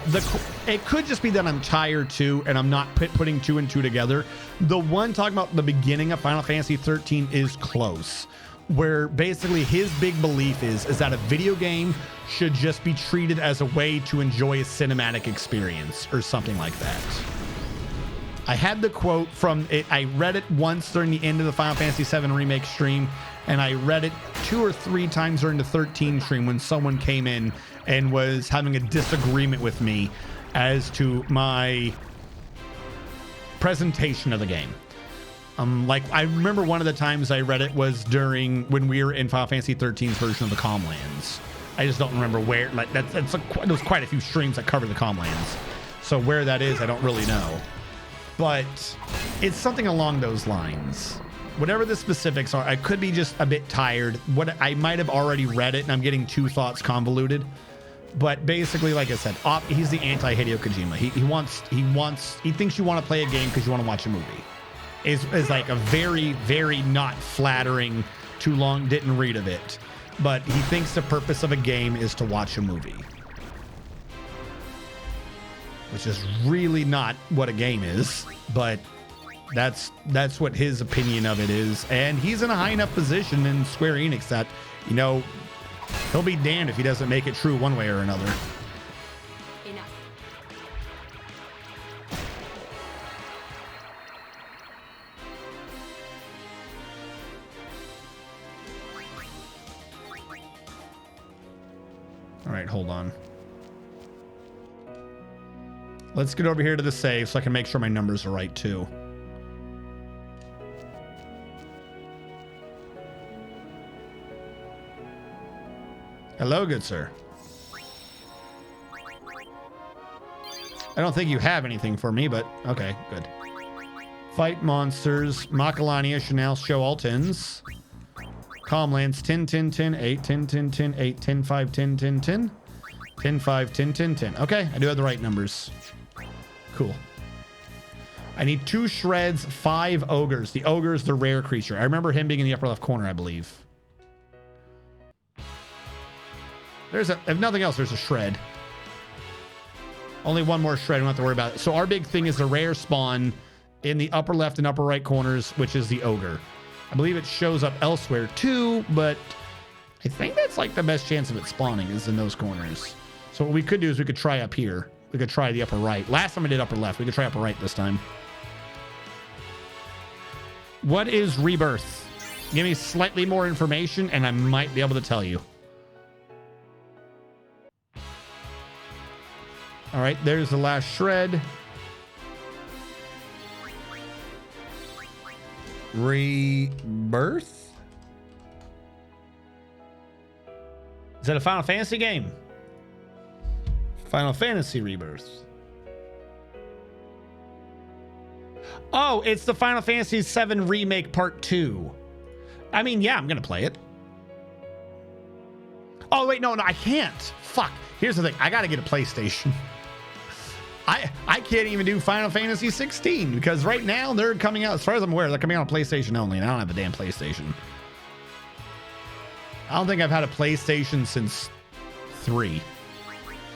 it could just be that I'm tired too, and I'm not putting two and two together. The one talking about the beginning of Final Fantasy 13 is close, where basically his big belief is that a video game should just be treated as a way to enjoy a cinematic experience or something like that. I had the quote from it. I read it once during the end of the Final Fantasy 7 Remake stream, and I read it 2 or 3 times during the 13 stream when someone came in and was having a disagreement with me as to my presentation of the game. Like, I remember one of the times I read it was during when we were in Final Fantasy 13's version of the Comlands. I just don't remember where. Like, there's quite a few streams that cover the Comlands, so where that is, I don't really know. But it's something along those lines. Whatever the specifics are, I could be just a bit tired. What I might have already read it, and I'm getting 2 thoughts convoluted. But basically, like I said, he's the anti-Hideo Kojima. He thinks you want to play a game because you want to watch a movie. Is like a very, very not flattering, too long, didn't read of it. But he thinks the purpose of a game is to watch a movie, which is really not what a game is, but that's what his opinion of it is. And he's in a high enough position in Square Enix that, you know, he'll be damned if he doesn't make it true one way or another. Enough. All right, hold on. Let's get over here to the save so I can make sure my numbers are right too. Hello, good sir. I don't think you have anything for me, but okay, good. Fight monsters. Macalania, Chanel, show all 10s. Comlands, 10, 10, 10, 8, 10, 10, 10, 8, 10, 5, 10, 10, 10. 10, 5, 10, 10, 10. Okay, I do have the right numbers. Cool. I need 2 shreds, 5 ogres. The ogre is the rare creature. I remember him being in the upper left corner, I believe. If nothing else, there's a shred. Only one more shred. We don't have to worry about it. So our big thing is the rare spawn in the upper left and upper right corners, which is the ogre. I believe it shows up elsewhere too, but I think that's like the best chance of it spawning is in those corners. So what we could do is we could try up here. We could try the upper right. Last time I did upper left. We could try upper right this time. What is Rebirth? Give me slightly more information and I might be able to tell you. All right, there's the last shred. Rebirth? Is that a Final Fantasy game? Final Fantasy Rebirth. Oh, it's the Final Fantasy VII Remake Part 2. I mean, yeah, I'm going to play it. Oh, wait, no, I can't. Fuck. Here's the thing. I got to get a PlayStation. I can't even do Final Fantasy 16 because right now they're coming out, as far as I'm aware, they're coming out on PlayStation only, and I don't have a damn PlayStation. I don't think I've had a PlayStation since 3.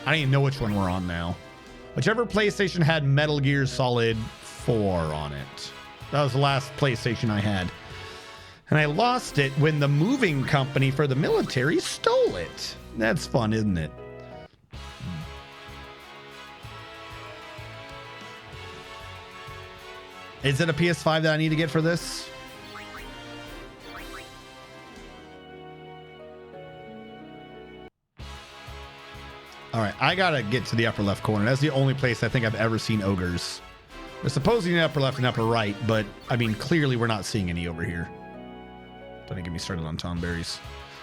I don't even know which one we're on now. Whichever PlayStation had Metal Gear Solid 4 on it. That was the last PlayStation I had. And I lost it when the moving company for the military stole it. That's fun, isn't it? Is it a PS5 that I need to get for this? All right, I gotta get to the upper left corner. That's the only place I think I've ever seen ogres. They're supposedly in the upper left and upper right, but I mean, clearly we're not seeing any over here. Don't get me started on Tonberries.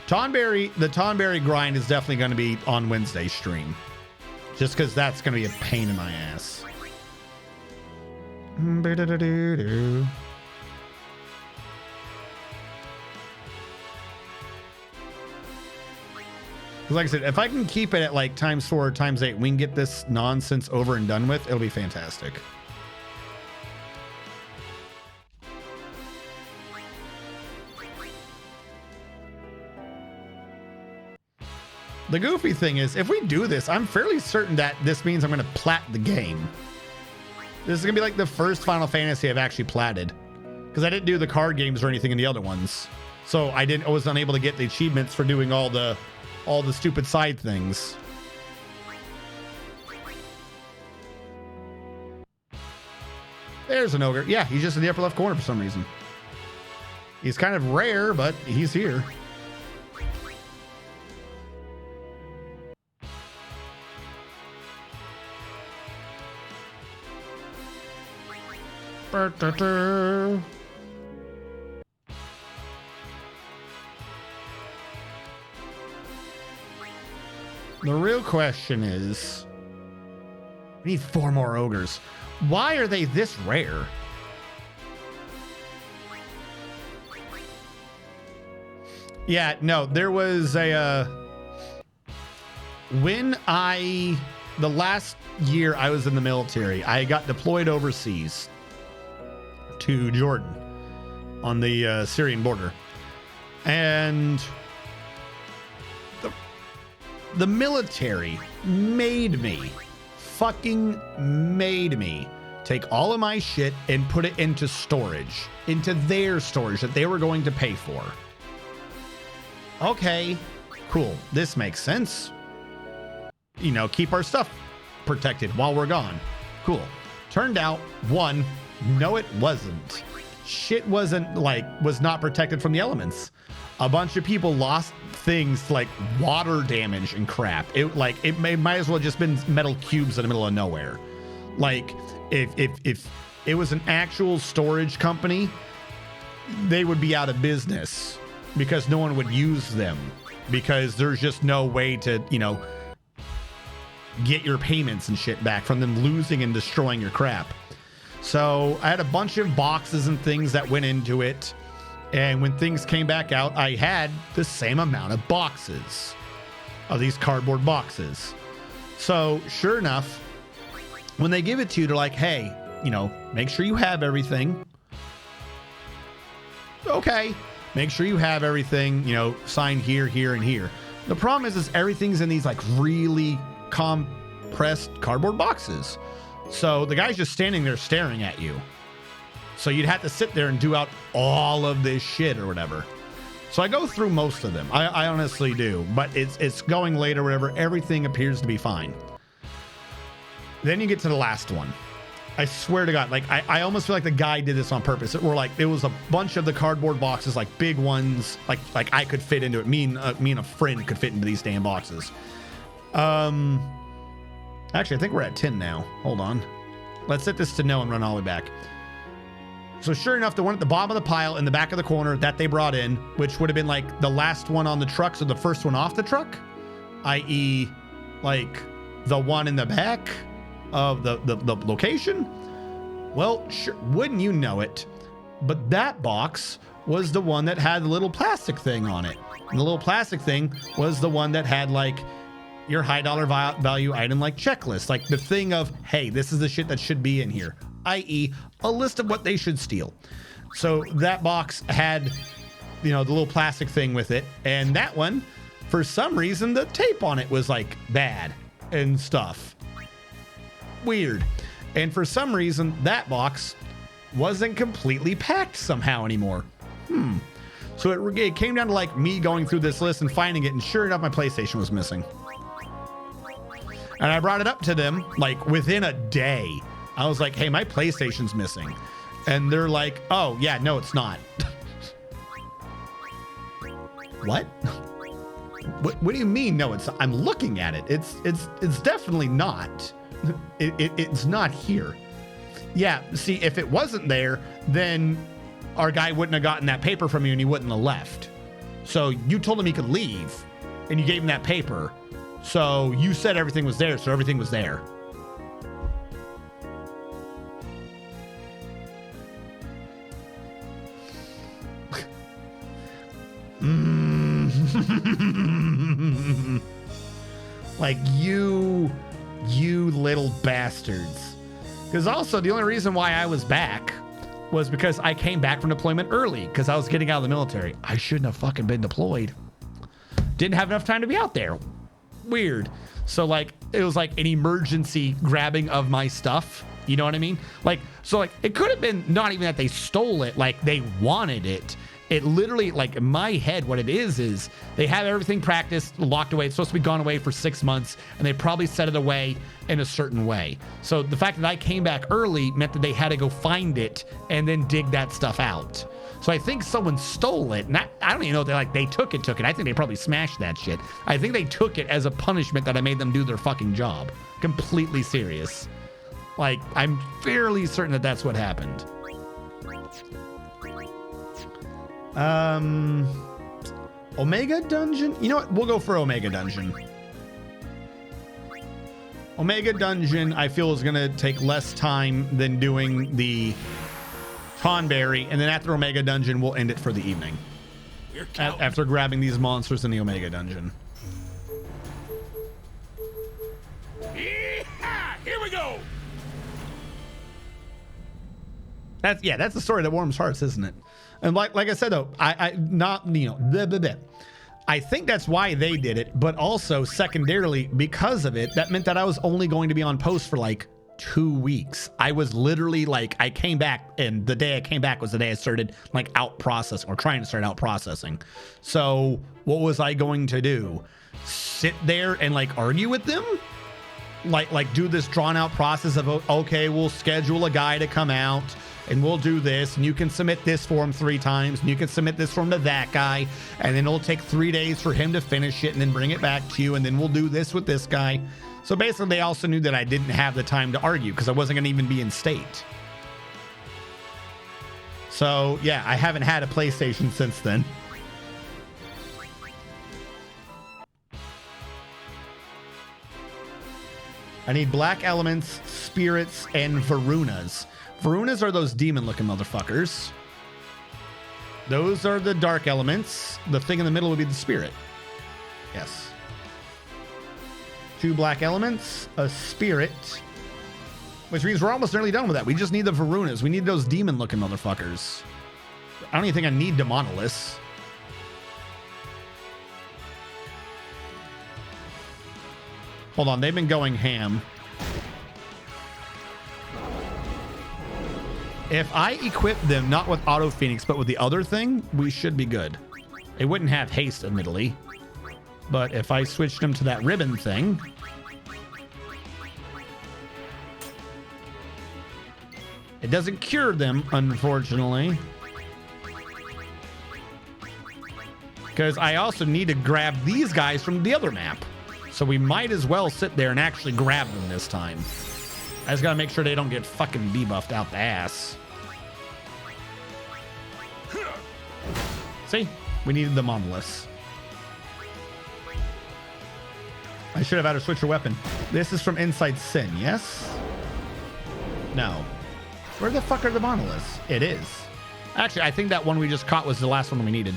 The Tonberry grind is definitely going to be on Wednesday's stream. Just because that's going to be a pain in my ass. Like I said, if I can keep it at like ×4 or ×8, we can get this nonsense over and done with. It'll be fantastic. The goofy thing is, if we do this, I'm fairly certain that this means I'm going to plat the game. This is going to be like the first Final Fantasy I've actually platted. Because I didn't do the card games or anything in the other ones. So I was unable to get the achievements for doing all the stupid side things. There's an ogre. Yeah, he's just in the upper left corner for some reason. He's kind of rare, but he's here. The real question is, we need 4 more ogres. Why are they this rare? Yeah, no, there was a, the last year I was in the military, I got deployed overseas to Jordan on the Syrian border. And the military made me take all of my shit and put it into storage, into their storage that they were going to pay for. Okay, cool. This makes sense. You know, keep our stuff protected while we're gone. Cool. Turned out, no, it wasn't. Shit was not protected from the elements. A bunch of people lost things like water damage and crap. It might as well just been metal cubes in the middle of nowhere. Like if it was an actual storage company, they would be out of business because no one would use them because there's just no way to, get your payments and shit back from them losing and destroying your crap. So I had a bunch of boxes and things that went into it. And when things came back out, I had the same amount of boxes, of these cardboard boxes. So sure enough, when they give it to you, they're like, hey, make sure you have everything. Okay, make sure you have everything, signed here, here, and here. The problem is everything's in these like really compressed cardboard boxes. So the guy's just standing there staring at you. So you'd have to sit there and do out all of this shit or whatever. So I go through most of them. I honestly do. But it's going late or whatever. Everything appears to be fine. Then you get to the last one. I swear to God, like I almost feel like the guy did this on purpose. It was a bunch of the cardboard boxes, like big ones, like I could fit into it. Me and a friend could fit into these damn boxes. And Actually, I think we're at 10 now. Hold on. Let's set this to no and run all the way back. So sure enough, the one at the bottom of the pile in the back of the corner that they brought in, which would have been like the last one on the truck, so the first one off the truck, i.e. like the one in the back of the location. Well, sure, wouldn't you know it, but that box was the one that had the little plastic thing on it. And the little plastic thing was the one that had like your high dollar value item like checklist, like the thing of, hey, this is the shit that should be in here, i.e. a list of what they should steal. So that box had, you know, the little plastic thing with it. And that one, for some reason, the tape on it was like bad and stuff. Weird. And for some reason, that box wasn't completely packed somehow anymore. So it came down to like me going through this list and finding it, and sure enough, my PlayStation was missing. And I brought it up to them like within a day. I was like, hey, my PlayStation's missing. And they're like, oh, yeah, no, it's not. What? What do you mean? No, it's, I'm looking at it. It's definitely not. It's not here. Yeah, see, if it wasn't there, then our guy wouldn't have gotten that paper from you and he wouldn't have left. So you told him he could leave and you gave him that paper. So you said everything was there, so everything was there. Like you little bastards. Because also the only reason why I was back was because I came back from deployment early because I was getting out of the military. I shouldn't have fucking been deployed. Didn't have enough time to be out there. Weird. So like it was like an emergency grabbing of my stuff. You know what I mean? Like, so like it could have been not even that they stole it, like they wanted it. It literally, like in my head, what it is they have everything practiced, locked away. It's supposed to be gone away for 6 months, and they probably set it away in a certain way. So the fact that I came back early meant that they had to go find it and then dig that stuff out. So I think someone stole it. And I don't even know if they took it. I think they probably smashed that shit. I think they took it as a punishment that I made them do their fucking job. Completely serious. Like, I'm fairly certain that that's what happened. Omega Dungeon? You know what? We'll go for Omega Dungeon. Omega Dungeon, I feel, is going to take less time than doing the Tonberry, and then after Omega Dungeon, we'll end it for the evening. After grabbing these monsters in the Omega Dungeon. Yeehaw! Here we go! That's the story that warms hearts, isn't it? And like I said, though, I think that's why they did it, but also secondarily, because of it, that meant that I was only going to be on post for like 2 weeks. I was literally like, I came back, and the day I came back was the day I started like out processing, or trying to start out processing. So what was I going to do? Sit there and like argue with them? Like do this drawn out process of, okay, we'll schedule a guy to come out and we'll do this, and you can submit this form 3 times, and you can submit this form to that guy, and then it'll take 3 days for him to finish it and then bring it back to you, and then we'll do this with this guy. So basically they also knew that I didn't have the time to argue because I wasn't going to even be in state. So yeah, I haven't had a PlayStation since then. I need black elements, spirits, and Varunas. Varunas are those demon-looking motherfuckers. Those are the dark elements. The thing in the middle would be the spirit. Yes. 2 black elements, a spirit, which means we're almost nearly done with that. We just need the Varunas. We need those demon-looking motherfuckers. I don't even think I need Demonoliths. Hold on, they've been going ham. If I equip them not with Auto Phoenix, but with the other thing, we should be good. It wouldn't have haste, admittedly. But if I switched them to that ribbon thing... It doesn't cure them, unfortunately. Because I also need to grab these guys from the other map. So we might as well sit there and actually grab them this time. I just gotta make sure they don't get fucking debuffed out the ass. See? We needed the monoliths. I should have had her switch her weapon. This is from Inside Sin, yes? No. Where the fuck are the monoliths? It is. Actually, I think that one we just caught was the last one we needed.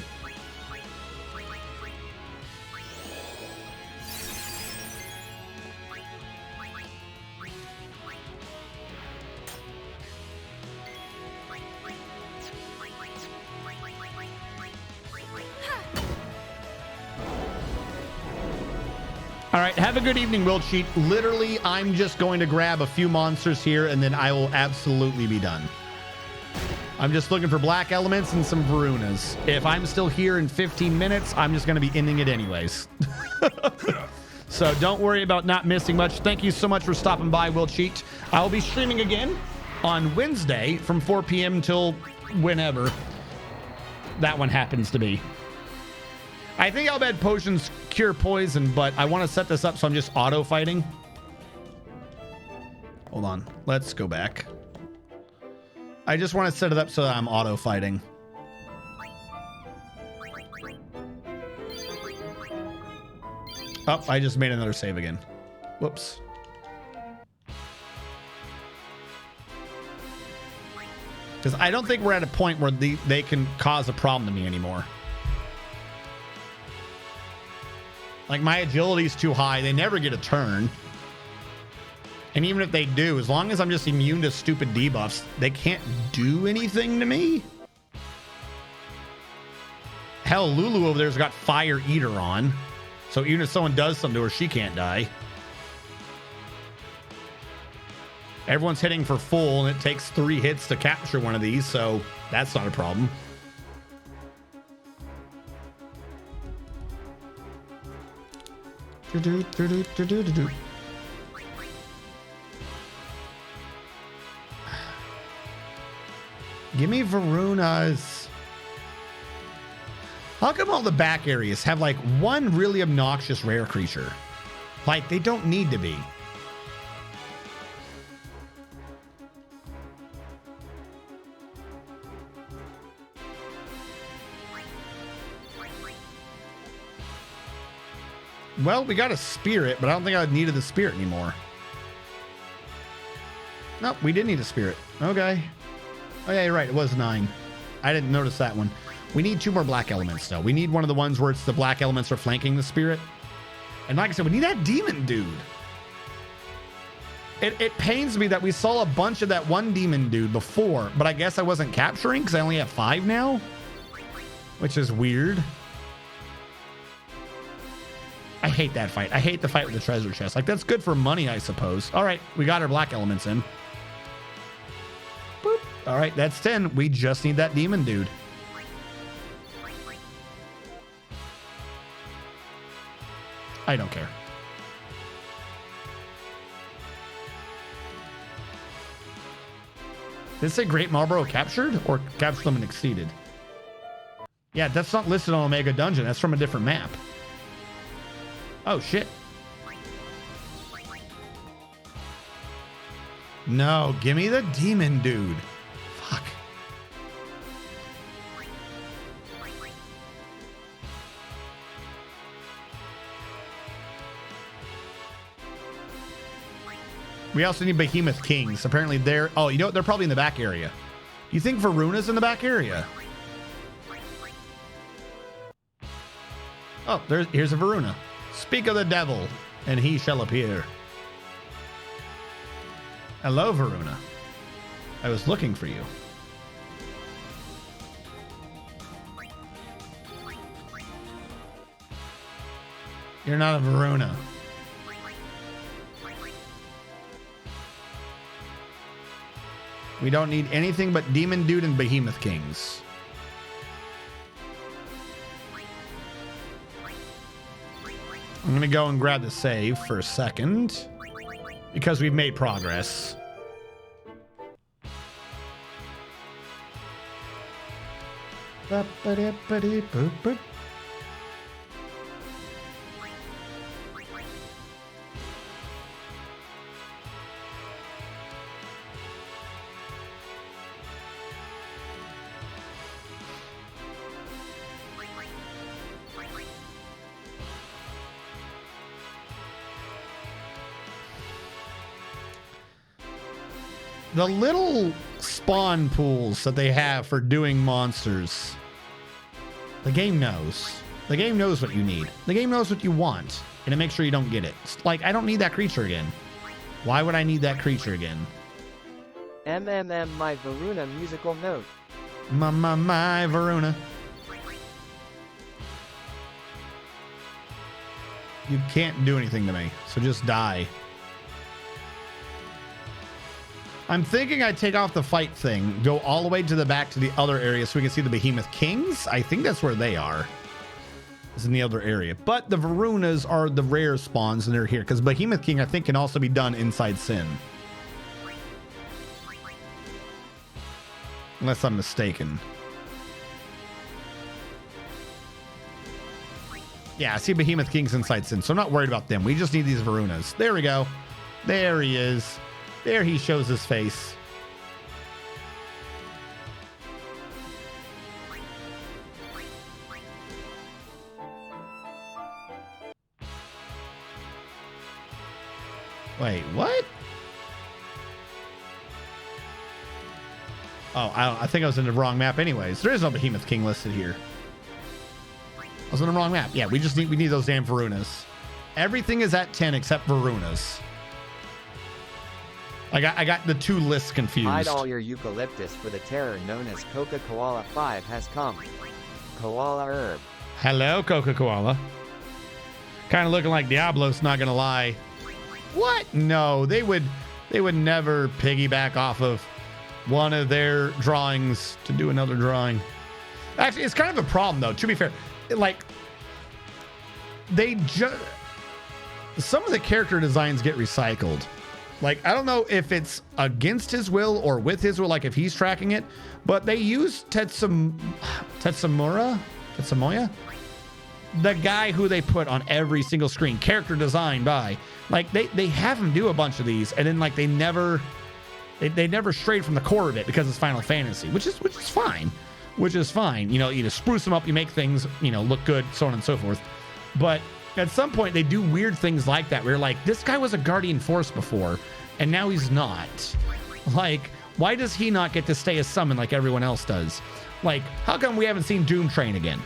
All right, have a good evening, Will Cheat. Literally, I'm just going to grab a few monsters here, and then I will absolutely be done. I'm just looking for black elements and some Varunas. If I'm still here in 15 minutes, I'm just going to be ending it anyways. So don't worry about not missing much. Thank you so much for stopping by, Will Cheat. I will be streaming again on Wednesday from 4 p.m. till whenever that one happens to be. I think I'll bet potions cure poison, but I want to set this up so I'm just auto fighting. Hold on. Let's go back. I just want to set it up so that I'm auto fighting. Oh, I just made another save again. Whoops. Because I don't think we're at a point where they can cause a problem to me anymore. Like, my agility is too high. They never get a turn. And even if they do, as long as I'm just immune to stupid debuffs, they can't do anything to me. Hell, Lulu over there's got Fire Eater on. So even if someone does something to her, she can't die. Everyone's hitting for full, and it takes 3 hits to capture one of these, so that's not a problem. Give me Varunas. How come all the back areas have like one really obnoxious rare creature? Like, they don't need to be. Well, we got a spirit, but I don't think I needed the spirit anymore. Nope, we did need a spirit. Okay. Oh, yeah, you're right. It was 9. I didn't notice that one. We need 2 more black elements, though. We need one of the ones where it's the black elements are flanking the spirit. And like I said, we need that demon dude. It pains me that we saw a bunch of that one demon dude before, but I guess I wasn't capturing because I only have 5 now, which is weird. I hate that fight. I hate the fight with the treasure chest. Like, that's good for money, I suppose. All right, we got our black elements in. Boop. All right, that's 10. We just need that demon dude. I don't care. Did it say Great Marlborough captured or captured them and exceeded? Yeah, that's not listed on Omega Dungeon. That's from a different map. Oh, shit. No, give me the demon dude. Fuck. We also need Behemoth Kings. Apparently they're... Oh, you know what? They're probably in the back area. You think Varuna's in the back area? Oh, here's a Varuna. Speak of the devil, and he shall appear. Hello, Varuna. I was looking for you. You're not a Varuna. We don't need anything but Demon Dude and Behemoth Kings. I'm going to go and grab the save for a second because we've made progress. the little spawn pools that they have for doing monsters. The game knows. The game knows what you need. The game knows what you want, and it makes sure you don't get it. Like, I don't need that creature again. Why would I need that creature again? MMM my Varuna musical note. My Varuna. You can't do anything to me, so just die. I'm thinking I take off the fight thing, go all the way to the back to the other area so we can see the Behemoth Kings. I think that's where they are. It's in the other area. But the Varunas are the rare spawns, and they're here. Because Behemoth King, I think, can also be done inside Sin. Unless I'm mistaken. Yeah, I see Behemoth Kings inside Sin, so I'm not worried about them. We just need these Varunas. There we go. There he is. There he shows his face. Wait, what? Oh, I think I was in the wrong map anyways. There is no Behemoth King listed here. I was on the wrong map. Yeah, we need those damn Varunas. Everything is at 10 except Varunas. I got the two lists confused. Hide all your eucalyptus, for the terror known as Coca Koala 5 has come. Koala herb. Hello, Coca Koala. Kind of looking like Diablos, not gonna lie. What? No, they would never piggyback off of one of their drawings to do another drawing. Actually, it's kind of a problem though, to be fair. Like, some of the character designs get recycled. Like, I don't know if it's against his will or with his will, like if he's tracking it, but they use Tetsumoya, the guy who they put on every single screen, character designed by, like they have him do a bunch of these, and then like they never strayed from the core of it because it's Final Fantasy, which is fine. You know, you just spruce them up, you make things, you know, look good, so on and so forth. But at some point they do weird things like that where you're like, this guy was a Guardian Force before and now he's not. Like, why does he not get to stay a summon like everyone else does? Like, how come we haven't seen Doom Train again?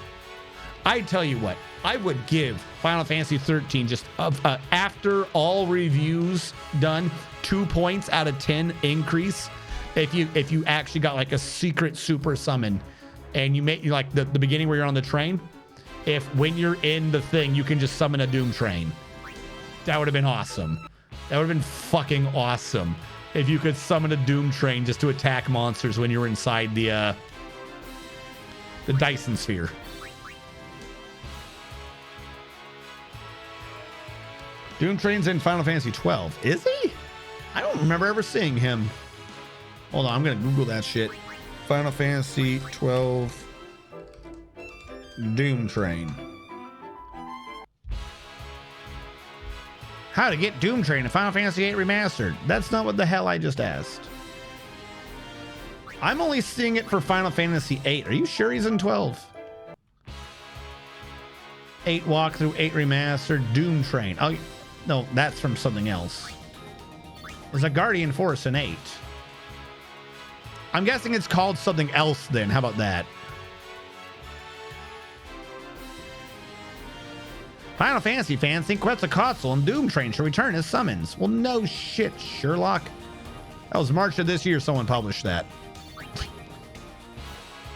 I tell you what, I would give Final Fantasy 13 just after all reviews done 2 points out of 10 increase if you actually got like a secret super summon and you make like the beginning where you're on the train. If when you're in the thing, you can just summon a Doom Train. That would have been awesome. That would have been fucking awesome. If you could summon a Doom Train just to attack monsters when you're inside the Dyson Sphere. Doom Train's in Final Fantasy 12. Is he? I don't remember ever seeing him. Hold on, I'm going to Google that shit. Final Fantasy 12... Doom Train. How to get Doom Train in Final Fantasy VIII Remastered. That's not what the hell I just asked. I'm only seeing it for Final Fantasy VIII. Are you sure he's in 12? 8 walkthrough, 8 remastered, Doom Train. Oh, no, that's from something else. There's a Guardian Force in 8. I'm guessing it's called something else then. How about that? Final Fantasy fans think Quetzalcoatl and Doom Train should return as summons. Well, no shit, Sherlock. That was March of this year someone published that.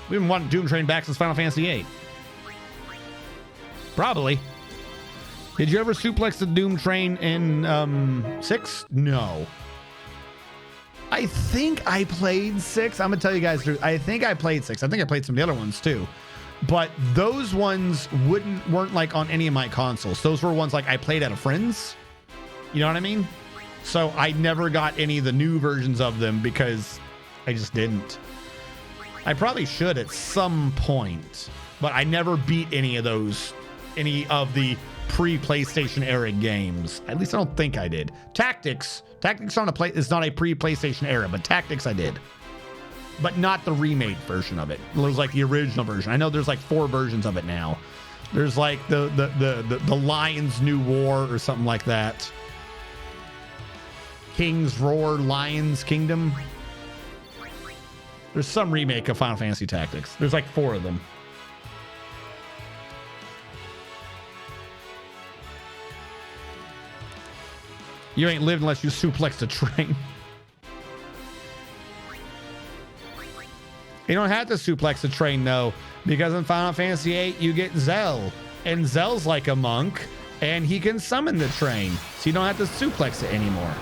We've been wanting Doom Train back since Final Fantasy VIII. Probably. Did you ever suplex the Doom Train in 6? No. I think I played 6. I'm going to tell you guys, I think I played 6. I think I played some of the other ones too. But those ones weren't like on any of my consoles. Those were ones like I played at a friend's. You know what I mean? So I never got any of the new versions of them because I just didn't. I probably should at some point, but I never beat any of those, any of the pre-PlayStation era games. At least I don't think I did. Tactics on it's not a pre-PlayStation era, but Tactics I did. But not the remade version of it. It was like the original version. I know there's like 4 versions of it now. There's like the Lions New War or something like that. King's Roar, Lions Kingdom. There's some remake of Final Fantasy Tactics. There's like 4 of them. You ain't lived unless you suplexed a train. You don't have to suplex a train, though, because in Final Fantasy VIII, you get Zell. And Zell's like a monk, and he can summon the train. So you don't have to suplex it anymore.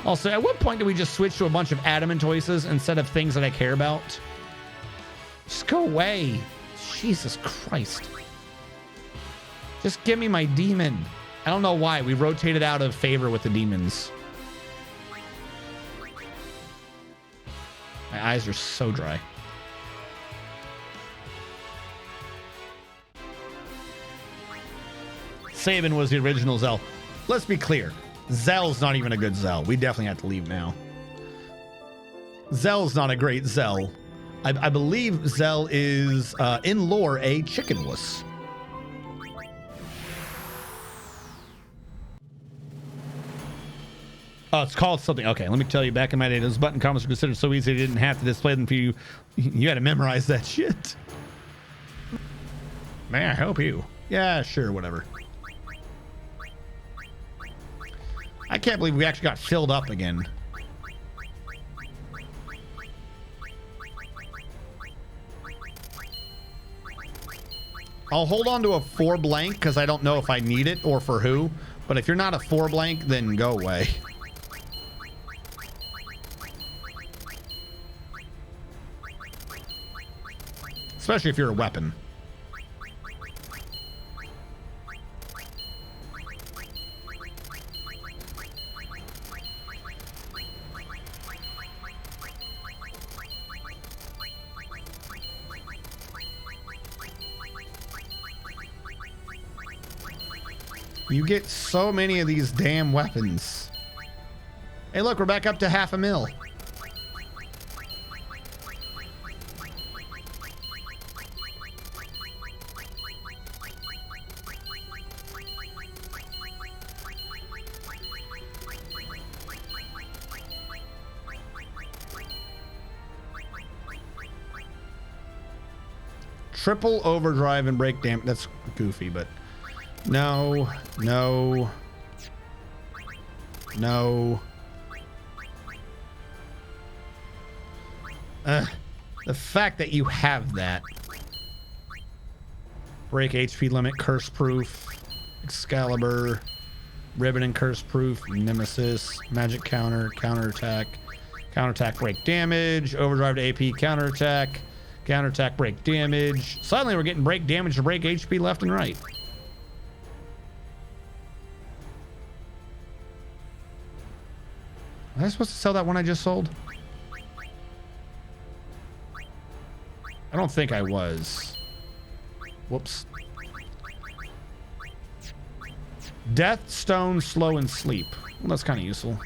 Also, at what point do we just switch to a bunch of adamant choices instead of things that I care about? Just go away. Jesus Christ. Just give me my demon. I don't know why. We rotated out of favor with the demons. My eyes are so dry. Sabin was the original Zell. Let's be clear. Zell's not even a good Zell. We definitely have to leave now. Zell's not a great Zell. I believe Zell is, in lore, a chicken wuss. Oh, it's called something. Okay, let me tell you. Back in my day, those button comments were considered so easy they didn't have to display them for you. You had to memorize that shit. May I help you? Yeah, sure, whatever. I can't believe we actually got filled up again. I'll hold on to a 4 blank because I don't know if I need it or for who. But if you're not a 4 blank, then go away. Especially if you're a weapon. You get so many of these damn weapons. Hey, look, we're back up to 500,000. Triple overdrive and break damage. That's goofy, but no, no, no. The fact that you have that. Break HP limit, curse proof, Excalibur, ribbon and curse proof, nemesis, magic counter, counterattack, break damage, overdrive to AP, counterattack, break damage. Suddenly we're getting break damage to break HP left and right. Was I supposed to sell that one I just sold? I don't think I was. Whoops. Death, stone, slow, and sleep. Well, that's kind of useful.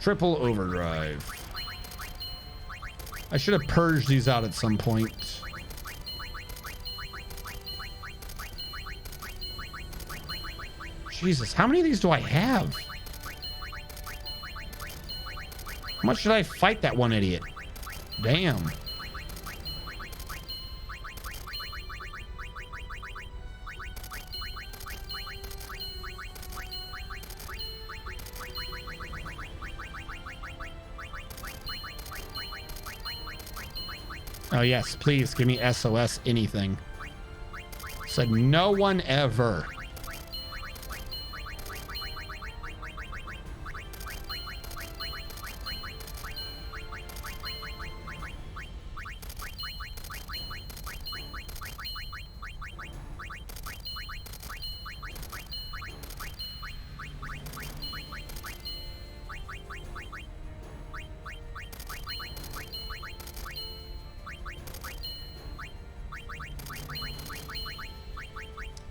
Triple overdrive. I should have purged these out at some point. Jesus, how many of these do I have? How much should I fight that one idiot? Damn. Oh yes, please give me SOS anything. Said no one ever.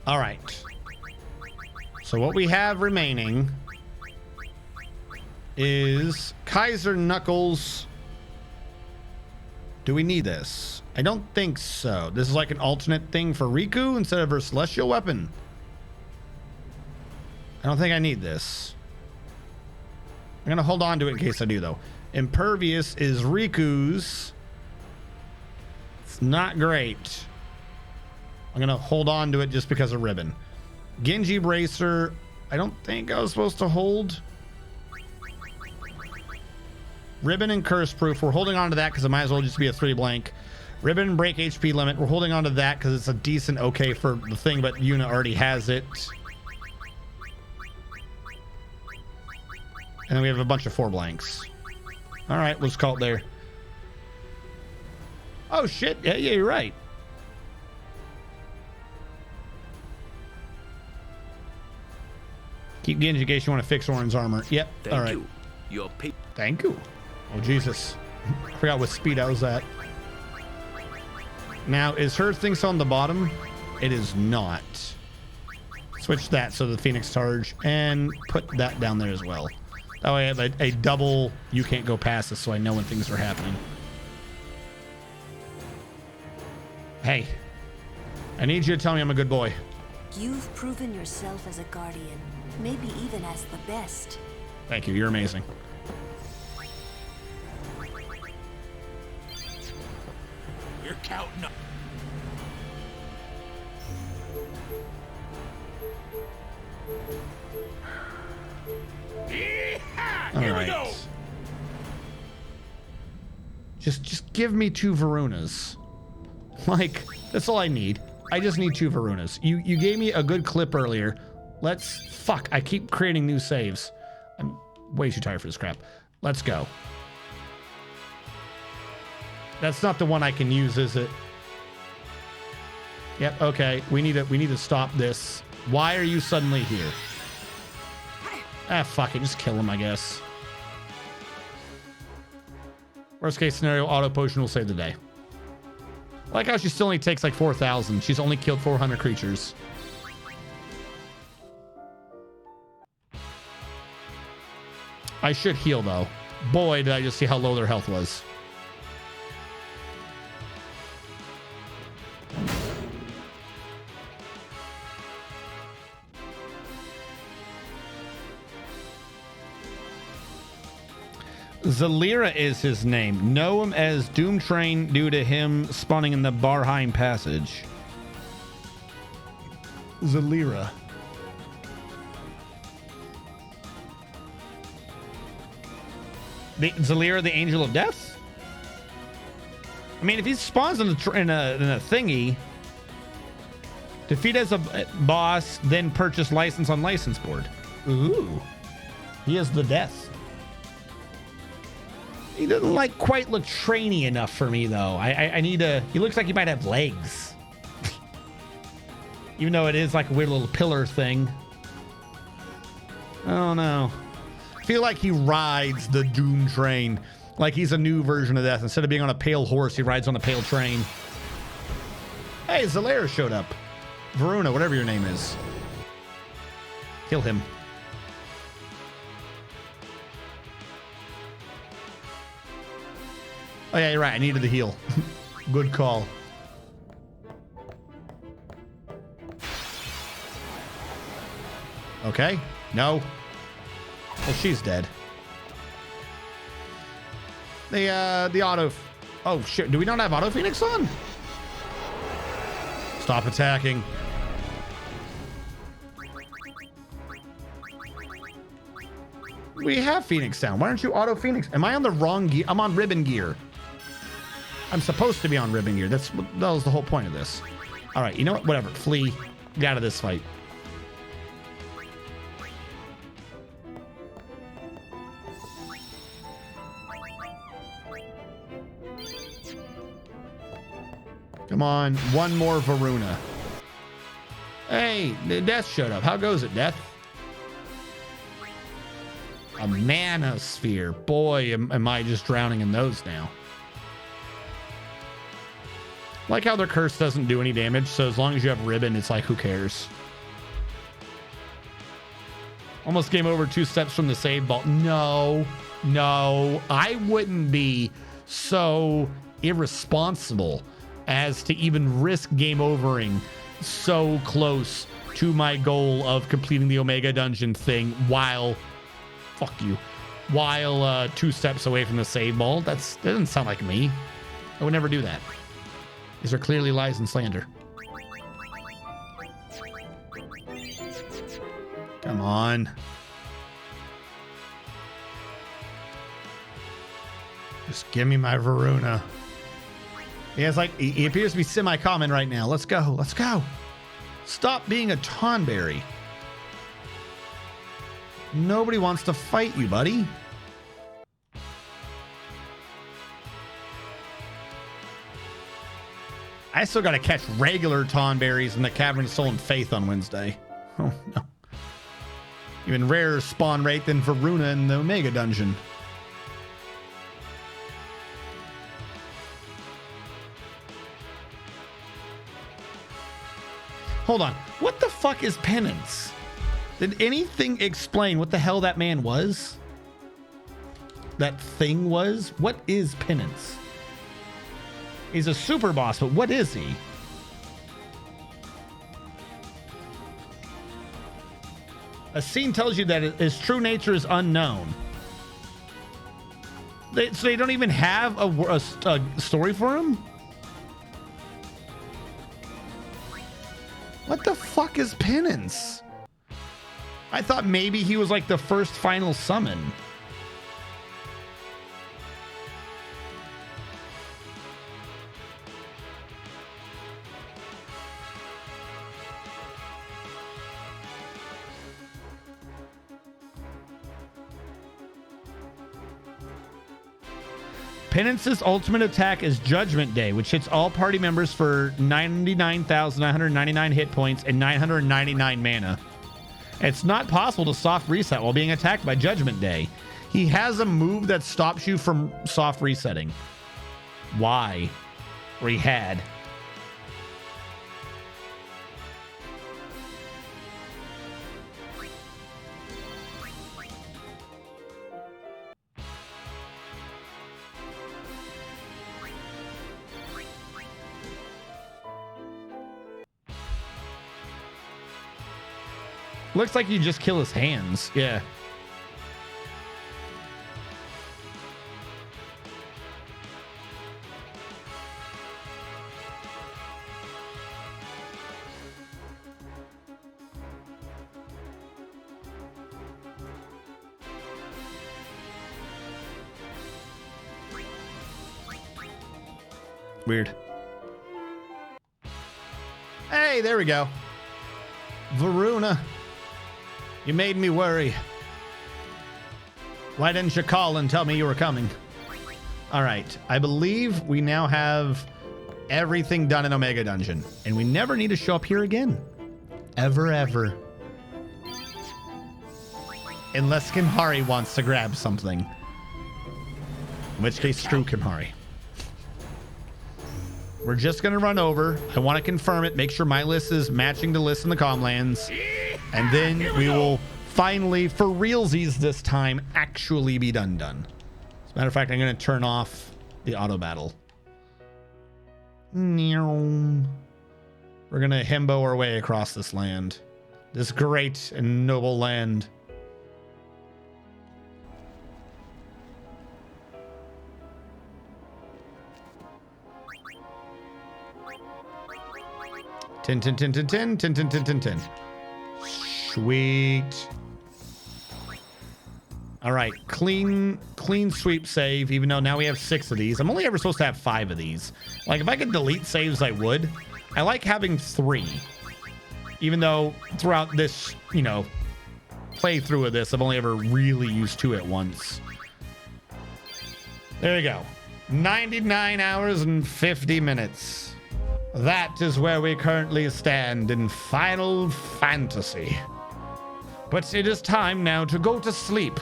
All right. So what we have remaining is Kaiser Knuckles. Do we need this? I don't think so. This is like an alternate thing for Riku instead of her celestial weapon. I don't think I need this. I'm gonna hold on to it in case I do though. Impervious is Riku's. It's not great. I'm gonna hold on to it just because of ribbon. Genji bracer, I don't think I was supposed to hold. Ribbon and curse proof, we're holding on to that because it might as well just be a 3 blank. Ribbon and break HP limit, we're holding on to that because it's a decent okay for the thing, but Yuna already has it. And then we have a bunch of 4 blanks. All right, let's call it there. Oh shit, yeah, you're right. Keep Genji in case you want to fix Orin's armor. Yep, all right. Thank you. Oh, Jesus. I forgot what speed I was at. Now, is her thing still on the bottom? It is not. Switch that so the Phoenix charge and put that down there as well. That way I have a double, you can't go past this, so I know when things are happening. Hey, I need you to tell me I'm a good boy. You've proven yourself as a guardian, maybe even as the best. Thank you, you're amazing. You're counting up. All right. Just give me 2 Varunas. Like, that's all I need. I just need 2 Varunas. You gave me a good clip earlier. Fuck, I keep creating new saves. I'm way too tired for this crap. Let's go. That's not the one I can use, is it? Yep, okay. We need to stop this. Why are you suddenly here? Ah, fuck it. Just kill him, I guess. Worst case scenario, auto potion will save the day. I like how she still only takes like 4,000. She's only killed 400 creatures. I should heal, though. Boy, did I just see how low their health was. Zalira is his name. Know him as Doom Train due to him spawning in the Barheim Passage. Zalira. Zalira, the Angel of Death? I mean, if he spawns in a thingy, defeat as a boss, then purchase license on license board. Ooh. He is the death. He doesn't quite look trainy enough for me though. I need to, he looks like he might have legs. Even though it is like a weird little pillar thing. Oh no. I feel like he rides the Doom Train. Like he's a new version of Death. Instead of being on a pale horse, he rides on a pale train. Hey, Zalaira showed up. Varuna, whatever your name is. Kill him. Oh yeah, you're right. I needed the heal. Good call. Okay. No. Well, she's dead. The auto. Oh shit! Do we not have auto Phoenix on? Stop attacking. We have Phoenix down. Why aren't you auto Phoenix? Am I on the wrong gear? I'm on ribbon gear. I'm supposed to be on ribbon gear. That was the whole point of this. All right, you know what? Whatever. Flee. Get out of this fight. Come on. One more Varuna. Hey, Death showed up. How goes it, Death? A mana sphere. Boy, am I just drowning in those now. Like how their curse doesn't do any damage, so as long as you have ribbon, it's like, who cares? Almost game over 2 steps from the save ball. No, I wouldn't be so irresponsible as to even risk game overing so close to my goal of completing the Omega Dungeon thing while, fuck you, while 2 steps away from the save ball. That doesn't sound like me. I would never do that. These are clearly lies and slander. Come on. Just give me my Varuna. Yeah, it's like he appears to be semi-common right now. Let's go. Let's go. Stop being a Tonberry. Nobody wants to fight you, buddy. I still got to catch regular Tonberries in the Cavern of Soul and Faith on Wednesday. Oh, no. Even rarer spawn rate than Varuna in the Omega Dungeon. Hold on. What the fuck is penance? Did anything explain what the hell that man was? That thing was? What is penance? He's a super boss, but what is he? A scene tells you that his true nature is unknown. So they don't even have a story for him? What the fuck is penance? I thought maybe he was like the first final summon. Penance's ultimate attack is Judgment Day, which hits all party members for 99,999 hit points and 999 mana. It's not possible to soft reset while being attacked by Judgment Day. He has a move that stops you from soft resetting. Why? Or he had. Looks like you just kill his hands. Yeah. Weird. Hey, there we go. Varuna. You made me worry. Why didn't you call and tell me you were coming? All right. I believe we now have everything done in Omega Dungeon. And we never need to show up here again. Ever, ever. Unless Kimhari wants to grab something. In which case, screw Kimhari. We're just going to run over. I want to confirm it. Make sure my list is matching the list in the Comlands. And then we will finally, for realsies this time, actually be done. As a matter of fact, I'm going to turn off the auto battle. We're going to himbo our way across this land. This great and noble land. Tin. Sweet. All right, clean sweep save, even though now we have 6 of these. I'm only ever supposed to have 5 of these. Like, if I could delete saves, I would. I like having 3. Even though throughout this, playthrough of this, I've only ever really used 2 at once. There you go. 99 hours and 50 minutes. That is where we currently stand in Final Fantasy. But it is time now to go to sleep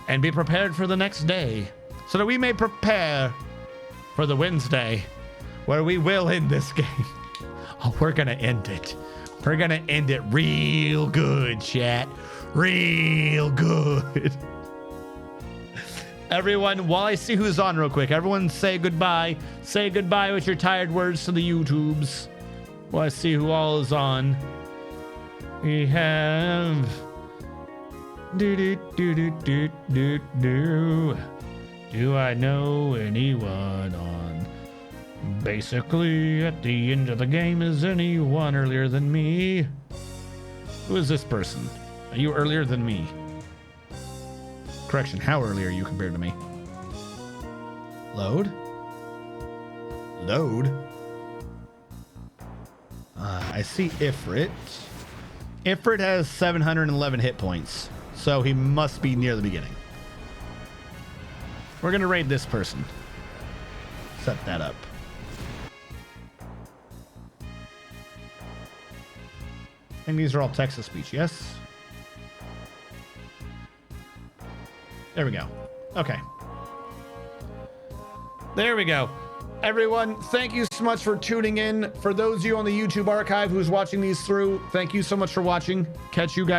and be prepared for the next day so that we may prepare for the Wednesday where we will end this game. Oh, we're going to end it. We're going to end it real good, chat. Real good. Everyone, while I see who's on real quick, everyone say goodbye. Say goodbye with your tired words to the YouTubes. While I see who all is on. We have Do I know anyone on? Basically, at the end of the game, is anyone earlier than me? Who is this person? Are you earlier than me? Correction, how early are you compared to me? Load? Load? I see Ifrit. Ifrit has 711 hit points, so he must be near the beginning. We're gonna raid this person. Set that up. I think these are all text-to-speech, yes? There we go. Okay. There we go. Everyone, thank you so much for tuning in. For those of you on the YouTube archive who's watching these through, thank you so much for watching. Catch you guys